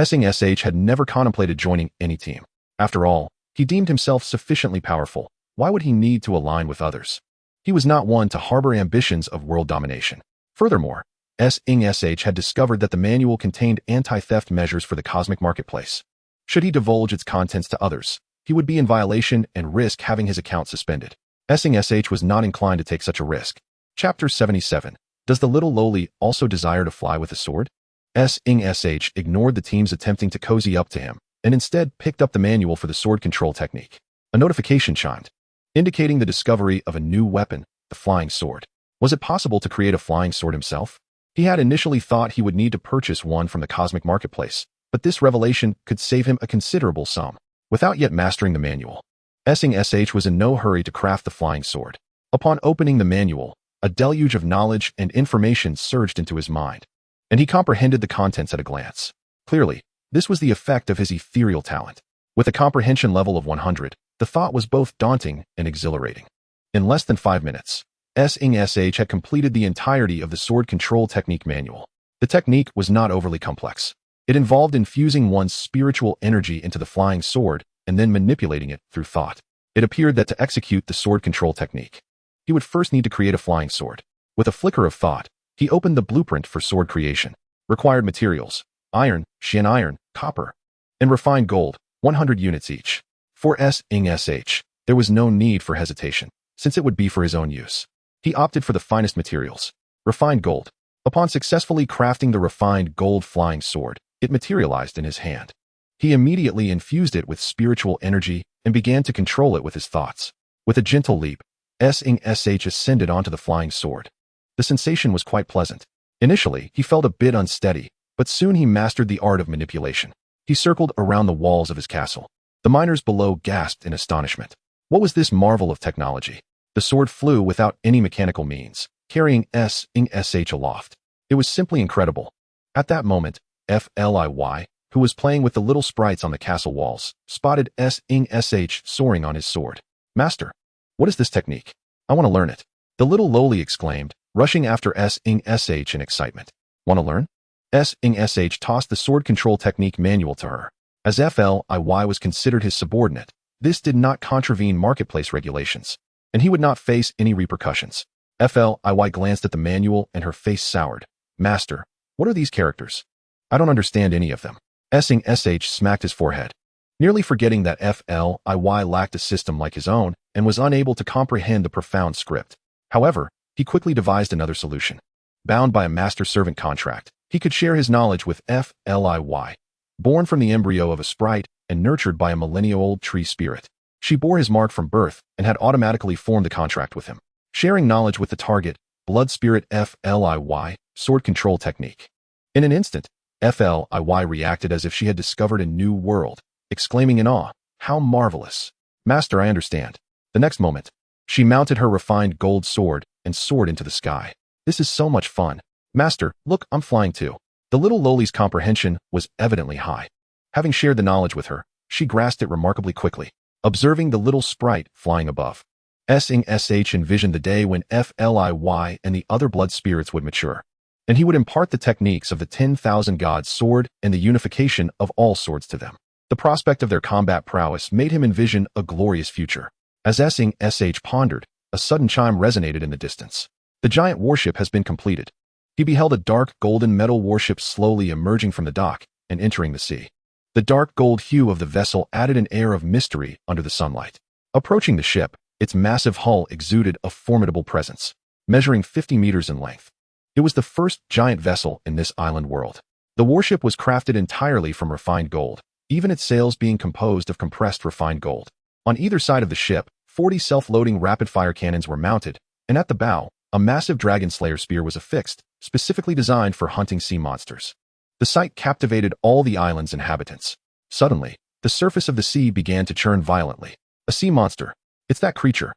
SH had never contemplated joining any team. After all, he deemed himself sufficiently powerful. Why would he need to align with others? He was not one to harbor ambitions of world domination. Furthermore, SH had discovered that the manual contained anti-theft measures for the cosmic marketplace. Should he divulge its contents to others, he would be in violation and risk having his account suspended. SH was not inclined to take such a risk. Chapter 77. Does the little lowly also desire to fly with a sword? SH ignored the teams attempting to cozy up to him, and instead picked up the manual for the sword control technique. A notification chimed, indicating the discovery of a new weapon, the flying sword. Was it possible to create a flying sword himself? He had initially thought he would need to purchase one from the cosmic marketplace, but this revelation could save him a considerable sum. Without yet mastering the manual, SH was in no hurry to craft the flying sword. Upon opening the manual, a deluge of knowledge and information surged into his mind, and he comprehended the contents at a glance. Clearly, this was the effect of his ethereal talent. With a comprehension level of 100, the thought was both daunting and exhilarating. In less than 5 minutes, SH had completed the entirety of the sword control technique manual. The technique was not overly complex. It involved infusing one's spiritual energy into the flying sword and then manipulating it through thought. It appeared that to execute the sword control technique, he would first need to create a flying sword. With a flicker of thought, he opened the blueprint for sword creation. Required materials: iron, Shen iron, copper, and refined gold, 100 units each. For SH, there was no need for hesitation, since it would be for his own use. He opted for the finest materials, refined gold. Upon successfully crafting the refined gold flying sword, it materialized in his hand. He immediately infused it with spiritual energy and began to control it with his thoughts. With a gentle leap, SH ascended onto the flying sword. The sensation was quite pleasant. Initially, he felt a bit unsteady, but soon he mastered the art of manipulation. He circled around the walls of his castle. The miners below gasped in astonishment. What was this marvel of technology? The sword flew without any mechanical means, carrying SH aloft. It was simply incredible. At that moment, FLIY, who was playing with the little sprites on the castle walls, spotted SH soaring on his sword. Master, what is this technique? I want to learn it. The little lowly exclaimed, rushing after SH in excitement. Want to learn? SH tossed the sword control technique manual to her. As FLIY was considered his subordinate, this did not contravene marketplace regulations, and he would not face any repercussions. FLIY glanced at the manual and her face soured. Master, what are these characters? I don't understand any of them. SH smacked his forehead, nearly forgetting that FLIY lacked a system like his own and was unable to comprehend the profound script. However, he quickly devised another solution. Bound by a master-servant contract, he could share his knowledge with FLIY. Born from the embryo of a sprite and nurtured by a millennia-old tree spirit, she bore his mark from birth and had automatically formed a contract with him, sharing knowledge with the target, blood spirit FLIY, sword control technique. In an instant, FLIY reacted as if she had discovered a new world, exclaiming in awe, "How marvelous! Master, I understand." The next moment, she mounted her refined gold sword and soared into the sky. This is so much fun. Master, look, I'm flying too. The little lowly's comprehension was evidently high. Having shared the knowledge with her, she grasped it remarkably quickly, observing the little sprite flying above. SH envisioned the day when FLIY and the other blood spirits would mature, and he would impart the techniques of the 10,000 gods sword and the unification of all swords to them. The prospect of their combat prowess made him envision a glorious future. As SH pondered, a sudden chime resonated in the distance. The giant warship has been completed. He beheld a dark golden metal warship slowly emerging from the dock and entering the sea. The dark gold hue of the vessel added an air of mystery under the sunlight. Approaching the ship, its massive hull exuded a formidable presence, measuring 50 meters in length. It was the first giant vessel in this island world. The warship was crafted entirely from refined gold, even its sails being composed of compressed refined gold. On either side of the ship, 40 self-loading rapid-fire cannons were mounted, and at the bow, a massive dragon slayer spear was affixed, specifically designed for hunting sea monsters. The sight captivated all the island's inhabitants. Suddenly, the surface of the sea began to churn violently. A sea monster. It's that creature.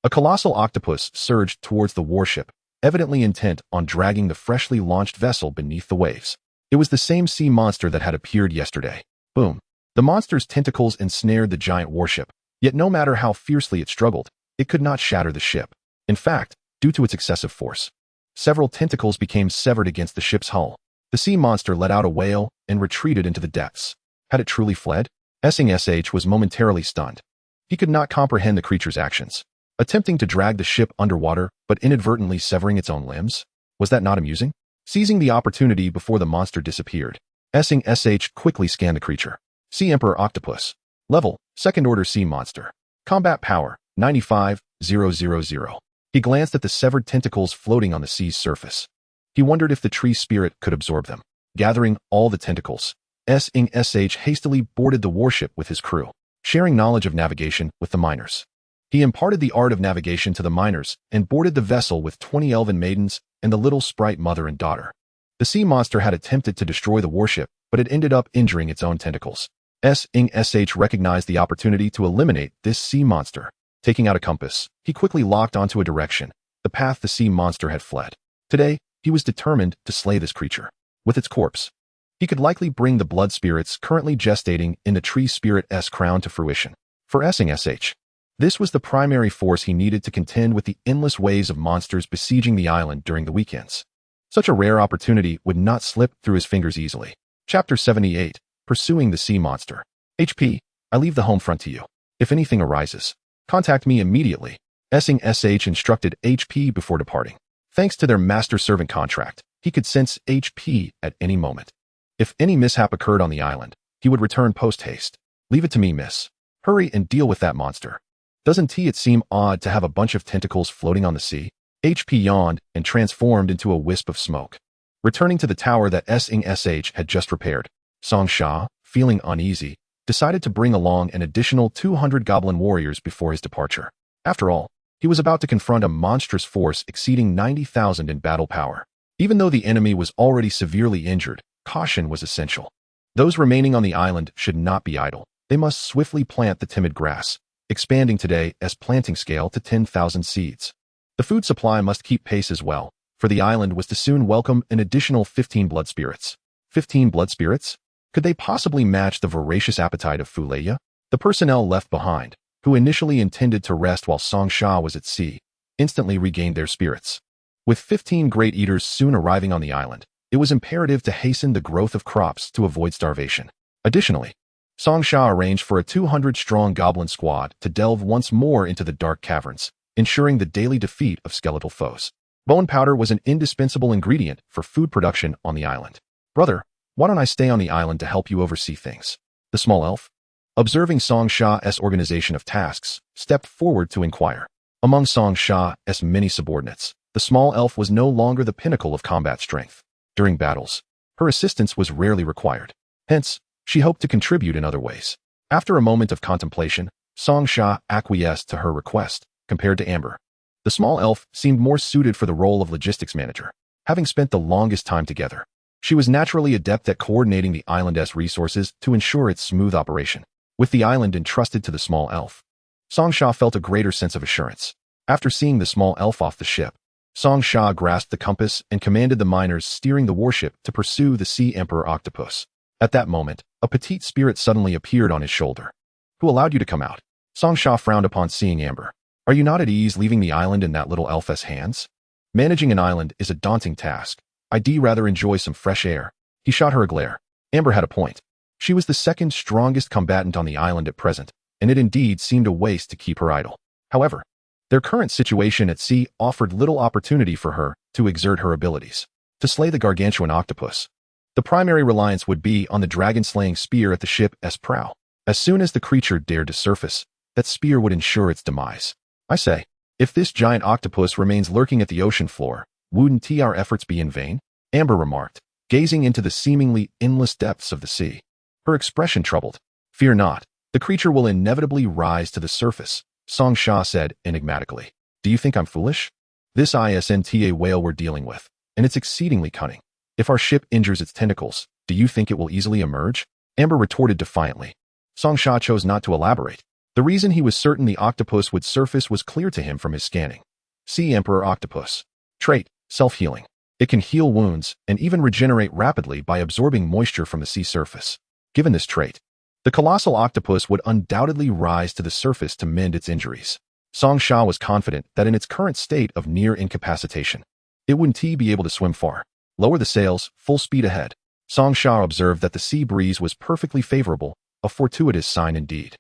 A colossal octopus surged towards the warship, evidently intent on dragging the freshly launched vessel beneath the waves. It was the same sea monster that had appeared yesterday. Boom. The monster's tentacles ensnared the giant warship, yet no matter how fiercely it struggled, it could not shatter the ship. In fact, due to its excessive force, several tentacles became severed against the ship's hull. The sea monster let out a wail and retreated into the depths. Had it truly fled? SH was momentarily stunned. He could not comprehend the creature's actions. Attempting to drag the ship underwater, but inadvertently severing its own limbs? Was that not amusing? Seizing the opportunity before the monster disappeared, SH quickly scanned the creature. Sea Emperor Octopus. Level, Second Order Sea Monster. Combat Power, 95,000. He glanced at the severed tentacles floating on the sea's surface. He wondered if the tree spirit could absorb them. Gathering all the tentacles, SH hastily boarded the warship with his crew, sharing knowledge of navigation with the miners. He imparted the art of navigation to the miners and boarded the vessel with 20 elven maidens and the little sprite mother and daughter. The sea monster had attempted to destroy the warship, but it ended up injuring its own tentacles. SH recognized the opportunity to eliminate this sea monster. Taking out a compass, he quickly locked onto a direction, the path the sea monster had fled. Today, he was determined to slay this creature. With its corpse, he could likely bring the blood spirits currently gestating in the tree spirit's crown to fruition. For SH, this was the primary force he needed to contend with the endless waves of monsters besieging the island during the weekends. Such a rare opportunity would not slip through his fingers easily. Chapter 78, Pursuing the Sea Monster. HP, I leave the home front to you. If anything arises, contact me immediately. SH instructed HP before departing. Thanks to their master-servant contract, he could sense HP at any moment. If any mishap occurred on the island, he would return post-haste. Leave it to me, miss. Hurry and deal with that monster. Doesn't it seem odd to have a bunch of tentacles floating on the sea? HP yawned and transformed into a wisp of smoke. Returning to the tower that SH had just repaired, Song Sha, feeling uneasy, decided to bring along an additional 200 goblin warriors before his departure. After all, he was about to confront a monstrous force exceeding 90,000 in battle power. Even though the enemy was already severely injured, caution was essential. Those remaining on the island should not be idle. They must swiftly plant the timid grass, expanding today as planting scale to 10,000 seeds. The food supply must keep pace as well, for the island was to soon welcome an additional 15 blood spirits. 15 blood spirits? Could they possibly match the voracious appetite of Fuleya? The personnel left behind, who initially intended to rest while Song Sha was at sea, instantly regained their spirits. With 15 great eaters soon arriving on the island, it was imperative to hasten the growth of crops to avoid starvation. Additionally, Song Sha arranged for a 200-strong goblin squad to delve once more into the dark caverns, ensuring the daily defeat of skeletal foes. Bone powder was an indispensable ingredient for food production on the island. Brother, why don't I stay on the island to help you oversee things? The small elf, observing Song Sha's organization of tasks, stepped forward to inquire. Among Song Sha's many subordinates, the small elf was no longer the pinnacle of combat strength. During battles, her assistance was rarely required. Hence, she hoped to contribute in other ways. After a moment of contemplation, Song Sha acquiesced to her request. Compared to Amber, the small elf seemed more suited for the role of logistics manager. Having spent the longest time together, she was naturally adept at coordinating the island's resources to ensure its smooth operation. With the island entrusted to the small elf, Song Sha felt a greater sense of assurance. After seeing the small elf off the ship, Song Sha grasped the compass and commanded the miners steering the warship to pursue the Sea Emperor Octopus. At that moment, a petite spirit suddenly appeared on his shoulder. Who allowed you to come out? Song Sha frowned upon seeing Amber. Are you not at ease leaving the island in that little elf's hands? Managing an island is a daunting task. I'd rather enjoy some fresh air. He shot her a glare. Amber had a point. She was the second strongest combatant on the island at present, and it indeed seemed a waste to keep her idle. However, their current situation at sea offered little opportunity for her to exert her abilities. To slay the gargantuan octopus, the primary reliance would be on the dragon-slaying spear at the ship's prow. As soon as the creature dared to surface, that spear would ensure its demise. I say, if this giant octopus remains lurking at the ocean floor, wouldn't our efforts be in vain? Amber remarked, gazing into the seemingly endless depths of the sea. Her expression troubled. Fear not, the creature will inevitably rise to the surface, Song Sha said enigmatically. Do you think I'm foolish? This isn't a whale we're dealing with, and it's exceedingly cunning. If our ship injures its tentacles, do you think it will easily emerge? Amber retorted defiantly. Song Sha chose not to elaborate. The reason he was certain the octopus would surface was clear to him from his scanning. Sea Emperor Octopus. Trait, self-healing. It can heal wounds and even regenerate rapidly by absorbing moisture from the sea surface. Given this trait, the colossal octopus would undoubtedly rise to the surface to mend its injuries. Song Sha was confident that in its current state of near incapacitation, it wouldn't be able to swim far. Lower the sails, full speed ahead. Song Sha observed that the sea breeze was perfectly favorable, a fortuitous sign indeed.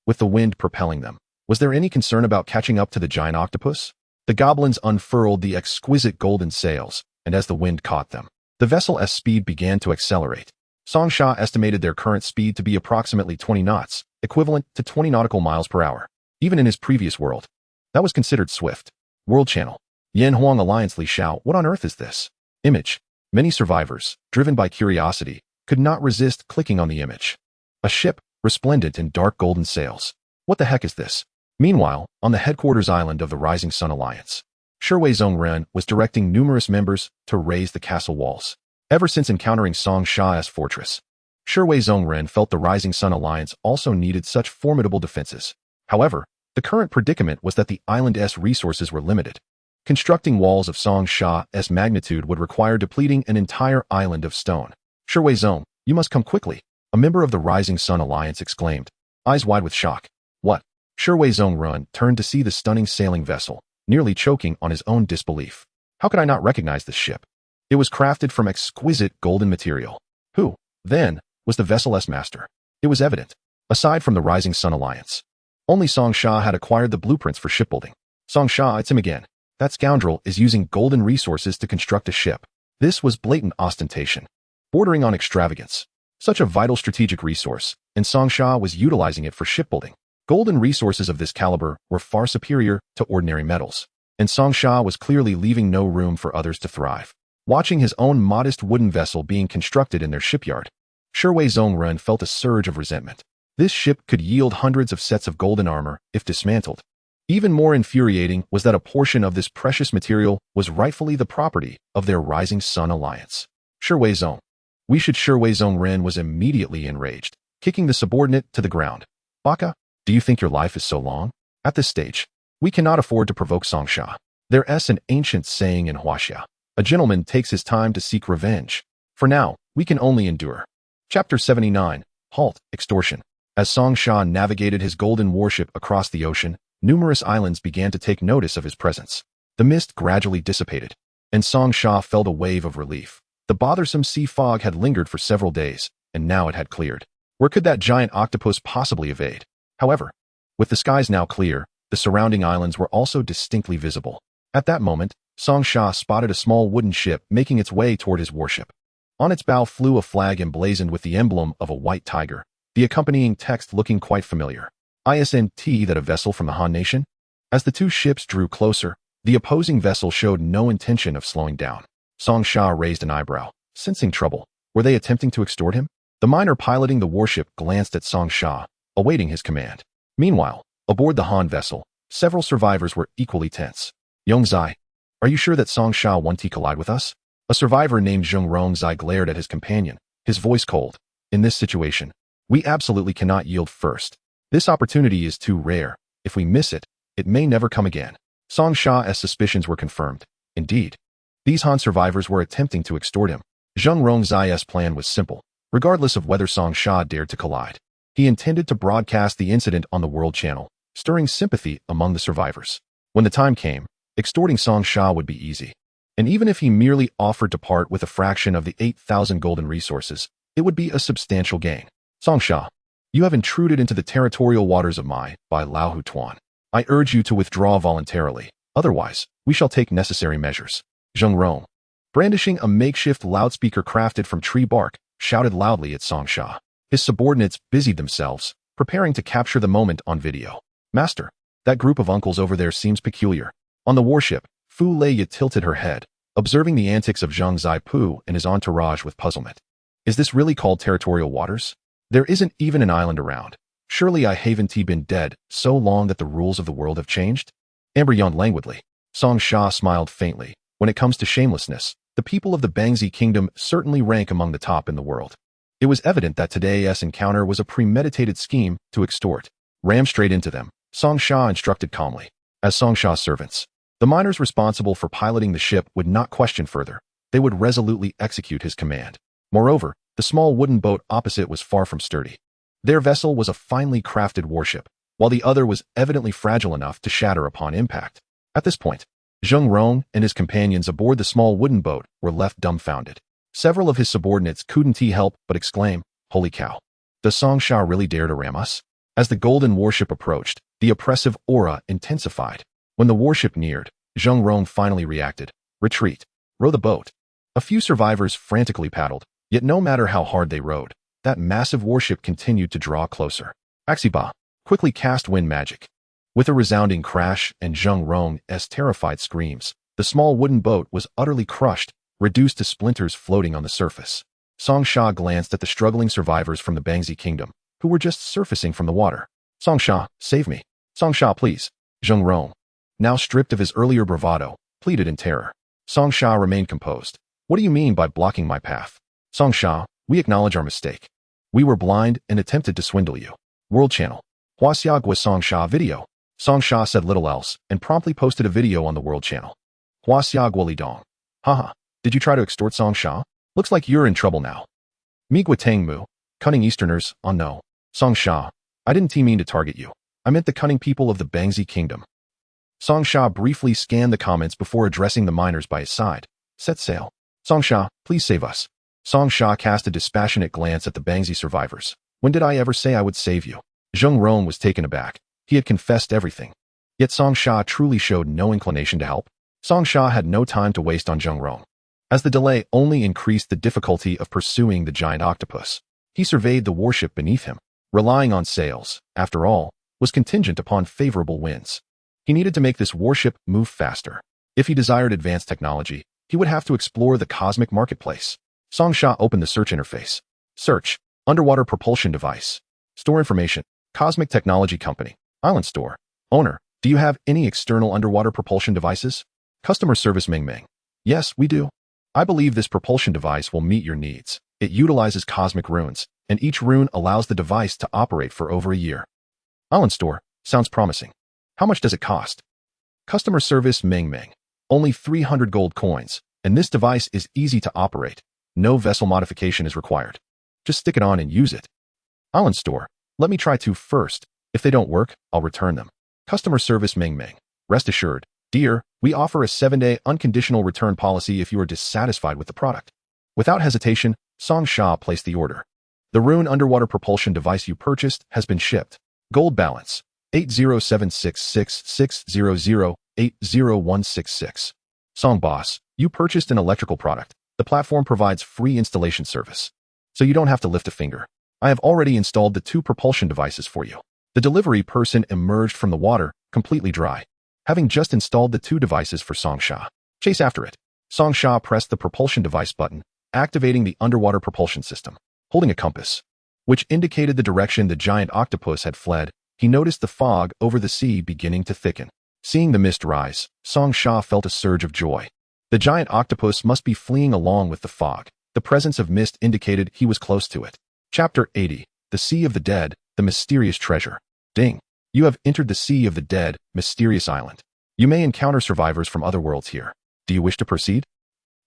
With the wind propelling them, was there any concern about catching up to the giant octopus? The goblins unfurled the exquisite golden sails, and as the wind caught them, the vessel's speed began to accelerate. Song Sha estimated their current speed to be approximately 20 knots, equivalent to 20 nautical miles per hour. Even in his previous world, that was considered swift. World Channel. Yan Huang Alliance Li Xiao, what on earth is this? Image. Many survivors, driven by curiosity, could not resist clicking on the image. A ship, resplendent in dark golden sails. What the heck is this? Meanwhile, on the headquarters island of the Rising Sun Alliance, Shiwei Zhongren was directing numerous members to raise the castle walls. Ever since encountering Song Sha's fortress, Shiwei Zhongren felt the Rising Sun Alliance also needed such formidable defenses. However, the current predicament was that the island's resources were limited. Constructing walls of Song Sha's magnitude would require depleting an entire island of stone. Shiwei Zhong, you must come quickly, a member of the Rising Sun Alliance exclaimed, eyes wide with shock. What? Shiwei Zhong turned to see the stunning sailing vessel, nearly choking on his own disbelief. How could I not recognize this ship? It was crafted from exquisite golden material. Who, then, was the vessel's master? It was evident. Aside from the Rising Sun Alliance, only Song Sha had acquired the blueprints for shipbuilding. Song Sha, it's him again. That scoundrel is using golden resources to construct a ship. This was blatant ostentation, bordering on extravagance. Such a vital strategic resource, and Song Sha was utilizing it for shipbuilding. Golden resources of this caliber were far superior to ordinary metals, and Song Sha was clearly leaving no room for others to thrive. Watching his own modest wooden vessel being constructed in their shipyard, Shiwei Zhongren felt a surge of resentment. This ship could yield hundreds of sets of golden armor if dismantled. Even more infuriating was that a portion of this precious material was rightfully the property of their Rising Sun Alliance. Shiwei Zhong. Shiwei Zhongren was immediately enraged, kicking the subordinate to the ground. Baka, do you think your life is so long? At this stage, we cannot afford to provoke Song Sha. There's an ancient saying in Huaxia. A gentleman takes his time to seek revenge. For now, we can only endure. Chapter 79. Halt, Extortion. As Song Sha navigated his golden warship across the ocean, numerous islands began to take notice of his presence. The mist gradually dissipated, and Song Sha felt a wave of relief. The bothersome sea fog had lingered for several days, and now it had cleared. Where could that giant octopus possibly evade? However, with the skies now clear, the surrounding islands were also distinctly visible. At that moment, Song Sha spotted a small wooden ship making its way toward his warship. On its bow flew a flag emblazoned with the emblem of a white tiger, the accompanying text looking quite familiar. Isn't that a vessel from the Han Nation? As the two ships drew closer, the opposing vessel showed no intention of slowing down. Song Sha raised an eyebrow, sensing trouble. Were they attempting to extort him? The miner piloting the warship glanced at Song Sha, awaiting his command. Meanwhile, aboard the Han vessel, several survivors were equally tense. Yongzai, are you sure that Song Sha won't collide with us? A survivor named Zheng Rongzai glared at his companion, his voice cold. In this situation, we absolutely cannot yield first. This opportunity is too rare. If we miss it, it may never come again. Song Sha's suspicions were confirmed. Indeed, these Han survivors were attempting to extort him. Zheng Rongzai's plan was simple. Regardless of whether Song Sha dared to collide, he intended to broadcast the incident on the World Channel, stirring sympathy among the survivors. When the time came, extorting Song Sha would be easy. And even if he merely offered to part with a fraction of the 8,000 golden resources, it would be a substantial gain. Song Sha, you have intruded into the territorial waters of Mai by Lao Hu Tuan. I urge you to withdraw voluntarily. Otherwise, we shall take necessary measures. Zheng Rong, brandishing a makeshift loudspeaker crafted from tree bark, shouted loudly at Song Sha. His subordinates busied themselves, preparing to capture the moment on video. Master, that group of uncles over there seems peculiar. On the warship, Fu Leiya tilted her head, observing the antics of Zhang Zaipu and his entourage with puzzlement. Is this really called territorial waters? There isn't even an island around. Surely I haven't been dead so long that the rules of the world have changed? Amber yawned languidly. Song Sha smiled faintly. When it comes to shamelessness, the people of the Bangzi kingdom certainly rank among the top in the world. It was evident that today's encounter was a premeditated scheme to extort. Ram straight into them, Song Sha instructed calmly. As Song Sha's servants, the miners responsible for piloting the ship would not question further. They would resolutely execute his command. Moreover, the small wooden boat opposite was far from sturdy. Their vessel was a finely crafted warship, while the other was evidently fragile enough to shatter upon impact. At this point, Zheng Rong and his companions aboard the small wooden boat were left dumbfounded. Several of his subordinates couldn't help but exclaim, "Holy cow! Does Song Sha really dare to ram us?" As the golden warship approached, the oppressive aura intensified. When the warship neared, Zheng Rong finally reacted. "Retreat. Row the boat." A few survivors frantically paddled, yet no matter how hard they rowed, that massive warship continued to draw closer. Axiba quickly cast wind magic. With a resounding crash and Zheng Rong's terrified screams, the small wooden boat was utterly crushed, reduced to splinters floating on the surface. Song Sha glanced at the struggling survivors from the Bangzi kingdom, who were just surfacing from the water. "Song Sha, save me. Song Sha, please." Zheng Rong, now stripped of his earlier bravado, pleaded in terror. Song Sha remained composed. "What do you mean by blocking my path? Song Sha, we acknowledge our mistake. We were blind and attempted to swindle you." World Channel. Huaxiag was Song Sha video. Song Sha said little else and promptly posted a video on the World Channel. Huaxiag Woli Dong. "Haha, did you try to extort Song Sha? Looks like you're in trouble now." Migwa Tangmu, cunning Easterners, "Oh no. Song Sha, I didn't mean to target you. I meant the cunning people of the Bangzi kingdom." Song Sha briefly scanned the comments before addressing the miners by his side. "Set sail. Song Sha, please save us." Song Sha cast a dispassionate glance at the Bangzi survivors. "When did I ever say I would save you?" Zheng Rong was taken aback. He had confessed everything. Yet Song Sha truly showed no inclination to help. Song Sha had no time to waste on Zheng Rong, as the delay only increased the difficulty of pursuing the giant octopus. He surveyed the warship beneath him. Relying on sails, after all, was contingent upon favorable winds. He needed to make this warship move faster. If he desired advanced technology, he would have to explore the cosmic marketplace. Song Sha opened the search interface. Search. Underwater propulsion device. Store information. Cosmic Technology Company. Island Store. Owner. Do you have any external underwater propulsion devices? Customer service Ming Ming. Yes, we do. I believe this propulsion device will meet your needs. It utilizes cosmic runes, and each rune allows the device to operate for over a year. Island Store. Sounds promising. How much does it cost? Customer service Ming Ming. Only 300 gold coins, and this device is easy to operate. No vessel modification is required. Just stick it on and use it. Island Store. Let me try two first. If they don't work, I'll return them. Customer service Ming Ming. Rest assured, dear, we offer a 7-day unconditional return policy if you are dissatisfied with the product. Without hesitation, Song Sha placed the order. The rune underwater propulsion device you purchased has been shipped. Gold balance, 8076660080166. Song Boss, you purchased an electrical product. The platform provides free installation service, so you don't have to lift a finger. I have already installed the 2 propulsion devices for you. The delivery person emerged from the water, completely dry, having just installed the 2 devices for Song Sha. Chase after it. Song Sha pressed the propulsion device button, activating the underwater propulsion system. Holding a compass, which indicated the direction the giant octopus had fled, he noticed the fog over the sea beginning to thicken. Seeing the mist rise, Song Sha felt a surge of joy. The giant octopus must be fleeing along with the fog. The presence of mist indicated he was close to it. Chapter 80. The Sea of the Dead, the Mysterious Treasure. Ding. You have entered the Sea of the Dead, Mysterious Island. You may encounter survivors from other worlds here. Do you wish to proceed?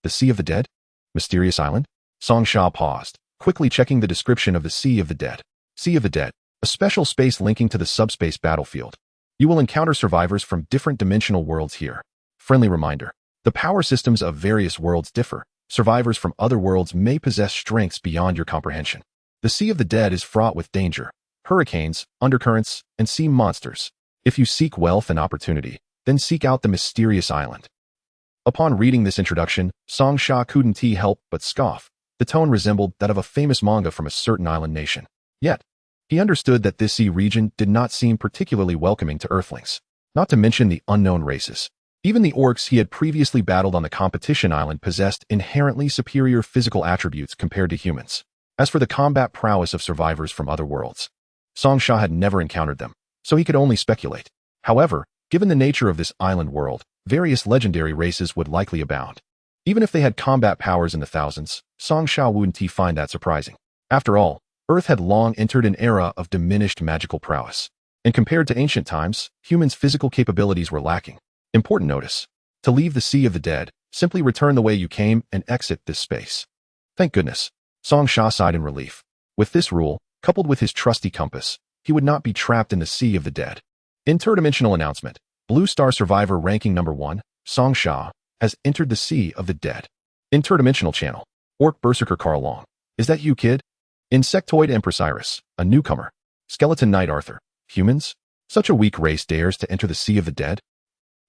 The Sea of the Dead? Mysterious Island? Song Sha paused, quickly checking the description of the Sea of the Dead. Sea of the Dead. A special space linking to the subspace battlefield. You will encounter survivors from different dimensional worlds here. Friendly reminder. The power systems of various worlds differ. Survivors from other worlds may possess strengths beyond your comprehension. The Sea of the Dead is fraught with danger, hurricanes, undercurrents, and sea monsters. If you seek wealth and opportunity, then seek out the mysterious island. Upon reading this introduction, Song Sha couldn't help but scoff. The tone resembled that of a famous manga from a certain island nation. Yet, he understood that this sea region did not seem particularly welcoming to Earthlings, not to mention the unknown races. Even the orcs he had previously battled on the competition island possessed inherently superior physical attributes compared to humans. As for the combat prowess of survivors from other worlds, Song Sha had never encountered them, so he could only speculate. However, given the nature of this island world, various legendary races would likely abound. Even if they had combat powers in the thousands, Song Sha wouldn't find that surprising. After all, Earth had long entered an era of diminished magical prowess. And compared to ancient times, humans' physical capabilities were lacking. Important notice. To leave the Sea of the Dead, simply return the way you came and exit this space. Thank goodness. Song Sha sighed in relief. With this rule, coupled with his trusty compass, he would not be trapped in the Sea of the Dead. Interdimensional announcement. Blue Star Survivor ranking number 1, Song Sha, has entered the Sea of the Dead. Interdimensional channel. Orc Berserker Carl Long. Is that you, kid? Insectoid Empress Iris, a newcomer. Skeleton Knight Arthur. Humans? Such a weak race dares to enter the Sea of the Dead?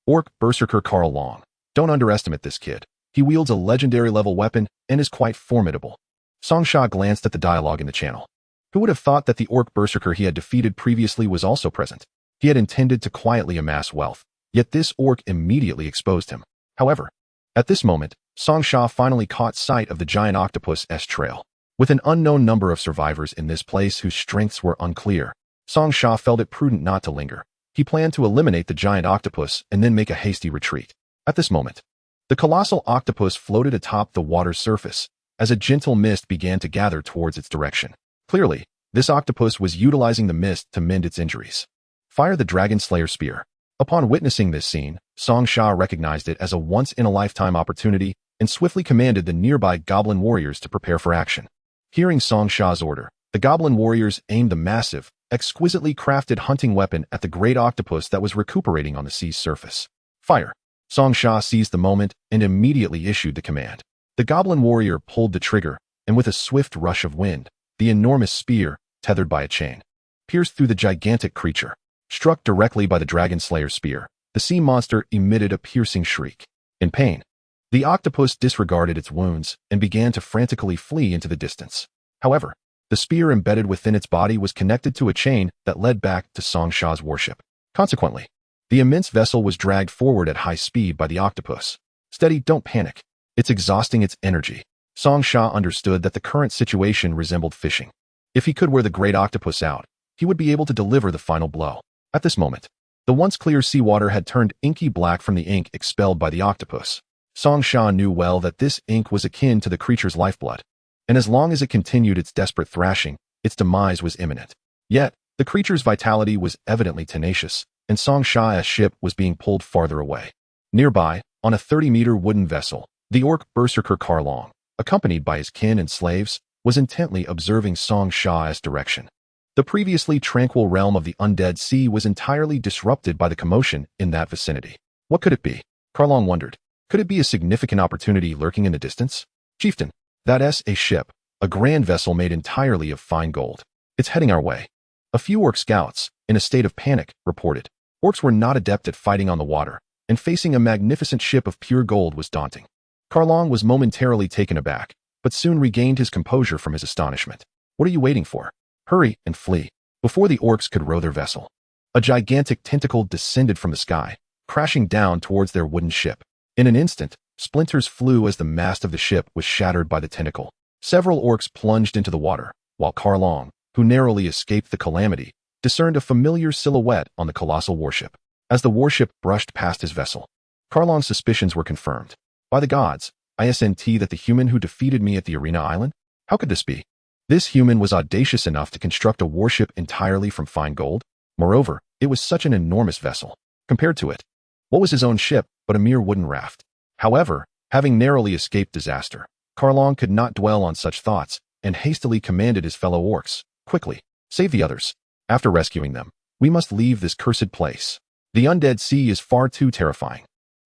Orc Berserker Carl Long. Don't underestimate this kid. He wields a legendary level weapon and is quite formidable. Song Sha glanced at the dialogue in the channel. Who would have thought that the Orc Berserker he had defeated previously was also present? He had intended to quietly amass wealth, yet this orc immediately exposed him. However, at this moment, Song Sha finally caught sight of the giant octopus' trail. With an unknown number of survivors in this place whose strengths were unclear, Song Sha felt it prudent not to linger. He planned to eliminate the giant octopus and then make a hasty retreat. At this moment, the colossal octopus floated atop the water's surface as a gentle mist began to gather towards its direction. Clearly, this octopus was utilizing the mist to mend its injuries. Fire the Dragon Slayer Spear. Upon witnessing this scene, Song Sha recognized it as a once-in-a-lifetime opportunity and swiftly commanded the nearby goblin warriors to prepare for action. Hearing Song Sha's order, the goblin warriors aimed the massive, exquisitely crafted hunting weapon at the great octopus that was recuperating on the sea's surface. Fire! Song Sha seized the moment and immediately issued the command. The goblin warrior pulled the trigger, and with a swift rush of wind, the enormous spear, tethered by a chain, pierced through the gigantic creature. Struck directly by the Dragon Slayer spear, the sea monster emitted a piercing shriek. In pain, the octopus disregarded its wounds and began to frantically flee into the distance. However, the spear embedded within its body was connected to a chain that led back to Song Sha's warship. Consequently, the immense vessel was dragged forward at high speed by the octopus. Steady, don't panic. It's exhausting its energy. Song Sha understood that the current situation resembled fishing. If he could wear the great octopus out, he would be able to deliver the final blow. At this moment, the once clear seawater had turned inky black from the ink expelled by the octopus. Song Sha knew well that this ink was akin to the creature's lifeblood, and as long as it continued its desperate thrashing, its demise was imminent. Yet, the creature's vitality was evidently tenacious, and Song Sha's ship was being pulled farther away. Nearby, on a 30-meter wooden vessel, the orc berserker Carl Long, accompanied by his kin and slaves, was intently observing Song Sha's direction. The previously tranquil realm of the undead sea was entirely disrupted by the commotion in that vicinity. What could it be? Carl Long wondered. Could it be a significant opportunity lurking in the distance? Chieftain, that's a ship, a grand vessel made entirely of fine gold. It's heading our way. A few orc scouts, in a state of panic, reported. Orcs were not adept at fighting on the water, and facing a magnificent ship of pure gold was daunting. Carl Long was momentarily taken aback, but soon regained his composure from his astonishment. What are you waiting for? Hurry and flee, before the orcs could row their vessel. A gigantic tentacle descended from the sky, crashing down towards their wooden ship. In an instant, splinters flew as the mast of the ship was shattered by the tentacle. Several orcs plunged into the water, while Carl Long, who narrowly escaped the calamity, discerned a familiar silhouette on the colossal warship. As the warship brushed past his vessel, Carl Long's suspicions were confirmed. By the gods, isn't that the human who defeated me at the Arena Island? How could this be? This human was audacious enough to construct a warship entirely from fine gold. Moreover, it was such an enormous vessel. Compared to it, what was his own ship but a mere wooden raft? However, having narrowly escaped disaster, Carl Long could not dwell on such thoughts and hastily commanded his fellow orcs, quickly, save the others. After rescuing them, we must leave this cursed place. The undead sea is far too terrifying,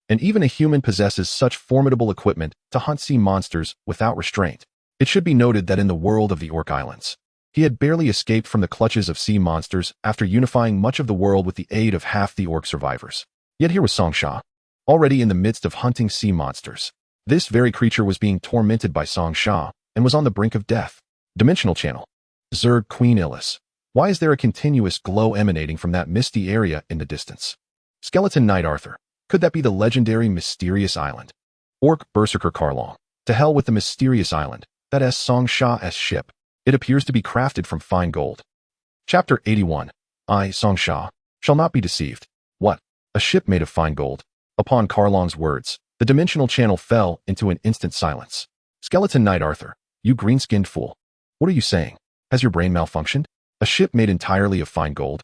and even a human possesses such formidable equipment to hunt sea monsters without restraint. It should be noted that in the world of the Orc Islands, he had barely escaped from the clutches of sea monsters after unifying much of the world with the aid of half the orc survivors. Yet here was Song Sha, already in the midst of hunting sea monsters. This very creature was being tormented by Song Sha and was on the brink of death. Dimensional channel. Zerg Queen Illis. Why is there a continuous glow emanating from that misty area in the distance? Skeleton Knight Arthur. Could that be the legendary mysterious island? Orc Berserker Carl Long. To hell with the mysterious island. That's Song Sha's ship. It appears to be crafted from fine gold. Chapter 81. I, Song Sha, shall not be deceived. What? A ship made of fine gold? Upon Carl Long's words, the dimensional channel fell into an instant silence. Skeleton Knight Arthur, you green-skinned fool. What are you saying? Has your brain malfunctioned? A ship made entirely of fine gold?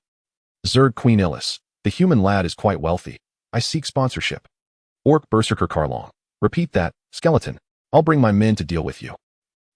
Zerg Queen Illis. The human lad is quite wealthy. I seek sponsorship. Orc Berserker Karlong. Repeat that, skeleton. I'll bring my men to deal with you.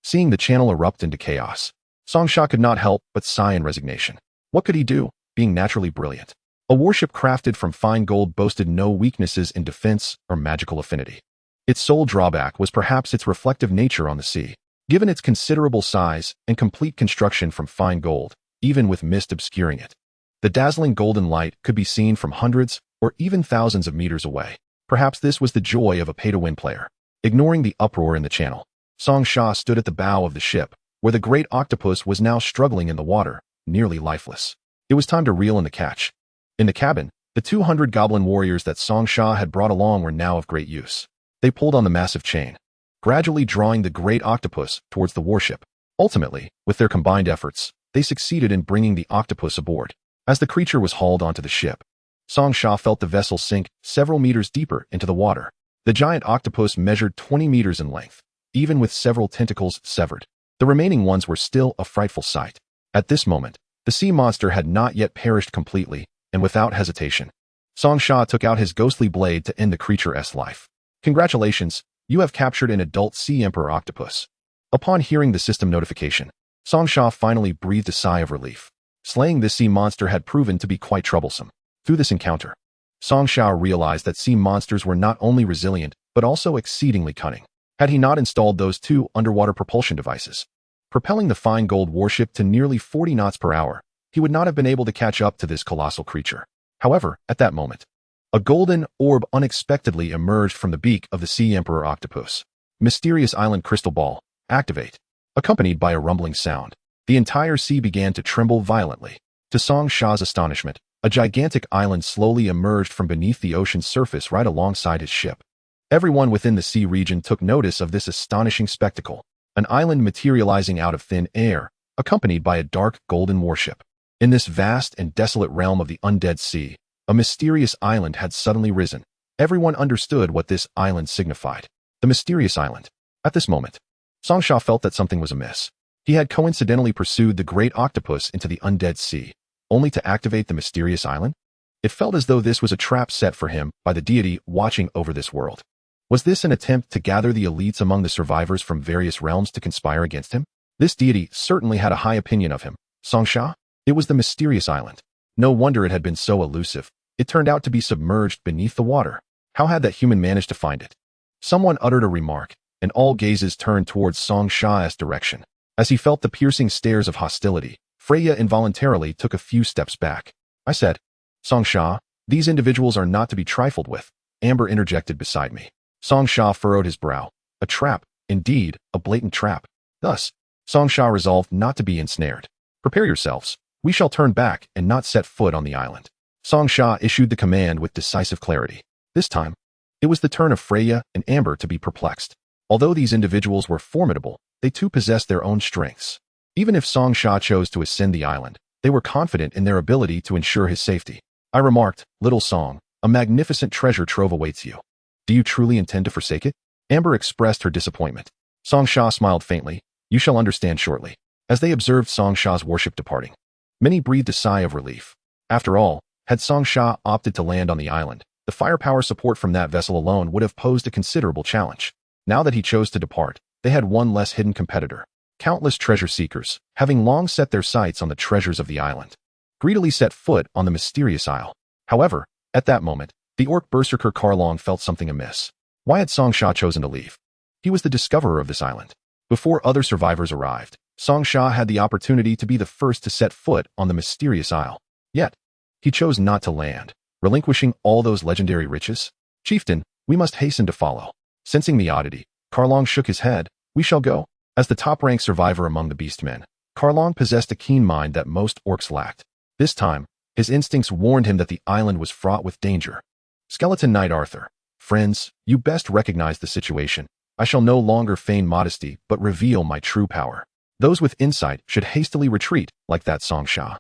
Seeing the channel erupt into chaos, Song Sha could not help but sigh in resignation. What could he do, being naturally brilliant? A warship crafted from fine gold boasted no weaknesses in defense or magical affinity. Its sole drawback was perhaps its reflective nature on the sea. Given its considerable size and complete construction from fine gold, even with mist obscuring it, the dazzling golden light could be seen from hundreds or even thousands of meters away. Perhaps this was the joy of a pay-to-win player. Ignoring the uproar in the channel, Song Sha stood at the bow of the ship, where the great octopus was now struggling in the water, nearly lifeless. It was time to reel in the catch. In the cabin, the 200 goblin warriors that Song Sha had brought along were now of great use. They pulled on the massive chain, gradually drawing the great octopus towards the warship. Ultimately, with their combined efforts, they succeeded in bringing the octopus aboard. As the creature was hauled onto the ship, Song Sha felt the vessel sink several meters deeper into the water. The giant octopus measured 20 meters in length, even with several tentacles severed. The remaining ones were still a frightful sight. At this moment, the sea monster had not yet perished completely, and without hesitation, Song Sha took out his ghostly blade to end the creature's life. Congratulations, you have captured an adult sea emperor octopus. Upon hearing the system notification, Song Sha finally breathed a sigh of relief. Slaying this sea monster had proven to be quite troublesome. Through this encounter, Song Sha realized that sea monsters were not only resilient, but also exceedingly cunning. Had he not installed those two underwater propulsion devices, propelling the fine gold warship to nearly 40 knots per hour, he would not have been able to catch up to this colossal creature. However, at that moment, a golden orb unexpectedly emerged from the beak of the Sea Emperor octopus. Mysterious Island Crystal Ball, activate. Accompanied by a rumbling sound, the entire sea began to tremble violently. To Song Sha's astonishment, a gigantic island slowly emerged from beneath the ocean's surface right alongside his ship. Everyone within the sea region took notice of this astonishing spectacle, an island materializing out of thin air, accompanied by a dark golden warship. In this vast and desolate realm of the undead sea, a mysterious island had suddenly risen. Everyone understood what this island signified. The mysterious island. At this moment, Song Sha felt that something was amiss. He had coincidentally pursued the great octopus into the undead sea, only to activate the mysterious island? It felt as though this was a trap set for him by the deity watching over this world. Was this an attempt to gather the elites among the survivors from various realms to conspire against him? This deity certainly had a high opinion of him. Song Sha? It was the mysterious island. No wonder it had been so elusive. It turned out to be submerged beneath the water. How had that human managed to find it? Someone uttered a remark, and all gazes turned towards Song Sha's direction. As he felt the piercing stares of hostility, Freya involuntarily took a few steps back. I said, Song Sha, these individuals are not to be trifled with. Amber interjected beside me. Song Sha furrowed his brow. A trap, indeed, a blatant trap. Thus, Song Sha resolved not to be ensnared. Prepare yourselves. We shall turn back and not set foot on the island. Song Sha issued the command with decisive clarity. This time, it was the turn of Freya and Amber to be perplexed. Although these individuals were formidable, they too possessed their own strengths. Even if Song Sha chose to ascend the island, they were confident in their ability to ensure his safety. I remarked, Little Song, a magnificent treasure trove awaits you. Do you truly intend to forsake it? Amber expressed her disappointment. Song Sha smiled faintly. You shall understand shortly. As they observed Song Sha's warship departing, many breathed a sigh of relief. After all, had Song Sha opted to land on the island, the firepower support from that vessel alone would have posed a considerable challenge. Now that he chose to depart, they had one less hidden competitor. Countless treasure seekers, having long set their sights on the treasures of the island, greedily set foot on the mysterious isle. However, at that moment, the orc berserker Karlong felt something amiss. Why had Song Sha chosen to leave? He was the discoverer of this island. Before other survivors arrived, Song Sha had the opportunity to be the first to set foot on the mysterious isle. Yet, he chose not to land, relinquishing all those legendary riches. Chieftain, we must hasten to follow. Sensing the oddity, Karlong shook his head. We shall go. As the top-ranked survivor among the beastmen, Karlong possessed a keen mind that most orcs lacked. This time, his instincts warned him that the island was fraught with danger. Skeleton Knight Arthur, friends, you best recognize the situation. I shall no longer feign modesty, but reveal my true power. Those with insight should hastily retreat, like that Song Sha.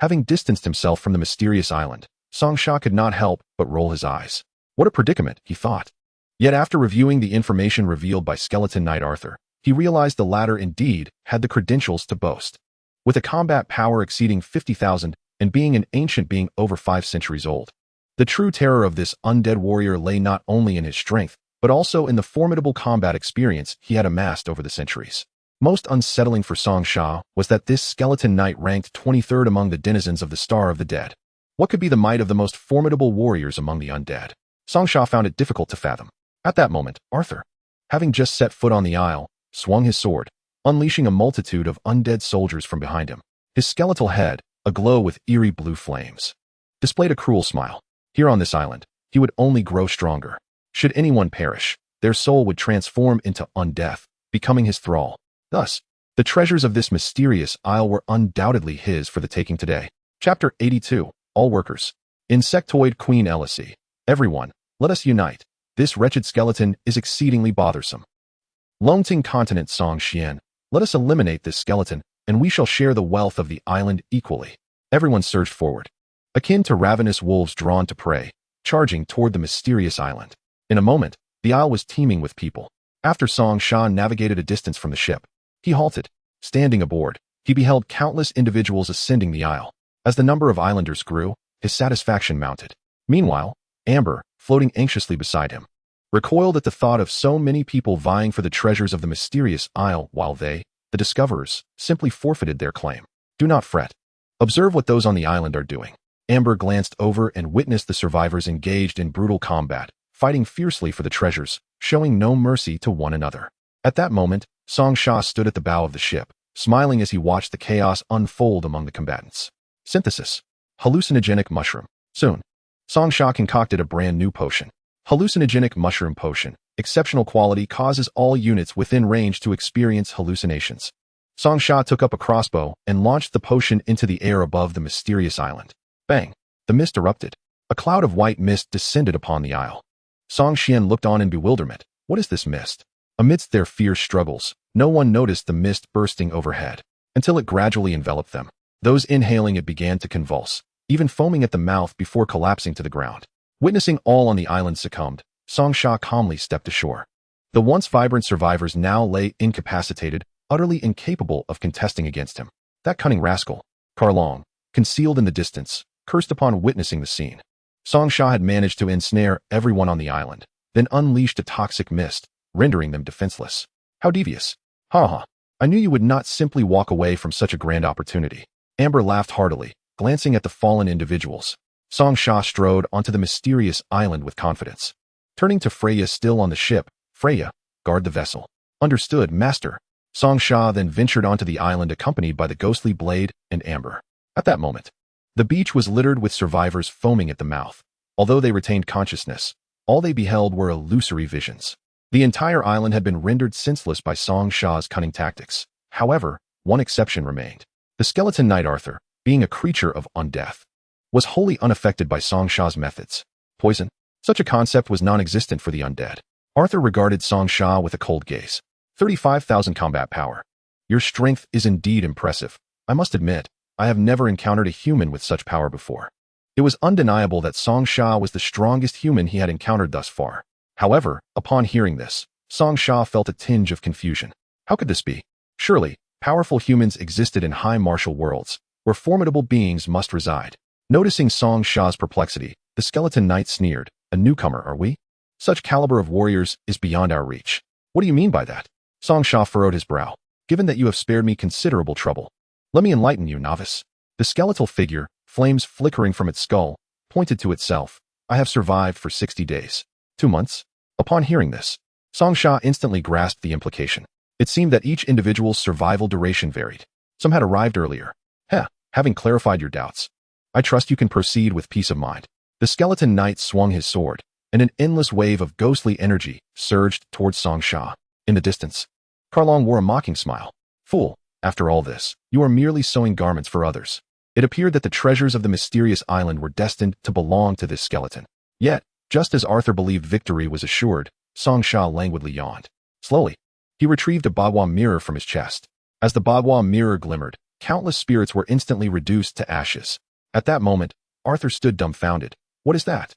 Having distanced himself from the mysterious island, Song Sha could not help but roll his eyes. What a predicament, he thought. Yet after reviewing the information revealed by Skeleton Knight Arthur, he realized the latter indeed had the credentials to boast. With a combat power exceeding 50,000 and being an ancient being over 5 centuries old. The true terror of this undead warrior lay not only in his strength, but also in the formidable combat experience he had amassed over the centuries. Most unsettling for Song Sha was that this skeleton knight ranked 23rd among the denizens of the Star of the Dead. What could be the might of the most formidable warriors among the undead? Song Sha found it difficult to fathom. At that moment, Arthur, having just set foot on the isle, swung his sword, unleashing a multitude of undead soldiers from behind him. His skeletal head, aglow with eerie blue flames, displayed a cruel smile. Here on this island, he would only grow stronger. Should anyone perish, their soul would transform into undeath, becoming his thrall. Thus, the treasures of this mysterious isle were undoubtedly his for the taking today. Chapter 82. All workers. Insectoid Queen Elise. Everyone, let us unite. This wretched skeleton is exceedingly bothersome. Longting Continent Song Xian. Let us eliminate this skeleton, and we shall share the wealth of the island equally. Everyone surged forward, akin to ravenous wolves drawn to prey, charging toward the mysterious island. In a moment, the isle was teeming with people. After Song Sha navigated a distance from the ship, he halted. Standing aboard, he beheld countless individuals ascending the isle. As the number of islanders grew, his satisfaction mounted. Meanwhile, Amber, floating anxiously beside him, recoiled at the thought of so many people vying for the treasures of the mysterious isle while they, the discoverers, simply forfeited their claim. Do not fret. Observe what those on the island are doing. Amber glanced over and witnessed the survivors engaged in brutal combat, fighting fiercely for the treasures, showing no mercy to one another. At that moment, Song Sha stood at the bow of the ship, smiling as he watched the chaos unfold among the combatants. Synthesis. Hallucinogenic mushroom. Soon, Song Sha concocted a brand new potion. Hallucinogenic mushroom potion. Exceptional quality causes all units within range to experience hallucinations. Song Sha took up a crossbow and launched the potion into the air above the mysterious island. Bang! The mist erupted. A cloud of white mist descended upon the isle. Song Xian looked on in bewilderment. What is this mist? Amidst their fierce struggles, no one noticed the mist bursting overhead, until it gradually enveloped them. Those inhaling it began to convulse, even foaming at the mouth before collapsing to the ground. Witnessing all on the island succumbed, Song Sha calmly stepped ashore. The once vibrant survivors now lay incapacitated, utterly incapable of contesting against him. That cunning rascal, Karlong, concealed in the distance, cursed upon witnessing the scene. Song Sha had managed to ensnare everyone on the island, then unleashed a toxic mist, rendering them defenseless. How devious. Ha ha. I knew you would not simply walk away from such a grand opportunity. Amber laughed heartily, glancing at the fallen individuals. Song Sha strode onto the mysterious island with confidence. Turning to Freya still on the ship, Freya, guard the vessel. Understood, master. Song Sha then ventured onto the island accompanied by the ghostly Blade and Amber. At that moment, the beach was littered with survivors foaming at the mouth. Although they retained consciousness, all they beheld were illusory visions. The entire island had been rendered senseless by Song Sha's cunning tactics. However, one exception remained. The skeleton knight Arthur, being a creature of undeath, was wholly unaffected by Song Sha's methods. Poison? Such a concept was non-existent for the undead. Arthur regarded Song Sha with a cold gaze. 35,000 combat power. Your strength is indeed impressive. I must admit, I have never encountered a human with such power before. It was undeniable that Song Sha was the strongest human he had encountered thus far. However, upon hearing this, Song Sha felt a tinge of confusion. How could this be? Surely, powerful humans existed in high martial worlds, where formidable beings must reside. Noticing Song Sha's perplexity, the skeleton knight sneered. A newcomer, are we? Such caliber of warriors is beyond our reach. What do you mean by that? Song Sha furrowed his brow. Given that you have spared me considerable trouble, let me enlighten you, novice. The skeletal figure, flames flickering from its skull, pointed to itself. I have survived for 60 days. 2 months? Upon hearing this, Song Sha instantly grasped the implication. It seemed that each individual's survival duration varied. Some had arrived earlier. Having clarified your doubts, I trust you can proceed with peace of mind. The skeleton knight swung his sword, and an endless wave of ghostly energy surged towards Song Sha. In the distance, Karlong wore a mocking smile. Fool, after all this, you are merely sewing garments for others. It appeared that the treasures of the mysterious island were destined to belong to this skeleton. Yet, just as Arthur believed victory was assured, Song Sha languidly yawned. Slowly, he retrieved a Bagua mirror from his chest. As the Bagua mirror glimmered, countless spirits were instantly reduced to ashes. At that moment, Arthur stood dumbfounded. What is that?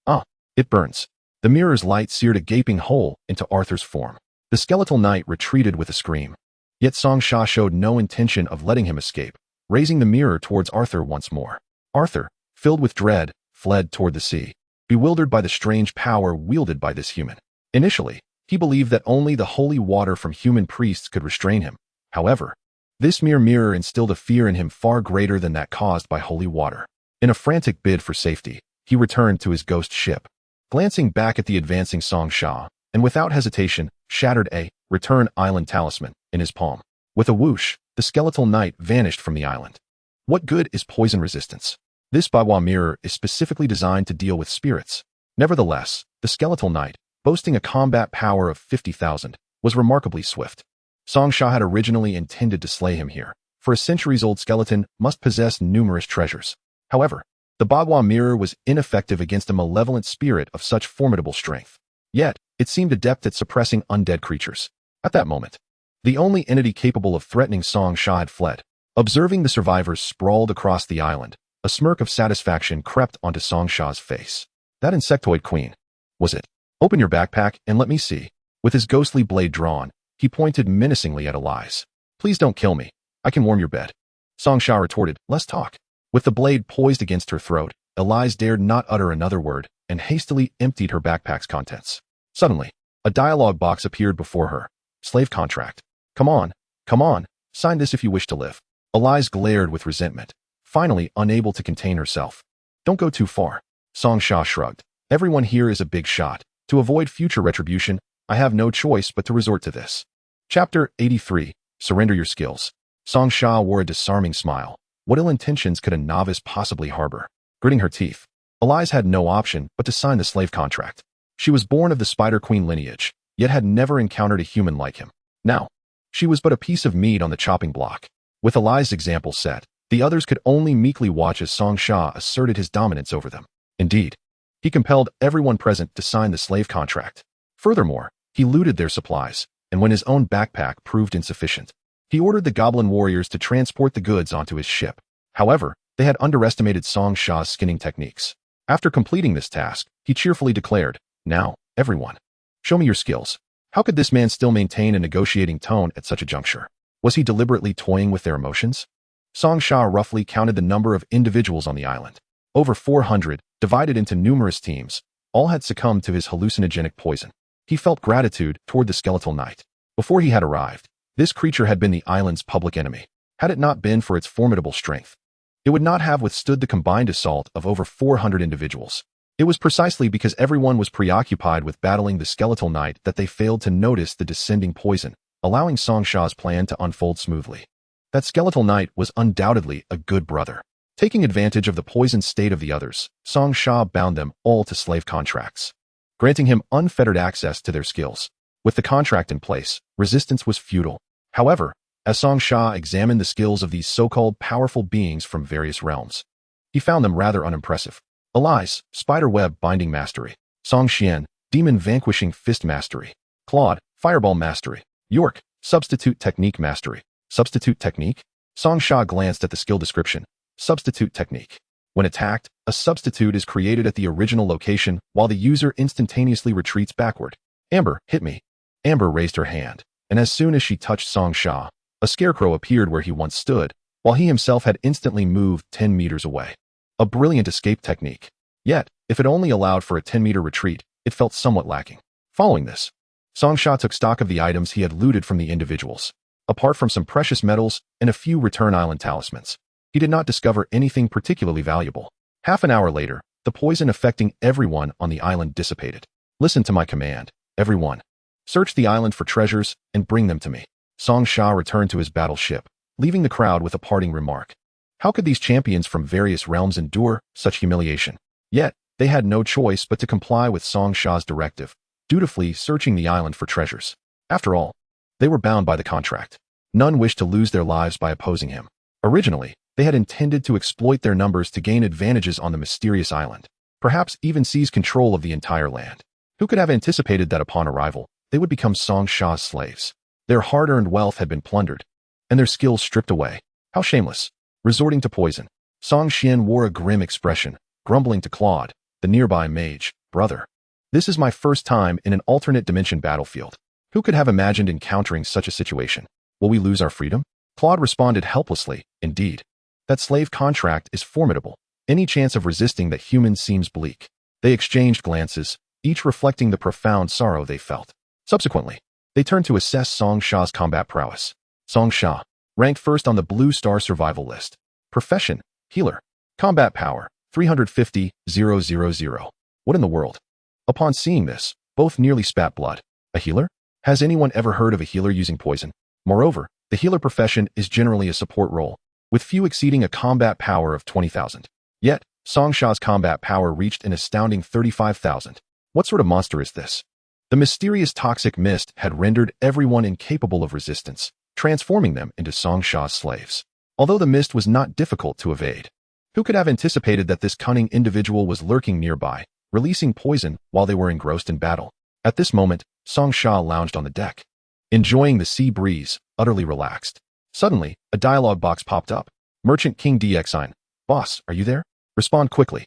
Ah, it burns. The mirror's light seared a gaping hole into Arthur's form. The skeletal knight retreated with a scream. Yet Song Sha showed no intention of letting him escape, raising the mirror towards Arthur once more. Arthur, filled with dread, fled toward the sea, bewildered by the strange power wielded by this human. Initially, he believed that only the holy water from human priests could restrain him. However, this mere mirror instilled a fear in him far greater than that caused by holy water. In a frantic bid for safety, he returned to his ghost ship. Glancing back at the advancing Song Sha, and without hesitation, shattered a return island talisman in his palm. With a whoosh, the skeletal knight vanished from the island. What good is poison resistance? This Baiwa mirror is specifically designed to deal with spirits. Nevertheless, the skeletal knight, boasting a combat power of 50,000, was remarkably swift. Song Sha had originally intended to slay him here, for a centuries-old skeleton must possess numerous treasures. However, the Baiwa mirror was ineffective against a malevolent spirit of such formidable strength. Yet, it seemed adept at suppressing undead creatures. At that moment, the only entity capable of threatening Song Sha had fled. Observing the survivors sprawled across the island, a smirk of satisfaction crept onto Song Sha's face. That insectoid queen. Was it? Open your backpack and let me see. With his ghostly blade drawn, he pointed menacingly at Elise. Please don't kill me. I can warm your bed. Song Sha retorted, let's talk. With the blade poised against her throat, Elise dared not utter another word and hastily emptied her backpack's contents. Suddenly, a dialogue box appeared before her. Slave contract. Come on, sign this if you wish to live. Elise glared with resentment, finally unable to contain herself. Don't go too far. Song Sha shrugged. Everyone here is a big shot. To avoid future retribution, I have no choice but to resort to this. Chapter 83. Surrender your skills. Song Sha wore a disarming smile. What ill intentions could a novice possibly harbor? Gritting her teeth, Elise had no option but to sign the slave contract. She was born of the Spider Queen lineage, yet had never encountered a human like him. Now, she was but a piece of meat on the chopping block. With Elise's example set, the others could only meekly watch as Song Sha asserted his dominance over them. Indeed, he compelled everyone present to sign the slave contract. Furthermore, he looted their supplies, and when his own backpack proved insufficient, he ordered the goblin warriors to transport the goods onto his ship. However, they had underestimated Song Sha's skinning techniques. After completing this task, he cheerfully declared, now, everyone, show me your skills. How could this man still maintain a negotiating tone at such a juncture? Was he deliberately toying with their emotions? Song Sha roughly counted the number of individuals on the island. Over 400, divided into numerous teams, all had succumbed to his hallucinogenic poison. He felt gratitude toward the skeletal knight. Before he had arrived, this creature had been the island's public enemy. Had it not been for its formidable strength, it would not have withstood the combined assault of over 400 individuals. It was precisely because everyone was preoccupied with battling the skeletal knight that they failed to notice the descending poison, allowing Song Sha's plan to unfold smoothly. That skeletal knight was undoubtedly a good brother. Taking advantage of the poisoned state of the others, Song Sha bound them all to slave contracts, granting him unfettered access to their skills. With the contract in place, resistance was futile. However, as Song Sha examined the skills of these so-called powerful beings from various realms, he found them rather unimpressive. Elise, Spiderweb Binding Mastery. Song Xian, Demon Vanquishing Fist Mastery. Claude, Fireball Mastery. York, Substitute Technique Mastery. Substitute Technique? Song Sha glanced at the skill description. Substitute Technique. When attacked, a substitute is created at the original location while the user instantaneously retreats backward. Amber, hit me. Amber raised her hand, and as soon as she touched Song Sha, a scarecrow appeared where he once stood, while he himself had instantly moved 10 meters away. A brilliant escape technique. Yet, if it only allowed for a 10-meter retreat, it felt somewhat lacking. Following this, Song Sha took stock of the items he had looted from the individuals. Apart from some precious metals and a few return island talismans, he did not discover anything particularly valuable. Half an hour later, the poison affecting everyone on the island dissipated. Listen to my command, everyone. Search the island for treasures and bring them to me. Song Sha returned to his battleship, leaving the crowd with a parting remark. How could these champions from various realms endure such humiliation? Yet, they had no choice but to comply with Song Sha's directive, dutifully searching the island for treasures. After all, they were bound by the contract. None wished to lose their lives by opposing him. Originally, they had intended to exploit their numbers to gain advantages on the mysterious island, perhaps even seize control of the entire land. Who could have anticipated that upon arrival, they would become Song Sha's slaves? Their hard-earned wealth had been plundered, and their skills stripped away. How shameless. Resorting to poison, Song Xian wore a grim expression, grumbling to Claude, the nearby mage, brother. This is my first time in an alternate dimension battlefield. Who could have imagined encountering such a situation? Will we lose our freedom? Claude responded helplessly, indeed. That slave contract is formidable. Any chance of resisting that humans seems bleak. They exchanged glances, each reflecting the profound sorrow they felt. Subsequently, they turned to assess Song Sha's combat prowess. Song Sha, ranked first on the Blue Star survival list. Profession, healer. Combat power, 350,000. What in the world? Upon seeing this, both nearly spat blood. A healer? Has anyone ever heard of a healer using poison? Moreover, the healer profession is generally a support role, with few exceeding a combat power of 20,000. Yet, Song Sha's combat power reached an astounding 35,000. What sort of monster is this? The mysterious toxic mist had rendered everyone incapable of resistance, transforming them into Song Sha's slaves. Although the mist was not difficult to evade, who could have anticipated that this cunning individual was lurking nearby, releasing poison while they were engrossed in battle? At this moment, Song Sha lounged on the deck, enjoying the sea breeze, utterly relaxed. Suddenly, a dialogue box popped up. Merchant King DXIN. Boss, are you there? Respond quickly.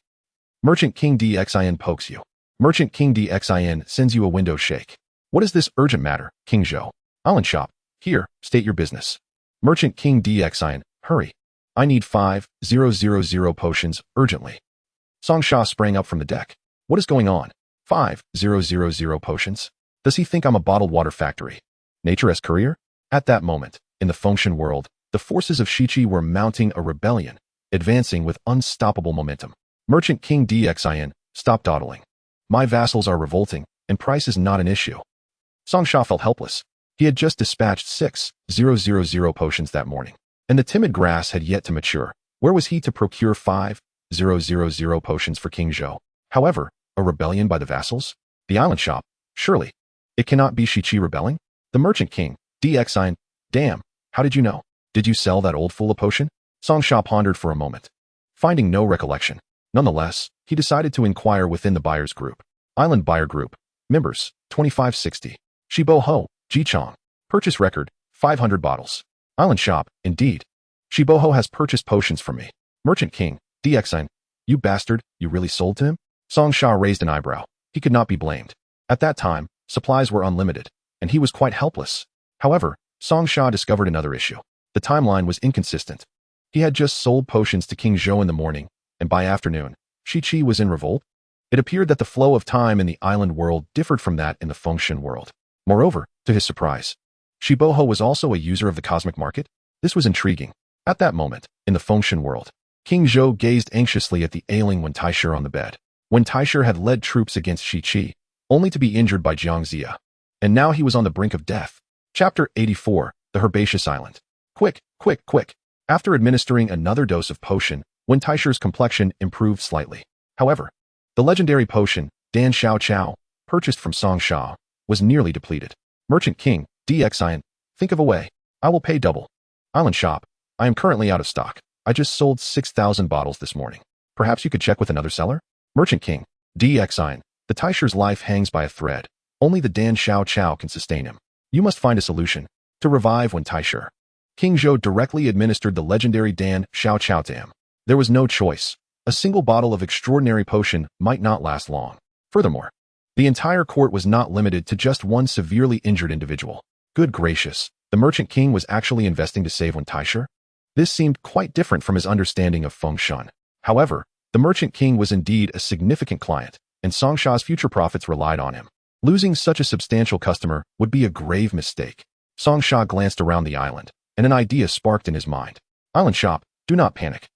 Merchant King DXIN pokes you. Merchant King DXIN sends you a window shake. What is this urgent matter, King Zhou? Island shop. Here, state your business. Merchant King DXIN, hurry. I need 5,000 potions urgently. Song Sha sprang up from the deck. What is going on? 5,000 potions? Does he think I'm a bottled water factory? Nature as courier? At that moment, in the Fengshan world, the forces of Shiqi were mounting a rebellion, advancing with unstoppable momentum. Merchant King DXIN, stop dawdling. My vassals are revolting, and price is not an issue. Song Sha felt helpless. He had just dispatched 6,000 potions that morning, and the timid grass had yet to mature. Where was he to procure 5,000 potions for King Zhou? However, a rebellion by the vassals? The island shop? Surely. It cannot be Shiqi rebelling? The Merchant King, DXIN, damn, how did you know? Did you sell that old fool a potion? Song Sha pondered for a moment, finding no recollection. Nonetheless, he decided to inquire within the buyer's group. Island Buyer Group. Members, 2560. Shibo Ho, Jichong. Purchase record, 500 bottles. Island shop, indeed. Shibo Ho has purchased potions from me. Merchant King, DXIN. You bastard, you really sold to him? Song Sha raised an eyebrow. He could not be blamed. At that time, supplies were unlimited, and he was quite helpless. However, Song Sha discovered another issue. The timeline was inconsistent. He had just sold potions to King Zhou in the morning, and by afternoon, Shiqi was in revolt. It appeared that the flow of time in the island world differed from that in the Fengshan world. Moreover, to his surprise, Shiboho was also a user of the cosmic market. This was intriguing. At that moment, in the Fengshan world, King Zhou gazed anxiously at the ailing Wen Taisher on the bed. Wen Taisher had led troops against Shiqi, only to be injured by Jiang Zia. And now he was on the brink of death. Chapter 84, The Herbaceous Island. Quick, quick, quick. After administering another dose of potion, Wen Taisher's complexion improved slightly. However, the legendary potion, Dan Xiao Chao, purchased from Song Sha, was nearly depleted. Merchant King, DXIN, think of a way. I will pay double. Island shop, I am currently out of stock. I just sold 6,000 bottles this morning. Perhaps you could check with another seller? Merchant King, DXIN, the Taisher's life hangs by a thread. Only the Dan Xiao Chao can sustain him. You must find a solution to revive Wen Taisher. King Zhou directly administered the legendary Dan Xiao Chao to him. There was no choice. A single bottle of extraordinary potion might not last long. Furthermore, the entire court was not limited to just one severely injured individual. Good gracious, the Merchant King was actually investing to save Wen Taisher? This seemed quite different from his understanding of Fengshan. However, the Merchant King was indeed a significant client, and Song Sha's future profits relied on him. Losing such a substantial customer would be a grave mistake. Song Sha glanced around the island, and an idea sparked in his mind. Island shop, do not panic.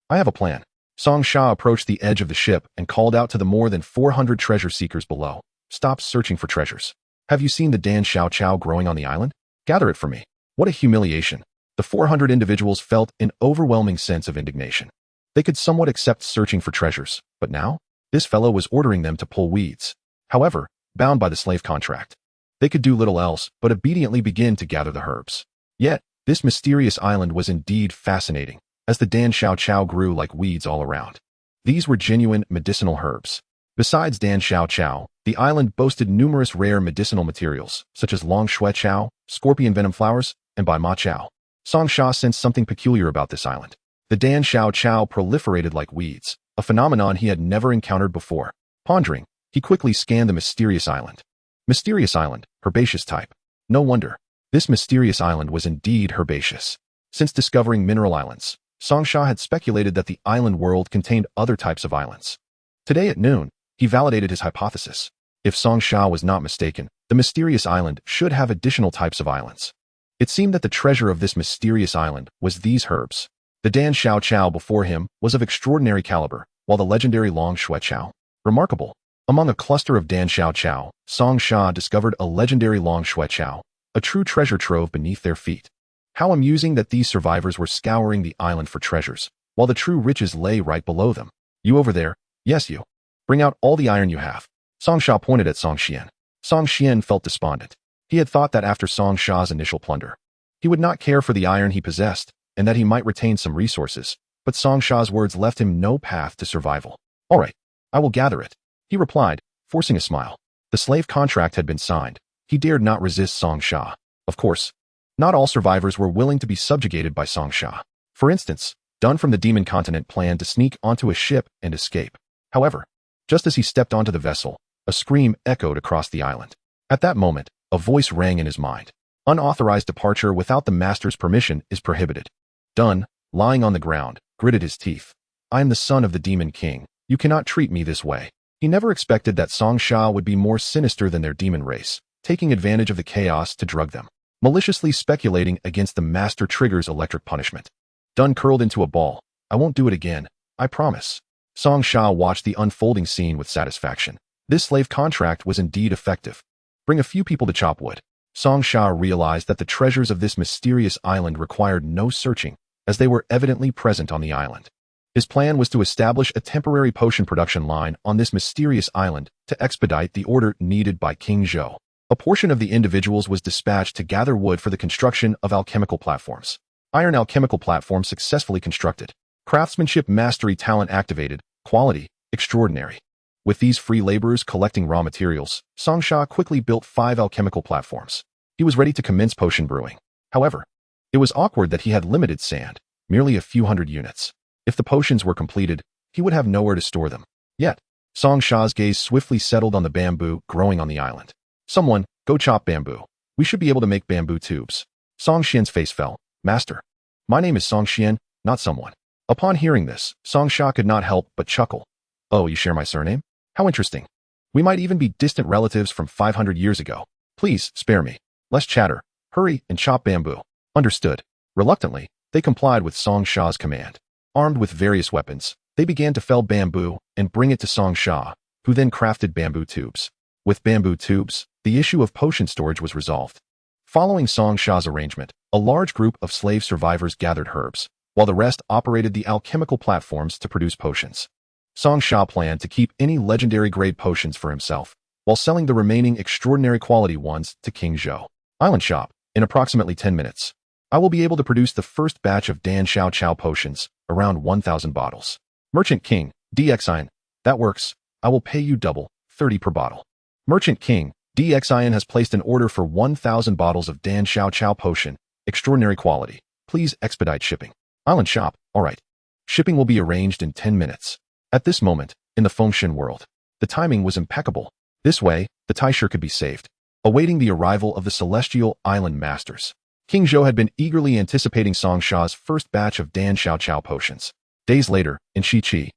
I have a plan. Song Sha approached the edge of the ship and called out to the more than 400 treasure seekers below. Stop searching for treasures. Have you seen the Dan Xiao Chao growing on the island? Gather it for me. What a humiliation. The 400 individuals felt an overwhelming sense of indignation. They could somewhat accept searching for treasures, but now, this fellow was ordering them to pull weeds. However, bound by the slave contract, they could do little else but obediently begin to gather the herbs. Yet, this mysterious island was indeed fascinating, as the Dan Xiao Chao grew like weeds all around. These were genuine medicinal herbs. Besides Dan Xiao Chao, the island boasted numerous rare medicinal materials, such as long shui chao, scorpion venom flowers, and bai ma chao. Song Sha sensed something peculiar about this island. The Dan Xiao Chao proliferated like weeds, a phenomenon he had never encountered before. Pondering, he quickly scanned the mysterious island. Mysterious island, herbaceous type. No wonder. This mysterious island was indeed herbaceous. Since discovering mineral islands, Songsha had speculated that the island world contained other types of islands. Today at noon, he validated his hypothesis. If Songsha was not mistaken, the mysterious island should have additional types of islands. It seemed that the treasure of this mysterious island was these herbs. The Dan Xiao Chao before him was of extraordinary caliber, while the legendary Long Shui Chao, remarkable. Among a cluster of Dan Xiao Chao, Songsha discovered a legendary Long Shui Chao, a true treasure trove beneath their feet. How amusing that these survivors were scouring the island for treasures, while the true riches lay right below them. You over there? Yes, you. Bring out all the iron you have. Songsha pointed at Song Xian. Song Xian felt despondent. He had thought that after Songsha's initial plunder, he would not care for the iron he possessed, and that he might retain some resources, but Songsha's words left him no path to survival. All right, I will gather it, he replied, forcing a smile. The slave contract had been signed. He dared not resist Songsha. Of course, not all survivors were willing to be subjugated by Songsha. For instance, Dun from the Demon Continent planned to sneak onto a ship and escape. However, just as he stepped onto the vessel, a scream echoed across the island. At that moment, a voice rang in his mind. Unauthorized departure without the master's permission is prohibited. Dun, lying on the ground, gritted his teeth. I am the son of the Demon King. You cannot treat me this way. He never expected that Songsha would be more sinister than their demon race, taking advantage of the chaos to drug them. Maliciously speculating against the master triggers electric punishment. Dun curled into a ball. I won't do it again. I promise. Songsha watched the unfolding scene with satisfaction. This slave contract was indeed effective. Bring a few people to chop wood. Songsha realized that the treasures of this mysterious island required no searching, as they were evidently present on the island. His plan was to establish a temporary potion production line on this mysterious island to expedite the order needed by King Zhou. A portion of the individuals was dispatched to gather wood for the construction of alchemical platforms. Iron alchemical platforms successfully constructed. Craftsmanship mastery talent activated. Quality, extraordinary. With these free laborers collecting raw materials, Songsha quickly built 5 alchemical platforms. He was ready to commence potion brewing. However, it was awkward that he had limited sand, merely a few hundred units. If the potions were completed, he would have nowhere to store them. Yet, Songsha's gaze swiftly settled on the bamboo growing on the island. Someone, go chop bamboo. We should be able to make bamboo tubes. Song Xian's face fell. Master. My name is Song Xian, not someone. Upon hearing this, Songsha could not help but chuckle. Oh, you share my surname? How interesting. We might even be distant relatives from 500 years ago. Please, spare me. Less chatter. Hurry and chop bamboo. Understood. Reluctantly, they complied with Songsha's command. Armed with various weapons, they began to fell bamboo and bring it to Songsha, who then crafted bamboo tubes. With bamboo tubes, the issue of potion storage was resolved. Following Songsha's arrangement, a large group of slave survivors gathered herbs, while the rest operated the alchemical platforms to produce potions. Songsha planned to keep any legendary-grade potions for himself, while selling the remaining extraordinary quality ones to King Zhou. Island Shop, in approximately 10 minutes. I will be able to produce the first batch of Dan Xiao Chao potions, around 1,000 bottles. Merchant King, DXIN, that works. I will pay you double, 30 per bottle. Merchant King, DXIN has placed an order for 1,000 bottles of Dan Xiao Chao potion, extraordinary quality. Please expedite shipping. Island Shop, alright. Shipping will be arranged in 10 minutes. At this moment, in the Fengshen world, the timing was impeccable. This way, the Taisher could be saved. Awaiting the arrival of the Celestial Island Masters, King Zhou had been eagerly anticipating Songsha's first batch of Dan Xiao Chao potions. Days later, in Shiqi,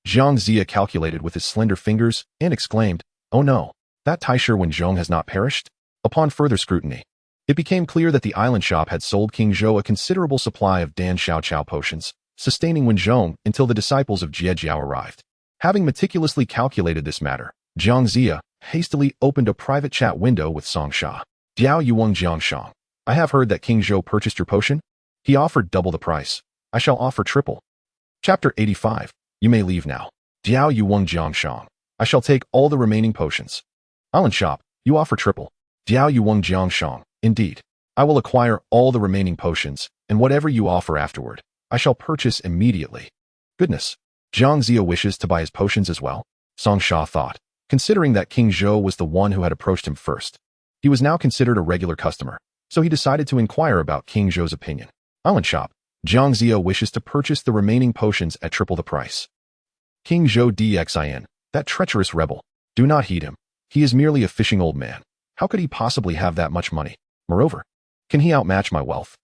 Zhang Zia calculated with his slender fingers and exclaimed, Oh no, that Taisher Wenzhong has not perished? Upon further scrutiny, it became clear that the island shop had sold King Zhou a considerable supply of Dan Xiao Chao potions, sustaining Wenzhong until the disciples of Jie Jiao arrived. Having meticulously calculated this matter, Zhang Zia hastily opened a private chat window with Songsha. Diao Yuwang Jiangshang. I have heard that King Zhou purchased your potion. He offered double the price. I shall offer triple. Chapter 85. You may leave now. Diao Yuwang Jiangshang. I shall take all the remaining potions. Island Shop. You offer triple. Diao Yuwang Jiangshang. Indeed. I will acquire all the remaining potions, and whatever you offer afterward, I shall purchase immediately. Goodness. Zhang Zia wishes to buy his potions as well? Songsha thought, considering that King Zhou was the one who had approached him first. He was now considered a regular customer, so he decided to inquire about King Zhou's opinion. Island Shop. Zhang Zia wishes to purchase the remaining potions at triple the price. King Zhou DXIN. That treacherous rebel. Do not heed him. He is merely a fishing old man. How could he possibly have that much money? Moreover, can he outmatch my wealth?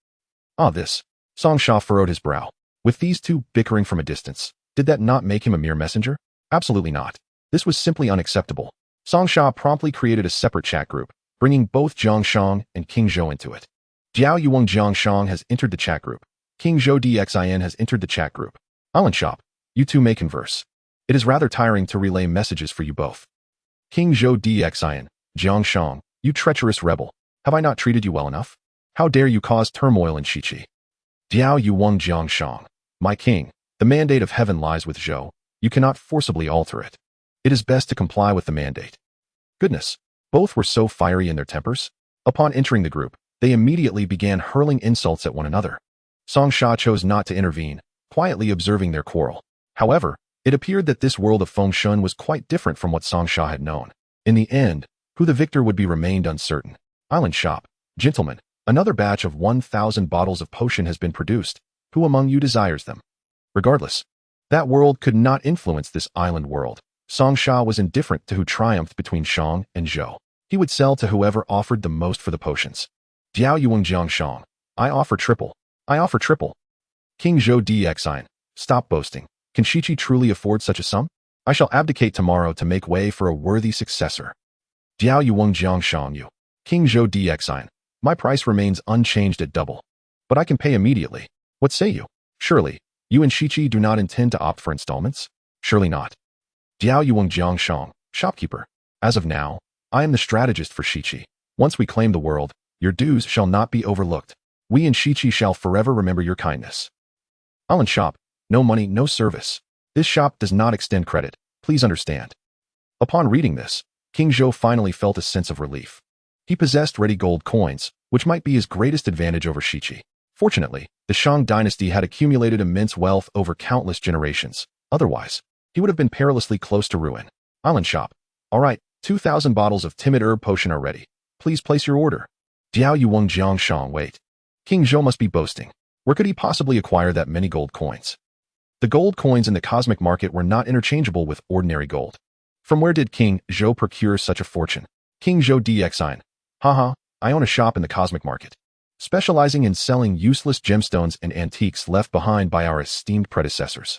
Ah, this. Song Sha furrowed his brow. With these two bickering from a distance, did that not make him a mere messenger? Absolutely not. This was simply unacceptable. Song Sha promptly created a separate chat group, bringing both Jiang Shang and King Zhou into it. Jiao Yuang Jiang Shang has entered the chat group. King Zhou Dxin has entered the chat group. Island Shop, you two may converse. It is rather tiring to relay messages for you both. King Zhou Dxin, Jiang Shang, you treacherous rebel. Have I not treated you well enough? How dare you cause turmoil in Shichi? Diao Yuang Jiang Shang, my king, the mandate of heaven lies with Zhou. You cannot forcibly alter it. It is best to comply with the mandate. Goodness, both were so fiery in their tempers. Upon entering the group, they immediately began hurling insults at one another. Song Sha chose not to intervene, quietly observing their quarrel. However, it appeared that this world of Feng Shun was quite different from what Song Sha had known. In the end, who the victor would be remained uncertain. Island Shop, gentlemen, another batch of 1,000 bottles of potion has been produced. Who among you desires them? Regardless, that world could not influence this island world. Song Sha was indifferent to who triumphed between Shang and Zhou. He would sell to whoever offered the most for the potions. Diao Yuang Jiang Shang, I offer triple. I offer triple. King Zhou Dxin, stop boasting. Can Shichi truly afford such a sum? I shall abdicate tomorrow to make way for a worthy successor. Diao Yuang Jiang Shang Yu, King Zhou Dxin, my price remains unchanged at double. But I can pay immediately. What say you? Surely, you and Shichi do not intend to opt for installments? Surely not. Diao Yuang Jiang Shang, shopkeeper. As of now, I am the strategist for Shichi. Once we claim the world, your dues shall not be overlooked. We and Shichi shall forever remember your kindness. Island Shop, no money, no service. This shop does not extend credit. Please understand. Upon reading this, King Zhou finally felt a sense of relief. He possessed ready gold coins, which might be his greatest advantage over Shichi. Fortunately, the Shang dynasty had accumulated immense wealth over countless generations. Otherwise, he would have been perilously close to ruin. Island Shop. All right, 2,000 bottles of timid herb potion are ready. Please place your order. Diao Yuang Jiang Shang, wait. King Zhou must be boasting. Where could he possibly acquire that many gold coins? The gold coins in the cosmic market were not interchangeable with ordinary gold. From where did King Zhou procure such a fortune? King Zhou Dxin. Haha, I own a shop in the cosmic market, specializing in selling useless gemstones and antiques left behind by our esteemed predecessors.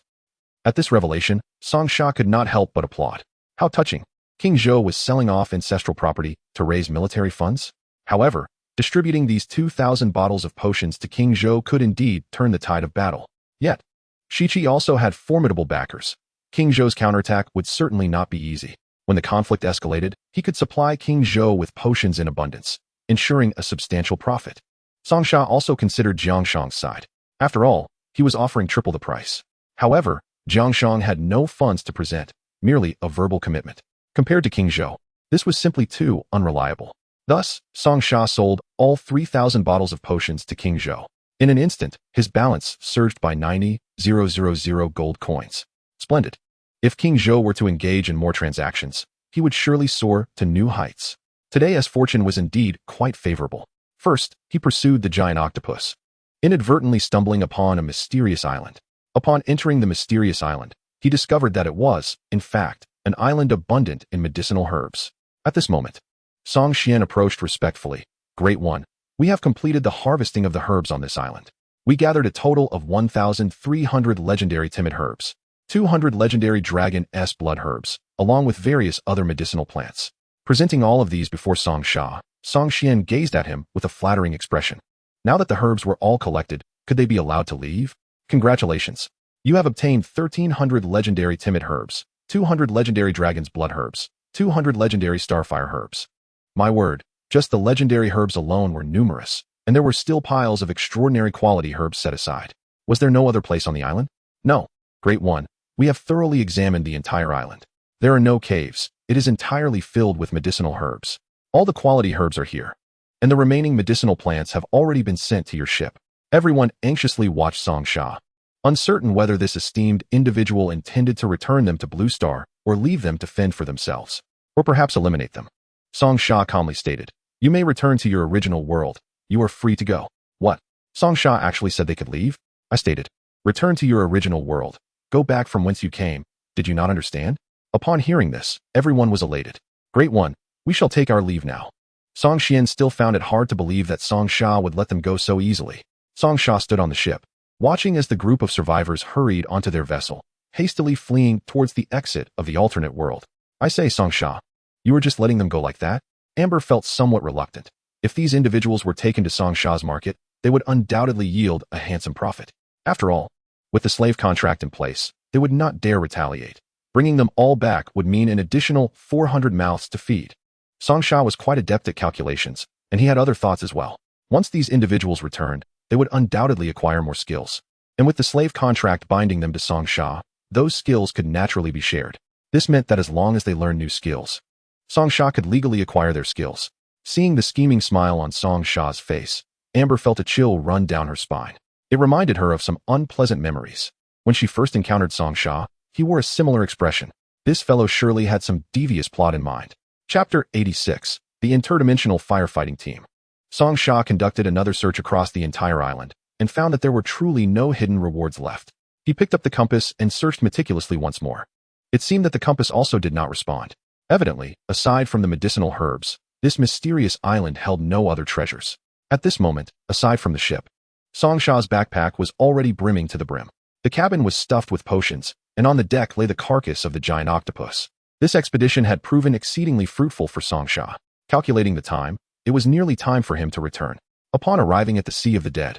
At this revelation, Song Sha could not help but applaud. How touching. King Zhou was selling off ancestral property to raise military funds? However, distributing these 2,000 bottles of potions to King Zhou could indeed turn the tide of battle. Yet, Shichi also had formidable backers. King Zhou's counterattack would certainly not be easy. When the conflict escalated, he could supply King Zhou with potions in abundance, ensuring a substantial profit. Song Sha also considered Jiang Shang's side. After all, he was offering triple the price. However, Jiang Shang had no funds to present, merely a verbal commitment. Compared to King Zhou, this was simply too unreliable. Thus, Song Sha sold all 3,000 bottles of potions to King Zhou. In an instant, his balance surged by 90,000 gold coins. Splendid. If King Zhou were to engage in more transactions, he would surely soar to new heights. Today, as fortune was indeed quite favorable. First, he pursued the giant octopus, inadvertently stumbling upon a mysterious island. Upon entering the mysterious island, he discovered that it was, in fact, an island abundant in medicinal herbs. At this moment, Song Xian approached respectfully. Great One, we have completed the harvesting of the herbs on this island. We gathered a total of 1,300 legendary timid herbs, 200 legendary dragon-s blood herbs, along with various other medicinal plants. Presenting all of these before Song Sha, Song Xian gazed at him with a flattering expression. Now that the herbs were all collected, could they be allowed to leave? Congratulations. You have obtained 1,300 legendary timid herbs, 200 legendary dragon's blood herbs, 200 legendary starfire herbs. My word, just the legendary herbs alone were numerous, and there were still piles of extraordinary quality herbs set aside. Was there no other place on the island? No. Great One, we have thoroughly examined the entire island. There are no caves. It is entirely filled with medicinal herbs. All the quality herbs are here, and the remaining medicinal plants have already been sent to your ship. Everyone anxiously watched Song Sha, uncertain whether this esteemed individual intended to return them to Blue Star or leave them to fend for themselves, or perhaps eliminate them. Song Sha calmly stated, "You may return to your original world. You are free to go." What? Song Sha actually said they could leave? I stated, "Return to your original world. Go back from whence you came. Did you not understand?" Upon hearing this, everyone was elated. Great One, we shall take our leave now. Song Xian still found it hard to believe that Song Sha would let them go so easily. Song Sha stood on the ship, watching as the group of survivors hurried onto their vessel, hastily fleeing towards the exit of the alternate world. I say, Song Sha, you were just letting them go like that? Amber felt somewhat reluctant. If these individuals were taken to Song Sha's market, they would undoubtedly yield a handsome profit. After all, with the slave contract in place, they would not dare retaliate. Bringing them all back would mean an additional 400 mouths to feed. Song Sha was quite adept at calculations, and he had other thoughts as well. Once these individuals returned, they would undoubtedly acquire more skills. And with the slave contract binding them to Song Sha, those skills could naturally be shared. This meant that as long as they learned new skills, Song Sha could legally acquire their skills. Seeing the scheming smile on Song Sha's face, Amber felt a chill run down her spine. It reminded her of some unpleasant memories. When she first encountered Song Sha, he wore a similar expression. This fellow surely had some devious plot in mind. Chapter 86. The Interdimensional Firefighting Team. Song Sha conducted another search across the entire island, and found that there were truly no hidden rewards left. He picked up the compass and searched meticulously once more. It seemed that the compass also did not respond. Evidently, aside from the medicinal herbs, this mysterious island held no other treasures. At this moment, aside from the ship, Song Sha's backpack was already brimming to the brim. The cabin was stuffed with potions, and on the deck lay the carcass of the giant octopus. This expedition had proven exceedingly fruitful for Song Sha. Calculating the time, it was nearly time for him to return. Upon arriving at the Sea of the Dead,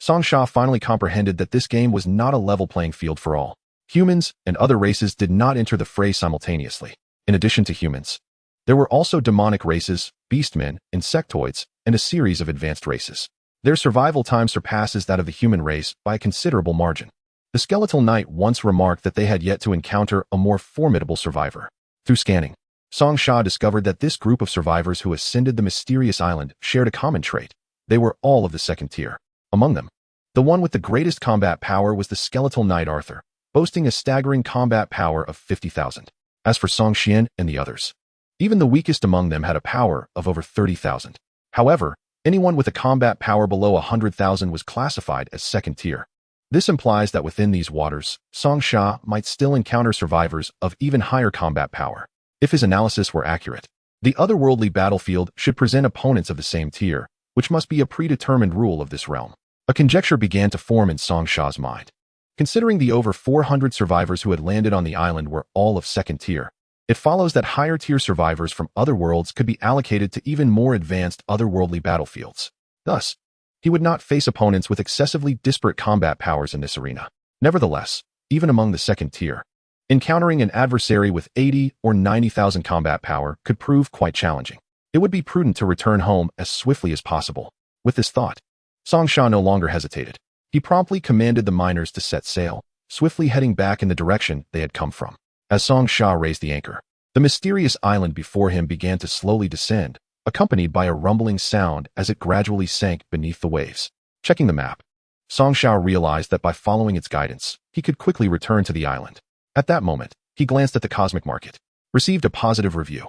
Song Sha finally comprehended that this game was not a level playing field for all. Humans and other races did not enter the fray simultaneously. In addition to humans, there were also demonic races, beastmen, insectoids, and a series of advanced races. Their survival time surpasses that of the human race by a considerable margin. The Skeletal Knight once remarked that they had yet to encounter a more formidable survivor. Through scanning, Song Sha discovered that this group of survivors who ascended the mysterious island shared a common trait. They were all of the second tier. Among them, the one with the greatest combat power was the Skeletal Knight Arthur, boasting a staggering combat power of 50,000. As for Song Xian and the others, even the weakest among them had a power of over 30,000. However, anyone with a combat power below 100,000 was classified as second tier. This implies that within these waters, Song Sha might still encounter survivors of even higher combat power. If his analysis were accurate, the otherworldly battlefield should present opponents of the same tier, which must be a predetermined rule of this realm. A conjecture began to form in Song Sha's mind. Considering the over 400 survivors who had landed on the island were all of second tier, it follows that higher tier survivors from other worlds could be allocated to even more advanced otherworldly battlefields. Thus, he would not face opponents with excessively disparate combat powers in this arena. Nevertheless, even among the second tier, encountering an adversary with 80 or 90,000 combat power could prove quite challenging. It would be prudent to return home as swiftly as possible. With this thought, Song Sha no longer hesitated. He promptly commanded the miners to set sail, swiftly heading back in the direction they had come from. As Song Sha raised the anchor, the mysterious island before him began to slowly descend, accompanied by a rumbling sound as it gradually sank beneath the waves. Checking the map, Song Sha realized that by following its guidance, he could quickly return to the island. At that moment, he glanced at the cosmic market. Received a positive review.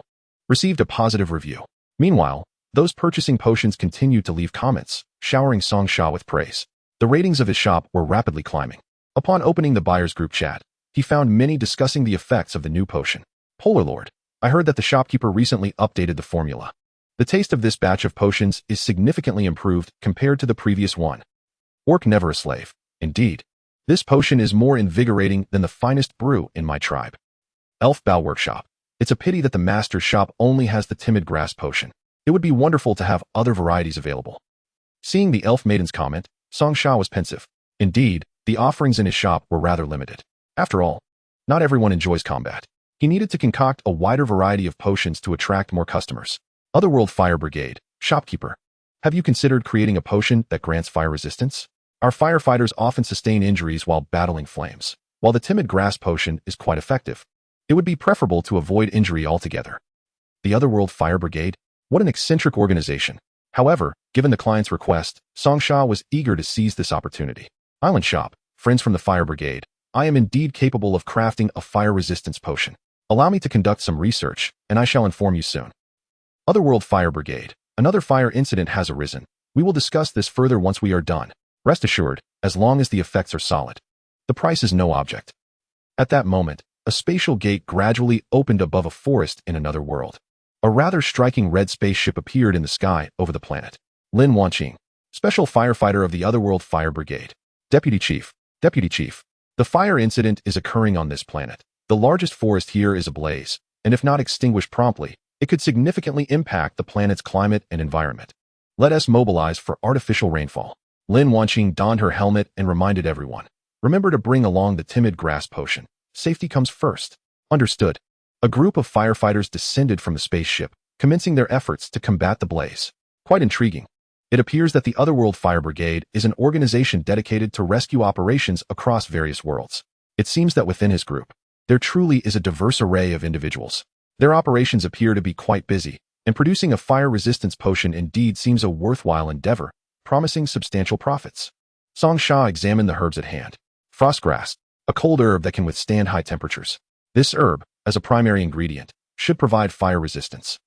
Received a positive review. Meanwhile, those purchasing potions continued to leave comments, showering Song Sha with praise. The ratings of his shop were rapidly climbing. Upon opening the buyer's group chat, he found many discussing the effects of the new potion. Polar Lord, I heard that the shopkeeper recently updated the formula. The taste of this batch of potions is significantly improved compared to the previous one. Orc never a slave. Indeed, this potion is more invigorating than the finest brew in my tribe. Elf Bow Workshop. It's a pity that the master's shop only has the timid grass potion. It would be wonderful to have other varieties available. Seeing the elf maiden's comment, Song Sha was pensive. Indeed, the offerings in his shop were rather limited. After all, not everyone enjoys combat. He needed to concoct a wider variety of potions to attract more customers. Otherworld Fire Brigade, shopkeeper. Have you considered creating a potion that grants fire resistance? Our firefighters often sustain injuries while battling flames, while the timid grass potion is quite effective. It would be preferable to avoid injury altogether. The Otherworld Fire Brigade? What an eccentric organization. However, given the client's request, Song Sha was eager to seize this opportunity. Island Shop, friends from the Fire Brigade. I am indeed capable of crafting a fire resistance potion. Allow me to conduct some research, and I shall inform you soon. Otherworld Fire Brigade. Another fire incident has arisen. We will discuss this further once we are done. Rest assured, as long as the effects are solid. The price is no object. At that moment, a spatial gate gradually opened above a forest in another world. A rather striking red spaceship appeared in the sky over the planet. Lin Wanqing, special firefighter of the Otherworld Fire Brigade. Deputy Chief. Deputy Chief. The fire incident is occurring on this planet. The largest forest here is ablaze, and if not extinguished promptly, it could significantly impact the planet's climate and environment. Let us mobilize for artificial rainfall. Lin Wanqing donned her helmet and reminded everyone. Remember to bring along the timid grass potion. Safety comes first. Understood. A group of firefighters descended from the spaceship, commencing their efforts to combat the blaze. Quite intriguing. It appears that the Otherworld Fire Brigade is an organization dedicated to rescue operations across various worlds. It seems that within his group, there truly is a diverse array of individuals. Their operations appear to be quite busy, and producing a fire resistance potion indeed seems a worthwhile endeavor, promising substantial profits. Song Sha examined the herbs at hand. Frostgrass, a cold herb that can withstand high temperatures. This herb, as a primary ingredient, should provide fire resistance.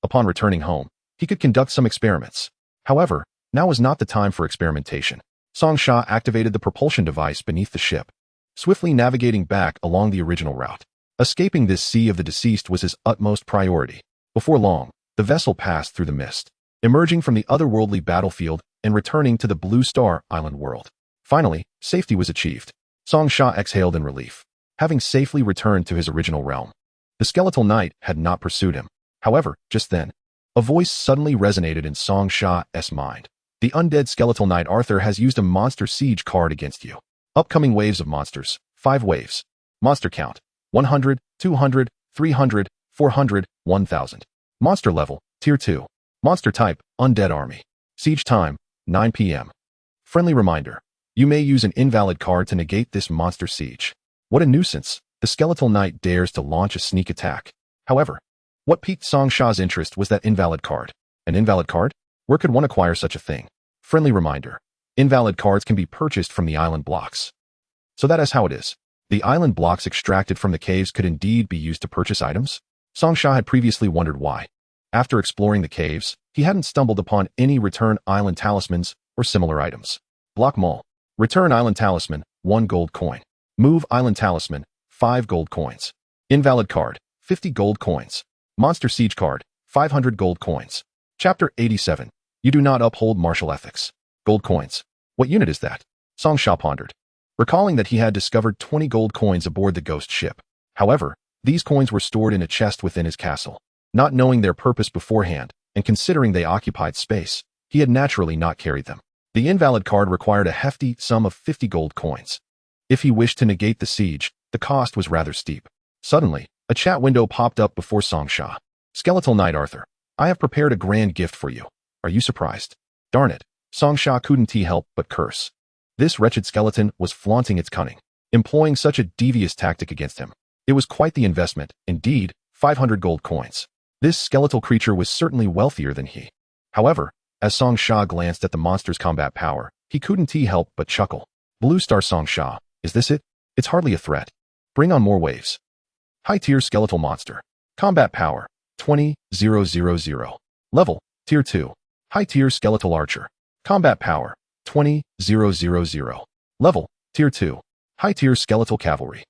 Upon returning home, he could conduct some experiments. However, now was not the time for experimentation. Song Sha activated the propulsion device beneath the ship, swiftly navigating back along the original route. Escaping this sea of the deceased was his utmost priority. Before long, the vessel passed through the mist, emerging from the otherworldly battlefield and returning to the Blue Star Island world. Finally, safety was achieved. Song Sha exhaled in relief, having safely returned to his original realm. The skeletal knight had not pursued him. However, just then, a voice suddenly resonated in Song Sha's mind. The undead skeletal knight Arthur has used a monster siege card against you. Upcoming waves of monsters. 5 waves. Monster count. 100, 200, 300, 400, 1000. Monster level. Tier 2. Monster type. Undead army. Siege time. 9 p.m. Friendly reminder. You may use an invalid card to negate this monster siege. What a nuisance. The skeletal knight dares to launch a sneak attack. However, what piqued Song Sha's interest was that invalid card. An invalid card? Where could one acquire such a thing? Friendly reminder. Invalid cards can be purchased from the island blocks. So that is how it is. The island blocks extracted from the caves could indeed be used to purchase items? Song Sha had previously wondered why. After exploring the caves, he hadn't stumbled upon any return island talismans or similar items. Block Mall. Return island talisman, 1 gold coin. Move island talisman, 5 gold coins. Invalid card, 50 gold coins. Monster siege card, 500 gold coins. Chapter 87. You do not uphold martial ethics. Gold coins. What unit is that? Song Sha pondered, recalling that he had discovered 20 gold coins aboard the ghost ship. However, these coins were stored in a chest within his castle. Not knowing their purpose beforehand, and considering they occupied space, he had naturally not carried them. The invalid card required a hefty sum of 50 gold coins. If he wished to negate the siege, the cost was rather steep. Suddenly, a chat window popped up before Song Sha. Skeletal Knight Arthur, I have prepared a grand gift for you. Are you surprised? Darn it, Song Sha couldn't help but curse. This wretched skeleton was flaunting its cunning, employing such a devious tactic against him. It was quite the investment, indeed, 500 gold coins. This skeletal creature was certainly wealthier than he. However, as Song Sha glanced at the monster's combat power, he couldn't help but chuckle. Blue Star Song Sha, is this it? It's hardly a threat. Bring on more waves. High-tier skeletal monster. Combat power, 20,000. Level, Tier 2. High-tier skeletal archer. Combat power, 20,000. Level, Tier 2. High-tier skeletal cavalry.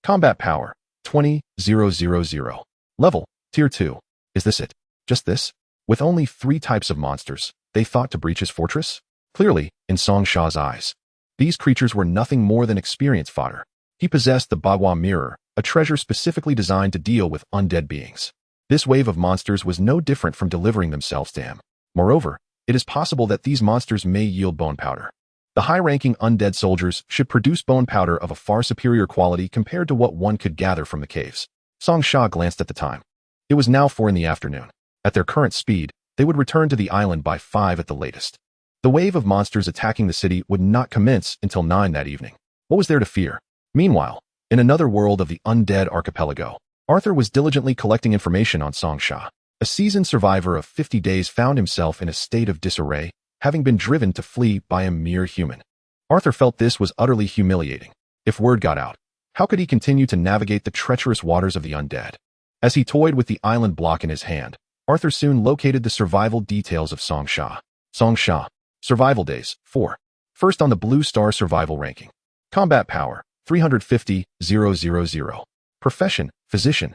Combat power, 20,000. Level, Tier 2. Is this it? Just this? With only 3 types of monsters, they thought to breach his fortress? Clearly, in Song Sha's eyes, these creatures were nothing more than experience fodder. He possessed the Bagua Mirror, a treasure specifically designed to deal with undead beings. This wave of monsters was no different from delivering themselves to him. Moreover, it is possible that these monsters may yield bone powder. The high-ranking undead soldiers should produce bone powder of a far superior quality compared to what one could gather from the caves. Song Sha glanced at the time. It was now 4 in the afternoon. At their current speed, they would return to the island by 5 at the latest. The wave of monsters attacking the city would not commence until 9 that evening. What was there to fear? Meanwhile, in another world of the undead archipelago, Arthur was diligently collecting information on Song Sha. A seasoned survivor of 50 days found himself in a state of disarray, having been driven to flee by a mere human. Arthur felt this was utterly humiliating. If word got out, how could he continue to navigate the treacherous waters of the undead? As he toyed with the island block in his hand, Arthur soon located the survival details of Song Sha. Song Sha. Survival days, 4. First on the Blue Star survival ranking. Combat power, 350,000. Profession, physician.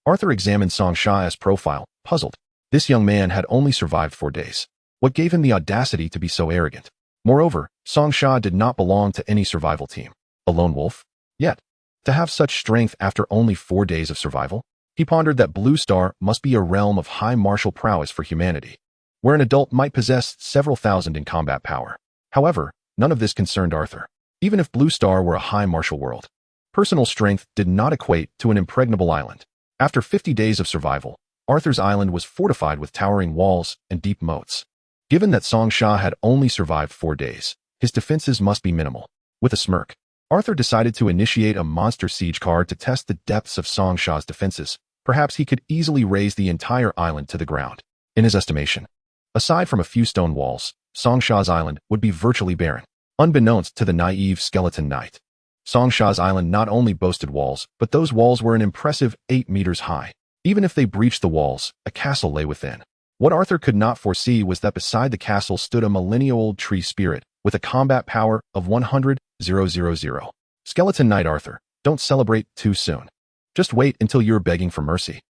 Arthur examined Song Sha's profile, puzzled. This young man had only survived 4 days. What gave him the audacity to be so arrogant? Moreover, Song Sha did not belong to any survival team. A lone wolf? Yet, to have such strength after only 4 days of survival? He pondered that Blue Star must be a realm of high martial prowess for humanity, where an adult might possess several thousand in combat power. However, none of this concerned Arthur. Even if Blue Star were a high martial world, personal strength did not equate to an impregnable island. After 50 days of survival, Arthur's island was fortified with towering walls and deep moats. Given that Song Sha had only survived 4 days, his defenses must be minimal. With a smirk, Arthur decided to initiate a monster siege card to test the depths of Song Sha's defenses. Perhaps he could easily raise the entire island to the ground. In his estimation, aside from a few stone walls, Song Sha's island would be virtually barren. Unbeknownst to the naive skeleton knight, Song Sha's island not only boasted walls, but those walls were an impressive 8 meters high. Even if they breached the walls, a castle lay within. What Arthur could not foresee was that beside the castle stood a millennia-old tree spirit with a combat power of 100,000. Skeleton Knight Arthur, don't celebrate too soon. Just wait until you're begging for mercy.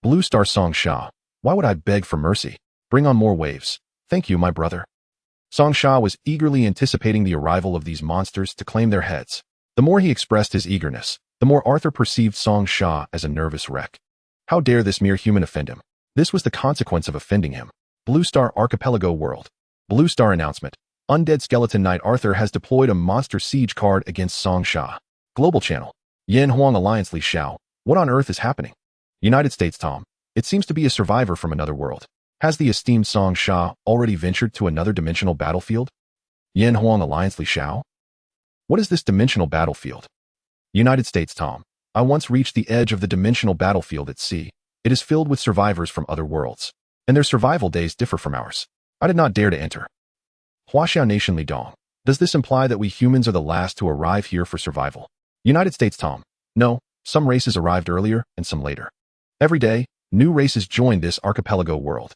Blue Star Song Sha, why would I beg for mercy? Bring on more waves. Thank you, my brother. Song Sha was eagerly anticipating the arrival of these monsters to claim their heads. The more he expressed his eagerness, the more Arthur perceived Song Sha as a nervous wreck. How dare this mere human offend him? This was the consequence of offending him. Blue Star Archipelago World. Blue Star announcement. Undead Skeleton Knight Arthur has deployed a monster siege card against Song Sha. Global Channel. Yan Huang Alliance Li Xiao. What on earth is happening? United States Tom. It seems to be a survivor from another world. Has the esteemed Song Sha already ventured to another dimensional battlefield? Yan Huang Alliance Li Xiao. What is this dimensional battlefield? United States Tom. I once reached the edge of the dimensional battlefield at sea. It is filled with survivors from other worlds, and their survival days differ from ours. I did not dare to enter. Huaxiao Nation Li Dong. Does this imply that we humans are the last to arrive here for survival? United States Tom. No, some races arrived earlier and some later. Every day, new races join this archipelago world.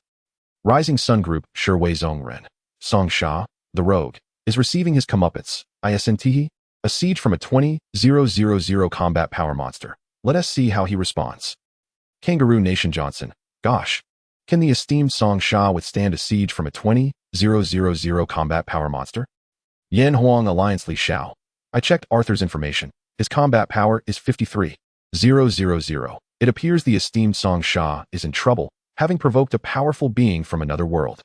Rising Sun Group Shiwei Zhongren. Song Sha, the rogue, is receiving his comeuppance. ISNT, a siege from a 20,000 combat power monster. Let us see how he responds. Kangaroo Nation Johnson. Gosh, can the esteemed Song Sha withstand a siege from a 20,000 combat power monster? Yan Huang Alliance Li Xiao. I checked Arthur's information. His combat power is 53,000. It appears the esteemed Song Sha is in trouble, having provoked a powerful being from another world.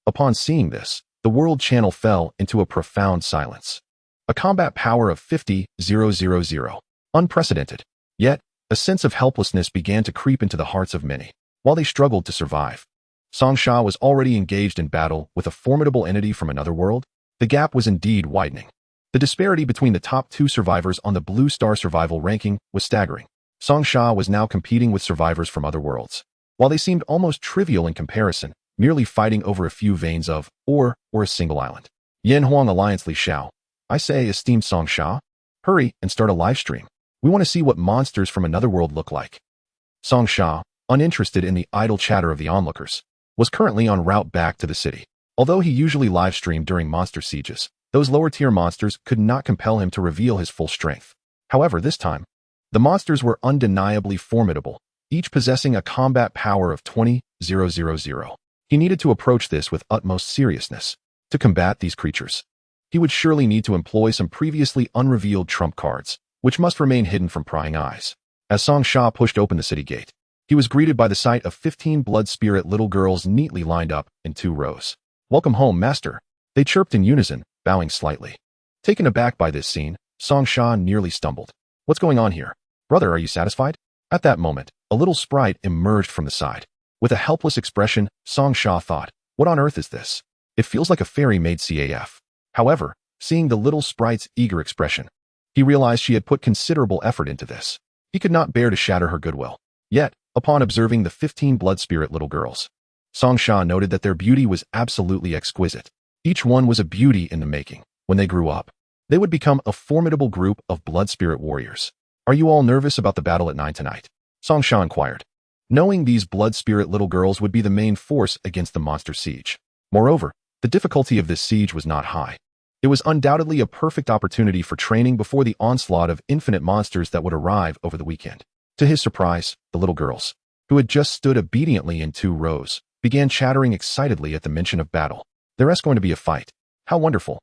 Upon seeing this, the world channel fell into a profound silence. A combat power of 50,000. Unprecedented. Yet, a sense of helplessness began to creep into the hearts of many, while they struggled to survive. Song Sha was already engaged in battle with a formidable entity from another world. The gap was indeed widening. The disparity between the top 2 survivors on the Blue Star survival ranking was staggering. Song Sha was now competing with survivors from other worlds. While they seemed almost trivial in comparison, merely fighting over a few veins of ore or a single island. Yan Huang Alliance Li Xiao. I say, esteemed Song Sha, hurry and start a live stream. We want to see what monsters from another world look like. Song Sha, uninterested in the idle chatter of the onlookers, was currently en route back to the city. Although he usually live-streamed during monster sieges, those lower-tier monsters could not compel him to reveal his full strength. However, this time, the monsters were undeniably formidable, each possessing a combat power of 20,000. He needed to approach this with utmost seriousness. To combat these creatures, he would surely need to employ some previously unrevealed trump cards, which must remain hidden from prying eyes. As Song Sha pushed open the city gate, he was greeted by the sight of 15 blood spirit little girls neatly lined up in 2 rows. Welcome home, master. They chirped in unison, bowing slightly. Taken aback by this scene, Song Sha nearly stumbled. What's going on here? Brother, are you satisfied? At that moment, a little sprite emerged from the side. With a helpless expression, Song Sha thought, what on earth is this? It feels like a fairy made CAF. However, seeing the little sprite's eager expression, he realized she had put considerable effort into this. He could not bear to shatter her goodwill. Yet, upon observing the 15 blood spirit little girls, Song Sha noted that their beauty was absolutely exquisite. Each one was a beauty in the making. When they grew up, they would become a formidable group of blood spirit warriors. Are you all nervous about the battle at 9 tonight? Song Sha inquired, knowing these blood spirit little girls would be the main force against the monster siege. Moreover, the difficulty of this siege was not high. It was undoubtedly a perfect opportunity for training before the onslaught of infinite monsters that would arrive over the weekend. To his surprise, the little girls, who had just stood obediently in 2 rows, began chattering excitedly at the mention of battle. There is going to be a fight. How wonderful.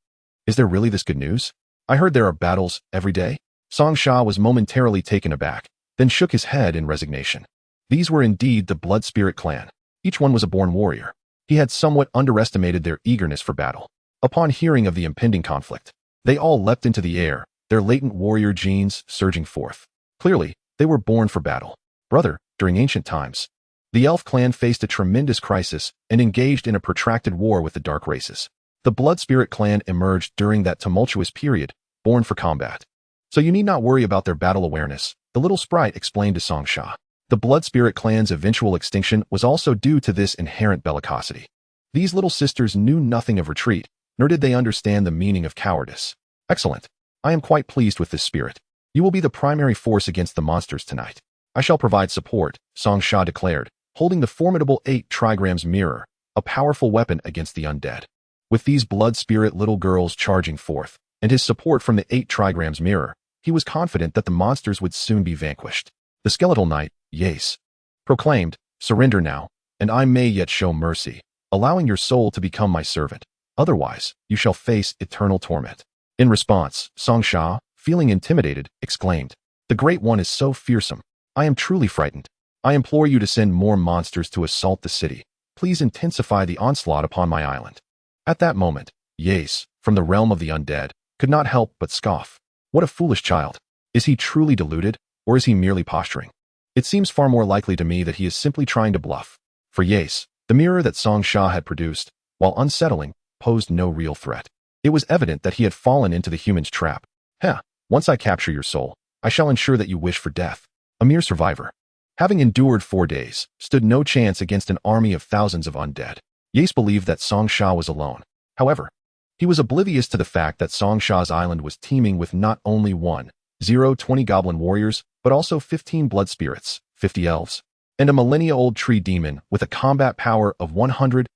Is there really this good news? I heard there are battles every day. Song Sha was momentarily taken aback, then shook his head in resignation. These were indeed the Blood Spirit clan. Each one was a born warrior. He had somewhat underestimated their eagerness for battle. Upon hearing of the impending conflict, they all leapt into the air, their latent warrior genes surging forth. Clearly, they were born for battle. Brother, during ancient times, the elf clan faced a tremendous crisis and engaged in a protracted war with the dark races. The Blood Spirit clan emerged during that tumultuous period, born for combat. So you need not worry about their battle awareness, the little sprite explained to Song Sha. The Blood Spirit clan's eventual extinction was also due to this inherent bellicosity. These little sisters knew nothing of retreat, nor did they understand the meaning of cowardice. Excellent. I am quite pleased with this spirit. You will be the primary force against the monsters tonight. I shall provide support, Song Sha declared, holding the formidable 8 trigrams mirror, a powerful weapon against the undead. With these Blood Spirit little girls charging forth, and his support from the 8 trigrams mirror, he was confident that the monsters would soon be vanquished. The skeletal knight, Yace, proclaimed, surrender now, and I may yet show mercy, allowing your soul to become my servant. Otherwise, you shall face eternal torment. In response, Song Sha, feeling intimidated, exclaimed, the Great One is so fearsome. I am truly frightened. I implore you to send more monsters to assault the city. Please intensify the onslaught upon my island. At that moment, Yace, from the realm of the undead, could not help but scoff. What a foolish child. Is he truly deluded, or is he merely posturing? It seems far more likely to me that he is simply trying to bluff. For Yace, the mirror that Song Sha had produced, while unsettling, posed no real threat. It was evident that he had fallen into the human's trap. Once I capture your soul, I shall ensure that you wish for death. A mere survivor, having endured 4 days, stood no chance against an army of thousands of undead. Yace believed that Song Sha was alone. However, he was oblivious to the fact that Song Sha's island was teeming with not only 20 goblin warriors, but also 15 blood spirits, 50 elves, and a millennia-old tree demon with a combat power of 100,000.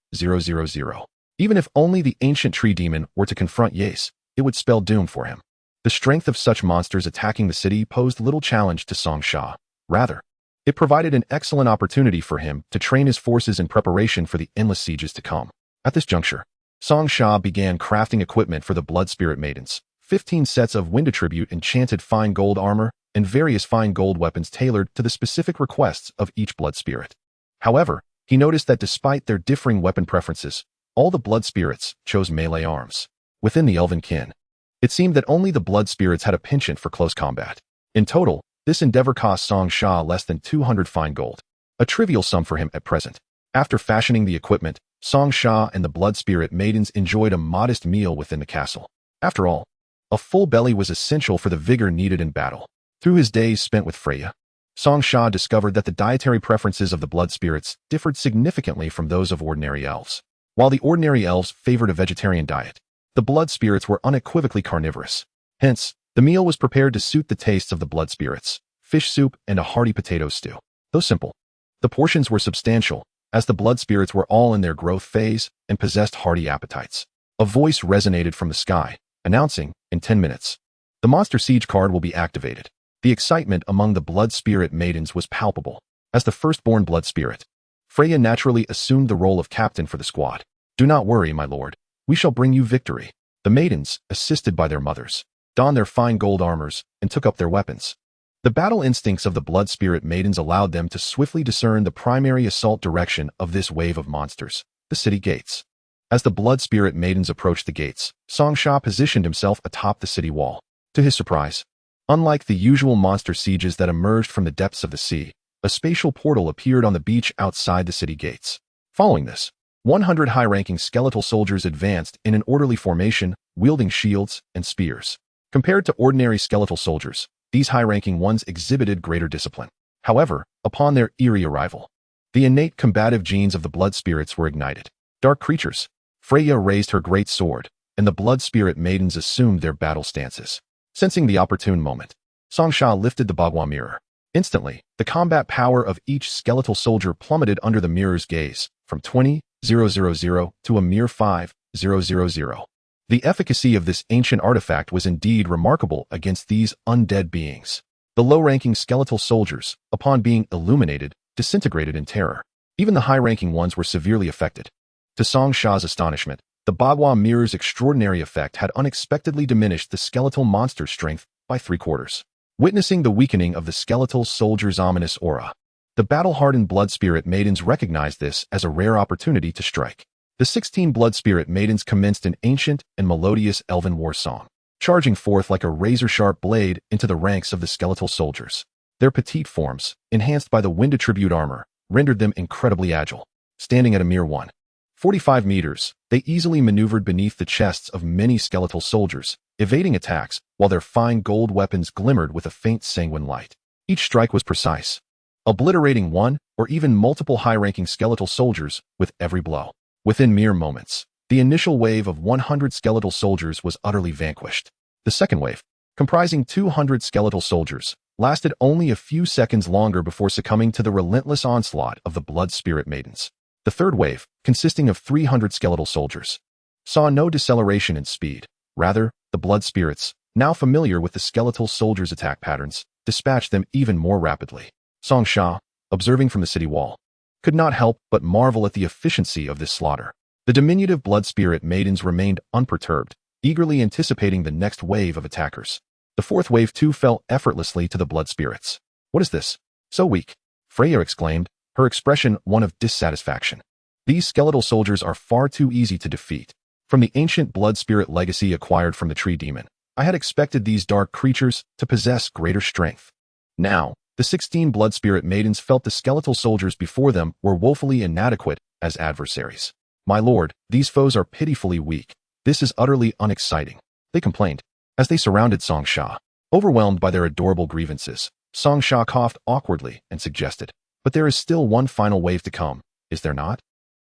Even if only the ancient tree demon were to confront Yace, it would spell doom for him. The strength of such monsters attacking the city posed little challenge to Song Sha. Rather, it provided an excellent opportunity for him to train his forces in preparation for the endless sieges to come. At this juncture, Song Sha began crafting equipment for the Blood Spirit maidens, 15 sets of wind attribute enchanted fine gold armor, and various fine gold weapons tailored to the specific requests of each blood spirit. However, he noticed that despite their differing weapon preferences, all the blood spirits chose melee arms. Within the elven kin, it seemed that only the blood spirits had a penchant for close combat. In total, this endeavor cost Song Sha less than 200 fine gold, a trivial sum for him at present. After fashioning the equipment, Song Sha and the blood spirit maidens enjoyed a modest meal within the castle. After all, a full belly was essential for the vigor needed in battle. Through his days spent with Freya, Song Sha discovered that the dietary preferences of the blood spirits differed significantly from those of ordinary elves. While the ordinary elves favored a vegetarian diet, the blood spirits were unequivocally carnivorous. Hence, the meal was prepared to suit the tastes of the blood spirits: fish soup and a hearty potato stew. Though simple, the portions were substantial, as the blood spirits were all in their growth phase and possessed hearty appetites. A voice resonated from the sky, announcing, in 10 minutes, the Monster Siege card will be activated. The excitement among the blood spirit maidens was palpable. As the firstborn blood spirit, Freya naturally assumed the role of captain for the squad. Do not worry, my lord. We shall bring you victory. The maidens, assisted by their mothers, donned their fine gold armors and took up their weapons. The battle instincts of the blood spirit maidens allowed them to swiftly discern the primary assault direction of this wave of monsters: the city gates. As the blood spirit maidens approached the gates, Song Sha positioned himself atop the city wall. To his surprise, unlike the usual monster sieges that emerged from the depths of the sea, a spatial portal appeared on the beach outside the city gates. Following this, 100 high-ranking skeletal soldiers advanced in an orderly formation, wielding shields and spears. Compared to ordinary skeletal soldiers, these high-ranking ones exhibited greater discipline. However, upon their eerie arrival, the innate combative genes of the blood spirits were ignited. Dark creatures. Freya raised her great sword, and the blood spirit maidens assumed their battle stances. Sensing the opportune moment, Song Sha lifted the Bagua mirror. Instantly, the combat power of each skeletal soldier plummeted under the mirror's gaze, from 20,000 to a mere 5,000. The efficacy of this ancient artifact was indeed remarkable against these undead beings. The low-ranking skeletal soldiers, upon being illuminated, disintegrated in terror. Even the high-ranking ones were severely affected. To Song Sha's astonishment, the Bagua mirror's extraordinary effect had unexpectedly diminished the skeletal monster's strength by 3/4. Witnessing the weakening of the skeletal soldier's ominous aura, the battle-hardened Blood Spirit Maidens recognized this as a rare opportunity to strike. The 16 Blood Spirit Maidens commenced an ancient and melodious elven war song, charging forth like a razor-sharp blade into the ranks of the skeletal soldiers. Their petite forms, enhanced by the wind attribute armor, rendered them incredibly agile. Standing at a mere 1.45 meters, they easily maneuvered beneath the chests of many skeletal soldiers, evading attacks while their fine gold weapons glimmered with a faint sanguine light. Each strike was precise, obliterating one or even multiple high-ranking skeletal soldiers with every blow. Within mere moments, the initial wave of 100 skeletal soldiers was utterly vanquished. The second wave, comprising 200 skeletal soldiers, lasted only a few seconds longer before succumbing to the relentless onslaught of the Blood Spirit Maidens. The third wave, consisting of 300 skeletal soldiers, saw no deceleration in speed. Rather, the Blood Spirits, now familiar with the skeletal soldiers' attack patterns, dispatched them even more rapidly. Song Sha, observing from the city wall, could not help but marvel at the efficiency of this slaughter. The diminutive Blood Spirit Maidens remained unperturbed, eagerly anticipating the next wave of attackers. The fourth wave too fell effortlessly to the Blood Spirits. "What is this? So weak?" Freya exclaimed, her expression one of dissatisfaction. "These skeletal soldiers are far too easy to defeat. From the ancient Blood Spirit legacy acquired from the Tree Demon, I had expected these dark creatures to possess greater strength." Now, the 16 Blood Spirit Maidens felt the skeletal soldiers before them were woefully inadequate as adversaries. "My lord, these foes are pitifully weak. This is utterly unexciting," they complained, as they surrounded Song Sha. Overwhelmed by their adorable grievances, Song Sha coughed awkwardly and suggested, "But there is still one final wave to come, is there not?"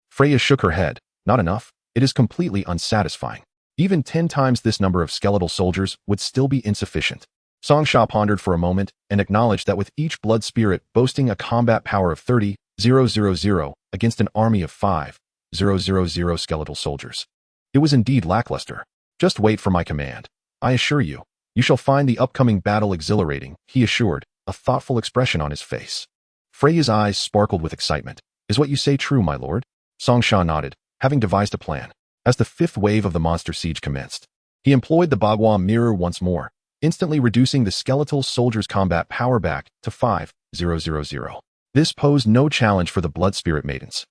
Freya shook her head. "Not enough. It is completely unsatisfying. Even 10 times this number of skeletal soldiers would still be insufficient." Song Sha pondered for a moment and acknowledged that with each Blood Spirit boasting a combat power of 30,000 against an army of 5,000 skeletal soldiers, it was indeed lackluster. "Just wait for my command. I assure you, you shall find the upcoming battle exhilarating," he assured, a thoughtful expression on his face. Freya's eyes sparkled with excitement. "Is what you say true, my lord?" Song Sha nodded, having devised a plan. As the fifth wave of the monster siege commenced, he employed the Bagua mirror once more, instantly reducing the skeletal soldiers' combat power back to 5,000. This posed no challenge for the Blood Spirit Maidens,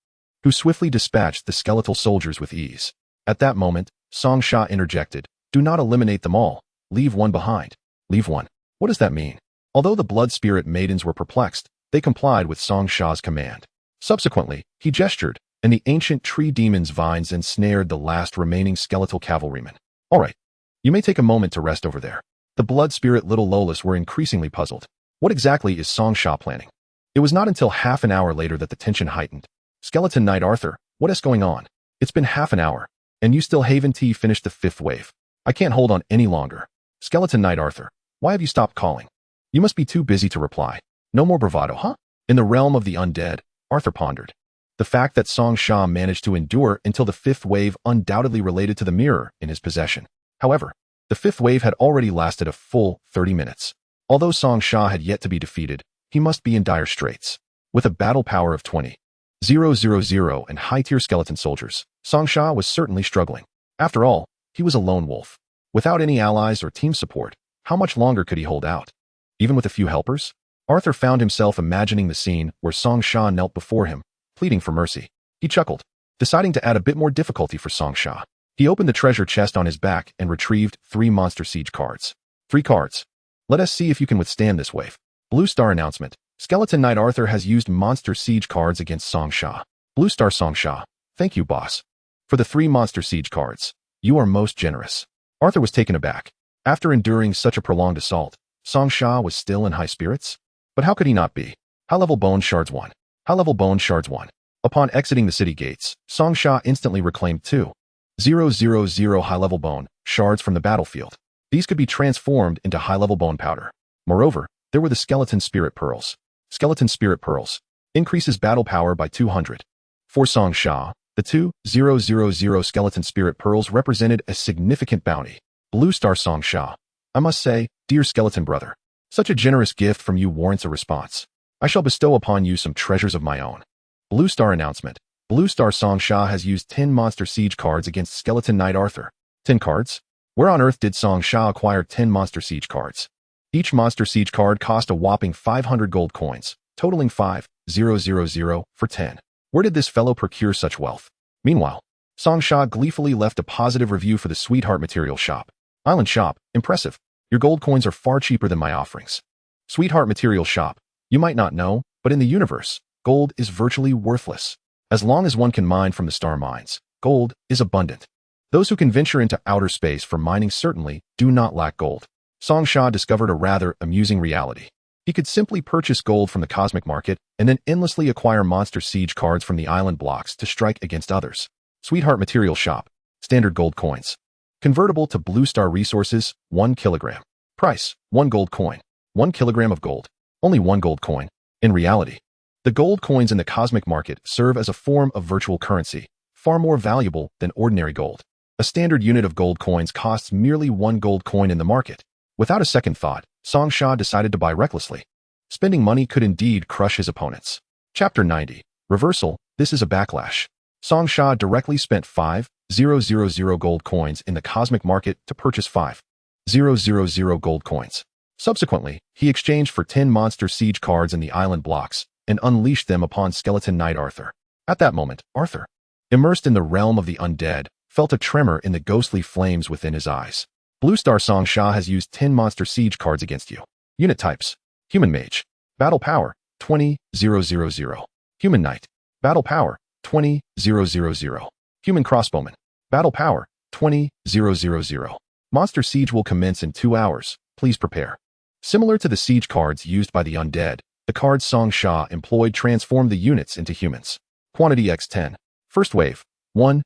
who swiftly dispatched the skeletal soldiers with ease. At that moment, Song Sha interjected, "Do not eliminate them all. Leave one behind." "Leave one? What does that mean?" Although the Blood Spirit Maidens were perplexed, they complied with Song Sha's command. Subsequently, he gestured, and the ancient tree demon's vines ensnared the last remaining skeletal cavalrymen. "All right. You may take a moment to rest over there." The Blood Spirit Little Lolas were increasingly puzzled. What exactly is Song Sha planning? It was not until half an hour later that the tension heightened. "Skeleton Knight Arthur, what is going on? It's been half an hour, and you still haven't finished the fifth wave. I can't hold on any longer. Skeleton Knight Arthur, why have you stopped calling? You must be too busy to reply. No more bravado, huh?" In the realm of the undead, Arthur pondered. The fact that Song Sha managed to endure until the fifth wave undoubtedly related to the mirror in his possession. However, the fifth wave had already lasted a full 30 minutes. Although Song Sha had yet to be defeated, he must be in dire straits. With a battle power of 20,000 and high-tier skeleton soldiers, Song Sha was certainly struggling. After all, he was a lone wolf. Without any allies or team support, how much longer could he hold out? Even with a few helpers? Arthur found himself imagining the scene where Song Sha knelt before him, pleading for mercy. He chuckled, deciding to add a bit more difficulty for Song Sha. He opened the treasure chest on his back and retrieved 3 monster siege cards. 3 cards. Let us see if you can withstand this wave. Blue Star announcement. Skeleton Knight Arthur has used monster siege cards against Song Sha. Blue Star Song Sha. Thank you, boss. For the 3 monster siege cards. You are most generous. Arthur was taken aback. After enduring such a prolonged assault, Song Sha was still in high spirits? But how could he not be? High-level bone shards 1. High-level bone shards 1. Upon exiting the city gates, Song Sha instantly reclaimed 2,000 high-level bone shards from the battlefield. These could be transformed into high-level bone powder. Moreover, there were the skeleton spirit pearls. Skeleton spirit pearls increases battle power by 200. For Song Sha, the 2,000 skeleton spirit pearls represented a significant bounty. Blue Star Song Sha. I must say, dear skeleton brother, Such a generous gift from you warrants a response. I shall bestow upon you some treasures of my own. Blue Star announcement. Blue Star Song Sha has used 10 Monster Siege cards against Skeleton Knight Arthur. 10 cards? Where on earth did Song Sha acquire 10 Monster Siege cards? Each Monster Siege card cost a whopping 500 gold coins, totaling 5,000 for 10. Where did this fellow procure such wealth? Meanwhile, Song Sha gleefully left a positive review for the Sweetheart Material Shop. Island Shop, impressive. Your gold coins are far cheaper than my offerings. Sweetheart Material Shop, you might not know, but in the universe, gold is virtually worthless. As long as one can mine from the star mines, gold is abundant. Those who can venture into outer space for mining certainly do not lack gold. Song Sha discovered a rather amusing reality. He could simply purchase gold from the cosmic market and then endlessly acquire Monster Siege cards from the island blocks to strike against others. Sweetheart Material Shop. Standard gold coins. Convertible to Blue Star Resources, 1 kilogram. Price, 1 gold coin. 1 kilogram of gold. Only 1 gold coin. In reality, the gold coins in the cosmic market serve as a form of virtual currency, far more valuable than ordinary gold. A standard unit of gold coins costs merely 1 gold coin in the market. Without a second thought, Song Sha decided to buy recklessly. Spending money could indeed crush his opponents. Chapter 90. Reversal. This is a backlash. Song Sha directly spent 5,000 gold coins in the cosmic market to purchase 5,000 gold coins. Subsequently, he exchanged for 10 Monster Siege cards in the island blocks and unleashed them upon Skeleton Knight Arthur. At that moment, Arthur, immersed in the realm of the undead, felt a tremor in the ghostly flames within his eyes. Blue Star Song Sha has used 10 Monster Siege cards against you. Unit types. Human Mage. Battle Power, 20,000. Human Knight. Battle Power, 20,000. Human Crossbowman. Battle Power, 20,000. Monster Siege will commence in 2 hours. Please prepare. Similar to the siege cards used by the undead, the cards Song Sha employed transformed the units into humans. Quantity x10. First wave, 1,000.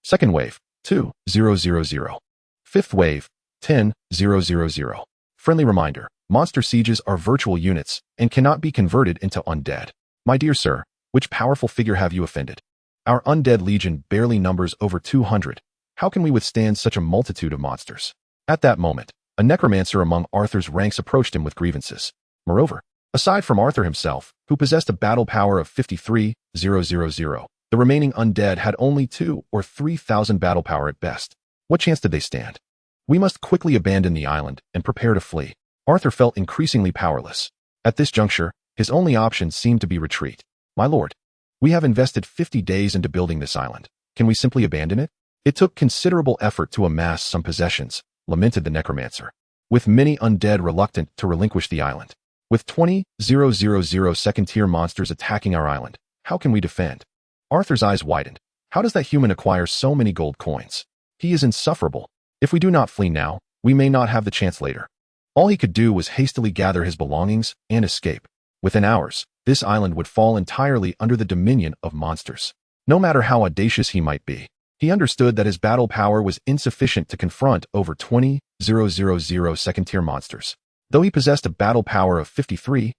Second wave, 2,000. Fifth wave, 10,000. Friendly reminder, monster sieges are virtual units and cannot be converted into undead. My dear sir, which powerful figure have you offended? Our undead legion barely numbers over 200. How can we withstand such a multitude of monsters? At that moment, a necromancer among Arthur's ranks approached him with grievances. Moreover, aside from Arthur himself, who possessed a battle power of 53,000, the remaining undead had only 2,000 or 3,000 battle power at best. What chance did they stand? We must quickly abandon the island and prepare to flee. Arthur felt increasingly powerless. At this juncture, his only option seemed to be retreat. My lord, we have invested 50 days into building this island. Can we simply abandon it? It took considerable effort to amass some possessions, lamented the necromancer, with many undead reluctant to relinquish the island. With 20,000 second-tier monsters attacking our island, how can we defend? Arthur's eyes widened. How does that human acquire so many gold coins? He is insufferable. If we do not flee now, we may not have the chance later. All he could do was hastily gather his belongings and escape. Within hours, this island would fall entirely under the dominion of monsters. No matter how audacious he might be, he understood that his battle power was insufficient to confront over 20,000 second-tier monsters. Though he possessed a battle power of 53,000,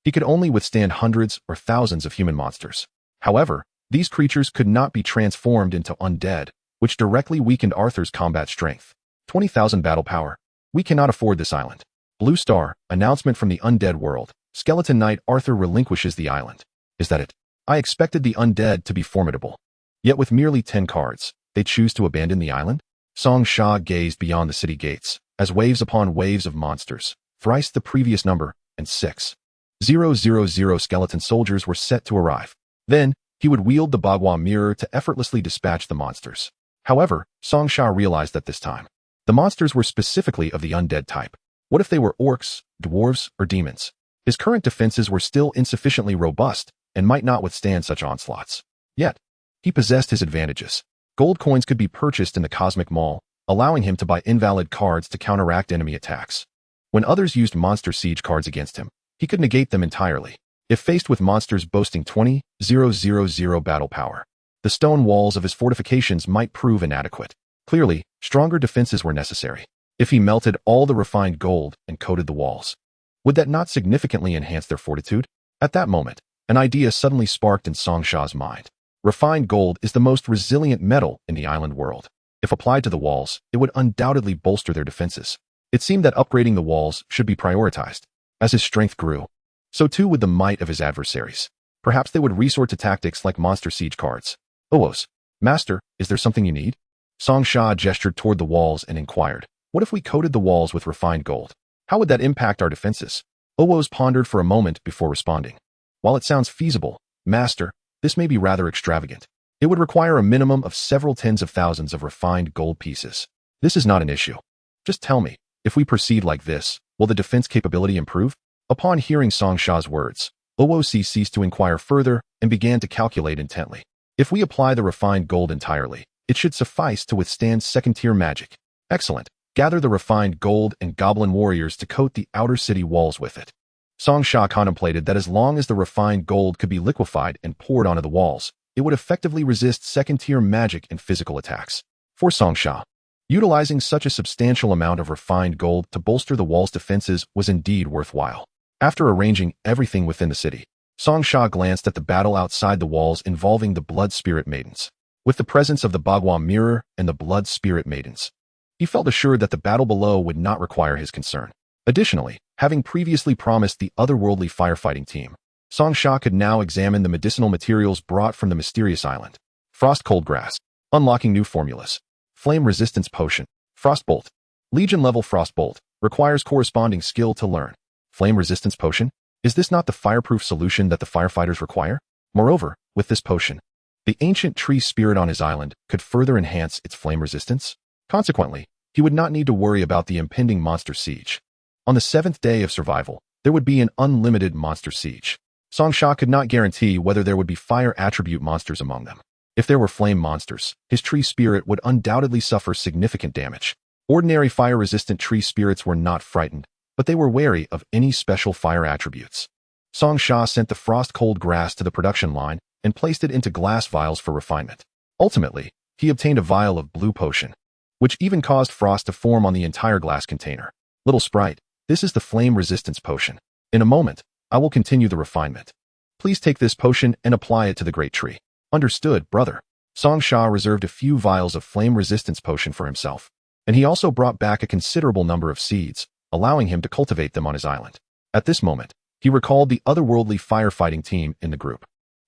he could only withstand hundreds or thousands of human monsters. However, these creatures could not be transformed into undead, which directly weakened Arthur's combat strength. 20,000 battle power. We cannot afford this island. Blue Star, announcement from the undead world. Skeleton Knight Arthur relinquishes the island. Is that it? I expected the undead to be formidable. Yet with merely 10 cards, they choose to abandon the island? Song Sha gazed beyond the city gates, as waves upon waves of monsters, thrice the previous number, and 6,000 skeleton soldiers were set to arrive. Then, he would wield the Bagua mirror to effortlessly dispatch the monsters. However, Song Sha realized at this time, the monsters were specifically of the undead type. What if they were orcs, dwarves, or demons? His current defenses were still insufficiently robust and might not withstand such onslaughts. Yet, he possessed his advantages. Gold coins could be purchased in the Cosmic Mall, allowing him to buy invalid cards to counteract enemy attacks. When others used Monster Siege cards against him, he could negate them entirely. If faced with monsters boasting 20,000 battle power, the stone walls of his fortifications might prove inadequate. Clearly, stronger defenses were necessary. If he melted all the refined gold and coated the walls, would that not significantly enhance their fortitude? At that moment, an idea suddenly sparked in Song Sha's mind. Refined gold is the most resilient metal in the island world. If applied to the walls, it would undoubtedly bolster their defenses. It seemed that upgrading the walls should be prioritized. As his strength grew, so too would the might of his adversaries. Perhaps they would resort to tactics like monster siege cards. Owos, Master, is there something you need? Song Sha gestured toward the walls and inquired, what if we coated the walls with refined gold? How would that impact our defenses? Owos pondered for a moment before responding. While it sounds feasible, Master, this may be rather extravagant. It would require a minimum of several tens of thousands of refined gold pieces. This is not an issue. Just tell me, if we proceed like this, will the defense capability improve? Upon hearing Song Sha's words, Owos ceased to inquire further and began to calculate intently. If we apply the refined gold entirely, it should suffice to withstand second-tier magic. Excellent. Gather the refined gold and goblin warriors to coat the outer city walls with it. Song Sha contemplated that as long as the refined gold could be liquefied and poured onto the walls, it would effectively resist second-tier magic and physical attacks. For Song Sha, utilizing such a substantial amount of refined gold to bolster the wall's defenses was indeed worthwhile. After arranging everything within the city, Song Sha glanced at the battle outside the walls involving the Blood Spirit Maidens. With the presence of the Bagua Mirror and the Blood Spirit Maidens, he felt assured that the battle below would not require his concern. Additionally, having previously promised the otherworldly firefighting team, Song Sha could now examine the medicinal materials brought from the mysterious island. Frost Cold Grass, unlocking new formulas. Flame Resistance Potion, Frostbolt. Legion level Frostbolt, requires corresponding skill to learn. Flame Resistance Potion? Is this not the fireproof solution that the firefighters require? Moreover, with this potion, the ancient tree spirit on his island could further enhance its flame resistance. Consequently, he would not need to worry about the impending monster siege. On the 7th day of survival, there would be an unlimited monster siege. Song Sha could not guarantee whether there would be fire attribute monsters among them. If there were flame monsters, his tree spirit would undoubtedly suffer significant damage. Ordinary fire-resistant tree spirits were not frightened, but they were wary of any special fire attributes. Song Sha sent the frost-cold grass to the production line and placed it into glass vials for refinement. Ultimately, he obtained a vial of blue potion, which even caused frost to form on the entire glass container. Little sprite, this is the flame resistance potion. In a moment, I will continue the refinement. Please take this potion and apply it to the great tree. Understood, brother. Song Sha reserved a few vials of flame resistance potion for himself, and he also brought back a considerable number of seeds, allowing him to cultivate them on his island. At this moment, he recalled the otherworldly firefighting team in the group.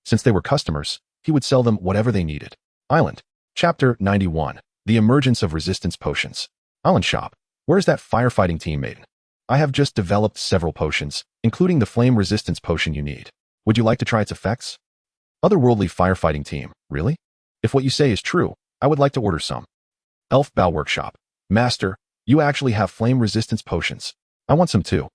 Since they were customers, he would sell them whatever they needed. Island. Chapter 91. The Emergence of Resistance Potions. Island Shop. Where's that firefighting team maiden? I have just developed several potions, including the flame resistance potion you need. Would you like to try its effects? Otherworldly firefighting team. Really? If what you say is true, I would like to order some. Elf Bow Workshop. Master, you actually have flame resistance potions. I want some too.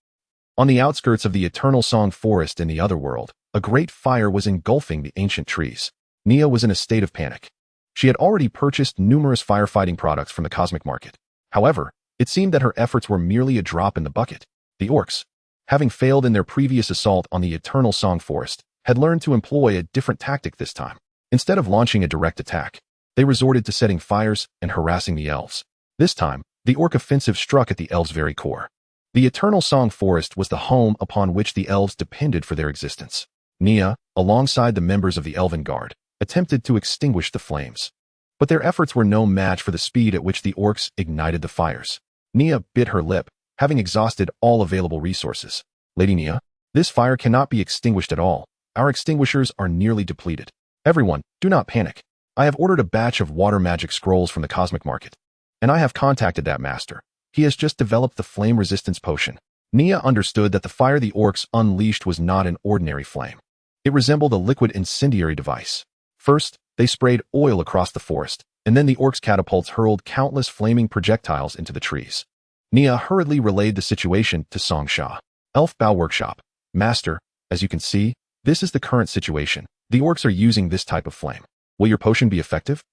On the outskirts of the Eternal Song Forest in the Otherworld, a great fire was engulfing the ancient trees. Nia was in a state of panic. She had already purchased numerous firefighting products from the cosmic market. However, it seemed that her efforts were merely a drop in the bucket. The orcs, having failed in their previous assault on the Eternal Song Forest, had learned to employ a different tactic this time. Instead of launching a direct attack, they resorted to setting fires and harassing the elves. This time, the orc offensive struck at the elves' very core. The Eternal Song Forest was the home upon which the elves depended for their existence. Nia, alongside the members of the Elven Guard, attempted to extinguish the flames. But their efforts were no match for the speed at which the orcs ignited the fires. Nia bit her lip, having exhausted all available resources. Lady Nia, this fire cannot be extinguished at all. Our extinguishers are nearly depleted. Everyone, do not panic. I have ordered a batch of water magic scrolls from the cosmic market, and I have contacted that master. He has just developed the flame resistance potion. Nia understood that the fire the orcs unleashed was not an ordinary flame. It resembled a liquid incendiary device. First, they sprayed oil across the forest, and then the orcs' catapults hurled countless flaming projectiles into the trees. Nia hurriedly relayed the situation to Song Sha. Elf Bow Workshop. Master, as you can see, this is the current situation. The orcs are using this type of flame. Will your potion be effective?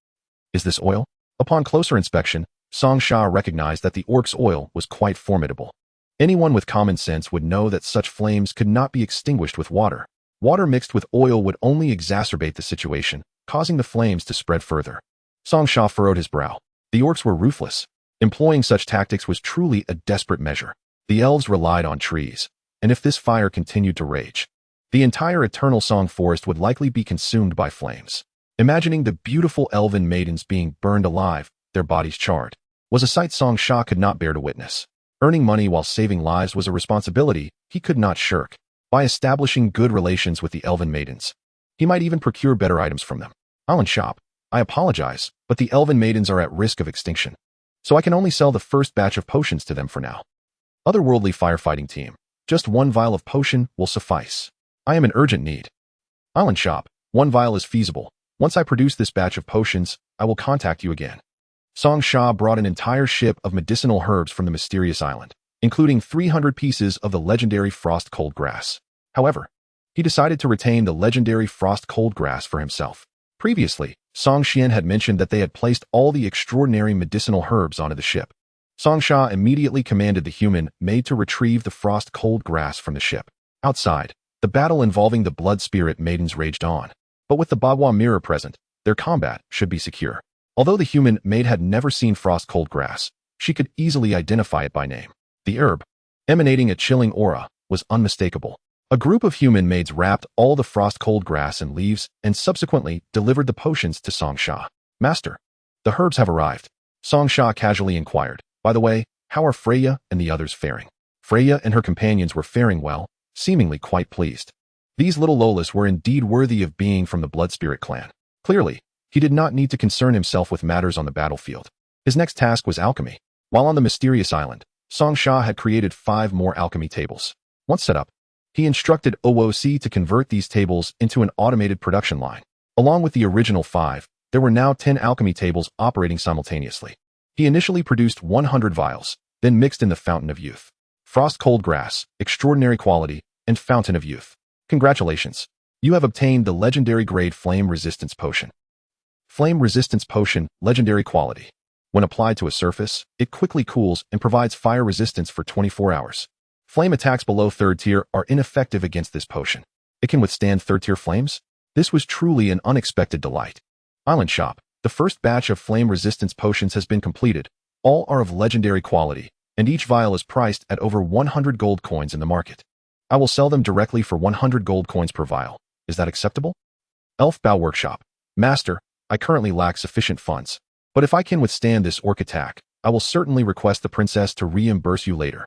Is this oil? Upon closer inspection, Song Sha recognized that the orcs' oil was quite formidable. Anyone with common sense would know that such flames could not be extinguished with water. Water mixed with oil would only exacerbate the situation, causing the flames to spread further. Song Sha furrowed his brow. The orcs were ruthless. Employing such tactics was truly a desperate measure. The elves relied on trees, and if this fire continued to rage, the entire Eternal Song Forest would likely be consumed by flames. Imagining the beautiful elven maidens being burned alive, their bodies charred, was a sight Song Sha could not bear to witness. Earning money while saving lives was a responsibility he could not shirk. By establishing good relations with the elven maidens, he might even procure better items from them. Island shop. I apologize, but the elven maidens are at risk of extinction, so I can only sell the first batch of potions to them for now. Otherworldly firefighting team. Just one vial of potion will suffice. I am in urgent need. Island shop. One vial is feasible. Once I produce this batch of potions, I will contact you again. Song Sha brought an entire ship of medicinal herbs from the mysterious island, including 300 pieces of the legendary frost cold grass. However, he decided to retain the legendary frost cold grass for himself. Previously, Song Xian had mentioned that they had placed all the extraordinary medicinal herbs onto the ship. Song Sha immediately commanded the human maid to retrieve the frost cold grass from the ship. Outside, the battle involving the blood spirit maidens raged on, but with the Bagua mirror present, their combat should be secure. Although the human maid had never seen frost cold grass, she could easily identify it by name. The herb, emanating a chilling aura, was unmistakable. A group of human maids wrapped all the frost cold grass and leaves and subsequently delivered the potions to Song Sha. Master, the herbs have arrived. Song Sha casually inquired. By the way, how are Freya and the others faring? Freya and her companions were faring well, seemingly quite pleased. These little Lolas were indeed worthy of being from the Blood Spirit clan. Clearly, he did not need to concern himself with matters on the battlefield. His next task was alchemy. While on the mysterious island, Song Sha had created 5 more alchemy tables. Once set up, he instructed OOC to convert these tables into an automated production line. Along with the original 5, there were now 10 alchemy tables operating simultaneously. He initially produced 100 vials, then mixed in the Fountain of Youth. Frost Cold Grass, extraordinary quality, and Fountain of Youth. Congratulations. You have obtained the legendary grade Flame Resistance Potion. Flame Resistance Potion, legendary quality. When applied to a surface, it quickly cools and provides fire resistance for 24 hours. Flame attacks below 3rd tier are ineffective against this potion. It can withstand 3rd tier flames? This was truly an unexpected delight. Island shop. The first batch of flame resistance potions has been completed. All are of legendary quality, and each vial is priced at over 100 gold coins in the market. I will sell them directly for 100 gold coins per vial. Is that acceptable? Elf Bow Workshop. Master, I currently lack sufficient funds, but if I can withstand this orc attack, I will certainly request the princess to reimburse you later.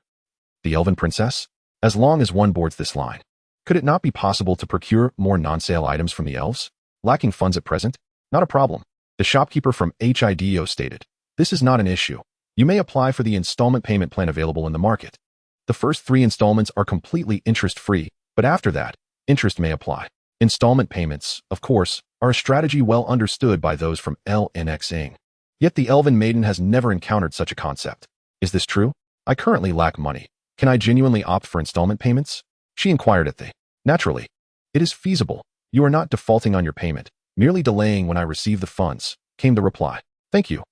The Elven Princess? As long as one boards this line. Could it not be possible to procure more non-sale items from the elves? Lacking funds at present? Not a problem. The shopkeeper from HIDO stated, this is not an issue. You may apply for the installment payment plan available in the market. The first 3 installments are completely interest-free, but after that, interest may apply. Installment payments, of course, are a strategy well understood by those from LNXing. Yet the Elven Maiden has never encountered such a concept. Is this true? I currently lack money. Can I genuinely opt for installment payments? She inquired at the. Naturally. It is feasible. You are not defaulting on your payment, merely delaying when I receive the funds, came the reply. Thank you,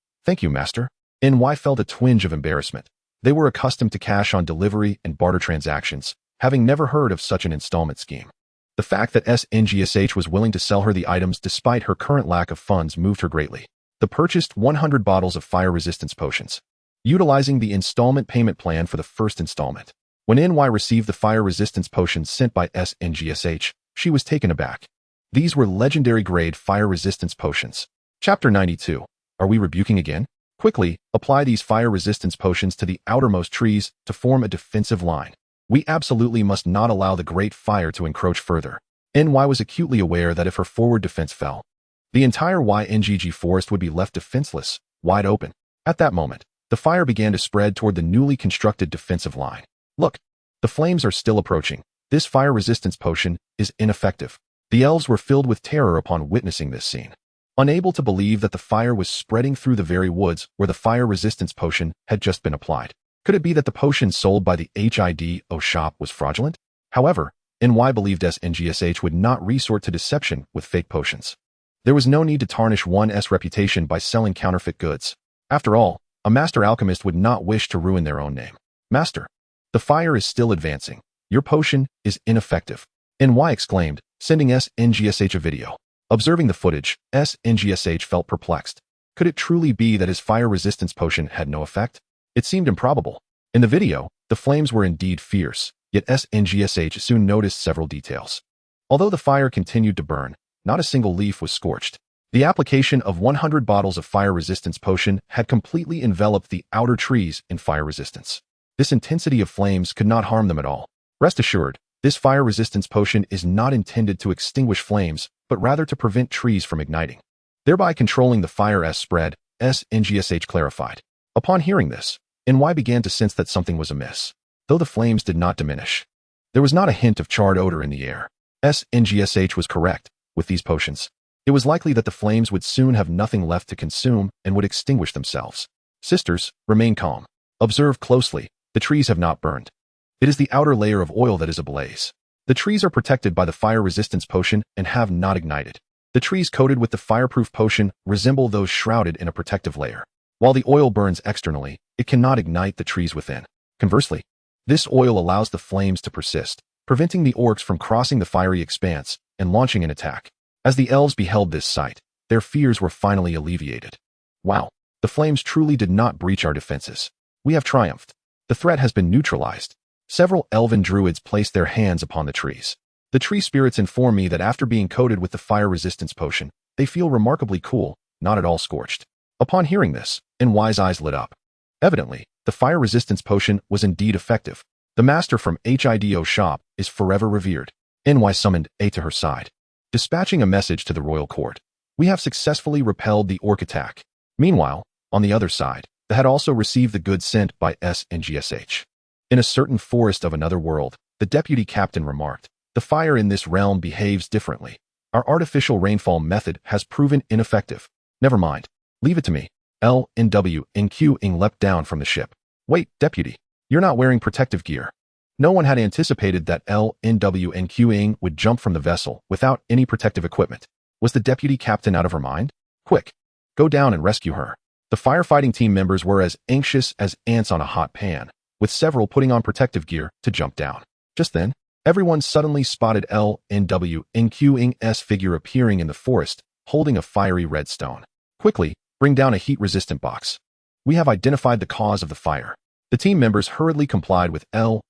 master. NY felt a twinge of embarrassment. They were accustomed to cash on delivery and barter transactions, having never heard of such an installment scheme. The fact that SNGSH was willing to sell her the items despite her current lack of funds moved her greatly. The purchased 100 bottles of fire resistance potions, utilizing the installment payment plan for the first installment. When NY received the fire resistance potions sent by SNGSH, she was taken aback. These were legendary grade fire resistance potions. Chapter 92. Are we rebuking again? Quickly, apply these fire resistance potions to the outermost trees to form a defensive line. We absolutely must not allow the great fire to encroach further. NY was acutely aware that if her forward defense fell, the entire YNGG forest would be left defenseless, wide open. At that moment, the fire began to spread toward the newly constructed defensive line. Look, the flames are still approaching. This fire resistance potion is ineffective. The elves were filled with terror upon witnessing this scene. Unable to believe that the fire was spreading through the very woods where the fire resistance potion had just been applied. Could it be that the potion sold by the HIDO shop was fraudulent? However, NY believed SNGSH would not resort to deception with fake potions. There was no need to tarnish one's reputation by selling counterfeit goods. After all, a master alchemist would not wish to ruin their own name. Master, the fire is still advancing. Your potion is ineffective. NY exclaimed, sending SNGSH a video. Observing the footage, SNGSH felt perplexed. Could it truly be that his fire resistance potion had no effect? It seemed improbable. In the video, the flames were indeed fierce, yet SNGSH soon noticed several details. Although the fire continued to burn, not a single leaf was scorched. The application of 100 bottles of fire resistance potion had completely enveloped the outer trees in fire resistance. This intensity of flames could not harm them at all. Rest assured, this fire resistance potion is not intended to extinguish flames, but rather to prevent trees from igniting, thereby controlling the fire's spread, SNGSH clarified. Upon hearing this, NY began to sense that something was amiss. Though the flames did not diminish, there was not a hint of charred odor in the air. SNGSH was correct. With these potions, it was likely that the flames would soon have nothing left to consume and would extinguish themselves. Sisters, remain calm. Observe closely. The trees have not burned. It is the outer layer of oil that is ablaze. The trees are protected by the fire resistance potion and have not ignited. The trees coated with the fireproof potion resemble those shrouded in a protective layer. While the oil burns externally, it cannot ignite the trees within. Conversely, this oil allows the flames to persist, preventing the orcs from crossing the fiery expanse and launching an attack. As the elves beheld this sight, their fears were finally alleviated. Wow, the flames truly did not breach our defenses. We have triumphed. The threat has been neutralized. Several elven druids placed their hands upon the trees. The tree spirits inform me that after being coated with the fire resistance potion, they feel remarkably cool, not at all scorched. Upon hearing this, NY's eyes lit up. Evidently, the fire resistance potion was indeed effective. The master from HIDO shop is forever revered. NY summoned A to her side, dispatching a message to the royal court. We have successfully repelled the orc attack. Meanwhile, on the other side, they had also received the goods sent by SNGSH. In a certain forest of another world, the deputy captain remarked, the fire in this realm behaves differently. Our artificial rainfall method has proven ineffective. Never mind. Leave it to me. LNW leapt down from the ship. Wait, deputy. You're not wearing protective gear. No one had anticipated that LNW would jump from the vessel without any protective equipment. Was the deputy captain out of her mind? Quick. Go down and rescue her. The firefighting team members were as anxious as ants on a hot pan, with several putting on protective gear to jump down. Just then, everyone suddenly spotted LNW's figure appearing in the forest, holding a fiery red stone. Quickly, bring down a heat-resistant box. We have identified the cause of the fire. The team members hurriedly complied with LNW's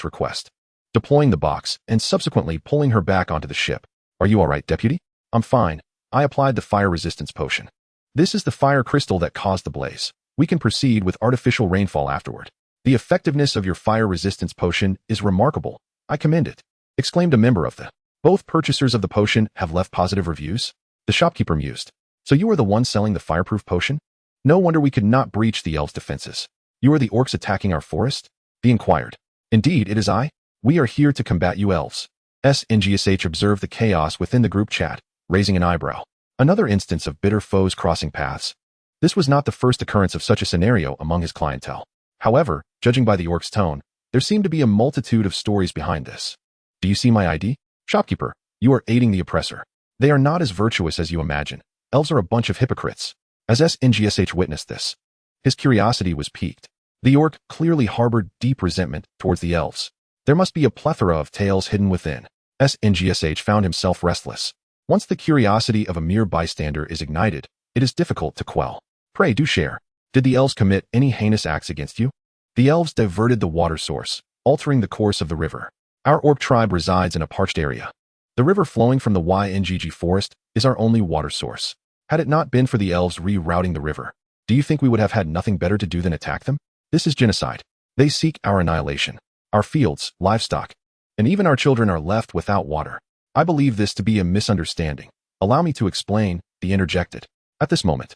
request, deploying the box and subsequently pulling her back onto the ship. Are you all right, deputy? I'm fine. I applied the fire resistance potion. This is the fire crystal that caused the blaze. We can proceed with artificial rainfall afterward. The effectiveness of your fire resistance potion is remarkable. I commend it, exclaimed a member of the. Both purchasers of the potion have left positive reviews. The shopkeeper mused. So you are the one selling the fireproof potion? No wonder we could not breach the elves' defenses. You are the orcs attacking our forest? He inquired. Indeed, it is I. We are here to combat you elves. SNGSH observed the chaos within the group chat, raising an eyebrow. Another instance of bitter foes crossing paths. This was not the first occurrence of such a scenario among his clientele. However, judging by the orc's tone, there seemed to be a multitude of stories behind this. Do you see my ID? Shopkeeper, you are aiding the oppressor. They are not as virtuous as you imagine. Elves are a bunch of hypocrites. As SNGSH witnessed this, his curiosity was piqued. The orc clearly harbored deep resentment towards the elves. There must be a plethora of tales hidden within. SNGSH found himself restless. Once the curiosity of a mere bystander is ignited, it is difficult to quell. Pray do share. Did the elves commit any heinous acts against you? The elves diverted the water source, altering the course of the river. Our orc tribe resides in a parched area. The river flowing from the YNGG forest is our only water source. Had it not been for the elves rerouting the river, do you think we would have had nothing better to do than attack them? This is genocide. They seek our annihilation. Our fields, livestock, and even our children are left without water. I believe this to be a misunderstanding. Allow me to explain, he interjected. At this moment,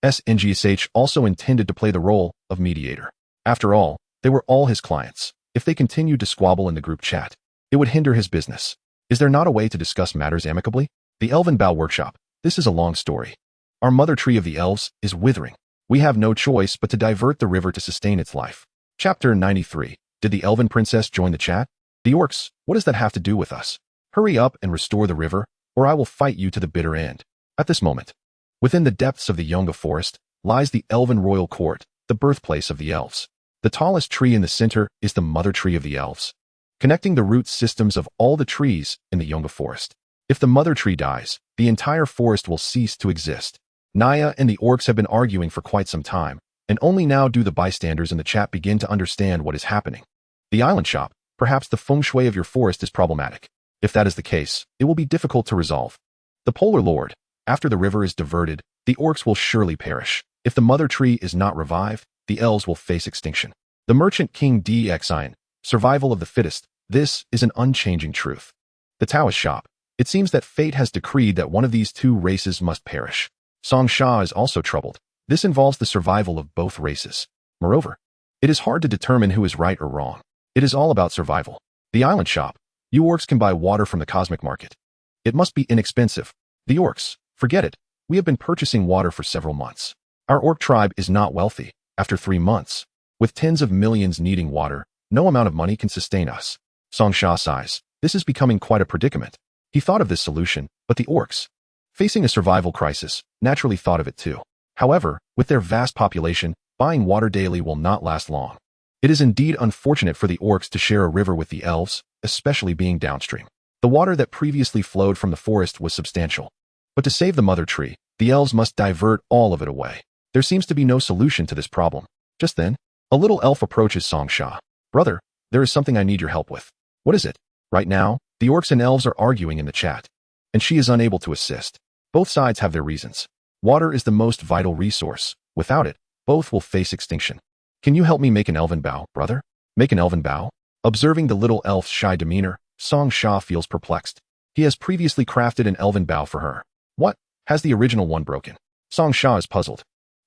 SNGSH also intended to play the role of mediator. After all, they were all his clients. If they continued to squabble in the group chat, it would hinder his business. Is there not a way to discuss matters amicably? The Elven Bow Workshop. This is a long story. Our mother tree of the elves is withering. We have no choice but to divert the river to sustain its life. Chapter 93. Did the Elven Princess join the chat? The orcs, what does that have to do with us? Hurry up and restore the river, or I will fight you to the bitter end. At this moment, within the depths of the Yunga forest, lies the Elven Royal Court, the birthplace of the elves. The tallest tree in the center is the mother tree of the elves, connecting the root systems of all the trees in the Yunga forest. If the mother tree dies, the entire forest will cease to exist. Naya and the orcs have been arguing for quite some time, and only now do the bystanders in the chat begin to understand what is happening. The island shop, perhaps the feng shui of your forest is problematic. If that is the case, it will be difficult to resolve. The Polar Lord, after the river is diverted, the orcs will surely perish. If the mother tree is not revived, the elves will face extinction. The merchant king DXIN, survival of the fittest, this is an unchanging truth. The Taoist shop. It seems that fate has decreed that one of these two races must perish. Song Sha is also troubled. This involves the survival of both races. Moreover, it is hard to determine who is right or wrong. It is all about survival. The island shop. You orcs can buy water from the cosmic market. It must be inexpensive. The orcs. Forget it. We have been purchasing water for several months. Our orc tribe is not wealthy. After 3 months, with tens of millions needing water, no amount of money can sustain us. Song Sha sighs. This is becoming quite a predicament. He thought of this solution, but the orcs, facing a survival crisis, naturally thought of it too. However, with their vast population, buying water daily will not last long. It is indeed unfortunate for the orcs to share a river with the elves, especially being downstream. The water that previously flowed from the forest was substantial. But to save the mother tree, the elves must divert all of it away. There seems to be no solution to this problem. Just then, a little elf approaches Song Sha. Brother, there is something I need your help with. What is it? Right now, the orcs and elves are arguing in the chat, and she is unable to assist. Both sides have their reasons. Water is the most vital resource. Without it, both will face extinction. Can you help me make an elven bow, brother? Make an elven bow? Observing the little elf's shy demeanor, Song Sha feels perplexed. He has previously crafted an elven bow for her. What? Has the original one broken? Song Sha is puzzled.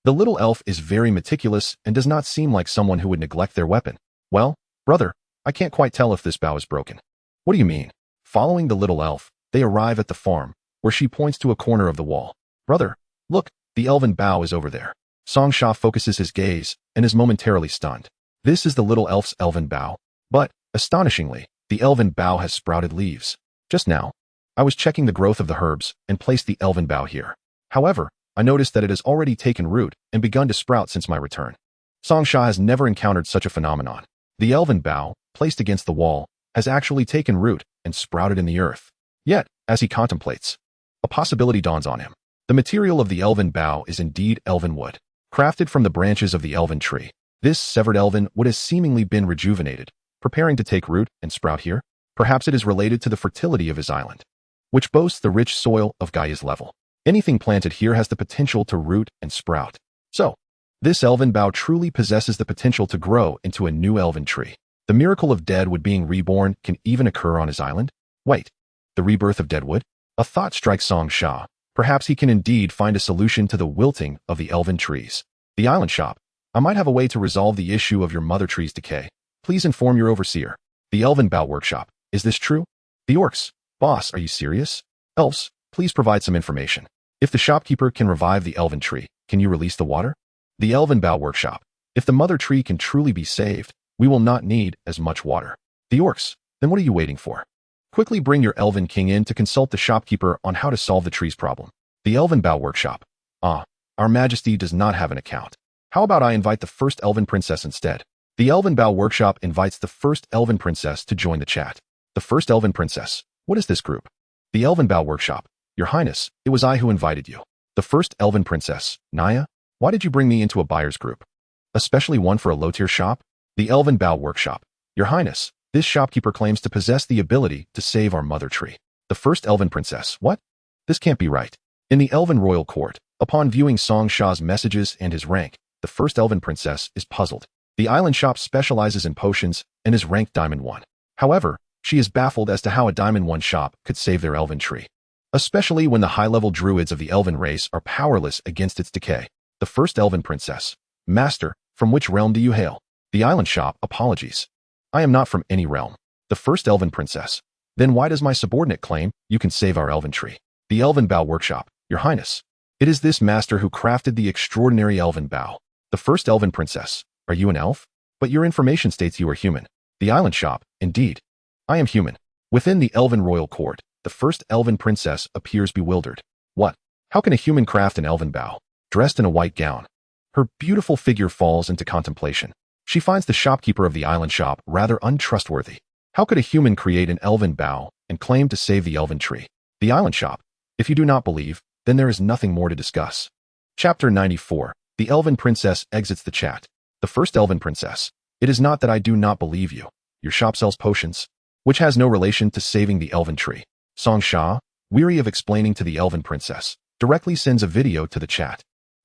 The little elf is very meticulous and does not seem like someone who would neglect their weapon. Well, brother, I can't quite tell if this bow is broken. What do you mean? Following the little elf, they arrive at the farm, where she points to a corner of the wall. Brother, look, the elven bow is over there. Song Sha focuses his gaze and is momentarily stunned. This is the little elf's elven bow, but, astonishingly, the elven bow has sprouted leaves. Just now, I was checking the growth of the herbs and placed the elven bow here. However, I noticed that it has already taken root and begun to sprout since my return. Song Sha has never encountered such a phenomenon. The elven bow, placed against the wall, has actually taken root and sprouted in the earth. Yet, as he contemplates, a possibility dawns on him. The material of the elven bow is indeed elven wood, crafted from the branches of the elven tree. This severed elven wood has seemingly been rejuvenated, preparing to take root and sprout here. Perhaps it is related to the fertility of his island, which boasts the rich soil of Gaia's level. Anything planted here has the potential to root and sprout. So, this elven bough truly possesses the potential to grow into a new elven tree. The miracle of dead wood being reborn can even occur on his island? Wait, the rebirth of dead wood? A thought strikes Song Sha. Perhaps he can indeed find a solution to the wilting of the elven trees. The island shop. I might have a way to resolve the issue of your mother tree's decay. Please inform your overseer. The elven bough workshop. Is this true? The orcs. Boss, are you serious? Elves, please provide some information. If the shopkeeper can revive the elven tree, can you release the water? The elven bough workshop. If the mother tree can truly be saved, we will not need as much water. The orcs, then what are you waiting for? Quickly bring your elven king in to consult the shopkeeper on how to solve the tree's problem. The elven bough workshop. Our majesty does not have an account. How about I invite the first elven princess instead? The elven bough workshop invites the first elven princess to join the chat. The first elven princess. What is this group? The elven bough workshop. Your highness, it was I who invited you. The first elven princess. Naya, why did you bring me into a buyer's group? Especially one for a low-tier shop? The elven bough workshop. Your highness, this shopkeeper claims to possess the ability to save our mother tree. The first elven princess. What? This can't be right. In the elven royal court, upon viewing Song Sha's messages and his rank, the first elven princess is puzzled. The island shop specializes in potions and is ranked Diamond 1. However, she is baffled as to how a Diamond 1 shop could save their elven tree, especially when the high-level druids of the elven race are powerless against its decay. The first elven princess. Master, from which realm do you hail? The island shop. Apologies. I am not from any realm. The first elven princess. Then why does my subordinate claim you can save our elven tree? The elven bough workshop. Your highness, it is this master who crafted the extraordinary elven bough. The first elven princess. Are you an elf? But your information states you are human. The island shop. Indeed, I am human. Within the elven royal court, the first elven princess appears bewildered. What? How can a human craft an elven bough? Dressed in a white gown, her beautiful figure falls into contemplation. She finds the shopkeeper of the island shop rather untrustworthy. How could a human create an elven bough and claim to save the elven tree? The island shop. If you do not believe, then there is nothing more to discuss. Chapter 94. The elven princess exits the chat. The first elven princess. It is not that I do not believe you. Your shop sells potions, which has no relation to saving the elven tree. Song Sha, weary of explaining to the elven princess, directly sends a video to the chat.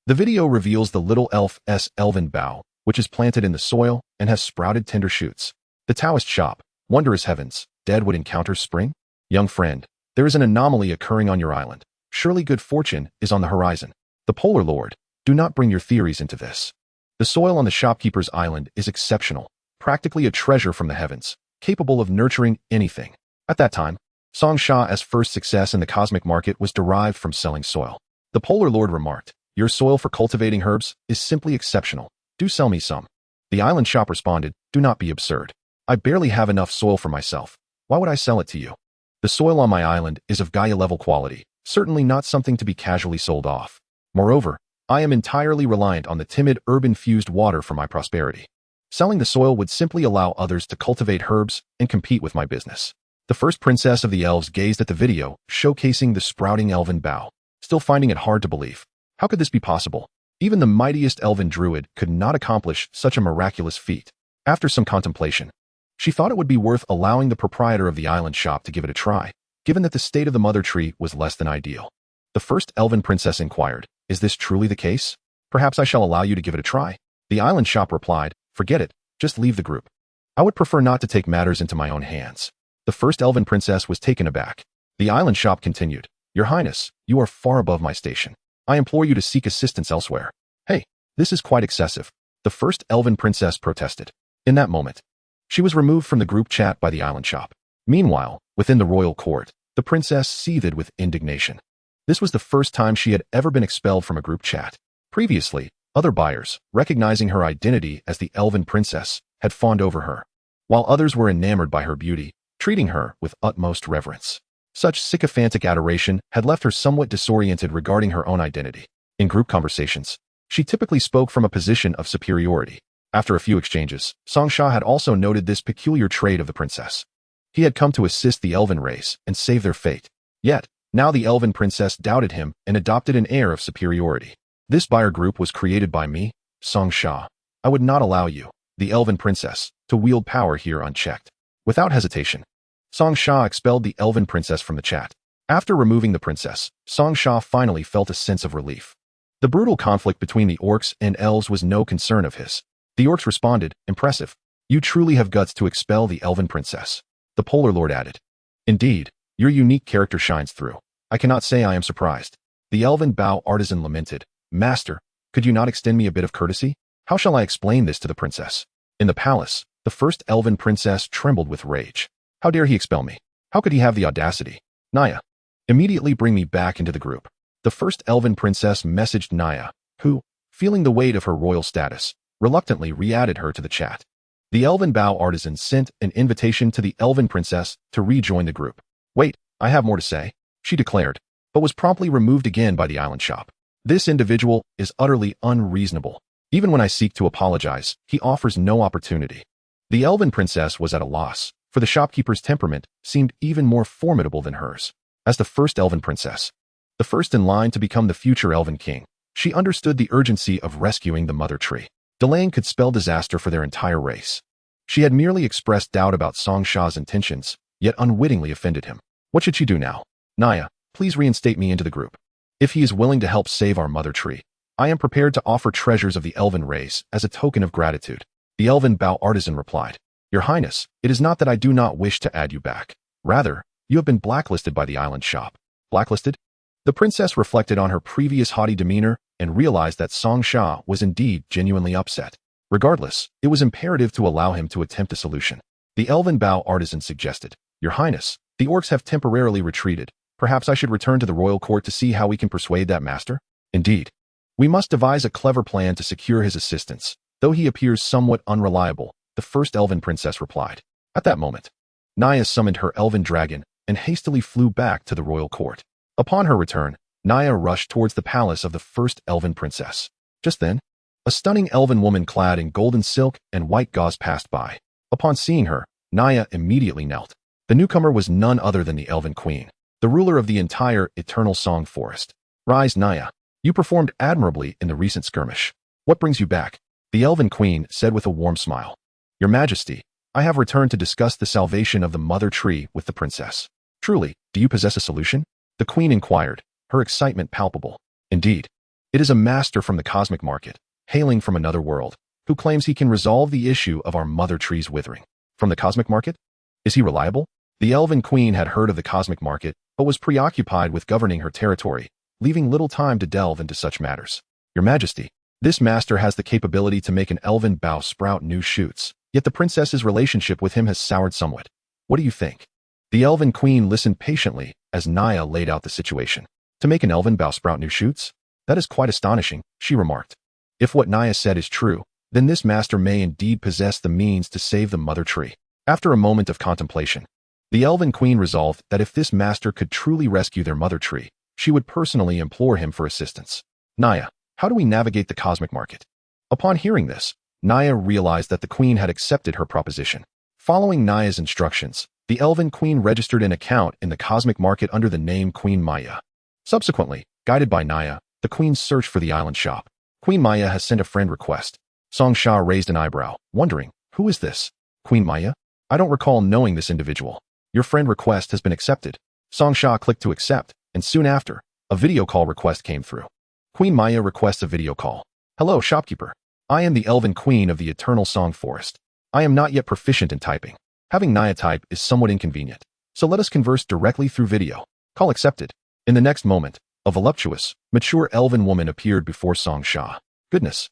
The video reveals the little elf's elven bough, which is planted in the soil and has sprouted tender shoots. The Taoist shop, wondrous heavens, Deadwood encounters spring? Young friend, there is an anomaly occurring on your island. Surely good fortune is on the horizon. The Polar Lord, do not bring your theories into this. The soil on the shopkeeper's island is exceptional, practically a treasure from the heavens, capable of nurturing anything. At that time, Song Sha's first success in the cosmic market was derived from selling soil. The Polar Lord remarked, "Your soil for cultivating herbs is simply exceptional. Do sell me some." The island shop responded, "Do not be absurd. I barely have enough soil for myself. Why would I sell it to you? The soil on my island is of Gaia-level quality, certainly not something to be casually sold off. Moreover, I am entirely reliant on the timid herb-infused water for my prosperity. Selling the soil would simply allow others to cultivate herbs and compete with my business." The first princess of the elves gazed at the video, showcasing the sprouting elven bough, still finding it hard to believe. How could this be possible? Even the mightiest elven druid could not accomplish such a miraculous feat. After some contemplation, she thought it would be worth allowing the proprietor of the island shop to give it a try, given that the state of the mother tree was less than ideal. The first elven princess inquired, "Is this truly the case? Perhaps I shall allow you to give it a try." The island shop replied, "Forget it, just leave the group. I would prefer not to take matters into my own hands." The first elven princess was taken aback. The island shop continued, "Your Highness, you are far above my station. I implore you to seek assistance elsewhere." "Hey, this is quite excessive," the first elven princess protested. In that moment, she was removed from the group chat by the island shop. Meanwhile, within the royal court, the princess seethed with indignation. This was the first time she had ever been expelled from a group chat. Previously, other buyers, recognizing her identity as the elven princess, had fawned over her, while others were enamored by her beauty, treating her with utmost reverence. Such sycophantic adoration had left her somewhat disoriented regarding her own identity. In group conversations, she typically spoke from a position of superiority. After a few exchanges, Song Sha had also noted this peculiar trait of the princess. He had come to assist the elven race and save their fate. Yet, now the elven princess doubted him and adopted an air of superiority. "This buyer group was created by me, Song Sha. I would not allow you, the elven princess, to wield power here unchecked." Without hesitation, Song Sha expelled the elven princess from the chat. After removing the princess, Song Sha finally felt a sense of relief. The brutal conflict between the orcs and elves was no concern of his. The orcs responded, "Impressive. You truly have guts to expel the elven princess." The Polar Lord added, "Indeed, your unique character shines through. I cannot say I am surprised." The elven bow artisan lamented, "Master, could you not extend me a bit of courtesy? How shall I explain this to the princess?" In the palace, the first elven princess trembled with rage. "How dare he expel me? How could he have the audacity? Naya, immediately bring me back into the group." The first elven princess messaged Naya, who, feeling the weight of her royal status, reluctantly re-added her to the chat. The elven bow artisan sent an invitation to the elven princess to rejoin the group. "Wait, I have more to say," she declared, but was promptly removed again by the island shop. "This individual is utterly unreasonable. Even when I seek to apologize, he offers no opportunity." The elven princess was at a loss, for the shopkeeper's temperament seemed even more formidable than hers. As the first elven princess, the first in line to become the future elven king, she understood the urgency of rescuing the mother tree. Delaying could spell disaster for their entire race. She had merely expressed doubt about Song Sha's intentions, yet unwittingly offended him. What should she do now? "Naya, please reinstate me into the group. If he is willing to help save our mother tree, I am prepared to offer treasures of the elven race as a token of gratitude." The elven bow artisan replied, "Your Highness, it is not that I do not wish to add you back. Rather, you have been blacklisted by the island shop." Blacklisted? The princess reflected on her previous haughty demeanor and realized that Song Sha was indeed genuinely upset. Regardless, it was imperative to allow him to attempt a solution. The elven bow artisan suggested, "Your Highness, the orcs have temporarily retreated. Perhaps I should return to the royal court to see how we can persuade that master? Indeed. We must devise a clever plan to secure his assistance, though he appears somewhat unreliable," the first elven princess replied. At that moment, Naya summoned her elven dragon and hastily flew back to the royal court. Upon her return, Naya rushed towards the palace of the first elven princess. Just then, a stunning elven woman clad in golden silk and white gauze passed by. Upon seeing her, Naya immediately knelt. The newcomer was none other than the elven queen, the ruler of the entire Eternal Song Forest. "Rise, Naya. You performed admirably in the recent skirmish. What brings you back?" The elven queen said with a warm smile. "Your Majesty, I have returned to discuss the salvation of the mother tree with the princess." "Truly, do you possess a solution?" the queen inquired, her excitement palpable. "Indeed. It is a master from the cosmic market, hailing from another world, who claims he can resolve the issue of our mother tree's withering. From the cosmic market? Is he reliable? The Elven Queen had heard of the cosmic market, but was preoccupied with governing her territory, leaving little time to delve into such matters. Your Majesty, this master has the capability to make an elven bough sprout new shoots, yet the princess's relationship with him has soured somewhat. What do you think? The Elven Queen listened patiently as Naya laid out the situation. To make an elven bough sprout new shoots? That is quite astonishing, she remarked. If what Naya said is true, then this master may indeed possess the means to save the mother tree. After a moment of contemplation, the Elven Queen resolved that if this master could truly rescue their mother tree, she would personally implore him for assistance. Naya, how do we navigate the cosmic market? Upon hearing this, Naya realized that the Queen had accepted her proposition. Following Naya's instructions, the Elven Queen registered an account in the cosmic market under the name Queen Maya. Subsequently, guided by Naya, the Queen searched for the island shop. Queen Maya has sent a friend request. Song Sha raised an eyebrow, wondering, who is this? Queen Maya? I don't recall knowing this individual. Your friend request has been accepted. Song Sha clicked to accept, and soon after, a video call request came through. Queen Maya requests a video call. Hello, shopkeeper. I am the Elven Queen of the Eternal Song Forest. I am not yet proficient in typing. Having Naya type is somewhat inconvenient, so let us converse directly through video. Call accepted. In the next moment, a voluptuous, mature elven woman appeared before Song Sha. Goodness.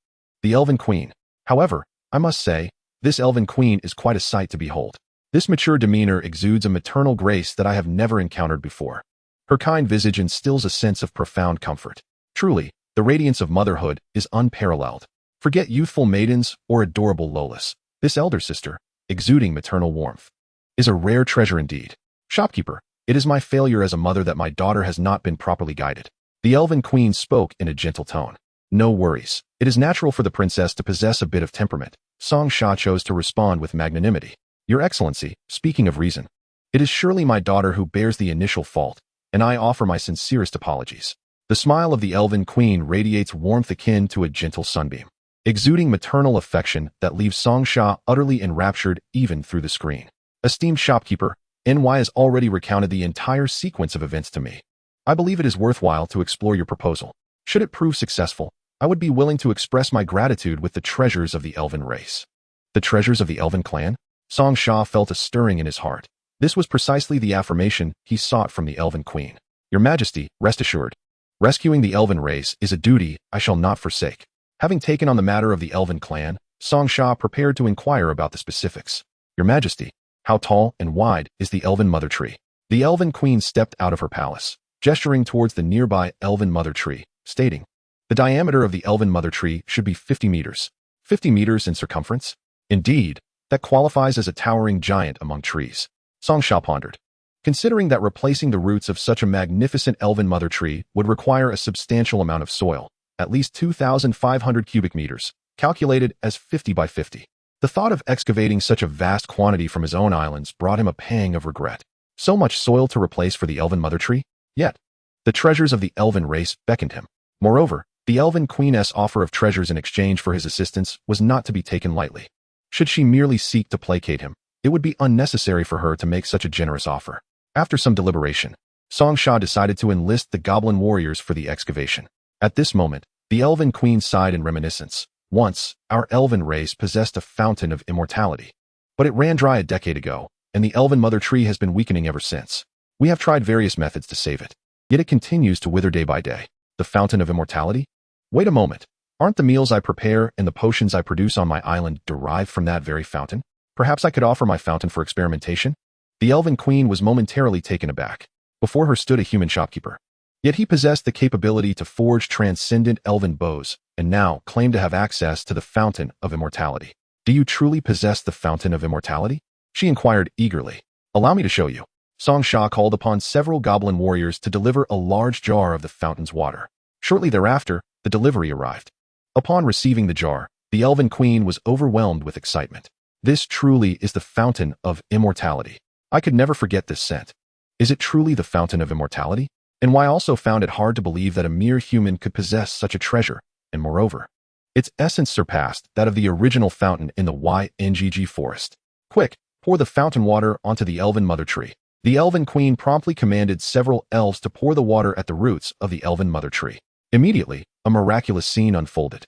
The Elven Queen. However, I must say, this Elven Queen is quite a sight to behold. This mature demeanor exudes a maternal grace that I have never encountered before. Her kind visage instills a sense of profound comfort. Truly, the radiance of motherhood is unparalleled. Forget youthful maidens or adorable Lolas. This elder sister, exuding maternal warmth, is a rare treasure indeed. Shopkeeper, it is my failure as a mother that my daughter has not been properly guided. The Elven Queen spoke in a gentle tone. No worries. It is natural for the princess to possess a bit of temperament. Song Sha chose to respond with magnanimity. Your Excellency, speaking of reason, it is surely my daughter who bears the initial fault, and I offer my sincerest apologies. The smile of the Elven Queen radiates warmth akin to a gentle sunbeam, exuding maternal affection that leaves Song Sha utterly enraptured even through the screen. Esteemed shopkeeper, NY has already recounted the entire sequence of events to me. I believe it is worthwhile to explore your proposal. Should it prove successful, I would be willing to express my gratitude with the treasures of the Elven race. The treasures of the Elven clan? Song Sha felt a stirring in his heart. This was precisely the affirmation he sought from the Elven Queen. Your Majesty, rest assured. Rescuing the Elven race is a duty I shall not forsake. Having taken on the matter of the Elven clan, Song Sha prepared to inquire about the specifics. Your Majesty, how tall and wide is the Elven mother tree? The Elven Queen stepped out of her palace, gesturing towards the nearby Elven mother tree, stating, the diameter of the Elven mother tree should be 50 meters. 50 meters in circumference? Indeed, that qualifies as a towering giant among trees. Song Sha pondered. Considering that replacing the roots of such a magnificent Elven mother tree would require a substantial amount of soil, at least 2,500 cubic meters, calculated as 50 by 50. The thought of excavating such a vast quantity from his own islands brought him a pang of regret. So much soil to replace for the Elven mother tree? Yet, the treasures of the Elven race beckoned him. Moreover, the Elven Queen's offer of treasures in exchange for his assistance was not to be taken lightly. Should she merely seek to placate him, it would be unnecessary for her to make such a generous offer. After some deliberation, Song Sha decided to enlist the Goblin warriors for the excavation. At this moment, the Elven Queen sighed in reminiscence. Once, our Elven race possessed a fountain of immortality. But it ran dry a decade ago, and the Elven mother tree has been weakening ever since. We have tried various methods to save it, yet it continues to wither day by day. The fountain of immortality? Wait a moment. Aren't the meals I prepare and the potions I produce on my island derived from that very fountain? Perhaps I could offer my fountain for experimentation? The Elven Queen was momentarily taken aback. Before her stood a human shopkeeper. Yet he possessed the capability to forge transcendent elven bows, and now claimed to have access to the fountain of immortality. Do you truly possess the fountain of immortality? She inquired eagerly. Allow me to show you. Song Sha called upon several goblin warriors to deliver a large jar of the fountain's water. Shortly thereafter, the delivery arrived. Upon receiving the jar, the Elven Queen was overwhelmed with excitement. This truly is the fountain of immortality. I could never forget this scent. Is it truly the fountain of immortality? And why also found it hard to believe that a mere human could possess such a treasure, and moreover, its essence surpassed that of the original fountain in the YNGG forest. Quick, pour the fountain water onto the Elven mother tree. The Elven Queen promptly commanded several elves to pour the water at the roots of the Elven mother tree. Immediately, a miraculous scene unfolded.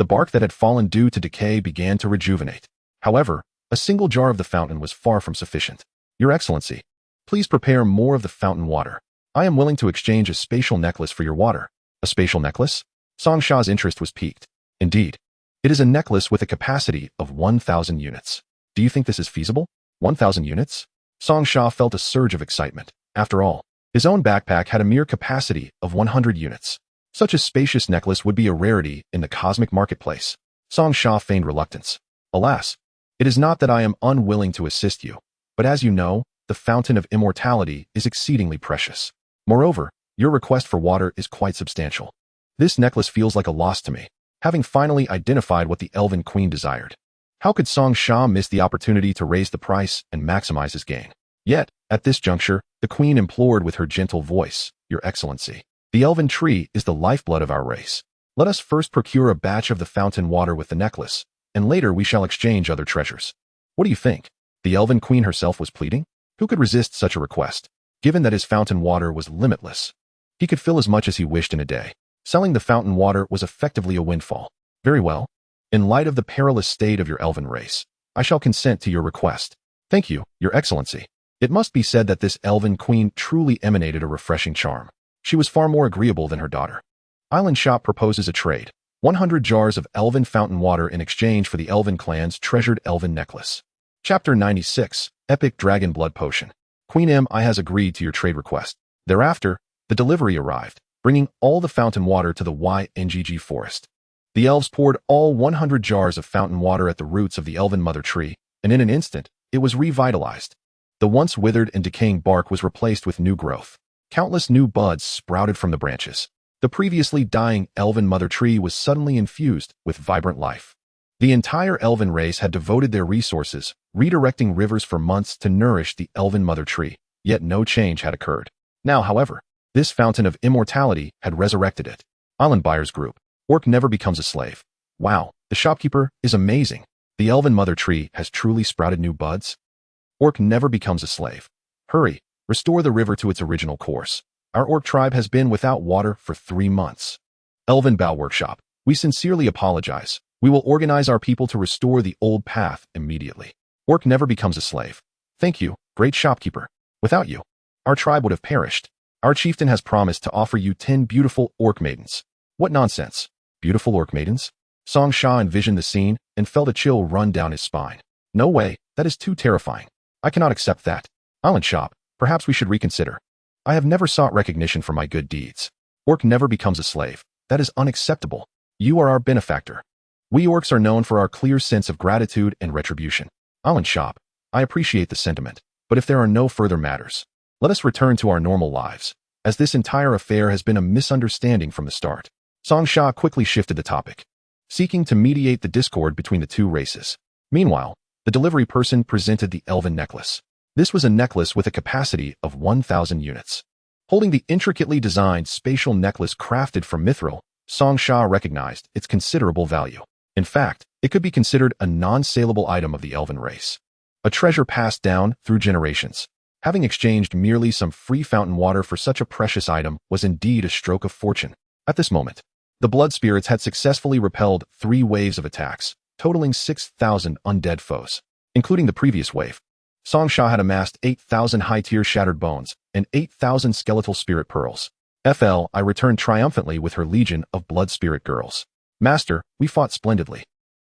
The bark that had fallen due to decay began to rejuvenate. However, a single jar of the fountain was far from sufficient. Your Excellency, please prepare more of the fountain water. I am willing to exchange a spatial necklace for your water. A spatial necklace? Song Sha's interest was piqued. Indeed. It is a necklace with a capacity of 1,000 units. Do you think this is feasible? 1,000 units? Song Sha felt a surge of excitement. After all, his own backpack had a mere capacity of 100 units. Such a spacious necklace would be a rarity in the cosmic marketplace. Song Sha feigned reluctance. Alas, it is not that I am unwilling to assist you, but as you know, the fountain of immortality is exceedingly precious. Moreover, your request for water is quite substantial. This necklace feels like a loss to me, having finally identified what the Elven Queen desired. How could Song Sha miss the opportunity to raise the price and maximize his gain? Yet, at this juncture, the Queen implored with her gentle voice, Your Excellency, the Elven tree is the lifeblood of our race. Let us first procure a batch of the fountain water with the necklace, and later we shall exchange other treasures. What do you think? The Elven Queen herself was pleading? Who could resist such a request? Given that his fountain water was limitless, he could fill as much as he wished in a day. Selling the fountain water was effectively a windfall. Very well. In light of the perilous state of your elven race, I shall consent to your request. Thank you, Your Excellency. It must be said that this Elven Queen truly emanated a refreshing charm. She was far more agreeable than her daughter. Island Shop proposes a trade. 100 jars of elven fountain water in exchange for the Elven clan's treasured elven necklace. Chapter 96, Epic Dragon Blood Potion. Queen M.I. has agreed to your trade request. Thereafter, the delivery arrived, bringing all the fountain water to the YNGG forest. The elves poured all 100 jars of fountain water at the roots of the Elven Mother Tree, and in an instant, it was revitalized. The once withered and decaying bark was replaced with new growth. Countless new buds sprouted from the branches. The previously dying Elven Mother Tree was suddenly infused with vibrant life. The entire Elven race had devoted their resources, redirecting rivers for months to nourish the Elven Mother Tree, yet no change had occurred. Now, however, this fountain of immortality had resurrected it. Island Buyers Group. Orc never becomes a slave. Wow, the shopkeeper is amazing. The Elven Mother Tree has truly sprouted new buds. Orc never becomes a slave. Hurry, restore the river to its original course. Our orc tribe has been without water for 3 months. Elven Bow Workshop. We sincerely apologize. We will organize our people to restore the old path immediately. Orc never becomes a slave. Thank you, great shopkeeper. Without you, our tribe would have perished. Our chieftain has promised to offer you 10 beautiful orc maidens. What nonsense. Beautiful orc maidens? Song Sha envisioned the scene and felt a chill run down his spine. No way, that is too terrifying. I cannot accept that. Island Shop, perhaps we should reconsider. I have never sought recognition for my good deeds. Orc never becomes a slave. That is unacceptable. You are our benefactor. We orcs are known for our clear sense of gratitude and retribution. Island Shop, I appreciate the sentiment, but if there are no further matters, let us return to our normal lives, as this entire affair has been a misunderstanding from the start. Song Sha quickly shifted the topic, seeking to mediate the discord between the two races. Meanwhile, the delivery person presented the Elven necklace. This was a necklace with a capacity of 1,000 units. Holding the intricately designed spatial necklace crafted from mithril, Song Sha recognized its considerable value. In fact, it could be considered a non-saleable item of the Elven race. A treasure passed down through generations. Having exchanged merely some free fountain water for such a precious item was indeed a stroke of fortune. At this moment, the blood spirits had successfully repelled 3 waves of attacks, totaling 6,000 undead foes. Including the previous wave, Song Sha had amassed 8,000 high-tier shattered bones and 8,000 skeletal spirit pearls. I returned triumphantly with her legion of blood spirit girls. Master, we fought splendidly.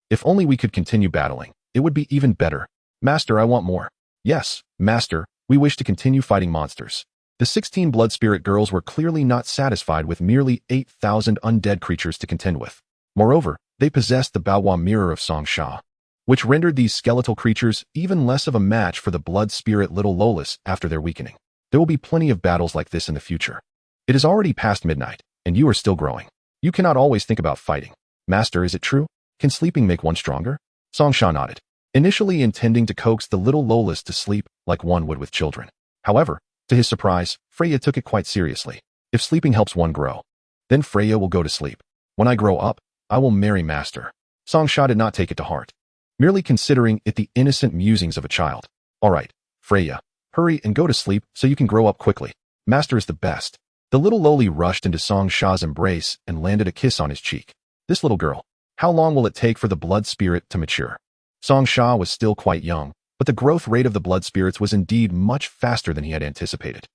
If only we could continue battling, it would be even better. Master, I want more. Yes, Master, we wish to continue fighting monsters. The 16 blood spirit girls were clearly not satisfied with merely 8,000 undead creatures to contend with. Moreover, they possessed the Bao mirror of Song Sha, which rendered these skeletal creatures even less of a match for the blood spirit little Lolas after their weakening. There will be plenty of battles like this in the future. It is already past midnight, and you are still growing. You cannot always think about fighting. Master, is it true? Can sleeping make one stronger? Song Sha nodded, initially intending to coax the little Lolas to sleep like one would with children. However, to his surprise, Freya took it quite seriously. If sleeping helps one grow, then Freya will go to sleep. When I grow up, I will marry Master. Song Sha did not take it to heart, merely considering it the innocent musings of a child. All right, Freya, hurry and go to sleep so you can grow up quickly. Master is the best. The little Loli rushed into Song Sha's embrace and landed a kiss on his cheek. This little girl, How long will it take for the blood spirit to mature? Song Sha was still quite young, but the growth rate of the blood spirits was indeed much faster than he had anticipated.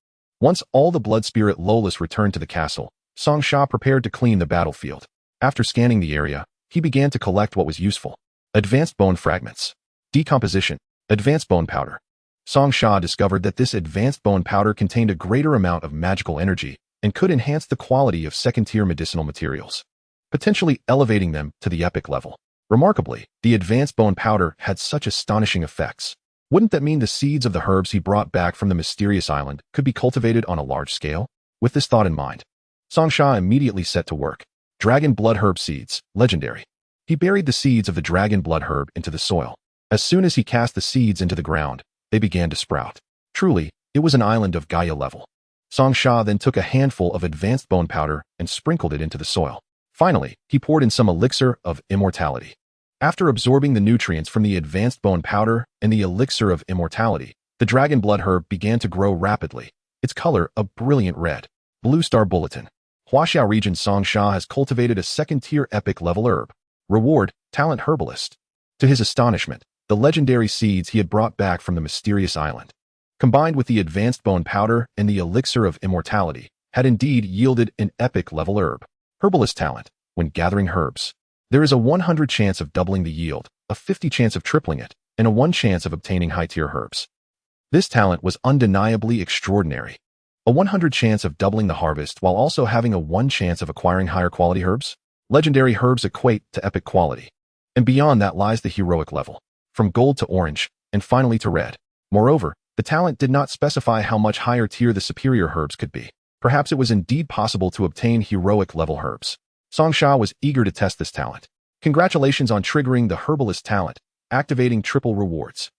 Once all the blood spirit Lolas returned to the castle, Song Sha prepared to clean the battlefield. After scanning the area, he began to collect what was useful. Advanced bone fragments. Decomposition. Advanced bone powder. Song Sha discovered that this advanced bone powder contained a greater amount of magical energy and could enhance the quality of second-tier medicinal materials, potentially elevating them to the epic level. Remarkably, the advanced bone powder had such astonishing effects. Wouldn't that mean the seeds of the herbs he brought back from the mysterious island could be cultivated on a large scale? With this thought in mind, Song Sha immediately set to work. Dragon blood herb seeds, legendary. He buried the seeds of the dragon blood herb into the soil. As soon as he cast the seeds into the ground, they began to sprout. Truly, it was an island of Gaia level. Song Sha then took a handful of advanced bone powder and sprinkled it into the soil. Finally, he poured in some elixir of immortality. After absorbing the nutrients from the advanced bone powder and the elixir of immortality, the dragon blood herb began to grow rapidly, its color a brilliant red. Blue Star Bulletin. Huaxiao region Song Sha has cultivated a second-tier epic level herb. Reward, Talent Herbalist. To his astonishment, the legendary seeds he had brought back from the mysterious island, combined with the advanced bone powder and the elixir of immortality, had indeed yielded an epic level herb. Herbalist talent. When gathering herbs, there is a 100 chance of doubling the yield, a 50 chance of tripling it, and a 1 chance of obtaining high-tier herbs. This talent was undeniably extraordinary. A 100 chance of doubling the harvest while also having a 1 chance of acquiring higher quality herbs? Legendary herbs equate to epic quality. And beyond that lies the heroic level, from gold to orange, and finally to red. Moreover, the talent did not specify how much higher tier the superior herbs could be. Perhaps it was indeed possible to obtain heroic level herbs. Song Sha was eager to test this talent. Congratulations on triggering the herbalist talent, activating triple rewards.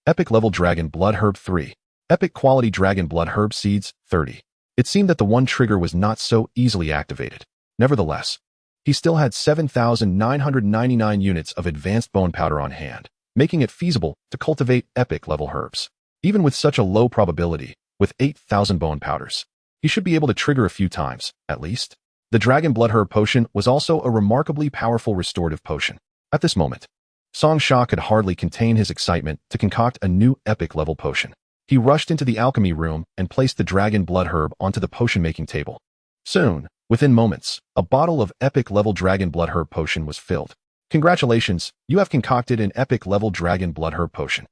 Epic level Dragon Blood Herb 3. Epic quality Dragon Blood Herb Seeds 30. It seemed that the one trigger was not so easily activated. Nevertheless, he still had 7,999 units of advanced bone powder on hand, making it feasible to cultivate epic level herbs. Even with such a low probability, with 8,000 bone powders, he should be able to trigger a few times, at least. The Dragon Blood Herb Potion was also a remarkably powerful restorative potion. At this moment, Song Sha could hardly contain his excitement to concoct a new epic level potion. He rushed into the alchemy room and placed the Dragon Blood Herb onto the potion-making table. Soon, within moments, a bottle of epic level Dragon Blood Herb Potion was filled. Congratulations, you have concocted an epic level Dragon Blood Herb Potion.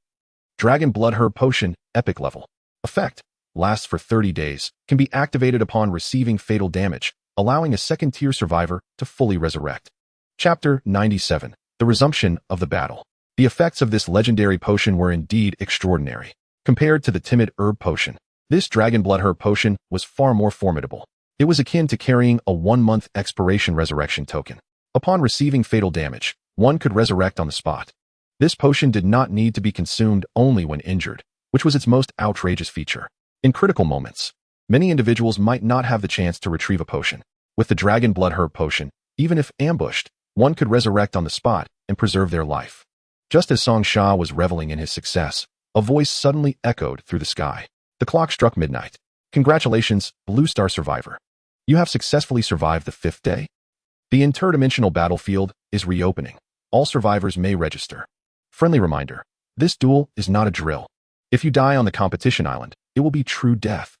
Dragon Blood Herb Potion, epic level. Effect. Lasts for 30 days, can be activated upon receiving fatal damage, allowing a second-tier survivor to fully resurrect. Chapter 97. The Resumption of the Battle. The effects of this legendary potion were indeed extraordinary. Compared to the timid herb potion, this Dragon Blood Herb Potion was far more formidable. It was akin to carrying a 1-month expiration resurrection token. Upon receiving fatal damage, one could resurrect on the spot. This potion did not need to be consumed only when injured, which was its most outrageous feature. In critical moments, many individuals might not have the chance to retrieve a potion. With the Dragon Blood Herb Potion, even if ambushed, one could resurrect on the spot and preserve their life. Just as Song Sha was reveling in his success, a voice suddenly echoed through the sky. The clock struck midnight. Congratulations, Blue Star Survivor. You have successfully survived the 5th day. The interdimensional battlefield is reopening. All survivors may register. Friendly reminder, this duel is not a drill. If you die on the competition island, it will be true death.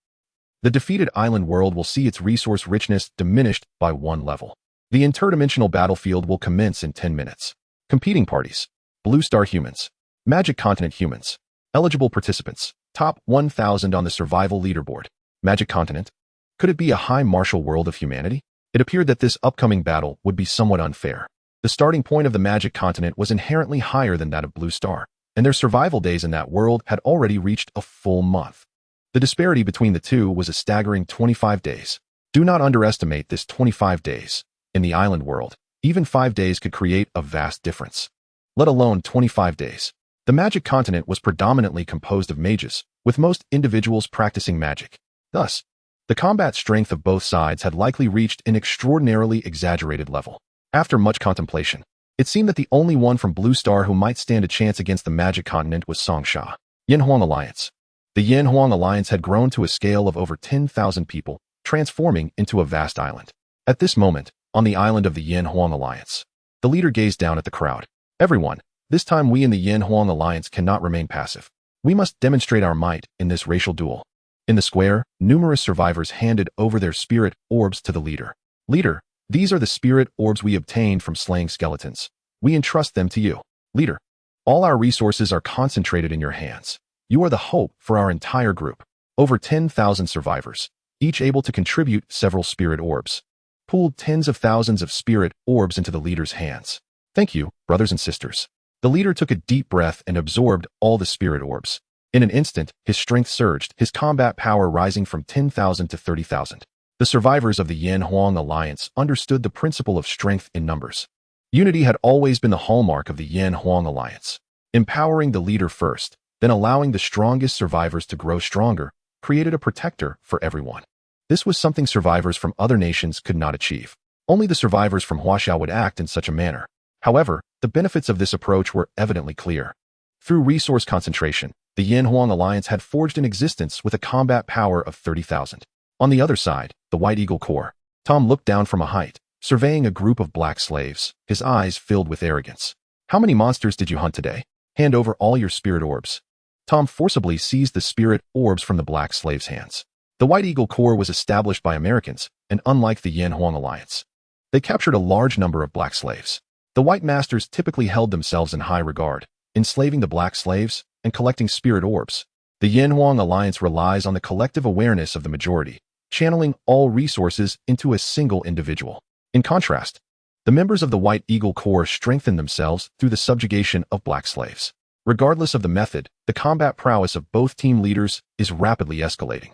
The defeated island world will see its resource richness diminished by 1 level. The interdimensional battlefield will commence in 10 minutes. Competing parties. Blue Star humans. Magic Continent humans. Eligible participants. Top 1,000 on the survival leaderboard. Magic Continent. Could it be a high martial world of humanity? It appeared that this upcoming battle would be somewhat unfair. The starting point of the Magic Continent was inherently higher than that of Blue Star, and their survival days in that world had already reached a full month. The disparity between the two was a staggering 25 days. Do not underestimate this 25 days. In the island world, even 5 days could create a vast difference, let alone 25 days. The Magic Continent was predominantly composed of mages, with most individuals practicing magic. Thus, the combat strength of both sides had likely reached an extraordinarily exaggerated level. After much contemplation, it seemed that the only one from Blue Star who might stand a chance against the Magic Continent was Song Sha. Yanhuang Alliance. The Yanhuang Alliance had grown to a scale of over 10,000 people, transforming into a vast island. At this moment, on the island of the Yanhuang Alliance, The leader gazed down at the crowd. Everyone, this time we in the Yin Huang Alliance cannot remain passive. We must demonstrate our might in this racial duel. In the square, numerous survivors handed over their spirit orbs to the leader. Leader, these are the spirit orbs we obtained from slaying skeletons. We entrust them to you. Leader, all our resources are concentrated in your hands. You are the hope for our entire group. Over 10,000 survivors, each able to contribute several spirit orbs, pooled tens of thousands of spirit orbs into the leader's hands. Thank you, brothers and sisters. The leader took a deep breath and absorbed all the spirit orbs. In an instant, his strength surged, his combat power rising from 10,000 to 30,000. The survivors of the Yin Huang Alliance understood the principle of strength in numbers. Unity had always been the hallmark of the Yin Huang Alliance. Empowering the leader first, then allowing the strongest survivors to grow stronger, created a protector for everyone. This was something survivors from other nations could not achieve. Only the survivors from Huaxiao would act in such a manner. However, the benefits of this approach were evidently clear. Through resource concentration, the Yin Huang Alliance had forged an existence with a combat power of 30,000. On the other side, the White Eagle Corps. Tom looked down from a height, surveying a group of black slaves, his eyes filled with arrogance. How many monsters did you hunt today? Hand over all your spirit orbs. Tom forcibly seized the spirit orbs from the black slaves' hands. The White Eagle Corps was established by Americans, and unlike the Yin Huang Alliance, they captured a large number of black slaves. The white masters typically held themselves in high regard, enslaving the black slaves and collecting spirit orbs. The Yin Huang Alliance relies on the collective awareness of the majority, channeling all resources into a single individual. In contrast, the members of the White Eagle Corps strengthen themselves through the subjugation of black slaves. Regardless of the method, the combat prowess of both team leaders is rapidly escalating.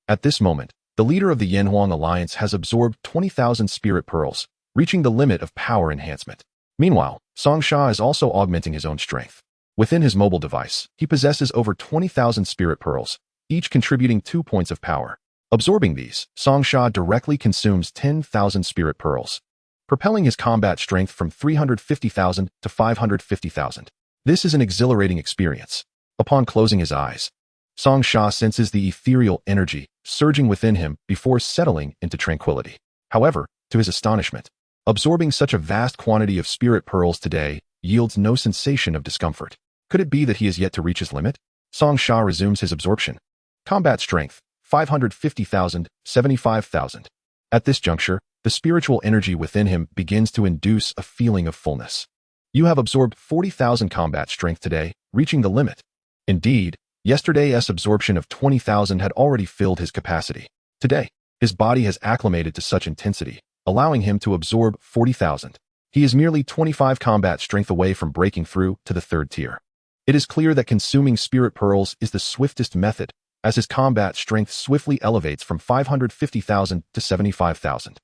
At this moment, the leader of the Yin Huang Alliance has absorbed 20,000 spirit pearls, reaching the limit of power enhancement. Meanwhile, Song Sha is also augmenting his own strength. Within his mobile device, he possesses over 20,000 spirit pearls, each contributing 2 points of power. Absorbing these, Song Sha directly consumes 10,000 spirit pearls, propelling his combat strength from 350,000 to 550,000. This is an exhilarating experience. Upon closing his eyes, Song Sha senses the ethereal energy surging within him before settling into tranquility. However, to his astonishment, absorbing such a vast quantity of spirit pearls today yields no sensation of discomfort. Could it be that he is yet to reach his limit? Song Sha resumes his absorption. Combat strength, 550,000, 75,000. At this juncture, the spiritual energy within him begins to induce a feeling of fullness. You have absorbed 40,000 combat strength today, reaching the limit. Indeed, yesterday's absorption of 20,000 had already filled his capacity. Today, his body has acclimated to such intensity, allowing him to absorb 40,000. He is merely 25 combat strength away from breaking through to the third tier. It is clear that consuming spirit pearls is the swiftest method, as his combat strength swiftly elevates from 550,000 to 75,000.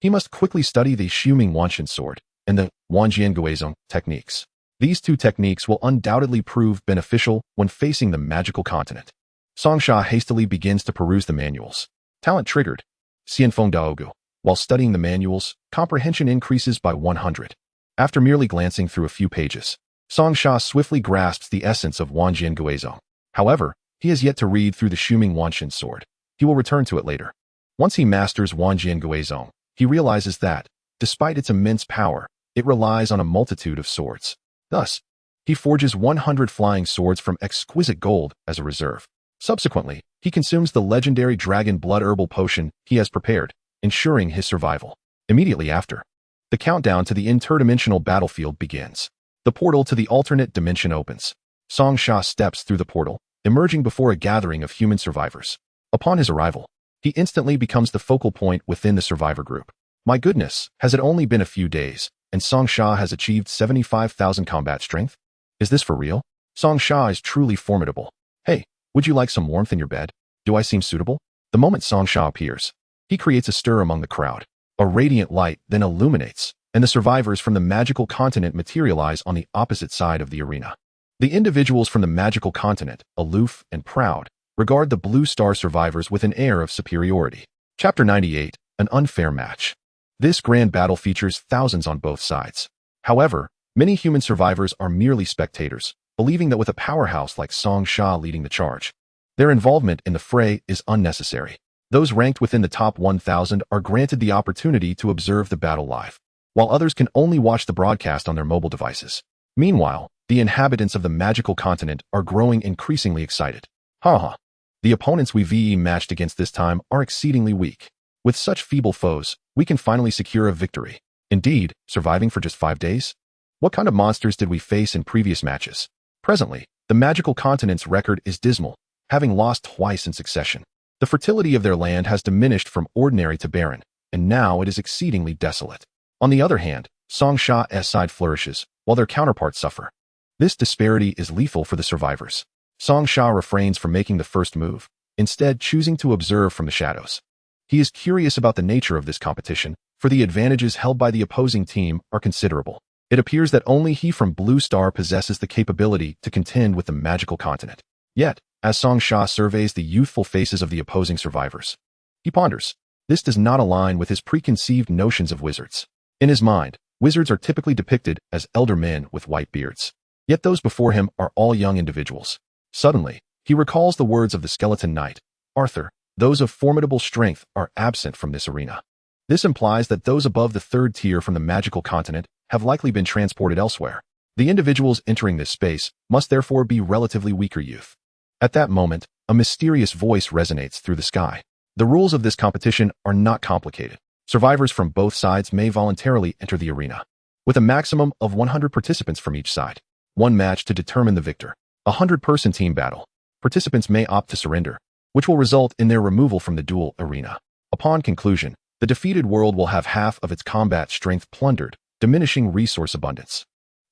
He must quickly study the Xiuming Wanshan sword and the Wanjian Guizong techniques. These two techniques will undoubtedly prove beneficial when facing the magical continent. Song Sha hastily begins to peruse the manuals. Talent triggered. Xianfeng Daogu. While studying the manuals, comprehension increases by 100. After merely glancing through a few pages, Song Sha swiftly grasps the essence of Wanjian Guizong. However, he has yet to read through the Xiuming Wanshan sword. He will return to it later. Once he masters Wanjian Guizong, he realizes that, despite its immense power, it relies on a multitude of swords. Thus, he forges 100 flying swords from exquisite gold as a reserve. Subsequently, he consumes the legendary dragon blood herbal potion he has prepared, ensuring his survival. Immediately after, the countdown to the interdimensional battlefield begins. The portal to the alternate dimension opens. Song Sha steps through the portal, emerging before a gathering of human survivors. Upon his arrival, he instantly becomes the focal point within the survivor group. My goodness, has it only been a few days, and Song Sha has achieved 75,000 combat strength? Is this for real? Song Sha is truly formidable. Hey, would you like some warmth in your bed? Do I seem suitable? The moment Song Sha appears, he creates a stir among the crowd. A radiant light then illuminates, and the survivors from the magical continent materialize on the opposite side of the arena. The individuals from the magical continent, aloof and proud, regard the Blue Star survivors with an air of superiority. Chapter 98, An Unfair Match. This grand battle features thousands on both sides. However, many human survivors are merely spectators, believing that with a powerhouse like Song Sha leading the charge, their involvement in the fray is unnecessary. Those ranked within the top 1,000 are granted the opportunity to observe the battle live. while others can only watch the broadcast on their mobile devices. Meanwhile, the inhabitants of the magical continent are growing increasingly excited. Haha. The opponents we VE matched against this time are exceedingly weak. With such feeble foes, we can finally secure a victory. Indeed, surviving for just 5 days? What kind of monsters did we face in previous matches? Presently, the magical continent's record is dismal, having lost twice in succession. The fertility of their land has diminished from ordinary to barren, and now it is exceedingly desolate. On the other hand, Songsha's side flourishes, while their counterparts suffer. This disparity is lethal for the survivors. Songsha refrains from making the first move, instead choosing to observe from the shadows. He is curious about the nature of this competition, for the advantages held by the opposing team are considerable. It appears that only he from Blue Star possesses the capability to contend with the magical continent. Yet, as Songsha surveys the youthful faces of the opposing survivors, he ponders. This does not align with his preconceived notions of wizards. In his mind, wizards are typically depicted as elder men with white beards. Yet those before him are all young individuals. Suddenly, he recalls the words of the skeleton knight, Arthur, those of formidable strength are absent from this arena. This implies that those above the third tier from the magical continent have likely been transported elsewhere. The individuals entering this space must therefore be relatively weaker youth. At that moment, a mysterious voice resonates through the sky. The rules of this competition are not complicated. Survivors from both sides may voluntarily enter the arena. With a maximum of 100 participants from each side. One match to determine the victor. 100-person team battle. Participants may opt to surrender, which will result in their removal from the duel arena. Upon conclusion, the defeated world will have half of its combat strength plundered, diminishing resource abundance.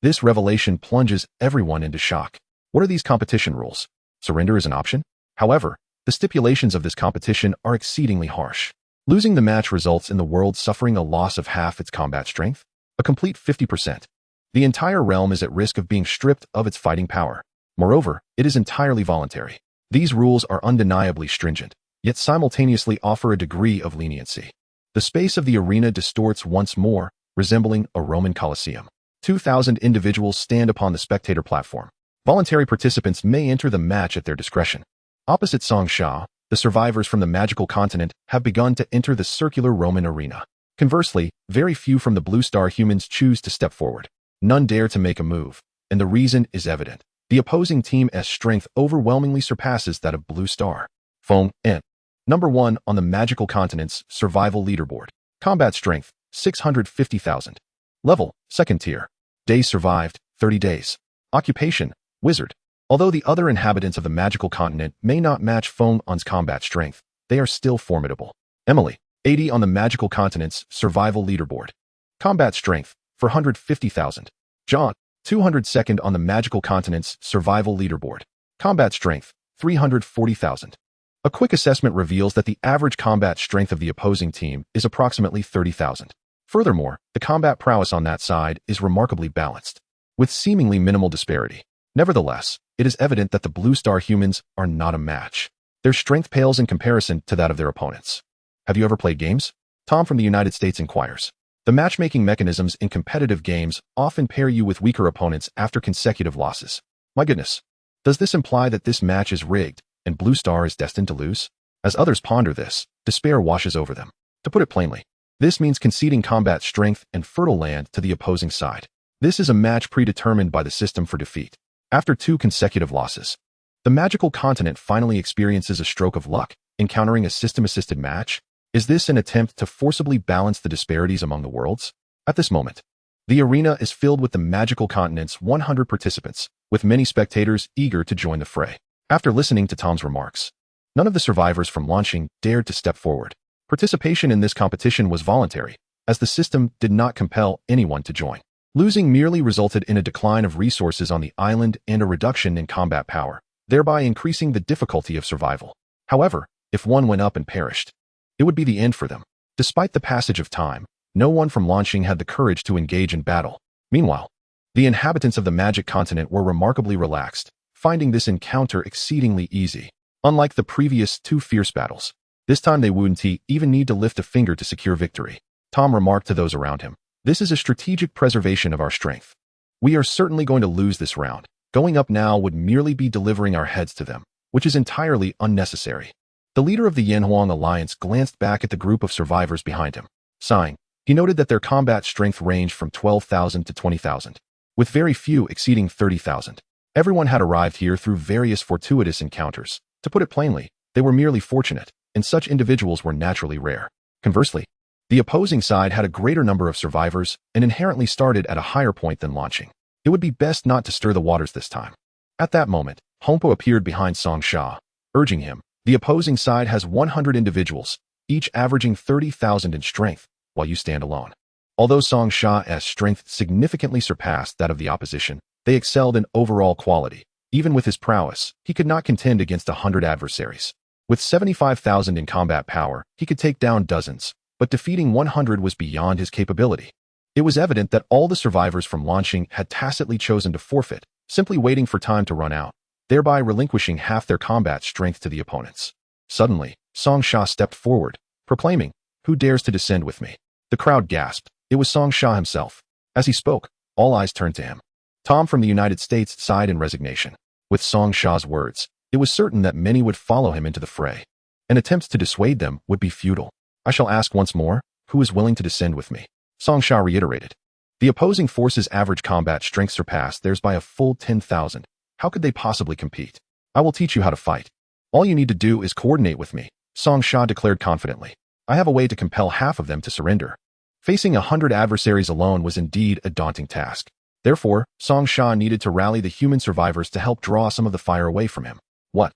This revelation plunges everyone into shock. What are these competition rules? Surrender is an option? However, the stipulations of this competition are exceedingly harsh. Losing the match results in the world suffering a loss of half its combat strength, a complete 50%. The entire realm is at risk of being stripped of its fighting power. Moreover, it is entirely voluntary. These rules are undeniably stringent, yet simultaneously offer a degree of leniency. The space of the arena distorts once more, resembling a Roman Colosseum. 2,000 individuals stand upon the spectator platform. Voluntary participants may enter the match at their discretion. Opposite Songsha, the survivors from the magical continent have begun to enter the circular Roman arena. Conversely, very few from the Blue Star humans choose to step forward. None dare to make a move, and the reason is evident. The opposing team's strength overwhelmingly surpasses that of Blue Star. Feng N. Number 1 on the magical continent's survival leaderboard. Combat strength, 650,000. Level, 2nd tier. Days survived, 30 days. Occupation, wizard. Although the other inhabitants of the magical continent may not match Feng N's combat strength, they are still formidable. Emily, 80 on the magical continent's survival leaderboard. Combat strength, 450,000. John, 202nd on the magical continent's survival leaderboard. Combat strength, 340,000. A quick assessment reveals that the average combat strength of the opposing team is approximately 30,000. Furthermore, the combat prowess on that side is remarkably balanced, with seemingly minimal disparity. Nevertheless, it is evident that the Blue Star humans are not a match. Their strength pales in comparison to that of their opponents. Have you ever played games? Tom from the United States inquires. The matchmaking mechanisms in competitive games often pair you with weaker opponents after consecutive losses. My goodness. Does this imply that this match is rigged and Blue Star is destined to lose? As others ponder this, despair washes over them. To put it plainly, this means conceding combat strength and fertile land to the opposing side. This is a match predetermined by the system for defeat. After 2 consecutive losses, the magical continent finally experiences a stroke of luck, encountering a system-assisted match. Is this an attempt to forcibly balance the disparities among the worlds? At this moment, the arena is filled with the magical continent's 100 participants, with many spectators eager to join the fray. After listening to Tom's remarks, none of the survivors from launching dared to step forward. Participation in this competition was voluntary, as the system did not compel anyone to join. Losing merely resulted in a decline of resources on the island and a reduction in combat power, thereby increasing the difficulty of survival. However, if one went up and perished, it would be the end for them. Despite the passage of time, no one from launching had the courage to engage in battle. Meanwhile, the inhabitants of the magic continent were remarkably relaxed, finding this encounter exceedingly easy. Unlike the previous 2 fierce battles, this time they wouldn't even need to lift a finger to secure victory. Tom remarked to those around him, "This is a strategic preservation of our strength. We are certainly going to lose this round. Going up now would merely be delivering our heads to them, which is entirely unnecessary." The leader of the Yanhuang alliance glanced back at the group of survivors behind him. Sighing, He noted that their combat strength ranged from 12,000 to 20,000, with very few exceeding 30,000. Everyone had arrived here through various fortuitous encounters. To put it plainly, they were merely fortunate, and such individuals were naturally rare. Conversely, the opposing side had a greater number of survivors and inherently started at a higher point than launching. It would be best not to stir the waters this time. At that moment, Hompo appeared behind Song Sha, urging him. The opposing side has 100 individuals, each averaging 30,000 in strength, while you stand alone. Although Song Sha's strength significantly surpassed that of the opposition, they excelled in overall quality. Even with his prowess, he could not contend against 100 adversaries. With 75,000 in combat power, he could take down dozens, but defeating 100 was beyond his capability. It was evident that all the survivors from launching had tacitly chosen to forfeit, simply waiting for time to run out, thereby relinquishing half their combat strength to the opponents. Suddenly, Song Sha stepped forward, proclaiming, "Who dares to descend with me?" The crowd gasped. It was Song Sha himself. As he spoke, all eyes turned to him. Tom from the United States sighed in resignation. With Song Sha's words, it was certain that many would follow him into the fray, and attempts to dissuade them would be futile. "I shall ask once more, who is willing to descend with me?" Song Sha reiterated. The opposing force's average combat strength surpassed theirs by a full 10,000. How could they possibly compete? "I will teach you how to fight. All you need to do is coordinate with me," Song Sha declared confidently. "I have a way to compel half of them to surrender." Facing 100 adversaries alone was indeed a daunting task. Therefore, Song Sha needed to rally the human survivors to help draw some of the fire away from him. What?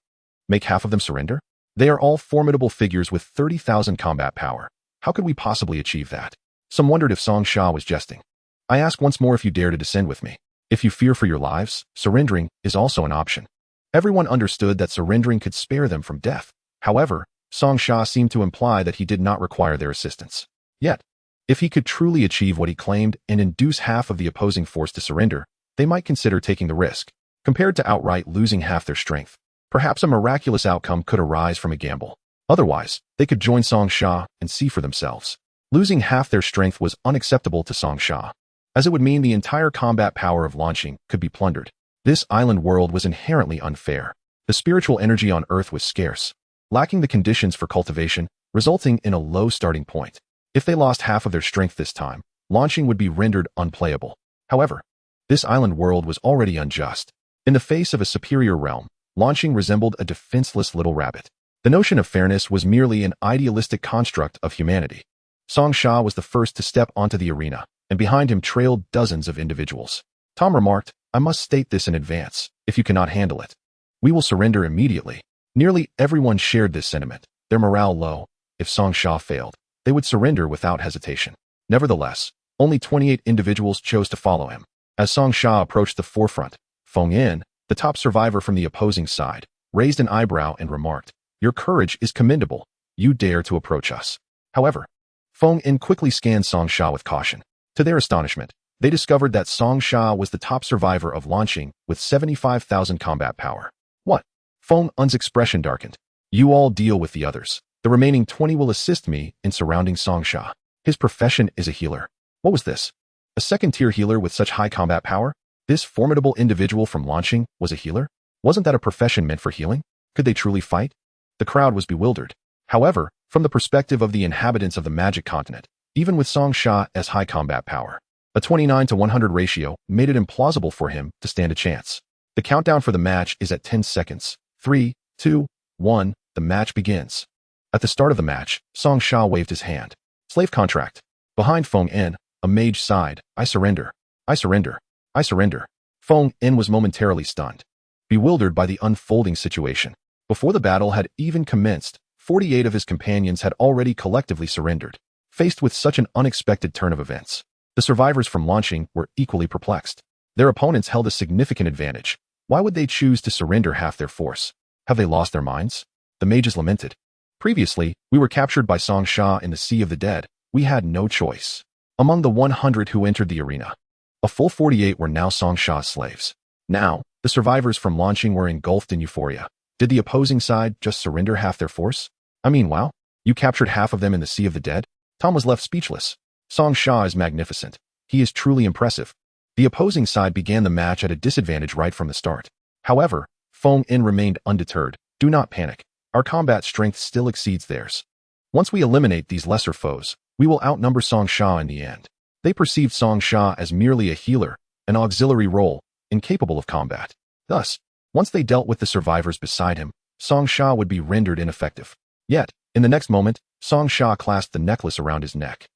Make half of them surrender? They are all formidable figures with 30,000 combat power. How could we possibly achieve that? Some wondered if Song Sha was jesting. "I ask once more if you dare to descend with me. If you fear for your lives, surrendering is also an option." Everyone understood that surrendering could spare them from death. However, Song Sha seemed to imply that he did not require their assistance. Yet, if he could truly achieve what he claimed and induce half of the opposing force to surrender, they might consider taking the risk. Compared to outright losing half their strength, perhaps a miraculous outcome could arise from a gamble. Otherwise, they could join Song Sha and see for themselves. Losing half their strength was unacceptable to Song Sha, as it would mean the entire combat power of launching could be plundered. This island world was inherently unfair. The spiritual energy on Earth was scarce, lacking the conditions for cultivation, resulting in a low starting point. If they lost half of their strength this time, launching would be rendered unplayable. However, this island world was already unjust. In the face of a superior realm, launching resembled a defenseless little rabbit. The notion of fairness was merely an idealistic construct of humanity. Song Sha was the first to step onto the arena, and behind him trailed dozens of individuals. Tom remarked, "I must state this in advance. If you cannot handle it, we will surrender immediately." Nearly everyone shared this sentiment, their morale low. If Song Sha failed, they would surrender without hesitation. Nevertheless, only 28 individuals chose to follow him. As Song Sha approached the forefront, Feng Yin, the top survivor from the opposing side, raised an eyebrow and remarked, "Your courage is commendable. You dare to approach us." However, Feng Yin quickly scanned Song Sha with caution. To their astonishment, they discovered that Song Sha was the top survivor of launching with 75,000 combat power. "What?" Feng Yin's expression darkened. "You all deal with the others. The remaining 20 will assist me in surrounding Song Sha. His profession is a healer." What was this? A second-tier healer with such high combat power? This formidable individual from launching was a healer? Wasn't that a profession meant for healing? Could they truly fight? The crowd was bewildered. However, from the perspective of the inhabitants of the Magic Continent, even with Song Sha as high combat power, a 29 to 100 ratio made it implausible for him to stand a chance. The countdown for the match is at 10 seconds. 3, 2, 1, the match begins. At the start of the match, Song Sha waved his hand. Slave contract. Behind Feng Yin, a mage sighed, "I surrender. I surrender. I surrender." Feng Yin was momentarily stunned, bewildered by the unfolding situation. Before the battle had even commenced, 48 of his companions had already collectively surrendered. Faced with such an unexpected turn of events, the survivors from launching were equally perplexed. Their opponents held a significant advantage. Why would they choose to surrender half their force? Have they lost their minds? The mages lamented. "Previously, we were captured by Song Sha in the Sea of the Dead. We had no choice." Among the 100 who entered the arena, a full 48 were now Song Sha's slaves. Now, the survivors from launching were engulfed in euphoria. Did the opposing side just surrender half their force? I mean, wow, you captured half of them in the Sea of the Dead? Tom was left speechless. Song Sha is magnificent. He is truly impressive. The opposing side began the match at a disadvantage right from the start. However, Feng Yin remained undeterred. "Do not panic. Our combat strength still exceeds theirs. Once we eliminate these lesser foes, We will outnumber Song Sha in the end. They perceived Song Sha as merely a healer, an auxiliary role, incapable of combat. Thus, once they dealt with the survivors beside him, Song Sha would be rendered ineffective. Yet, in the next moment, Song Sha clasped the necklace around his neck.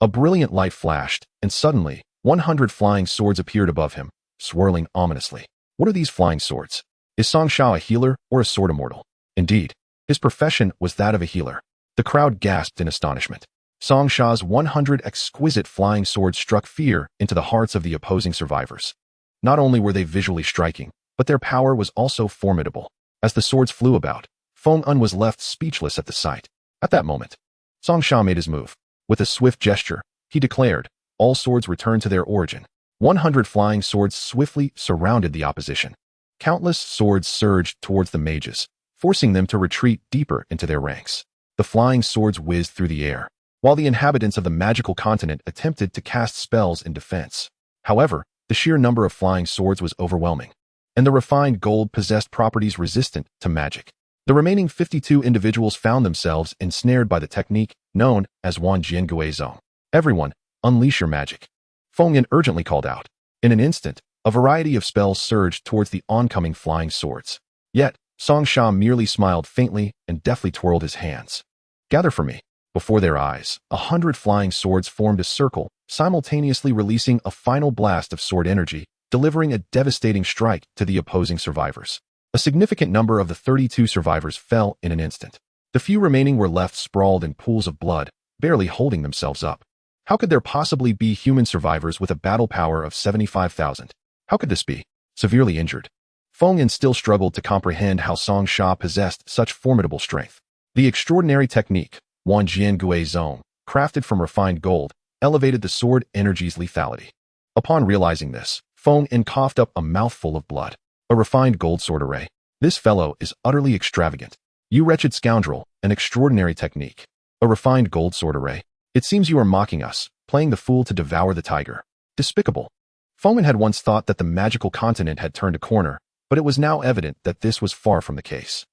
A brilliant light flashed, and suddenly, 100 flying swords appeared above him, swirling ominously. What are these flying swords? Is Song Sha a healer or a sword immortal? Indeed, his profession was that of a healer. The crowd gasped in astonishment. Song Sha's 100 exquisite flying swords struck fear into the hearts of the opposing survivors. Not only were they visually striking, but their power was also formidable. As the swords flew about, Feng Un was left speechless at the sight. At that moment, Song Sha made his move. With a swift gesture, he declared, all swords return to their origin. 100 flying swords swiftly surrounded the opposition. Countless swords surged towards the mages, forcing them to retreat deeper into their ranks. The flying swords whizzed through the air, while the inhabitants of the magical continent attempted to cast spells in defense. However, the sheer number of flying swords was overwhelming, and the refined gold possessed properties resistant to magic. The remaining 52 individuals found themselves ensnared by the technique known as Wan Jian Gui Zong. Everyone, unleash your magic. Feng Yan urgently called out. In an instant, a variety of spells surged towards the oncoming flying swords. Yet, Song Sha merely smiled faintly and deftly twirled his hands. Gather for me. Before their eyes, 100 flying swords formed a circle, simultaneously releasing a final blast of sword energy, delivering a devastating strike to the opposing survivors. A significant number of the 32 survivors fell in an instant. The few remaining were left sprawled in pools of blood, barely holding themselves up. How could there possibly be human survivors with a battle power of 75,000? How could this be? Severely injured. Feng Yan still struggled to comprehend how Song Sha possessed such formidable strength. The extraordinary technique, Wan Jian Gui Zong, crafted from refined gold, elevated the sword energy's lethality. Upon realizing this, Feng Yan coughed up a mouthful of blood. A refined gold sword array. This fellow is utterly extravagant. You wretched scoundrel, an extraordinary technique. A refined gold sword array. It seems you are mocking us, playing the fool to devour the tiger. Despicable. Feng Yan had once thought that the magical continent had turned a corner, but it was now evident that this was far from the case.